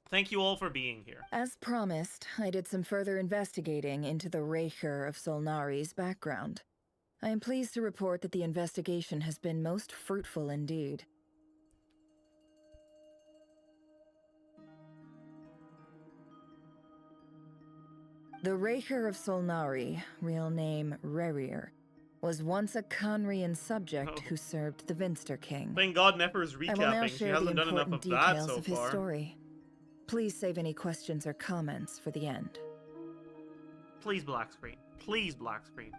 Thank you all for being here. As promised, I did some further investigating into the rerir of Solnari's background. I am pleased to report that the investigation has been most fruitful indeed. The rerir of Solnari, real name Rerir, was once a Khanrian subject who served the Vinster King. Thank God Nefer's I will now recapping. She share the hasn't done enough important of that details so of his far. story. Please save any questions or comments for the end. Please black screen. Please black screen.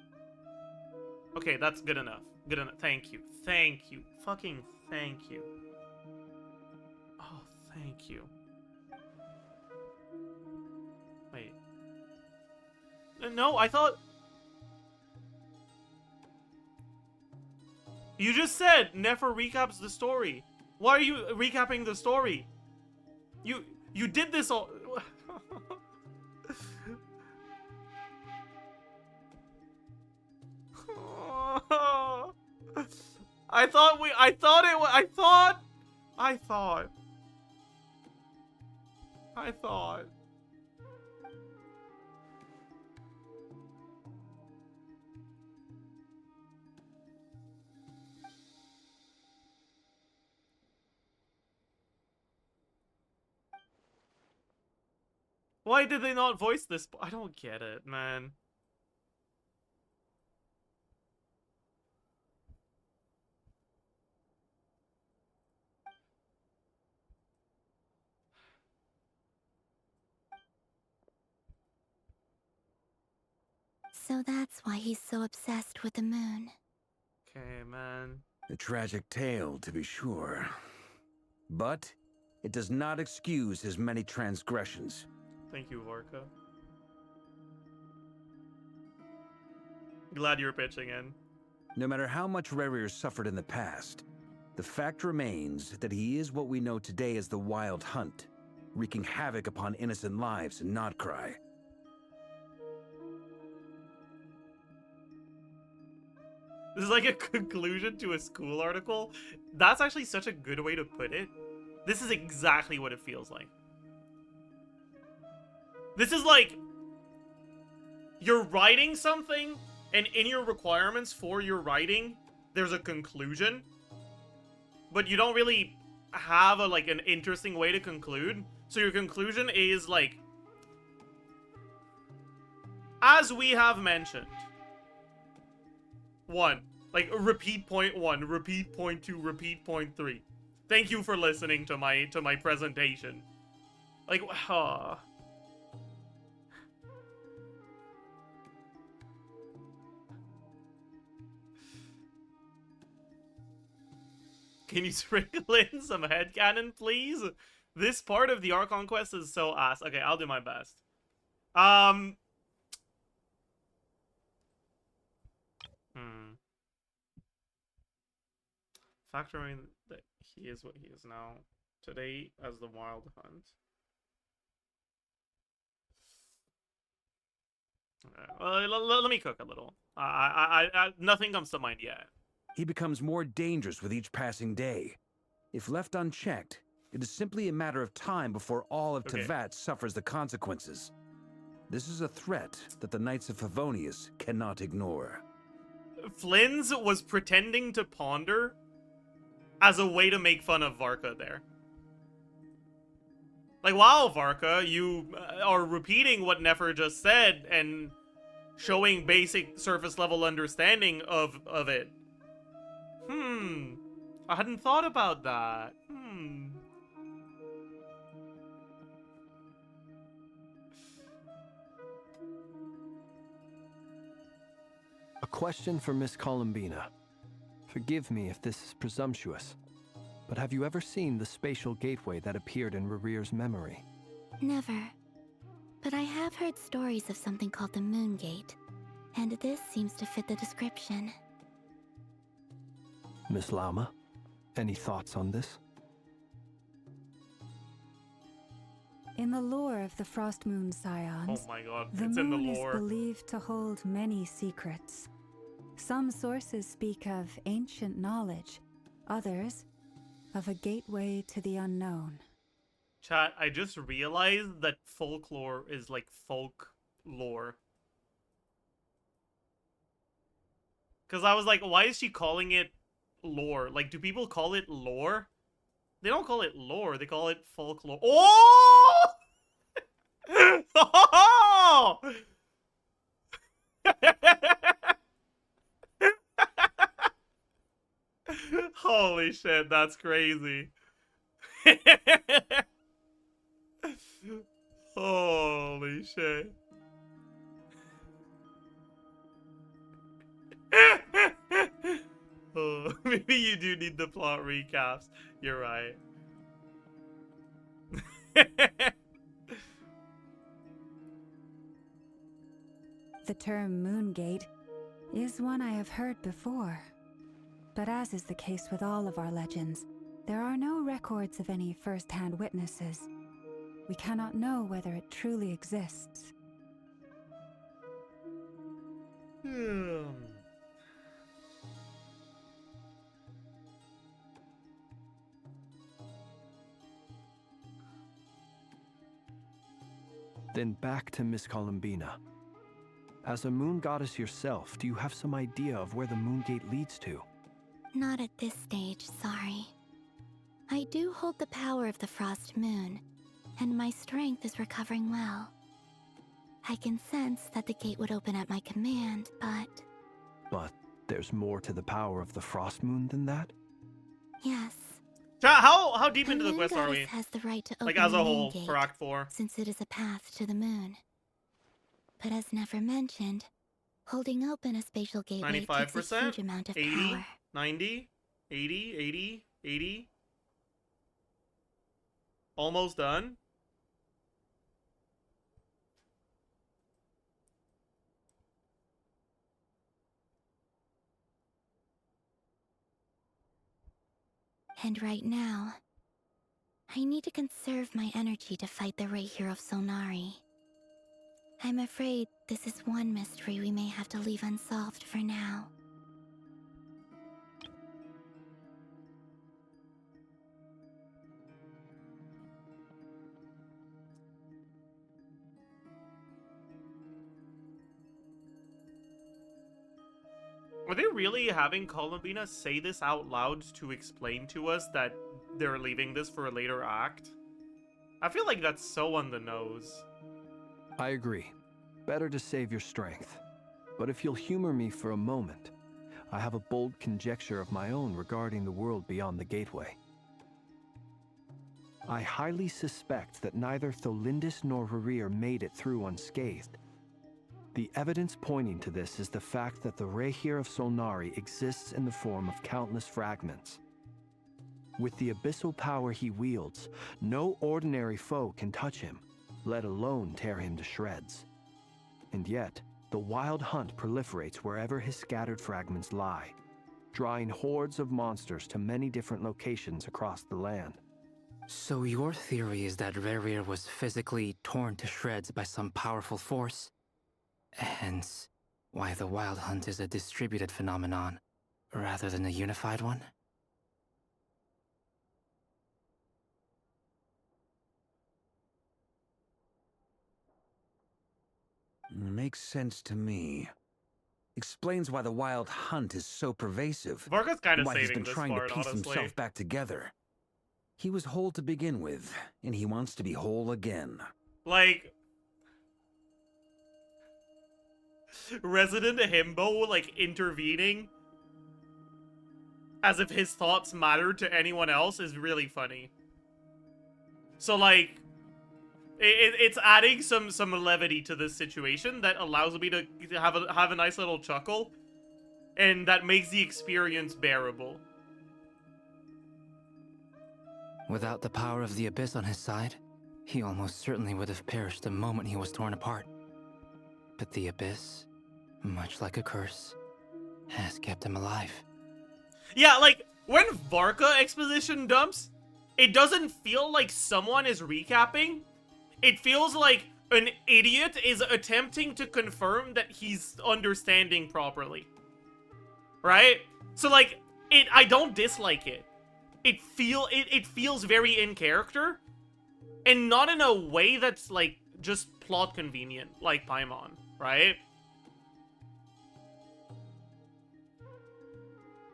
Okay, that's good enough. Good enough. Thank you. Thank you. Fucking thank you. Oh, thank you. Wait. No, I thought... You just said Nefer recaps the story. Why are you recapping the story? You did this all... I thought. Why did they not voice this? I don't get it, man. So that's why he's so obsessed with the moon. Okay, man. A tragic tale, to be sure. But it does not excuse his many transgressions. Thank you, Varka. Glad you're pitching in. No matter how much Rerir suffered in the past, the fact remains that he is what we know today as the Wild Hunt, wreaking havoc upon innocent lives in Krai. This is like a conclusion to a school article. That's actually such a good way to put it. This is exactly what it feels like. This is like you're writing something, and in your requirements for your writing, there's a conclusion, but you don't really have an interesting way to conclude. So your conclusion is like, as we have mentioned. 1. Like, repeat point 1, repeat point 2, repeat point 3. Thank you for listening to my presentation. Like, Can you sprinkle in some headcanon, please? This part of the Archon quest is so ass. Okay, I'll do my best. Factoring that he is what he is now today as the Wild Hunt. Let me cook a little. Nothing comes to mind yet. He becomes more dangerous with each passing day. If left unchecked, it is simply a matter of time before all of Teyvat suffers the consequences. This is a threat that the Knights of Favonius cannot ignore. Flynn's was pretending to ponder as a way to make fun of Varka there. Like, wow, Varka, you are repeating what Nefer just said and showing basic surface level understanding of it. I hadn't thought about that. A question for Miss Columbina. Forgive me if this is presumptuous, but have you ever seen the spatial gateway that appeared in Rerir's memory? Never. But I have heard stories of something called the Moon Gate, and this seems to fit the description. Miss Lauma, any thoughts on this? In the lore of the frostmoon scions, oh my god, the it's moon in the lore. is believed to hold many secrets. Some sources speak of ancient knowledge, others of a gateway to the unknown. Chat, I just realized that folklore is like folk lore. Because I was like, why is she calling it lore? Like, do people call it lore? They don't call it lore, they call it folklore. Oh! Oh! Holy shit, that's crazy. shit. Oh, maybe you do need the plot recaps. You're right. The term Moongate is one I have heard before. But as is the case with all of our legends, there are no records of any first-hand witnesses. We cannot know whether it truly exists. Then back to Miss Columbina. As a moon goddess yourself, do you have some idea of where the Moongate leads to? Not at this stage, sorry. I do hold the power of the frost moon, and my strength is recovering well. I can sense that the gate would open at my command, but... But there's more to the power of the frost moon than that? Yes. How deep into the moon quest are goddess we? has the right to open Like as the a moon whole gate, for Act 4. since it is a path to the moon. But as Nefer mentioned, holding open a spatial gateway takes a 95%? huge amount of 80? power. 90? 80? 80? 80? Almost done? And right now, I need to conserve my energy to fight the rerir of Solnari. I'm afraid this is one mystery we may have to leave unsolved for now. Are they really having Columbina say this out loud to explain to us that they're leaving this for a later act? I feel like that's so on the nose. I agree. Better to save your strength. But if you'll humor me for a moment, I have a bold conjecture of my own regarding the world beyond the gateway. I highly suspect that neither Tholindis nor rerir made it through unscathed. The evidence pointing to this is the fact that the rerir of Solnari exists in the form of countless fragments. With the abyssal power he wields, no ordinary foe can touch him, let alone tear him to shreds. And yet, the wild hunt proliferates wherever his scattered fragments lie, drawing hordes of monsters to many different locations across the land. So your theory is that Rerir was physically torn to shreds by some powerful force? Hence, why the wild hunt is a distributed phenomenon, rather than a unified one? Makes sense to me. Explains why the wild hunt is so pervasive. Varka's kind of why he's saving been this trying part, to piece honestly. himself back together. He was whole to begin with, and he wants to be whole again. Like, Resident Himbo, like, intervening as if his thoughts mattered to anyone else is really funny. So, like, it's adding some levity to this situation that allows me to have a nice little chuckle, and that makes the experience bearable. Without the power of the Abyss on his side, he almost certainly would have perished the moment he was torn apart. But the Abyss, much like a curse, has kept him alive. Yeah, like, when Varka exposition dumps, it doesn't feel like someone is recapping. It feels like an idiot is attempting to confirm that he's understanding properly. Right? So, like, I don't dislike it. It feels very in character, and not in a way that's, like, just plot convenient, like Paimon, right?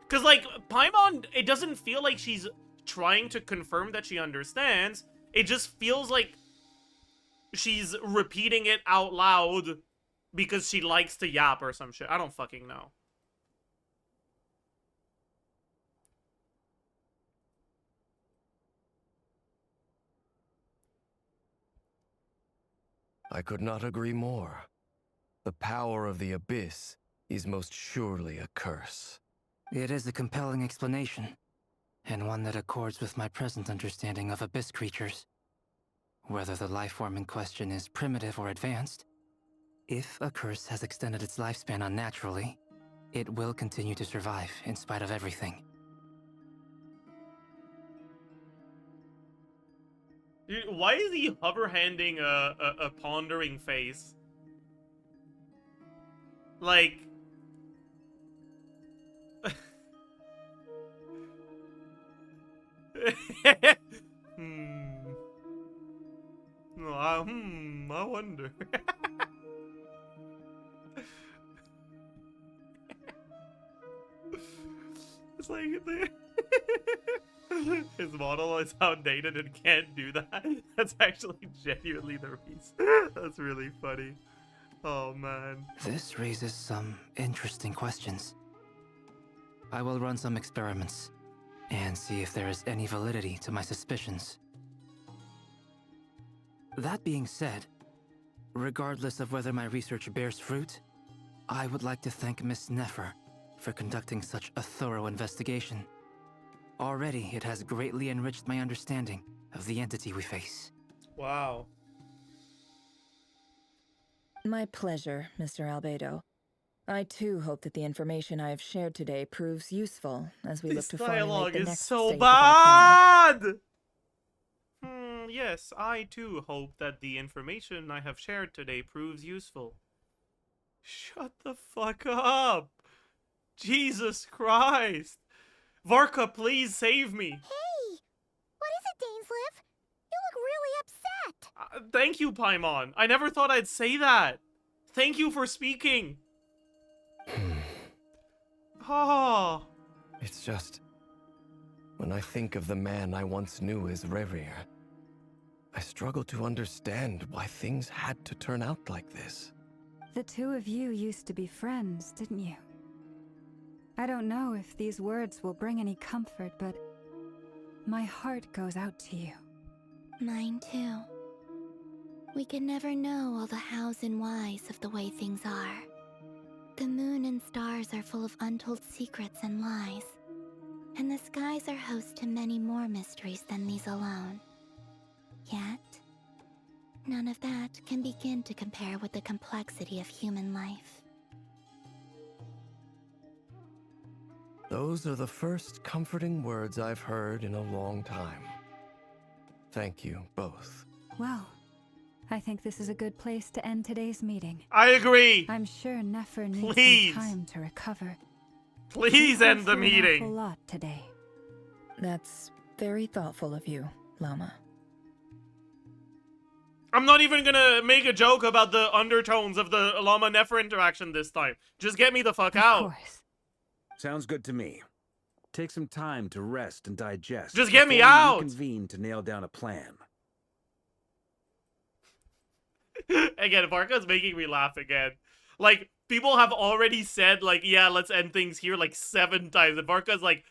Because, like, Paimon, it doesn't feel like she's trying to confirm that she understands. It just feels like she's repeating it out loud because she likes to yap or some shit. I don't fucking know. I could not agree more. The power of the Abyss is most surely a curse. It is a compelling explanation, and one that accords with my present understanding of Abyss creatures. Whether the life form in question is primitive or advanced, if a curse has extended its lifespan unnaturally, it will continue to survive in spite of everything. Dude, why is he hover-handing a pondering face? Like... I wonder. It's like his model is outdated and can't do that. That's actually genuinely the reason. That's really funny. Oh man. This raises some interesting questions. I will run some experiments and see if there is any validity to my suspicions. That being said, regardless of whether my research bears fruit, I would like to thank Miss Nefer for conducting such a thorough investigation. Already, it has greatly enriched my understanding of the entity we face. Wow. My pleasure, Mr. Albedo. I too hope that the information I have shared today proves useful as we look to formulate the next stage of our plan. Yes, I too hope that the information I have shared today proves useful. Shut the fuck up! Jesus Christ! Varka, please save me! Hey! What is it, dainsleif? You look really upset! Thank you, Paimon. I never thought I'd say that. Thank you for speaking. Oh. It's just... when I think of the man I once knew as Rerir, I struggle to understand why things had to turn out like this. The two of you used to be friends, didn't you? I don't know if these words will bring any comfort, but my heart goes out to you. Mine too. We can never know all the hows and whys of the way things are. The moon and stars are full of untold secrets and lies, and the skies are host to many more mysteries than these alone. Yet, none of that can begin to compare with the complexity of human life. Those are the first comforting words I've heard in a long time. Thank you both. Well, I think this is a good place to end today's meeting. I agree. I'm sure Nefer needs Please. some time to recover. Please end the meeting. An awful lot today. That's very thoughtful of you, Lauma. I'm not even gonna make a joke about the undertones of the Lauma-Nefer interaction this time. Just get me the fuck out. Of course. Sounds good to me. Take some time to rest and digest. Just get me before we out! reconvene to nail down a plan. Again, Varka's making me laugh again. Like, people have already said, like, yeah, let's end things here, like, 7 times. And Varka's like,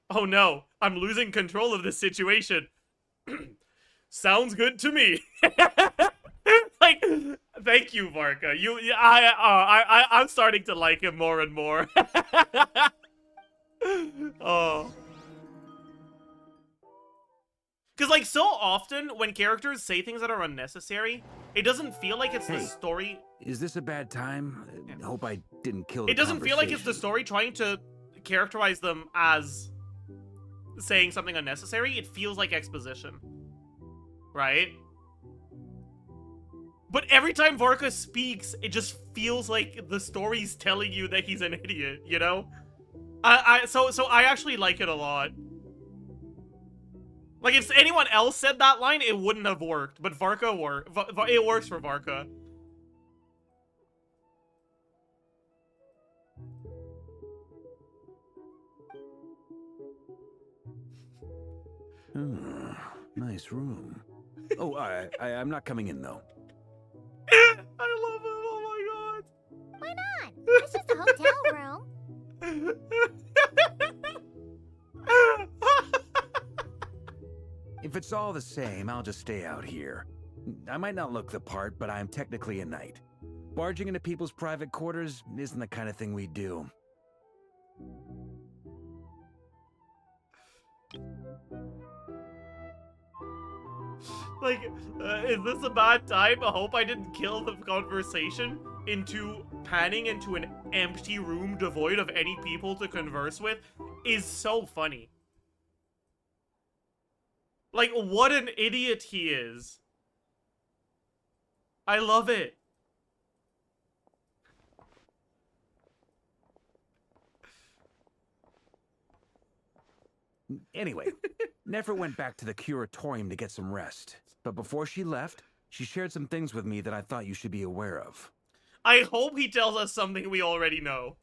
oh no, I'm losing control of this situation. Sounds good to me. Like, thank you, Varka. I'm starting to like him more and more. Oh. Because, like, so often when characters say things that are unnecessary, it doesn't feel like it's the story. Is this a bad time? I hope I didn't kill the It doesn't feel like it's the conversation. story trying to characterize them as saying something unnecessary. It feels like exposition. Right? But every time Varka speaks, it just feels like the story's telling you that he's an idiot, you know? So I actually like it a lot. Like, if anyone else said that line, it wouldn't have worked. But Varka it works for Varka. Nice room. Oh, I'm not coming in, though. I love him, oh my god. Why not? It's just a hotel room. If it's all the same, I'll just stay out here. I might not look the part, but I'm technically a knight. Barging into people's private quarters isn't the kind of thing we do. Like, is this a bad time? I hope I didn't kill the conversation into panning into an empty room devoid of any people to converse with is so funny. Like, what an idiot he is. I love it. Anyway, Nefer went back to the curatorium to get some rest. But before she left, she shared some things with me that I thought you should be aware of. I hope he tells us something we already know.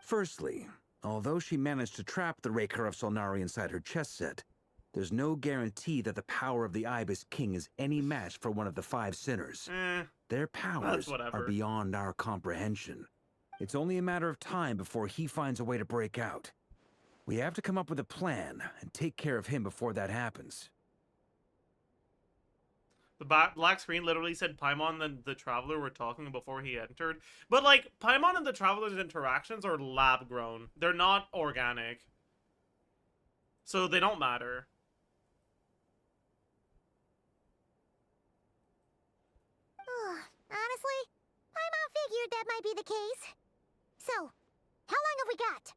Firstly, although she managed to trap the rerir of Solnari inside her chess set, there's no guarantee that the power of the Ibis King is any match for one of the 5 sinners. Their powers are beyond our comprehension. It's only a matter of time before he finds a way to break out. We have to come up with a plan and take care of him before that happens. The black screen literally said Paimon and the Traveler were talking before he entered. But, like, Paimon and the Traveler's interactions are lab-grown. They're not organic. So they don't matter. Honestly, Paimon figured that might be the case. So, how long have we got?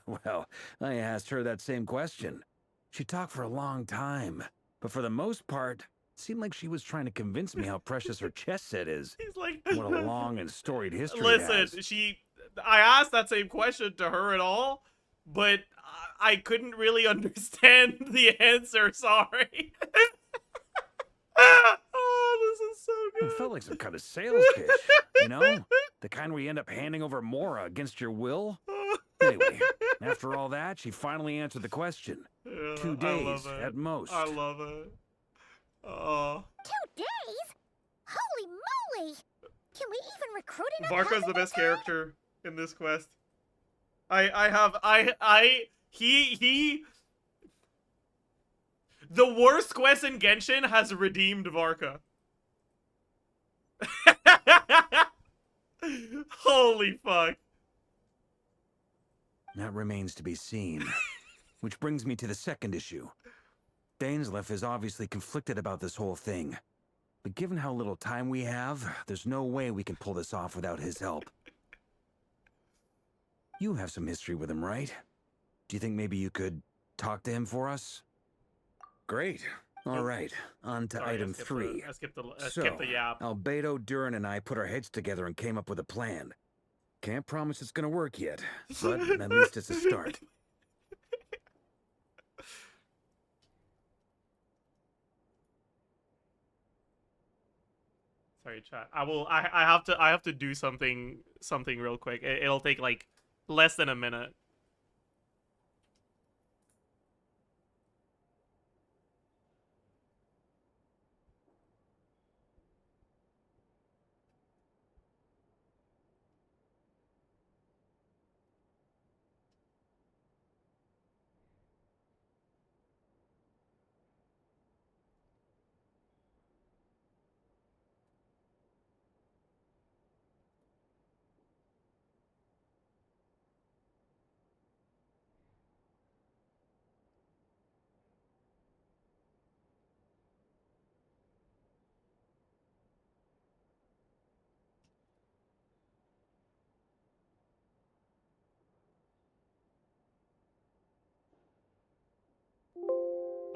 Well, I asked her that same question. She talked for a long time, but for the most part, it seemed like she was trying to convince me how precious her chess set is. He's like, what a long and storied history it listen, has. I asked that same question to her and all, but I couldn't really understand the answer, sorry. Oh, this is so good. It felt like some kind of sales pitch, you know? The kind where you end up handing over Mora against your will. Anyway, after all that, she finally answered the question. Yeah, 2 days at most. I love it. Oh. 2 days? Holy moly! Can we even recruit enough? Varka's the best character in this quest. The worst quest in Genshin has redeemed Varka. Holy fuck. That remains to be seen. Which brings me to the second issue. Dainsleif is obviously conflicted about this whole thing. But given how little time we have, there's no way we can pull this off without his help. You have some history with him, right? Do you think maybe you could talk to him for us? Great. All right, on to item 3. I skipped the yap. Albedo, Durin, and I put our heads together and came up with a plan. Can't promise it's gonna work yet, but at least it's a start. Sorry, chat. I have to do something real quick. It'll take like less than a minute.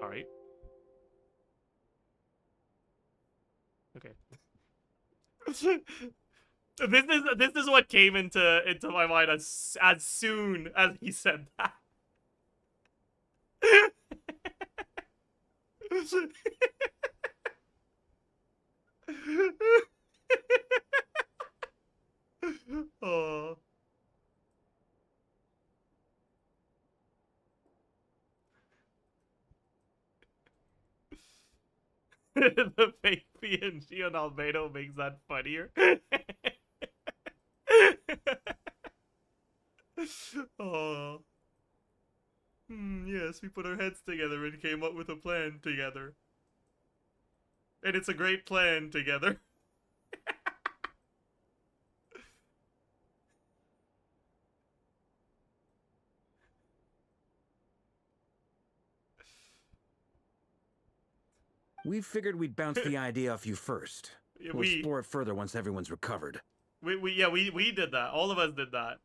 All right. Okay. This is what came into my mind as soon as he said that. Oh. The fake PNG on Albedo makes that funnier. Oh. Yes, we put our heads together and came up with a plan together. And it's a great plan together. We figured we'd bounce the idea off you first. Yeah, We'll explore it further once everyone's recovered. We did that. All of us did that.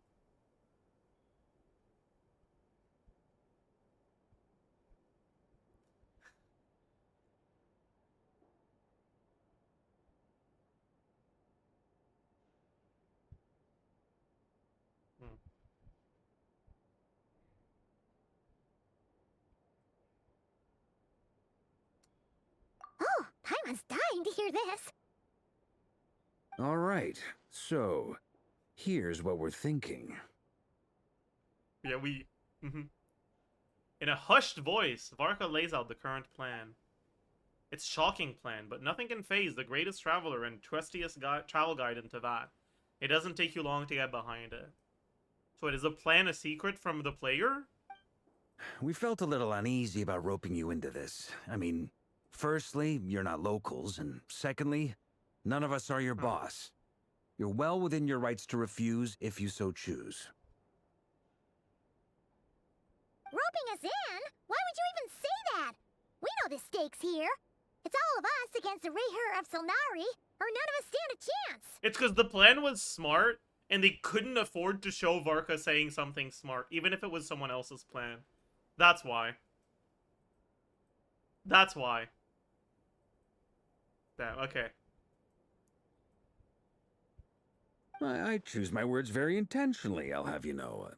Oh, Paimon's dying to hear this. All right, so here's what we're thinking. Yeah, In a hushed voice, Varka lays out the current plan. It's shocking plan, but nothing can faze the greatest traveler and trustiest travel guide in Teyvat. It doesn't take you long to get behind it. So is the plan a secret from the player? We felt a little uneasy about roping you into this. I mean, firstly, you're not locals, and secondly, none of us are your boss. You're well within your rights to refuse if you so choose. Roping us in? Why would you even say that? We know the stakes here. It's all of us against the rerir of Solnari, or none of us stand a chance. It's because the plan was smart, and they couldn't afford to show Varka saying something smart, even if it was someone else's plan. That's why. That's why. Damn, okay. I choose my words very intentionally, I'll have you know.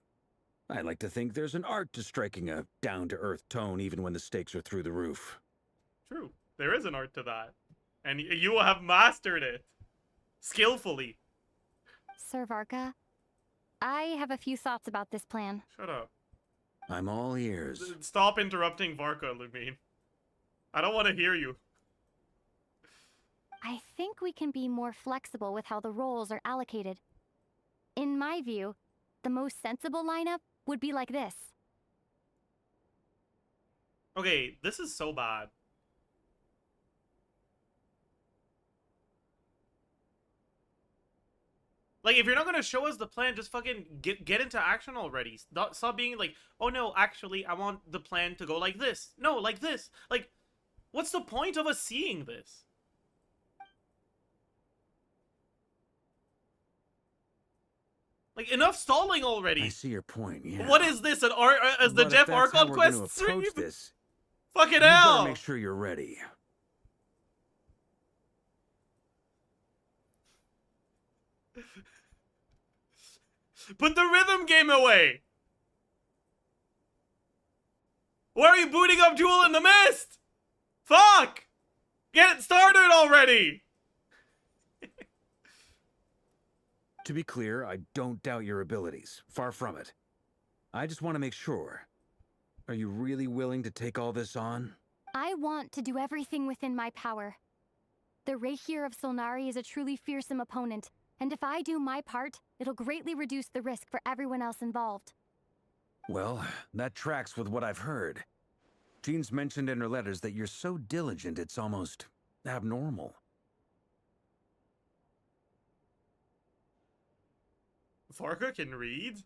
I like to think there's an art to striking a down-to-earth tone even when the stakes are through the roof. True. There is an art to that. And you have mastered it. Skillfully. Sir Varka, I have a few thoughts about this plan. Shut up. I'm all ears. Stop interrupting Varka, Lumine. I don't want to hear you. I think we can be more flexible with how the roles are allocated. In my view, the most sensible lineup would be like this. Okay, this is so bad. Like, if you're not gonna show us the plan, just fucking get into action already. Stop being like, oh no, actually, I want the plan to go like this. No, like this. Like, what's the point of us seeing this? Like, enough stalling already. I see your point, yeah. What is this, as the Jeff Archon quest stream? This, Fucking you hell! better make sure you're ready. Put the rhythm game away! Why are you booting up Jewel in the Mist? Fuck! Get it started already! To be clear, I don't doubt your abilities. Far from it. I just want to make sure. Are you really willing to take all this on? I want to do everything within my power. The rerir of Solnari is a truly fearsome opponent, and if I do my part, it'll greatly reduce the risk for everyone else involved. Well, that tracks with what I've heard. Jean's mentioned in her letters that you're so diligent it's almost abnormal. Varka can read?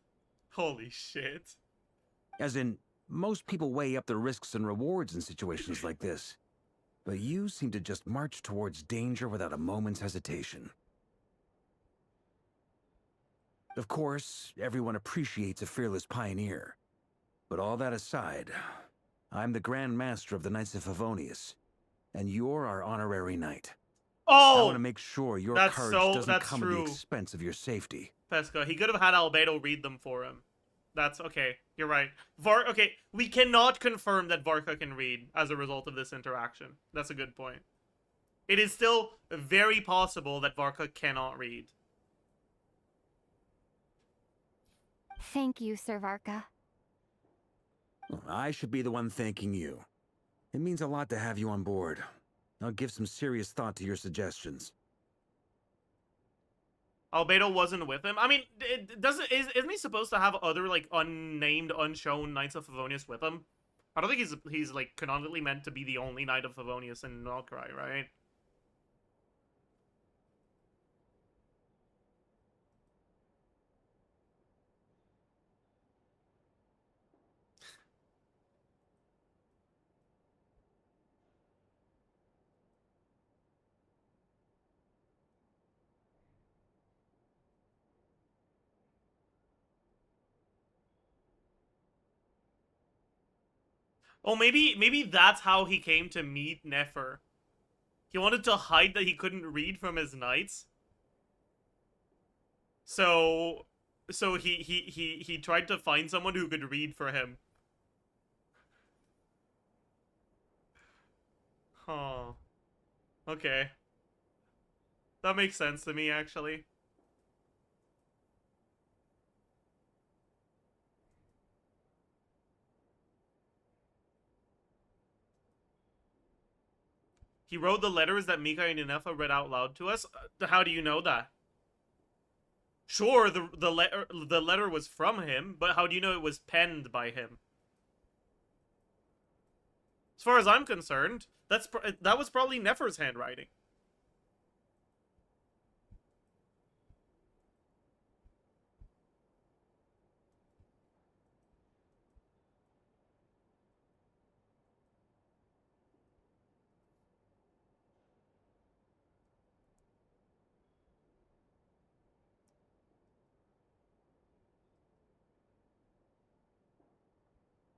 Holy shit. As in, most people weigh up the risks and rewards in situations like this. But you seem to just march towards danger without a moment's hesitation. Of course, everyone appreciates a fearless pioneer. But all that aside, I'm the Grand Master of the Knights of Favonius, and you're our honorary knight. Oh! I want to make sure your courage doesn't come at the expense of your safety. Pesca, he could have had Albedo read them for him. That's okay. You're right. Okay, we cannot confirm that Varka can read as a result of this interaction. That's a good point. It is still very possible that Varka cannot read. Thank you, Sir Varka. I should be the one thanking you. It means a lot to have you on board. I'll give some serious thought to your suggestions. Albedo wasn't with him. I mean, isn't he supposed to have other like unnamed, unshown Knights of Favonius with him? I don't think he's like canonically meant to be the only Knight of Favonius in Krai, right? Oh, maybe that's how he came to meet Nefer. He wanted to hide that he couldn't read from his knights. So he tried to find someone who could read for him. Huh. Okay. That makes sense to me, actually. He wrote the letters that Mika and Inefa read out loud to us? How do you know that? Sure, the letter was from him, but how do you know it was penned by him? As far as I'm concerned, that was probably Nefer's handwriting.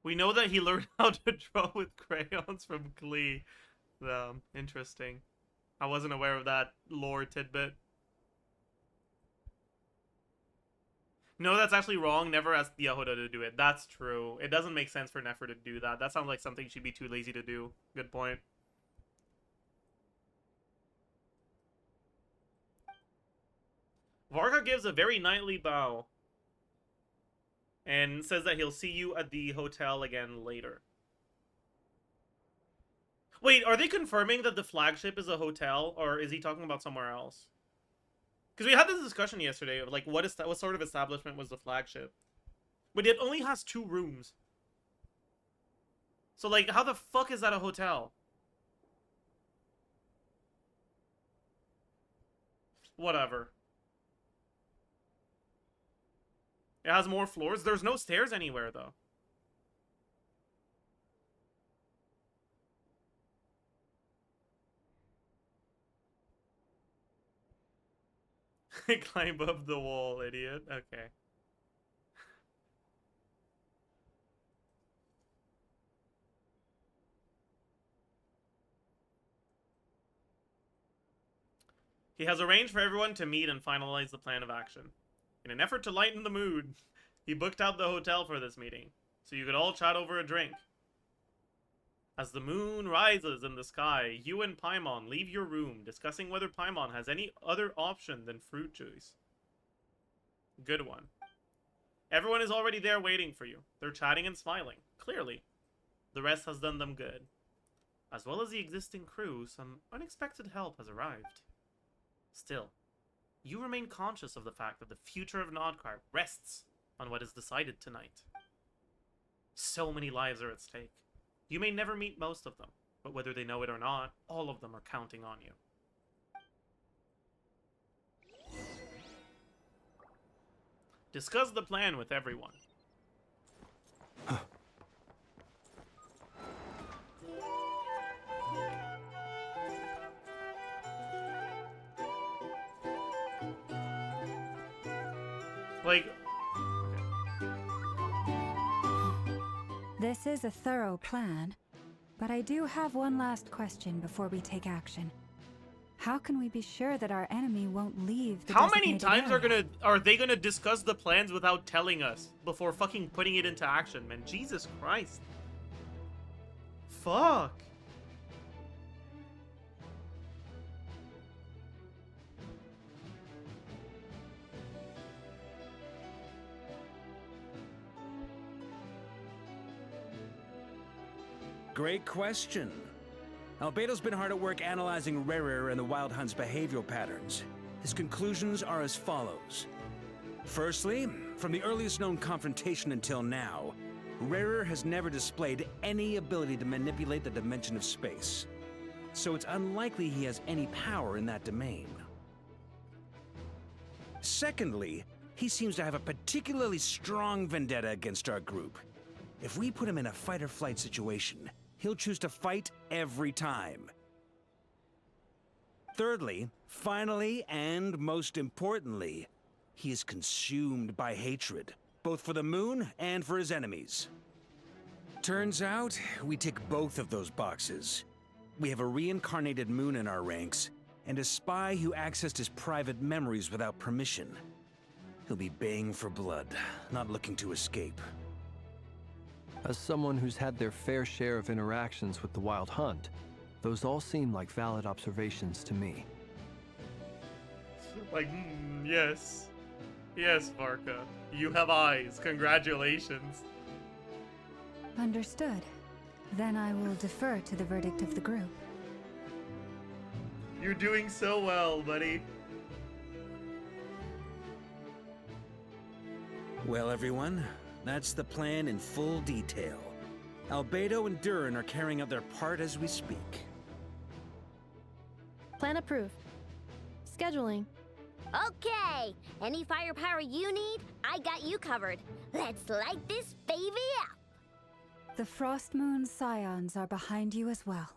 We know that he learned how to draw with crayons from Glee. Interesting. I wasn't aware of that lore tidbit. No, that's actually wrong. Never asked Yehuda to do it. That's true. It doesn't make sense for Nefer to do that. That sounds like something she'd be too lazy to do. Good point. Varka gives a very knightly bow. And says that he'll see you at the hotel again later. Wait, are they confirming that the flagship is a hotel, or is he talking about somewhere else? Because we had this discussion yesterday of, like, what sort of establishment was the flagship? But it only has 2 rooms. So, like, how the fuck is that a hotel? Whatever. It has more floors. There's no stairs anywhere, though. Climb up the wall, idiot. Okay. He has arranged for everyone to meet and finalize the plan of action. In an effort to lighten the mood, he booked out the hotel for this meeting, so you could all chat over a drink. As the moon rises in the sky, you and Paimon leave your room, discussing whether Paimon has any other option than fruit juice. Good one. Everyone is already there waiting for you. They're chatting and smiling. Clearly, the rest has done them good. As well as the existing crew, some unexpected help has arrived. Still, you remain conscious of the fact that the future of Nodkar rests on what is decided tonight. So many lives are at stake. You may never meet most of them, but whether they know it or not, all of them are counting on you. Discuss the plan with everyone. Like... This is a thorough plan, but I do have one last question before we take action. How can we be sure that our enemy won't leave the How many designated times area? are they gonna discuss the plans without telling us before fucking putting it into action, man? Jesus Christ. Fuck. Great question. Albedo's been hard at work analyzing Rerir and the Wild Hunt's behavioral patterns. His conclusions are as follows. Firstly, from the earliest known confrontation until now, Rerir has never displayed any ability to manipulate the dimension of space. So it's unlikely he has any power in that domain. Secondly, he seems to have a particularly strong vendetta against our group. If we put him in a fight-or-flight situation, he'll choose to fight every time. Thirdly, finally, and most importantly, he is consumed by hatred, both for the moon and for his enemies. Turns out, we tick both of those boxes. We have a reincarnated Moon in our ranks, and a spy who accessed his private memories without permission. He'll be baying for blood, not looking to escape. As someone who's had their fair share of interactions with the Wild Hunt, those all seem like valid observations to me. Like, yes. Yes, Varka. You have eyes. Congratulations. Understood. Then I will defer to the verdict of the group. You're doing so well, buddy. Well, everyone, that's the plan in full detail. Albedo and Durin are carrying out their part as we speak. Plan approved. Scheduling. Okay, any firepower you need, I got you covered. Let's light this baby up. The frostmoon scions are behind you as well.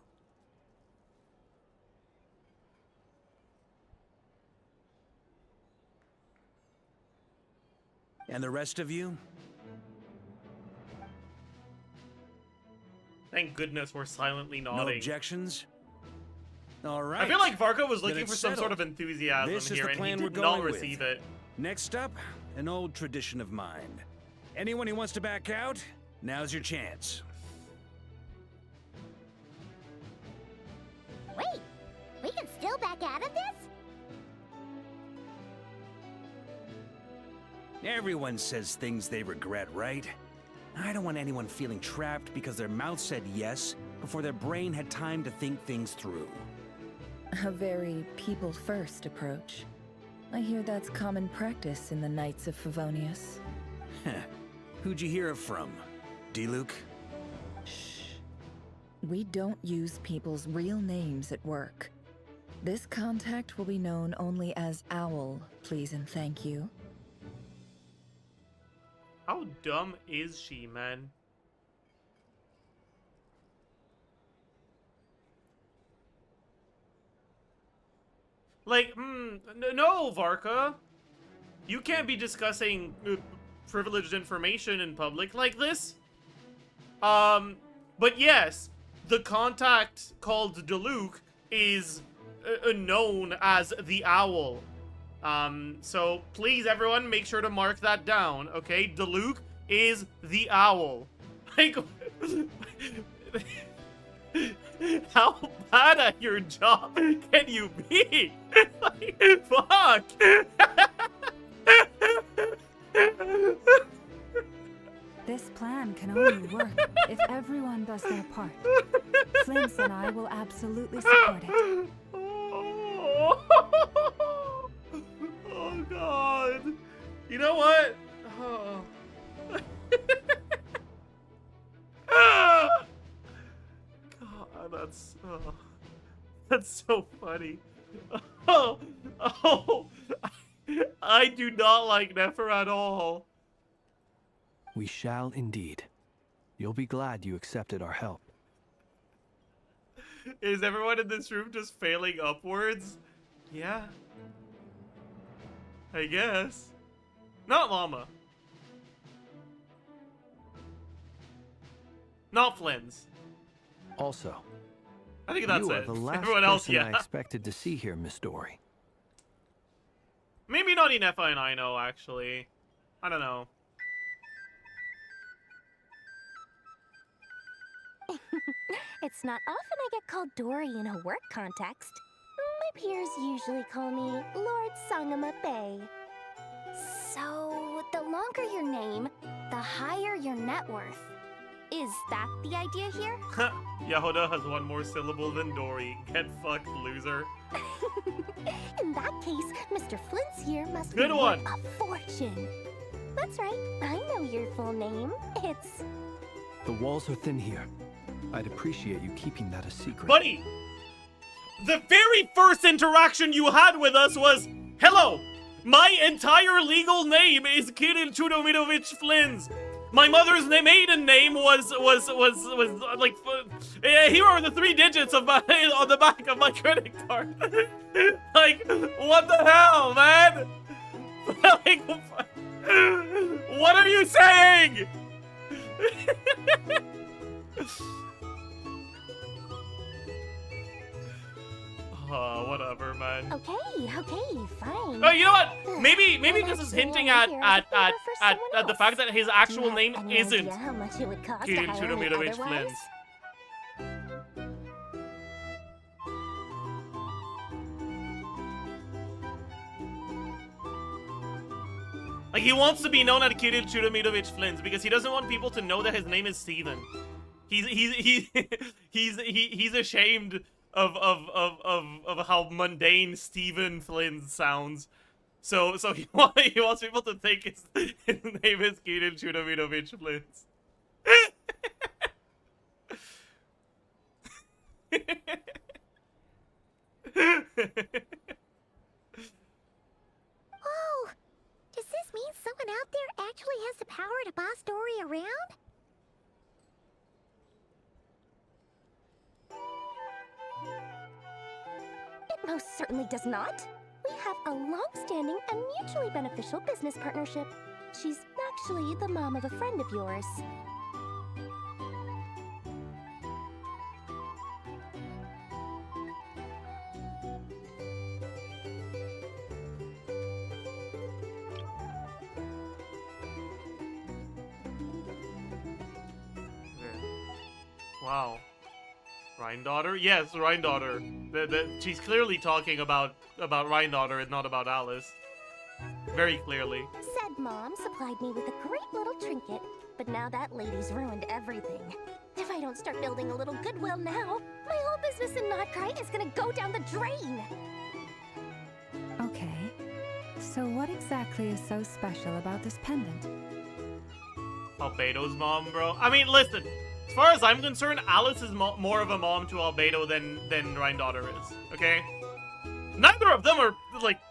And the rest of you? Thank goodness we're silently nodding. No objections? All right. I feel like Varka was Then looking it's for some sort settled. of enthusiasm This is here, the and plan he we're did not going with. receive it. Next up, an old tradition of mine. Anyone who wants to back out, now's your chance. Wait, we can still back out of this? Everyone says things they regret, right? I don't want anyone feeling trapped because their mouth said yes before their brain had time to think things through. A very people-first approach. I hear that's common practice in the Knights of Favonius. Who'd you hear it from? D-Luke? We don't use people's real names at work. This contact will be known only as Owl, please and thank you. How dumb is she, man? Like, no, Varka. You can't be discussing privileged information in public like this. But yes, the contact called Deluke is known as the Owl. So please, everyone, make sure to mark that down, okay? Deluke is the Owl. Like, how bad at your job can you be? Like, fuck. This plan can only work if everyone does their part. Flint's and I will absolutely support it. Oh, God. You know what? Oh. God, that's so funny. Oh, I do not like Nefer at all. We shall indeed. You'll be glad you accepted our help. Is everyone in this room just failing upwards? Yeah. I guess. Not Lauma. Not Flynn's. Also, I think that's you are it. the last Everyone else, person yeah. I expected to see here, Miss Dori. Maybe not Nefa and I know, actually. I don't know. It's not often I get called Dori in a work context. My peers usually call me Lord Sangama Bay. So, the longer your name, the higher your net worth. Is that the idea here? Yahoda has one more syllable than Dori. Get fucked, loser. In that case, Mr. Flint's here must Good be one. worth a fortune. That's right, I know your full name. It's... The walls are thin here. I'd appreciate you keeping that a secret. Buddy! The very first interaction you had with us was, hello, my entire legal name is Kirill Chudomirovich Flynn's. My mother's maiden name was like, here are the 3 digits of my, on the back of my credit card. Like, what the hell, man? Like, what are you saying? Oh, whatever, man. Okay, fine. Oh, you know what? Maybe this is hinting at the fact that his actual name isn't How much it would cost Kirill to hire me Chudomirovich otherwise? Flins. Like, he wants to be known as Kirill Chudomirovich Flins because he doesn't want people to know that his name is Steven. He's ashamed of how mundane Steven Flynn sounds. So he wants people to think his name is Kirill Chudomirovich Flins. Oh, does this mean someone out there actually has the power to boss Dori around? It most certainly does not. We have a long-standing and mutually beneficial business partnership. She's actually the mom of a friend of yours. Wow. Rhine-daughter? Yes, Rhine-daughter. She's clearly talking about Rhine-daughter and not about Alice. Very clearly. Said mom supplied me with a great little trinket, but now that lady's ruined everything. If I don't start building a little goodwill now, my whole business in Krai is gonna go down the drain. Okay. So what exactly is so special about this pendant? Albedo's mom, bro. I mean, listen. As far as I'm concerned, Alice is more of a mom to Albedo than Rhine-daughter is. Okay? Neither of them are, like,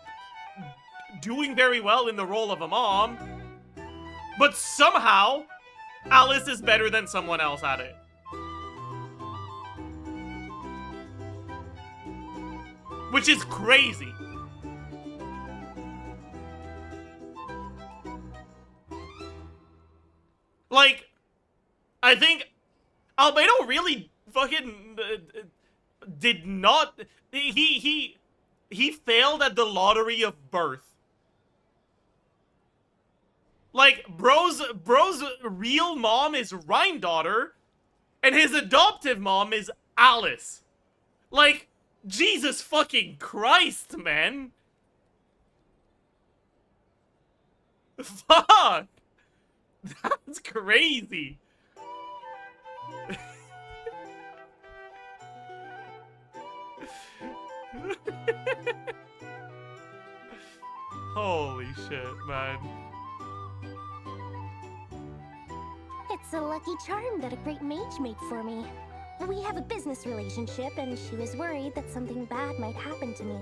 doing very well in the role of a mom. But somehow, Alice is better than someone else at it. Which is crazy. Like, I think Albedo really fucking did not. He failed at the lottery of birth. Like, bro's real mom is Rhine-daughter, and his adoptive mom is Alice. Like, Jesus fucking Christ, man. Fuck. That's crazy. Holy shit, man. It's a lucky charm that a great mage made for me. We have a business relationship, and she was worried that something bad might happen to me.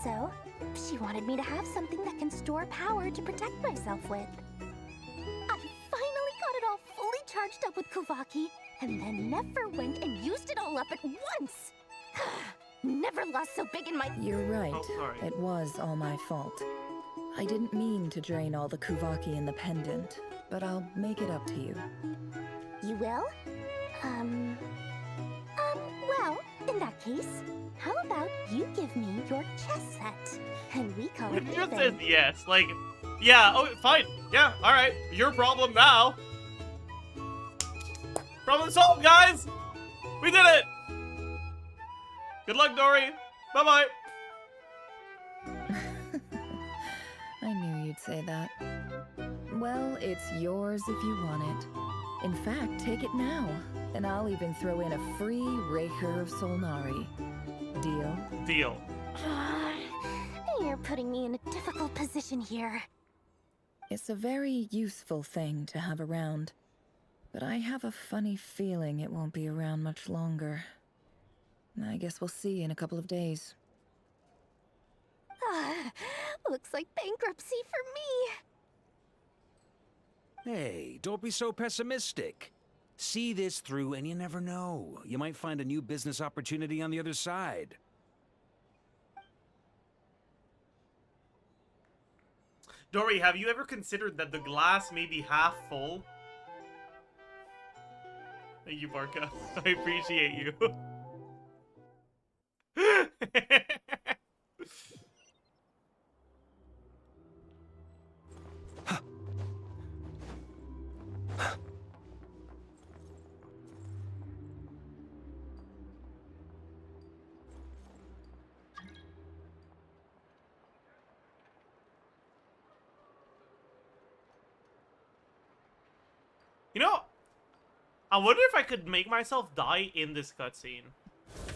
So, she wanted me to have something that can store power to protect myself with. I finally got it all fully charged up with Kuvaki, and then nefer went and used it all up at once. Never lost so big in my— You're right. Oh, sorry. It was all my fault. I didn't mean to drain all the Kuvaki in the pendant, but I'll make it up to you. You will? Well, in that case, how about you give me your chess set, and we call it It just even. says yes. Like, yeah, oh, fine. Yeah, alright. Your problem now. Problem solved, guys! We did it! Good luck, Dori. Bye-bye. I knew you'd say that. Well, it's yours if you want it. In fact, take it now, and I'll even throw in a free rerir of Solnari. Deal? Deal. You're putting me in a difficult position here. It's a very useful thing to have around, but I have a funny feeling it won't be around much longer. I guess we'll see in a couple of days. Looks like bankruptcy for me. Hey, don't be so pessimistic. See this through and you never know. You might find a new business opportunity on the other side. Dori, have you ever considered that the glass may be half full? Thank you, Varka. I appreciate you. You know, I wonder if I could make myself die in this cutscene.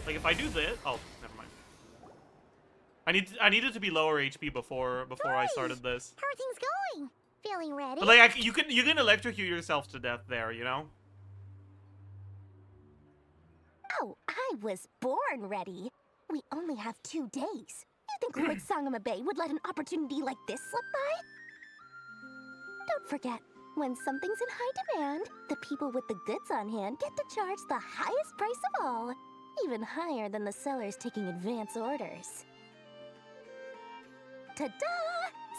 Like if I do this, oh, never mind. I needed to be lower HP before I started this. How are things going? Feeling ready? But like you can electrocute yourself to death there, you know? Oh, I was born ready. We only have 2 days. You think Lord Sangamabe would let an opportunity like this slip by? Don't forget, when something's in high demand, the people with the goods on hand get to charge the highest price of all. Even higher than the sellers taking advance orders. Ta-da!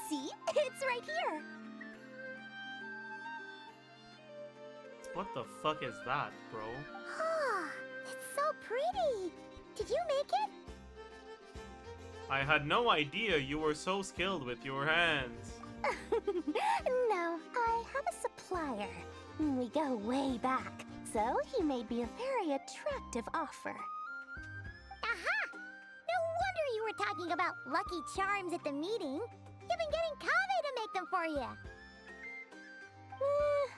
See? It's right here! What the fuck is that, bro? Ah, it's so pretty. Did you make it? I had no idea you were so skilled with your hands. No, I have a supplier. We go way back, so he made me a very attractive offer. Aha! No wonder you were talking about lucky charms at the meeting. You've been getting Krai to make them for you.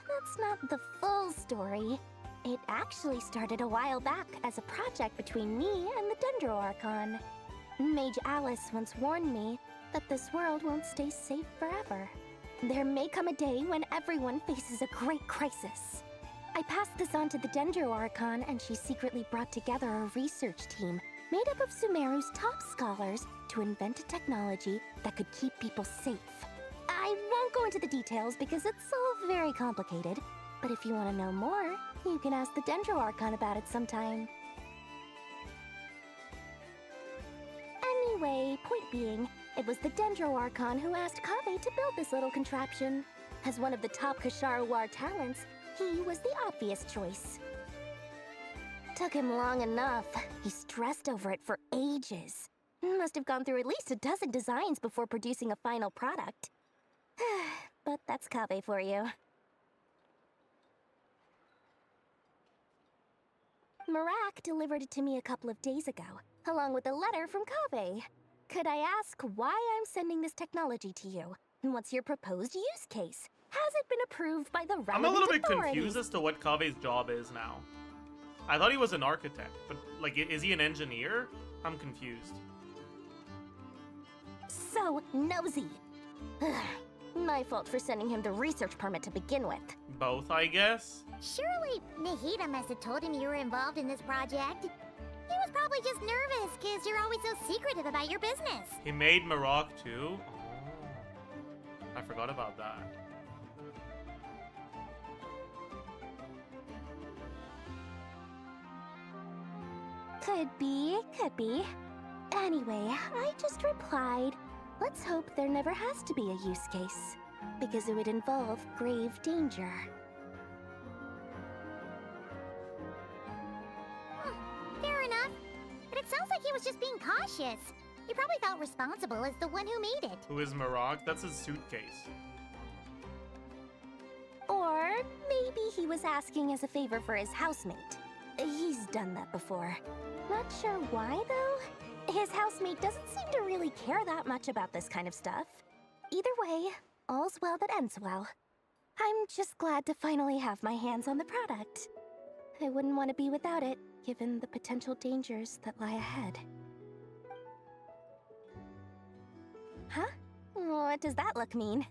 That's not the full story. It actually started a while back as a project between me and the Dendro Archon. Mage Alice once warned me that this world won't stay safe forever. There may come a day when everyone faces a great crisis. I passed this on to the Dendro Archon, and she secretly brought together a research team made up of Sumeru's top scholars to invent a technology that could keep people safe. I won't go into the details because it's all very complicated, but if you want to know more, you can ask the Dendro Archon about it sometime. Anyway, point being, it was the Dendro Archon who asked Kaveh to build this little contraption. As one of the top Kashara War talents, he was the obvious choice. Took him long enough. He stressed over it for ages. Must have gone through at least a dozen designs before producing a final product. But that's Kaveh for you. Marak delivered it to me a couple of days ago, along with a letter from Kaveh. Could I ask why I'm sending this technology to you? And what's your proposed use case? Has it been approved by the relevant I'm a little bit authorities? confused as to what Kaveh's job is now. I thought he was an architect, but like, is he an engineer? I'm confused. So nosy. My fault for sending him the research permit to begin with. Both, I guess? Surely Nahida must have told him you were involved in this project. He was probably just nervous because you're always so secretive about your business. He made Marak too? Oh. I forgot about that. Could be, could be. Anyway, I just replied, let's hope there never has to be a use case, because it would involve grave danger. Fair enough. But it sounds like he was just being cautious. He probably felt responsible as the one who made it. Who is Marak? That's his suitcase. Or maybe he was asking as a favor for his housemate. He's done that before. Not sure why, though. His housemate doesn't seem to really care that much about this kind of stuff. Either way, all's well that ends well. I'm just glad to finally have my hands on the product. I wouldn't want to be without it, given the potential dangers that lie ahead. Huh? What does that look mean?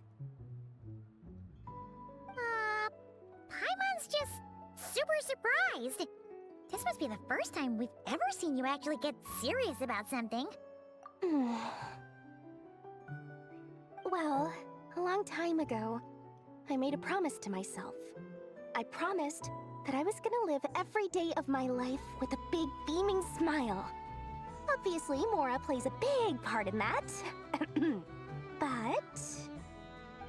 Paimon's just super surprised. This must be the first time we've ever seen you actually get serious about something. Well, a long time ago, I made a promise to myself. I promised that I was gonna live every day of my life with a big beaming smile. Obviously, Mora plays a big part in that. But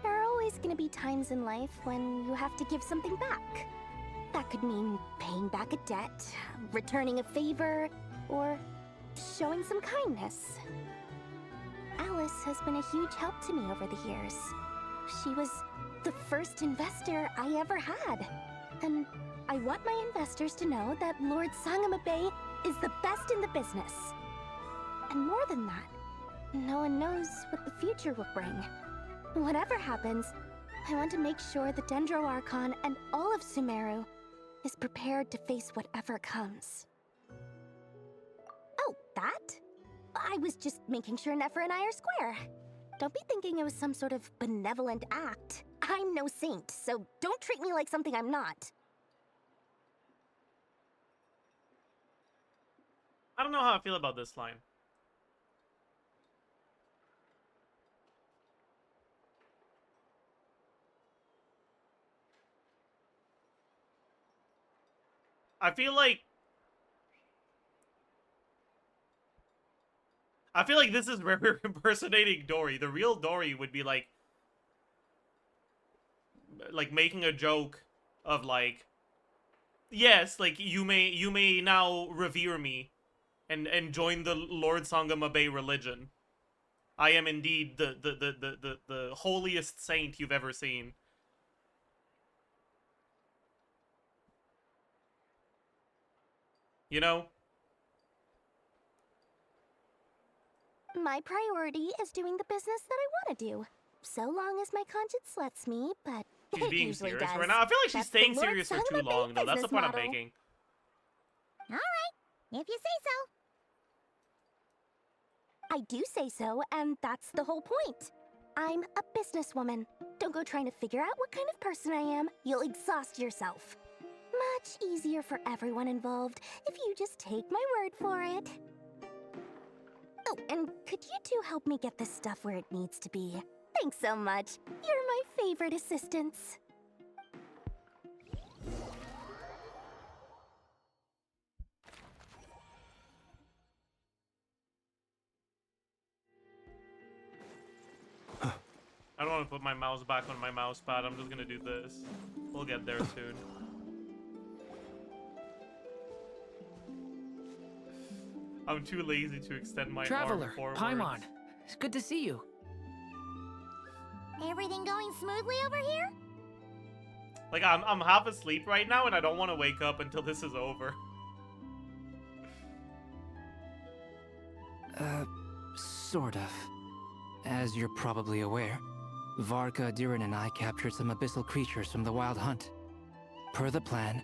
there are always gonna be times in life when you have to give something back. That could mean paying back a debt, returning a favor, or showing some kindness. Alice has been a huge help to me over the years. She was the first investor I ever had. And I want my investors to know that Lord Sangamabe is the best in the business. And more than that, no one knows what the future will bring. Whatever happens, I want to make sure the Dendro Archon and all of Sumeru is prepared to face whatever comes. Oh, that? I was just making sure Nefer and I are square. Don't be thinking it was some sort of benevolent act. I'm no saint, so don't treat me like something I'm not. I don't know how I feel about this line. I feel like this is Rerir impersonating Dori. The real Dori would be like making a joke of like, yes, like you may now revere me and join the Lord Sangamabe religion. I am indeed the holiest saint you've ever seen. You know? My priority is doing the business that I want to do. So long as my conscience lets me, but She's it being usually serious does. right now. I feel like she's That's staying the Lord serious for too Sangamabe long, though. That's the business point I'm model. making. All right, if you say so. I do say so, and that's the whole point. I'm a businesswoman. Don't go trying to figure out what kind of person I am. You'll exhaust yourself. Much easier for everyone involved if you just take my word for it. Oh, and could you two help me get this stuff where it needs to be? Thanks so much. You're my favorite assistants. I don't want to put my mouse back on my mouse pad. I'm just gonna do this. We'll get there soon. I'm too lazy to extend my Traveler, arm forward. Paimon, it's good to see you. Everything going smoothly over here? Like, I'm half asleep right now, and I don't want to wake up until this is over. Sort of. As you're probably aware, Varka, Durin, and I captured some abyssal creatures from the Wild Hunt. Per the plan,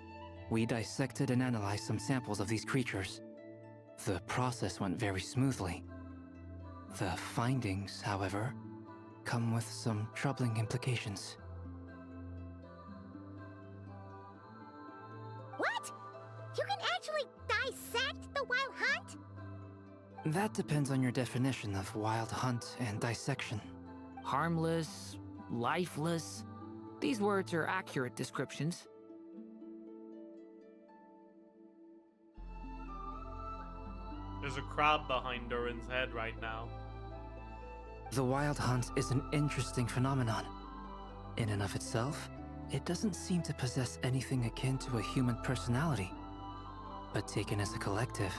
we dissected and analyzed some samples of these creatures. The process went very smoothly. The findings, however, come with some troubling implications. What? You can actually dissect the Wild Hunt? That depends on your definition of Wild Hunt and dissection. Harmless, lifeless. These words are accurate descriptions. There's a crab behind Durin's head right now. The Wild Hunt is an interesting phenomenon. In and of itself, it doesn't seem to possess anything akin to a human personality. But taken as a collective,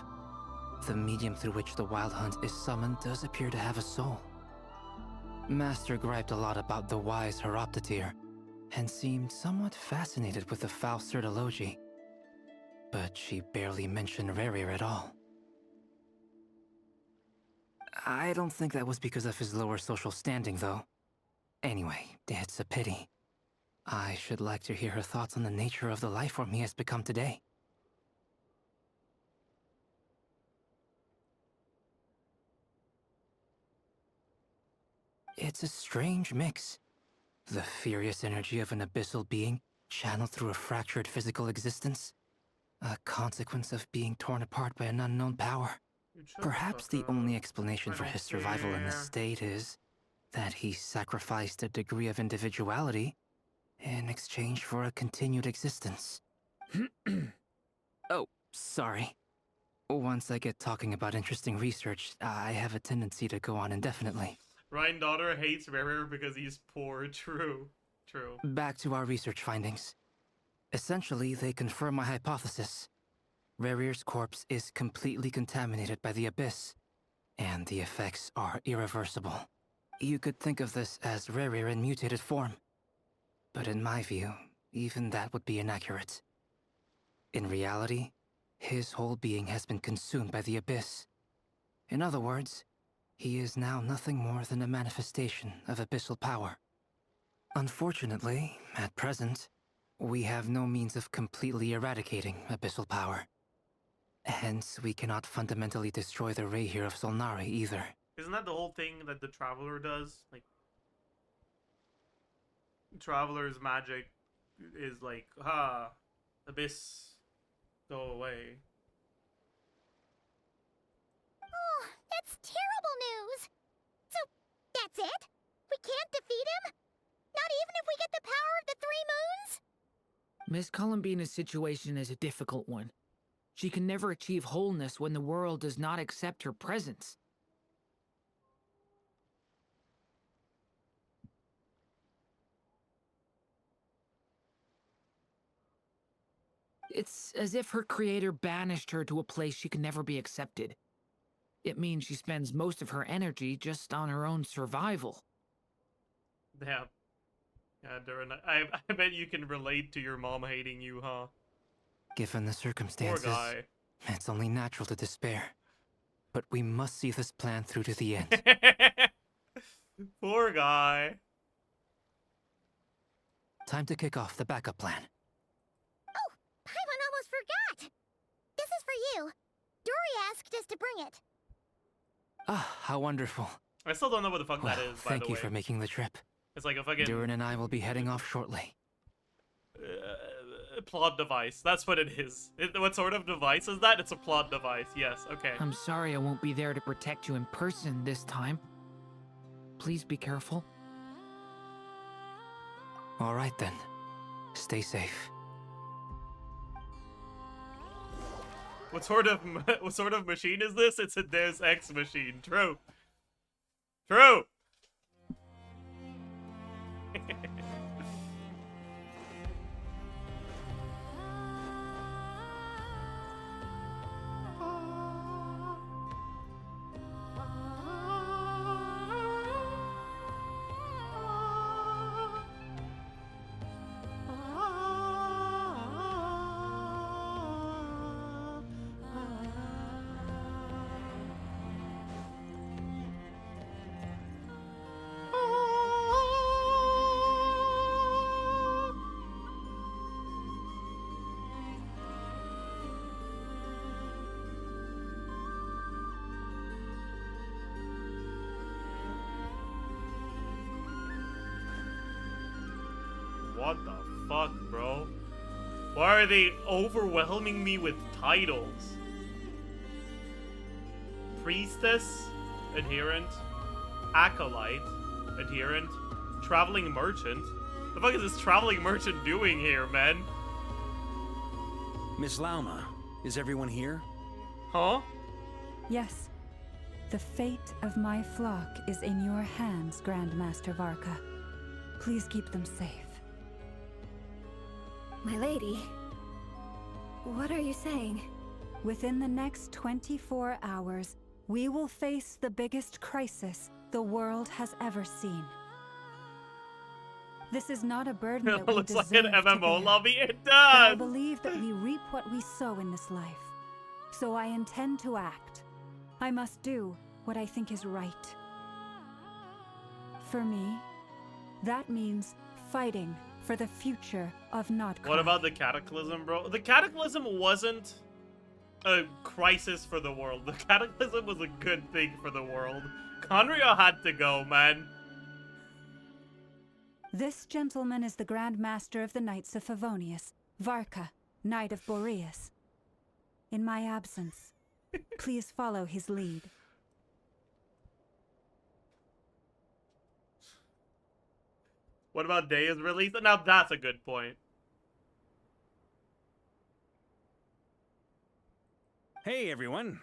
the medium through which the Wild Hunt is summoned does appear to have a soul. Master griped a lot about the wise Horoptetyr, and seemed somewhat fascinated with the Faustsert Elegy. But she barely mentioned Rerir at all. I don't think that was because of his lower social standing, though. Anyway, it's a pity. I should like to hear her thoughts on the nature of the life form he has become today. It's a strange mix. The furious energy of an abyssal being channeled through a fractured physical existence. A consequence of being torn apart by an unknown power. Perhaps the only explanation for his survival in this state is that he sacrificed a degree of individuality in exchange for a continued existence. Oh, sorry. Once I get talking about interesting research, I have a tendency to go on indefinitely. Ryan Daughter hates Rerir because he's poor. True. True. Back to our research findings. Essentially, they confirm my hypothesis. Rerir's corpse is completely contaminated by the abyss, and the effects are irreversible. You could think of this as Rerir in mutated form. But in my view, even that would be inaccurate. In reality, his whole being has been consumed by the abyss. In other words, he is now nothing more than a manifestation of abyssal power. Unfortunately, at present, we have no means of completely eradicating abyssal power. Hence, we cannot fundamentally destroy the rerir of Solnari either. Isn't that the whole thing that the Traveler does? Like, Traveler's magic is like, abyss, go away. Oh, that's terrible news! So, that's it? We can't defeat him? Not even if we get the power of the Three Moons? Miss Columbina's situation is a difficult one. She can never achieve wholeness when the world does not accept her presence. It's as if her creator banished her to a place she can never be accepted. It means she spends most of her energy just on her own survival. Damn. Yeah, Durin, I bet you can relate to your mom hating you, huh? Given the circumstances, Poor guy. it's only natural to despair. But we must see this plan through to the end. Poor guy. Time to kick off the backup plan. Oh, Paimon almost forgot! This is for you. Dori asked us to bring it. Ah, how wonderful. I still don't know what the fuck Well, that is, by the way. thank you for making the trip. It's like a fucking... Durin and I will be heading off shortly. Plot device. That's what it is. What sort of device is that? It's a plot device. Yes, okay. I'm sorry I won't be there to protect you in person this time. Please be careful. All right then. Stay safe. What sort of machine is this? It's a Deus Ex machine. True. True. What the fuck, bro? Why are they overwhelming me with titles? Priestess, adherent, acolyte, adherent, traveling merchant. The fuck is this traveling merchant doing here, man? Miss Lauma, is everyone here? Huh? Yes. The fate of my flock is in your hands, Grandmaster Varka. Please keep them safe. My lady, what are you saying? Within the next 24 hours, we will face the biggest crisis the world has ever seen. This is not a burden that we looks deserve like an to MMO bear. lobby. It But I does. believe that we reap what we sow in this life. So I intend to act. I must do what I think is right. For me, that means fighting for the future of not Krai. What about the Cataclysm, bro? The Cataclysm wasn't a crisis for the world. The Cataclysm was a good thing for the world. Conrio had to go, man. This gentleman is the Grand Master of the Knights of Favonius, Varka, Knight of Boreas. In my absence, please follow his lead. What about Dea's release? Now that's a good point. Hey, everyone.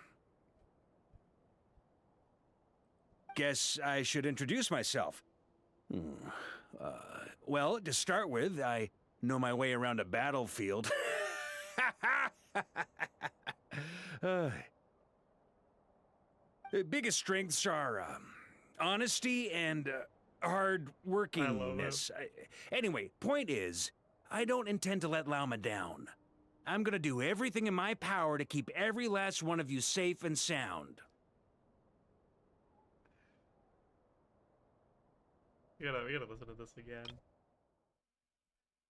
Guess I should introduce myself. Well, to start with, I know my way around a battlefield. The biggest strengths are honesty and hard workingness. Anyway, point is, I don't intend to let Lauma down. I'm gonna do everything in my power to keep every last one of you safe and sound. We gotta listen to this again.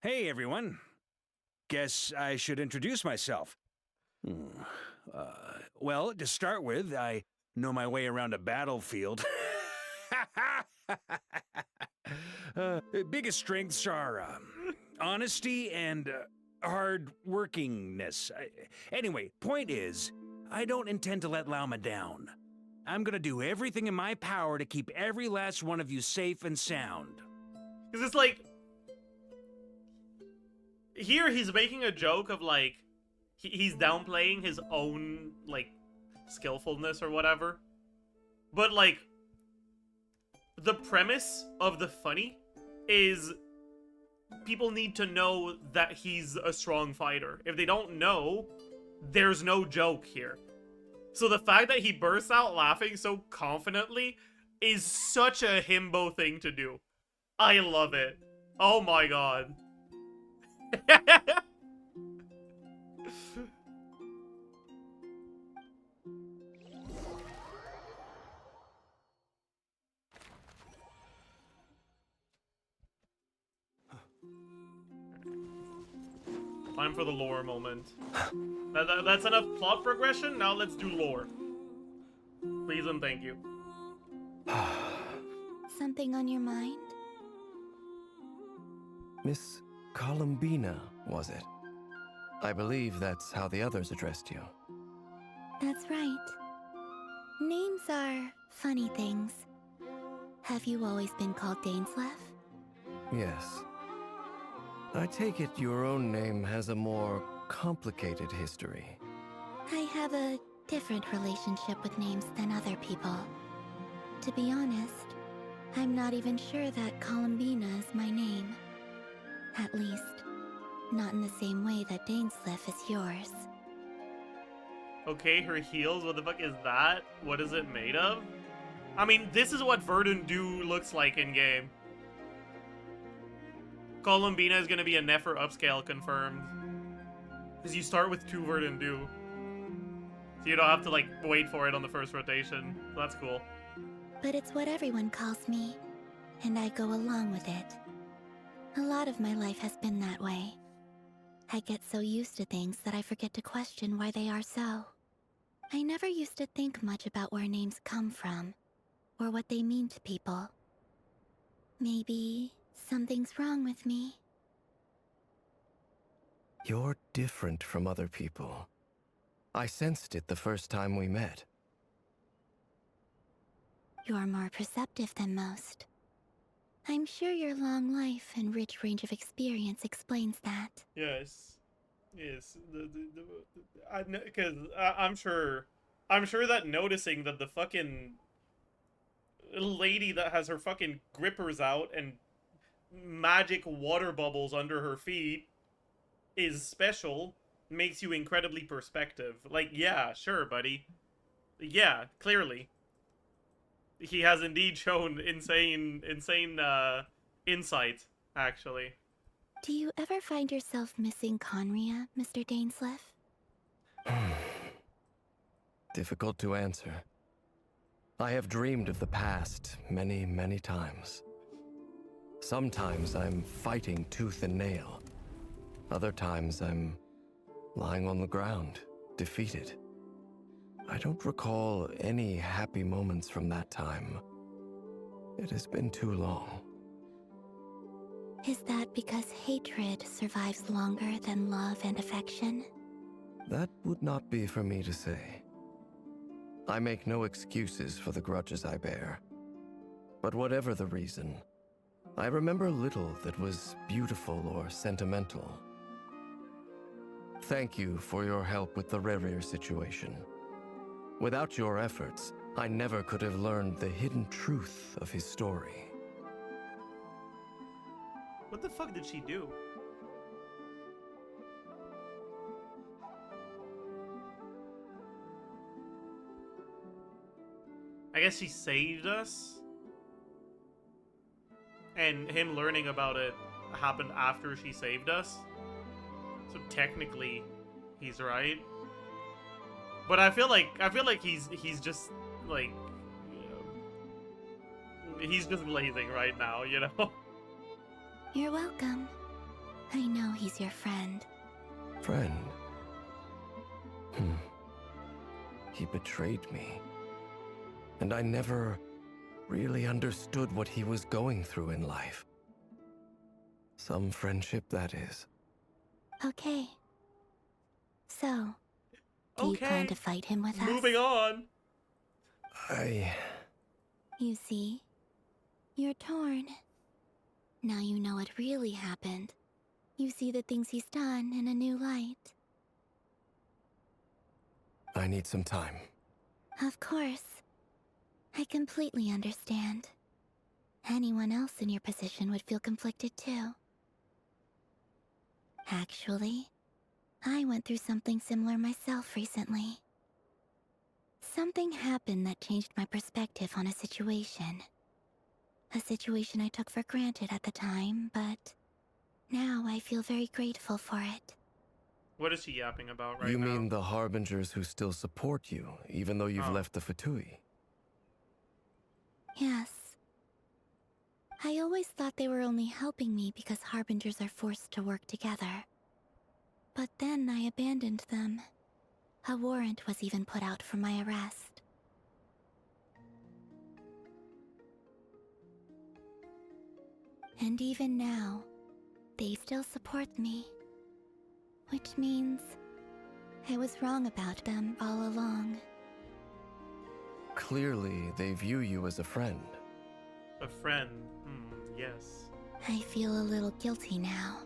Hey, everyone. Guess I should introduce myself. Well, to start with, I know my way around a battlefield. Biggest strengths are honesty and hard workingness. Anyway, point is, I don't intend to let Lauma down. I'm gonna do everything in my power to keep every last one of you safe and sound. Because it's like, here he's making a joke of like, he's downplaying his own like skillfulness or whatever. But like, the premise of the funny is people need to know that he's a strong fighter. If they don't know, there's no joke here. So the fact that he bursts out laughing so confidently is such a himbo thing to do. I love it. Oh my god. Time for the lore moment. That's enough plot progression, now let's do lore. Please and thank you. Something on your mind? Miss Columbina, was it? I believe that's how the others addressed you. That's right. Names are funny things. Have you always been called dainsleif? Yes. I take it your own name has a more complicated history. I have a different relationship with names than other people. To be honest, I'm not even sure that Columbina is my name. At least, not in the same way that dainsleif is yours. Okay, her heels, what the fuck is that? What is it made of? I mean, this is what Verdun Du looks like in-game. Columbina is gonna be a nefer upscale confirmed. Because you start with 2 Verdun Du. So you don't have to, like, wait for it on the first rotation. So that's cool. But it's what everyone calls me, and I go along with it. A lot of my life has been that way. I get so used to things that I forget to question why they are so. I never used to think much about where names come from, or what they mean to people. Maybe something's wrong with me. You're different from other people. I sensed it the first time we met. You're more perceptive than most. I'm sure your long life and rich range of experience explains that. Yes. Yes. Because I'm sure that noticing that the fucking lady that has her fucking grippers out and magic water bubbles under her feet is special makes you incredibly perspective. Like, yeah, sure, buddy. Yeah, clearly. He has indeed shown insane insight, actually. Do you ever find yourself missing Conria, Mr. Dainsleif? Difficult to answer. I have dreamed of the past many, many times. Sometimes I'm fighting tooth and nail. Other times I'm lying on the ground, defeated. I don't recall any happy moments from that time. It has been too long. Is that because hatred survives longer than love and affection? That would not be for me to say. I make no excuses for the grudges I bear. But whatever the reason, I remember little that was beautiful or sentimental. Thank you for your help with the rerir situation. Without your efforts, I never could have learned the hidden truth of his story. What the fuck did she do? I guess she saved us? And him learning about it happened after she saved us? So technically, he's right. But I feel like he's just like, he's just blazing right now, you know? You're welcome. I know he's your friend. Friend? He betrayed me. And I never really understood what he was going through in life. Some friendship, that is. Okay. So, do you plan to fight him with us? Moving on. You see, you're torn. Now you know what really happened. You see the things he's done in a new light. I need some time. Of course. I completely understand. Anyone else in your position would feel conflicted too. Actually, I went through something similar myself recently. Something happened that changed my perspective on a situation. A situation I took for granted at the time, but now I feel very grateful for it. What is she yapping about right now? You mean the harbingers who still support you, even though you've left the Fatui? Yes. I always thought they were only helping me because harbingers are forced to work together. But then I abandoned them. A warrant was even put out for my arrest. And even now, they still support me. Which means I was wrong about them all along. Clearly, they view you as a friend. A friend, yes. I feel a little guilty now.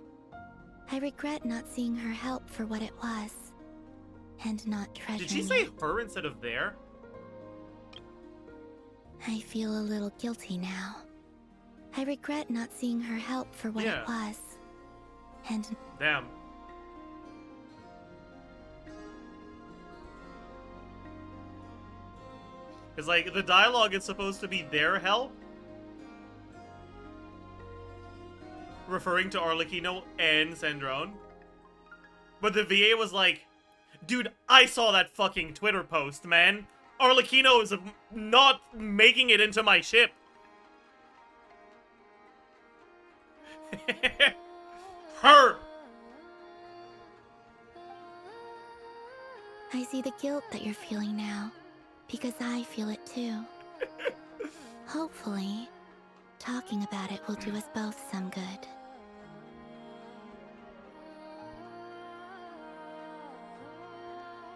I regret not seeing her help for what it was, and not treasuring Did she say her instead of there? I feel a little guilty now. I regret not seeing her help for what it was, and... Damn. It's like, the dialogue is supposed to be their help? Referring to Arlecchino and Sandrone. But the VA was like, dude, I saw that fucking Twitter post, man. Arlecchino is not making it into my ship. Her! I see the guilt that you're feeling now, because I feel it too. Hopefully, talking about it will do us both some good.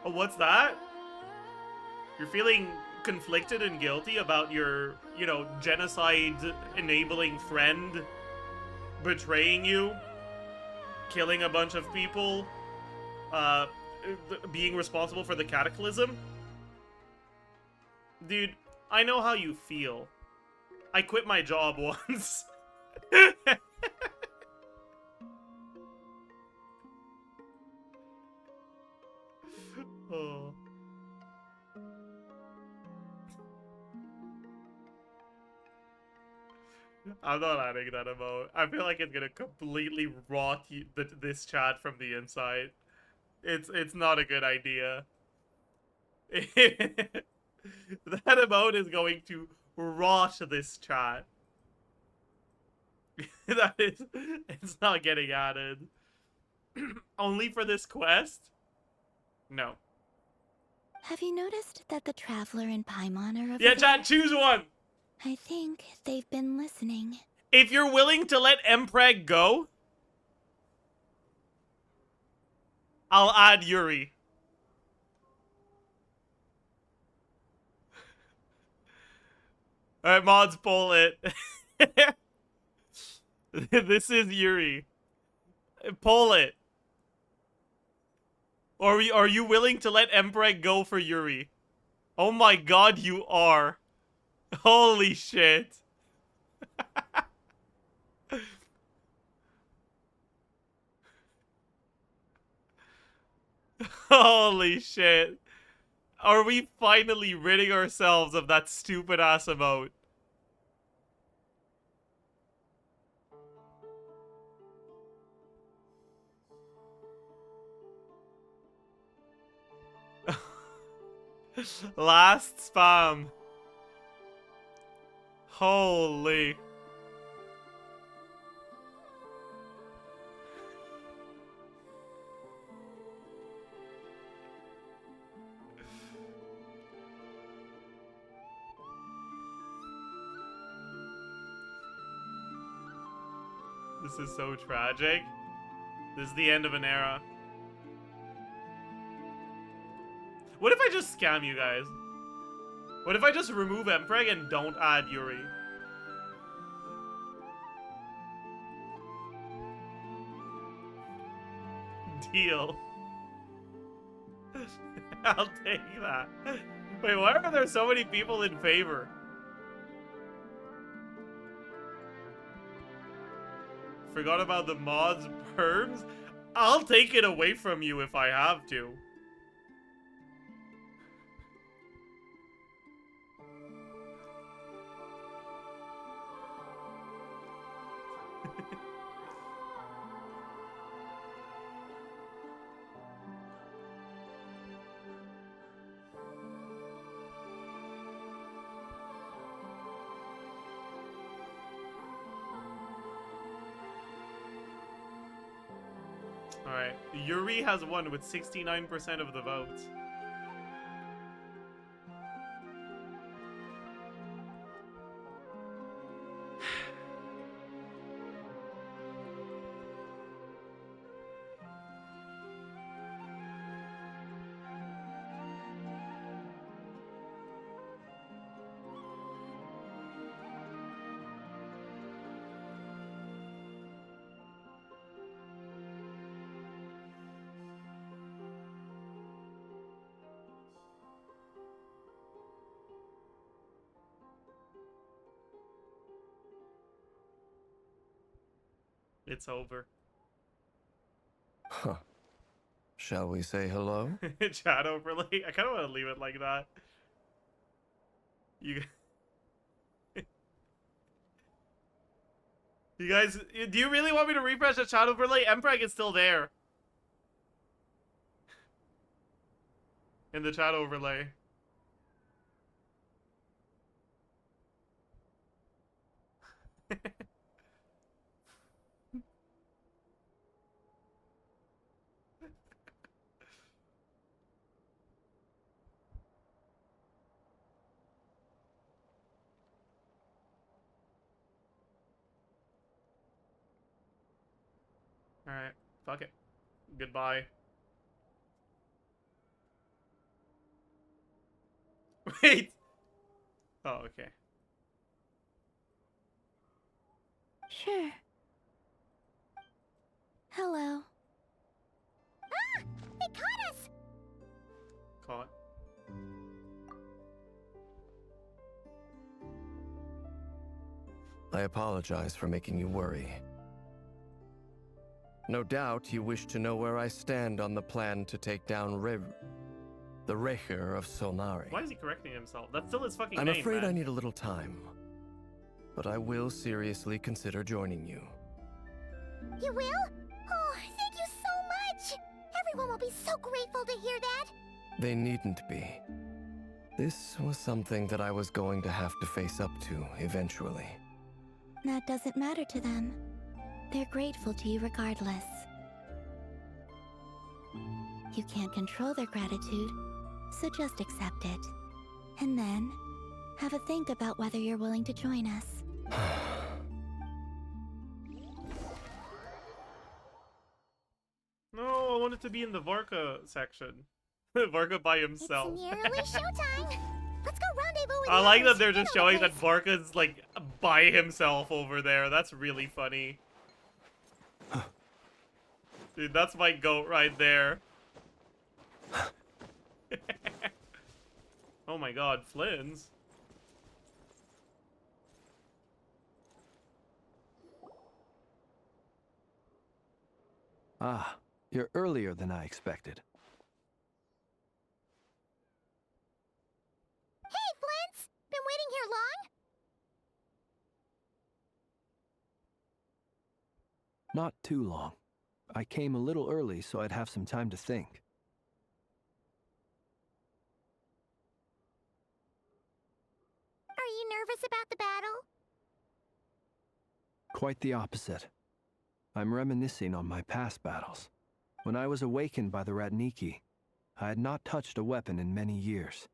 Oh, what's that? You're feeling conflicted and guilty about your, you know, genocide-enabling friend betraying you, killing a bunch of people, being responsible for the cataclysm? Dude, I know how you feel. I quit my job once. Oh. I'm not adding that emote. I feel like it's gonna completely rot this chat from the inside. It's not a good idea. That emote is going to rot this chat. It's not getting added. Only for this quest? No. Have you noticed that the Traveler and Paimon are over Yeah, there? chat, choose one! I think they've been listening. If you're willing to let Mpreg go, I'll add Yuri. Alright, mods, pull it. This is Yuri. Pull it. Or are you willing to let Mpreg go for Yuri? Oh my god, you are. Holy shit. Holy shit. Are we finally ridding ourselves of that stupid ass emote? Last spam. Holy. This is so tragic. This is the end of an era. What if I just scam you guys? What if I just remove Empreg and don't add Yuri? Deal. I'll take that. Wait, why are there so many people in favor? Forgot about the mods perms? I'll take it away from you if I have to. Alright, Yuri has won with 69% of the votes. It's over. Huh. Shall we say hello? Chat overlay. I kind of want to leave it like that. You guys, do you really want me to refresh the chat overlay? Empreg is still there. In the chat overlay. Alright, fuck it. Goodbye. Wait! Oh, okay. Sure. Hello. Ah! They caught us! Caught. I apologize for making you worry. No doubt you wish to know where I stand on the plan to take down the rerir of Solnari. Why is he correcting himself? That's still his fucking I'm name, afraid man. I need a little time, but I will seriously consider joining you. You will? Oh, thank you so much! Everyone will be so grateful to hear that! They needn't be. This was something that I was going to have to face up to eventually. That doesn't matter to them. They're grateful to you regardless. You can't control their gratitude, so just accept it. And then, have a think about whether you're willing to join us. No, I wanted to be in the Varka section. Varka by himself. It's nearly showtime! Let's go rendezvous with I like that others. they're just showing that Varka's like by himself over there. That's really funny. Dude, that's my goat right there. Oh my god, Flynn's. Ah, you're earlier than I expected. Not too long. I came a little early so I'd have some time to think. Are you nervous about the battle? Quite the opposite. I'm reminiscing on my past battles. When I was awakened by the Ratniki, I had not touched a weapon in many years.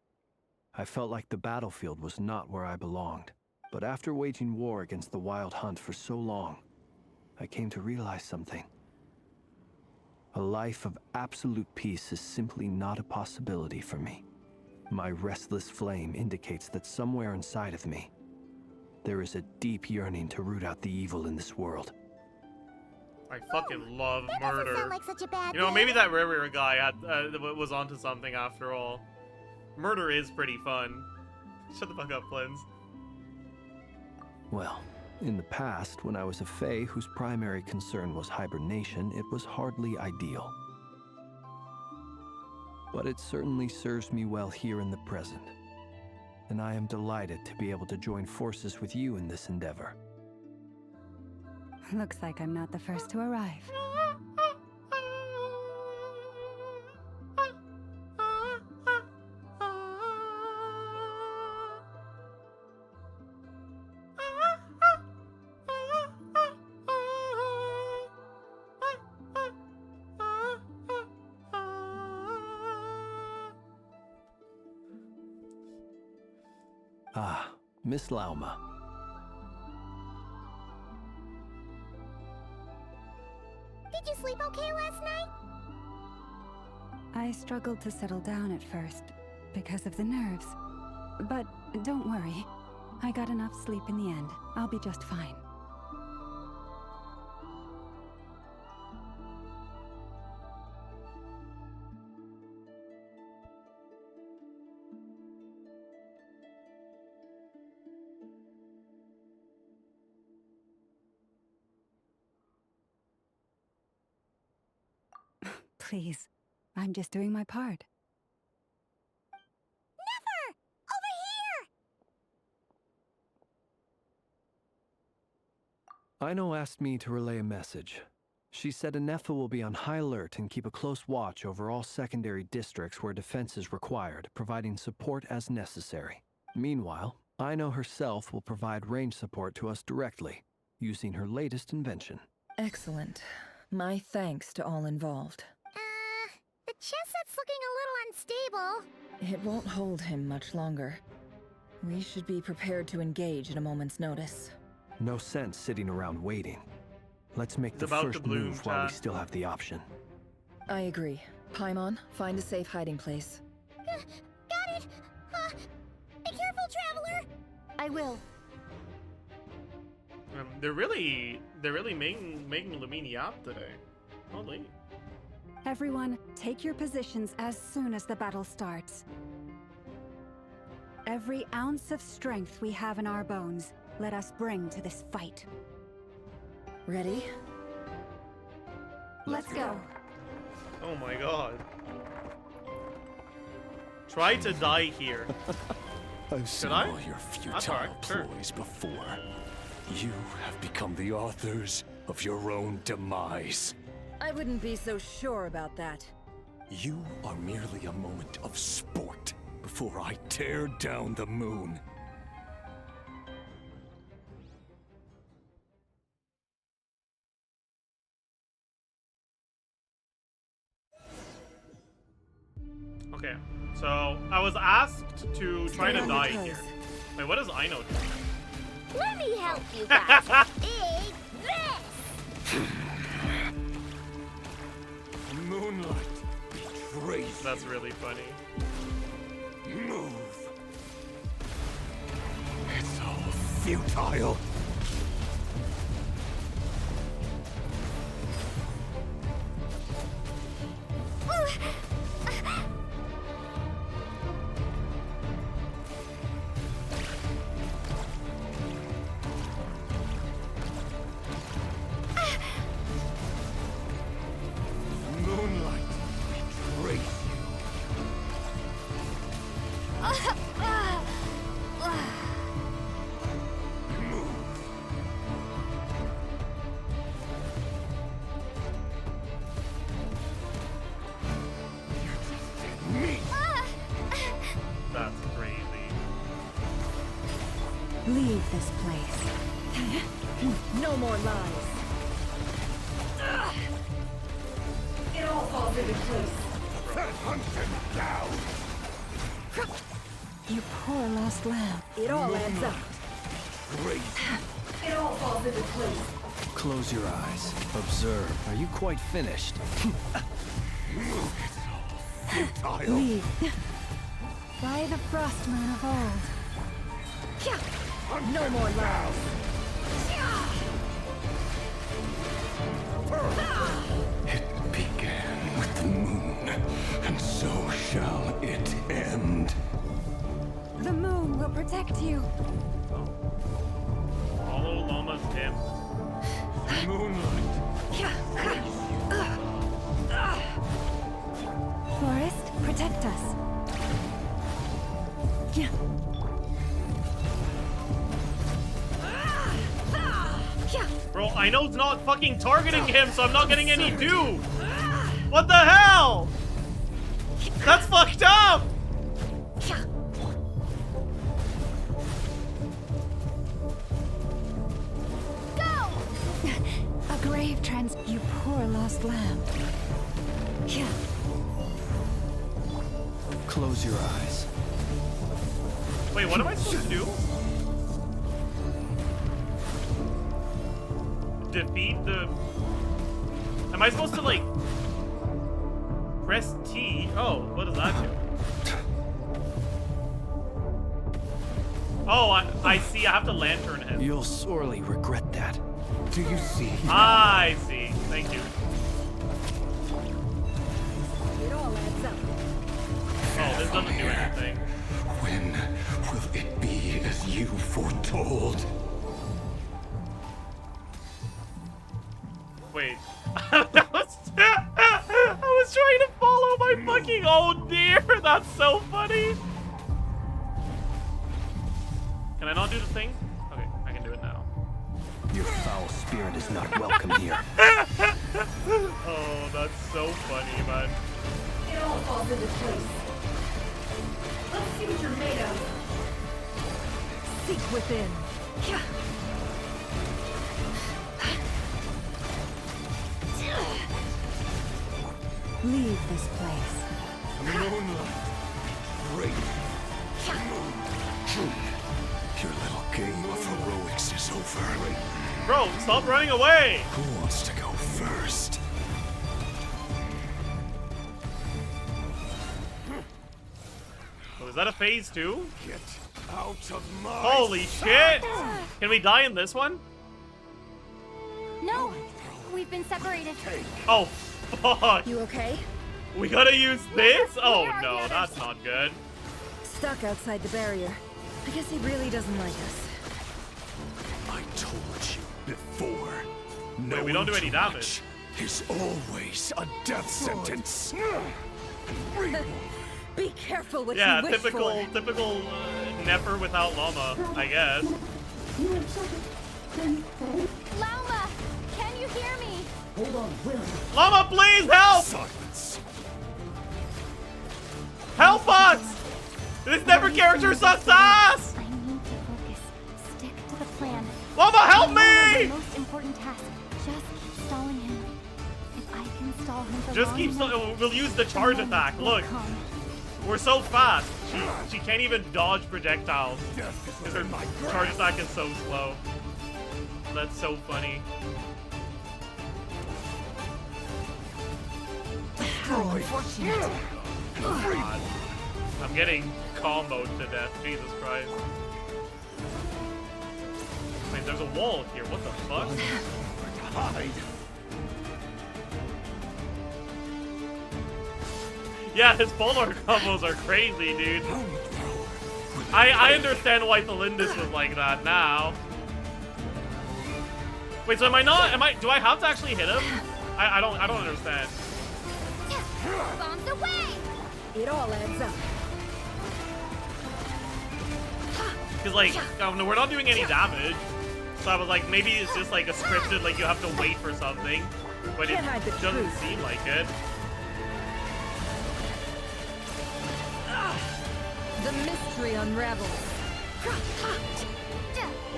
I felt like the battlefield was not where I belonged. But after waging war against the Wild Hunt for so long, I came to realize something. A life of absolute peace is simply not a possibility for me. My restless flame indicates that somewhere inside of me, there is a deep yearning to root out the evil in this world. I fucking love That murder. doesn't sound like such a bad You know, thing. maybe that rerir guy had was onto something after all. Murder is pretty fun. Shut the fuck up, Flins. Well, in the past, when I was a fae whose primary concern was hibernation, it was hardly ideal. But it certainly serves me well here in the present. And I am delighted to be able to join forces with you in this endeavor. Looks like I'm not the first to arrive. Ah, Miss Lauma. Did you sleep okay last night? I struggled to settle down at first because of the nerves. But don't worry. I got enough sleep in the end. I'll be just fine. Please, I'm just doing my part. Nefer! Over here! Ino asked me to relay a message. She said Nefer will be on high alert and keep a close watch over all secondary districts where defense is required, providing support as necessary. Meanwhile, Ino herself will provide range support to us directly, using her latest invention. Excellent. My thanks to all involved. The chest set's looking a little unstable. It won't hold him much longer. We should be prepared to engage at a moment's notice. No sense sitting around waiting. Let's make It's the about first to bloom, move while we chat. still have the option. I agree. Paimon, find a safe hiding place. Got it! Be careful, traveler! I will. They're really making Lumine up today. Holy. Everyone, take your positions as soon as the battle starts. Every ounce of strength we have in our bones, let us bring to this fight. Ready? Let's go. Oh my god. Try to die here. I've seen I? all your That's futile alright, sure. ploys before. You have become the authors of your own demise. I wouldn't be so sure about that. You are merely a moment of sport before I tear down the moon. Okay, so I was asked to try to Stay on die your here. toes. Wait, what does Ino do? Let me help you guys. Big this! Moonlight betrays That's really funny. Move. It's all futile. Moonlight betrays you. Move. Leave this place. No more lies. It all falls into place. Hunt him down! You poor lost lamb. It all adds up. Great. It all falls into place. Close your eyes. Observe. Are you quite finished? Futile. Leave. By the frostmoon of old. No more lies. It began with the moon, and so shall it end. The moon will protect you. Follow Lama's hymn. Moonlight. Forest, protect us. Bro, I know it's not fucking targeting him, so I'm not getting any dew. What the hell? That's fucked up. A grave you poor lost lamb. Close your eyes. Wait, what am I supposed to do? Defeat the... Am I supposed to, like... press T? Oh, what does that do? Oh, I see. I have to lantern him. You'll sorely regret that. Do you see? I see. Thank you. It all adds up. Oh, this doesn't do anything. When will it be as you foretold? Wait. I was trying to follow my fucking... Oh dear, that's so funny. Can I not do the thing? Okay, I can do it now. Your foul spirit is not welcome here. Oh, that's so funny, man. It all falls into place. Let's see what you're made of. Seek within. Leave this place. Moonlight. Great. Your little game of heroics is over. Bro, stop running away! Who wants to go first? Oh, is that a phase 2? Get out of my Holy shit! Can we die in this one? No, we've been separated. Oh, fuck. You okay? We gotta use this? Oh Where are the no, others? that's not good. Stuck outside the barrier. I guess he really doesn't like us. I told you before. Wait, we don't do any damage. Is always a death sentence. Be careful what Yeah, you wish typical nefer without llama, I guess. Lauma, can you hear me? Hold on, Will. Llama, please help! Silence. Help us! This nefer character sucks ass! I need to focus. Stick to the plan. Llama, help The me! most important task. Just keep stalling him. If I can stall him for Just long keep enough, we'll use the charge then attack. we'll Look. come. We're so fast. She can't even dodge projectiles. Because her charge attack is so slow. That's so funny. How unfortunate. God. I'm getting comboed to death. Jesus Christ. Wait, there's a wall here. What the fuck? Hide. Yeah, his polar combos are crazy, dude. I understand why tholindis was like that now. Wait, so do I have to actually hit him? I don't understand. Bombs away! It all adds up. Cause like, no, we're not doing any damage. So I was like, maybe it's just like a scripted, like you have to wait for something. But it Can't hide the doesn't truth. seem like it. The mystery unravels.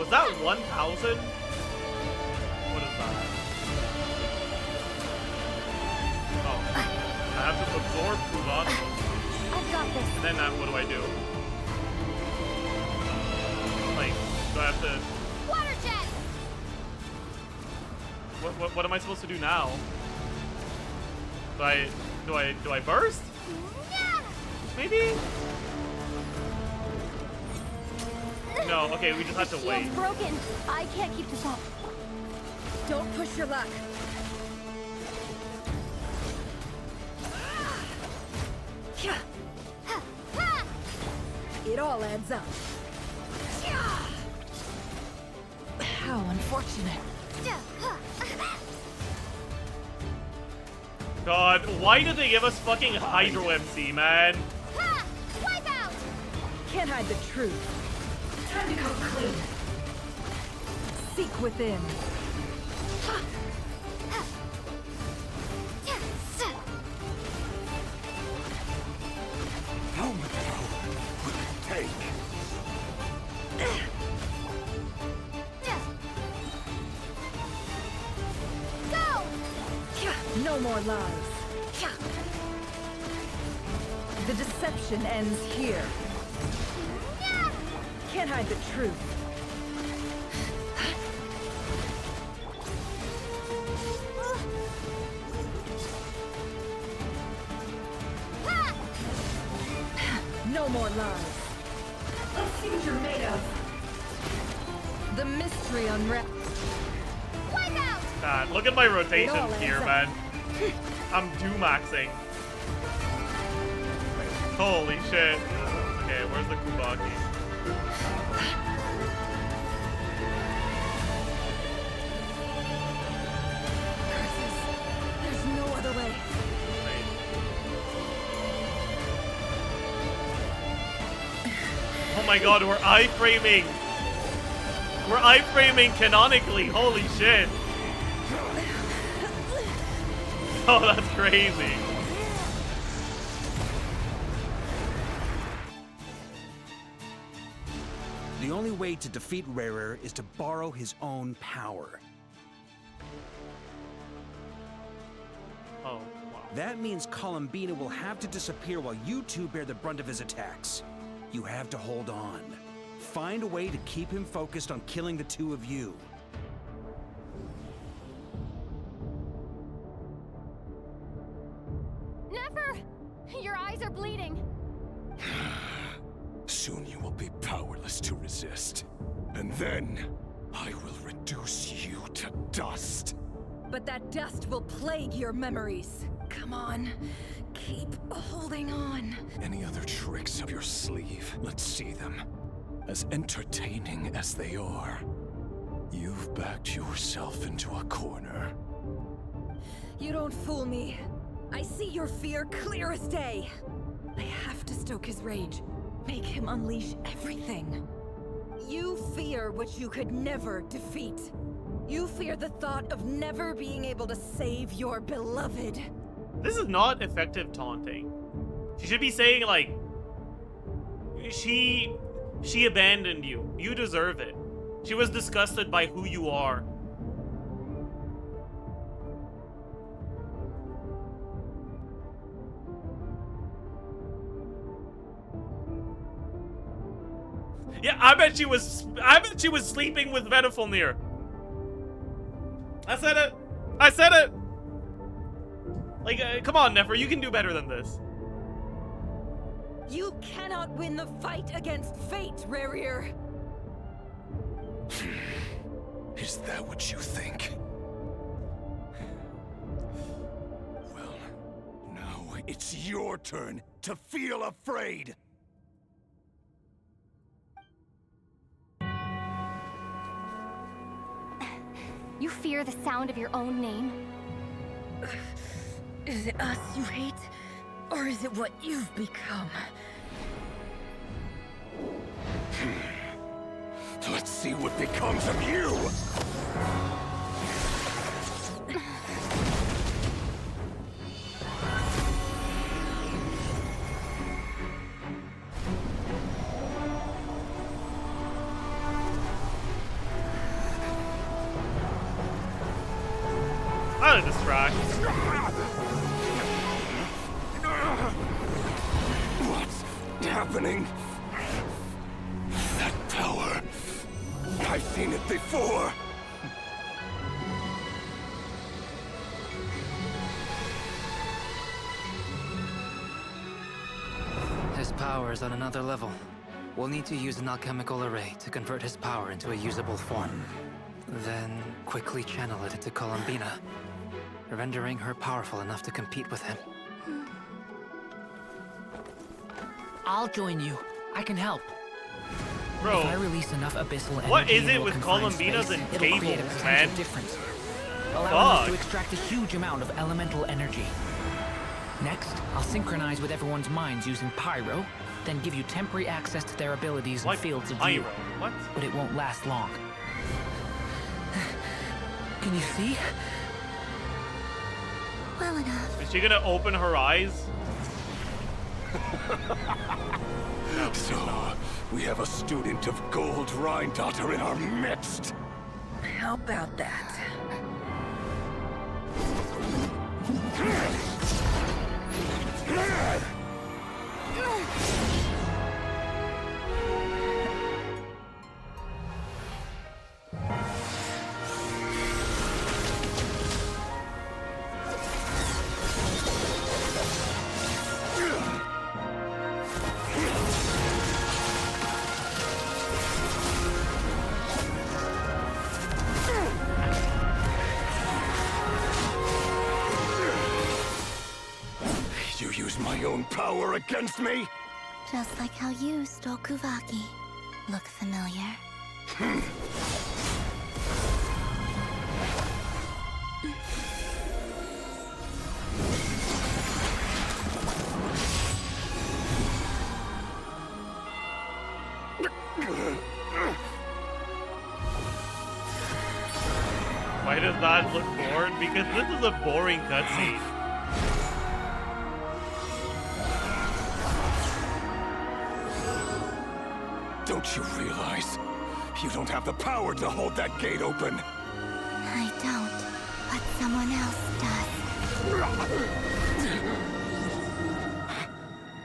Was that 1,000? What is that? Oh. I have to absorb Kuvano. I've got this. And then what do I do? Like, do I have to... Water jet! What am I supposed to do now? Do I burst? Yeah. Maybe? No, okay, we just have to wait. Shield's broken. I can't keep this up. Don't push your luck. It all adds up. How unfortunate. God, why did they give us fucking Hydro MC, man? Wipe out! Can't hide the truth. Time to come clean. Seek within. How much power will it take? Go! No more lies. The deception ends here. Can't hide the truth. No more lies. Let's see what you're made of. The mystery unwrapped. Wipe out! God, look at my rotations It all here, adds man. I'm do-maxing. Holy shit. Okay, where's the Kubaki? There's no other way. Oh my god, we're iframing! We're iframing canonically, holy shit! Oh, that's crazy. The only way to defeat Rerir is to borrow his own power. Oh, wow. That means Columbina will have to disappear while you two bear the brunt of his attacks. You have to hold on. Find a way to keep him focused on killing the two of you. Nefer! Your eyes are bleeding. Soon you will be powerless to resist. And then, I will reduce you to dust. But that dust will plague your memories. Come on. Keep holding on. Any other tricks up your sleeve? Let's see them. As entertaining as they are, you've backed yourself into a corner. You don't fool me. I see your fear clear as day. I have to stoke his rage. Make him unleash everything. You fear what you could never defeat. You fear the thought of never being able to save your beloved. This is not effective taunting. She should be saying, like, she abandoned you. You deserve it. She was disgusted by who you are. Yeah, I bet she was sleeping with Venifulnir. I said it. I said it. Like, come on, Nefer, you can do better than this. You cannot win the fight against fate, Rerir. Is that what you think? Well, now it's your turn to feel afraid. You fear the sound of your own name? Is it us you hate? Or is it what you've become? Let's see what becomes of you! Trying to distract. What's happening? That power. I've seen it before. His power is on another level. We'll need to use an alchemical array to convert his power into a usable form. Then quickly channel it into Columbina, rendering her powerful enough to compete with him. I'll join you. I can help. Bro, if I release enough abyssal energy, what is it into a with confined Columbinas space, and it'll create a tables, potential man? difference, allowing us to Fuck. extract a huge amount of elemental energy. Next, I'll synchronize with everyone's minds using pyro, then give you temporary access to their abilities and fields of view. Pyro? What? But it won't last long. Can you see? Well enough. Is she gonna open her eyes? So, we have a student of Gold Rheindotter in our midst. How about that? You use my own power against me? Just like how you stole Kuvaki. Look familiar? Why does that look boring? Because this is a boring cutscene. Don't you realize? You don't have the power to hold that gate open. I don't, but someone else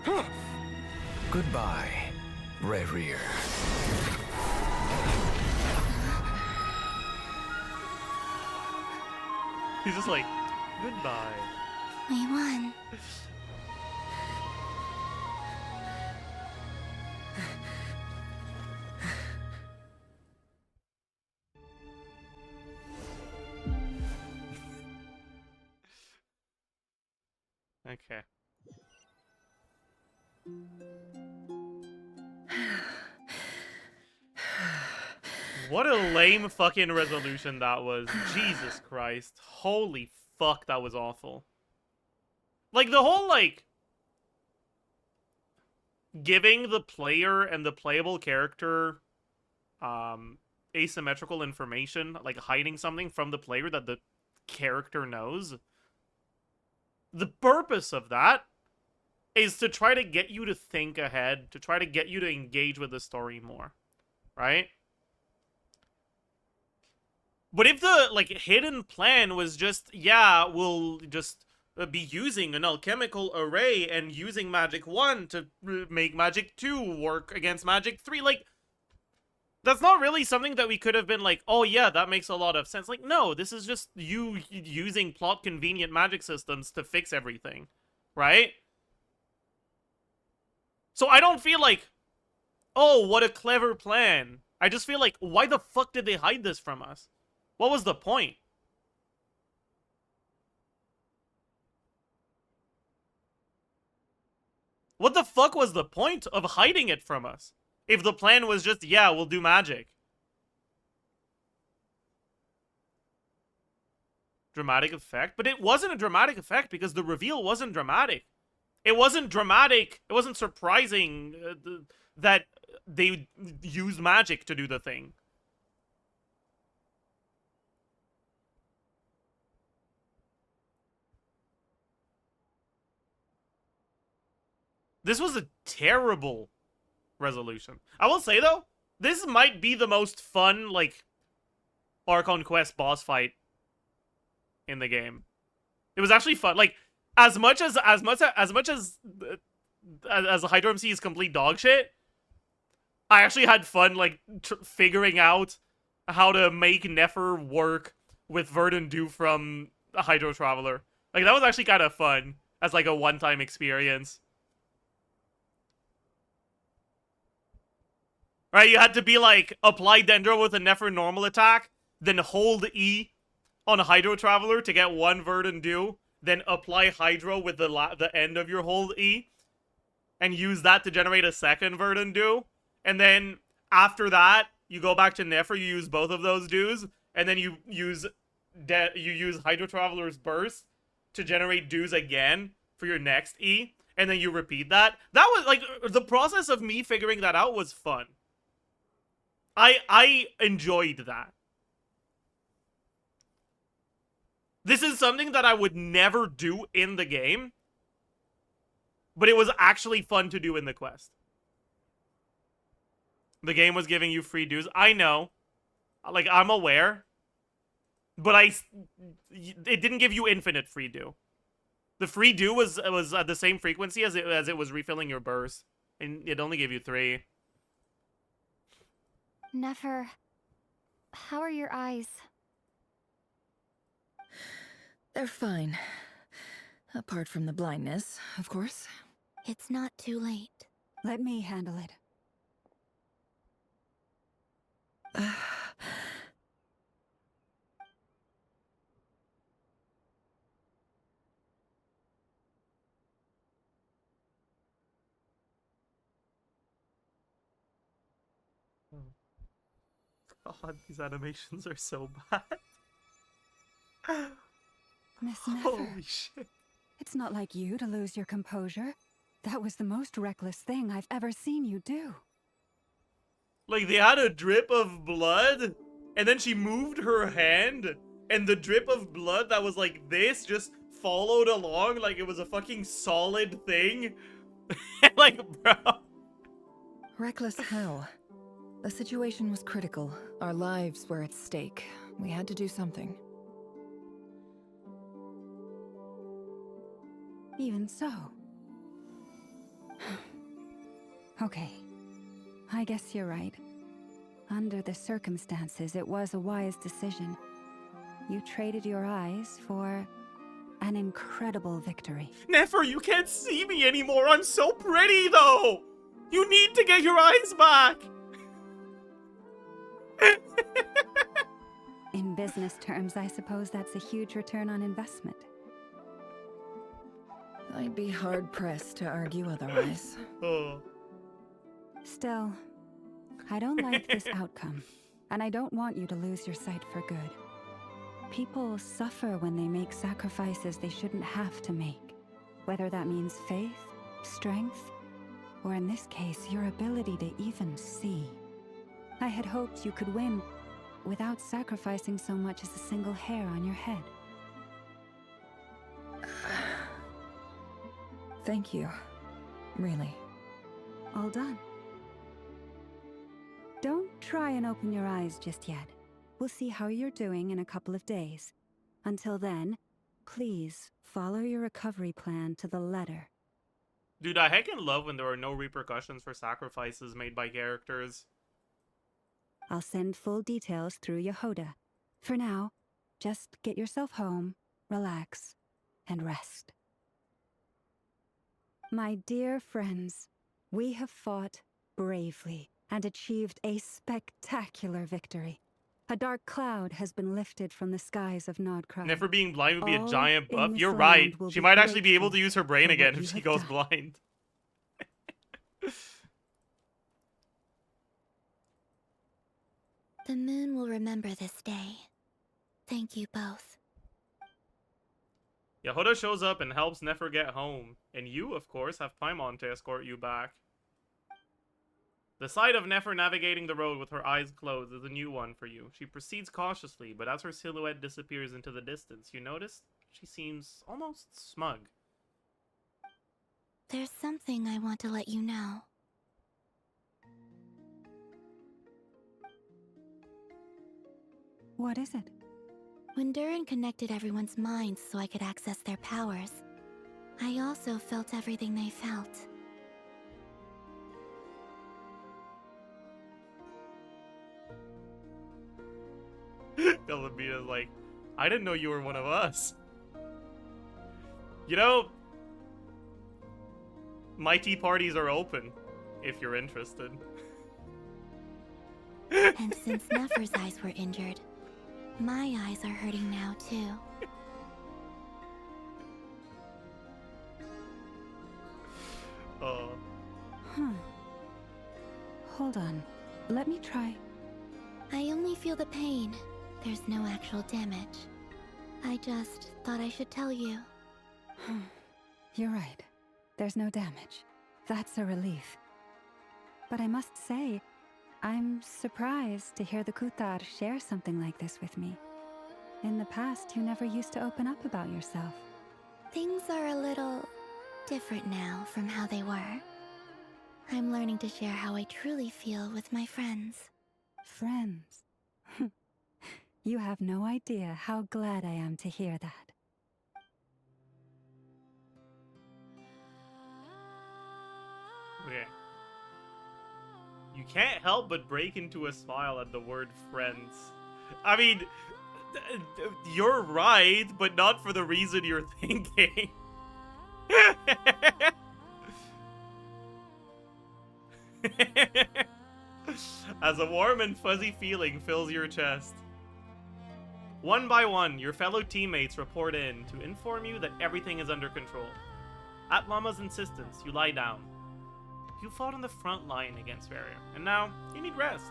does. Goodbye, rerir. He's just like, goodbye. We won. Okay. What a lame fucking resolution that was. Jesus Christ. Holy fuck, that was awful. Like, the whole, like, giving the player and the playable character asymmetrical information, like hiding something from the player that the character knows. The purpose of that is to try to get you to think ahead, to try to get you to engage with the story more, right? But if the, like, hidden plan was just, yeah, we'll just be using an alchemical array and using Magic 1 to make Magic 2 work against Magic 3, like, that's not really something that we could have been like, oh yeah, that makes a lot of sense. Like, no, this is just you using plot-convenient magic systems to fix everything, right? So I don't feel like, oh, what a clever plan. I just feel like, why the fuck did they hide this from us? What was the point? What the fuck was the point of hiding it from us? If the plan was just, yeah, we'll do magic. Dramatic effect? But it wasn't a dramatic effect because the reveal wasn't dramatic. It wasn't dramatic. It wasn't surprising that they used magic to do the thing. This was a terrible resolution. I will say, though, this might be the most fun, like, Archon Quest boss fight in the game. It was actually fun. Like, as much as Hydro MC is complete dog shit, I actually had fun, like, figuring out how to make Nefer work with Verdant Dew from a Hydro Traveler. Like, that was actually kind of fun as, like, a one-time experience. Right, you had to be, like, apply Dendro with a Nefer normal attack, then hold E on a Hydro Traveler to get one Verdant Dew, then apply Hydro with the end of your hold E, and use that to generate a second Verdant Dew. And then after that, you go back to Nefer, you use both of those dews, and then you use Hydro Traveler's Burst to generate dews again for your next E, and then you repeat that. That was, like, the process of me figuring that out was fun. I enjoyed that. This is something that I would never do in the game, but it was actually fun to do in the quest. The game was giving you free dues. I know. Like, I'm aware. But it didn't give you infinite free dew. The free dew was at the same frequency as it was refilling your burst. And it only gave you 3. Nefer, how are your eyes? They're fine. Apart from the blindness, of course. It's not too late. Let me handle it. God, these animations are so bad. Miss Nefer, Holy shit. it's not like you to lose your composure. That was the most reckless thing I've ever seen you do. Like, they had a drip of blood, and then she moved her hand, and the drip of blood that was like this just followed along like it was a fucking solid thing. Like, bro. Reckless how? The situation was critical. Our lives were at stake. We had to do something. Even so. Okay. I guess you're right. Under the circumstances, it was a wise decision. You traded your eyes for an incredible victory. Nefer, you can't see me anymore. I'm so pretty, though. You need to get your eyes back. In business terms, I suppose that's a huge return on investment. I'd be hard-pressed to argue otherwise. Oh. Still, I don't like this outcome, and I don't want you to lose your sight for good. People suffer when they make sacrifices they shouldn't have to make, whether that means faith, strength, or in this case, your ability to even see. I had hoped you could win without sacrificing so much as a single hair on your head. Thank you. Really. All done. Don't try and open your eyes just yet. We'll see how you're doing in a couple of days. Until then, please follow your recovery plan to the letter. Dude, I heckin' love when there are no repercussions for sacrifices made by characters. I'll send full details through Yehoda. For now, just get yourself home, relax, and rest. My dear friends, we have fought bravely and achieved a spectacular victory. A dark cloud has been lifted from the skies of Krai. Nefer being blind would be a All giant buff. in You're this right. land will She be might actually be able grateful to use her brain for again what if you she have goes done. blind. The moon will remember this day. Thank you both. Yehoda shows up and helps Nefer get home. And you, of course, have Paimon to escort you back. The sight of Nefer navigating the road with her eyes closed is a new one for you. She proceeds cautiously, but as her silhouette disappears into the distance, you notice she seems almost smug. There's something I want to let you know. What is it? When Durin connected everyone's minds so I could access their powers, I also felt everything they felt. Columbina's like, I didn't know you were one of us. You know, my tea parties are open, if you're interested. And since Nefer's eyes were injured, my eyes are hurting now too. Oh. Hold on. Let me try. I only feel the pain. There's no actual damage. I just thought I should tell you. You're right. There's no damage. That's a relief. But I must say, I'm surprised to hear the Kutar share something like this with me. In the past, you never used to open up about yourself. Things are a little different now from how they were. I'm learning to share how I truly feel with my friends. Friends? You have no idea how glad I am to hear that. Okay. You can't help but break into a smile at the word friends. I mean, you're right, but not for the reason you're thinking. As a warm and fuzzy feeling fills your chest. One by one, your fellow teammates report in to inform you that everything is under control. At Lauma's insistence, you lie down. You fought on the front line against Rerir, and now you need rest. ...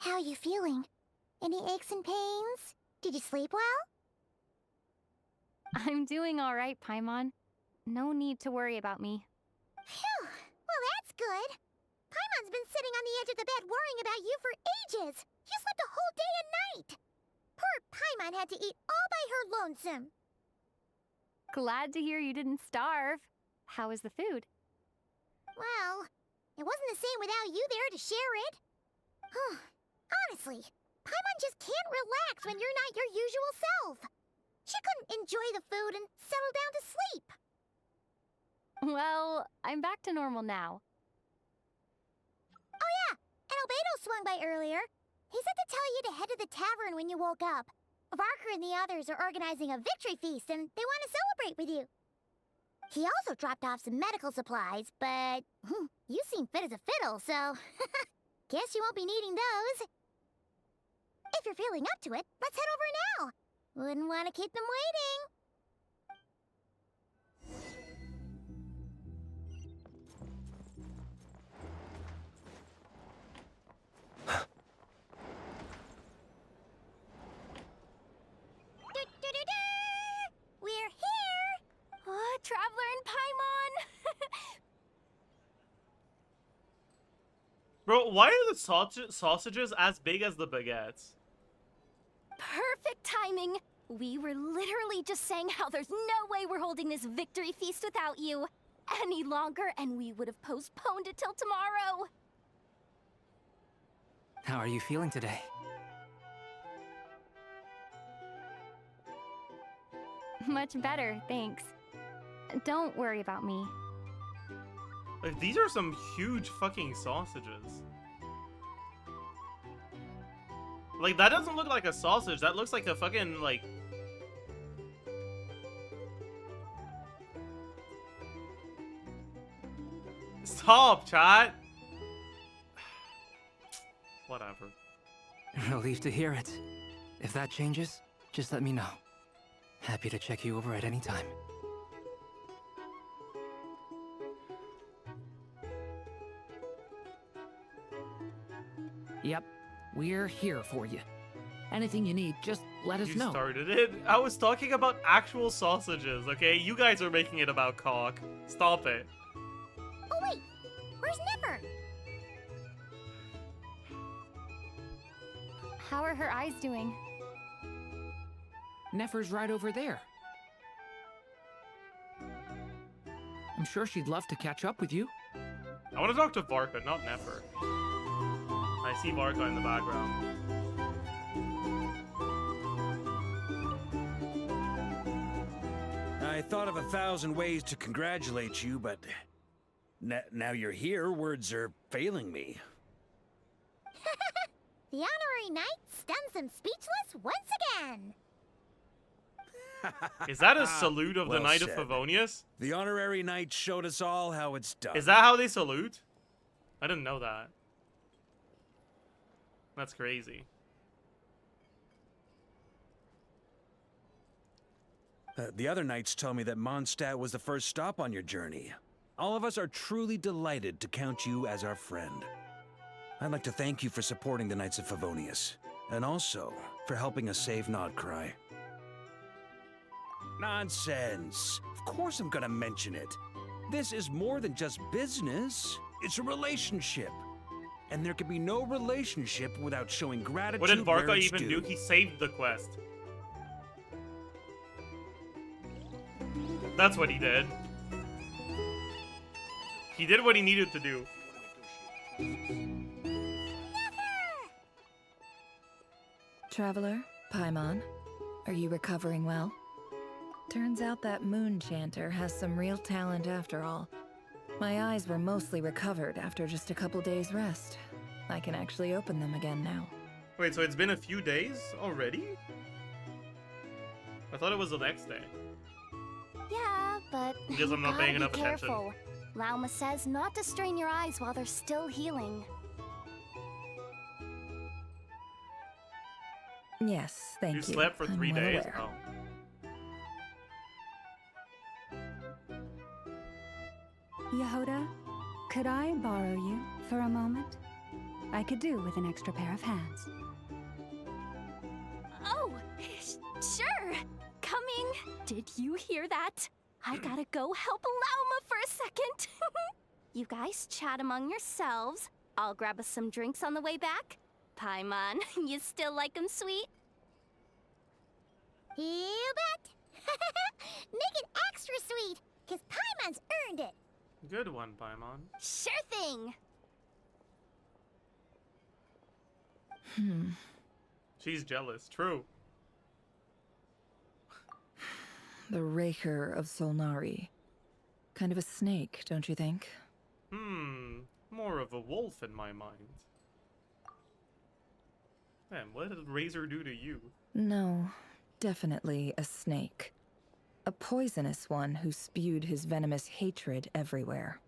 How are you feeling? Any aches and pains? Did you sleep well? I'm doing all right, Paimon. No need to worry about me. Phew! Well, that's good. Paimon's been sitting on the edge of the bed worrying about you for ages. You slept a whole day and night. Poor Paimon had to eat all by her lonesome. Glad to hear you didn't starve. How was the food? Well, it wasn't the same without you there to share it. Honestly, Paimon just can't relax when you're not your usual self. She couldn't enjoy the food and settle down to sleep. Well, I'm back to normal now. Oh yeah, and Albedo swung by earlier. He said to tell you to head to the tavern when you woke up. Varka and the others are organizing a victory feast and they want to celebrate with you. He also dropped off some medical supplies, but you seem fit as a fiddle, so guess you won't be needing those. If you're feeling up to it, let's head over now. Wouldn't want to keep them waiting. We're here! Oh, Traveler and Paimon! Bro, why are the sausages as big as the baguettes? Perfect timing! We were literally just saying how there's no way we're holding this victory feast without you any longer, and we would have postponed it till tomorrow. How are you feeling today? Much better, thanks. Don't worry about me. Like, these are some huge fucking sausages. Like, that doesn't look like a sausage. That looks like a fucking, like... Stop, chat! Whatever. Relieved to hear it. If that changes, just let me know. Happy to check you over at any time. Yep, we're here for you. Anything you need, just let us know. You started it. I was talking about actual sausages, okay? You guys are making it about cock. Stop it. Oh wait, Where's Nefer? How are her eyes doing? Nefer's right over there. I'm sure she'd love to catch up with you. I want to talk to Varka, not Nefer. I see Varka in the background. I thought of 1,000 ways to congratulate you, but now you're here, words are failing me. The honorary knight stuns them speechless once again. Is that a salute of the Well Knight said. of Favonius? The honorary knight showed us all how it's done. Is that how they salute? I didn't know that. That's crazy. The other knights tell me that Mondstadt was the first stop on your journey. All of us are truly delighted to count you as our friend. I'd like to thank you for supporting the Knights of Favonius, and also for helping us save Krai. Nonsense! Of course I'm gonna mention it. This is more than just business. It's a relationship. And there can be no relationship without showing gratitude. What did where Varka it's even due. do? He saved the quest. That's what he did. He did what he needed to do. Traveler, Paimon, are you recovering well? Turns out that moon chanter has some real talent after all. My eyes were mostly recovered after just a couple days rest. I can actually open them again now. Wait, so it's been a few days already? I thought it was the next day. Yeah, but Because you I'm not gotta paying be enough attention. careful. Lauma says not to strain your eyes while they're still healing. Yes, thank you. You slept for 3 I'm well days? aware. Oh. Yehoda, could I borrow you for a moment? I could do with an extra pair of hands. Oh, sure. Coming. Did you hear that? I gotta go help Lauma for a second. You guys chat among yourselves. I'll grab us some drinks on the way back. Paimon, you still like 'em sweet? You bet. Make it extra sweet, because Paimon's earned it. Good one, Paimon. Sure thing. She's jealous. True. The rerir of Solnari. Kind of a snake, don't you think? More of a wolf in my mind. Man, what did Razor do to you? No, definitely a snake. A poisonous one who spewed his venomous hatred everywhere.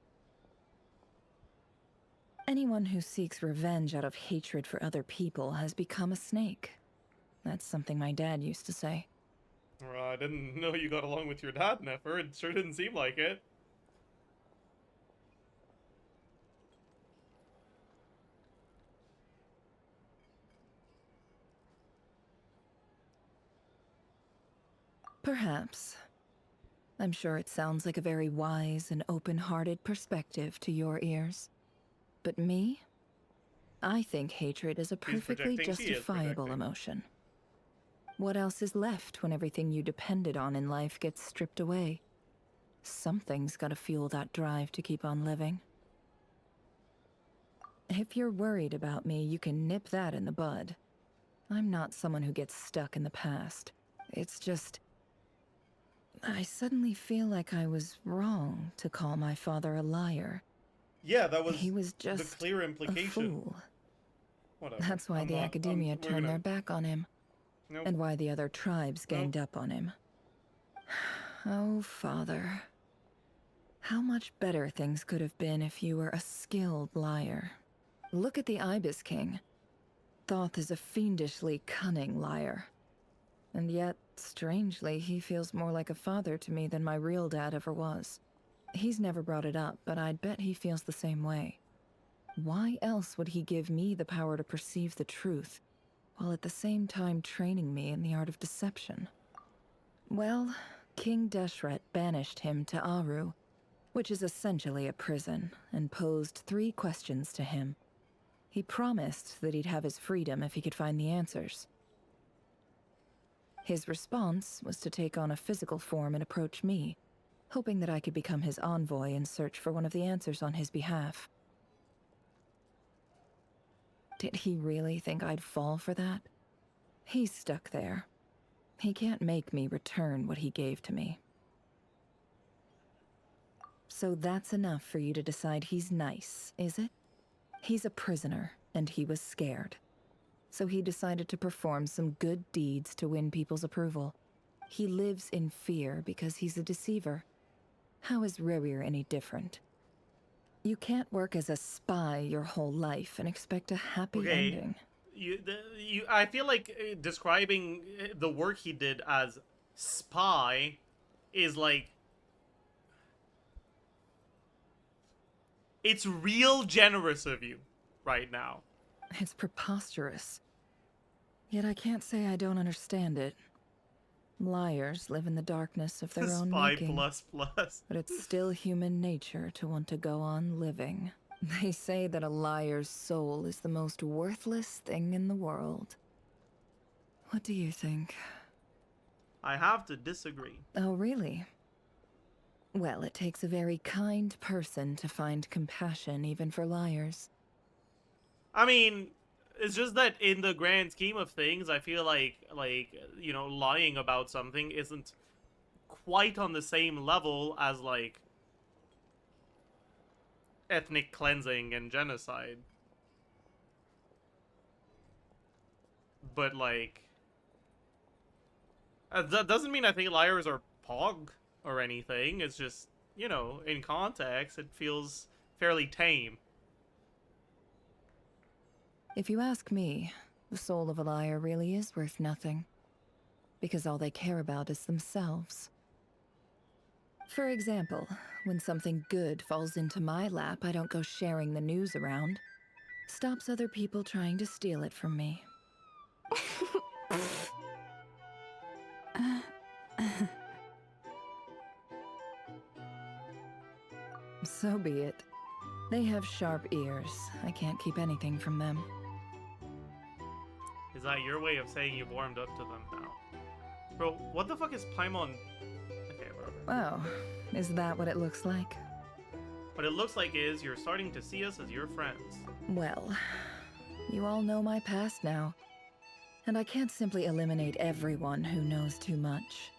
Anyone who seeks revenge out of hatred for other people has become a snake. That's something my dad used to say. I didn't know you got along with your dad, Nefer. It sure didn't seem like it. Perhaps. I'm sure it sounds like a very wise and open-hearted perspective to your ears. But me? I think hatred is a perfectly projecting. She is justifiable projecting. emotion. What else is left when everything you depended on in life gets stripped away? Something's gotta fuel that drive to keep on living. If you're worried about me, you can nip that in the bud. I'm not someone who gets stuck in the past. It's just... I suddenly feel like I was wrong to call my father a liar. Yeah, that was, He was just the clear implication. a fool. Whatever. That's why the Akademiya turned their back on him. Nope. And why the other tribes ganged up on him. Oh, Father. How much better things could have been if you were a skilled liar. Look at the Ibis King. Thoth is a fiendishly cunning liar. And yet, strangely, he feels more like a father to me than my real dad ever was. He's never brought it up, but I'd bet he feels the same way. Why else would he give me the power to perceive the truth, while at the same time training me in the art of deception? Well, King Deshret banished him to Aru, which is essentially a prison, and posed 3 questions to him. He promised that he'd have his freedom if he could find the answers. His response was to take on a physical form and approach me, hoping that I could become his envoy and search for one of the answers on his behalf. Did he really think I'd fall for that? He's stuck there. He can't make me return what he gave to me. So that's enough for you to decide he's nice, is it? He's a prisoner, and he was scared. So he decided to perform some good deeds to win people's approval. He lives in fear because he's a deceiver. How is Rerir any different? You can't work as a spy your whole life and expect a happy ending. I feel like describing the work he did as spy is like... It's real generous of you right now. It's preposterous. Yet I can't say I don't understand it. Liars live in the darkness of their own making. But it's still human nature to want to go on living. They say that a liar's soul is the most worthless thing in the world. What do you think? I have to disagree. Oh, really? Well, it takes a very kind person to find compassion even for liars. I mean, it's just that in the grand scheme of things, I feel like, you know, lying about something isn't quite on the same level as, like, ethnic cleansing and genocide. But, like, that doesn't mean I think liars are pog or anything. It's just, you know, in context, it feels fairly tame. If you ask me, the soul of a liar really is worth nothing. Because all they care about is themselves. For example, when something good falls into my lap, I don't go sharing the news around. Stops other people trying to steal it from me. So be it. They have sharp ears. I can't keep anything from them. Is that your way of saying you've warmed up to them now? Bro, what the fuck is Paimon? Okay, whatever. Oh, is that what it looks like? What it looks like is you're starting to see us as your friends. Well, you all know my past now. And I can't simply eliminate everyone who knows too much.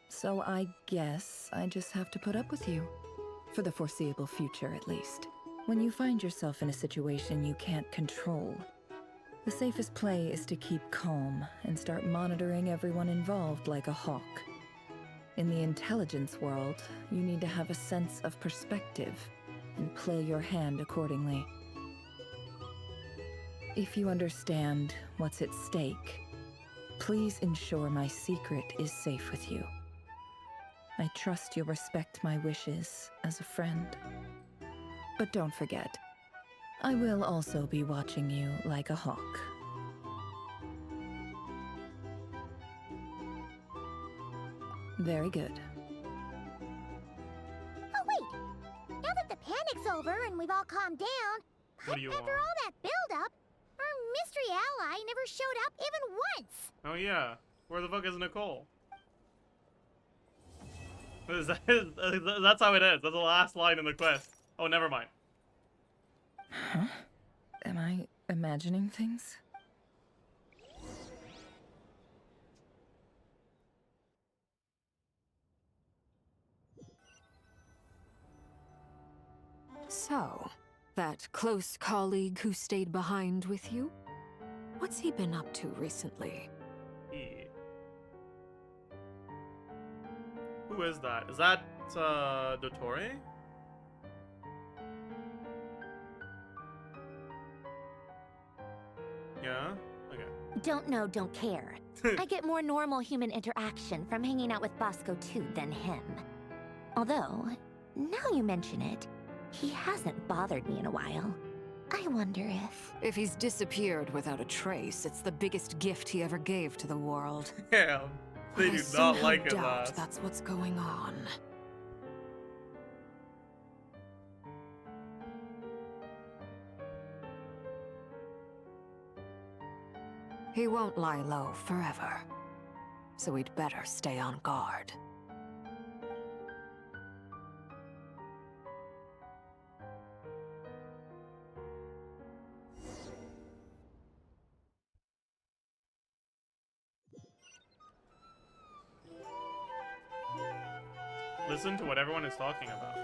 So I guess I just have to put up with you. For the foreseeable future, at least. When you find yourself in a situation you can't control, the safest play is to keep calm and start monitoring everyone involved like a hawk. In the intelligence world, you need to have a sense of perspective and play your hand accordingly. If you understand what's at stake, please ensure my secret is safe with you. I trust you'll respect my wishes as a friend. But don't forget, I will also be watching you like a hawk. Very good. Oh wait! Now that the panic's over and we've all calmed down, after all that build-up, our mystery ally never showed up even once! Oh yeah. Where the fuck is Nicole? That's how it is. That's the last line in the quest. Oh, never mind. Huh? Am I imagining things? So, that close colleague who stayed behind with you? What's he been up to recently? Who is that? Is that, Dottore? Yeah? Okay. Don't know, don't care. I get more normal human interaction from hanging out with Bosco too than him. Although, now you mention it, he hasn't bothered me in a while. I wonder if... If he's disappeared without a trace, it's the biggest gift he ever gave to the world. Yeah, they do not like it doubt last. that's what's going on. He won't lie low forever. So we'd better stay on guard. Listen to what everyone is talking about.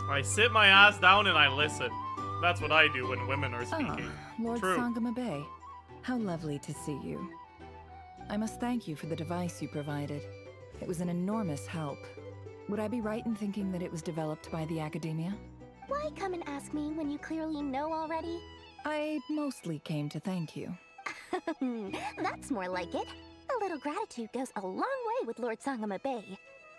I sit my ass down and I listen. That's what I do when women are speaking. Lord True. Sangama Bay, how lovely to see you. I must thank you for the device you provided. It was an enormous help. Would I be right in thinking that it was developed by the Akademiya? Why come and ask me when you clearly know already? I mostly came to thank you. That's more like it. A little gratitude goes a long way with Lord Sangama Bay.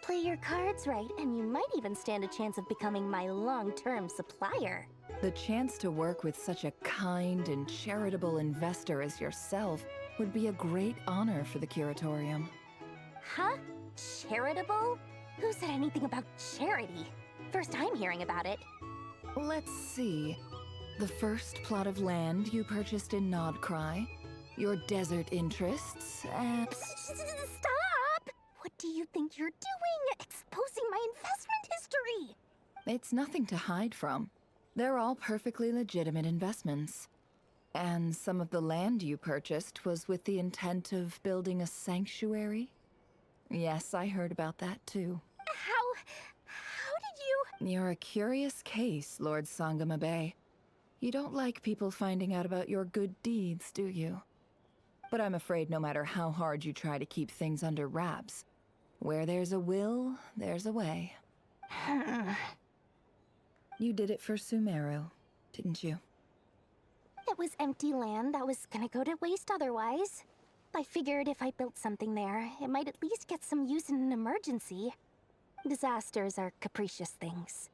Play your cards right, and you might even stand a chance of becoming my long-term supplier. The chance to work with such a kind and charitable investor as yourself would be a great honor for the curatorium. Huh? Charitable? Who said anything about charity? First time hearing about it. Let's see. The first plot of land you purchased in Krai, your desert interests, and... Stop! What do you think you're doing? Exposing my investment history! It's nothing to hide from. They're all perfectly legitimate investments. And some of the land you purchased was with the intent of building a sanctuary? Yes, I heard about that too. How did you... You're a curious case, Lord Sangama Bay. You don't like people finding out about your good deeds, do you? But I'm afraid no matter how hard you try to keep things under wraps, where there's a will, there's a way. You did it for Sumeru, didn't you? It was empty land that was gonna go to waste otherwise. I figured if I built something there, it might at least get some use in an emergency. Disasters are capricious things.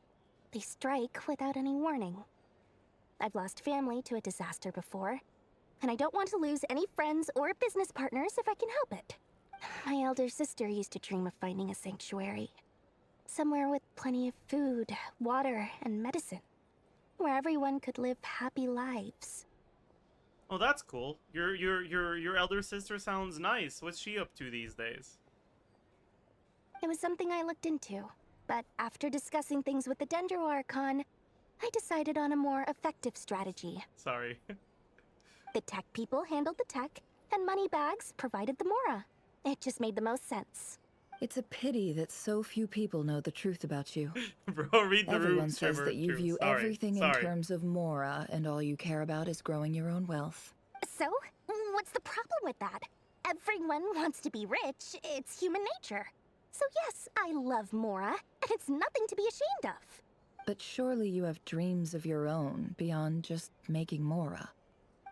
They strike without any warning. I've lost family to a disaster before, and I don't want to lose any friends or business partners if I can help it. My elder sister used to dream of finding a sanctuary. Somewhere with plenty of food, water, and medicine. Where everyone could live happy lives. Oh, that's cool. Your elder sister sounds nice. What's she up to these days? It was something I looked into, but after discussing things with the Dendro Archon, I decided on a more effective strategy. Sorry. The tech people handled the tech, and Moneybags provided the Mora. It just made the most sense. It's a pity that so few people know the truth about you. Bro, read the Everyone room, says that you view everything in Sorry. terms of Mora, and all you care about is growing your own wealth. So, what's the problem with that? Everyone wants to be rich. It's human nature. So yes, I love Mora, and it's nothing to be ashamed of. But surely you have dreams of your own beyond just making Mora.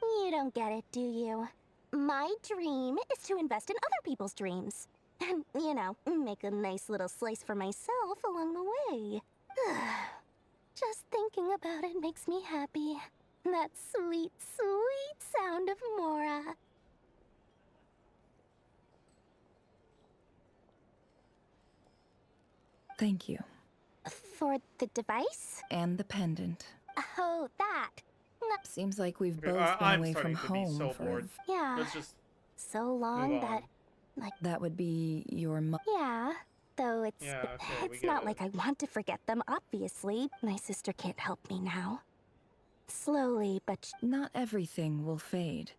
You don't get it, do you? My dream is to invest in other people's dreams. And, you know, make a nice little slice for myself along the way. Just thinking about it makes me happy. That sweet, sweet sound of Mora. Thank you. For the device? And the pendant. Oh, that. Seems like we've both been I'm away starting from to be home so for... bored. Yeah. Let's just so long move on. that, like... That would be your Yeah, though it's... Yeah, okay, we it's get not it. like I want to forget them, obviously. My sister can't help me now. Slowly, but... Not everything will fade.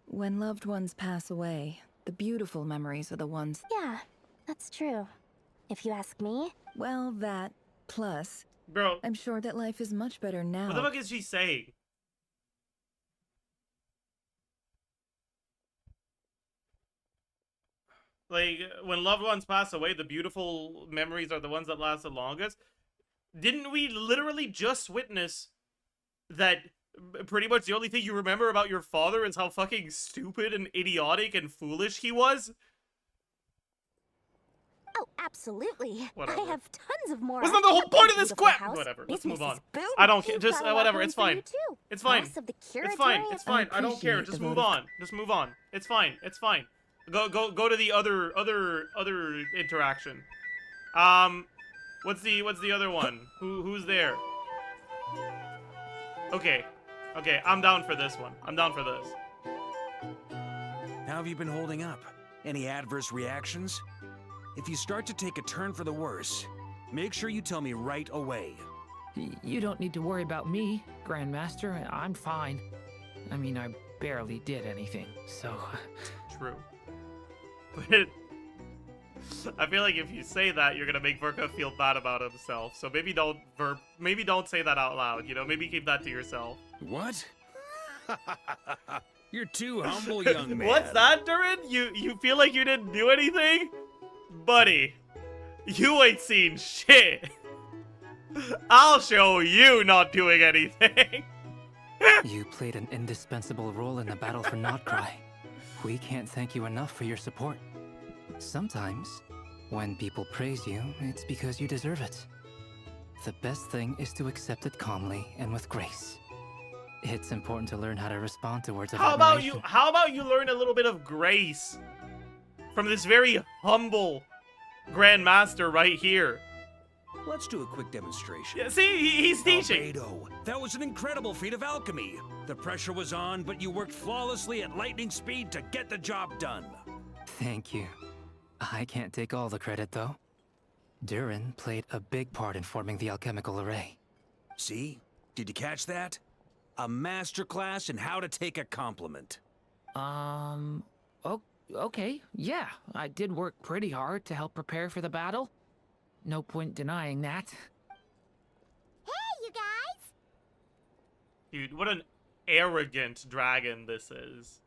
When loved ones pass away, the beautiful memories are the ones... Yeah, that's true. If you ask me... Well, that, plus... Bro. I'm sure that life is much better now. What the fuck is she saying? Like, when loved ones pass away, the beautiful memories are the ones that last the longest. Didn't we literally just witness that pretty much the only thing you remember about your father is how fucking stupid and idiotic and foolish he was? Oh, absolutely. Whatever. I have tons of more. Wasn't that the whole point of this Beautiful quest? house. Whatever, let's Business move on. is booming. I don't care, You've just, got a lot whatever, going it's for fine. you, too. It's fine. Boss of the It's fine, curatorium. it's fine. I don't care, appreciate just the move vote of- on. Just move on. It's fine, it's fine. Go to the other interaction. What's the other one? Who's there? Okay. Okay, I'm down for this one. I'm down for this. How have you been holding up? Any adverse reactions? If you start to take a turn for the worse, make sure you tell me right away. You don't need to worry about me, Grandmaster. I'm fine. I mean, I barely did anything, so... True. But I feel like if you say that, you're gonna make Varka feel bad about himself. So maybe don't say that out loud, you know? Maybe keep that to yourself. What? You're too humble, young man. What's that, Durin? You feel like you didn't do anything? Buddy, you ain't seen shit. I'll show you not doing anything. You played an indispensable role in the battle for Krai. We can't thank you enough for your support. Sometimes, when people praise you, it's because you deserve it. The best thing is to accept it calmly and with grace. It's important to learn how to respond to words of admiration. How about you learn a little bit of grace from this very humble Grandmaster right here? Let's do a quick demonstration. Yeah, see, he's teaching. Albedo, that was an incredible feat of alchemy. The pressure was on, but you worked flawlessly at lightning speed to get the job done. Thank you. I can't take all the credit, though. Durin played a big part in forming the alchemical array. See? Did you catch that? A masterclass in how to take a compliment. Okay, yeah. I did work pretty hard to help prepare for the battle. No point denying that. Hey, you guys! Dude, what an arrogant dragon this is.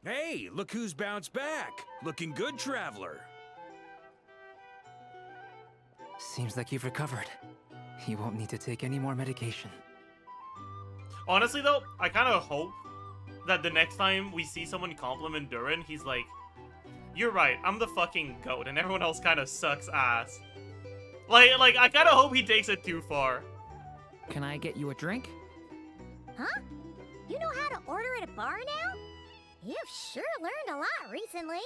Hey, look who's bounced back. Looking good, traveler. Seems like you've recovered. You won't need to take any more medication. Honestly, though, I kind of hope that the next time we see someone compliment Durin, he's like, "You're right, I'm the fucking goat, and everyone else kind of sucks ass." Like, I kind of hope he takes it too far. Can I get you a drink? Huh? You know how to order at a bar now? You've sure learned a lot recently.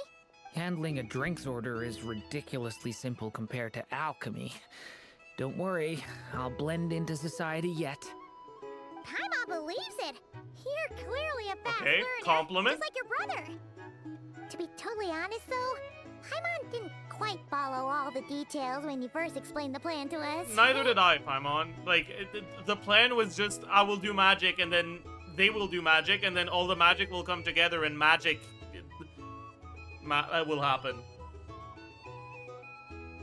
Handling a drinks order is ridiculously simple compared to alchemy. Don't worry, I'll blend into society yet. Paimon believes it. You're clearly a fast Okay, learner, compliment. just like your brother. To be totally honest, though, Paimon didn't quite follow all the details when you first explained the plan to us. Neither did I, Paimon. Like, the plan was just, I will do magic, and then they will do magic, and then all the magic will come together, and magic will happen.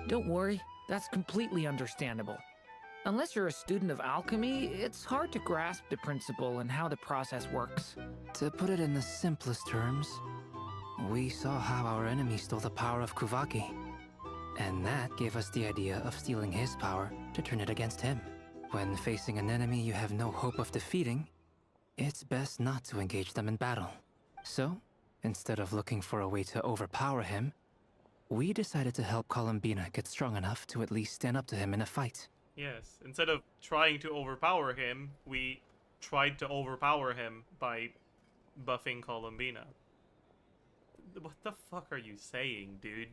Don't worry, that's completely understandable. Unless you're a student of alchemy, it's hard to grasp the principle and how the process works. To put it in the simplest terms, we saw how our enemy stole the power of Kuvaki. And that gave us the idea of stealing his power to turn it against him. When facing an enemy you have no hope of defeating, it's best not to engage them in battle. So, instead of looking for a way to overpower him, we decided to help Columbina get strong enough to at least stand up to him in a fight. Yes, instead of trying to overpower him, we tried to overpower him by buffing Columbina. What the fuck are you saying, dude?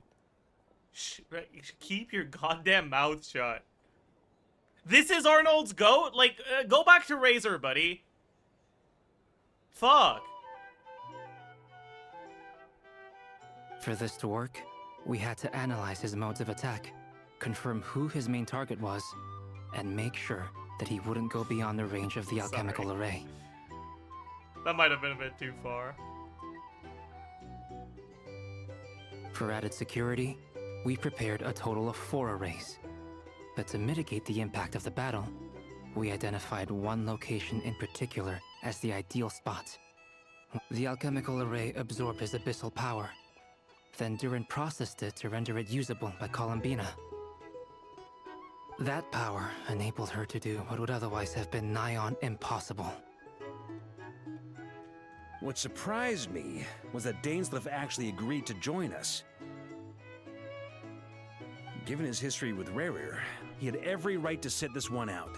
Keep your goddamn mouth shut. This is Arnold's goat? Like, go back to Razor, buddy. Fuck. For this to work, we had to analyze his modes of attack, confirm who his main target was, and make sure that he wouldn't go beyond the range of the alchemical array. That might have been a bit too far. For added security, we prepared a total of 4 arrays. But to mitigate the impact of the battle, we identified one location in particular as the ideal spot. The alchemical array absorbed his abyssal power. Then Durin processed it to render it usable by Columbina. That power enabled her to do what would otherwise have been nigh on impossible. What surprised me was that dainsleif actually agreed to join us. Given his history with rerir, he had every right to sit this one out.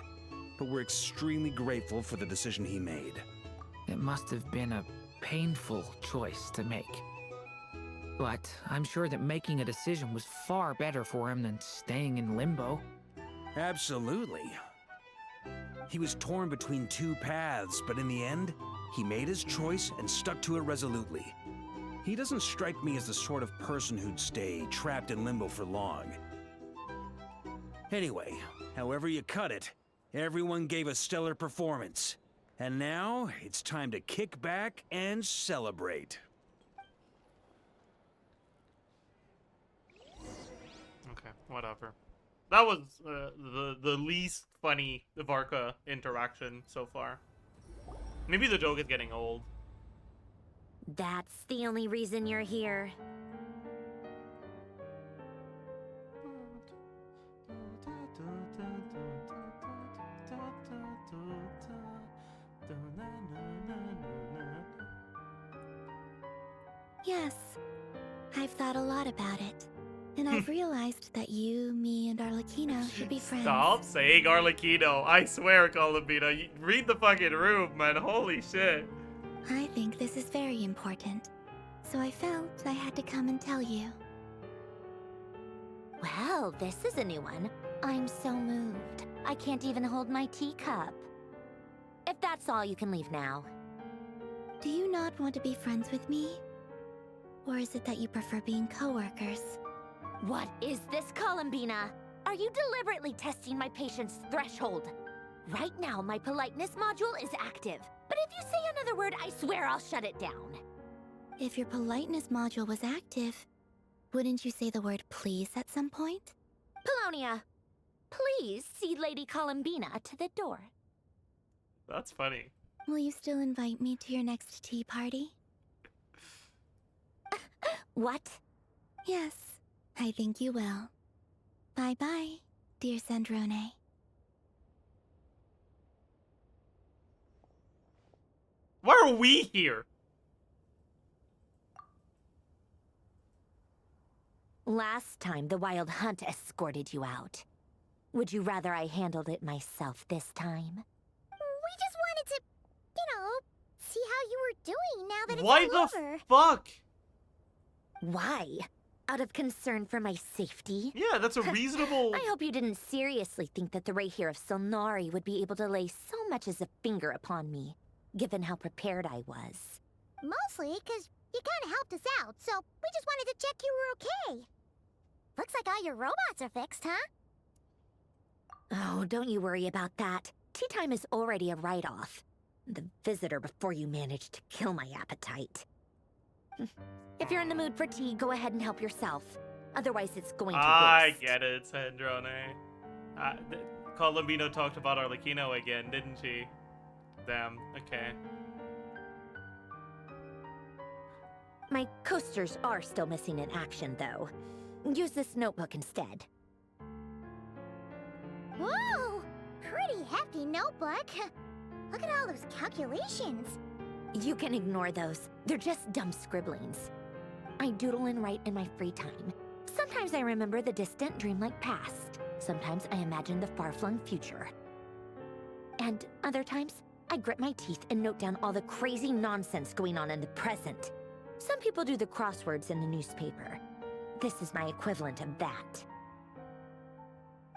But we're extremely grateful for the decision he made. It must have been a painful choice to make. But I'm sure that making a decision was far better for him than staying in limbo. Absolutely. He was torn between two paths, but in the end, he made his choice and stuck to it resolutely. He doesn't strike me as the sort of person who'd stay trapped in limbo for long. Anyway, however you cut it, everyone gave a stellar performance. And now, it's time to kick back and celebrate. Okay, whatever. That was the least funny Varka interaction so far. Maybe the joke is getting old. That's the only reason you're here. Yes, I've thought a lot about it. And I've realized that you, me, and Arlecchino should be friends. Stop saying Arlecchino. I swear, Columbina. Read the fucking room, man. Holy shit. I think this is very important. So I felt I had to come and tell you. Well, this is a new one. I'm so moved. I can't even hold my teacup. If that's all, you can leave now. Do you not want to be friends with me? Or is it that you prefer being coworkers? What is this, Columbina? Are you deliberately testing my patience threshold? Right now, my politeness module is active. But if you say another word, I swear I'll shut it down. If your politeness module was active, wouldn't you say the word please at some point? Polonia, please see Lady Columbina to the door. That's funny. Will you still invite me to your next tea party? What? Yes, I think you will. Bye-bye, dear Sandrone. Why are we here? Last time, the Wild Hunt escorted you out. Would you rather I handled it myself this time? We just wanted to, see how you were doing now that it's Why all the over. fuck? Why? Out of concern for my safety? Yeah, that's a reasonable... I hope you didn't seriously think that the rerir of Solnari would be able to lay so much as a finger upon me, given how prepared I was. Mostly because you kind of helped us out, so we just wanted to check you were okay. Looks like all your robots are fixed, huh? Oh, don't you worry about that. Tea time is already a write-off. The visitor before you managed to kill my appetite. If you're in the mood for tea, go ahead and help yourself. Otherwise, it's going to I waste. get it, Sandrone. Columbino talked about Arlecchino again, didn't she? Damn, okay. My coasters are still missing in action, though. Use this notebook instead. Whoa! Pretty hefty notebook. Look at all those calculations. You can ignore those. They're just dumb scribblings. I doodle and write in my free time. Sometimes I remember the distant, dreamlike past. Sometimes I imagine the far-flung future. And other times, I grit my teeth and note down all the crazy nonsense going on in the present. Some people do the crosswords in the newspaper. This is my equivalent of that.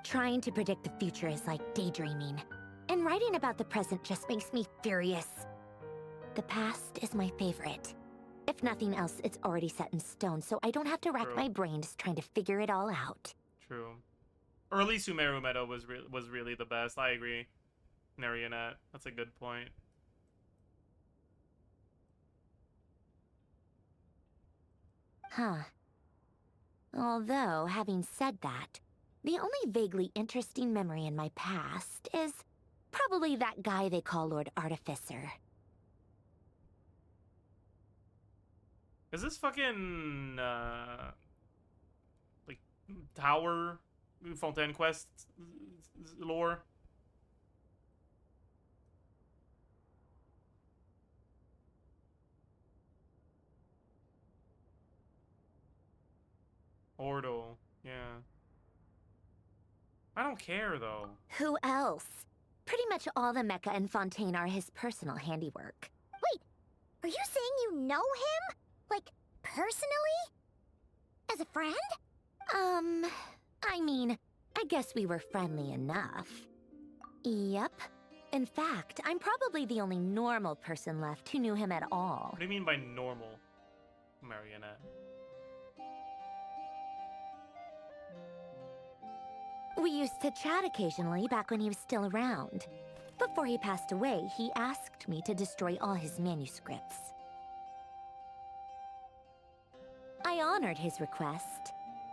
Trying to predict the future is like daydreaming. And writing about the present just makes me furious. The past is my favorite. If nothing else, it's already set in stone, so I don't have to rack my brains trying to figure it all out. True. Early Sumeru Meadow was really the best. I agree. Marionette. That's a good point. Huh. Although, having said that, the only vaguely interesting memory in my past is probably that guy they call Lord Artificer. Is this fucking like Tower Fontaine Quest lore? Ordo, yeah. I don't care though. Who else? Pretty much all the mecha and Fontaine are his personal handiwork. Wait, are you saying you know him? Like, personally? As a friend? I mean, I guess we were friendly enough. Yep. In fact, I'm probably the only normal person left who knew him at all. What do you mean by normal, Marionette? We used to chat occasionally back when he was still around. Before he passed away, he asked me to destroy all his manuscripts. I honored his request,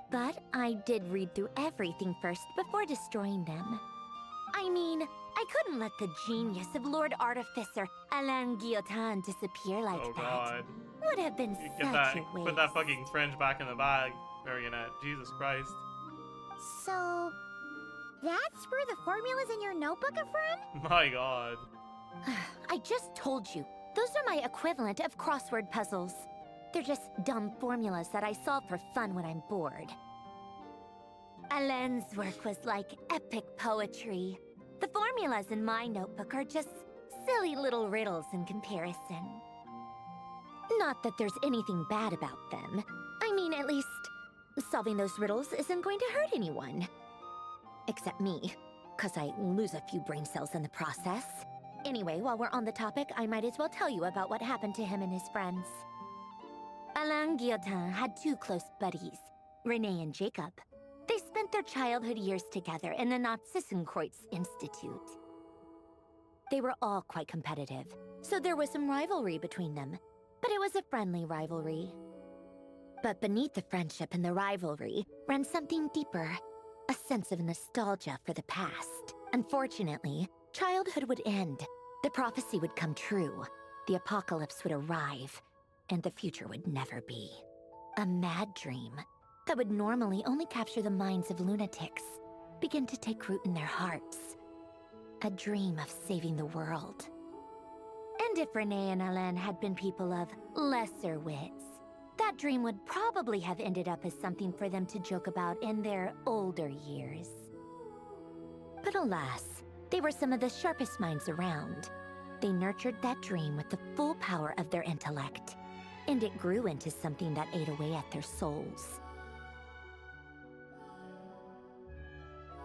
but I did read through everything first before destroying them. I mean, I couldn't let the genius of Lord Artificer Alain Guillotin disappear like Oh that. god. Would have been You such get that, a waste. put that fucking fringe back in the bag, Marionette. Jesus Christ. So, that's where the formulas in your notebook are from? My god. I just told you. Those are my equivalent of crossword puzzles. They're just dumb formulas that I solve for fun when I'm bored. Alain's work was like epic poetry. The formulas in my notebook are just silly little riddles in comparison. Not that there's anything bad about them. I mean, at least, solving those riddles isn't going to hurt anyone. Except me, 'cause I lose a few brain cells in the process. Anyway, while we're on the topic, I might as well tell you about what happened to him and his friends. Alain Guillotin had two close buddies, René and Jacob. They spent their childhood years together in the Narzissenkreuz Institute. They were all quite competitive, so there was some rivalry between them, but it was a friendly rivalry. But beneath the friendship and the rivalry ran something deeper, a sense of nostalgia for the past. Unfortunately, childhood would end, the prophecy would come true, the apocalypse would arrive, and the future would never be. A mad dream that would normally only capture the minds of lunatics begin to take root in their hearts. A dream of saving the world. And if René and Alain had been people of lesser wits, that dream would probably have ended up as something for them to joke about in their older years. But alas, they were some of the sharpest minds around. They nurtured that dream with the full power of their intellect, and it grew into something that ate away at their souls.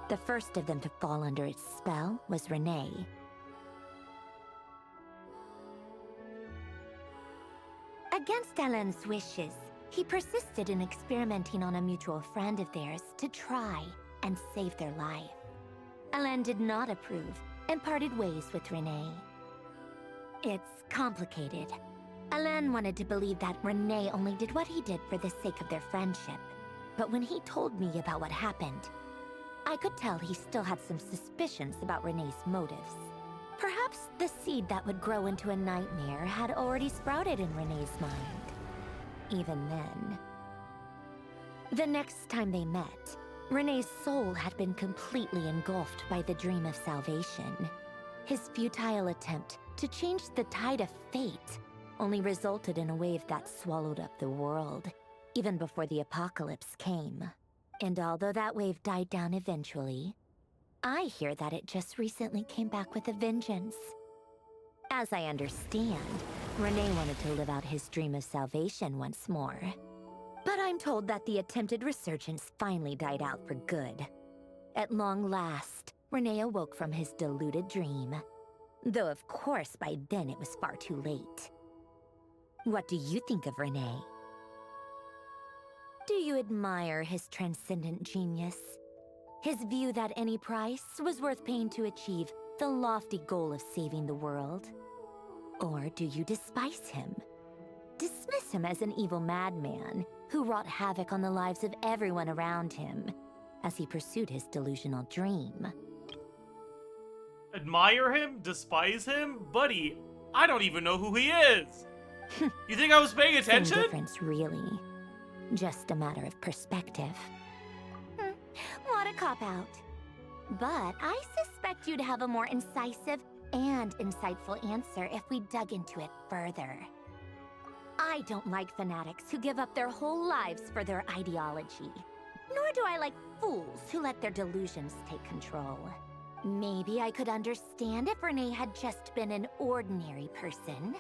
The first of them to fall under its spell was René. Against Alain's wishes, he persisted in experimenting on a mutual friend of theirs to try and save their life. Alain did not approve and parted ways with René. It's complicated. Alain wanted to believe that René only did what he did for the sake of their friendship. But when he told me about what happened, I could tell he still had some suspicions about René's motives. Perhaps the seed that would grow into a nightmare had already sprouted in René's mind. Even then. The next time they met, René's soul had been completely engulfed by the dream of salvation. His futile attempt to change the tide of fate only resulted in a wave that swallowed up the world, even before the apocalypse came. And although that wave died down eventually, I hear that it just recently came back with a vengeance. As I understand, René wanted to live out his dream of salvation once more. But I'm told that the attempted resurgence finally died out for good. At long last, René awoke from his deluded dream. Though of course by then it was far too late. What do you think of René? Do you admire his transcendent genius? His view that any price was worth paying to achieve the lofty goal of saving the world? Or do you despise him? Dismiss him as an evil madman who wrought havoc on the lives of everyone around him as he pursued his delusional dream? Admire him? Despise him? Buddy, I don't even know who he is! You think I was paying attention? Same difference, really. Just a matter of perspective. What a cop-out. But I suspect you'd have a more incisive and insightful answer if we dug into it further. I don't like fanatics who give up their whole lives for their ideology. Nor do I like fools who let their delusions take control. Maybe I could understand if René had just been an ordinary person.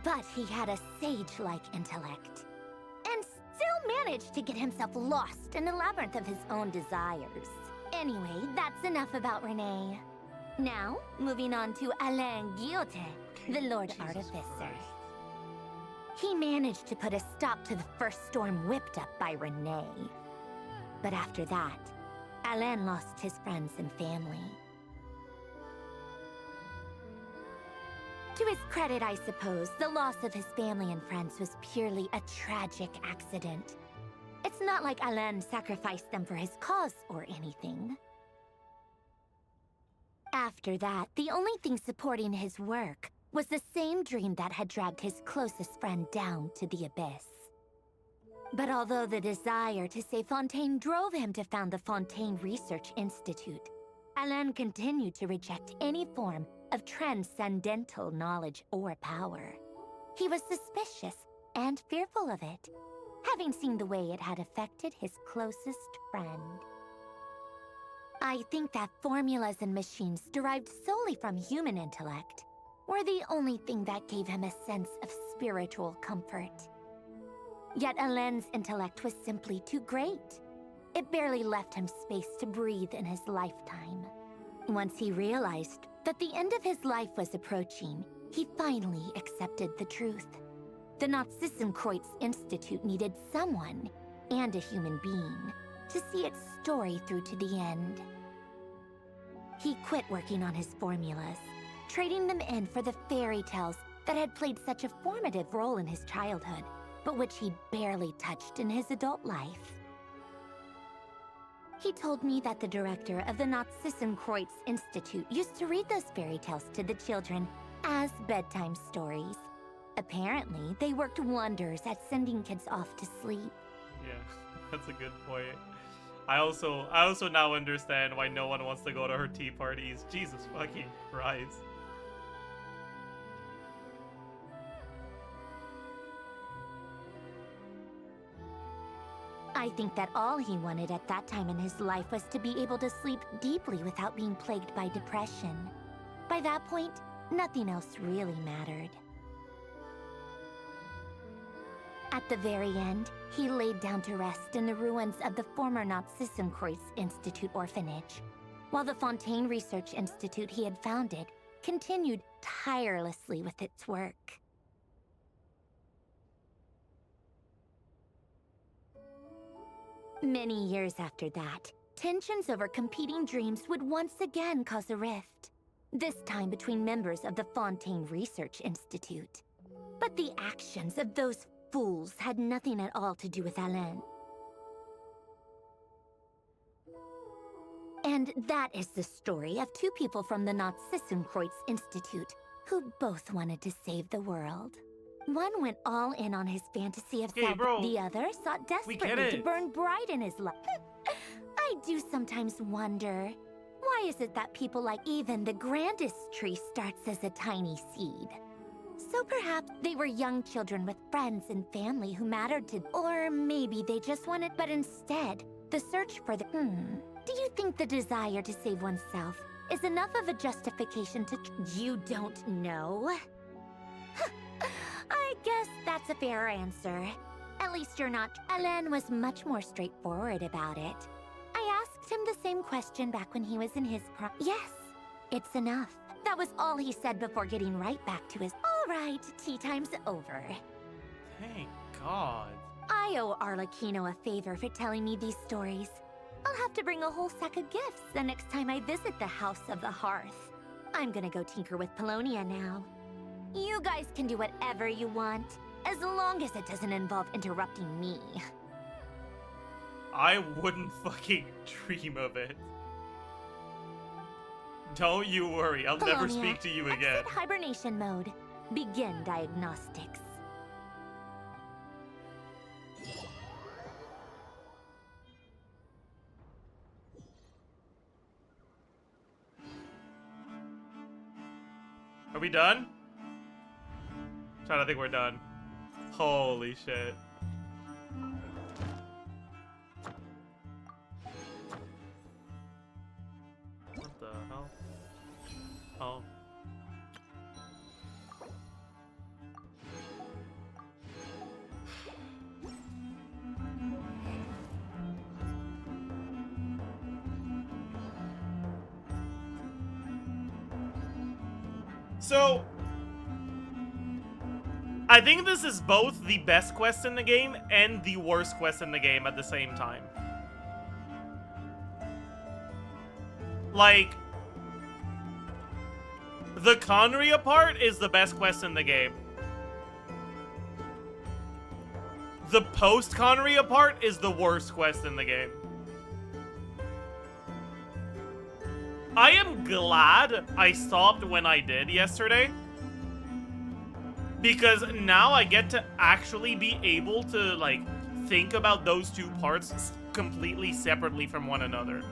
But he had a sage-like intellect. And still managed to get himself lost in the labyrinth of his own desires. Anyway, that's enough about Renee. Now, moving on to Alain Guillotin, the Lord Artificer. He managed to put a stop to the first storm whipped up by Renee. But after that, Alain lost his friends and family. To his credit, I suppose, the loss of his family and friends was purely a tragic accident. It's not like Alain sacrificed them for his cause or anything. After that, the only thing supporting his work was the same dream that had dragged his closest friend down to the abyss. But although the desire to save Fontaine drove him to found the Fontaine Research Institute, Alain continued to reject any form of transcendental knowledge or power. He was suspicious and fearful of it, having seen the way it had affected his closest friend. I think that formulas and machines derived solely from human intellect were the only thing that gave him a sense of spiritual comfort. Yet Alain's intellect was simply too great. It barely left him space to breathe in his lifetime. Once he realized that the end of his life was approaching, he finally accepted the truth. The Nazissenkreuz Institute needed someone, and a human being, to see its story through to the end. He quit working on his formulas, trading them in for the fairy tales that had played such a formative role in his childhood, but which he barely touched in his adult life. He told me that the director of the Nazissenkreuz Institute used to read those fairy tales to the children as bedtime stories. Apparently, they worked wonders at sending kids off to sleep. Yeah, that's a good point. I also now understand why no one wants to go to her tea parties. Jesus fucking Christ. I think that all he wanted at that time in his life was to be able to sleep deeply without being plagued by depression. By that point, nothing else really mattered. At the very end, he laid down to rest in the ruins of the former Nazissenkreuz Institute orphanage, while the Fontaine Research Institute he had founded continued tirelessly with its work. Many years after that, tensions over competing dreams would once again cause a rift, this time between members of the Fontaine Research Institute. But the actions of those fools had nothing at all to do with Alain. And that is the story of two people from the Nazissenkreuz Institute who both wanted to save the world. One went all in on his fantasy of self. The other sought desperately to burn bright in his life. I do sometimes wonder, why is it that people like even the grandest tree starts as a tiny seed? So perhaps they were young children with friends and family who mattered to, or maybe they just wanted, but instead, the search for the, do you think the desire to save oneself is enough of a justification to, you don't know? I guess that's a fair answer. At least you're not. Alain was much more straightforward about it. I asked him the same question back when he was in his prime. Yes, it's enough. That was all he said before getting right back to his, all right, tea time's over. Thank God. I owe Arlecchino a favor for telling me these stories. I'll have to bring a whole sack of gifts the next time I visit the House of the Hearth. I'm gonna go tinker with Polonia now. You guys can do whatever you want, as long as it doesn't involve interrupting me. I wouldn't fucking dream of it. Don't you worry, I'll never speak to you again. Exit hibernation mode. Begin diagnostics. Are we done? I think we're done. Holy shit. What the hell? Oh. So, I think this is both the best quest in the game and the worst quest in the game at the same time. Like, the Conria part is the best quest in the game. The post-Conria part is the worst quest in the game. I am glad I stopped when I did yesterday, because now I get to actually be able to, like, think about those two parts completely separately from one another.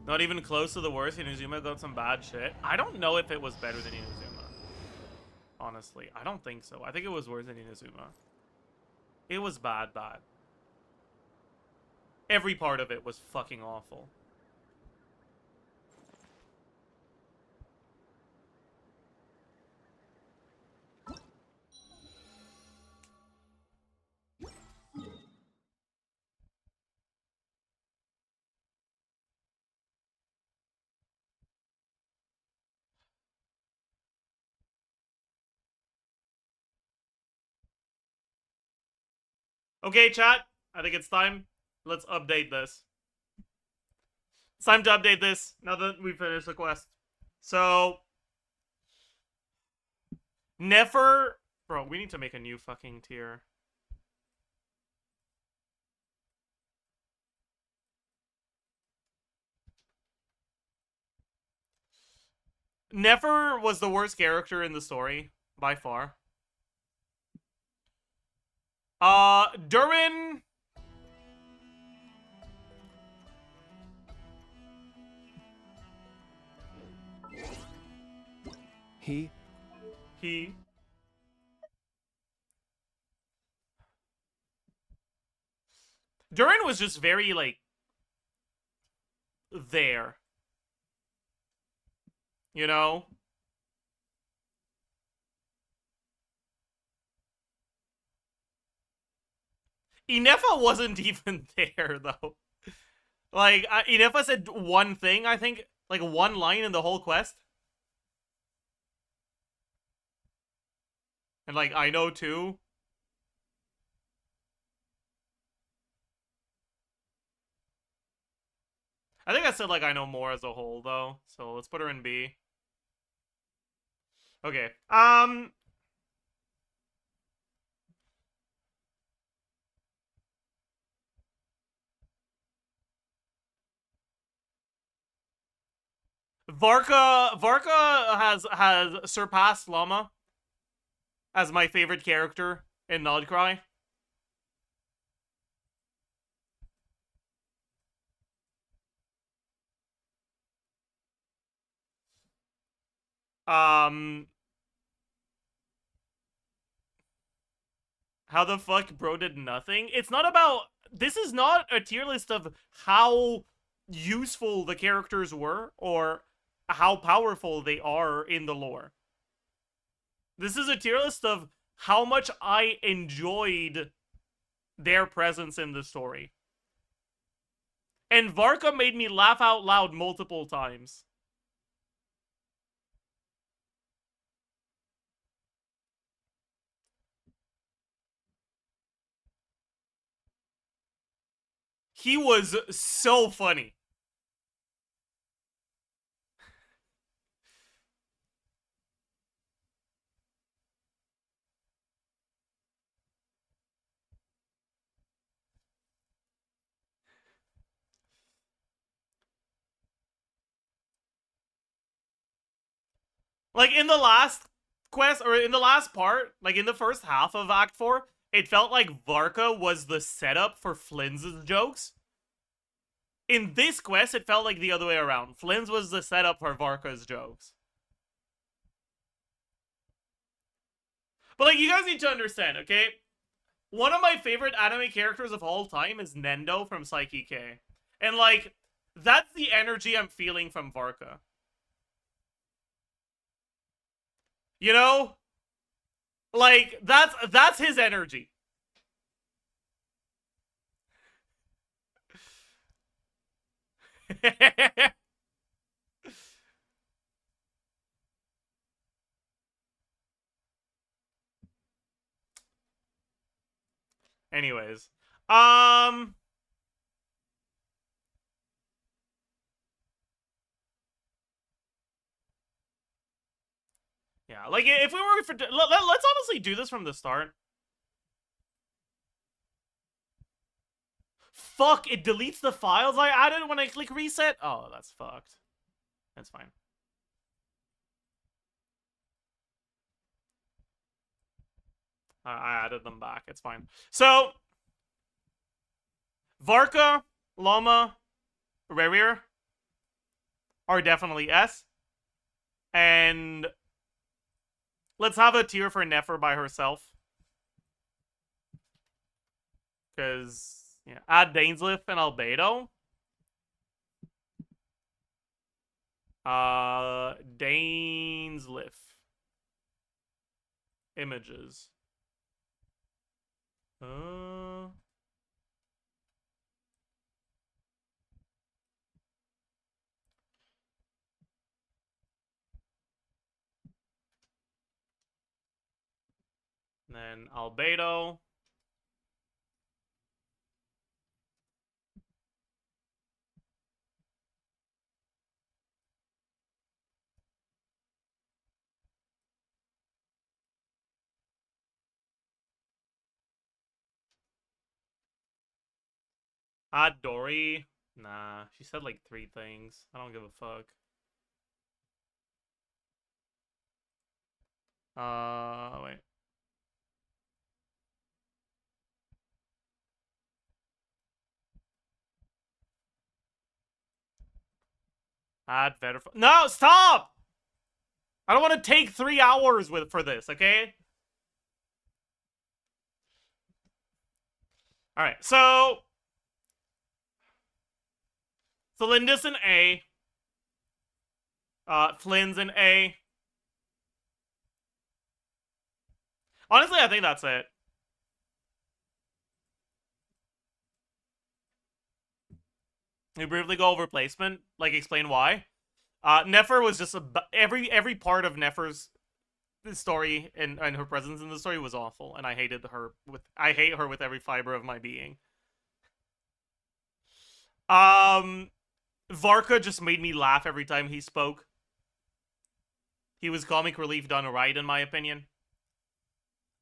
Not even close to the worst. Inazuma got some bad shit. I don't know if it was better than Inazuma. Honestly, I don't think so. I think it was worse than Inazuma. It was bad. Every part of it was fucking awful. Okay, chat. I think it's time. Let's update this. It's time to update this now that we finished the quest. So, nefer... Bro, we need to make a new fucking tier. Nefer was the worst character in the story, by far. Durin... He. Durin was just very, like, there. You know? Inefa wasn't even there, though. Like, Inefa said one thing, I think. Like, one line in the whole quest. And, like, I know too. I think I said, like, I know more as a whole, though. So, let's put her in B. Okay. Varka has surpassed Lauma as my favorite character in Krai. How the fuck bro did nothing? It's not about... This is not a tier list of how useful the characters were or how powerful they are in the lore. This is a tier list of how much I enjoyed their presence in the story. And Varka made me laugh out loud multiple times. He was so funny. Like, in the last quest, or in the last part, like, in the first half of Act 4, it felt like Varka was the setup for Flynn's jokes. In this quest, it felt like the other way around. Flynn's was the setup for Varka's jokes. But, like, you guys need to understand, okay? One of my favorite anime characters of all time is Nendo from Psyche K. And, like, that's the energy I'm feeling from Varka. You know? Like, that's his energy. Anyways, yeah, like if we were let's honestly do this from the start. Fuck, it deletes the files I added when I click reset? Oh, that's fucked. That's fine. I added them back. It's fine. So, Varka, Lauma, Rerir are definitely S. And let's have a tier for Nefer by herself. Because, yeah, add dainsleif and albedo. Dainsleif. Images. Then albedo. Dori. Nah, she said like 3 things. I don't give a fuck. Wait. Add verify. No, stop! I don't want to take 3 hours for this, okay? Alright, so tholindis in A. Flynn's in A. Honestly, I think that's it. We briefly go over placement, like explain why. Nefer was just every part of Nefer's story and her presence in the story was awful, and I hate her with every fiber of my being. Varka just made me laugh every time he spoke. He was comic relief done right, in my opinion.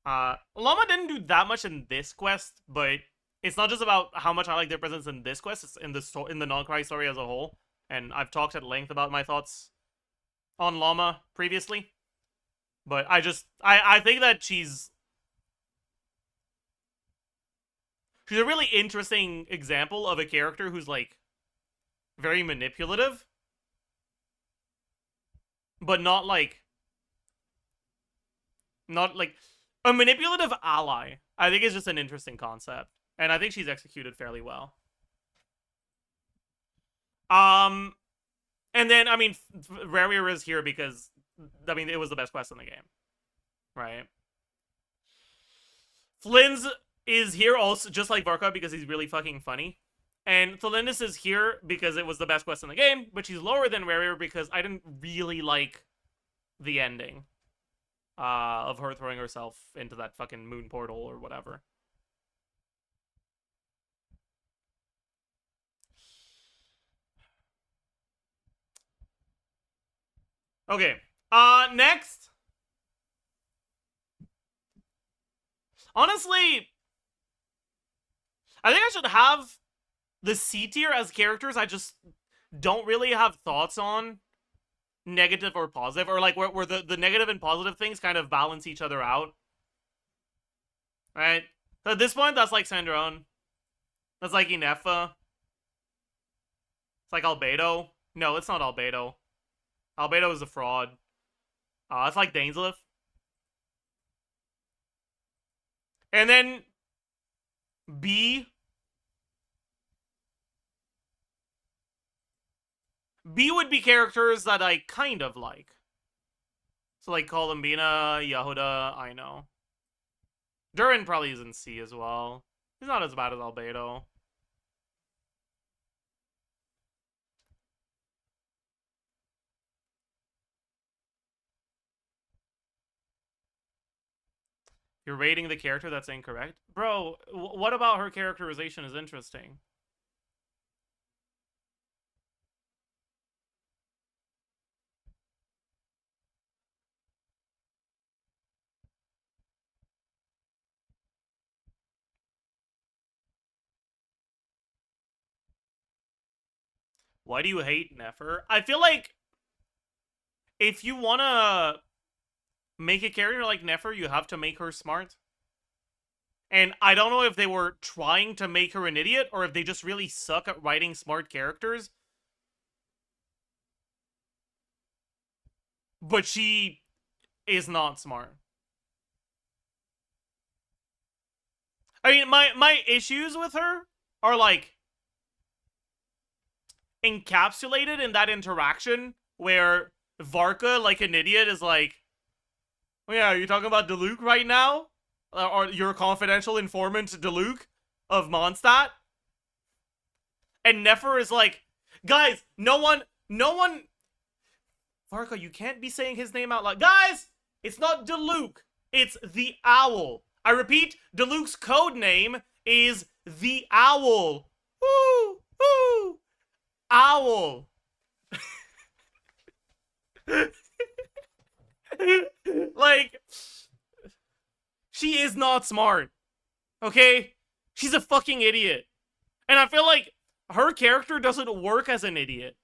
Lauma didn't do that much in this quest, but it's not just about how much I like their presence in this quest, it's in the non-Krai story as a whole. And I've talked at length about my thoughts on Lauma previously. But I think that she's a really interesting example of a character who's, like, very manipulative. But not like a manipulative ally. I think is just an interesting concept. And I think she's executed fairly well. And then, I mean, Rerir is here because, I mean, it was the best quest in the game. Right? Flynn's is here also, just like Varka, because he's really fucking funny. And Tholindis is here because it was the best quest in the game, but she's lower than Rerir because I didn't really like the ending. Of her throwing herself into that fucking moon portal or whatever. Okay. Next. Honestly, I think I should have the C tier as characters I just don't really have thoughts on, negative or positive, or like where the negative and positive things kind of balance each other out. Right? So at this point, that's like Sandrone. That's like Inefa. It's like albedo. No, it's not albedo. Albedo is a fraud. It's like dainsleif. And then B. B would be characters that I kind of like. So like Columbina, Yehuda, I know. Durin probably is in C as well. He's not as bad as albedo. You're rating the character that's incorrect? Bro, what about her characterization is interesting? Why do you hate Nefer? I feel like if you want to make a character like Nefer, you have to make her smart. And I don't know if they were trying to make her an idiot or if they just really suck at writing smart characters. But she is not smart. I mean, my issues with her are like encapsulated in that interaction where Varka, like an idiot, is like, oh yeah, are you talking about Diluc right now? Or your confidential informant Diluc of Mondstadt? And Nefer is like, guys, no one... Varka, you can't be saying his name out loud. Guys, it's not Diluc. It's the Owl. I repeat, Diluc's code name is the Owl. Woo! Woo! Owl. Like, she is not smart. Okay? She's a fucking idiot. And I feel like her character doesn't work as an idiot.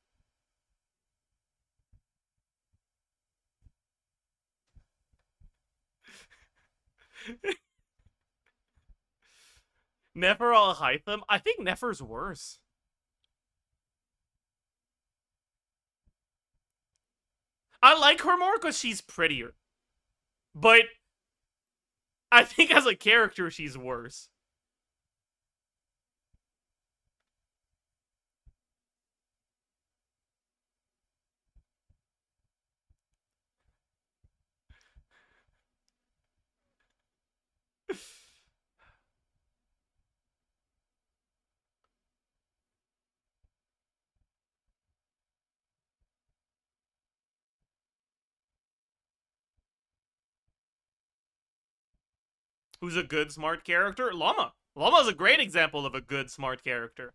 Nefer al-Haytham? I think Nefer's worse. I like her more because she's prettier. But I think as a character, she's worse. Who's a good, smart character? Lauma. Lauma's a great example of a good, smart character.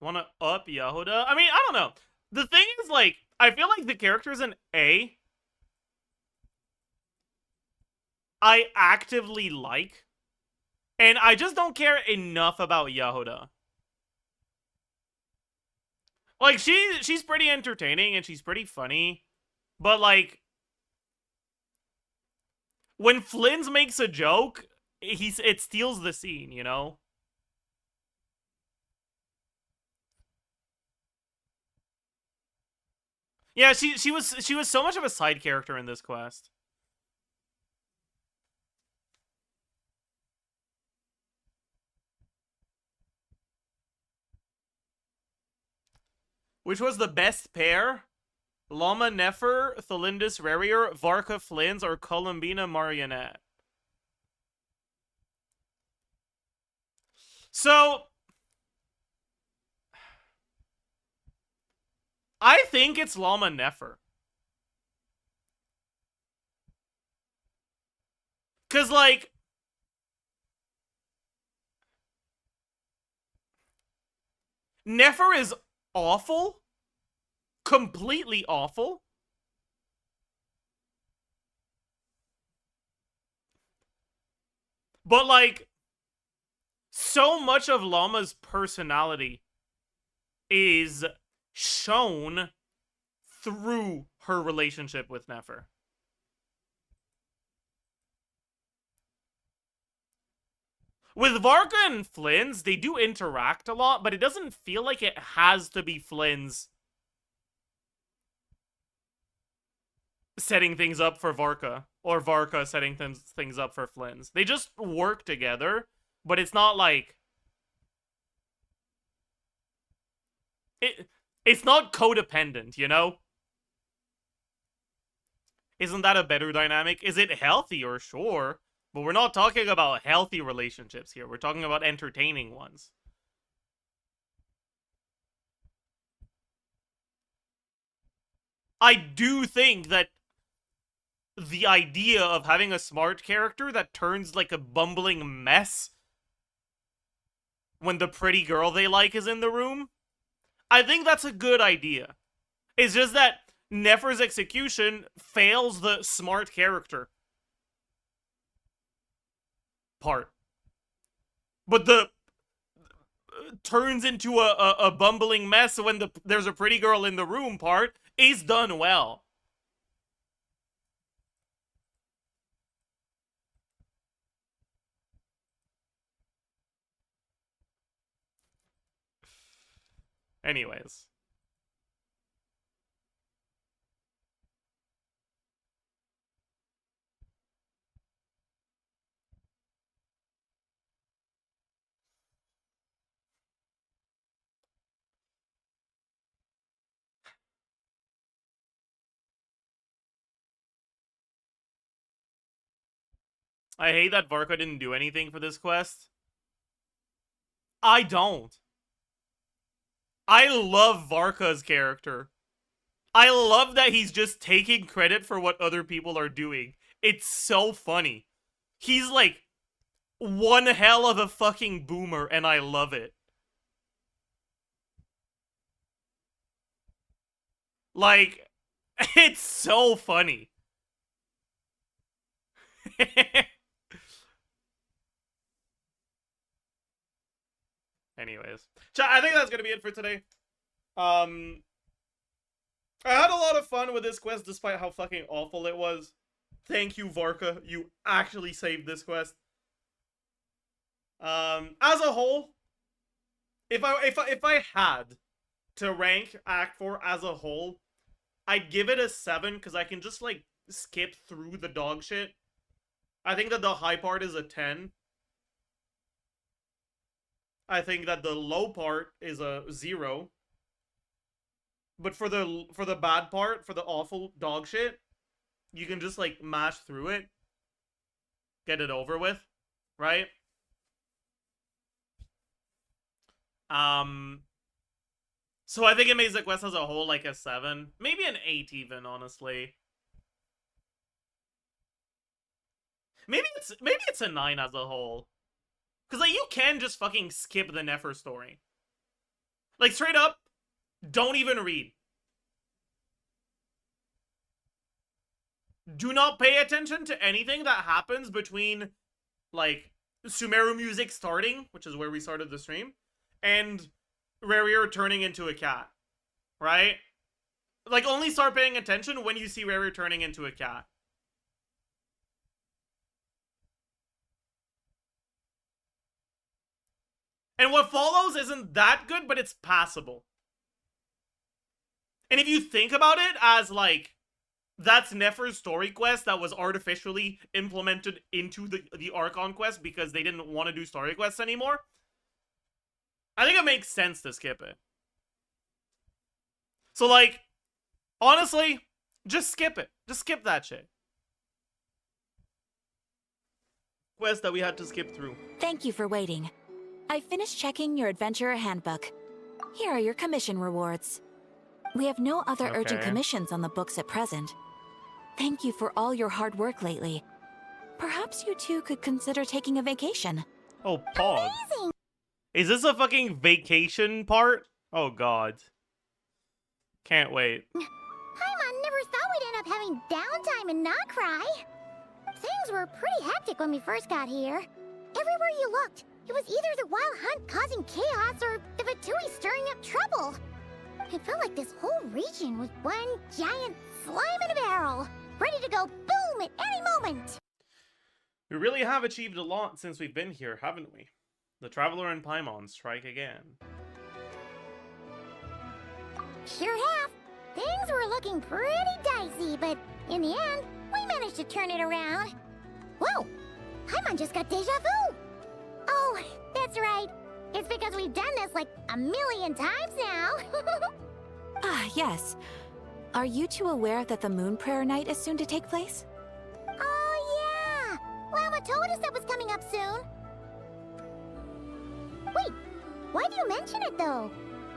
Wanna up Yehuda? I mean, I don't know. The thing is, like, I feel like the characters in A I actively like. And I just don't care enough about Yehuda. Like, she's pretty entertaining and she's pretty funny. But, like, when Flins makes a joke, it steals the scene, you know? Yeah, she was so much of a side character in this quest. Which was the best pair? Lauma Nefer, tholindis rerir, Varka Flins, or Columbina Marionette? So, I think it's Lauma Nefer. Cause, like, Nefer is awful. Completely awful. But, like, so much of Lauma's personality is shown through her relationship with Nefer. With Varka and Flins, they do interact a lot, but it doesn't feel like it has to be Flins setting things up for Varka, or Varka setting things up for Flynn's. They just work together, but it's not like... It's not codependent, you know? Isn't that a better dynamic? Is it healthier? Sure. But we're not talking about healthy relationships here. We're talking about entertaining ones. I do think that the idea of having a smart character that turns like a bumbling mess when the pretty girl they like is in the room, I think that's a good idea. It's just that Nefer's execution fails the smart character part. But the turns into a bumbling mess when there's a pretty girl in the room part is done well. Anyways. I hate that Varka didn't do anything for this quest. I don't. I love Varka's character. I love that he's just taking credit for what other people are doing. It's so funny. He's like one hell of a fucking boomer, and I love it. Like, it's so funny. Anyways, I think that's gonna be it for today. I had a lot of fun with this quest despite how fucking awful it was. Thank you, Varka. You actually saved this quest. As a whole, if I had to rank Act 4 as a whole, I'd give it a 7 because I can just like skip through the dog shit. I think that the high part is a 10. I think that the low part is a 0. But for the bad part, for the awful dog shit, you can just like mash through it. Get it over with, right? So I think it makes the quest as a whole like a 7. Maybe an 8 even, honestly. Maybe it's a 9 as a whole. Because, like, you can just fucking skip the Nefer story. Like, straight up, don't even read. Do not pay attention to anything that happens between, like, Sumeru music starting, which is where we started the stream, and Rerir turning into a cat. Right? Like, only start paying attention when you see Rerir turning into a cat. And what follows isn't that good, but it's passable. And if you think about it as, like, that's Nefer's story quest that was artificially implemented into the Archon quest because they didn't want to do story quests anymore, I think it makes sense to skip it. So, like, honestly, just skip it. Just skip that shit. Quest that we had to skip through. Thank you for waiting. I finished checking your adventurer handbook. Here are your commission rewards. We have no other urgent commissions on the books at present. Thank you for all your hard work lately. Perhaps you two could consider taking a vacation. Oh, Pog. Amazing. Is this a fucking vacation part? Oh, God. Can't wait. Paimon never thought we'd end up having downtime in Krai. Things were pretty hectic when we first got here. Everywhere you looked, it was either the wild hunt causing chaos or the Vatui stirring up trouble. It felt like this whole region was one giant slime in a barrel, ready to go boom at any moment. We really have achieved a lot since we've been here, haven't we? The Traveler and Paimon strike again. Sure have. Things were looking pretty dicey, but in the end, we managed to turn it around. Whoa! Paimon just got deja vu! Oh, that's right. It's because we've done this like a million times now. Ah, yes. Are you two aware that the Moon Prayer Night is soon to take place? Oh, yeah! Lauma told us that was coming up soon. Wait, why do you mention it, though?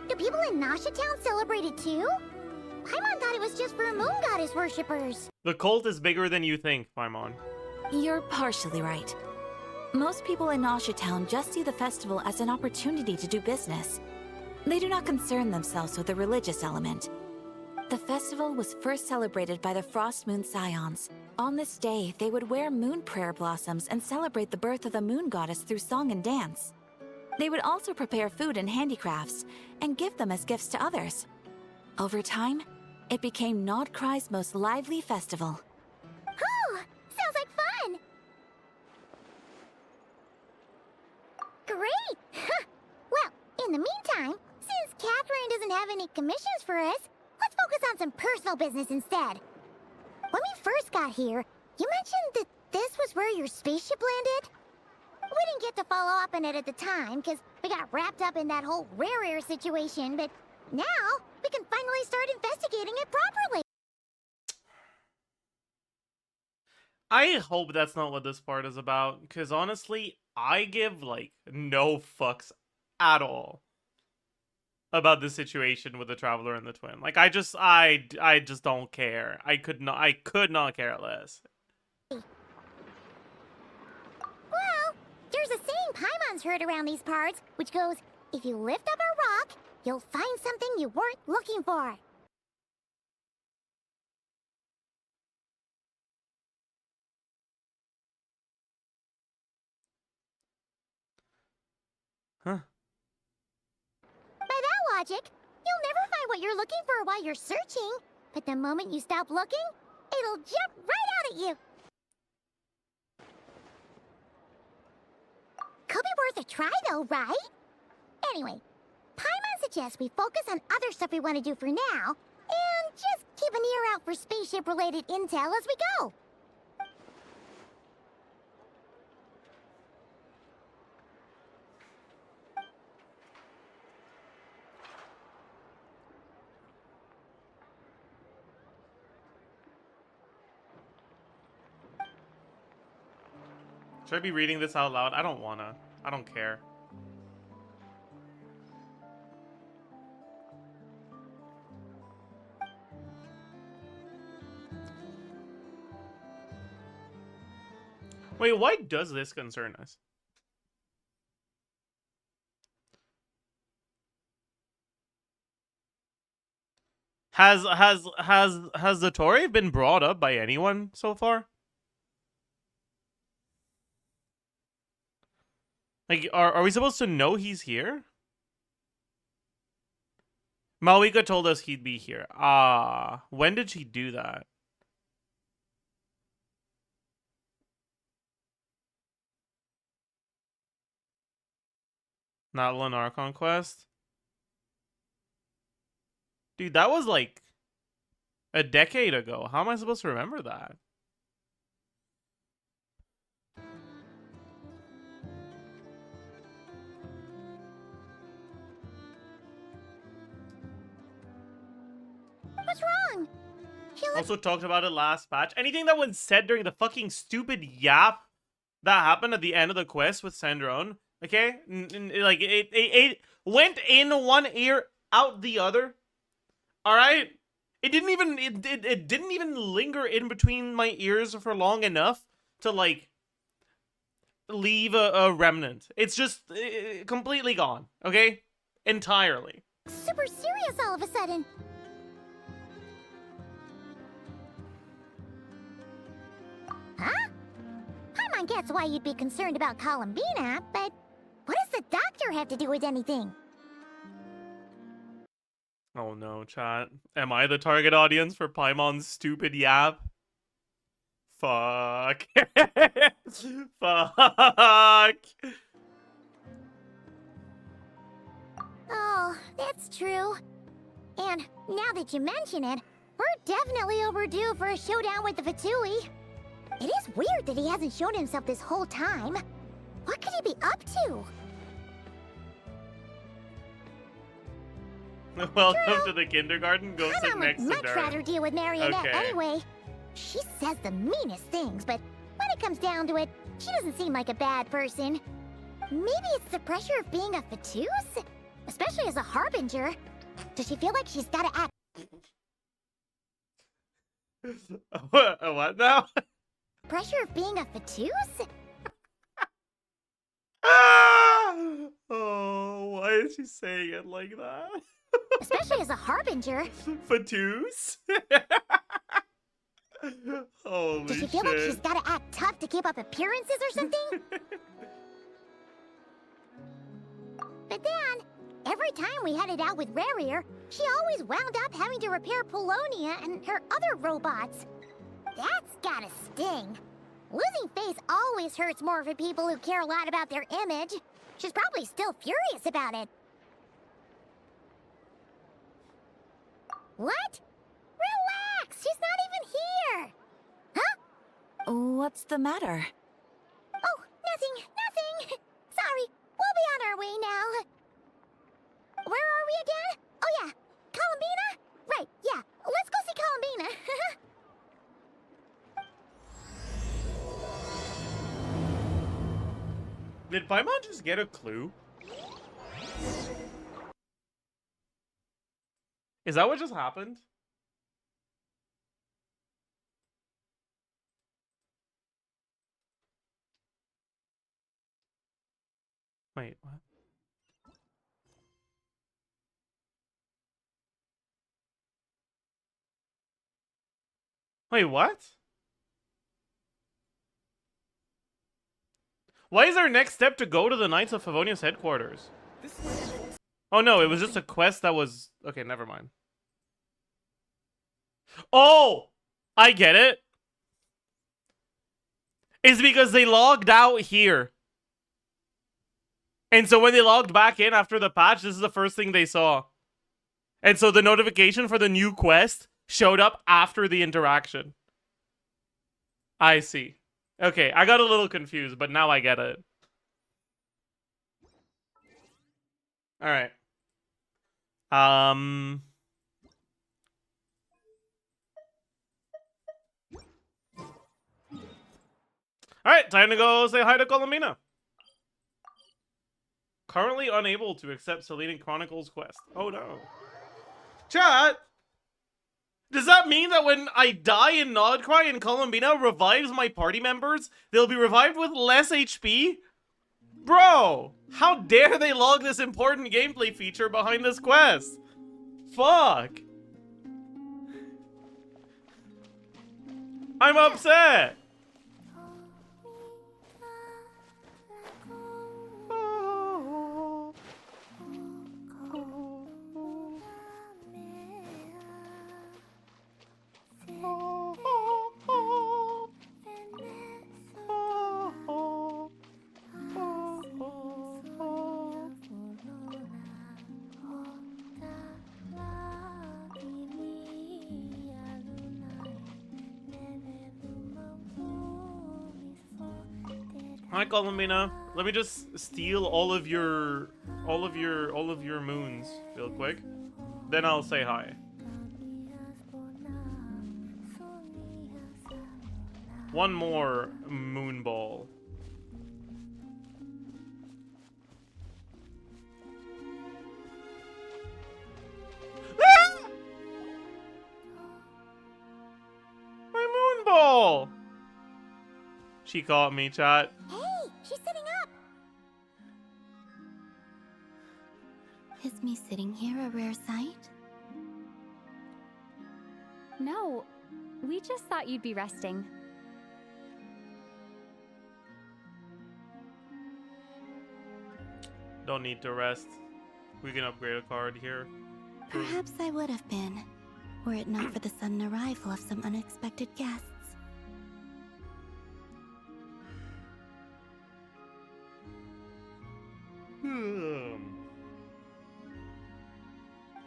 Do people in Nasha Town celebrate it, too? Paimon thought it was just for moon goddess worshippers. The cult is bigger than you think, Paimon. You're partially right. Most people in Nasha Town just see the festival as an opportunity to do business. They do not concern themselves with the religious element. The festival was first celebrated by the frostmoon scions. On this day, they would wear moon prayer blossoms and celebrate the birth of the moon goddess through song and dance. They would also prepare food and handicrafts and give them as gifts to others. Over time, it became Nod Krai's most lively festival. Oh, sounds like fun! Great! Well, in the meantime, since Katheryne doesn't have any commissions for us, let's focus on some personal business instead. When we first got here, you mentioned that this was where your spaceship landed? We didn't get to follow up on it at the time, because we got wrapped up in that whole rerir situation, but now we can finally start investigating it properly. I hope that's not what this part is about, because honestly, I give, like, no fucks at all about the situation with the Traveler and the Twin. Like, I just don't care. I could not care less. Well, there's a saying Paimon's heard around these parts, which goes, if you lift up a rock, you'll find something you weren't looking for. Huh. By that logic, you'll never find what you're looking for while you're searching. But the moment you stop looking, it'll jump right out at you. Could be worth a try though, right? Anyway, Paimon suggests we focus on other stuff we want to do for now, and just keep an ear out for spaceship-related intel as we go. Should I be reading this out loud? I don't wanna. I don't care. Wait, why does this concern us? Has the Tori been brought up by anyone so far? Like, are we supposed to know he's here? Malika told us he'd be here. Ah, when did she do that? Not Lunar Conquest? Dude, that was like a decade ago. How am I supposed to remember that? What's wrong? Also talked about it last patch. Anything that was said during the fucking stupid yap that happened at the end of the quest with Sandrone, okay? Like, it went in one ear, out the other. Alright? It didn't even linger in between my ears for long enough to, like, leave a remnant. It's just completely gone, okay? Entirely. Super serious all of a sudden. Huh? Paimon gets why you'd be concerned about Columbina, but what does the doctor have to do with anything? Oh no, chat. Am I the target audience for Paimon's stupid yap? Fuck. Fuck. Oh, that's true. And now that you mention it, we're definitely overdue for a showdown with the Fatui. It is weird that he hasn't shown himself this whole time. What could he be up to? Welcome to the kindergarten. Go sit next to I'd much Durin. rather deal with Marionette Okay. anyway. She says the meanest things, but when it comes down to it, she doesn't seem like a bad person. Maybe it's the pressure of being a Fatus? Especially as a harbinger. Does she feel like she's gotta act... What now? Pressure of being a Fatus? Oh, why is she saying it like that? Especially as a harbinger. Fatus? Holy Does she feel like she's gotta act tough to keep up appearances or something? But then, every time we headed out with Rerir, she always wound up having to repair Polonia and her other robots. That's gotta sting. Losing face always hurts more for people who care a lot about their image. She's probably still furious about it. What? Relax! She's not even here! Huh? What's the matter? Oh, nothing. Sorry, we'll be on our way now. Where are we again? Oh yeah, Columbina? Right, yeah, let's go see Columbina. Did Paimon just get a clue? Is that what just happened? Wait, what? Wait, what? Why is our next step to go to the Knights of Favonius headquarters? Oh no, it was just a quest that was... Okay, never mind. Oh! I get it. It's because they logged out here. And so when they logged back in after the patch, this is the first thing they saw. And so the notification for the new quest showed up after the interaction. I see. Okay, I got a little confused, but now I get it. Alright. Alright, time to go say hi to Columbina. Currently unable to accept Selene Chronicles quest. Oh no. Chat! Does that mean that when I die in Krai and Columbina revives my party members, they'll be revived with less HP? Bro! How dare they log this important gameplay feature behind this quest? Fuck! I'm upset! Hi, Columbina. Let me just steal all of your moons real quick. Then I'll say hi. One more moon ball. Ah! My moon ball! She caught me, chat. Hey, she's sitting up! Is me sitting here a rare sight? No, we just thought you'd be resting. Don't need to rest. We can upgrade a card here. Perhaps I would have been, were it not for the sudden arrival of some unexpected guests.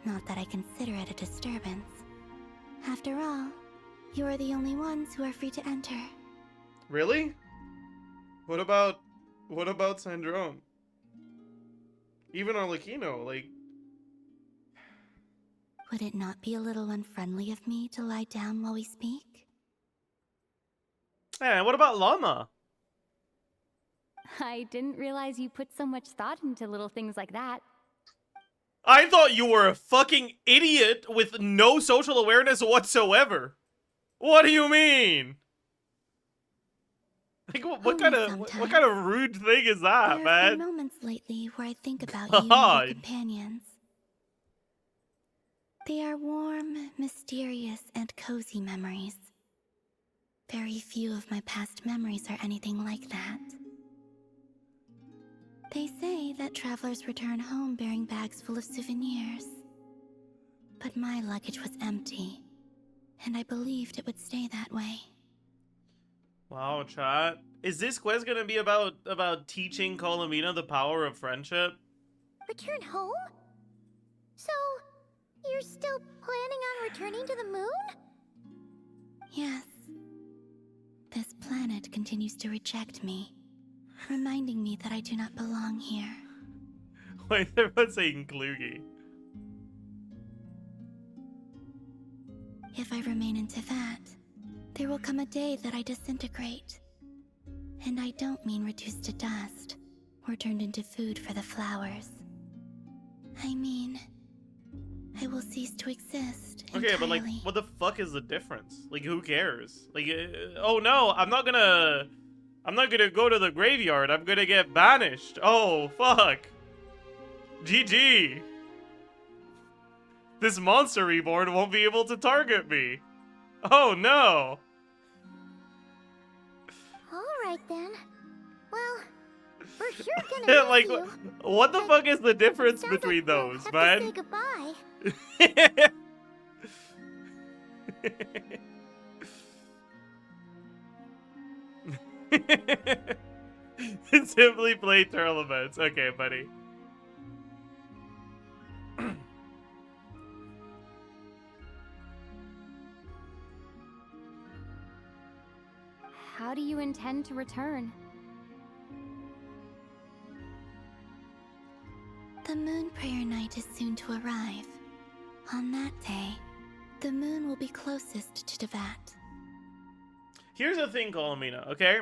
Not that I consider it a disturbance. After all, you are the only ones who are free to enter. Really? What about Sandrone? Even arlecchino, like... Would it not be a little unfriendly of me to lie down while we speak? Hey, what about lauma? I didn't realize you put so much thought into little things like that. I thought you were a fucking idiot with no social awareness whatsoever. What do you mean? Like, what kind of rude thing is that, There have been man? moments lately where I think about you and your companions. They are warm, mysterious, and cozy memories. Very few of my past memories are anything like that. They say that travelers return home bearing bags full of souvenirs. But my luggage was empty, and I believed it would stay that way. Wow, chat. Is this quest gonna be about teaching Columbina the power of friendship? Return home? So, you're still planning on returning to the moon? Yes. This planet continues to reject me, reminding me that I do not belong here. Why is everyone saying Klugi? If I remain in Teyvat, there will come a day that I disintegrate. And I don't mean reduced to dust, or turned into food for the flowers. I mean, I will cease to exist entirely. Okay, but like, what the fuck is the difference? Like, who cares? Like, oh no, I'm not gonna go to the graveyard. I'm gonna get banished. Oh, fuck. GG. This monster reborn won't be able to target me. Oh no. Alright then. Well, we're sure gonna miss like, you. what the fuck is the difference between those, Have man? to say goodbye. Simply play tournaments. Okay, buddy. How do you intend to return? The moon prayer night is soon to arrive. On that day, the moon will be closest to Teyvat. Here's the thing, Columbina, okay?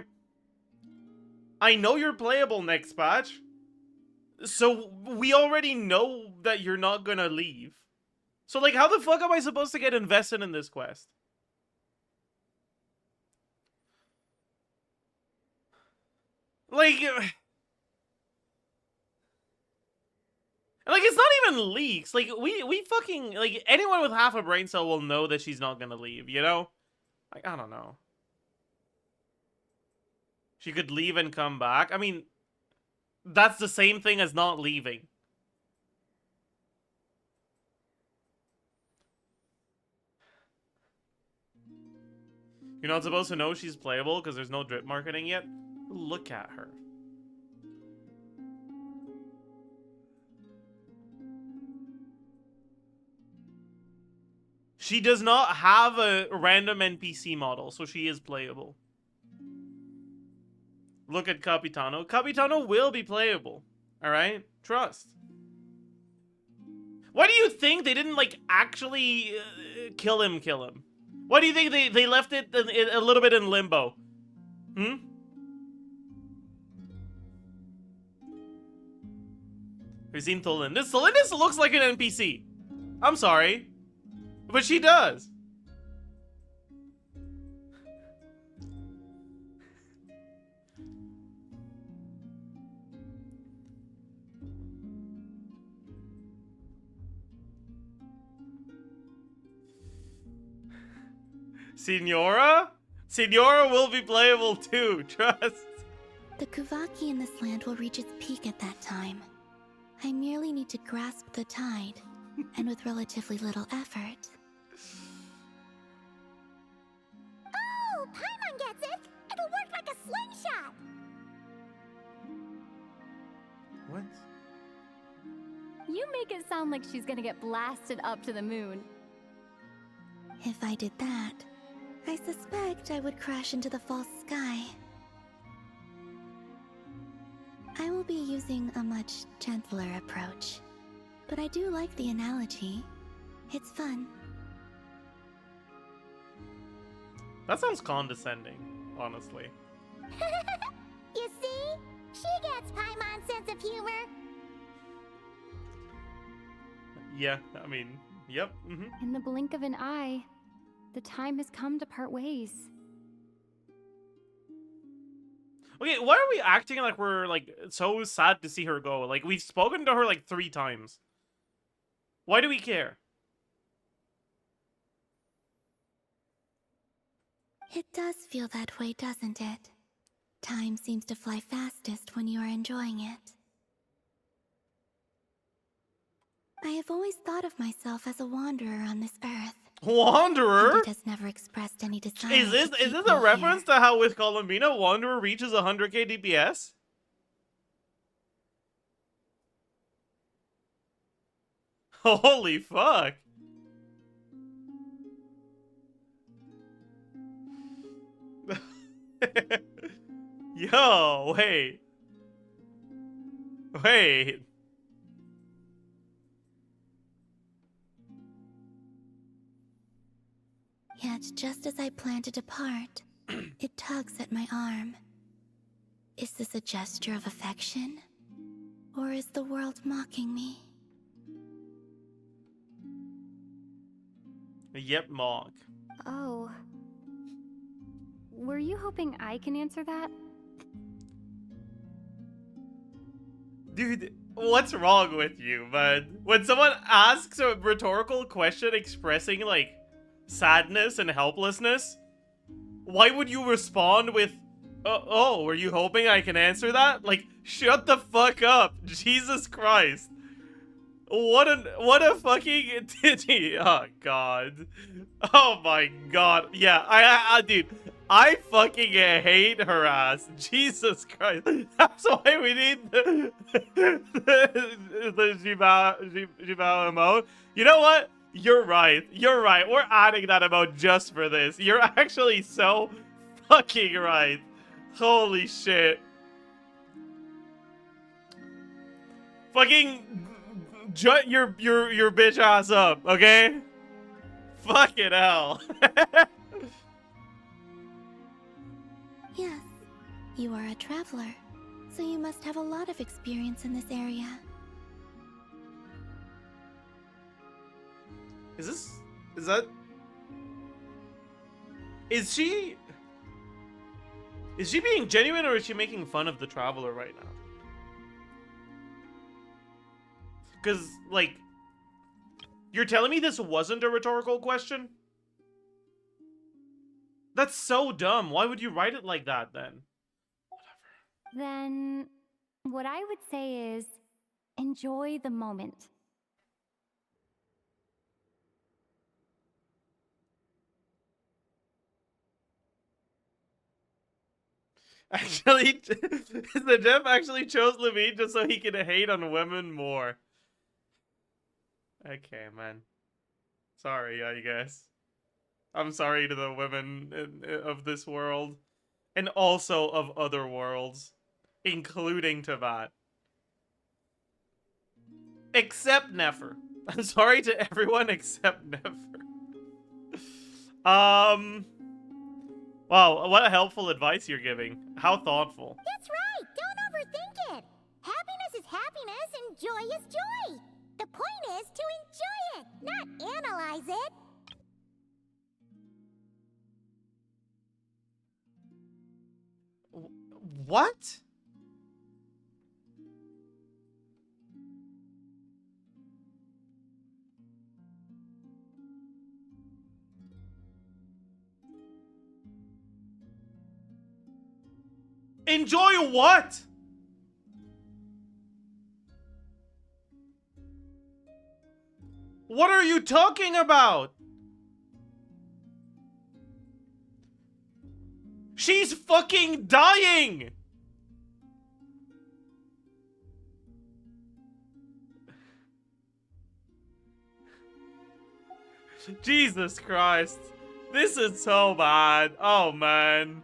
I know you're playable next patch, so we already know that you're not gonna leave. So, like, how the fuck am I supposed to get invested in this quest? Like, it's not even leaks. Like, we fucking, like, anyone with half a brain cell will know that she's not gonna leave, you know? Like, I don't know. She could leave and come back. I mean, that's the same thing as not leaving. You're not supposed to know she's playable because there's no drip marketing yet? Look at her. She does not have a random NPC model, so she is playable. Look at Capitano. Capitano will be playable. Alright? Trust. Why do you think they didn't, like, actually kill him? Why do you think they left it a little bit in limbo? Hmm? Have you seen tholindis? Tholindis looks like an NPC. I'm sorry. But she does. Signora? Signora will be playable too, trust. The Kuvaki in this land will reach its peak at that time. I merely need to grasp the tide, and with relatively little effort. Oh, Paimon gets it! It'll work like a slingshot! What? You make it sound like she's gonna get blasted up to the moon. If I did that, I suspect I would crash into the false sky. I will be using a much gentler approach, but I do like the analogy. It's fun. That sounds condescending, honestly. You see? She gets Paimon's sense of humor. Yeah, I mean, yep. In the blink of an eye, the time has come to part ways. Okay, why are we acting like we're, like, so sad to see her go? Like, we've spoken to her, like, 3 times. Why do we care? It does feel that way, doesn't it? Time seems to fly fastest when you are enjoying it. I have always thought of myself as a wanderer on this earth. Wanderer? And it has never expressed any desire. Is this a reference to how with Columbina, Wanderer reaches 100k DPS? Holy fuck. Yo, wait. Wait. Yet, just as I plan to depart, it tugs at my arm. Is this a gesture of affection? Or is the world mocking me? Yep, mock. Oh. Were you hoping I can answer that? Dude, what's wrong with you, man? When someone asks a rhetorical question expressing, like, sadness and helplessness, why would you respond with, oh, were you hoping I can answer that? Like, shut the fuck up. Jesus Christ. What a fucking titty. Oh, God. Oh, my God. Yeah, dude, I fucking hate her ass. Jesus Christ. That's why we need the Jibao emote. You know what? You're right. You're right. We're adding that emote just for this. You're actually so fucking right. Holy shit. Fucking jut your bitch ass up, okay? Fucking hell. Yes, you are a traveler, so you must have a lot of experience in this area. Is she being genuine, or is she making fun of the traveler right now? Because, like, you're telling me this wasn't a rhetorical question? That's so dumb. Why would you write it like that, then? Then, what I would say is, enjoy the moment. Actually, the Jeff actually chose Lumine just so he could hate on women more. Okay, man. Sorry, I guess. I'm sorry to the women of this world. And also of other worlds. Including Teyvat. Except Nefer. I'm sorry to everyone except Nefer. Wow, what a helpful advice you're giving. How thoughtful. That's right! Don't overthink it! Happiness is happiness and joy is joy! The point is to enjoy it, not analyze it! What? Enjoy what? What are you talking about? She's fucking dying! Jesus Christ. This is so bad. Oh, man.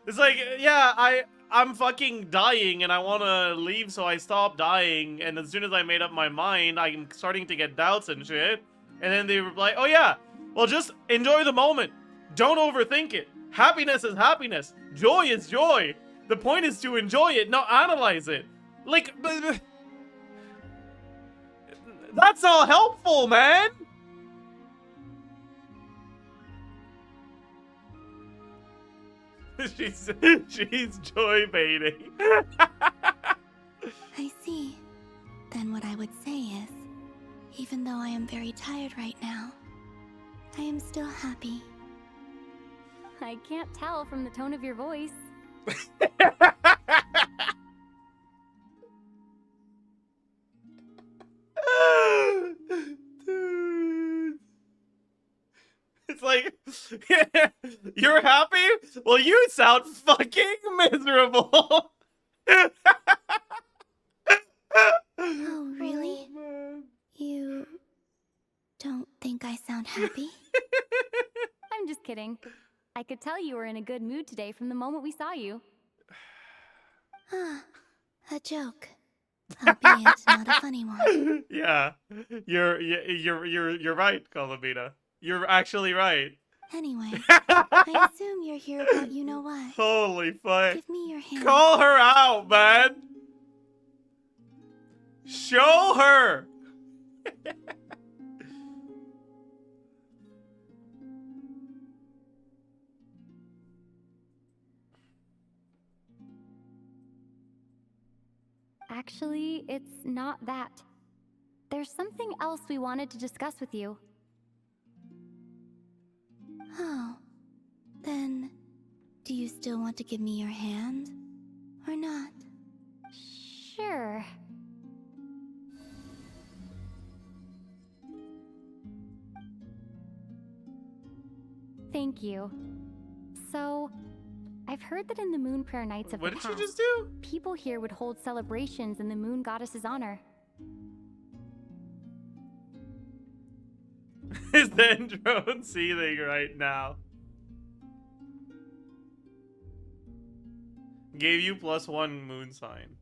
It's like, yeah, I'm fucking dying and I want to leave, so I stop dying. And as soon as I made up my mind, I'm starting to get doubts and shit. And then they were like, oh yeah, well, just enjoy the moment. Don't overthink it. Happiness is happiness. Joy is joy. The point is to enjoy it, not analyze it. Like, that's not helpful, man. she's joy baiting. I see. Then what I would say is, even though I am very tired right now, I am still happy. I can't tell from the tone of your voice. Dude. It's like, you're happy? Well, you sound fucking miserable. Oh, really? Oh, you don't think I sound happy? I'm just kidding. I could tell you were in a good mood today from the moment we saw you. Ah, a joke. Albeit not a funny one. Yeah, you're right, Columbina. You're actually right. Anyway, I assume you're here about you know what. Holy fuck. Give me your hand. Call her out, man. Show her. Actually, it's not that. There's something else we wanted to discuss with you. Oh, then do you still want to give me your hand? Or not? Sure. Thank you. So, I've heard that in the moon prayer nights of the past, what did you just do? People here would hold celebrations in the moon goddess's honor. Is the drone seething right now? Gave you +1 moon sign.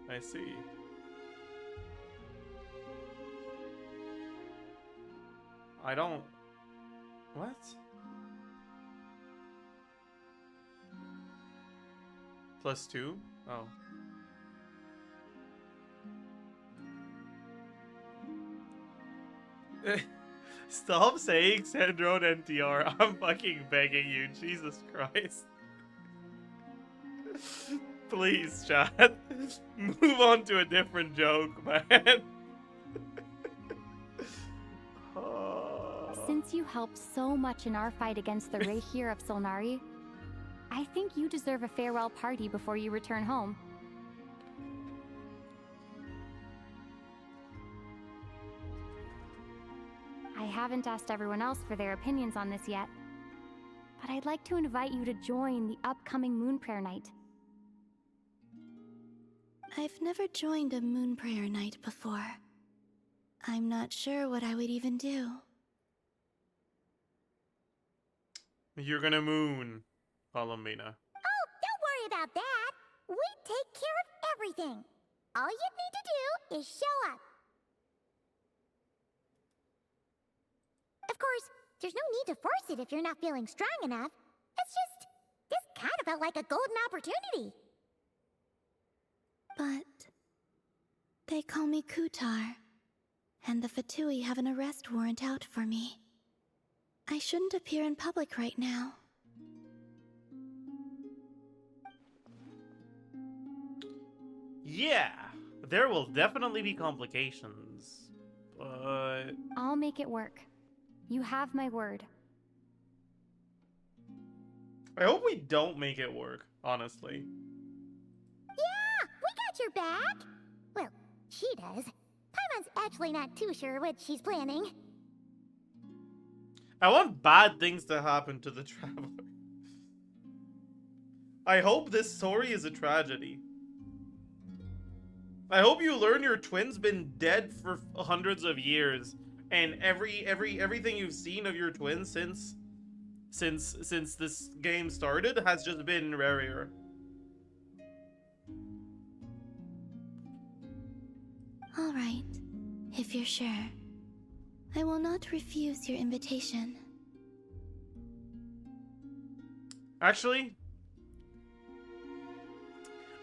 I see. I don't... What? +2? Oh. Stop saying Sandrone NTR. I'm fucking begging you. Jesus Christ. Please, chat. Move on to a different joke, man. Since you helped so much in our fight against the rerir of Solnari, I think you deserve a farewell party before you return home. I haven't asked everyone else for their opinions on this yet, but I'd like to invite you to join the upcoming Moon Prayer Night. I've never joined a moon prayer night before. I'm not sure what I would even do. You're gonna moon, Columbina. Oh, don't worry about that. We take care of everything. All you need to do is show up. Of course, there's no need to force it if you're not feeling strong enough. It's just, this kind of felt like a golden opportunity. But they call me Kutar, and the Fatui have an arrest warrant out for me. I shouldn't appear in public right now. Yeah, there will definitely be complications, but... I'll make it work. You have my word. I hope we don't make it work, honestly. Yeah, we got your back. Well, she does. Paimon's actually not too sure what she's planning. I want bad things to happen to the traveler. I hope this story is a tragedy. I hope you learn your twin's been dead for hundreds of years, and everything you've seen of your twin since this game started has just been rerir. All right, if you're sure. I will not refuse your invitation. Actually,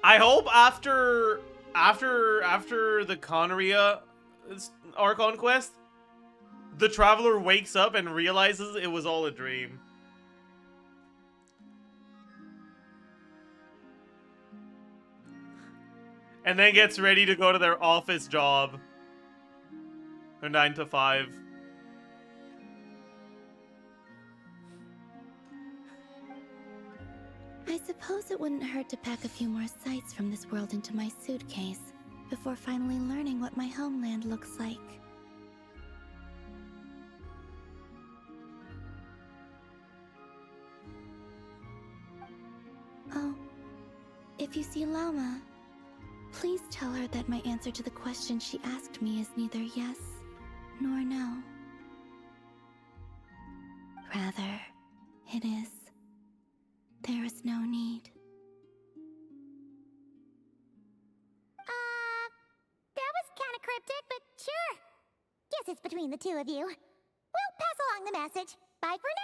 I hope after the Conria Archon quest, the Traveler wakes up and realizes it was all a dream. And then gets ready to go to their office job. Their 9 to 5. I suppose it wouldn't hurt to pack a few more sights from this world into my suitcase before finally learning what my homeland looks like. Oh, if you see Lauma, please tell her that my answer to the question she asked me is neither yes nor no. Rather, it is, there is no need. That was kinda cryptic, but sure. Guess it's between the two of you. We'll pass along the message. Bye for now.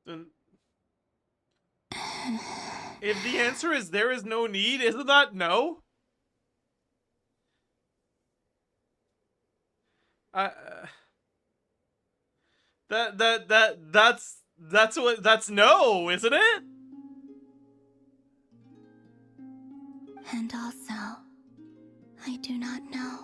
Then if the answer is there is no need, isn't that no? That's no, isn't it? And also, I do not know.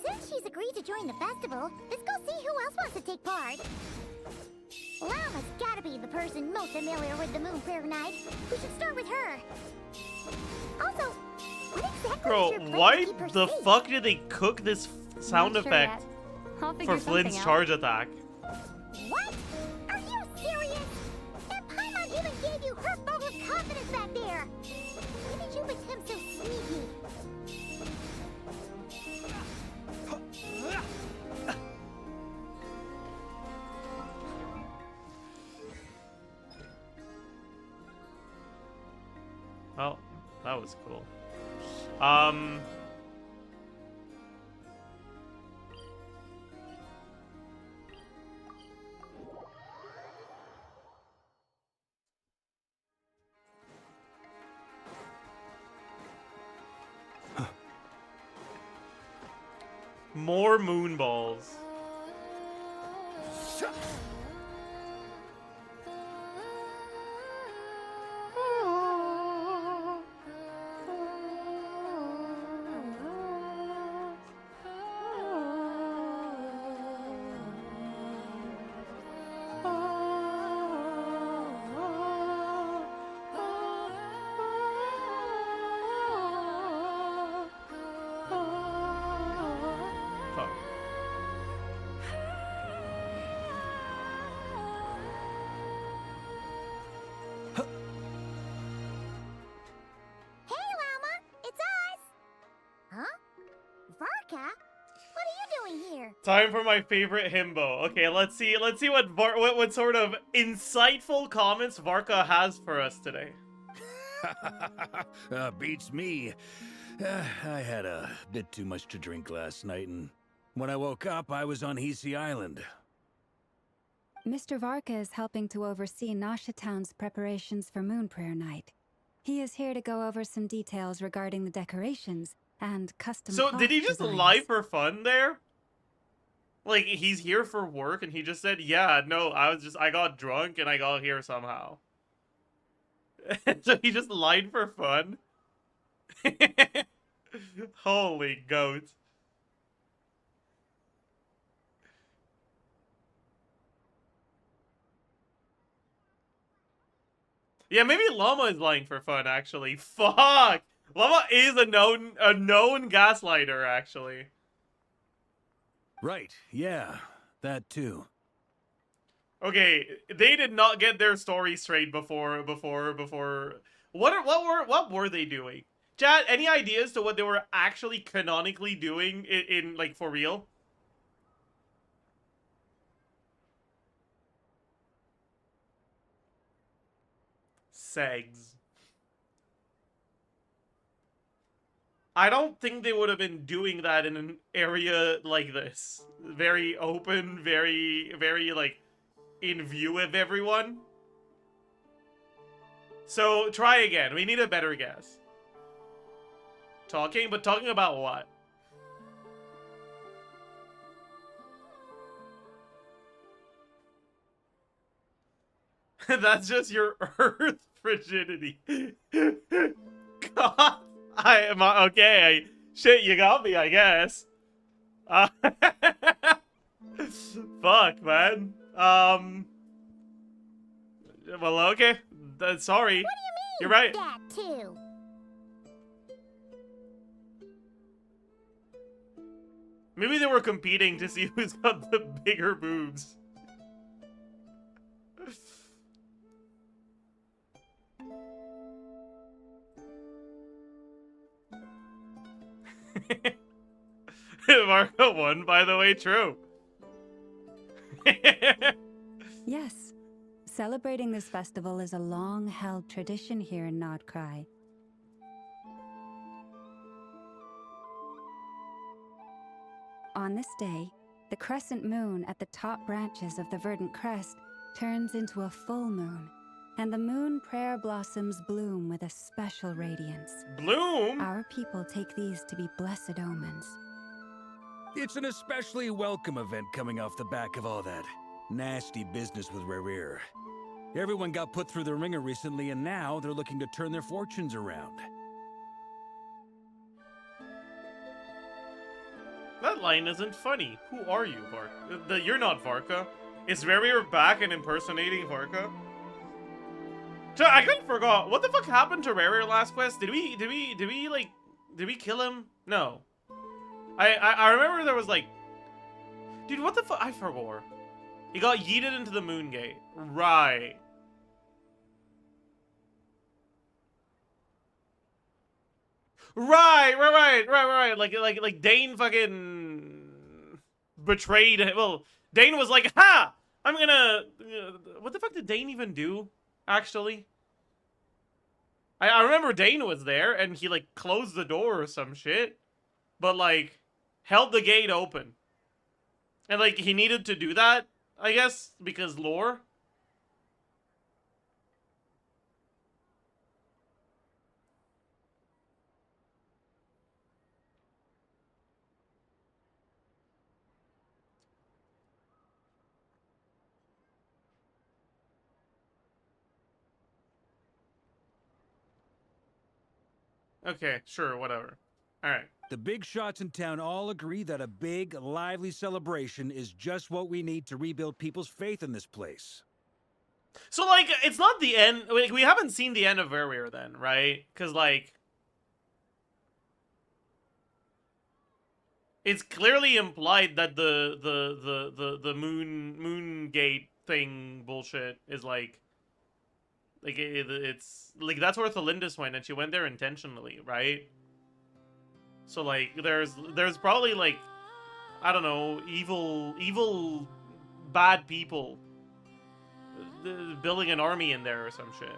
Since she's agreed to join the festival, let's go see who else wants to take part. Lauma's gotta be the person most familiar with the Moon Prayer Night. We should start with her. Also, what exactly Bro, is your plan why to keep her the safe? fuck did they cook this sound Not sure effect yet. I'll figure for Flynn's something out. charge attack? What? Are you serious? That Paimon even gave you her vote of confidence back there. Why did you become so sneaky? Oh, that was cool. More moon balls. Varka? What are you doing here? Time for my favorite himbo. Okay, let's see what sort of insightful comments Varka has for us today. Beats me. I had a bit too much to drink last night, and when I woke up, I was on Hisi Island. Mr. Varka is helping to oversee Nasha Town's preparations for Moon Prayer Night. He is here to go over some details regarding the decorations and custom So cloth did he just designs. lie for fun there? Like, he's here for work and he just said, yeah, no, I got drunk and I got here somehow. So he just lied for fun? Holy goat. Yeah, maybe Lauma is lying for fun, actually. Fuck! Lauma is a known gaslighter, actually. Right, yeah. That too. Okay, they did not get their story straight before. What were they doing? Chat, any ideas to what they were actually canonically doing in like, for real? Segs. I don't think they would have been doing that in an area like this. Very open, very, like, in view of everyone. So, try again. We need a better guess. Talking? But talking about what? That's just your earth frigidity. God. Okay. Shit, you got me, I guess. Fuck, man. Well, okay. Sorry. What do you mean? You're right. That too. Maybe they were competing to see who's got the bigger boobs. Varka won, by the way, true. Yes. Celebrating this festival is a long-held tradition here in Krai. On this day, the crescent moon at the top branches of the verdant crest turns into a full moon, and the moon prayer blossoms bloom with a special radiance. Bloom? Our people take these to be blessed omens. It's an especially welcome event coming off the back of all that nasty business with rerir. Everyone got put through the ringer recently, and now they're looking to turn their fortunes around. That line isn't funny. Who are you, Varka? You're not Varka. Is rerir back and impersonating Varka? I kind of forgot. What the fuck happened to rerir last quest? Did we kill him? No. I remember there was like... Dude, what the fuck? I forgot. He got yeeted into the moon gate. Right. Right. Like Dane fucking betrayed him. Well, Dane was like, ha! I'm gonna... What the fuck did Dane even do, actually? I remember Dane was there, and he, like, closed the door or some shit. But, like, held the gate open. And, like, he needed to do that, I guess, because lore. Okay, sure, whatever. Alright. The big shots in town all agree that a big, lively celebration is just what we need to rebuild people's faith in this place. So, like, it's not the end. Like, we haven't seen the end of rerir then, right? Because, like, it's clearly implied that the moon gate thing bullshit is like it's like that's where Tholindis went, and she went there intentionally, right? So, like, there's probably, like, I don't know, evil bad people building an army in there or some shit.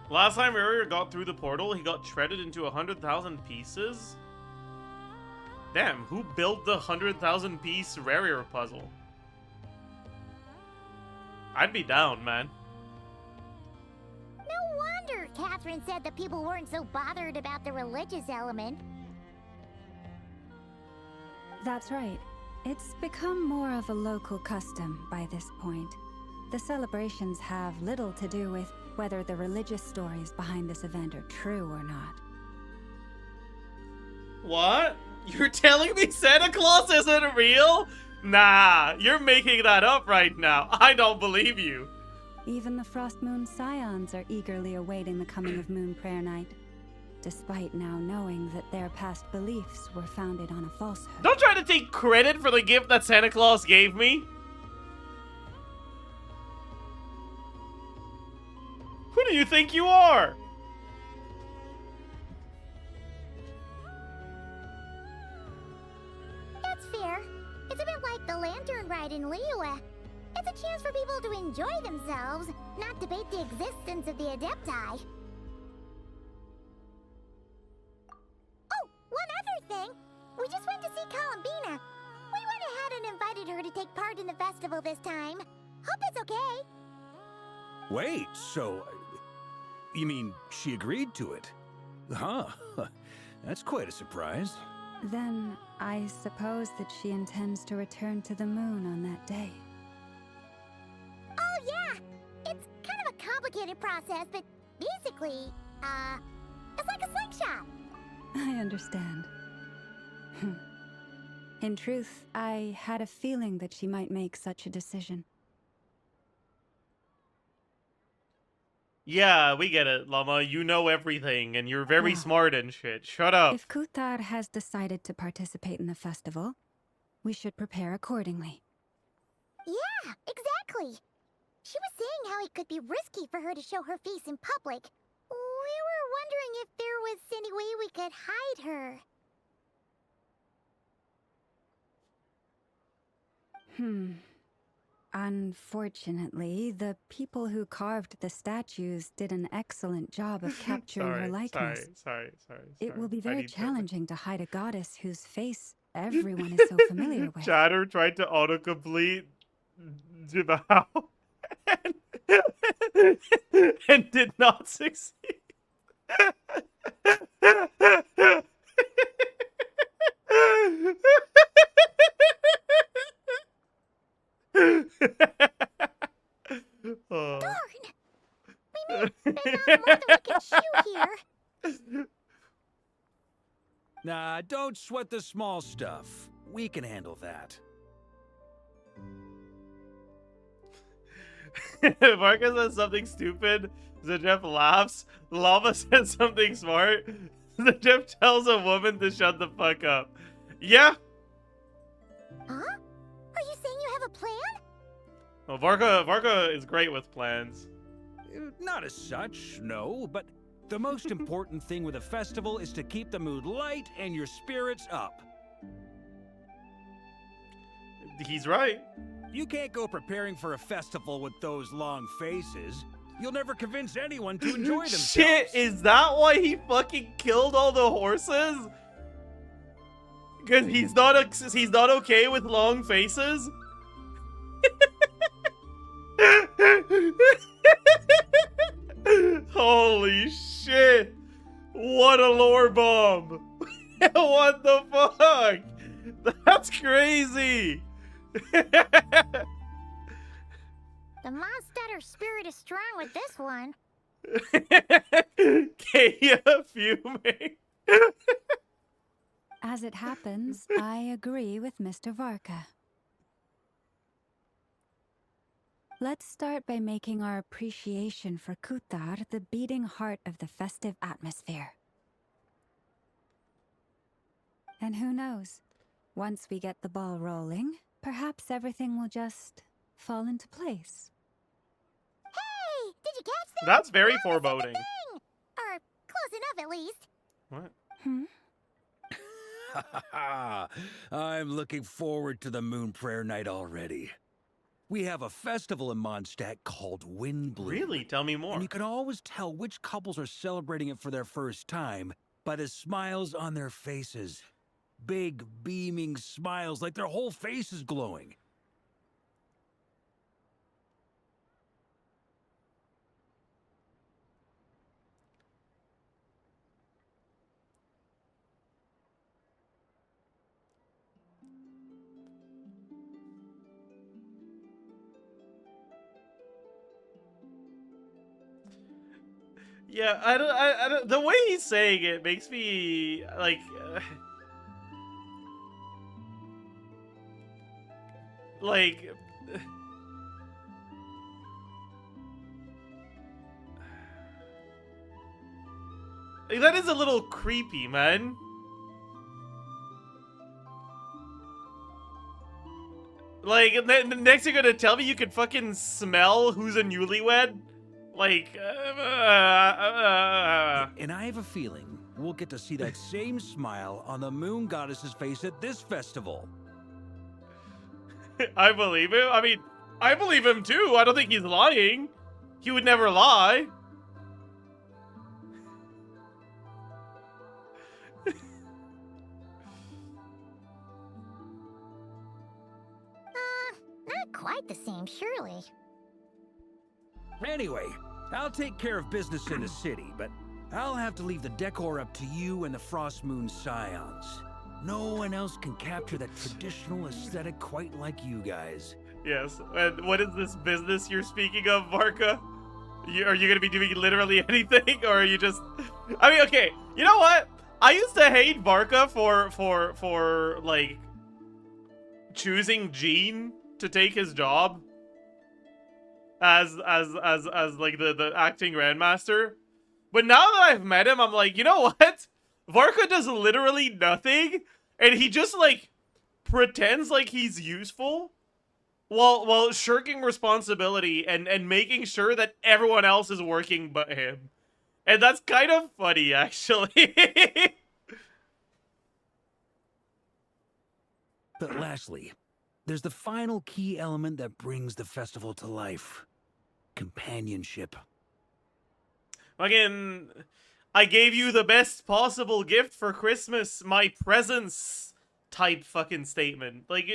Last time rerir got through the portal, he got shredded into 100,000 pieces? Damn, who built the 100,000 piece rerir puzzle? I'd be down, man. No wonder Katheryne said that people weren't so bothered about the religious element. That's right. It's become more of a local custom by this point. The celebrations have little to do with whether the religious stories behind this event are true or not. What? You're telling me Santa Claus isn't real? Nah, you're making that up right now. I don't believe you. Even the frostmoon scions are eagerly awaiting the coming of Moon Prayer Night, despite now knowing that their past beliefs were founded on a falsehood. Don't try to take credit for the gift that Santa Claus gave me. Who do you think you are? That's fair. It's a bit like the lantern ride in Liyue. It's a chance for people to enjoy themselves, not debate the existence of the Adepti. Oh, one other thing. We just went to see Columbina. We went ahead and invited her to take part in the festival this time. Hope it's okay. Wait, so... you mean she agreed to it? Huh. That's quite a surprise. Then I suppose that she intends to return to the moon on that day. Oh, yeah! It's kind of a complicated process, but basically, it's like a slingshot. I understand. In truth, I had a feeling that she might make such a decision. Yeah, we get it, Lauma. You know everything, and you're very smart and shit. Shut up. If Kuthar has decided to participate in the festival, we should prepare accordingly. Yeah, exactly. She was saying how it could be risky for her to show her face in public. We were wondering if there was any way we could hide her. Unfortunately, the people who carved the statues did an excellent job of capturing her likeness. Sorry. It will be very challenging to hide a goddess whose face everyone is so familiar with. Chatter tried to autocomplete Jibao and did not succeed. Darn! We may spend out more than we can chew here. Nah, don't sweat the small stuff. We can handle that. Varka says something stupid. Zajef laughs. Lauma says something smart. Zajef tells a woman to shut the fuck up. Yeah. Huh? Are you saying you have a plan? Well, Varka is great with plans. Not as such, no, but the most important thing with a festival is to keep the mood light and your spirits up. He's right. You can't go preparing for a festival with those long faces. You'll never convince anyone to enjoy themselves. Shit, is that why he fucking killed all the horses? Because he's not okay with long faces? Holy shit. What a lore bomb. What the fuck? That's crazy. The Mondstatter spirit is strong with this one. Kaya fuming. As it happens, I agree with Mr. Varka. Let's start by making our appreciation for Kuthar the beating heart of the festive atmosphere. And who knows, once we get the ball rolling, perhaps everything will just fall into place. Hey! Did you catch that? That's very foreboding. Or close enough, at least. What? I'm looking forward to the Moon Prayer Night already. We have a festival in Mondstadt called Windbloom. Really? Tell me more. And you can always tell which couples are celebrating it for their first time by the smiles on their faces. Big, beaming smiles like their whole face is glowing. Yeah, I don't, the way he's saying it makes me like like that is a little creepy, man. Like, next you're gonna tell me you can fucking smell who's a newlywed? Like, And I have a feeling we'll get to see that same smile on the moon goddess's face at this festival. I believe him. I mean, I believe him too. I don't think he's lying. He would never lie. Not quite the same, surely. Anyway, I'll take care of business in the city, but I'll have to leave the decor up to you and the frostmoon scions. No one else can capture that traditional aesthetic quite like you guys. Yes, and what is this business you're speaking of, Varka? Are you gonna be doing literally anything, or are you just... I mean, okay, you know what? I used to hate Varka for like, choosing Jean to take his job as like the acting grandmaster. But now that I've met him, I'm like, you know what? Varka does literally nothing, and he just like pretends like he's useful while shirking responsibility and making sure that everyone else is working but him. And that's kind of funny, actually. But lastly, there's the final key element that brings the festival to life. Companionship. Again, I gave you the best possible gift for Christmas, my presents type fucking statement. Like,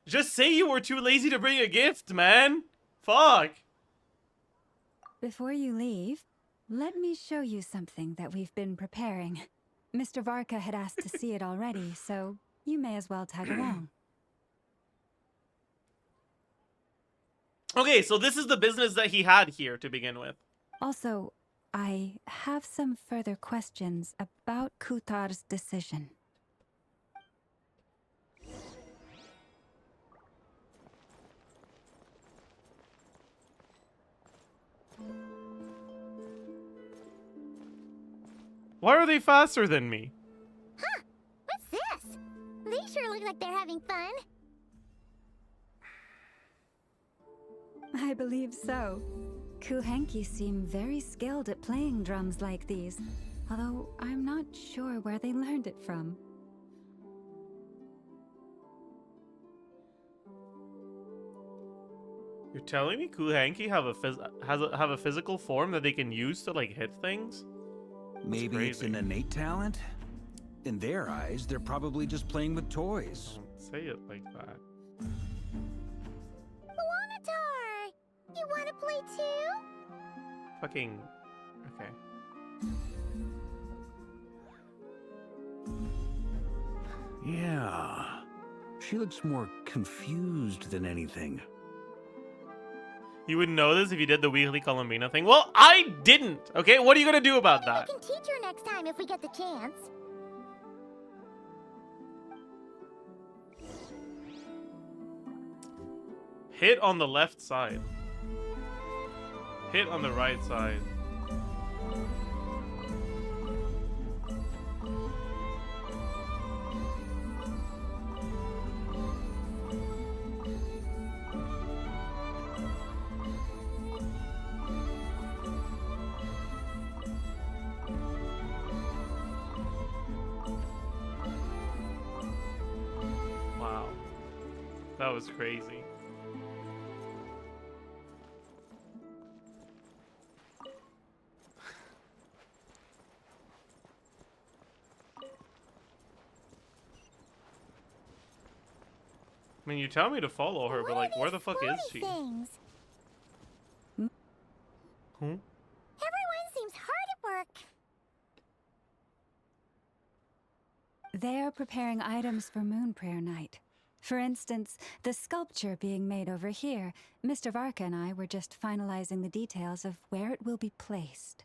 just say you were too lazy to bring a gift, man. Fuck. Before you leave, let me show you something that we've been preparing. Mr. Varka had asked to see it already, so you may as well tag along. Okay, so this is the business that he had here to begin with. Also, I have some further questions about Kutar's decision. Why are they faster than me? Huh, what's this? They sure look like they're having fun. I believe so. Kuhenki seem very skilled at playing drums like these, although I'm not sure where they learned it from. You're telling me Kuhenki have a physical form that they can use to like hit things? Maybe it's an innate talent? In their eyes, they're probably just playing with toys. Don't say it like that. Luanatar! You wanna play too? Fucking... okay. Yeah. She looks more confused than anything. You wouldn't know this if you did the weekly Columbina thing. Well, I didn't. Okay, what are you gonna do about that? We can teach her next time if we get the chance. Hit on the left side. Hit on the right side. Wow. That was crazy. I mean, you tell me to follow her, but like, where the fuck is she? Things? Hmm? Everyone seems hard at work. They are preparing items for Moon Prayer Night. For instance, the sculpture being made over here. Mr. Varka and I were just finalizing the details of where it will be placed.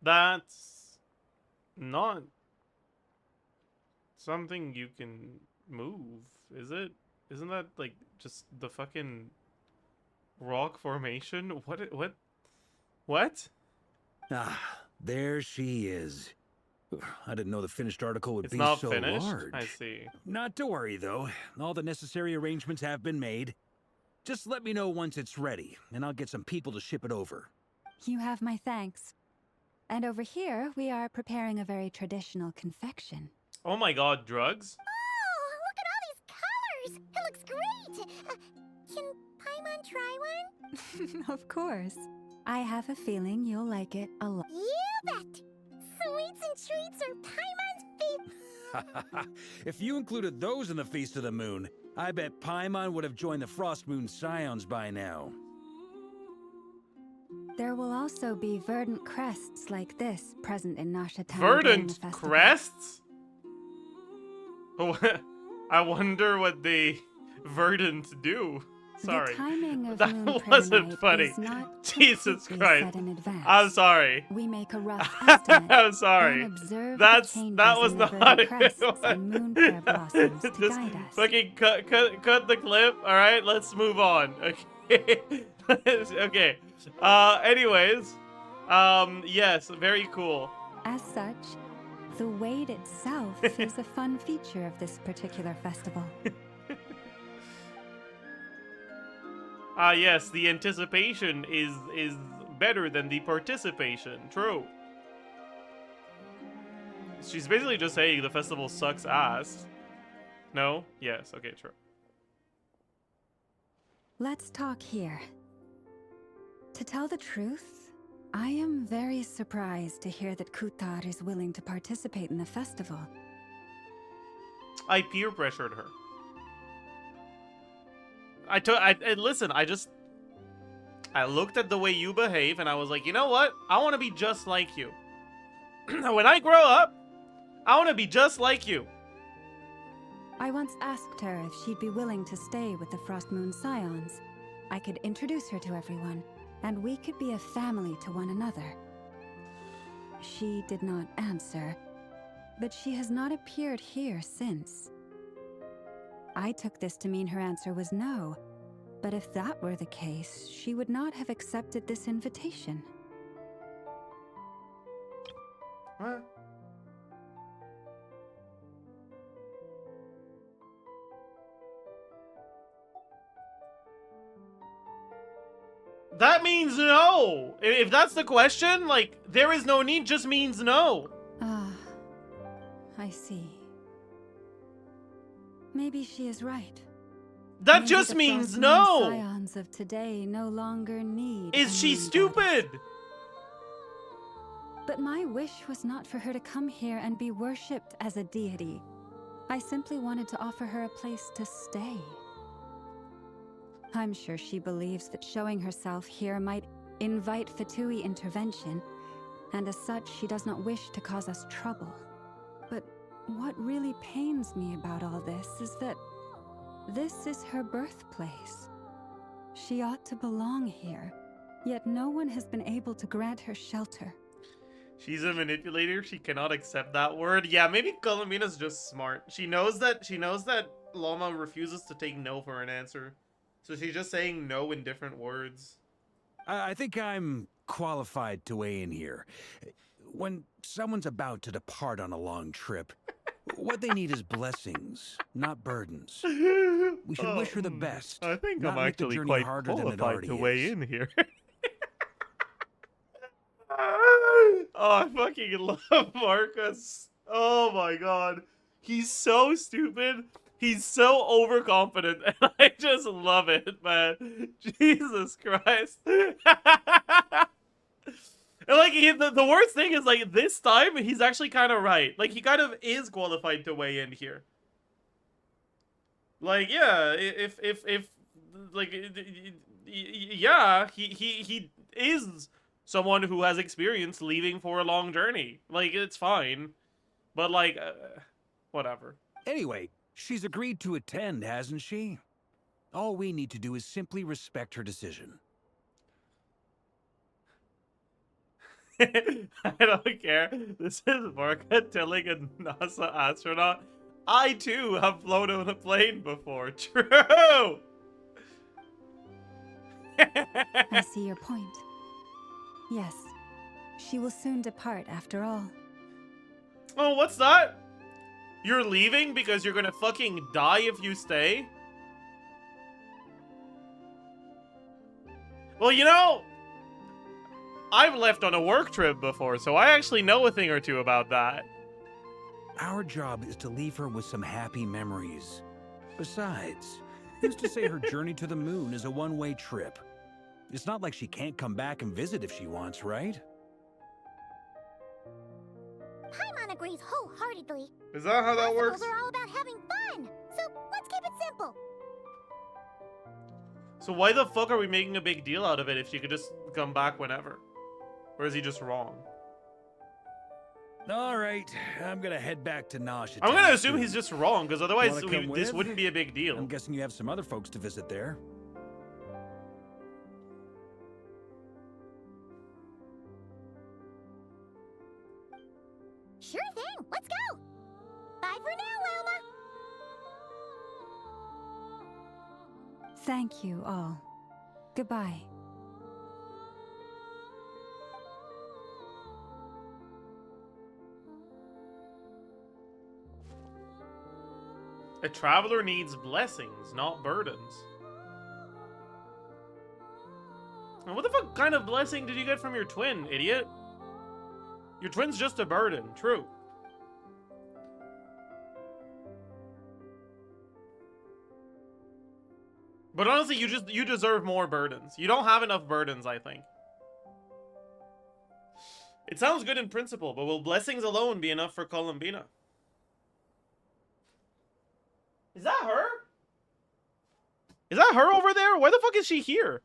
That's not something you can move, is it? Isn't that like just the fucking rock formation? What? Ah, there she is. I didn't know the finished article would It's be not so finished? large. I see. Not to worry, though. All the necessary arrangements have been made. Just let me know once it's ready, and I'll get some people to ship it over. You have my thanks. And over here, we are preparing a very traditional confection. Oh my god, drugs? Oh, look at all these colors! It looks great! Can Paimon try one? Of course. I have a feeling you'll like it a lot. You bet! Sweets and treats are Paimon's favorite. If you included those in the Feast of the Moon, I bet Paimon would have joined the frostmoon scions by now. There will also be verdant crests like this present in Nashatan. Verdant crests? Oh, I wonder what the verdant do. Sorry. The timing of that moon wasn't premonite funny. is not Jesus completely Christ. set in advance. I'm sorry. We make a rough estimate. I'm sorry. and observe That the was changes in the not a verdant good crests one. and moon prayer blossoms to Just guide us. fucking cut the clip. All right, let's move on. Okay. Okay. Anyways, yes, very cool. As such, the wait itself is a fun feature of this particular festival. Yes, the anticipation is better than the participation. True. She's basically just saying the festival sucks ass. No? Yes. Okay, true. Let's talk here. To tell the truth, I am very surprised to hear that Kutar is willing to participate in the festival. I peer pressured her. Listen, I looked at the way you behave and I was like, you know what? I want to be just like you. When I grow up, I want to be just like you. I once asked her if she'd be willing to stay with the Frostmoon Scions. I could introduce her to everyone, and we could be a family to one another. She did not answer, but she has not appeared here since. I took this to mean her answer was no, but if that were the case, she would not have accepted this invitation. What? That means no! If that's the question, like, there is no need just means no. Ah, I see. Maybe she is right. That Maybe just the means Frostmoon no! Scions of today no longer need. Is she moon stupid? But my wish was not for her to come here and be worshipped as a deity. I simply wanted to offer her a place to stay. I'm sure she believes that showing herself here might invite Fatui intervention, and as such, she does not wish to cause us trouble. But what really pains me about all this is that this is her birthplace. She ought to belong here, yet no one has been able to grant her shelter. She's a manipulator. She cannot accept that word. Yeah, maybe Columbina's just smart. She knows that Lauma refuses to take no for an answer. So she's just saying no in different words. I think I'm qualified to weigh in here. When someone's about to depart on a long trip, what they need is blessings, not burdens. We should wish her the best. I think not I'm make the actually journey quite harder than it qualified already to weigh is. in here. Oh, I fucking love Marcus. Oh my god. He's so stupid. He's so overconfident, and I just love it, man. Jesus Christ. And like, the worst thing is, like, this time, he's actually kind of right. Like, he kind of is qualified to weigh in here. Like, yeah, if like, yeah, he is someone who has experience leaving for a long journey. Like, it's fine. But, like, whatever. Anyway, she's agreed to attend, hasn't she? All we need to do is simply respect her decision. I don't care. This is Varka telling a NASA astronaut, I too have flown on a plane before. True! I see your point. Yes, she will soon depart after all. Oh, what's that? You're leaving because you're gonna fucking die if you stay? Well, you know, I've left on a work trip before, so I actually know a thing or two about that. Our job is to leave her with some happy memories. Besides, who's to say her journey to the moon is a one-way trip? It's not like she can't come back and visit if she wants, right? Paimon agrees wholeheartedly. Is that how that works? Festivals are all about having fun, so let's keep it simple. So why the fuck are we making a big deal out of it if she could just come back whenever? Or is he just wrong? All right, I'm gonna head back to Nash. I'm gonna assume he's just wrong, because otherwise Wanna come this with? wouldn't be a big deal. I'm guessing you have some other folks to visit there. Sure thing, let's go. Bye for now, Lauma. Thank you all. Goodbye. A traveler needs blessings, not burdens. And what the fuck kind of blessing did you get from your twin, idiot? Your twin's just a burden, true. But honestly, you deserve more burdens. You don't have enough burdens, I think. It sounds good in principle, but will blessings alone be enough for Columbina? Is that her? Is that her over there? Why the fuck is she here?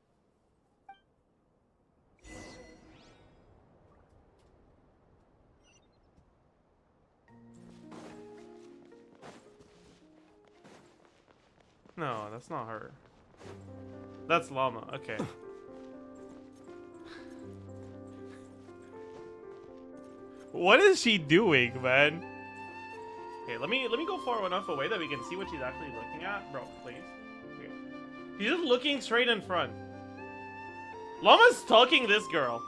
No, that's not her. That's Lauma. Okay. What is she doing, man? Okay, let me go far enough away that we can see what she's actually looking at. Bro, please. Okay. She's just looking straight in front. Lauma's stalking this girl.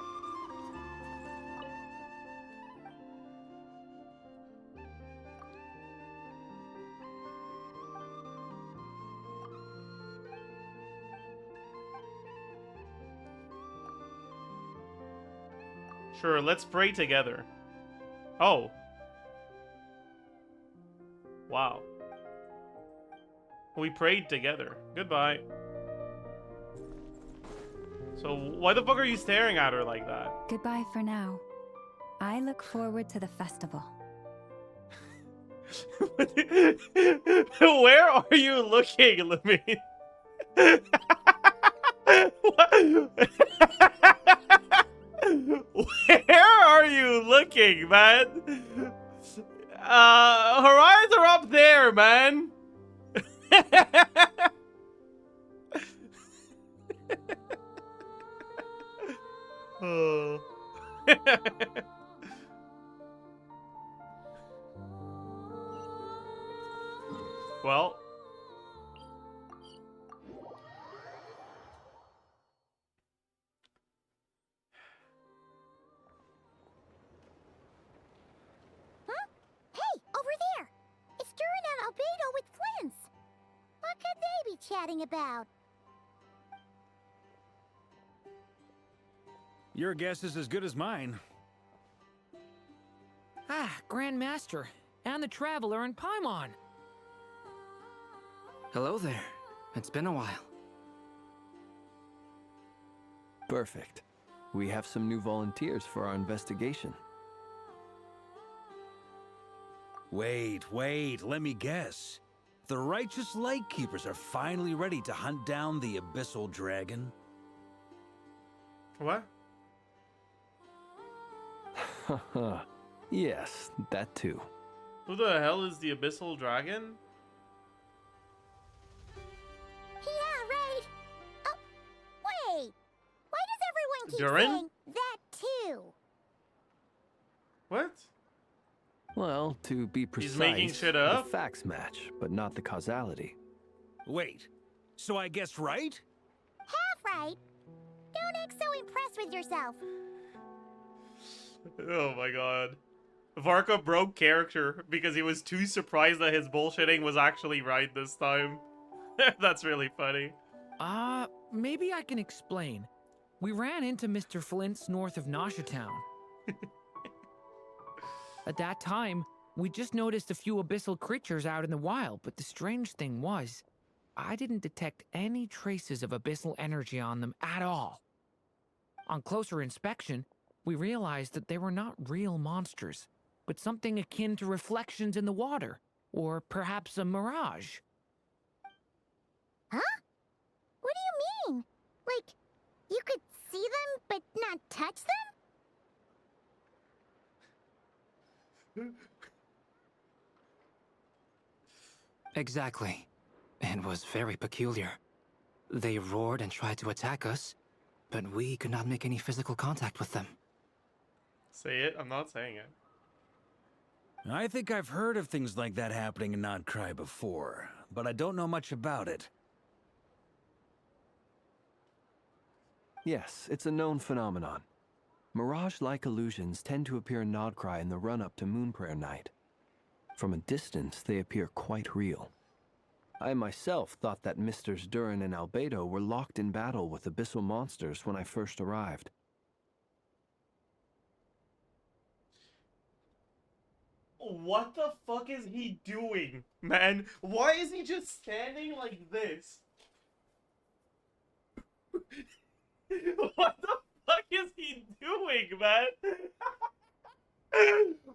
Sure, let's pray together. Oh. Wow. We prayed together. Goodbye. So why the fuck are you staring at her like that? Goodbye for now. I look forward to the festival. Where are you looking, Lumine? Where are you looking, man? Her eyes are up there, man. Oh. Well. Huh? Hey, over there! It's Durin and Albedo with Flints! What could they be chatting about? Your guess is as good as mine. Ah, Grand Master, and the Traveler and Paimon. Hello there. It's been a while. Perfect. We have some new volunteers for our investigation. Wait, let me guess. The righteous Lightkeepers are finally ready to hunt down the Abyssal Dragon? What? Yes, that too. Who the hell is the Abyssal Dragon? Yeah, right! Oh, wait! Why does everyone keep Durin? saying that too? Well, to be precise, He's making shit up? the facts match, but not the causality. Wait, so I guessed right? Half right. Don't act so impressed with yourself. Oh my god. Varka broke character because he was too surprised that his bullshitting was actually right this time. That's really funny. Maybe I can explain. We ran into Mr. Flint's north of Noshatown. At that time, we just noticed a few abyssal creatures out in the wild, but the strange thing was, I didn't detect any traces of abyssal energy on them at all. On closer inspection, we realized that they were not real monsters, but something akin to reflections in the water, or perhaps a mirage. Huh? What do you mean? Like, you could see them, but not touch them? Exactly. It was very peculiar. They roared and tried to attack us, but we could not make any physical contact with them. Say it? I'm not saying it. I think I've heard of things like that happening in Krai before, but I don't know much about it. Yes, it's a known phenomenon. Mirage-like illusions tend to appear in Krai in the run-up to Moon Prayer Night. From a distance, they appear quite real. I myself thought that Misters Durin and Albedo were locked in battle with abyssal monsters when I first arrived. What the fuck is he doing, man? Why is he just standing like this? What the fuck is he doing, man?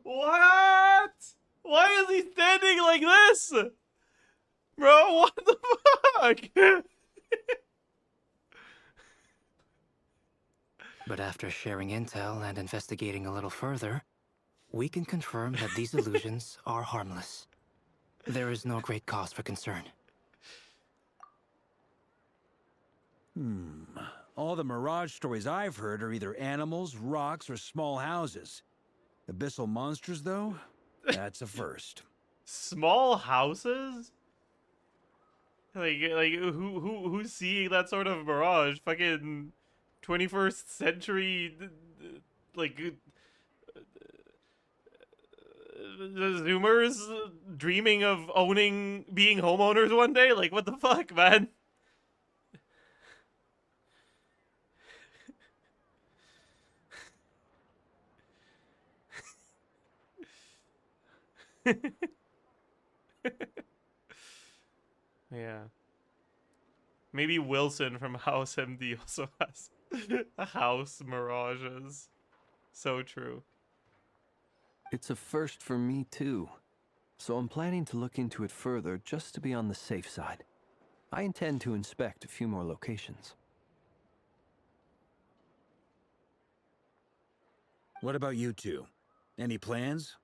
What? Why is he standing like this? Bro, what the fuck? But after sharing intel and investigating a little further, we can confirm that these illusions are harmless. There is no great cause for concern. All the mirage stories I've heard are either animals, rocks, or small houses. Abyssal monsters, though? That's a first. Small houses? Like who's seeing that sort of mirage? Fucking 21st century, like the Zoomers dreaming of being homeowners one day? Like, what the fuck, man? Yeah. Maybe Wilson from House MD also has house mirages. So true. It's a first for me too, so I'm planning to look into it further just to be on the safe side. I intend to inspect a few more locations. What about you two? Any plans?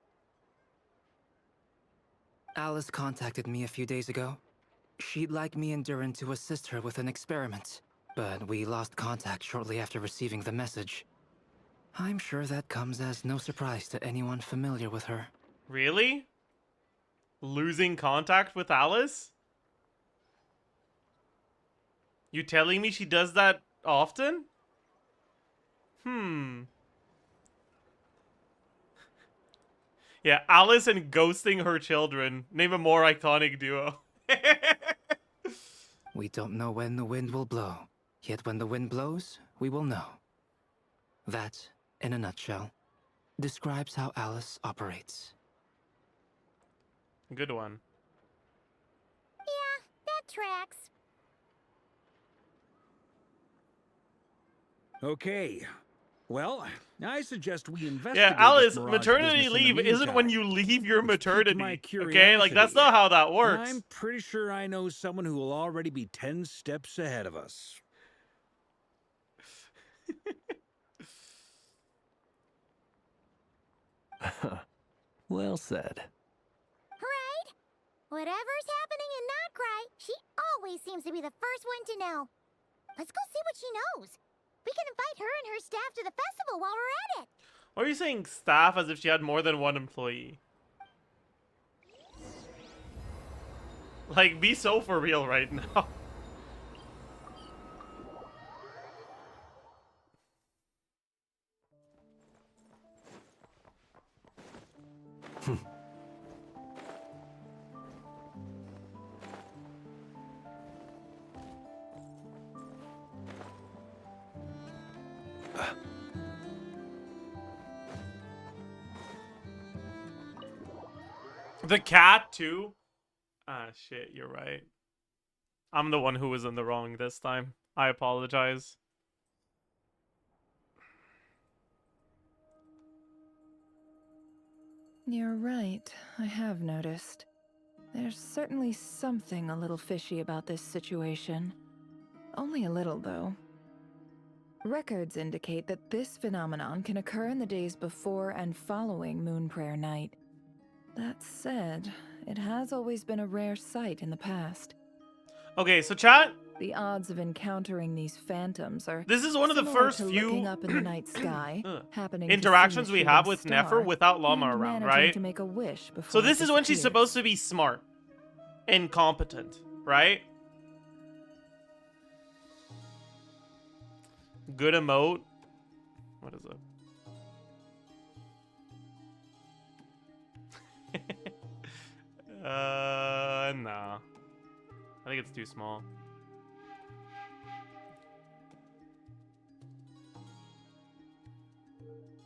Alice contacted me a few days ago. She'd like me and Durin to assist her with an experiment, but we lost contact shortly after receiving the message. I'm sure that comes as no surprise to anyone familiar with her. Really? Losing contact with Alice? You telling me she does that often? Yeah, Alice and ghosting her children. Name a more iconic duo. We don't know when the wind will blow, yet when the wind blows, we will know. That, in a nutshell, describes how Alice operates. Good one. Yeah, that tracks. Okay. Well, I suggest we investigate. Yeah, Alice, this mirage maternity business in leave the isn't when meantime. you leave your It's piqued my maternity. Okay, like that's curiosity. not how that And works. I'm pretty sure I know someone who will already be 10 steps ahead of us. Well said. Right? Whatever's happening in Krai, she always seems to be the first one to know. Let's go see what she knows. We can invite her and her staff to the festival while we're at it. Why are you saying staff as if she had more than one employee? Like, be so for real right now. The cat, too? Ah, shit, you're right. I'm the one who was in the wrong this time. I apologize. You're right, I have noticed. There's certainly something a little fishy about this situation. Only a little, though. Records indicate that this phenomenon can occur in the days before and following Moon Prayer Night. That said, it has always been a rare sight in the past. Okay, so chat. The odds of encountering these phantoms are This is one of the similar first to few looking up in the night sky, happening interactions to see we a have shooting with star, Nefer without Lauma and around, managing right? to make a wish So before this it is when she's disappears. supposed to be smart and competent, right? Good emote. What is it? Nah. I think it's too small.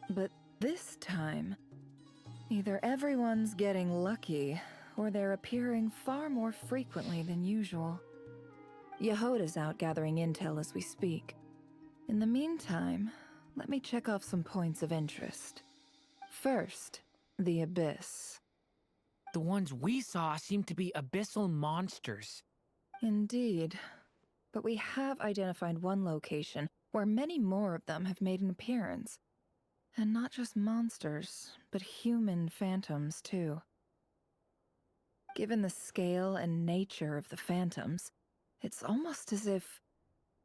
But this time, either everyone's getting lucky, or they're appearing far more frequently than usual. Yehoda's out gathering intel as we speak. In the meantime, let me check off some points of interest. First, the Abyss. The ones we saw seem to be abyssal monsters. Indeed. But we have identified one location where many more of them have made an appearance. And not just monsters, but human phantoms, too. Given the scale and nature of the phantoms, it's almost as if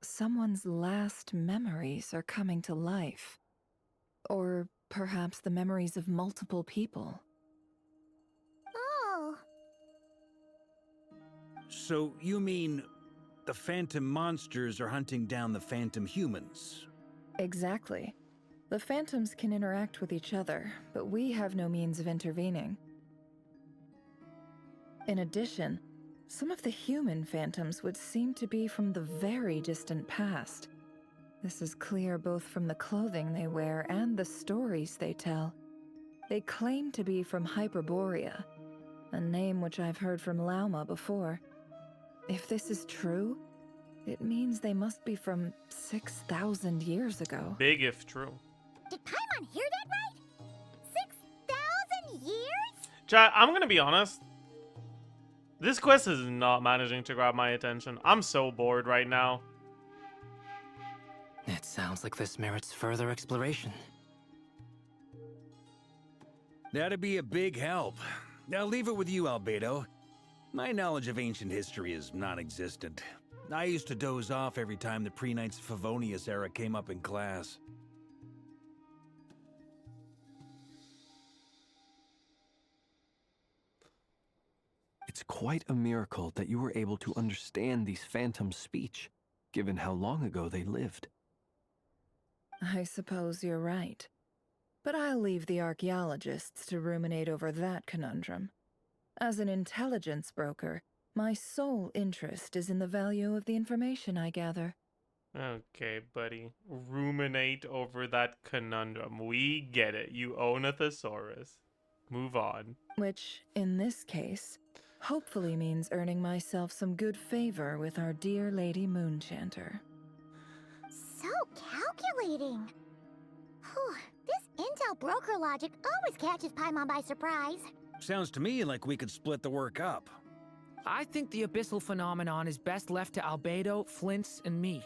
someone's last memories are coming to life. Or perhaps the memories of multiple people. Oh. So you mean the phantom monsters are hunting down the phantom humans? Exactly. The phantoms can interact with each other, but we have no means of intervening. In addition, some of the human phantoms would seem to be from the very distant past. This is clear both from the clothing they wear and the stories they tell. They claim to be from Hyperborea, a name which I've heard from Lauma before. If this is true, it means they must be from 6,000 years ago. Big if true. Did Paimon hear that right? 6,000 years? Chat, I'm gonna be honest. This quest is not managing to grab my attention. I'm so bored right now. It sounds like this merits further exploration. That'd be a big help. I'll leave it with you, Albedo. My knowledge of ancient history is non-existent. I used to doze off every time the pre-Knights Favonius era came up in class. It's quite a miracle that you were able to understand these phantoms' speech, given how long ago they lived. I suppose you're right. But I'll leave the archaeologists to ruminate over that conundrum. As an intelligence broker, my sole interest is in the value of the information I gather. Okay, buddy. Ruminate over that conundrum. We get it. You own a thesaurus. Move on. Which, in this case, hopefully means earning myself some good favor with our dear Lady Moonchanter. So calculating. Whew, this intel broker logic always catches Paimon by surprise. Sounds to me like we could split the work up. I think the abyssal phenomenon is best left to Albedo, Flints, and me.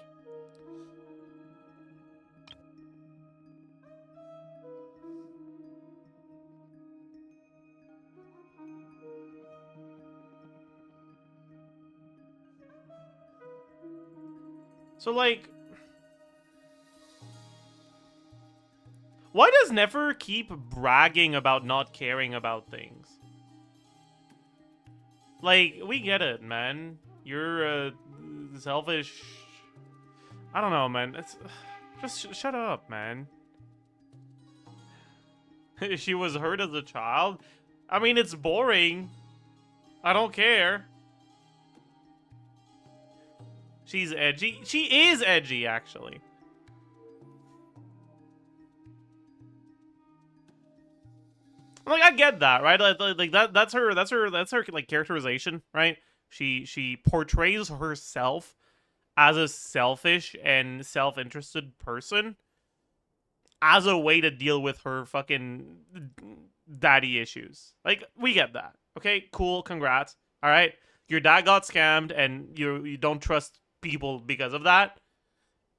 So, like... why does Nefer keep bragging about not caring about things? Like, we get it, man. You're selfish. I don't know, man. It's just shut up, man. She was hurt as a child. I mean, it's boring. I don't care. She's edgy. She is edgy, actually. Like, I get that, right? Like that's her like characterization, right? She portrays herself as a selfish and self-interested person as a way to deal with her fucking daddy issues. Like, we get that. Okay, cool, congrats. All right, your dad got scammed, and you don't trust people because of that,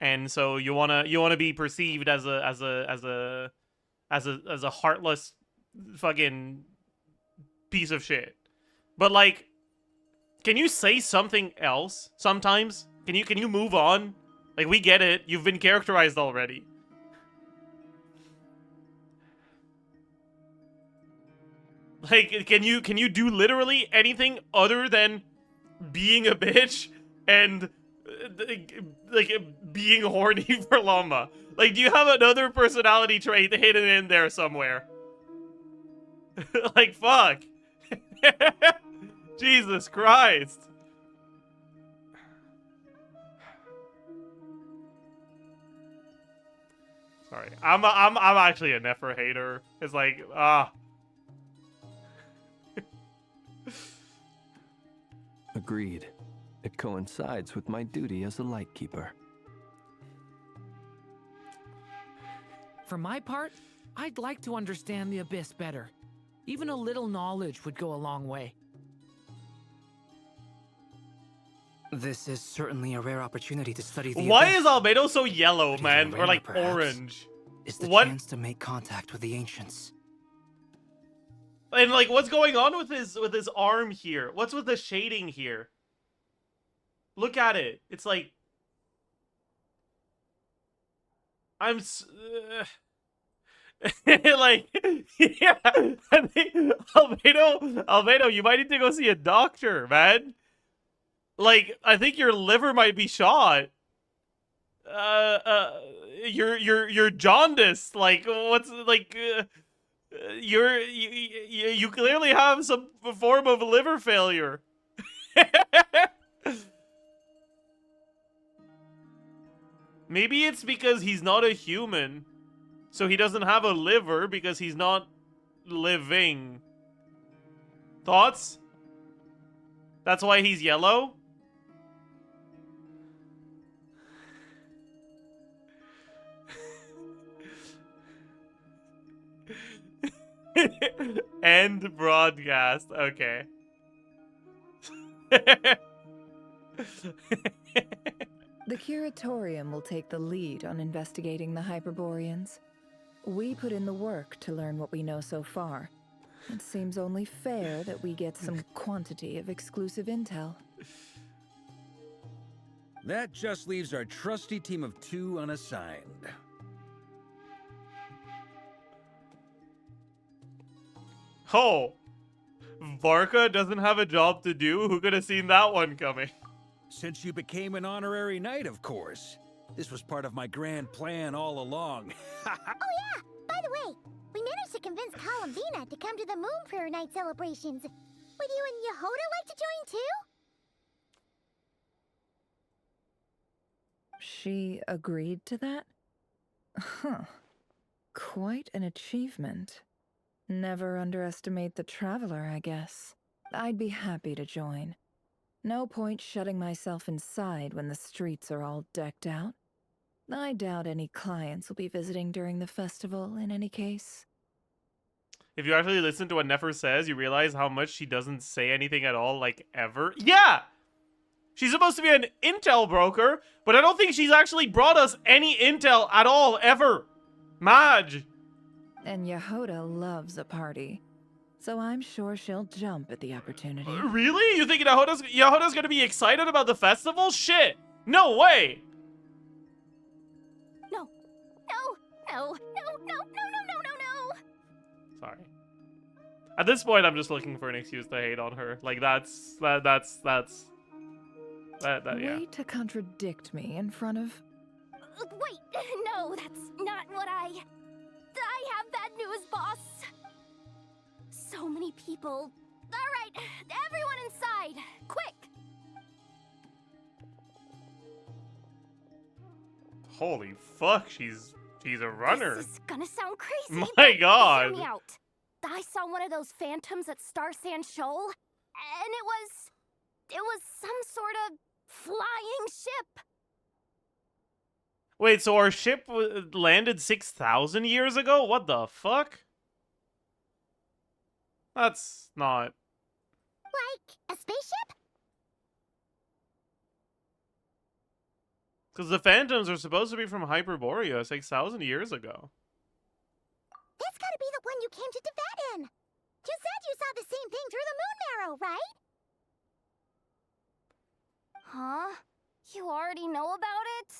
and so you wanna be perceived as a heartless fucking piece of shit. But like, can you say something else sometimes? Can you move on? Like, we get it. You've been characterized already. Like, can you do literally anything other than being a bitch and like being horny for Lauma? Like, do you have another personality trait hidden in there somewhere? Like, fuck. Jesus Christ. Sorry. I'm actually a nefer hater. It's like, Agreed. It coincides with my duty as a lightkeeper. For my part, I'd like to understand the Abyss better. Even a little knowledge would go a long way. This is certainly a rare opportunity to study the Why Abyss. is albedo so yellow, But man? even Or like rarer, perhaps, orange? is the What? chance to make contact with the ancients. And like, what's going on with his arm here? What's with the shading here? Look at it. It's like, like, yeah, I think Albedo, you might need to go see a doctor, man. Like, I think your liver might be shot. You're jaundiced. Like, what's like, you clearly have some form of liver failure. Maybe it's because he's not a human. So he doesn't have a liver because he's not living. Thoughts? That's why he's yellow? End broadcast. Okay. The Curatorium will take the lead on investigating the Hyperboreans. We put in the work to learn what we know so far. It seems only fair that we get some quantity of exclusive intel. That just leaves our trusty team of 2 unassigned. Oh, Varka doesn't have a job to do? Who could have seen that one coming? Since you became an honorary knight, of course. This was part of my grand plan all along. Oh yeah! By the way, we managed to convince Columbina to come to the Moon Prayer Night celebrations. Would you and Yehoda like to join too? She agreed to that? Huh. Quite an achievement. Never underestimate the traveler, I guess. I'd be happy to join. No point shutting myself inside when the streets are all decked out. I doubt any clients will be visiting during the festival in any case. If you actually listen to what Nefer says, you realize how much she doesn't say anything at all, like, ever. Yeah! She's supposed to be an intel broker, but I don't think she's actually brought us any intel at all, ever. Madge! And Yehoda loves a party, so I'm sure she'll jump at the opportunity. Really? You think Yehoda's gonna be excited about the festival? Shit! No way! No. No. No. No. No. No. No. No. No. No. Sorry. At this point, I'm just looking for an excuse to hate on her. Like, yeah. Way to contradict me in front of... Wait, no, that's not what I have bad news, boss. So many people. All right, everyone inside, quick. Holy fuck, she's a runner. This is gonna sound crazy. My God. Hear me out. I saw one of those phantoms at Star Sand Shoal, and it was some sort of flying ship. Wait, so our ship landed 6,000 years ago? What the fuck? That's not... Like a spaceship? Because the Phantoms are supposed to be from Hyperborea 6,000 years ago. That's gotta be the one you came to Tibet in. You said you saw the same thing through the moon marrow, right? Huh? You already know about it?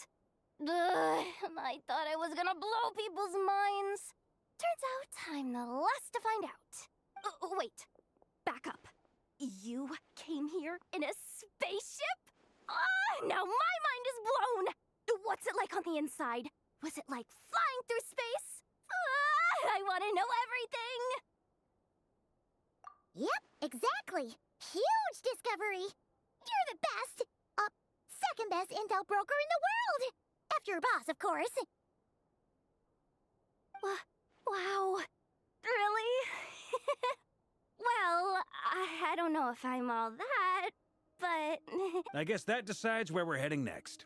Ugh, I thought I was gonna blow people's minds. Turns out I'm the last to find out. Wait, back up. You came here in a spaceship? Now my mind is blown! What's it like on the inside? Was it like flying through space? I want to know everything! Yep, exactly. Huge discovery. You're the best, second best intel broker in the world. After your boss, of course. Wow. Really? Well, I don't know if I'm all that, but... I guess that decides where we're heading next.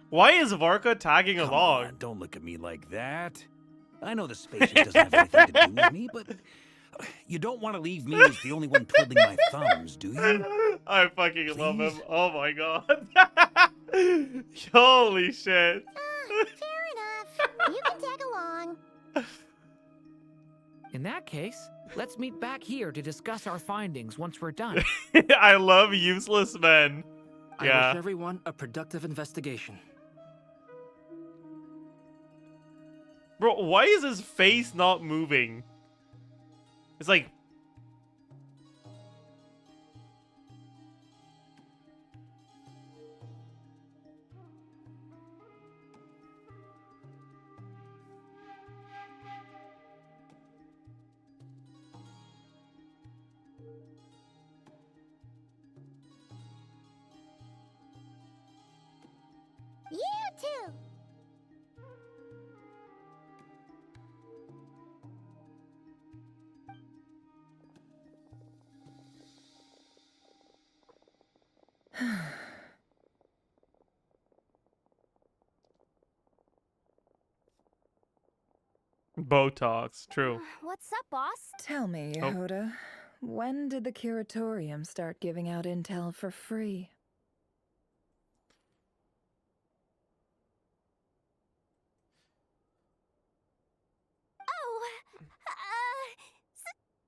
Why is Varka tagging Come along? on, don't look at me like that. I know the spaceship doesn't have anything to do with me, but you don't want to leave me as the only one twiddling my thumbs, do you? I fucking love him. Oh my god. Holy shit. Fair enough. You can tag along. In that case, let's meet back here to discuss our findings once we're done. I love useless men. Yeah. I wish everyone a productive investigation. Bro, why is his face not moving? It's like... You too. Botox, true. What's up, boss? Tell me, Oh. Yehuda, when did the curatorium start giving out intel for free?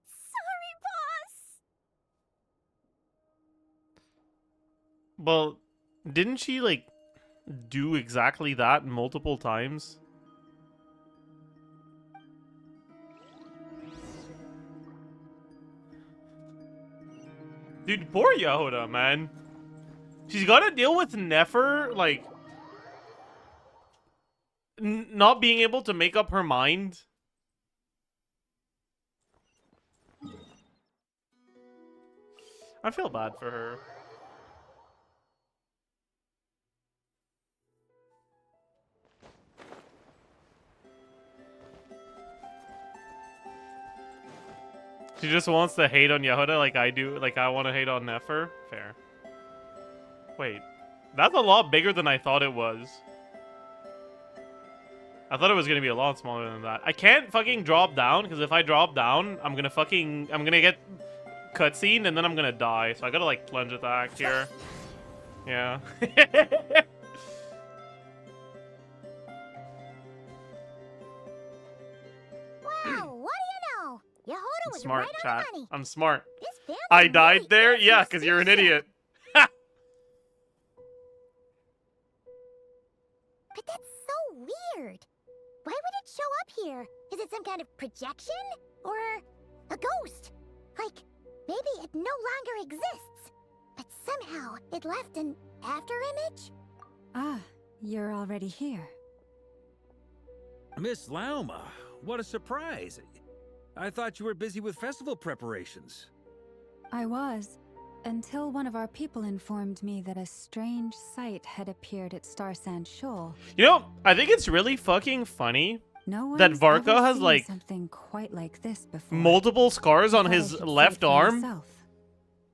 Sorry, boss. Well, didn't she, like, do exactly that multiple times? Dude, poor Yehuda, man. She's gotta deal with Nefer, like... not being able to make up her mind. I feel bad for her. She just wants to hate on Yehuda like I do, like I want to hate on Nefer. Fair. Wait, that's a lot bigger than I thought it was. I thought it was gonna be a lot smaller than that. I can't fucking drop down, because if I drop down, I'm gonna get cutscene and then I'm gonna die. So I gotta like plunge attack here. Yeah. Wow, what do you know? Yehuda was Smart, right on chat. the money. I'm smart. This fancy I died really there? is Yeah, your because you're an spaceship. idiot. But that's so weird. Why would it show up here? Is it some kind of projection? Or a ghost? Like, maybe it no longer exists, but somehow it left an afterimage? Ah, you're already here. Miss Lauma, what a surprise. I thought you were busy with festival preparations. I was, until one of our people informed me that a strange sight had appeared at Star Sand Shoal. You know, I think it's really fucking funny No that one's Varka ever has seen like something quite like this before. multiple scars on I thought I his should see left it for arm. myself.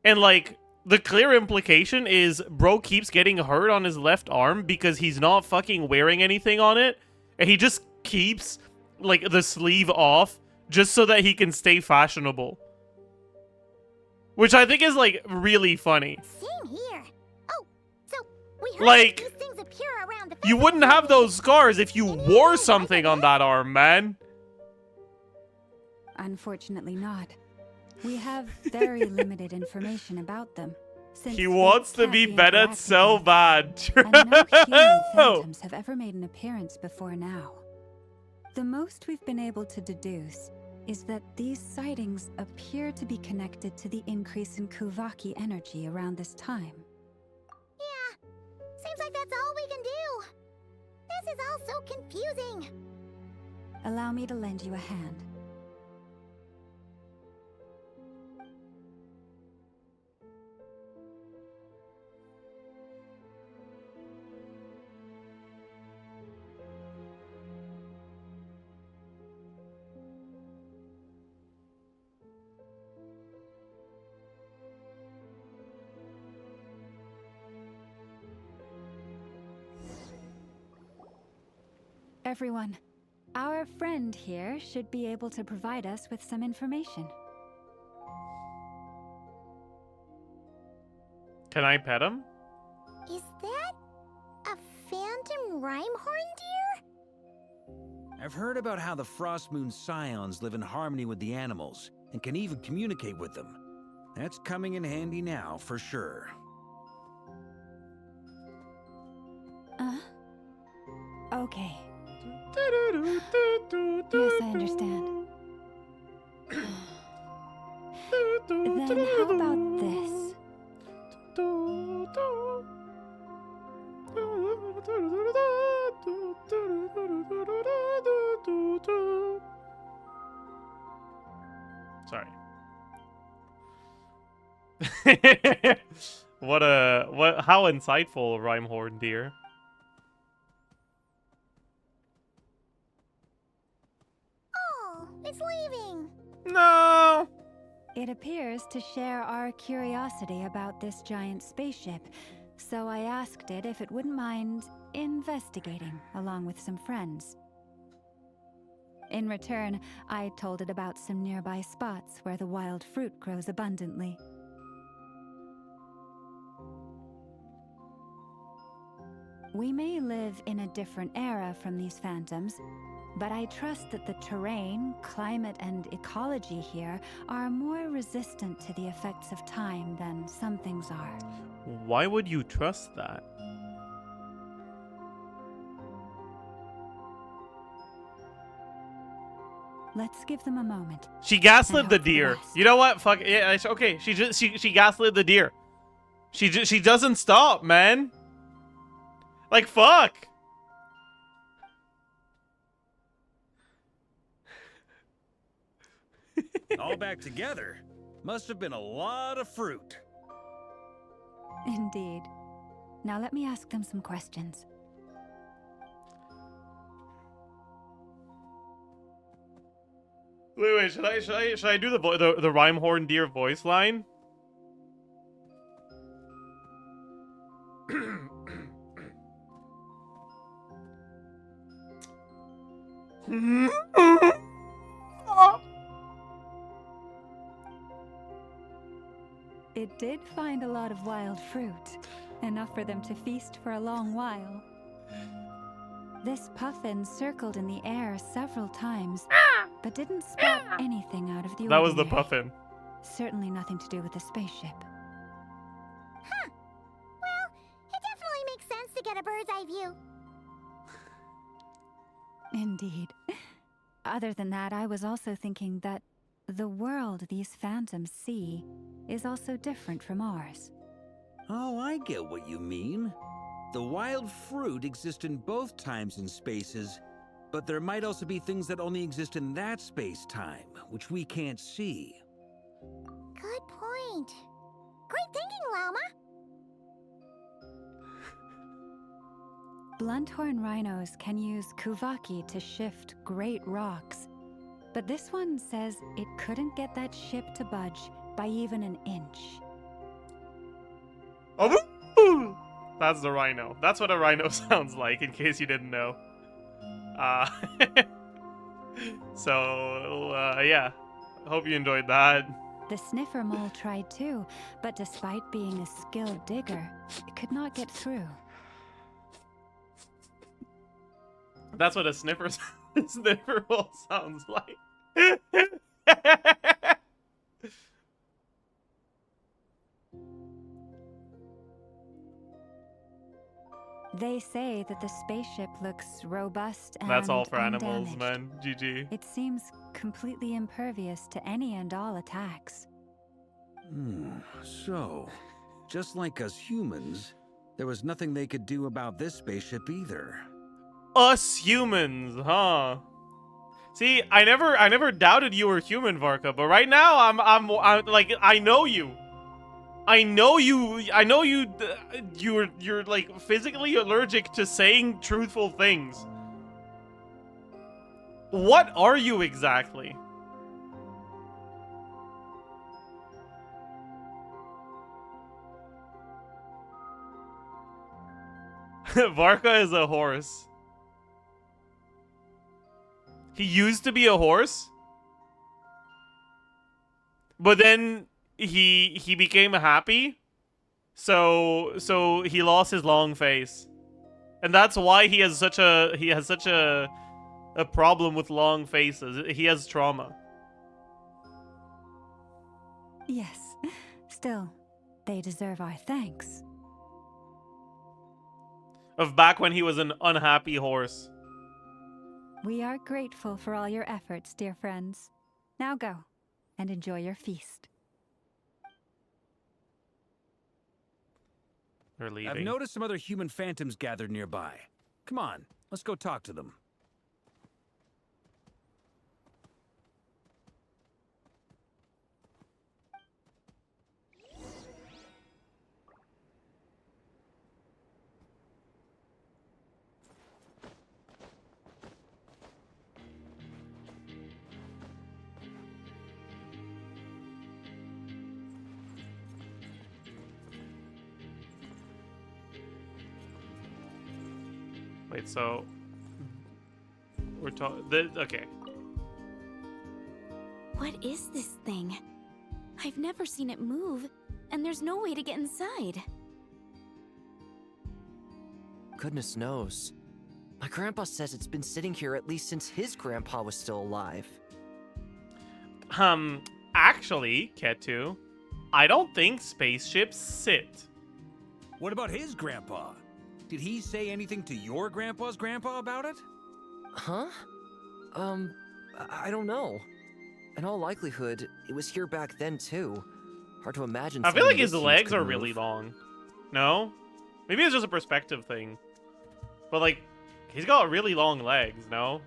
And like the clear implication is bro keeps getting hurt on his left arm because he's not fucking wearing anything on it. And he just keeps like the sleeve off just so that he can stay fashionable. Which I think is like really funny. Same here. Oh, so we heard Like, these things appear around the you wouldn't have those scars if you wore something on that arm, man. Unfortunately not. We have very limited information about them. Since He they wants to can't be be better interacted so with, bad. and no human phantoms have ever made an appearance before now. The most we've been able to deduce is that these sightings appear to be connected to the increase in Kuvaki energy around this time. Yeah, seems like that's all we can do. This is all so confusing. Allow me to lend you a hand. Everyone, our friend here should be able to provide us with some information. Can I pet him? Is that a phantom rhymehorn deer? I've heard about how the frostmoon scions live in harmony with the animals and can even communicate with them. That's coming in handy now, for sure. Okay. Yes, I understand. Then how about this? Sorry. How insightful, Rhymehorn dear. Oh, it's leaving. No. It appears to share our curiosity about this giant spaceship, so I asked it if it wouldn't mind investigating along with some friends. In return, I told it about some nearby spots where the wild fruit grows abundantly. We may live in a different era from these phantoms, but I trust that the terrain, climate, and ecology here are more resistant to the effects of time than some things are. Why would you trust that? Let's give them a moment. She gaslit the deer. You know what? Fuck yeah. Okay. She gaslit the deer. She doesn't stop, man. Like fuck. All back together. Must have been a lot of fruit. Indeed. Now let me ask them some questions. Wait. Should I do the Rhymehorn deer voice line? It did find a lot of wild fruit, enough for them to feast for a long while. This puffin circled in the air several times, but didn't spot anything out of the ordinary. That was the puffin. Certainly nothing to do with the spaceship. Huh. Well, it definitely makes sense to get a bird's eye view. Indeed. Other than that, I was also thinking that the world these phantoms see is also different from ours. Oh, I get what you mean. The wild fruit exists in both times and spaces, but there might also be things that only exist in that space-time, which we can't see. Good point. Great thinking, Lauma. Blunthorn rhinos can use kuvaki to shift great rocks, but this one says it couldn't get that ship to budge by even an inch. Oh, that's the rhino. That's what a rhino sounds like, in case you didn't know. Yeah. Hope you enjoyed that. The sniffer mole tried too, but despite being a skilled digger, it could not get through. That's what a sniffer mole sounds like. They say that the spaceship looks robust and That's all for animals, undamaged. man. GG. It seems completely impervious to any and all attacks. So, just like us humans, there was nothing they could do about this spaceship either. Us humans, huh? See, I never doubted you were human, Varka, but right now I'm like, I know you. You're like physically allergic to saying truthful things. What are you exactly? Varka is a horse. He used to be a horse, but then he became happy, so he lost his long face, and that's why he has such a problem with long faces. He has trauma. Yes, still, they deserve our thanks. Of back when he was an unhappy horse. We are grateful for all your efforts, dear friends. Now go and enjoy your feast. They're leaving. I've noticed some other human phantoms gathered nearby. Come on, let's go talk to them. Wait, so we're talking. Okay. What is this thing? I've never seen it move, and there's no way to get inside. Goodness knows. My grandpa says it's been sitting here at least since his grandpa was still alive. Actually, Ketu, I don't think spaceships sit. What about his grandpa? Did he say anything to your grandpa's grandpa about it? Huh? I don't know. In all likelihood, it was here back then too. Hard to imagine. I feel like his something this legs huge are could really move. long. No? Maybe it's just a perspective thing. But like, he's got really long legs, no?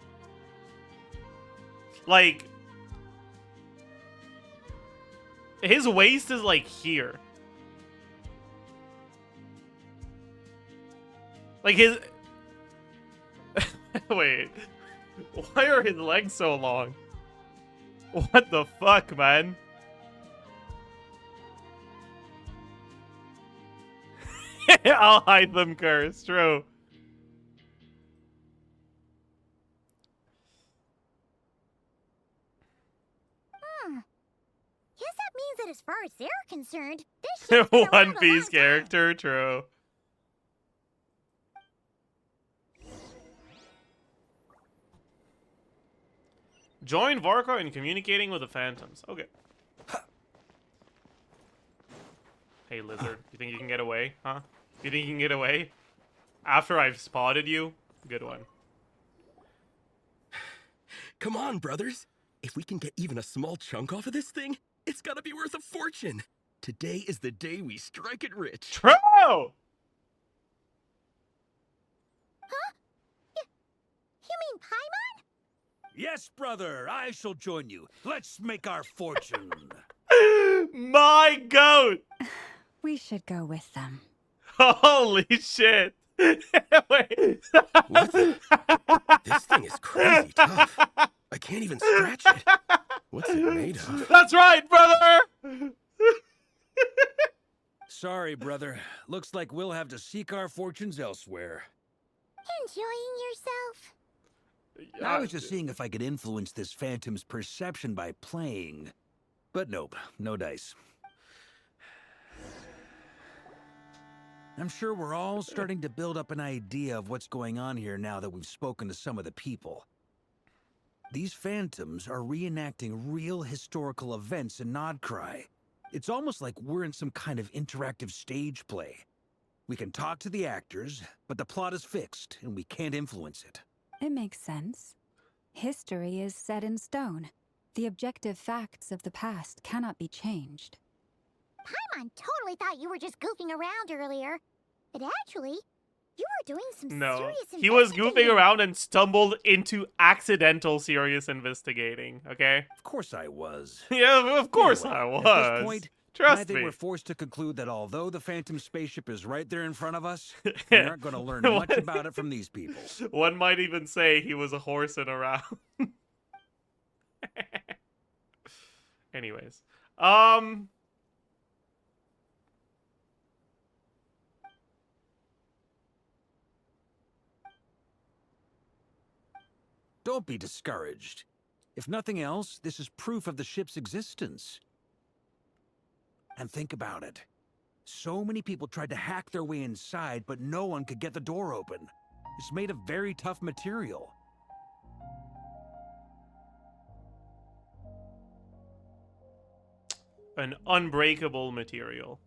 Like, his waist is like here. Like his... Wait. Why are his legs so long? What the fuck, man? I'll hide them, curse. True. Guess that means that as far as they're concerned, this ship's been around One a long Piece time. character, true. Join Varka in communicating with the phantoms. Okay. Hey, lizard. You think you can get away, huh? You think you can get away? After I've spotted you? Good one. Come on, brothers. If we can get even a small chunk off of this thing, it's gotta be worth a fortune. Today is the day we strike it rich. True! Huh? You mean Paimon? Yes, brother, I shall join you. Let's make our fortune. My goat! We should go with them. Holy shit! Wait. What the? This thing is crazy tough. I can't even scratch it. What's it made of? That's right, brother! Sorry, brother. Looks like we'll have to seek our fortunes elsewhere. Enjoying yourself? I was just seeing if I could influence this phantom's perception by playing. But nope, no dice. I'm sure we're all starting to build up an idea of what's going on here now that we've spoken to some of the people. These phantoms are reenacting real historical events in Krai. It's almost like we're in some kind of interactive stage play. We can talk to the actors, but the plot is fixed, and we can't influence it. It makes sense. History is set in stone. The objective facts of the past cannot be changed. Paimon totally thought you were just goofing around earlier. But actually, you were doing some No, serious he was goofing investigating. around and stumbled into accidental serious investigating, okay? Of course I was. Yeah, of course Anyway, I was. At this point, I Trust think me. we're forced to conclude that although the Phantom spaceship is right there in front of us, we aren't going to learn much about it from these people. One might even say he was a horsing around. Anyways. Don't be discouraged. If nothing else, this is proof of the ship's existence. And think about it. So many people tried to hack their way inside, but no one could get the door open. It's made of very tough material. An unbreakable material.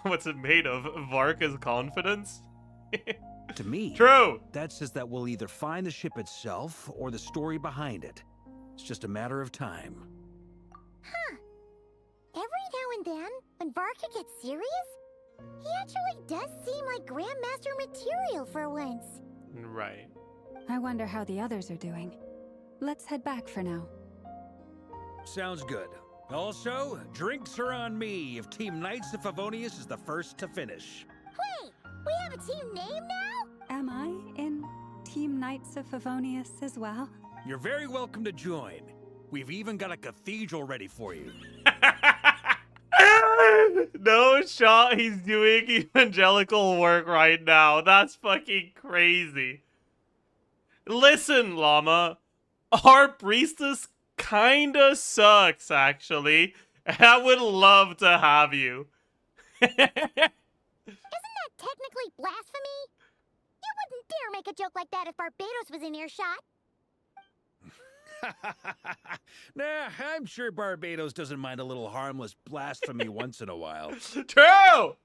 What's it made of? Varka's confidence? To me, True. That says that we'll either find the ship itself or the story behind it. It's just a matter of time. Huh. Every now and then, when Varka gets serious, he actually does seem like Grandmaster material for once. Right. I wonder how the others are doing. Let's head back for now. Sounds good. Also, drinks are on me if Team Knights of Favonius is the first to finish. Wait, we have a team name now? Am I in Team Knights of Favonius as well? You're very welcome to join. We've even got a cathedral ready for you. No shot, he's doing evangelical work right now. That's fucking crazy. Listen, Llama. Our priestess kinda sucks, actually. I would love to have you. Isn't that technically blasphemy? You wouldn't dare make a joke like that if Barbados was in earshot. Nah, I'm sure Barbados doesn't mind a little harmless blasphemy once in a while. True!